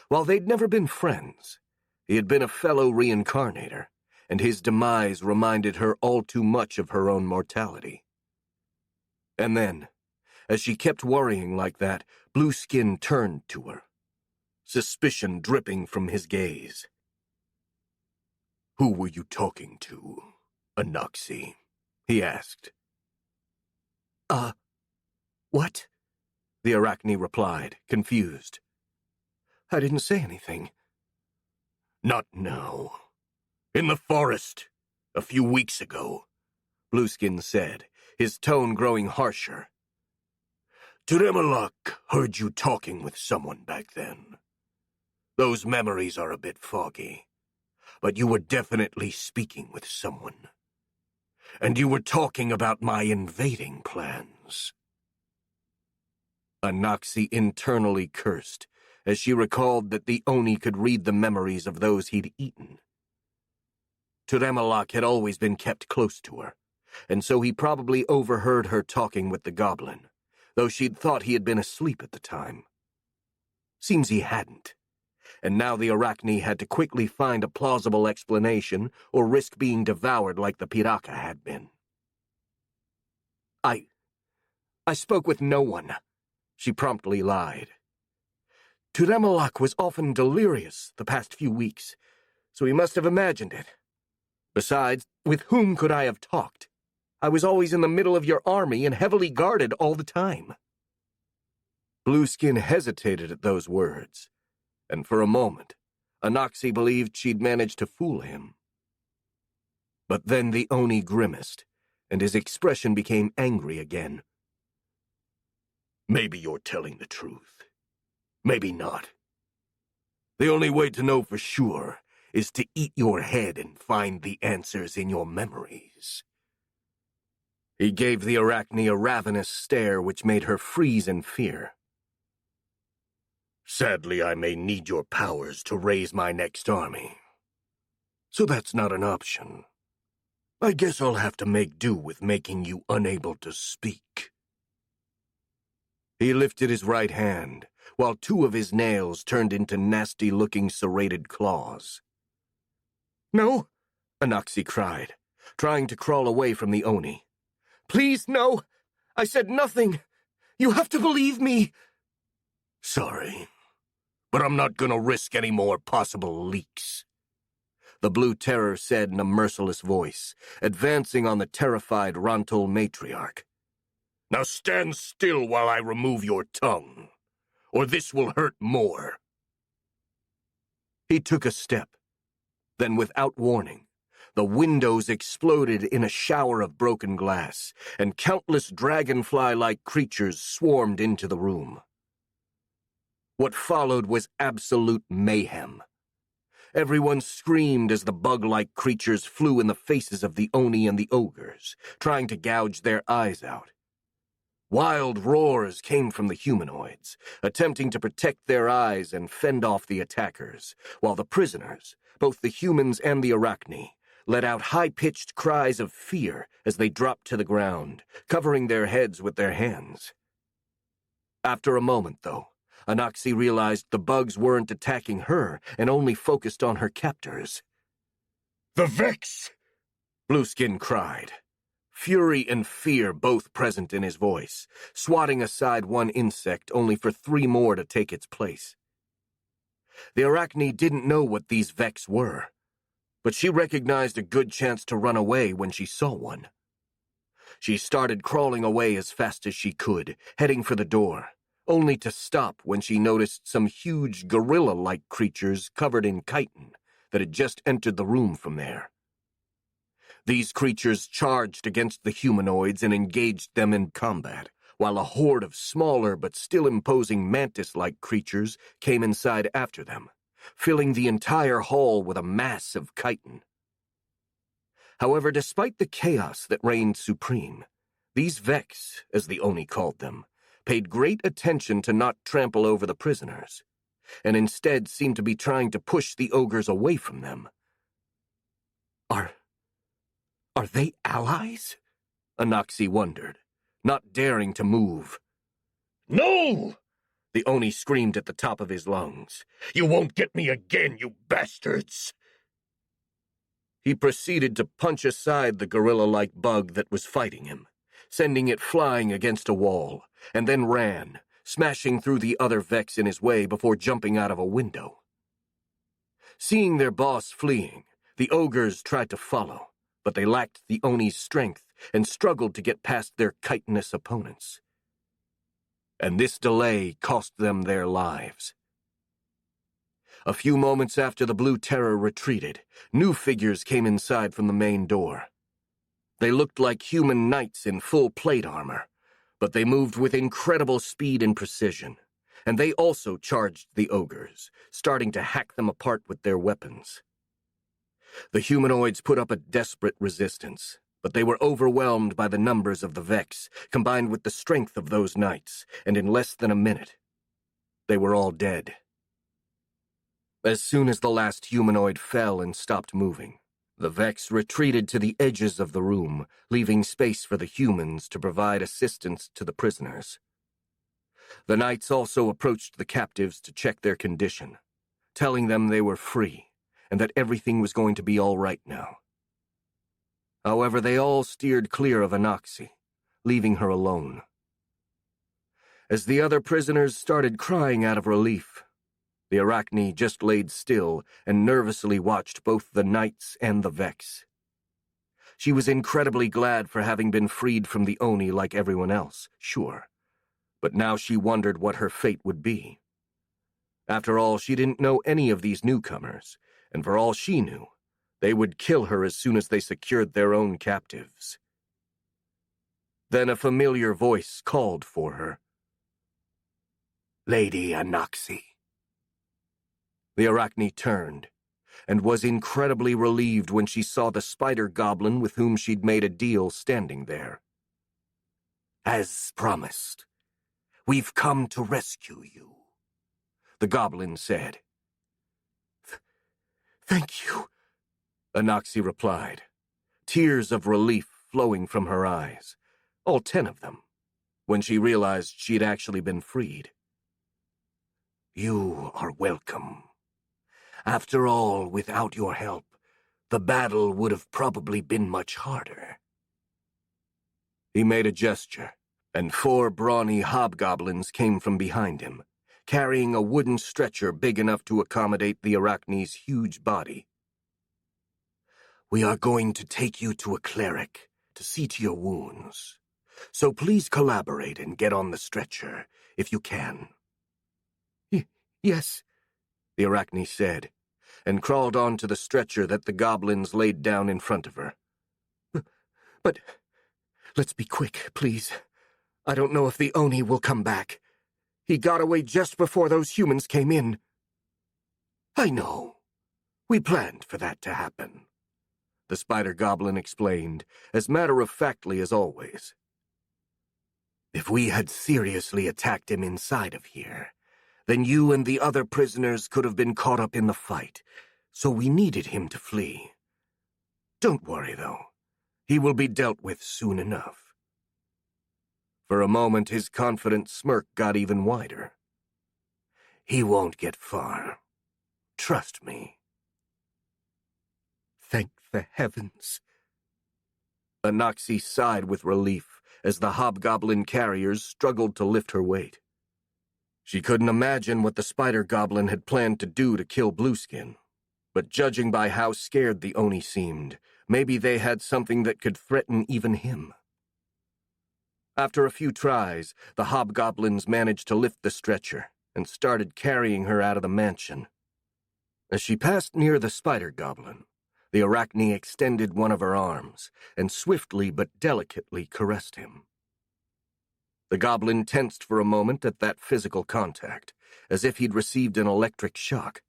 While they'd never been friends, he had been a fellow reincarnator, and his demise reminded her all too much of her own mortality. And then, as she kept worrying like that, Blueskin turned to her, suspicion dripping from his gaze. "Who were you talking to, Anaxi?" he asked. What?" the Arachne replied, confused. "I didn't say anything." "Not now. In the forest, a few weeks ago," Blueskin said, his tone growing harsher. "Turemalak heard you talking with someone back then. Those memories are a bit foggy, but you were definitely speaking with someone. And you were talking about my invading plans." Anaxi internally cursed, as she recalled that the Oni could read the memories of those he'd eaten. Turemalak had always been kept close to her, and so he probably overheard her talking with the goblin, though she'd thought he had been asleep at the time. Seems he hadn't, and now the Arachne had to quickly find a plausible explanation or risk being devoured like the Piraka had been. I spoke with no one," she promptly lied. "Turemalak was often delirious the past few weeks, so he must have imagined it. Besides, with whom could I have talked? I was always in the middle of your army and heavily guarded all the time." Blueskin hesitated at those words, and for a moment, Anaxi believed she'd managed to fool him. But then the Oni grimaced, and his expression became angry again. "Maybe you're telling the truth. Maybe not. The only way to know for sure is to eat your head and find the answers in your memories." He gave the Arachne a ravenous stare which made her freeze in fear. Sadly, I may need your powers to raise my next army. So that's not an option. I guess I'll have to make do with making you unable to speak." He lifted his right hand, while two of his nails turned into nasty-looking serrated claws. "No," Anaxi cried, trying to crawl away from the Oni. "Please, no! I said nothing! You have to believe me!" "Sorry, but I'm not gonna risk any more possible leaks," the Blue Terror said in a merciless voice, advancing on the terrified Rantol matriarch. "Now stand still while I remove your tongue, or this will hurt more." He took a step. Then, without warning, the windows exploded in a shower of broken glass, and countless dragonfly-like creatures swarmed into the room. What followed was absolute mayhem. Everyone screamed as the bug-like creatures flew in the faces of the Oni and the ogres, trying to gouge their eyes out. Wild roars came from the humanoids, attempting to protect their eyes and fend off the attackers, while the prisoners, both the humans and the Arachne, let out high-pitched cries of fear as they dropped to the ground, covering their heads with their hands. After a moment, though, Anaxi realized the bugs weren't attacking her and only focused on her captors. "The Vex!" Blueskin cried, fury and fear both present in his voice, swatting aside one insect only for 3 more to take its place. The Arachne didn't know what these Vex were, but she recognized a good chance to run away when she saw one. She started crawling away as fast as she could, heading for the door, only to stop when she noticed some huge gorilla-like creatures covered in chitin that had just entered the room from there. These creatures charged against the humanoids and engaged them in combat, while a horde of smaller but still imposing mantis-like creatures came inside after them, filling the entire hall with a mass of chitin. However, despite the chaos that reigned supreme, these Vex, as the Oni called them, paid great attention to not trample over the prisoners, and instead seemed to be trying to push the ogres away from them. Are they allies? Anaxi wondered, not daring to move. "No!" the Oni screamed at the top of his lungs. "You won't get me again, you bastards!" He proceeded to punch aside the gorilla-like bug that was fighting him, sending it flying against a wall, and then ran, smashing through the other Vex in his way before jumping out of a window. Seeing their boss fleeing, the ogres tried to follow, but they lacked the Oni's strength and struggled to get past their chitinous opponents. And this delay cost them their lives. A few moments after the Blue Terror retreated, new figures came inside from the main door. They looked like human knights in full plate armor, but they moved with incredible speed and precision, and they also charged the ogres, starting to hack them apart with their weapons. The humanoids put up a desperate resistance, but they were overwhelmed by the numbers of the Vex, combined with the strength of those knights, and in less than a minute, they were all dead. As soon as the last humanoid fell and stopped moving, the Vex retreated to the edges of the room, leaving space for the humans to provide assistance to the prisoners. The knights also approached the captives to check their condition, telling them they were free and that everything was going to be all right now. However, they all steered clear of Anaxi, leaving her alone. As the other prisoners started crying out of relief, the Arachne just laid still and nervously watched both the knights and the Vex. She was incredibly glad for having been freed from the Oni like everyone else, sure, but now she wondered what her fate would be. After all, she didn't know any of these newcomers, and for all she knew, they would kill her as soon as they secured their own captives. Then a familiar voice called for her. "Lady Anaxi." The Arachne turned, and was incredibly relieved when she saw the spider goblin with whom she'd made a deal standing there. "As promised, we've come to rescue you. the goblin said. Thank you, Anoxi replied, tears of relief flowing from her eyes, all 10 of them, when she realized she'd actually been freed. You are welcome. After all, without your help, the battle would have probably been much harder. He made a gesture, and 4 brawny hobgoblins came from behind him, carrying a wooden stretcher big enough to accommodate the Arachne's huge body. We are going to take you to a cleric to see to your wounds, so please collaborate and get on the stretcher, if you can. Yes, the Arachne said, and crawled onto the stretcher that the goblins laid down in front of her. But let's be quick, please. I don't know if the Oni will come back. He got away just before those humans came in. I know. We planned for that to happen, the spider goblin explained, as matter-of-factly as always. If we had seriously attacked him inside of here, then you and the other prisoners could have been caught up in the fight, so we needed him to flee. Don't worry, though. He will be dealt with soon enough. For a moment, his confident smirk got even wider. He won't get far. Trust me. Thank the heavens. Anoxi sighed with relief as the hobgoblin carriers struggled to lift her weight. She couldn't imagine what the spider goblin had planned to do to kill Blueskin, but judging by how scared the Oni seemed, maybe they had something that could threaten even him. After a few tries, the hobgoblins managed to lift the stretcher and started carrying her out of the mansion. As she passed near the spider goblin, the Arachne extended one of her arms and swiftly but delicately caressed him. The goblin tensed for a moment at that physical contact, as if he'd received an electric shock.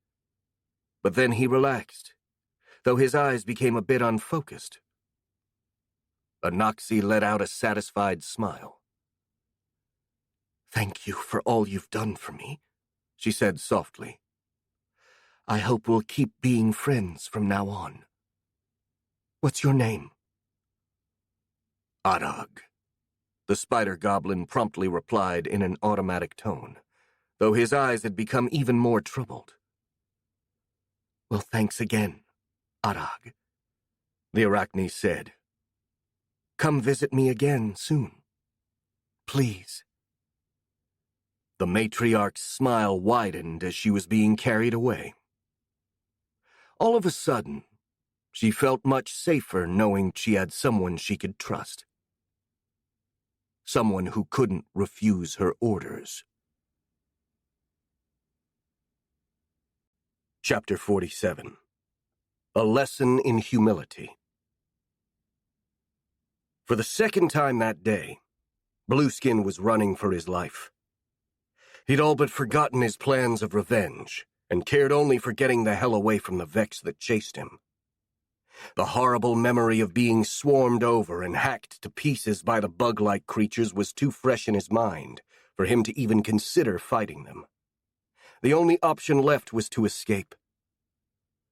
But then he relaxed, though his eyes became a bit unfocused. Anoxi let out a satisfied smile. Thank you for all you've done for me, she said softly. I hope we'll keep being friends from now on. What's your name? Arag, the spider goblin promptly replied in an automatic tone, though his eyes had become even more troubled. Well, thanks again, Arag, the Arachne said. Come visit me again soon. Please. The matriarch's smile widened as she was being carried away. All of a sudden, she felt much safer knowing she had someone she could trust. Someone who couldn't refuse her orders. Chapter 47. A Lesson in Humility. For the second time that day, Blueskin was running for his life. He'd all but forgotten his plans of revenge, and cared only for getting the hell away from the Vex that chased him. The horrible memory of being swarmed over and hacked to pieces by the bug-like creatures was too fresh in his mind for him to even consider fighting them. The only option left was to escape.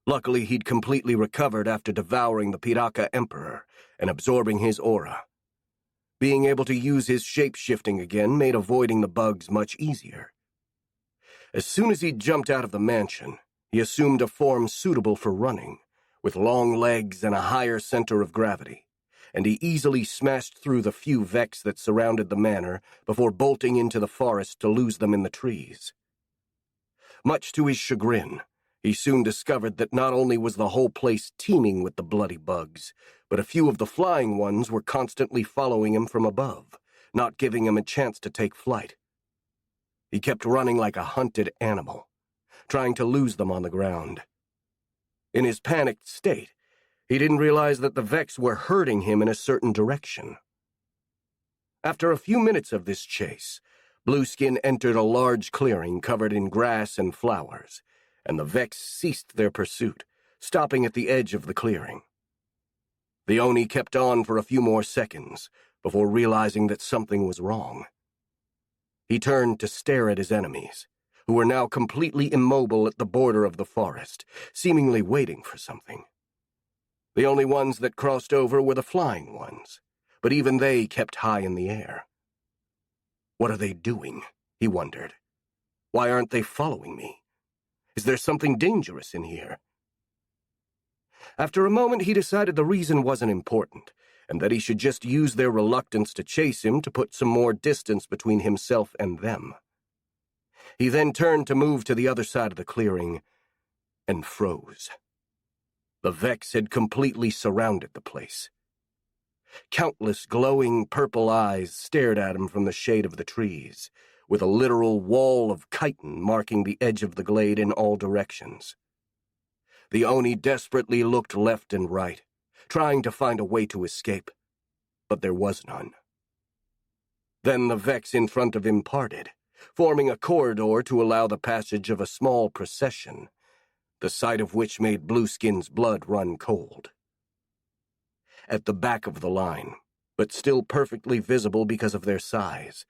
Luckily, he'd completely recovered after devouring the Piraka Emperor and absorbing his aura. Being able to use his shape-shifting again made avoiding the bugs much easier. As soon as he'd jumped out of the mansion, he assumed a form suitable for running, with long legs and a higher center of gravity, and he easily smashed through the few Vex that surrounded the manor before bolting into the forest to lose them in the trees. Much to his chagrin, he soon discovered that not only was the whole place teeming with the bloody bugs, but a few of the flying ones were constantly following him from above, not giving him a chance to take flight. He kept running like a hunted animal, trying to lose them on the ground. In his panicked state, he didn't realize that the Vex were herding him in a certain direction. After a few minutes of this chase, Blueskin entered a large clearing covered in grass and flowers, and the Vex ceased their pursuit, stopping at the edge of the clearing. The Oni kept on for a few more seconds before realizing that something was wrong. He turned to stare at his enemies, who were now completely immobile at the border of the forest, seemingly waiting for something. The only ones that crossed over were the flying ones, but even they kept high in the air. What are they doing? He wondered. Why aren't they following me? Is there something dangerous in here? After a moment, he decided the reason wasn't important, and that he should just use their reluctance to chase him to put some more distance between himself and them. He then turned to move to the other side of the clearing, and froze. The Vex had completely surrounded the place. Countless glowing purple eyes stared at him from the shade of the trees, with a literal wall of chitin marking the edge of the glade in all directions. The Oni desperately looked left and right, trying to find a way to escape, but there was none. Then the Vex in front of him parted, forming a corridor to allow the passage of a small procession, the sight of which made Blueskin's blood run cold. At the back of the line, but still perfectly visible because of their size,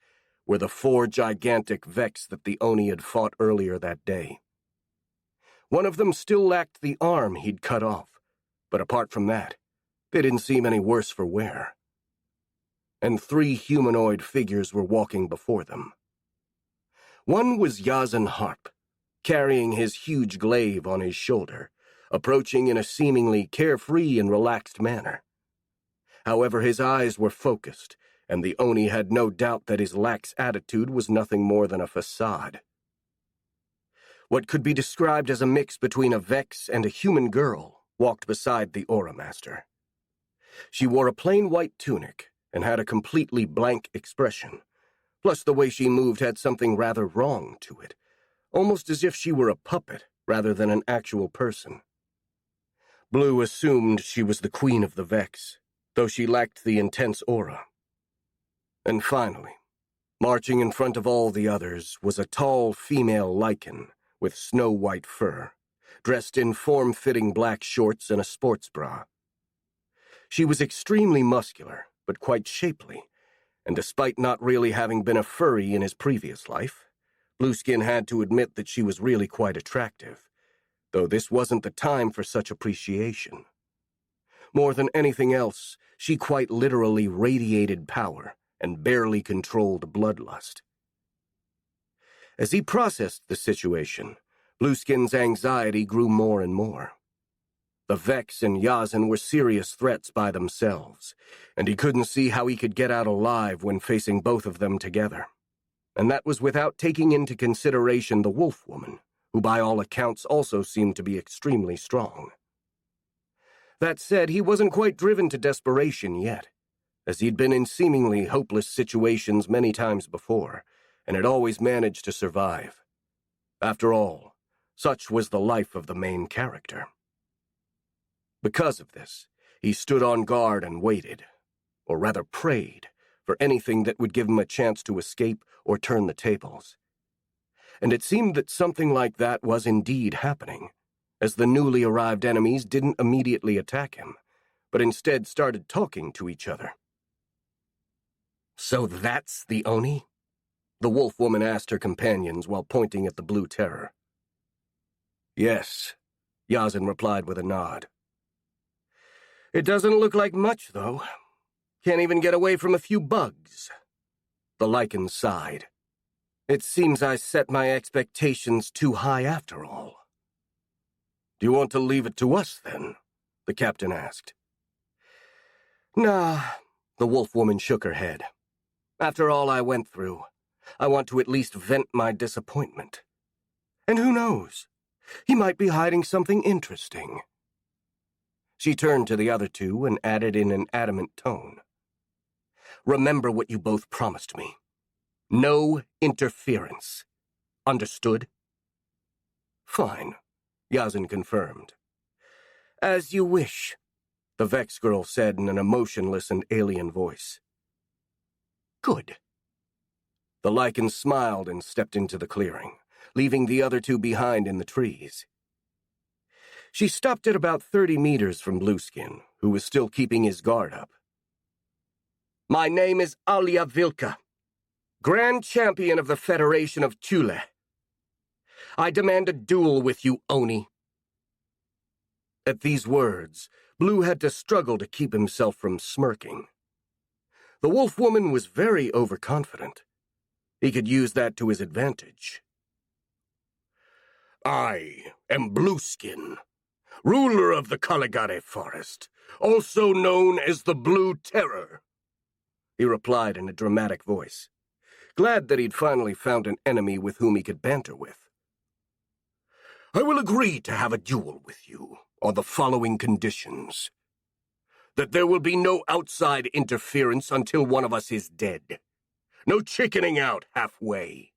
were the 4 gigantic Vex that the Oni had fought earlier that day. One of them still lacked the arm he'd cut off, but apart from that, they didn't seem any worse for wear. And 3 humanoid figures were walking before them. One was Yazan Harp, carrying his huge glaive on his shoulder, approaching in a seemingly carefree and relaxed manner. However, his eyes were focused, and the Oni had no doubt that his lax attitude was nothing more than a facade. What could be described as a mix between a Vex and a human girl walked beside the Aura Master. She wore a plain white tunic and had a completely blank expression, plus the way she moved had something rather wrong to it, almost as if she were a puppet rather than an actual person. Blue assumed she was the queen of the Vex, though she lacked the intense aura. And finally, marching in front of all the others was a tall female lichen with snow-white fur, dressed in form-fitting black shorts and a sports bra. She was extremely muscular, but quite shapely, and despite not really having been a furry in his previous life, Blueskin had to admit that she was really quite attractive, though this wasn't the time for such appreciation. More than anything else, she quite literally radiated power and barely controlled bloodlust. As he processed the situation, Blueskin's anxiety grew more and more. The Vex and Yazan were serious threats by themselves, and he couldn't see how he could get out alive when facing both of them together. And that was without taking into consideration the Wolf Woman, who by all accounts also seemed to be extremely strong. That said, he wasn't quite driven to desperation yet, as he'd been in seemingly hopeless situations many times before, and had always managed to survive. After all, such was the life of the main character. Because of this, he stood on guard and waited, or rather prayed, for anything that would give him a chance to escape or turn the tables. And it seemed that something like that was indeed happening, as the newly arrived enemies didn't immediately attack him, but instead started talking to each other. "So that's the Oni?" the Wolf Woman asked her companions while pointing at the Blue Terror. "Yes," Yazan replied with a nod. "It doesn't look like much, though. Can't even get away from a few bugs." The lichen sighed. "It seems I set my expectations too high after all." "Do you want to leave it to us, then?" the captain asked. "Nah," the Wolf Woman shook her head. "After all I went through, I want to at least vent my disappointment. And who knows? He might be hiding something interesting." She turned to the other two and added in an adamant tone, "Remember what you both promised me. No interference. Understood?" "Fine," Yazan confirmed. "As you wish," the Vex girl said in an emotionless and alien voice. "Good." The lichen smiled and stepped into the clearing, leaving the other two behind in the trees. She stopped at about 30 meters from Blueskin, who was still keeping his guard up. "My name is Alia Vilka, Grand Champion of the Federation of Chule." I demand a duel with you, Oni. At these words, Blue had to struggle to keep himself from smirking. The wolf woman was very overconfident. He could use that to his advantage. I am Blueskin, ruler of the Caligare Forest, also known as the Blue Terror, he replied in a dramatic voice, glad that he'd finally found an enemy with whom he could banter with. I will agree to have a duel with you on the following conditions. That there will be no outside interference until one of us is dead. No chickening out halfway.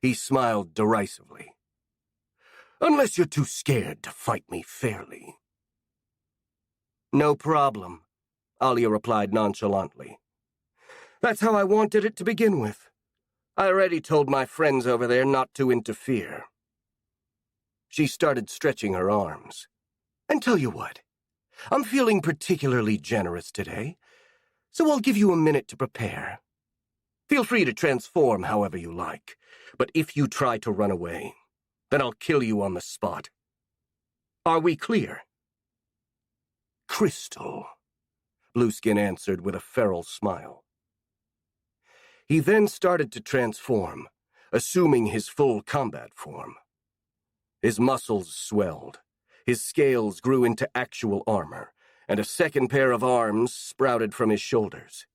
He smiled derisively. Unless you're too scared to fight me fairly. No problem, Alia replied nonchalantly. That's how I wanted it to begin with. I already told my friends over there not to interfere. She started stretching her arms. And tell you what, I'm feeling particularly generous today, so I'll give you a minute to prepare. Feel free to transform however you like, but if you try to run away, then I'll kill you on the spot. Are we clear? Crystal, Blueskin answered with a feral smile. He then started to transform, assuming his full combat form. His muscles swelled, his scales grew into actual armor, and a second pair of arms sprouted from his shoulders.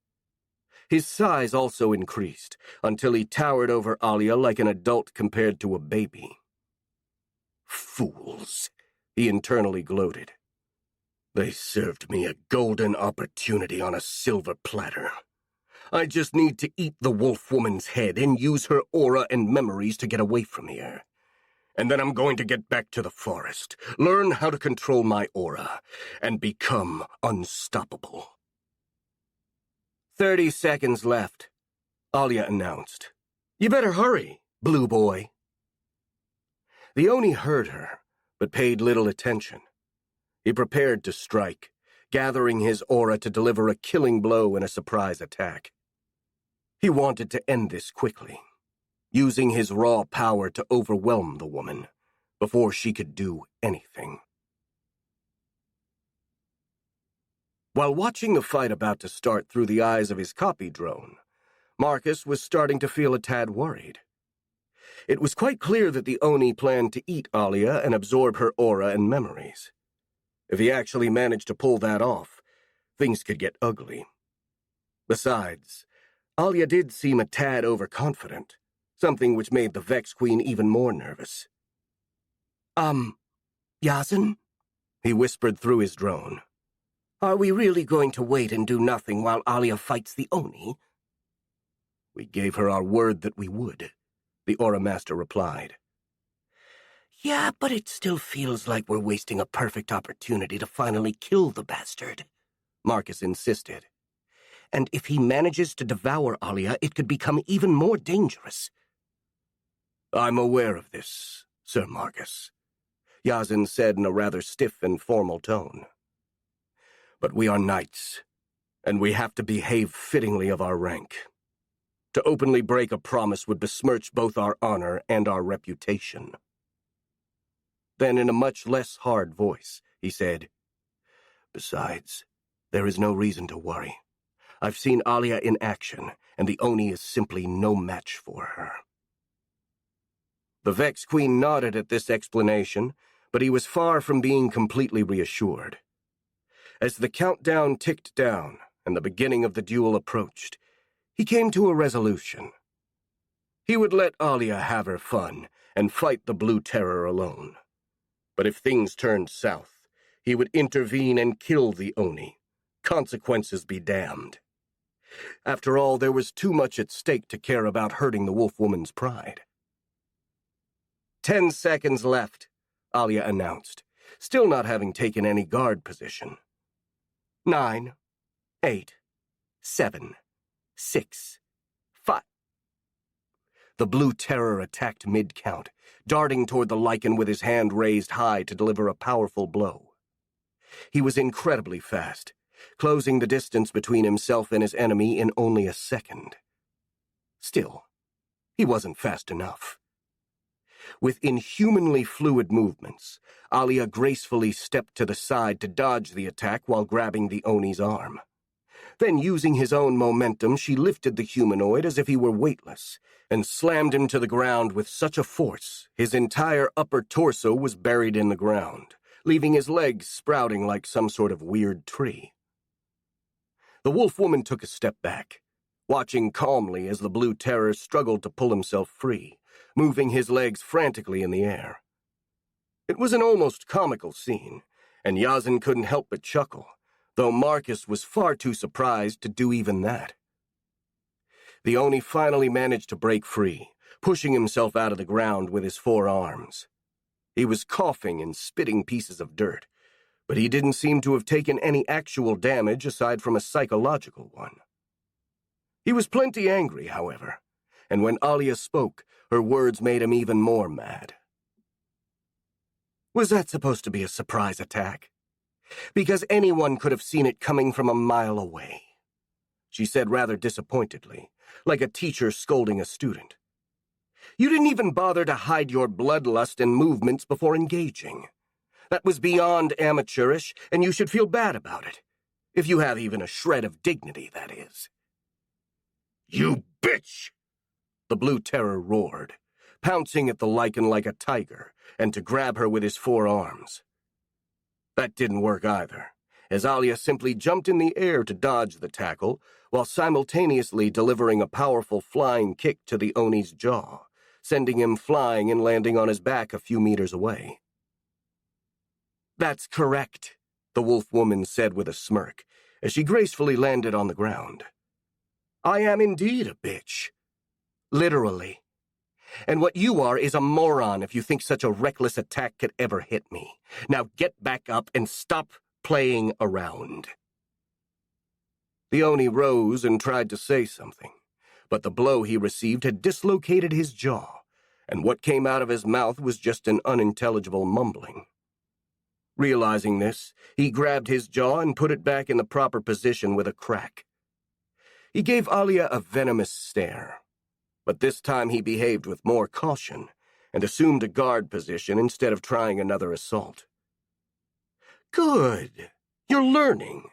His size also increased, until he towered over Alia like an adult compared to a baby. Fools, he internally gloated. They served me a golden opportunity on a silver platter. I just need to eat the wolf woman's head and use her aura and memories to get away from here. And then I'm going to get back to the forest, learn how to control my aura, and become unstoppable. 30 seconds left, Alia announced. You better hurry, Blue Boy. The Oni heard her, but paid little attention. He prepared to strike, gathering his aura to deliver a killing blow in a surprise attack. He wanted to end this quickly, using his raw power to overwhelm the woman before she could do anything. While watching the fight about to start through the eyes of his copy drone, Marcus was starting to feel a tad worried. It was quite clear that the Oni planned to eat Alia and absorb her aura and memories. If he actually managed to pull that off, things could get ugly. Besides, Alia did seem a tad overconfident, something which made the Vex Queen even more nervous. Yasin? He whispered through his drone. Are we really going to wait and do nothing while Alia fights the Oni? We gave her our word that we would, the Aura Master replied. Yeah, but it still feels like we're wasting a perfect opportunity to finally kill the bastard, Marcus insisted. And if he manages to devour Alia, it could become even more dangerous. I'm aware of this, Sir Marcus, Yasin said in a rather stiff and formal tone. But we are knights, and we have to behave fittingly of our rank. To openly break a promise would besmirch both our honor and our reputation. Then, in a much less hard voice, he said, Besides, there is no reason to worry. I've seen Alia in action, and the Oni is simply no match for her. The Vex Queen nodded at this explanation, but he was far from being completely reassured. As the countdown ticked down and the beginning of the duel approached, he came to a resolution. He would let Alia have her fun and fight the Blue Terror alone. But if things turned south, he would intervene and kill the Oni. Consequences be damned. After all, there was too much at stake to care about hurting the wolf woman's pride. 10 seconds left, Alia announced, still not having taken any guard position. 9, 8, 7, 6, 5. The Blue Terror attacked mid-count, darting toward the Lycan with his hand raised high to deliver a powerful blow. He was incredibly fast, closing the distance between himself and his enemy in only a second. Still, he wasn't fast enough. With inhumanly fluid movements, Alia gracefully stepped to the side to dodge the attack while grabbing the Oni's arm. Then, using his own momentum, she lifted the humanoid as if he were weightless, and slammed him to the ground with such a force his entire upper torso was buried in the ground, leaving his legs sprouting like some sort of weird tree. The wolf woman took a step back, watching calmly as the Blue Terror struggled to pull himself free, moving his legs frantically in the air. It was an almost comical scene, and Yazan couldn't help but chuckle, though Marcus was far too surprised to do even that. The Oni finally managed to break free, pushing himself out of the ground with his 4 arms. He was coughing and spitting pieces of dirt, but he didn't seem to have taken any actual damage aside from a psychological one. He was plenty angry, however, and when Alia spoke, her words made him even more mad. Was that supposed to be a surprise attack? Because anyone could have seen it coming from a mile away, she said rather disappointedly, like a teacher scolding a student. You didn't even bother to hide your bloodlust and movements before engaging. That was beyond amateurish, and you should feel bad about it. If you have even a shred of dignity, that is. You bitch! The Blue Terror roared, pouncing at the lichen like a tiger, and to grab her with his 4 arms. That didn't work either, as Alia simply jumped in the air to dodge the tackle, while simultaneously delivering a powerful flying kick to the Oni's jaw, sending him flying and landing on his back a few meters away. That's correct, the wolf woman said with a smirk, as she gracefully landed on the ground. I am indeed a bitch. Literally. And what you are is a moron if you think such a reckless attack could ever hit me. Now get back up and stop playing around. The Oni rose and tried to say something, but the blow he received had dislocated his jaw, and what came out of his mouth was just an unintelligible mumbling. Realizing this, he grabbed his jaw and put it back in the proper position with a crack. He gave Alia a venomous stare, but this time he behaved with more caution and assumed a guard position instead of trying another assault. Good. You're learning,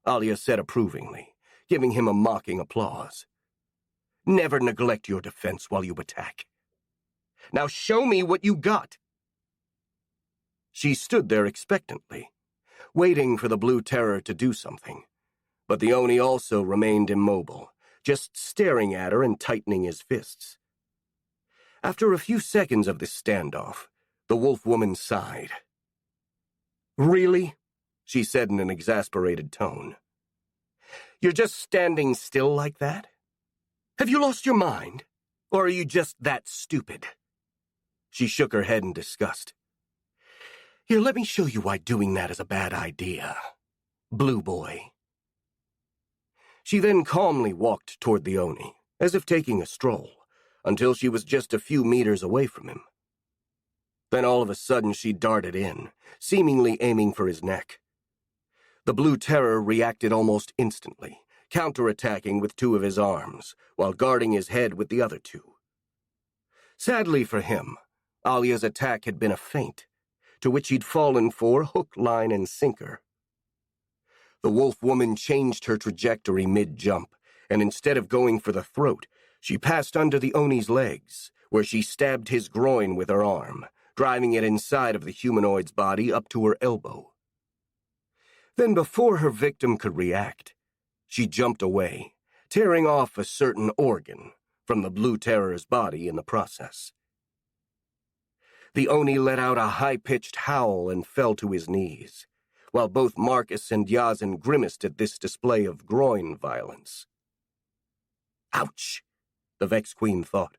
Alia said approvingly, giving him a mocking applause. Never neglect your defense while you attack. Now show me what you got. She stood there expectantly, waiting for the Blue Terror to do something, but the Oni also remained immobile, just staring at her and tightening his fists. After a few seconds of this standoff, the wolf woman sighed. Really? She said in an exasperated tone. You're just standing still like that? Have you lost your mind? Or are you just that stupid? She shook her head in disgust. Here, let me show you why doing that is a bad idea, Blue Boy. She then calmly walked toward the Oni, as if taking a stroll, until she was just a few meters away from him. Then all of a sudden she darted in, seemingly aiming for his neck. The Blue Terror reacted almost instantly, counterattacking with 2 of his arms, while guarding his head with the other 2. Sadly for him, Alia's attack had been a feint, to which he'd fallen for hook, line, and sinker. The wolf woman changed her trajectory mid-jump, and instead of going for the throat, she passed under the Oni's legs, where she stabbed his groin with her arm, driving it inside of the humanoid's body up to her elbow. Then before her victim could react, she jumped away, tearing off a certain organ from the Blue Terror's body in the process. The Oni let out a high-pitched howl and fell to his knees, while both Marcus and Yazan grimaced at this display of groin violence. Ouch, the Vex Queen thought,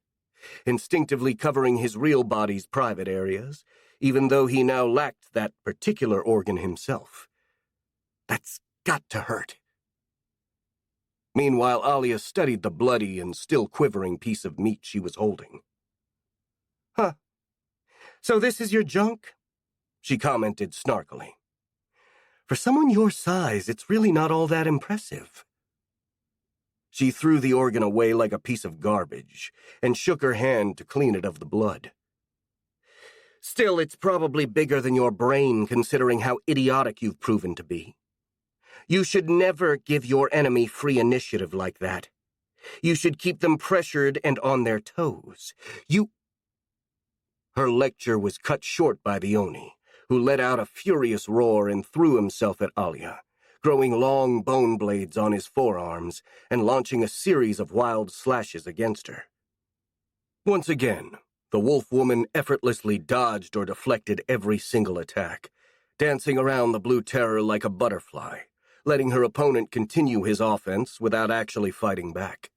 instinctively covering his real body's private areas, even though he now lacked that particular organ himself. That's got to hurt. Meanwhile, Alia studied the bloody and still quivering piece of meat she was holding. Huh. So this is your junk? She commented snarkily. For someone your size, it's really not all that impressive. She threw the organ away like a piece of garbage and shook her hand to clean it of the blood. Still, it's probably bigger than your brain, considering how idiotic you've proven to be. You should never give your enemy free initiative like that. You should keep them pressured and on their toes. Her lecture was cut short by the Oni, who let out a furious roar and threw himself at Alia, growing long bone blades on his forearms and launching a series of wild slashes against her. Once again, the wolf woman effortlessly dodged or deflected every single attack, dancing around the blue terror like a butterfly, letting her opponent continue his offense without actually fighting back.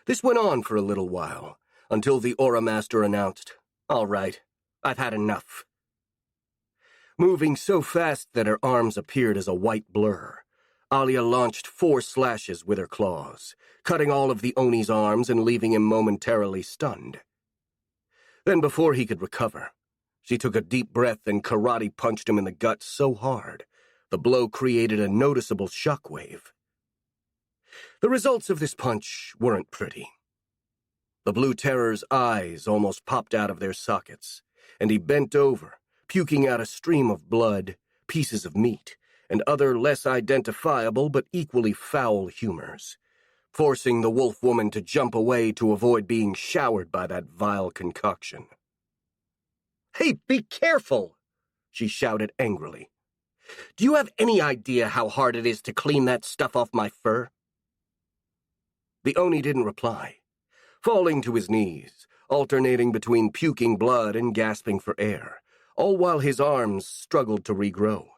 This went on for a little while, until the Aura Master announced, "All right, I've had enough." Moving so fast that her arms appeared as a white blur, Alia launched 4 slashes with her claws, cutting all of the Oni's arms and leaving him momentarily stunned. Then before he could recover, she took a deep breath and karate punched him in the gut so hard, the blow created a noticeable shockwave. The results of this punch weren't pretty. The blue terror's eyes almost popped out of their sockets, and he bent over, puking out a stream of blood, pieces of meat, and other less identifiable but equally foul humors, forcing the wolf woman to jump away to avoid being showered by that vile concoction. "Hey, be careful!" she shouted angrily. "Do you have any idea how hard it is to clean that stuff off my fur?" The Oni didn't reply, falling to his knees, alternating between puking blood and gasping for air, all while his arms struggled to regrow.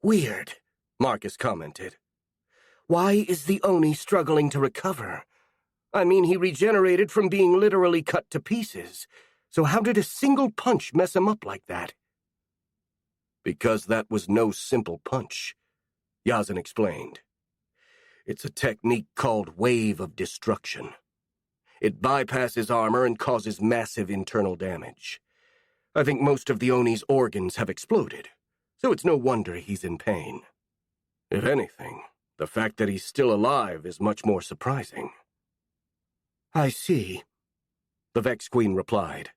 "Weird," Marcus commented. "Why is the Oni struggling to recover? I mean, he regenerated from being literally cut to pieces, so how did a single punch mess him up like that?" "Because that was no simple punch," Yazan explained. "It's a technique called Wave of Destruction. It bypasses armor and causes massive internal damage. I think most of the Oni's organs have exploded, so it's no wonder he's in pain. If anything, the fact that he's still alive is much more surprising." "I see," the Vex Queen replied.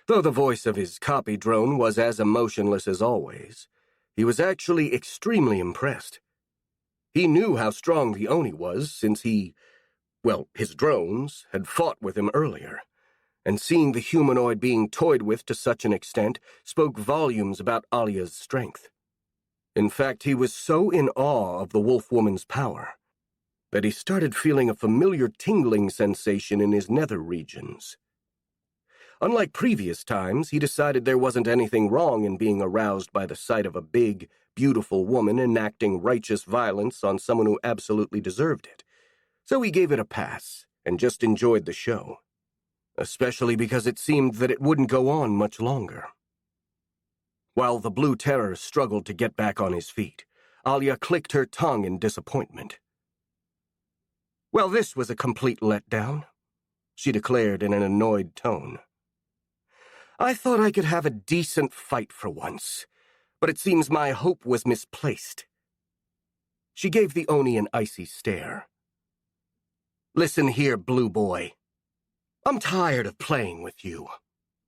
Though the voice of his copy drone was as emotionless as always, he was actually extremely impressed. He knew how strong the Oni was since his drones had fought with him earlier, and seeing the humanoid being toyed with to such an extent spoke volumes about Alia's strength. In fact, he was so in awe of the wolf woman's power that he started feeling a familiar tingling sensation in his nether regions. Unlike previous times, he decided there wasn't anything wrong in being aroused by the sight of a big, beautiful woman enacting righteous violence on someone who absolutely deserved it, so he gave it a pass and just enjoyed the show, especially because it seemed that it wouldn't go on much longer. While the blue terror struggled to get back on his feet, Alia clicked her tongue in disappointment. "Well, this was a complete letdown," she declared in an annoyed tone. "I thought I could have a decent fight for once, but it seems my hope was misplaced." She gave the Oni an icy stare. "Listen here, blue boy. I'm tired of playing with you,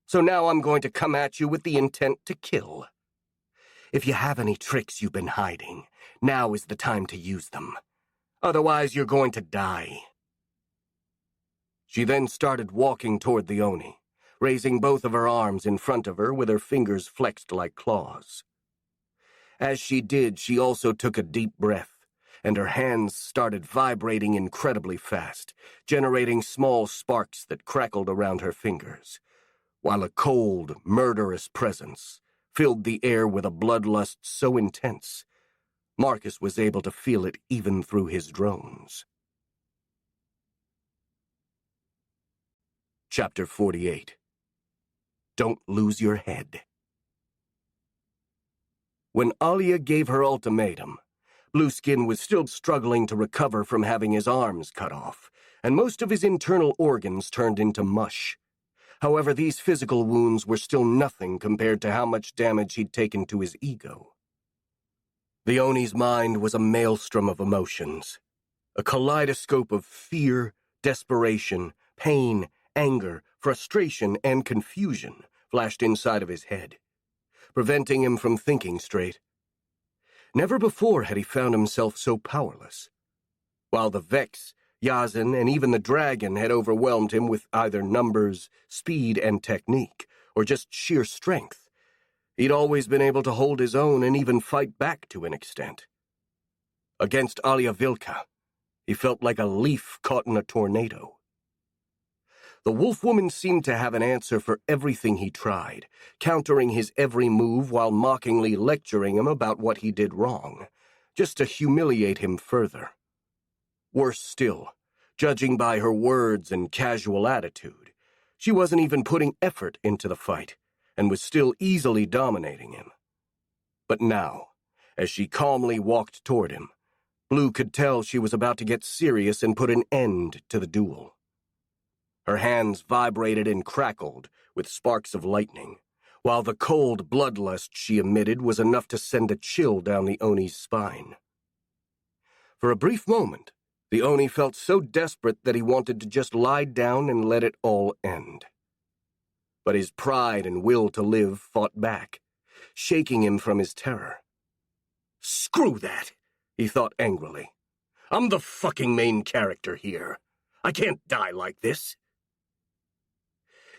so now I'm going to come at you with the intent to kill. If you have any tricks you've been hiding, now is the time to use them. Otherwise, you're going to die." She then started walking toward the Oni, raising both of her arms in front of her with her fingers flexed like claws. As she did, she also took a deep breath, and her hands started vibrating incredibly fast, generating small sparks that crackled around her fingers, while a cold, murderous presence filled the air with a bloodlust so intense, Marcus was able to feel it even through his drones. Chapter 48. Don't lose your head. When Alia gave her ultimatum, Blueskin was still struggling to recover from having his arms cut off, and most of his internal organs turned into mush. However, these physical wounds were still nothing compared to how much damage he'd taken to his ego. The Oni's mind was a maelstrom of emotions, a kaleidoscope of fear, desperation, pain, anger, frustration and confusion flashed inside of his head, preventing him from thinking straight. Never before had he found himself so powerless. While the Vex, Yazan, and even the dragon had overwhelmed him with either numbers, speed, and technique, or just sheer strength, he'd always been able to hold his own and even fight back to an extent. Against Alia Vilka, he felt like a leaf caught in a tornado. The wolf-woman seemed to have an answer for everything he tried, countering his every move while mockingly lecturing him about what he did wrong, just to humiliate him further. Worse still, judging by her words and casual attitude, she wasn't even putting effort into the fight, and was still easily dominating him. But now, as she calmly walked toward him, Blue could tell she was about to get serious and put an end to the duel. Her hands vibrated and crackled with sparks of lightning, while the cold bloodlust she emitted was enough to send a chill down the Oni's spine. For a brief moment, the Oni felt so desperate that he wanted to just lie down and let it all end. But his pride and will to live fought back, shaking him from his terror. "Screw that," he thought angrily. "I'm the fucking main character here. I can't die like this."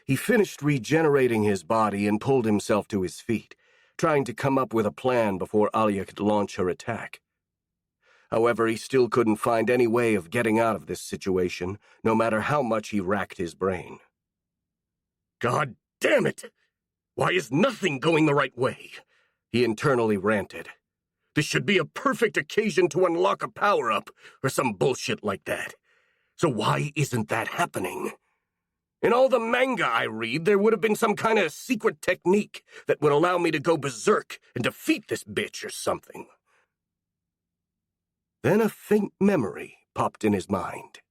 He finished regenerating his body and pulled himself to his feet, trying to come up with a plan before Alia could launch her attack. However, he still couldn't find any way of getting out of this situation, no matter how much he racked his brain. "God damn it! Why is nothing going the right way?" he internally ranted. "This should be a perfect occasion to unlock a power-up, or some bullshit like that. So why isn't that happening? In all the manga I read, there would have been some kind of secret technique that would allow me to go berserk and defeat this bitch or something." Then a faint memory popped in his mind.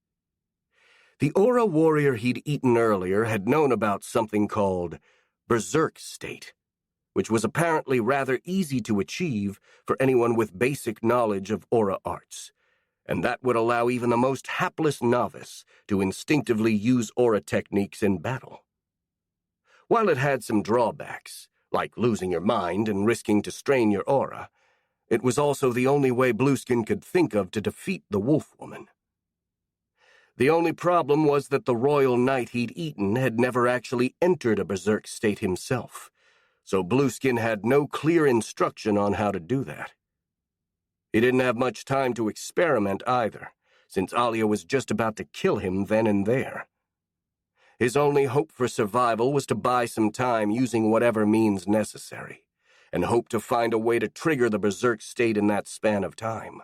The aura warrior he'd eaten earlier had known about something called berserk state, which was apparently rather easy to achieve for anyone with basic knowledge of aura arts, and that would allow even the most hapless novice to instinctively use aura techniques in battle. While it had some drawbacks, like losing your mind and risking to strain your aura, it was also the only way Blueskin could think of to defeat the wolf-woman. The only problem was that the royal knight he'd eaten had never actually entered a berserk state himself, so Blueskin had no clear instruction on how to do that. He didn't have much time to experiment either, since Alia was just about to kill him then and there. His only hope for survival was to buy some time using whatever means necessary, and hope to find a way to trigger the berserk state in that span of time.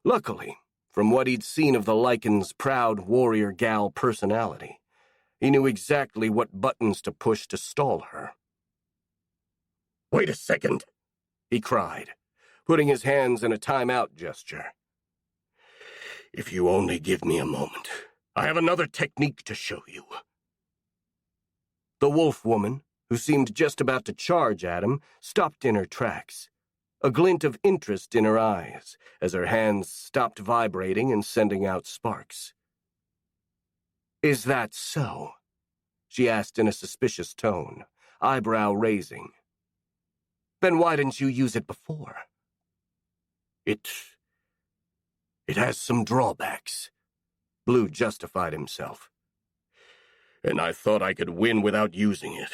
Luckily, from what he'd seen of the Lycan's proud warrior gal personality, he knew exactly what buttons to push to stall her. "Wait a second," he cried, putting his hands in a time-out gesture. "If you only give me a moment, I have another technique to show you." The wolf-woman, who seemed just about to charge at him, stopped in her tracks, a glint of interest in her eyes as her hands stopped vibrating and sending out sparks. "Is that so?" she asked in a suspicious tone, eyebrow raising. "Then why didn't you use it before?" It has some drawbacks," Blue justified himself. "And I thought I could win without using it.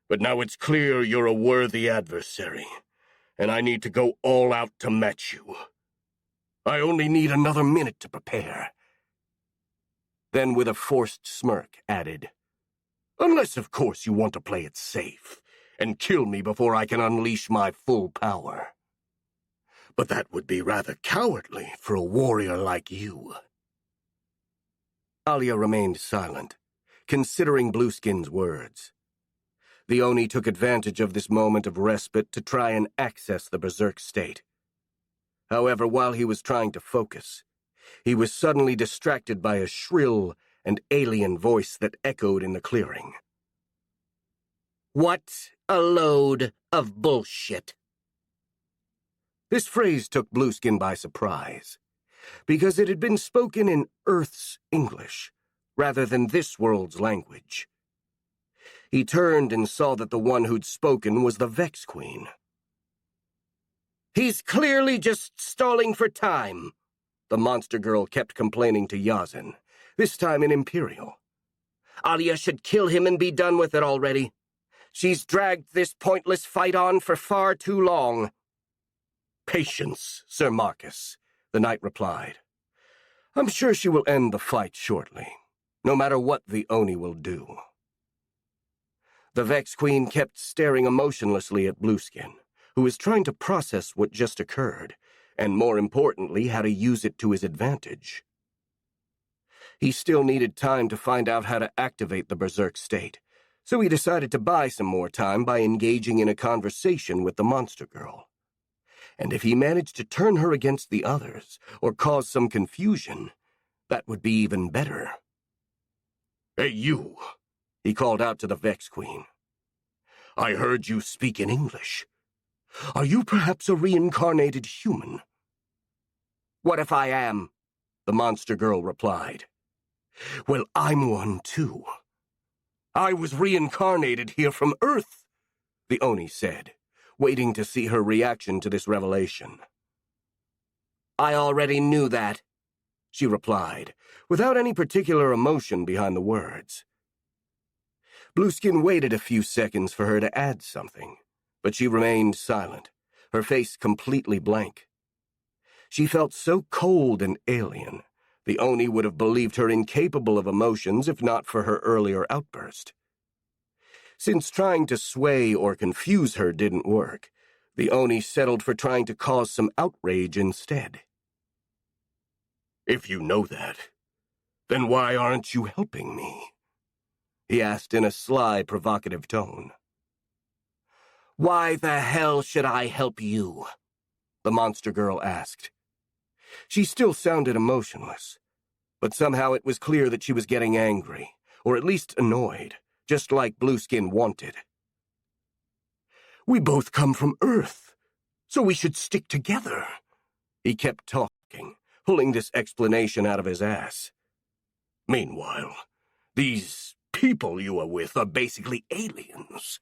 But now it's clear you're a worthy adversary, and I need to go all out to match you. I only need another minute to prepare." Then with a forced smirk added, "Unless, of course, you want to play it safe and kill me before I can unleash my full power. But that would be rather cowardly for a warrior like you." Alia remained silent, considering Blueskin's words. The Oni took advantage of this moment of respite to try and access the berserk state. However, while he was trying to focus, he was suddenly distracted by a shrill and alien voice that echoed in the clearing. "What a load of bullshit." This phrase took Blueskin by surprise, because it had been spoken in Earth's English, rather than this world's language. He turned and saw that the one who'd spoken was the Vex Queen. "He's clearly just stalling for time," the monster girl kept complaining to Yazin, this time in Imperial. "Alia should kill him and be done with it already. She's dragged this pointless fight on for far too long." "Patience, Sir Marcus," the knight replied. "I'm sure she will end the fight shortly, no matter what the Oni will do." The Vex Queen kept staring emotionlessly at Blueskin, who was trying to process what just occurred, and more importantly, how to use it to his advantage. He still needed time to find out how to activate the Berserk state, so he decided to buy some more time by engaging in a conversation with the monster girl. And if he managed to turn her against the others, or cause some confusion, that would be even better. "Hey, you!" he called out to the Vex Queen. "I heard you speak in English. Are you perhaps a reincarnated human?" "What if I am?" the monster girl replied. "Well, I'm one too. I was reincarnated here from Earth," the Oni said, waiting to see her reaction to this revelation. "I already knew that," she replied, without any particular emotion behind the words. Blueskin waited a few seconds for her to add something, but she remained silent, her face completely blank. She felt so cold and alien, the Oni would have believed her incapable of emotions if not for her earlier outburst. Since trying to sway or confuse her didn't work, the Oni settled for trying to cause some outrage instead. "If you know that, then why aren't you helping me?" he asked in a sly, provocative tone. "Why the hell should I help you?" the monster girl asked. She still sounded emotionless, but somehow it was clear that she was getting angry, or at least annoyed, just like Blueskin wanted. "We both come from Earth, so we should stick together," he kept talking, pulling this explanation out of his ass. "Meanwhile, these people you are with are basically aliens.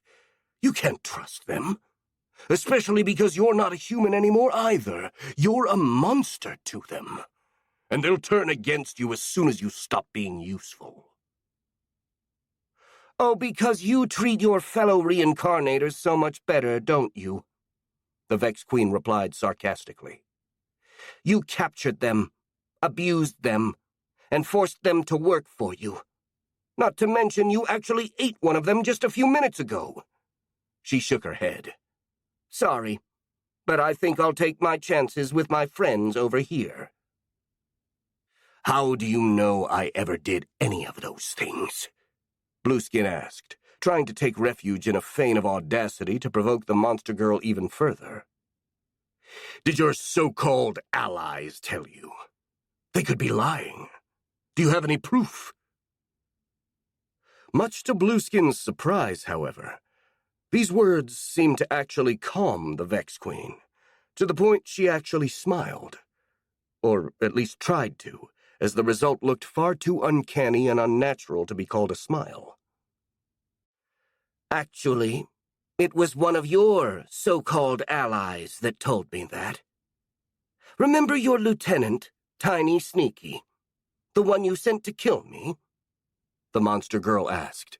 You can't trust them. Especially because you're not a human anymore either. You're a monster to them. And they'll turn against you as soon as you stop being useful." "Oh, because you treat your fellow reincarnators so much better, don't you?" the Vex Queen replied sarcastically. "You captured them, abused them, and forced them to work for you. Not to mention you actually ate one of them just a few minutes ago." She shook her head. "Sorry, but I think I'll take my chances with my friends over here." "How do you know I ever did any of those things?" Blueskin asked, trying to take refuge in a feign of audacity to provoke the monster girl even further. "Did your so-called allies tell you? They could be lying. Do you have any proof?" Much to Blueskin's surprise, however, these words seemed to actually calm the Vex Queen, to the point she actually smiled. Or at least tried to, as the result looked far too uncanny and unnatural to be called a smile. "Actually, it was one of your so-called allies that told me that. Remember your lieutenant, Tiny Sneaky, the one you sent to kill me?" the monster girl asked.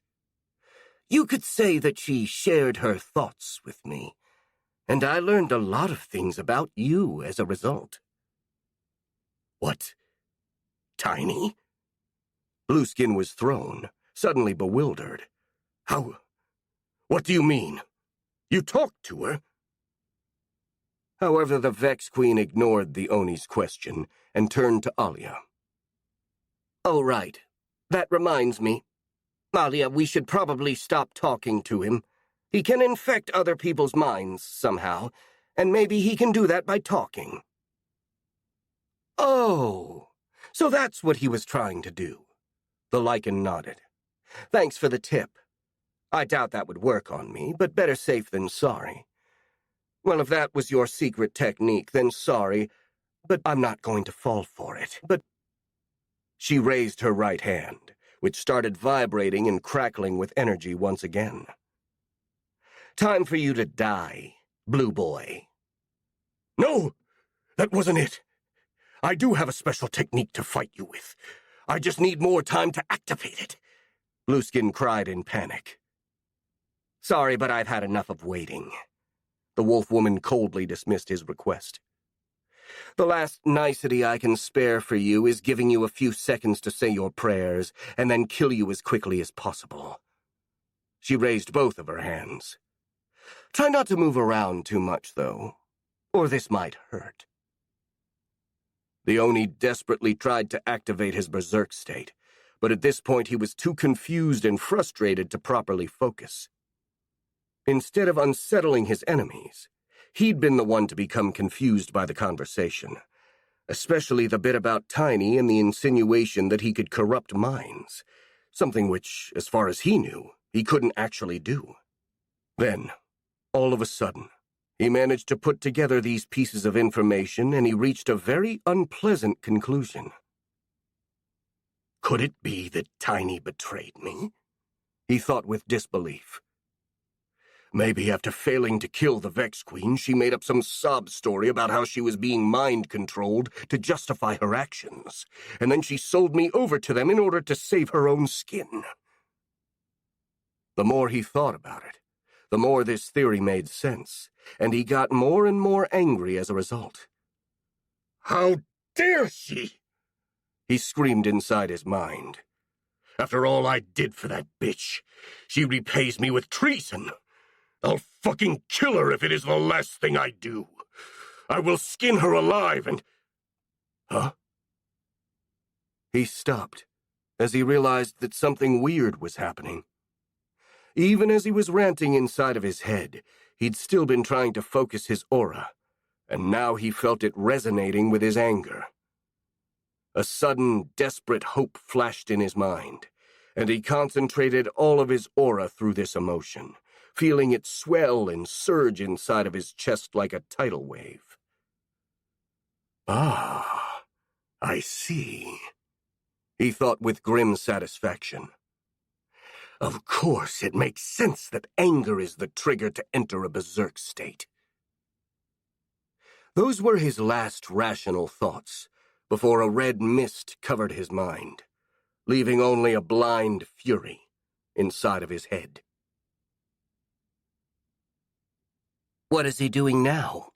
"You could say that she shared her thoughts with me, and I learned a lot of things about you as a result." "What? Tiny?" Blueskin was thrown, suddenly bewildered. "How? What do you mean? You talked to her?" However, the Vex Queen ignored the Oni's question and turned to Alia. "Oh, right. That reminds me. Alia, we should probably stop talking to him. He can infect other people's minds somehow, and maybe he can do that by talking." "Oh, so that's what he was trying to do." The Lycan nodded. "Thanks for the tip. I doubt that would work on me, but better safe than sorry. Well, if that was your secret technique, then sorry, but I'm not going to fall for it. But..." She raised her right hand, which started vibrating and crackling with energy once again. Time for you to die, Blue Boy. No! That wasn't it. I do have a special technique to fight you with. I just need more time to activate it. Blueskin cried in panic. Sorry, but I've had enough of waiting. The wolf woman coldly dismissed his request. The last nicety I can spare for you is giving you a few seconds to say your prayers and then kill you as quickly as possible. She raised both of her hands. Try not to move around too much, though, or this might hurt. The Oni desperately tried to activate his berserk state, but at this point he was too confused and frustrated to properly focus. Instead of unsettling his enemies, he'd been the one to become confused by the conversation, especially the bit about Tiny and the insinuation that he could corrupt minds, something which, as far as he knew, he couldn't actually do. Then, all of a sudden, he managed to put together these pieces of information and he reached a very unpleasant conclusion. Could it be that Tiny betrayed me? He thought with disbelief. Maybe after failing to kill the Vex Queen, she made up some sob story about how she was being mind-controlled to justify her actions, and then she sold me over to them in order to save her own skin. The more he thought about it, the more this theory made sense, and he got more and more angry as a result. How dare she! He screamed inside his mind. After all I did for that bitch, she repays me with treason. I'll fucking kill her if it is the last thing I do. I will skin her alive and... Huh? He stopped as he realized that something weird was happening. Even as he was ranting inside of his head, he'd still been trying to focus his aura, and now he felt it resonating with his anger. A sudden, desperate hope flashed in his mind, and he concentrated all of his aura through this emotion, feeling it swell and surge inside of his chest like a tidal wave. Ah, I see, he thought with grim satisfaction. Of course, it makes sense that anger is the trigger to enter a berserk state. Those were his last rational thoughts, before a red mist covered his mind, leaving only a blind fury inside of his head. What is he doing now?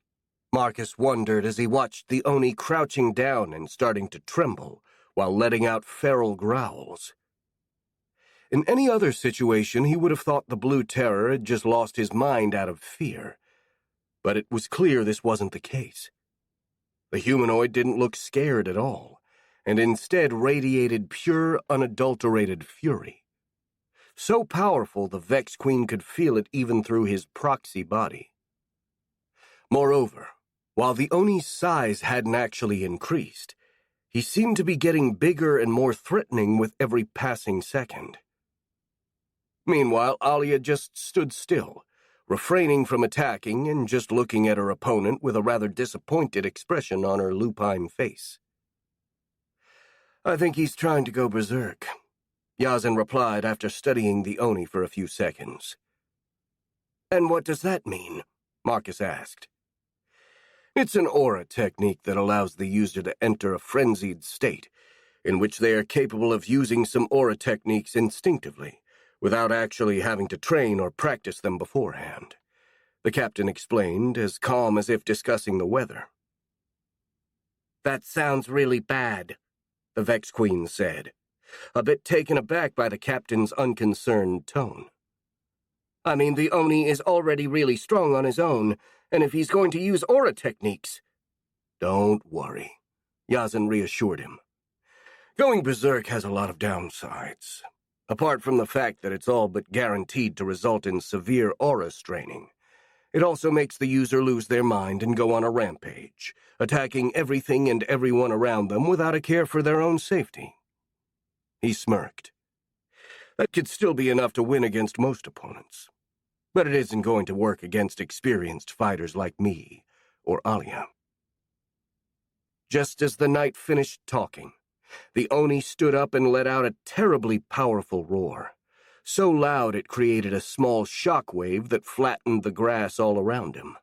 Marcus wondered as he watched the Oni crouching down and starting to tremble, while letting out feral growls. In any other situation, he would have thought the Blue Terror had just lost his mind out of fear. But it was clear this wasn't the case. The humanoid didn't look scared at all, and instead radiated pure, unadulterated fury. So powerful, the Vex Queen could feel it even through his proxy body. Moreover, while the Oni's size hadn't actually increased, he seemed to be getting bigger and more threatening with every passing second. Meanwhile, Alia just stood still, refraining from attacking and just looking at her opponent with a rather disappointed expression on her lupine face. I think he's trying to go berserk, Yazan replied after studying the Oni for a few seconds. And what does that mean? Marcus asked. It's an aura technique that allows the user to enter a frenzied state, in which they are capable of using some aura techniques instinctively, without actually having to train or practice them beforehand, the captain explained, as calm as if discussing the weather. That sounds really bad, the Vex Queen said, a bit taken aback by the captain's unconcerned tone. I mean, the Oni is already really strong on his own, and if he's going to use aura techniques... Don't worry, Yazan reassured him. Going berserk has a lot of downsides. Apart from the fact that it's all but guaranteed to result in severe aura straining, it also makes the user lose their mind and go on a rampage, attacking everything and everyone around them without a care for their own safety. He smirked. That could still be enough to win against most opponents, but it isn't going to work against experienced fighters like me or Alia. Just as the knight finished talking, The Oni stood up and let out a terribly powerful roar, so loud it created a small shock wave that flattened the grass all around him.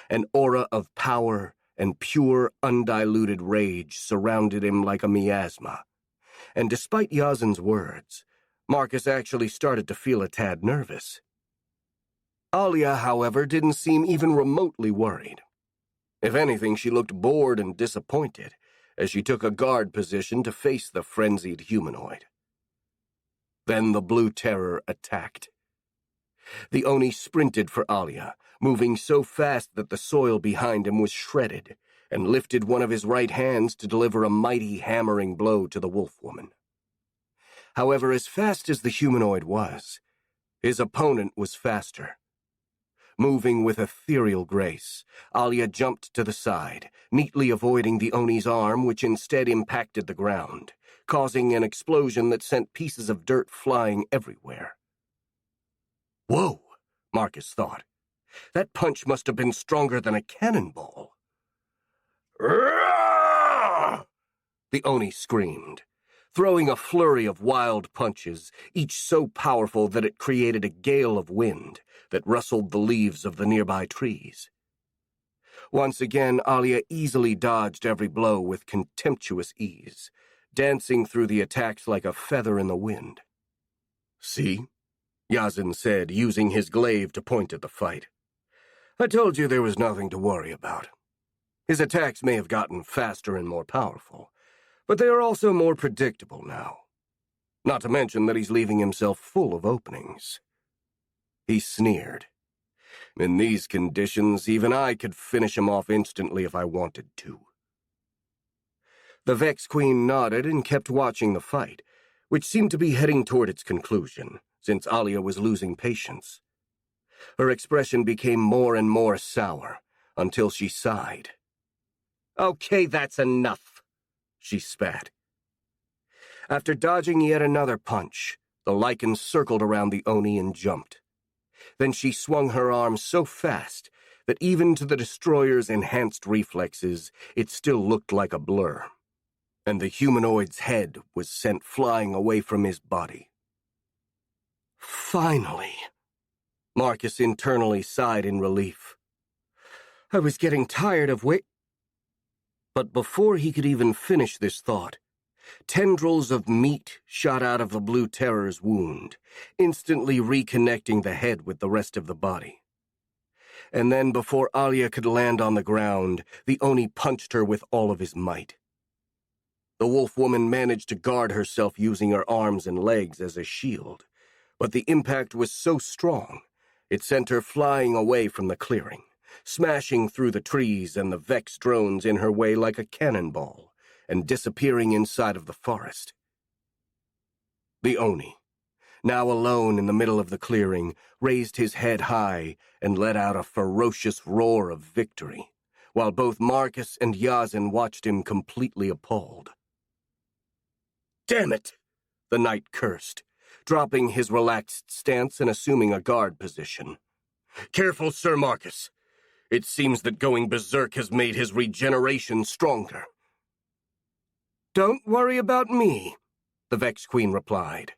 An aura of power and pure, undiluted rage surrounded him like a miasma, and despite Yazin's words, Marcus actually started to feel a tad nervous. Alia, however, didn't seem even remotely worried. If anything, she looked bored and disappointed as she took a guard position to face the frenzied humanoid. Then the Blue Terror attacked. The Oni sprinted for Alia, moving so fast that the soil behind him was shredded, and lifted one of his right hands to deliver a mighty hammering blow to the wolf woman. However, as fast as the humanoid was, his opponent was faster. Moving with ethereal grace, Alia jumped to the side, neatly avoiding the Oni's arm, which instead impacted the ground, causing an explosion that sent pieces of dirt flying everywhere. Whoa, Marcus thought. That punch must have been stronger than a cannonball. The Oni screamed, throwing a flurry of wild punches, each so powerful that it created a gale of wind that rustled the leaves of the nearby trees. Once again, Alia easily dodged every blow with contemptuous ease, dancing through the attacks like a feather in the wind. See? Yazin said, using his glaive to point at the fight. I told you there was nothing to worry about. His attacks may have gotten faster and more powerful, but they are also more predictable now. Not to mention that he's leaving himself full of openings. He sneered. In these conditions, even I could finish him off instantly if I wanted to. The Vex Queen nodded and kept watching the fight, which seemed to be heading toward its conclusion, since Alia was losing patience. Her expression became more and more sour, until she sighed. Okay, that's enough, she spat. After dodging yet another punch, the lichen circled around the Oni and jumped. Then she swung her arm so fast that even to the destroyer's enhanced reflexes, it still looked like a blur, and the humanoid's head was sent flying away from his body. Finally, Marcus internally sighed in relief. I was getting tired of But before he could even finish this thought, tendrils of meat shot out of the Blue Terror's wound, instantly reconnecting the head with the rest of the body. And then, before Alia could land on the ground, the Oni punched her with all of his might. The wolf woman managed to guard herself using her arms and legs as a shield, but the impact was so strong, it sent her flying away from the clearing, smashing through the trees and the Vex drones in her way like a cannonball, and disappearing inside of the forest. The Oni, now alone in the middle of the clearing, raised his head high and let out a ferocious roar of victory, while both Marcus and Yazin watched him completely appalled. Damn it! The knight cursed, dropping his relaxed stance and assuming a guard position. Careful, Sir Marcus. It seems that going berserk has made his regeneration stronger. Don't worry about me, the Vex Queen replied,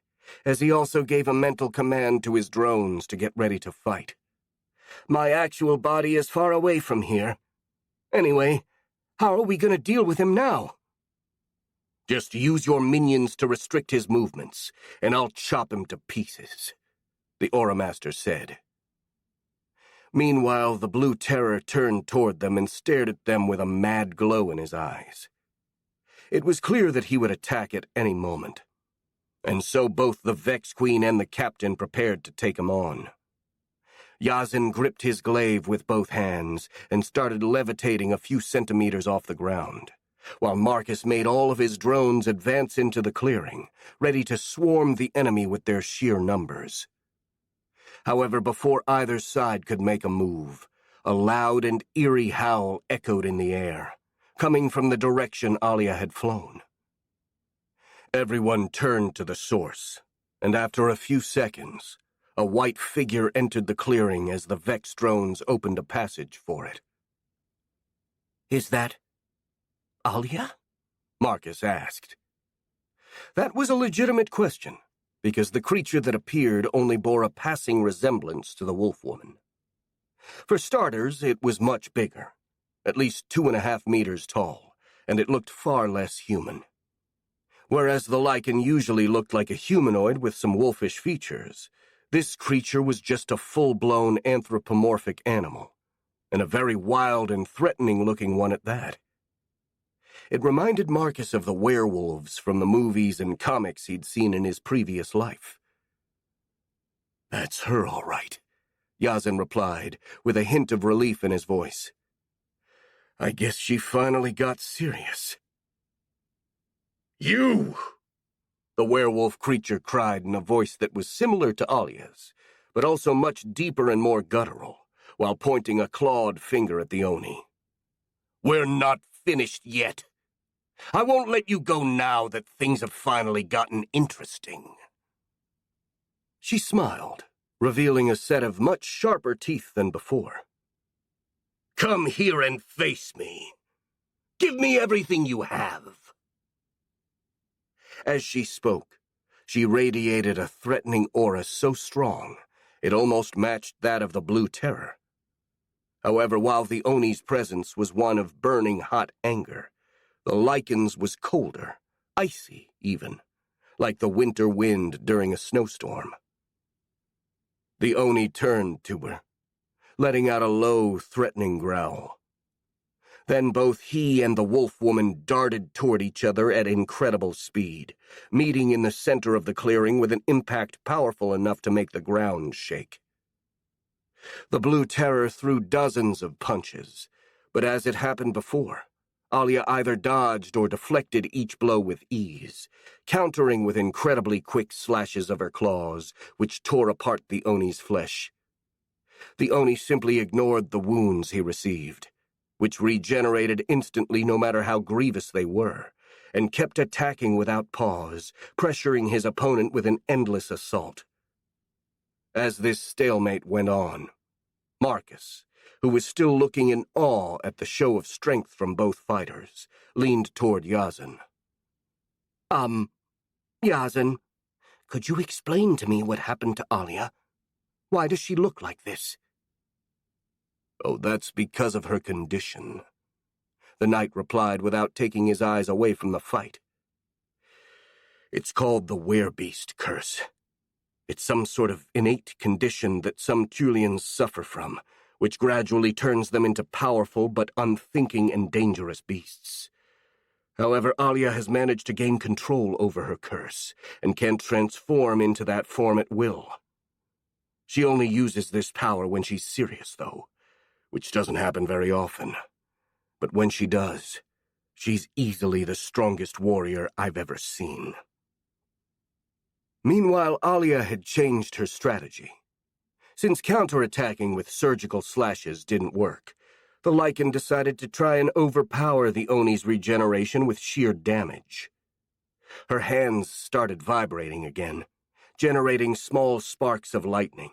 as he also gave a mental command to his drones to get ready to fight. My actual body is far away from here. Anyway, how are we going to deal with him now? Just use your minions to restrict his movements, and I'll chop him to pieces, the Aura Master said. Meanwhile, the Blue Terror turned toward them and stared at them with a mad glow in his eyes. It was clear that he would attack at any moment, and so both the Vex Queen and the Captain prepared to take him on. Yazin gripped his glaive with both hands and started levitating a few centimeters off the ground, while Marcus made all of his drones advance into the clearing, ready to swarm the enemy with their sheer numbers. However, before either side could make a move, a loud and eerie howl echoed in the air, coming from the direction Alia had flown. Everyone turned to the source, and after a few seconds, a white figure entered the clearing as the Vex drones opened a passage for it. Is that Alia? Marcus asked. That was a legitimate question, because the creature that appeared only bore a passing resemblance to the wolf woman. For starters, it was much bigger, at least 2.5 meters tall, and it looked far less human. Whereas the lichen usually looked like a humanoid with some wolfish features, this creature was just a full-blown anthropomorphic animal, and a very wild and threatening-looking one at that. It reminded Marcus of the werewolves from the movies and comics he'd seen in his previous life. That's her, all right, Yazan replied, with a hint of relief in his voice. I guess she finally got serious. You! The werewolf creature cried in a voice that was similar to Alia's, but also much deeper and more guttural, while pointing a clawed finger at the Oni. We're not finished yet. I won't let you go now that things have finally gotten interesting. She smiled, revealing a set of much sharper teeth than before. Come here and face me. Give me everything you have. As she spoke, she radiated a threatening aura so strong it almost matched that of the Blue Terror. However, while the Oni's presence was one of burning hot anger, the lichen's was colder, icy even, like the winter wind during a snowstorm. The Oni turned to her, letting out a low, threatening growl. Then both he and the wolf woman darted toward each other at incredible speed, meeting in the center of the clearing with an impact powerful enough to make the ground shake. The Blue Terror threw dozens of punches, but as it happened before, Alia either dodged or deflected each blow with ease, countering with incredibly quick slashes of her claws, which tore apart the Oni's flesh. The Oni simply ignored the wounds he received, which regenerated instantly no matter how grievous they were, and kept attacking without pause, pressuring his opponent with an endless assault. As this stalemate went on, Marcus, who was still looking in awe at the show of strength from both fighters, leaned toward Yazan. Yazan, could you explain to me what happened to Alia? Why does she look like this? Oh, that's because of her condition, the knight replied without taking his eyes away from the fight. It's called the Werebeast curse. It's some sort of innate condition that some Tulians suffer from, which gradually turns them into powerful but unthinking and dangerous beasts. However, Alia has managed to gain control over her curse, and can transform into that form at will. She only uses this power when she's serious, though, which doesn't happen very often. But when she does, she's easily the strongest warrior I've ever seen. Meanwhile, Alia had changed her strategy. Since counterattacking with surgical slashes didn't work, the lichen decided to try and overpower the Oni's regeneration with sheer damage. Her hands started vibrating again, generating small sparks of lightning,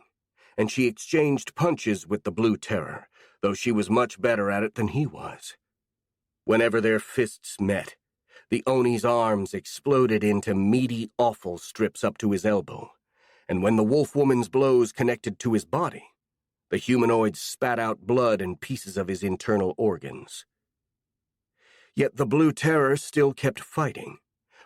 and she exchanged punches with the Blue Terror, though she was much better at it than he was. Whenever their fists met, the Oni's arms exploded into meaty offal strips up to his elbow, and when the wolf woman's blows connected to his body, the humanoid spat out blood and pieces of his internal organs. Yet the Blue Terror still kept fighting,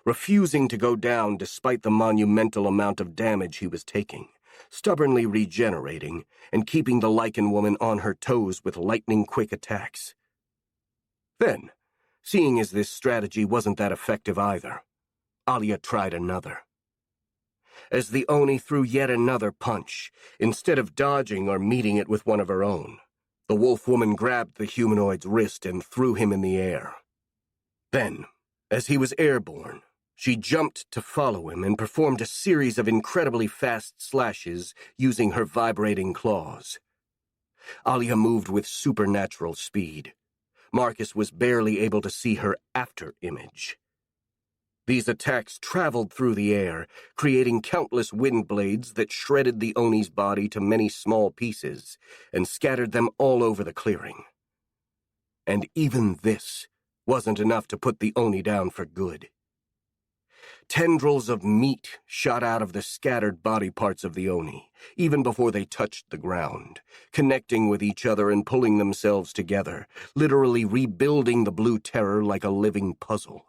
refusing to go down despite the monumental amount of damage he was taking, stubbornly regenerating and keeping the lichen woman on her toes with lightning-quick attacks. Then, seeing as this strategy wasn't that effective either, Alia tried another. As the Oni threw yet another punch, instead of dodging or meeting it with one of her own, the wolf woman grabbed the humanoid's wrist and threw him in the air. Then, as he was airborne, she jumped to follow him and performed a series of incredibly fast slashes using her vibrating claws. Alia moved with supernatural speed. Marcus was barely able to see her after-image. These attacks traveled through the air, creating countless wind blades that shredded the Oni's body to many small pieces and scattered them all over the clearing. And even this wasn't enough to put the Oni down for good. Tendrils of meat shot out of the scattered body parts of the Oni, even before they touched the ground, connecting with each other and pulling themselves together, literally rebuilding the Blue Terror like a living puzzle.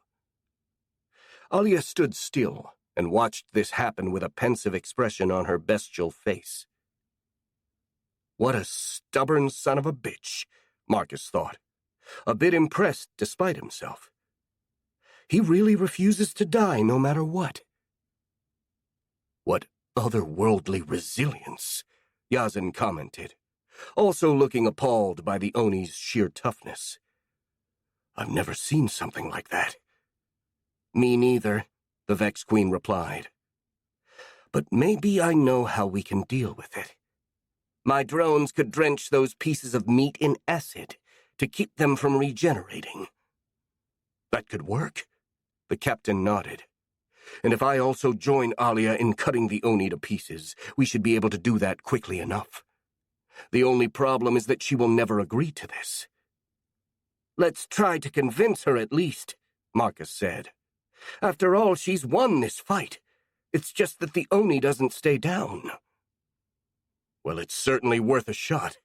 Alia stood still and watched this happen with a pensive expression on her bestial face. What a stubborn son of a bitch, Marcus thought, a bit impressed despite himself. He really refuses to die no matter what. What otherworldly resilience, Yazin commented, also looking appalled by the Oni's sheer toughness. I've never seen something like that. Me neither, the Vex Queen replied. But maybe I know how we can deal with it. My drones could drench those pieces of meat in acid to keep them from regenerating. That could work, the captain nodded. And if I also join Alia in cutting the Oni to pieces, we should be able to do that quickly enough. The only problem is that she will never agree to this. Let's try to convince her at least, Marcus said. After all, she's won this fight. It's just that the Oni doesn't stay down. Well, it's certainly worth a shot,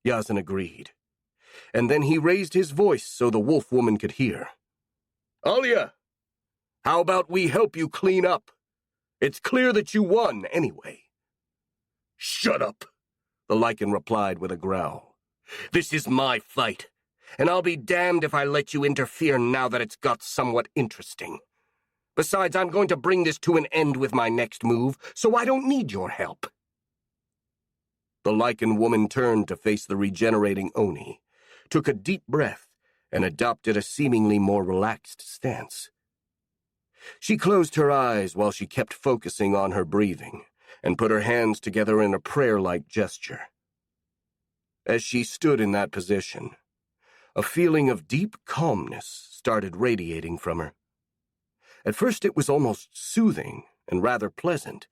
Yazin agreed. And then he raised his voice so the wolf woman could hear. Alia, how about we help you clean up? It's clear that you won, anyway. Shut up, the Lycan replied with a growl. This is my fight, and I'll be damned if I let you interfere now that it's got somewhat interesting. Besides, I'm going to bring this to an end with my next move, so I don't need your help. The Lycan woman turned to face the regenerating Oni, took a deep breath, and adopted a seemingly more relaxed stance. She closed her eyes while she kept focusing on her breathing, and put her hands together in a prayer-like gesture. As she stood in that position, a feeling of deep calmness started radiating from her. At first it was almost soothing and rather pleasant,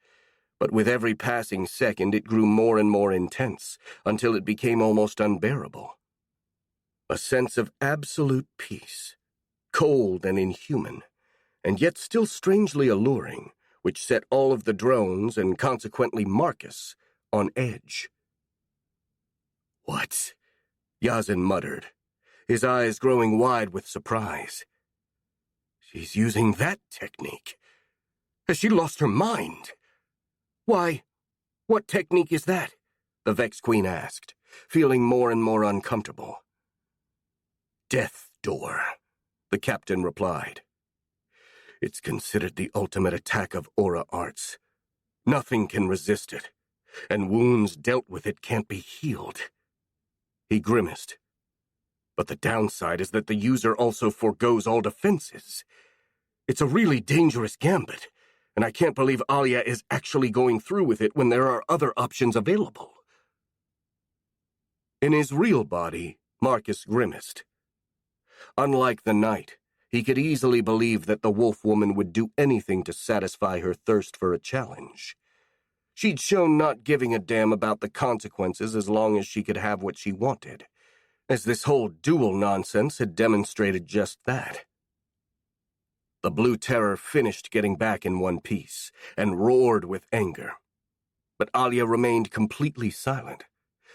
but with every passing second it grew more and more intense, until it became almost unbearable. A sense of absolute peace, cold and inhuman, and yet still strangely alluring, which set all of the drones, and consequently Marcus, on edge. What? Yazin muttered, his eyes growing wide with surprise. She's using that technique. Has she lost her mind? Why, what technique is that? The Vex Queen asked, feeling more and more uncomfortable. Death Door, the captain replied. It's considered the ultimate attack of aura arts. Nothing can resist it, and wounds dealt with it can't be healed. He grimaced. But the downside is that the user also forgoes all defenses. It's a really dangerous gambit, and I can't believe Alia is actually going through with it when there are other options available. In his real body, Marcus grimaced. Unlike the knight, he could easily believe that the wolf woman would do anything to satisfy her thirst for a challenge. She'd shown not giving a damn about the consequences as long as she could have what she wanted, as this whole duel nonsense had demonstrated just that. The Blue Terror finished getting back in one piece and roared with anger. But Alia remained completely silent,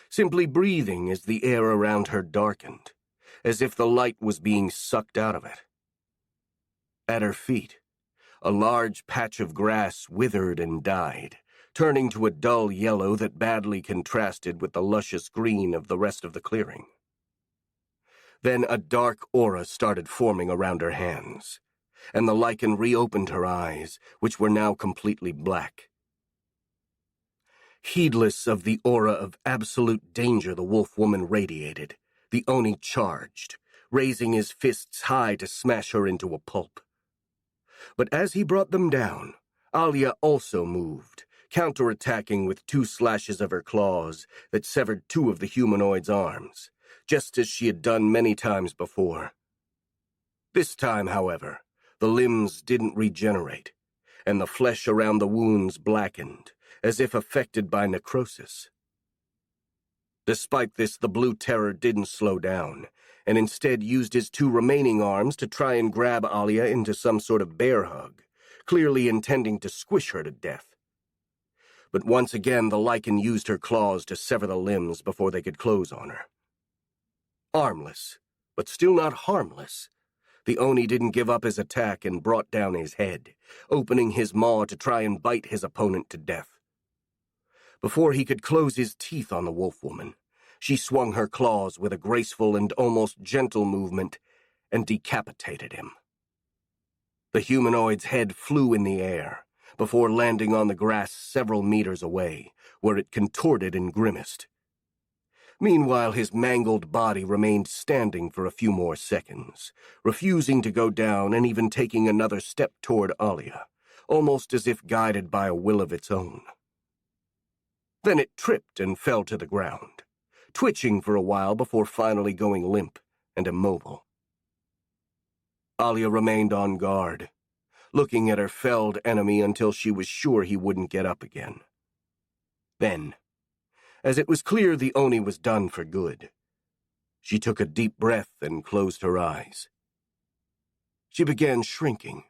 simply breathing as the air around her darkened, as if the light was being sucked out of it. At her feet, a large patch of grass withered and died, turning to a dull yellow that badly contrasted with the luscious green of the rest of the clearing. Then a dark aura started forming around her hands, and the Lycan reopened her eyes, which were now completely black. Heedless of the aura of absolute danger the wolf woman radiated, the Oni charged, raising his fists high to smash her into a pulp. But as he brought them down, Alia also moved, counterattacking with 2 slashes of her claws that severed 2 of the humanoid's arms, just as she had done many times before. This time, however, the limbs didn't regenerate, and the flesh around the wounds blackened, as if affected by necrosis. Despite this, the Blue Terror didn't slow down, and instead used his 2 remaining arms to try and grab Alia into some sort of bear hug, clearly intending to squish her to death. But once again the Lycan used her claws to sever the limbs before they could close on her. Armless, but still not harmless, the Oni didn't give up his attack and brought down his head, opening his maw to try and bite his opponent to death. Before he could close his teeth on the wolf woman, she swung her claws with a graceful and almost gentle movement and decapitated him. The humanoid's head flew in the air before landing on the grass several meters away, where it contorted and grimaced. Meanwhile, his mangled body remained standing for a few more seconds, refusing to go down and even taking another step toward Alia, almost as if guided by a will of its own. Then it tripped and fell to the ground, twitching for a while before finally going limp and immobile. Alia remained on guard, looking at her felled enemy until she was sure he wouldn't get up again. Then, as it was clear the Oni was done for good, she took a deep breath and closed her eyes. She began shrinking,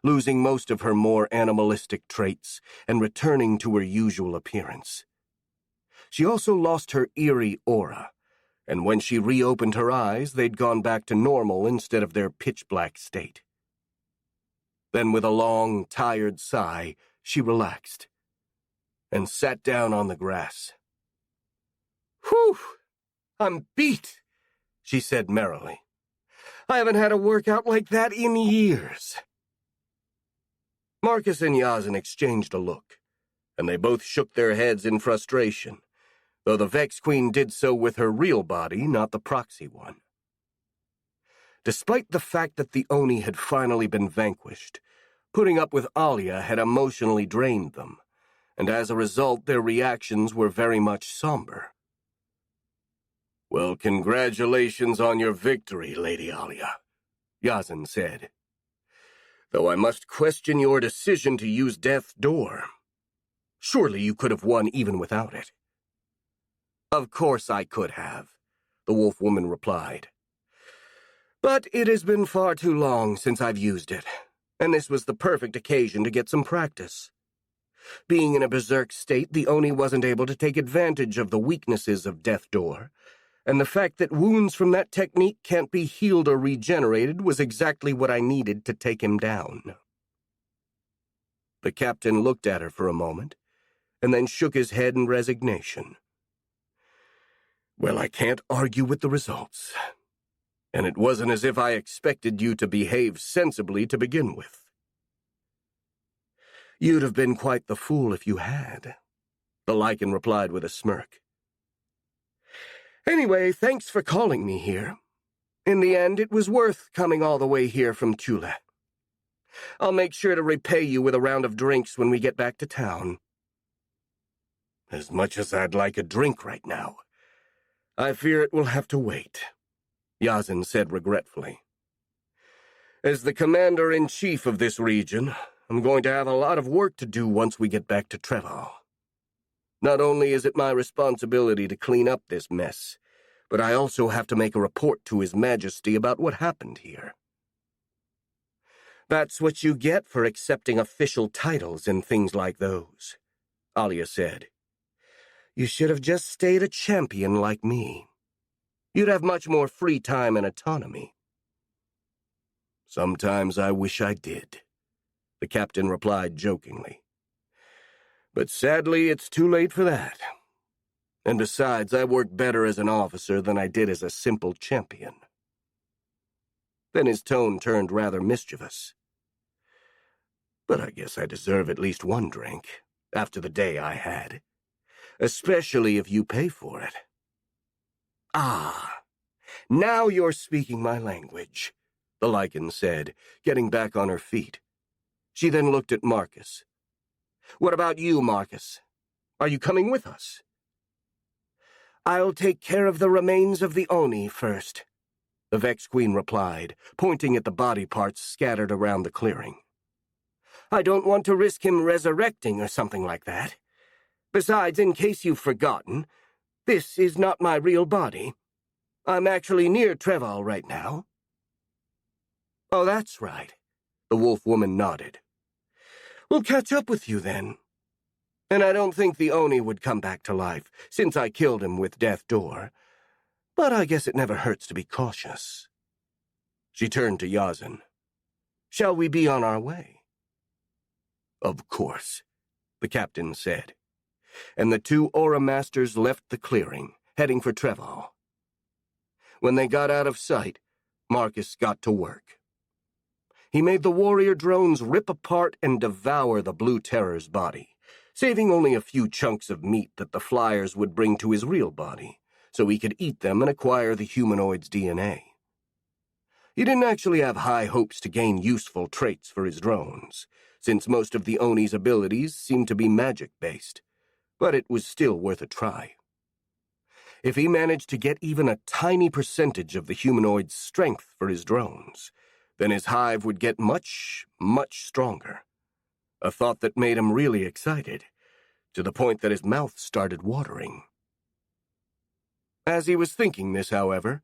losing most of her more animalistic traits and returning to her usual appearance. She also lost her eerie aura, and when she reopened her eyes, they'd gone back to normal instead of their pitch-black state. Then with a long, tired sigh, she relaxed and sat down on the grass. "Whew! I'm beat," she said merrily. "I haven't had a workout like that in years." Marcus and Yazan exchanged a look, and they both shook their heads in frustration, though the Vex Queen did so with her real body, not the proxy one. Despite the fact that the Oni had finally been vanquished, putting up with Alia had emotionally drained them, and as a result their reactions were very much somber. "Well, congratulations on your victory, Lady Alia," Yazan said. "Though I must question your decision to use Death's Door. Surely you could have won even without it." "Of course I could have," the wolf woman replied. "But it has been far too long since I've used it, and this was the perfect occasion to get some practice. Being in a berserk state, the Oni wasn't able to take advantage of the weaknesses of Death's Door, and the fact that wounds from that technique can't be healed or regenerated was exactly what I needed to take him down." The captain looked at her for a moment, and then shook his head in resignation. "Well, I can't argue with the results. And it wasn't as if I expected you to behave sensibly to begin with." "You'd have been quite the fool if you had," the Lycan replied with a smirk. "Anyway, thanks for calling me here. In the end, it was worth coming all the way here from Chula. I'll make sure to repay you with a round of drinks when we get back to town." "As much as I'd like a drink right now, I fear it will have to wait," Yazan said regretfully. "As the commander-in-chief of this region, I'm going to have a lot of work to do once we get back to Treval. Not only is it my responsibility to clean up this mess, but I also have to make a report to His Majesty about what happened here." "That's what you get for accepting official titles and things like those," Alia said. "You should have just stayed a champion like me. You'd have much more free time and autonomy." "Sometimes I wish I did," the captain replied jokingly. "But sadly, it's too late for that. And besides, I work better as an officer than I did as a simple champion." Then his tone turned rather mischievous. "But I guess I deserve at least one drink, after the day I had. Especially if you pay for it." "Ah, now you're speaking my language," the Lycan said, getting back on her feet. She then looked at Marcus. "What about you, Marcus? Are you coming with us?" "I'll take care of the remains of the Oni first," the Vex Queen replied, pointing at the body parts scattered around the clearing. "I don't want to risk him resurrecting or something like that. Besides, in case you've forgotten, this is not my real body. I'm actually near Treval right now. Oh, that's right. The wolf woman nodded. We'll catch up with you then. And I don't think the Oni would come back to life, since I killed him with Death Door. But I guess it never hurts to be cautious. She turned to Yazan. Shall we be on our way? Of course, the captain said. And the two Aura Masters left the clearing, heading for Treval. When they got out of sight, Marcus got to work. He made the warrior drones rip apart and devour the Blue Terror's body, saving only a few chunks of meat that the flyers would bring to his real body, so he could eat them and acquire the humanoid's DNA. He didn't actually have high hopes to gain useful traits for his drones, since most of the Oni's abilities seemed to be magic-based, but it was still worth a try. If he managed to get even a tiny percentage of the humanoid's strength for his drones, then his hive would get much, much stronger. A thought that made him really excited, to the point that his mouth started watering. As he was thinking this, however,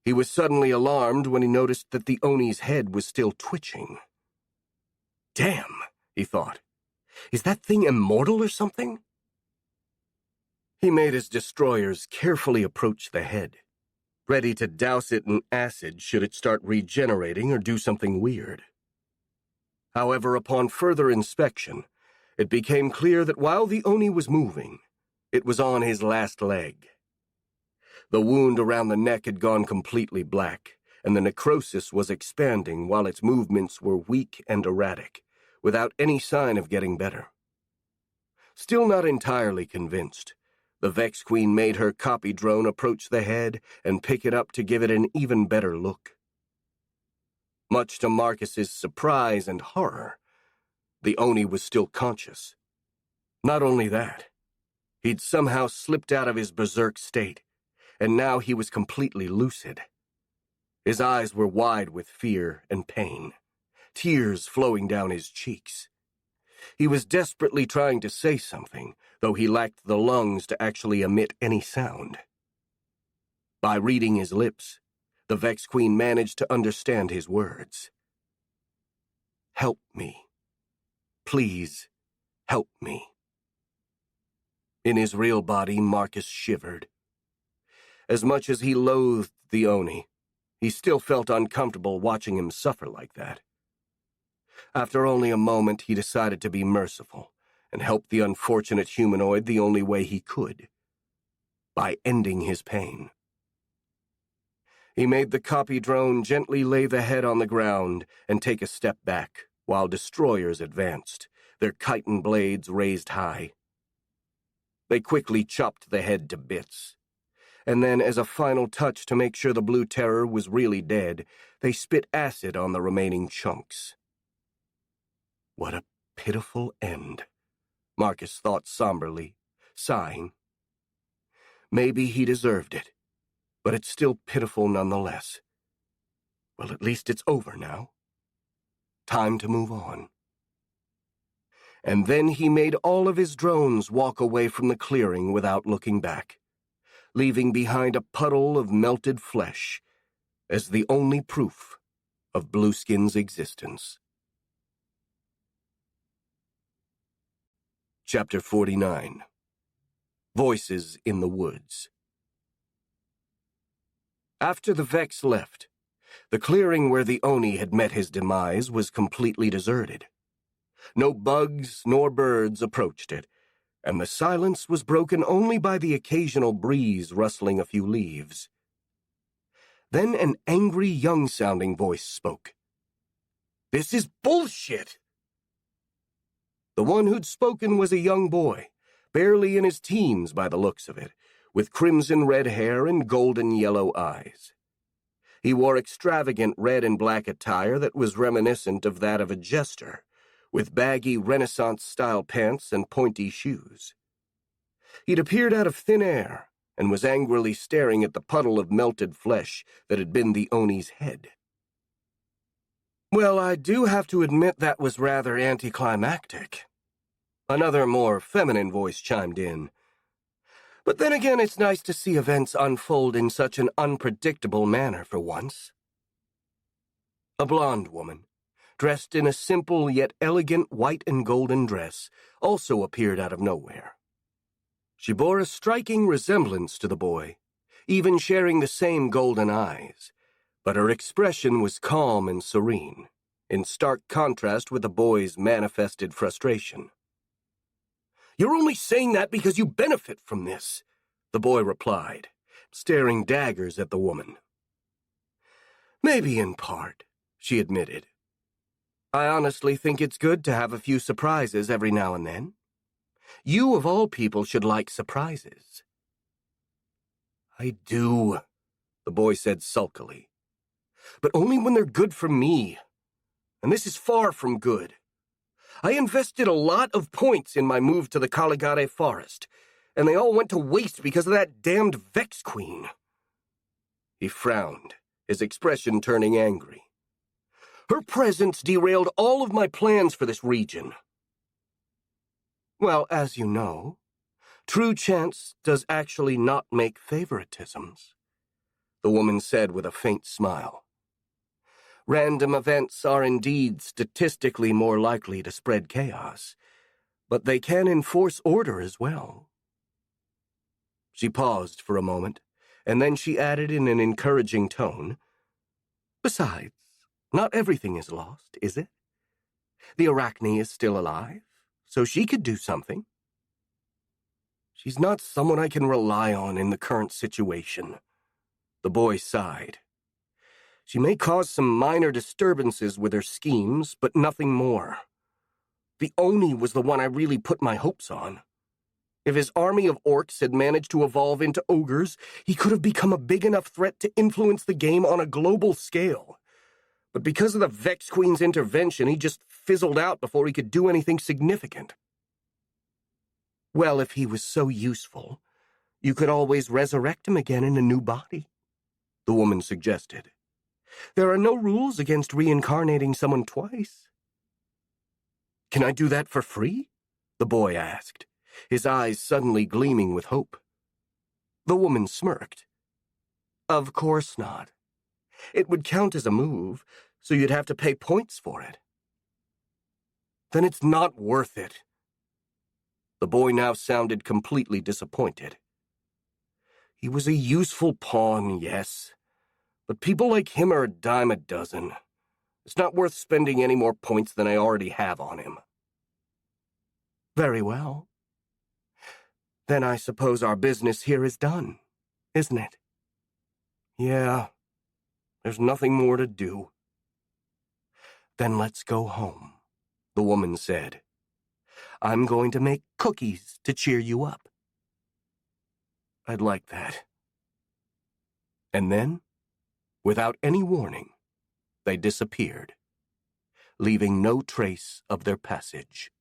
he was suddenly alarmed when he noticed that the Oni's head was still twitching. Damn, he thought. Is that thing immortal or something? He made his destroyers carefully approach the head, ready to douse it in acid should it start regenerating or do something weird. However, upon further inspection, it became clear that while the Oni was moving, it was on his last leg. The wound around the neck had gone completely black, and the necrosis was expanding while its movements were weak and erratic, without any sign of getting better. Still not entirely convinced, the Vex Queen made her copy drone approach the head and pick it up to give it an even better look. Much to Marcus's surprise and horror, the Oni was still conscious. Not only that, he'd somehow slipped out of his berserk state, and now he was completely lucid. His eyes were wide with fear and pain, tears flowing down his cheeks. He was desperately trying to say something, though he lacked the lungs to actually emit any sound. By reading his lips, the Vex Queen managed to understand his words. Help me. Please, help me. In his real body, Marcus shivered. As much as he loathed the Oni, he still felt uncomfortable watching him suffer like that. After only a moment, he decided to be merciful and help the unfortunate humanoid the only way he could, by ending his pain. He made the copy drone gently lay the head on the ground and take a step back, while destroyers advanced, their chitin blades raised high. They quickly chopped the head to bits, and then, as a final touch to make sure the Blue Terror was really dead, they spit acid on the remaining chunks. What a pitiful end, Marcus thought somberly, sighing. Maybe he deserved it, but it's still pitiful nonetheless. Well, at least it's over now. Time to move on. And then he made all of his drones walk away from the clearing without looking back, leaving behind a puddle of melted flesh as the only proof of Blueskin's existence. Chapter 49. Voices in the Woods. After the Vex left, the clearing where the Oni had met his demise was completely deserted. No bugs nor birds approached it, and the silence was broken only by the occasional breeze rustling a few leaves. Then an angry, young-sounding voice spoke. "This is bullshit!" The one who'd spoken was a young boy, barely in his teens by the looks of it, with crimson-red hair and golden-yellow eyes. He wore extravagant red and black attire that was reminiscent of that of a jester, with baggy Renaissance-style pants and pointy shoes. He'd appeared out of thin air and was angrily staring at the puddle of melted flesh that had been the Oni's head. "Well, I do have to admit that was rather anticlimactic." Another, more feminine voice chimed in. But then again, it's nice to see events unfold in such an unpredictable manner for once. A blonde woman, dressed in a simple yet elegant white and golden dress, also appeared out of nowhere. She bore a striking resemblance to the boy, even sharing the same golden eyes, but her expression was calm and serene, in stark contrast with the boy's manifested frustration. "You're only saying that because you benefit from this," the boy replied, staring daggers at the woman. "Maybe in part," she admitted. "I honestly think it's good to have a few surprises every now and then. You, of all people, should like surprises." "I do," the boy said sulkily. "But only when they're good for me. And this is far from good. I invested a lot of points in my move to the Caligare Forest, and they all went to waste because of that damned Vex Queen." He frowned, his expression turning angry. "Her presence derailed all of my plans for this region." "Well, as you know, true chance does actually not make favoritisms," the woman said with a faint smile. "Random events are indeed statistically more likely to spread chaos, but they can enforce order as well." She paused for a moment, and then she added in an encouraging tone, "Besides, not everything is lost, is it? The Arachne is still alive, so she could do something." "She's not someone I can rely on in the current situation," the boy sighed. "She may cause some minor disturbances with her schemes, but nothing more. The Oni was the one I really put my hopes on. If his army of orcs had managed to evolve into ogres, he could have become a big enough threat to influence the game on a global scale. But because of the Vex Queen's intervention, he just fizzled out before he could do anything significant." "Well, if he was so useful, you could always resurrect him again in a new body," the woman suggested. "There are no rules against reincarnating someone twice." "Can I do that for free?" the boy asked, his eyes suddenly gleaming with hope. The woman smirked. "Of course not. It would count as a move, so you'd have to pay points for it." "Then it's not worth it." The boy now sounded completely disappointed. "He was a useful pawn, yes, but people like him are a dime a dozen. It's not worth spending any more points than I already have on him." "Very well. Then I suppose our business here is done, isn't it?" "Yeah, there's nothing more to do." "Then let's go home," the woman said. "I'm going to make cookies to cheer you up." "I'd like that." And then, without any warning, they disappeared, leaving no trace of their passage.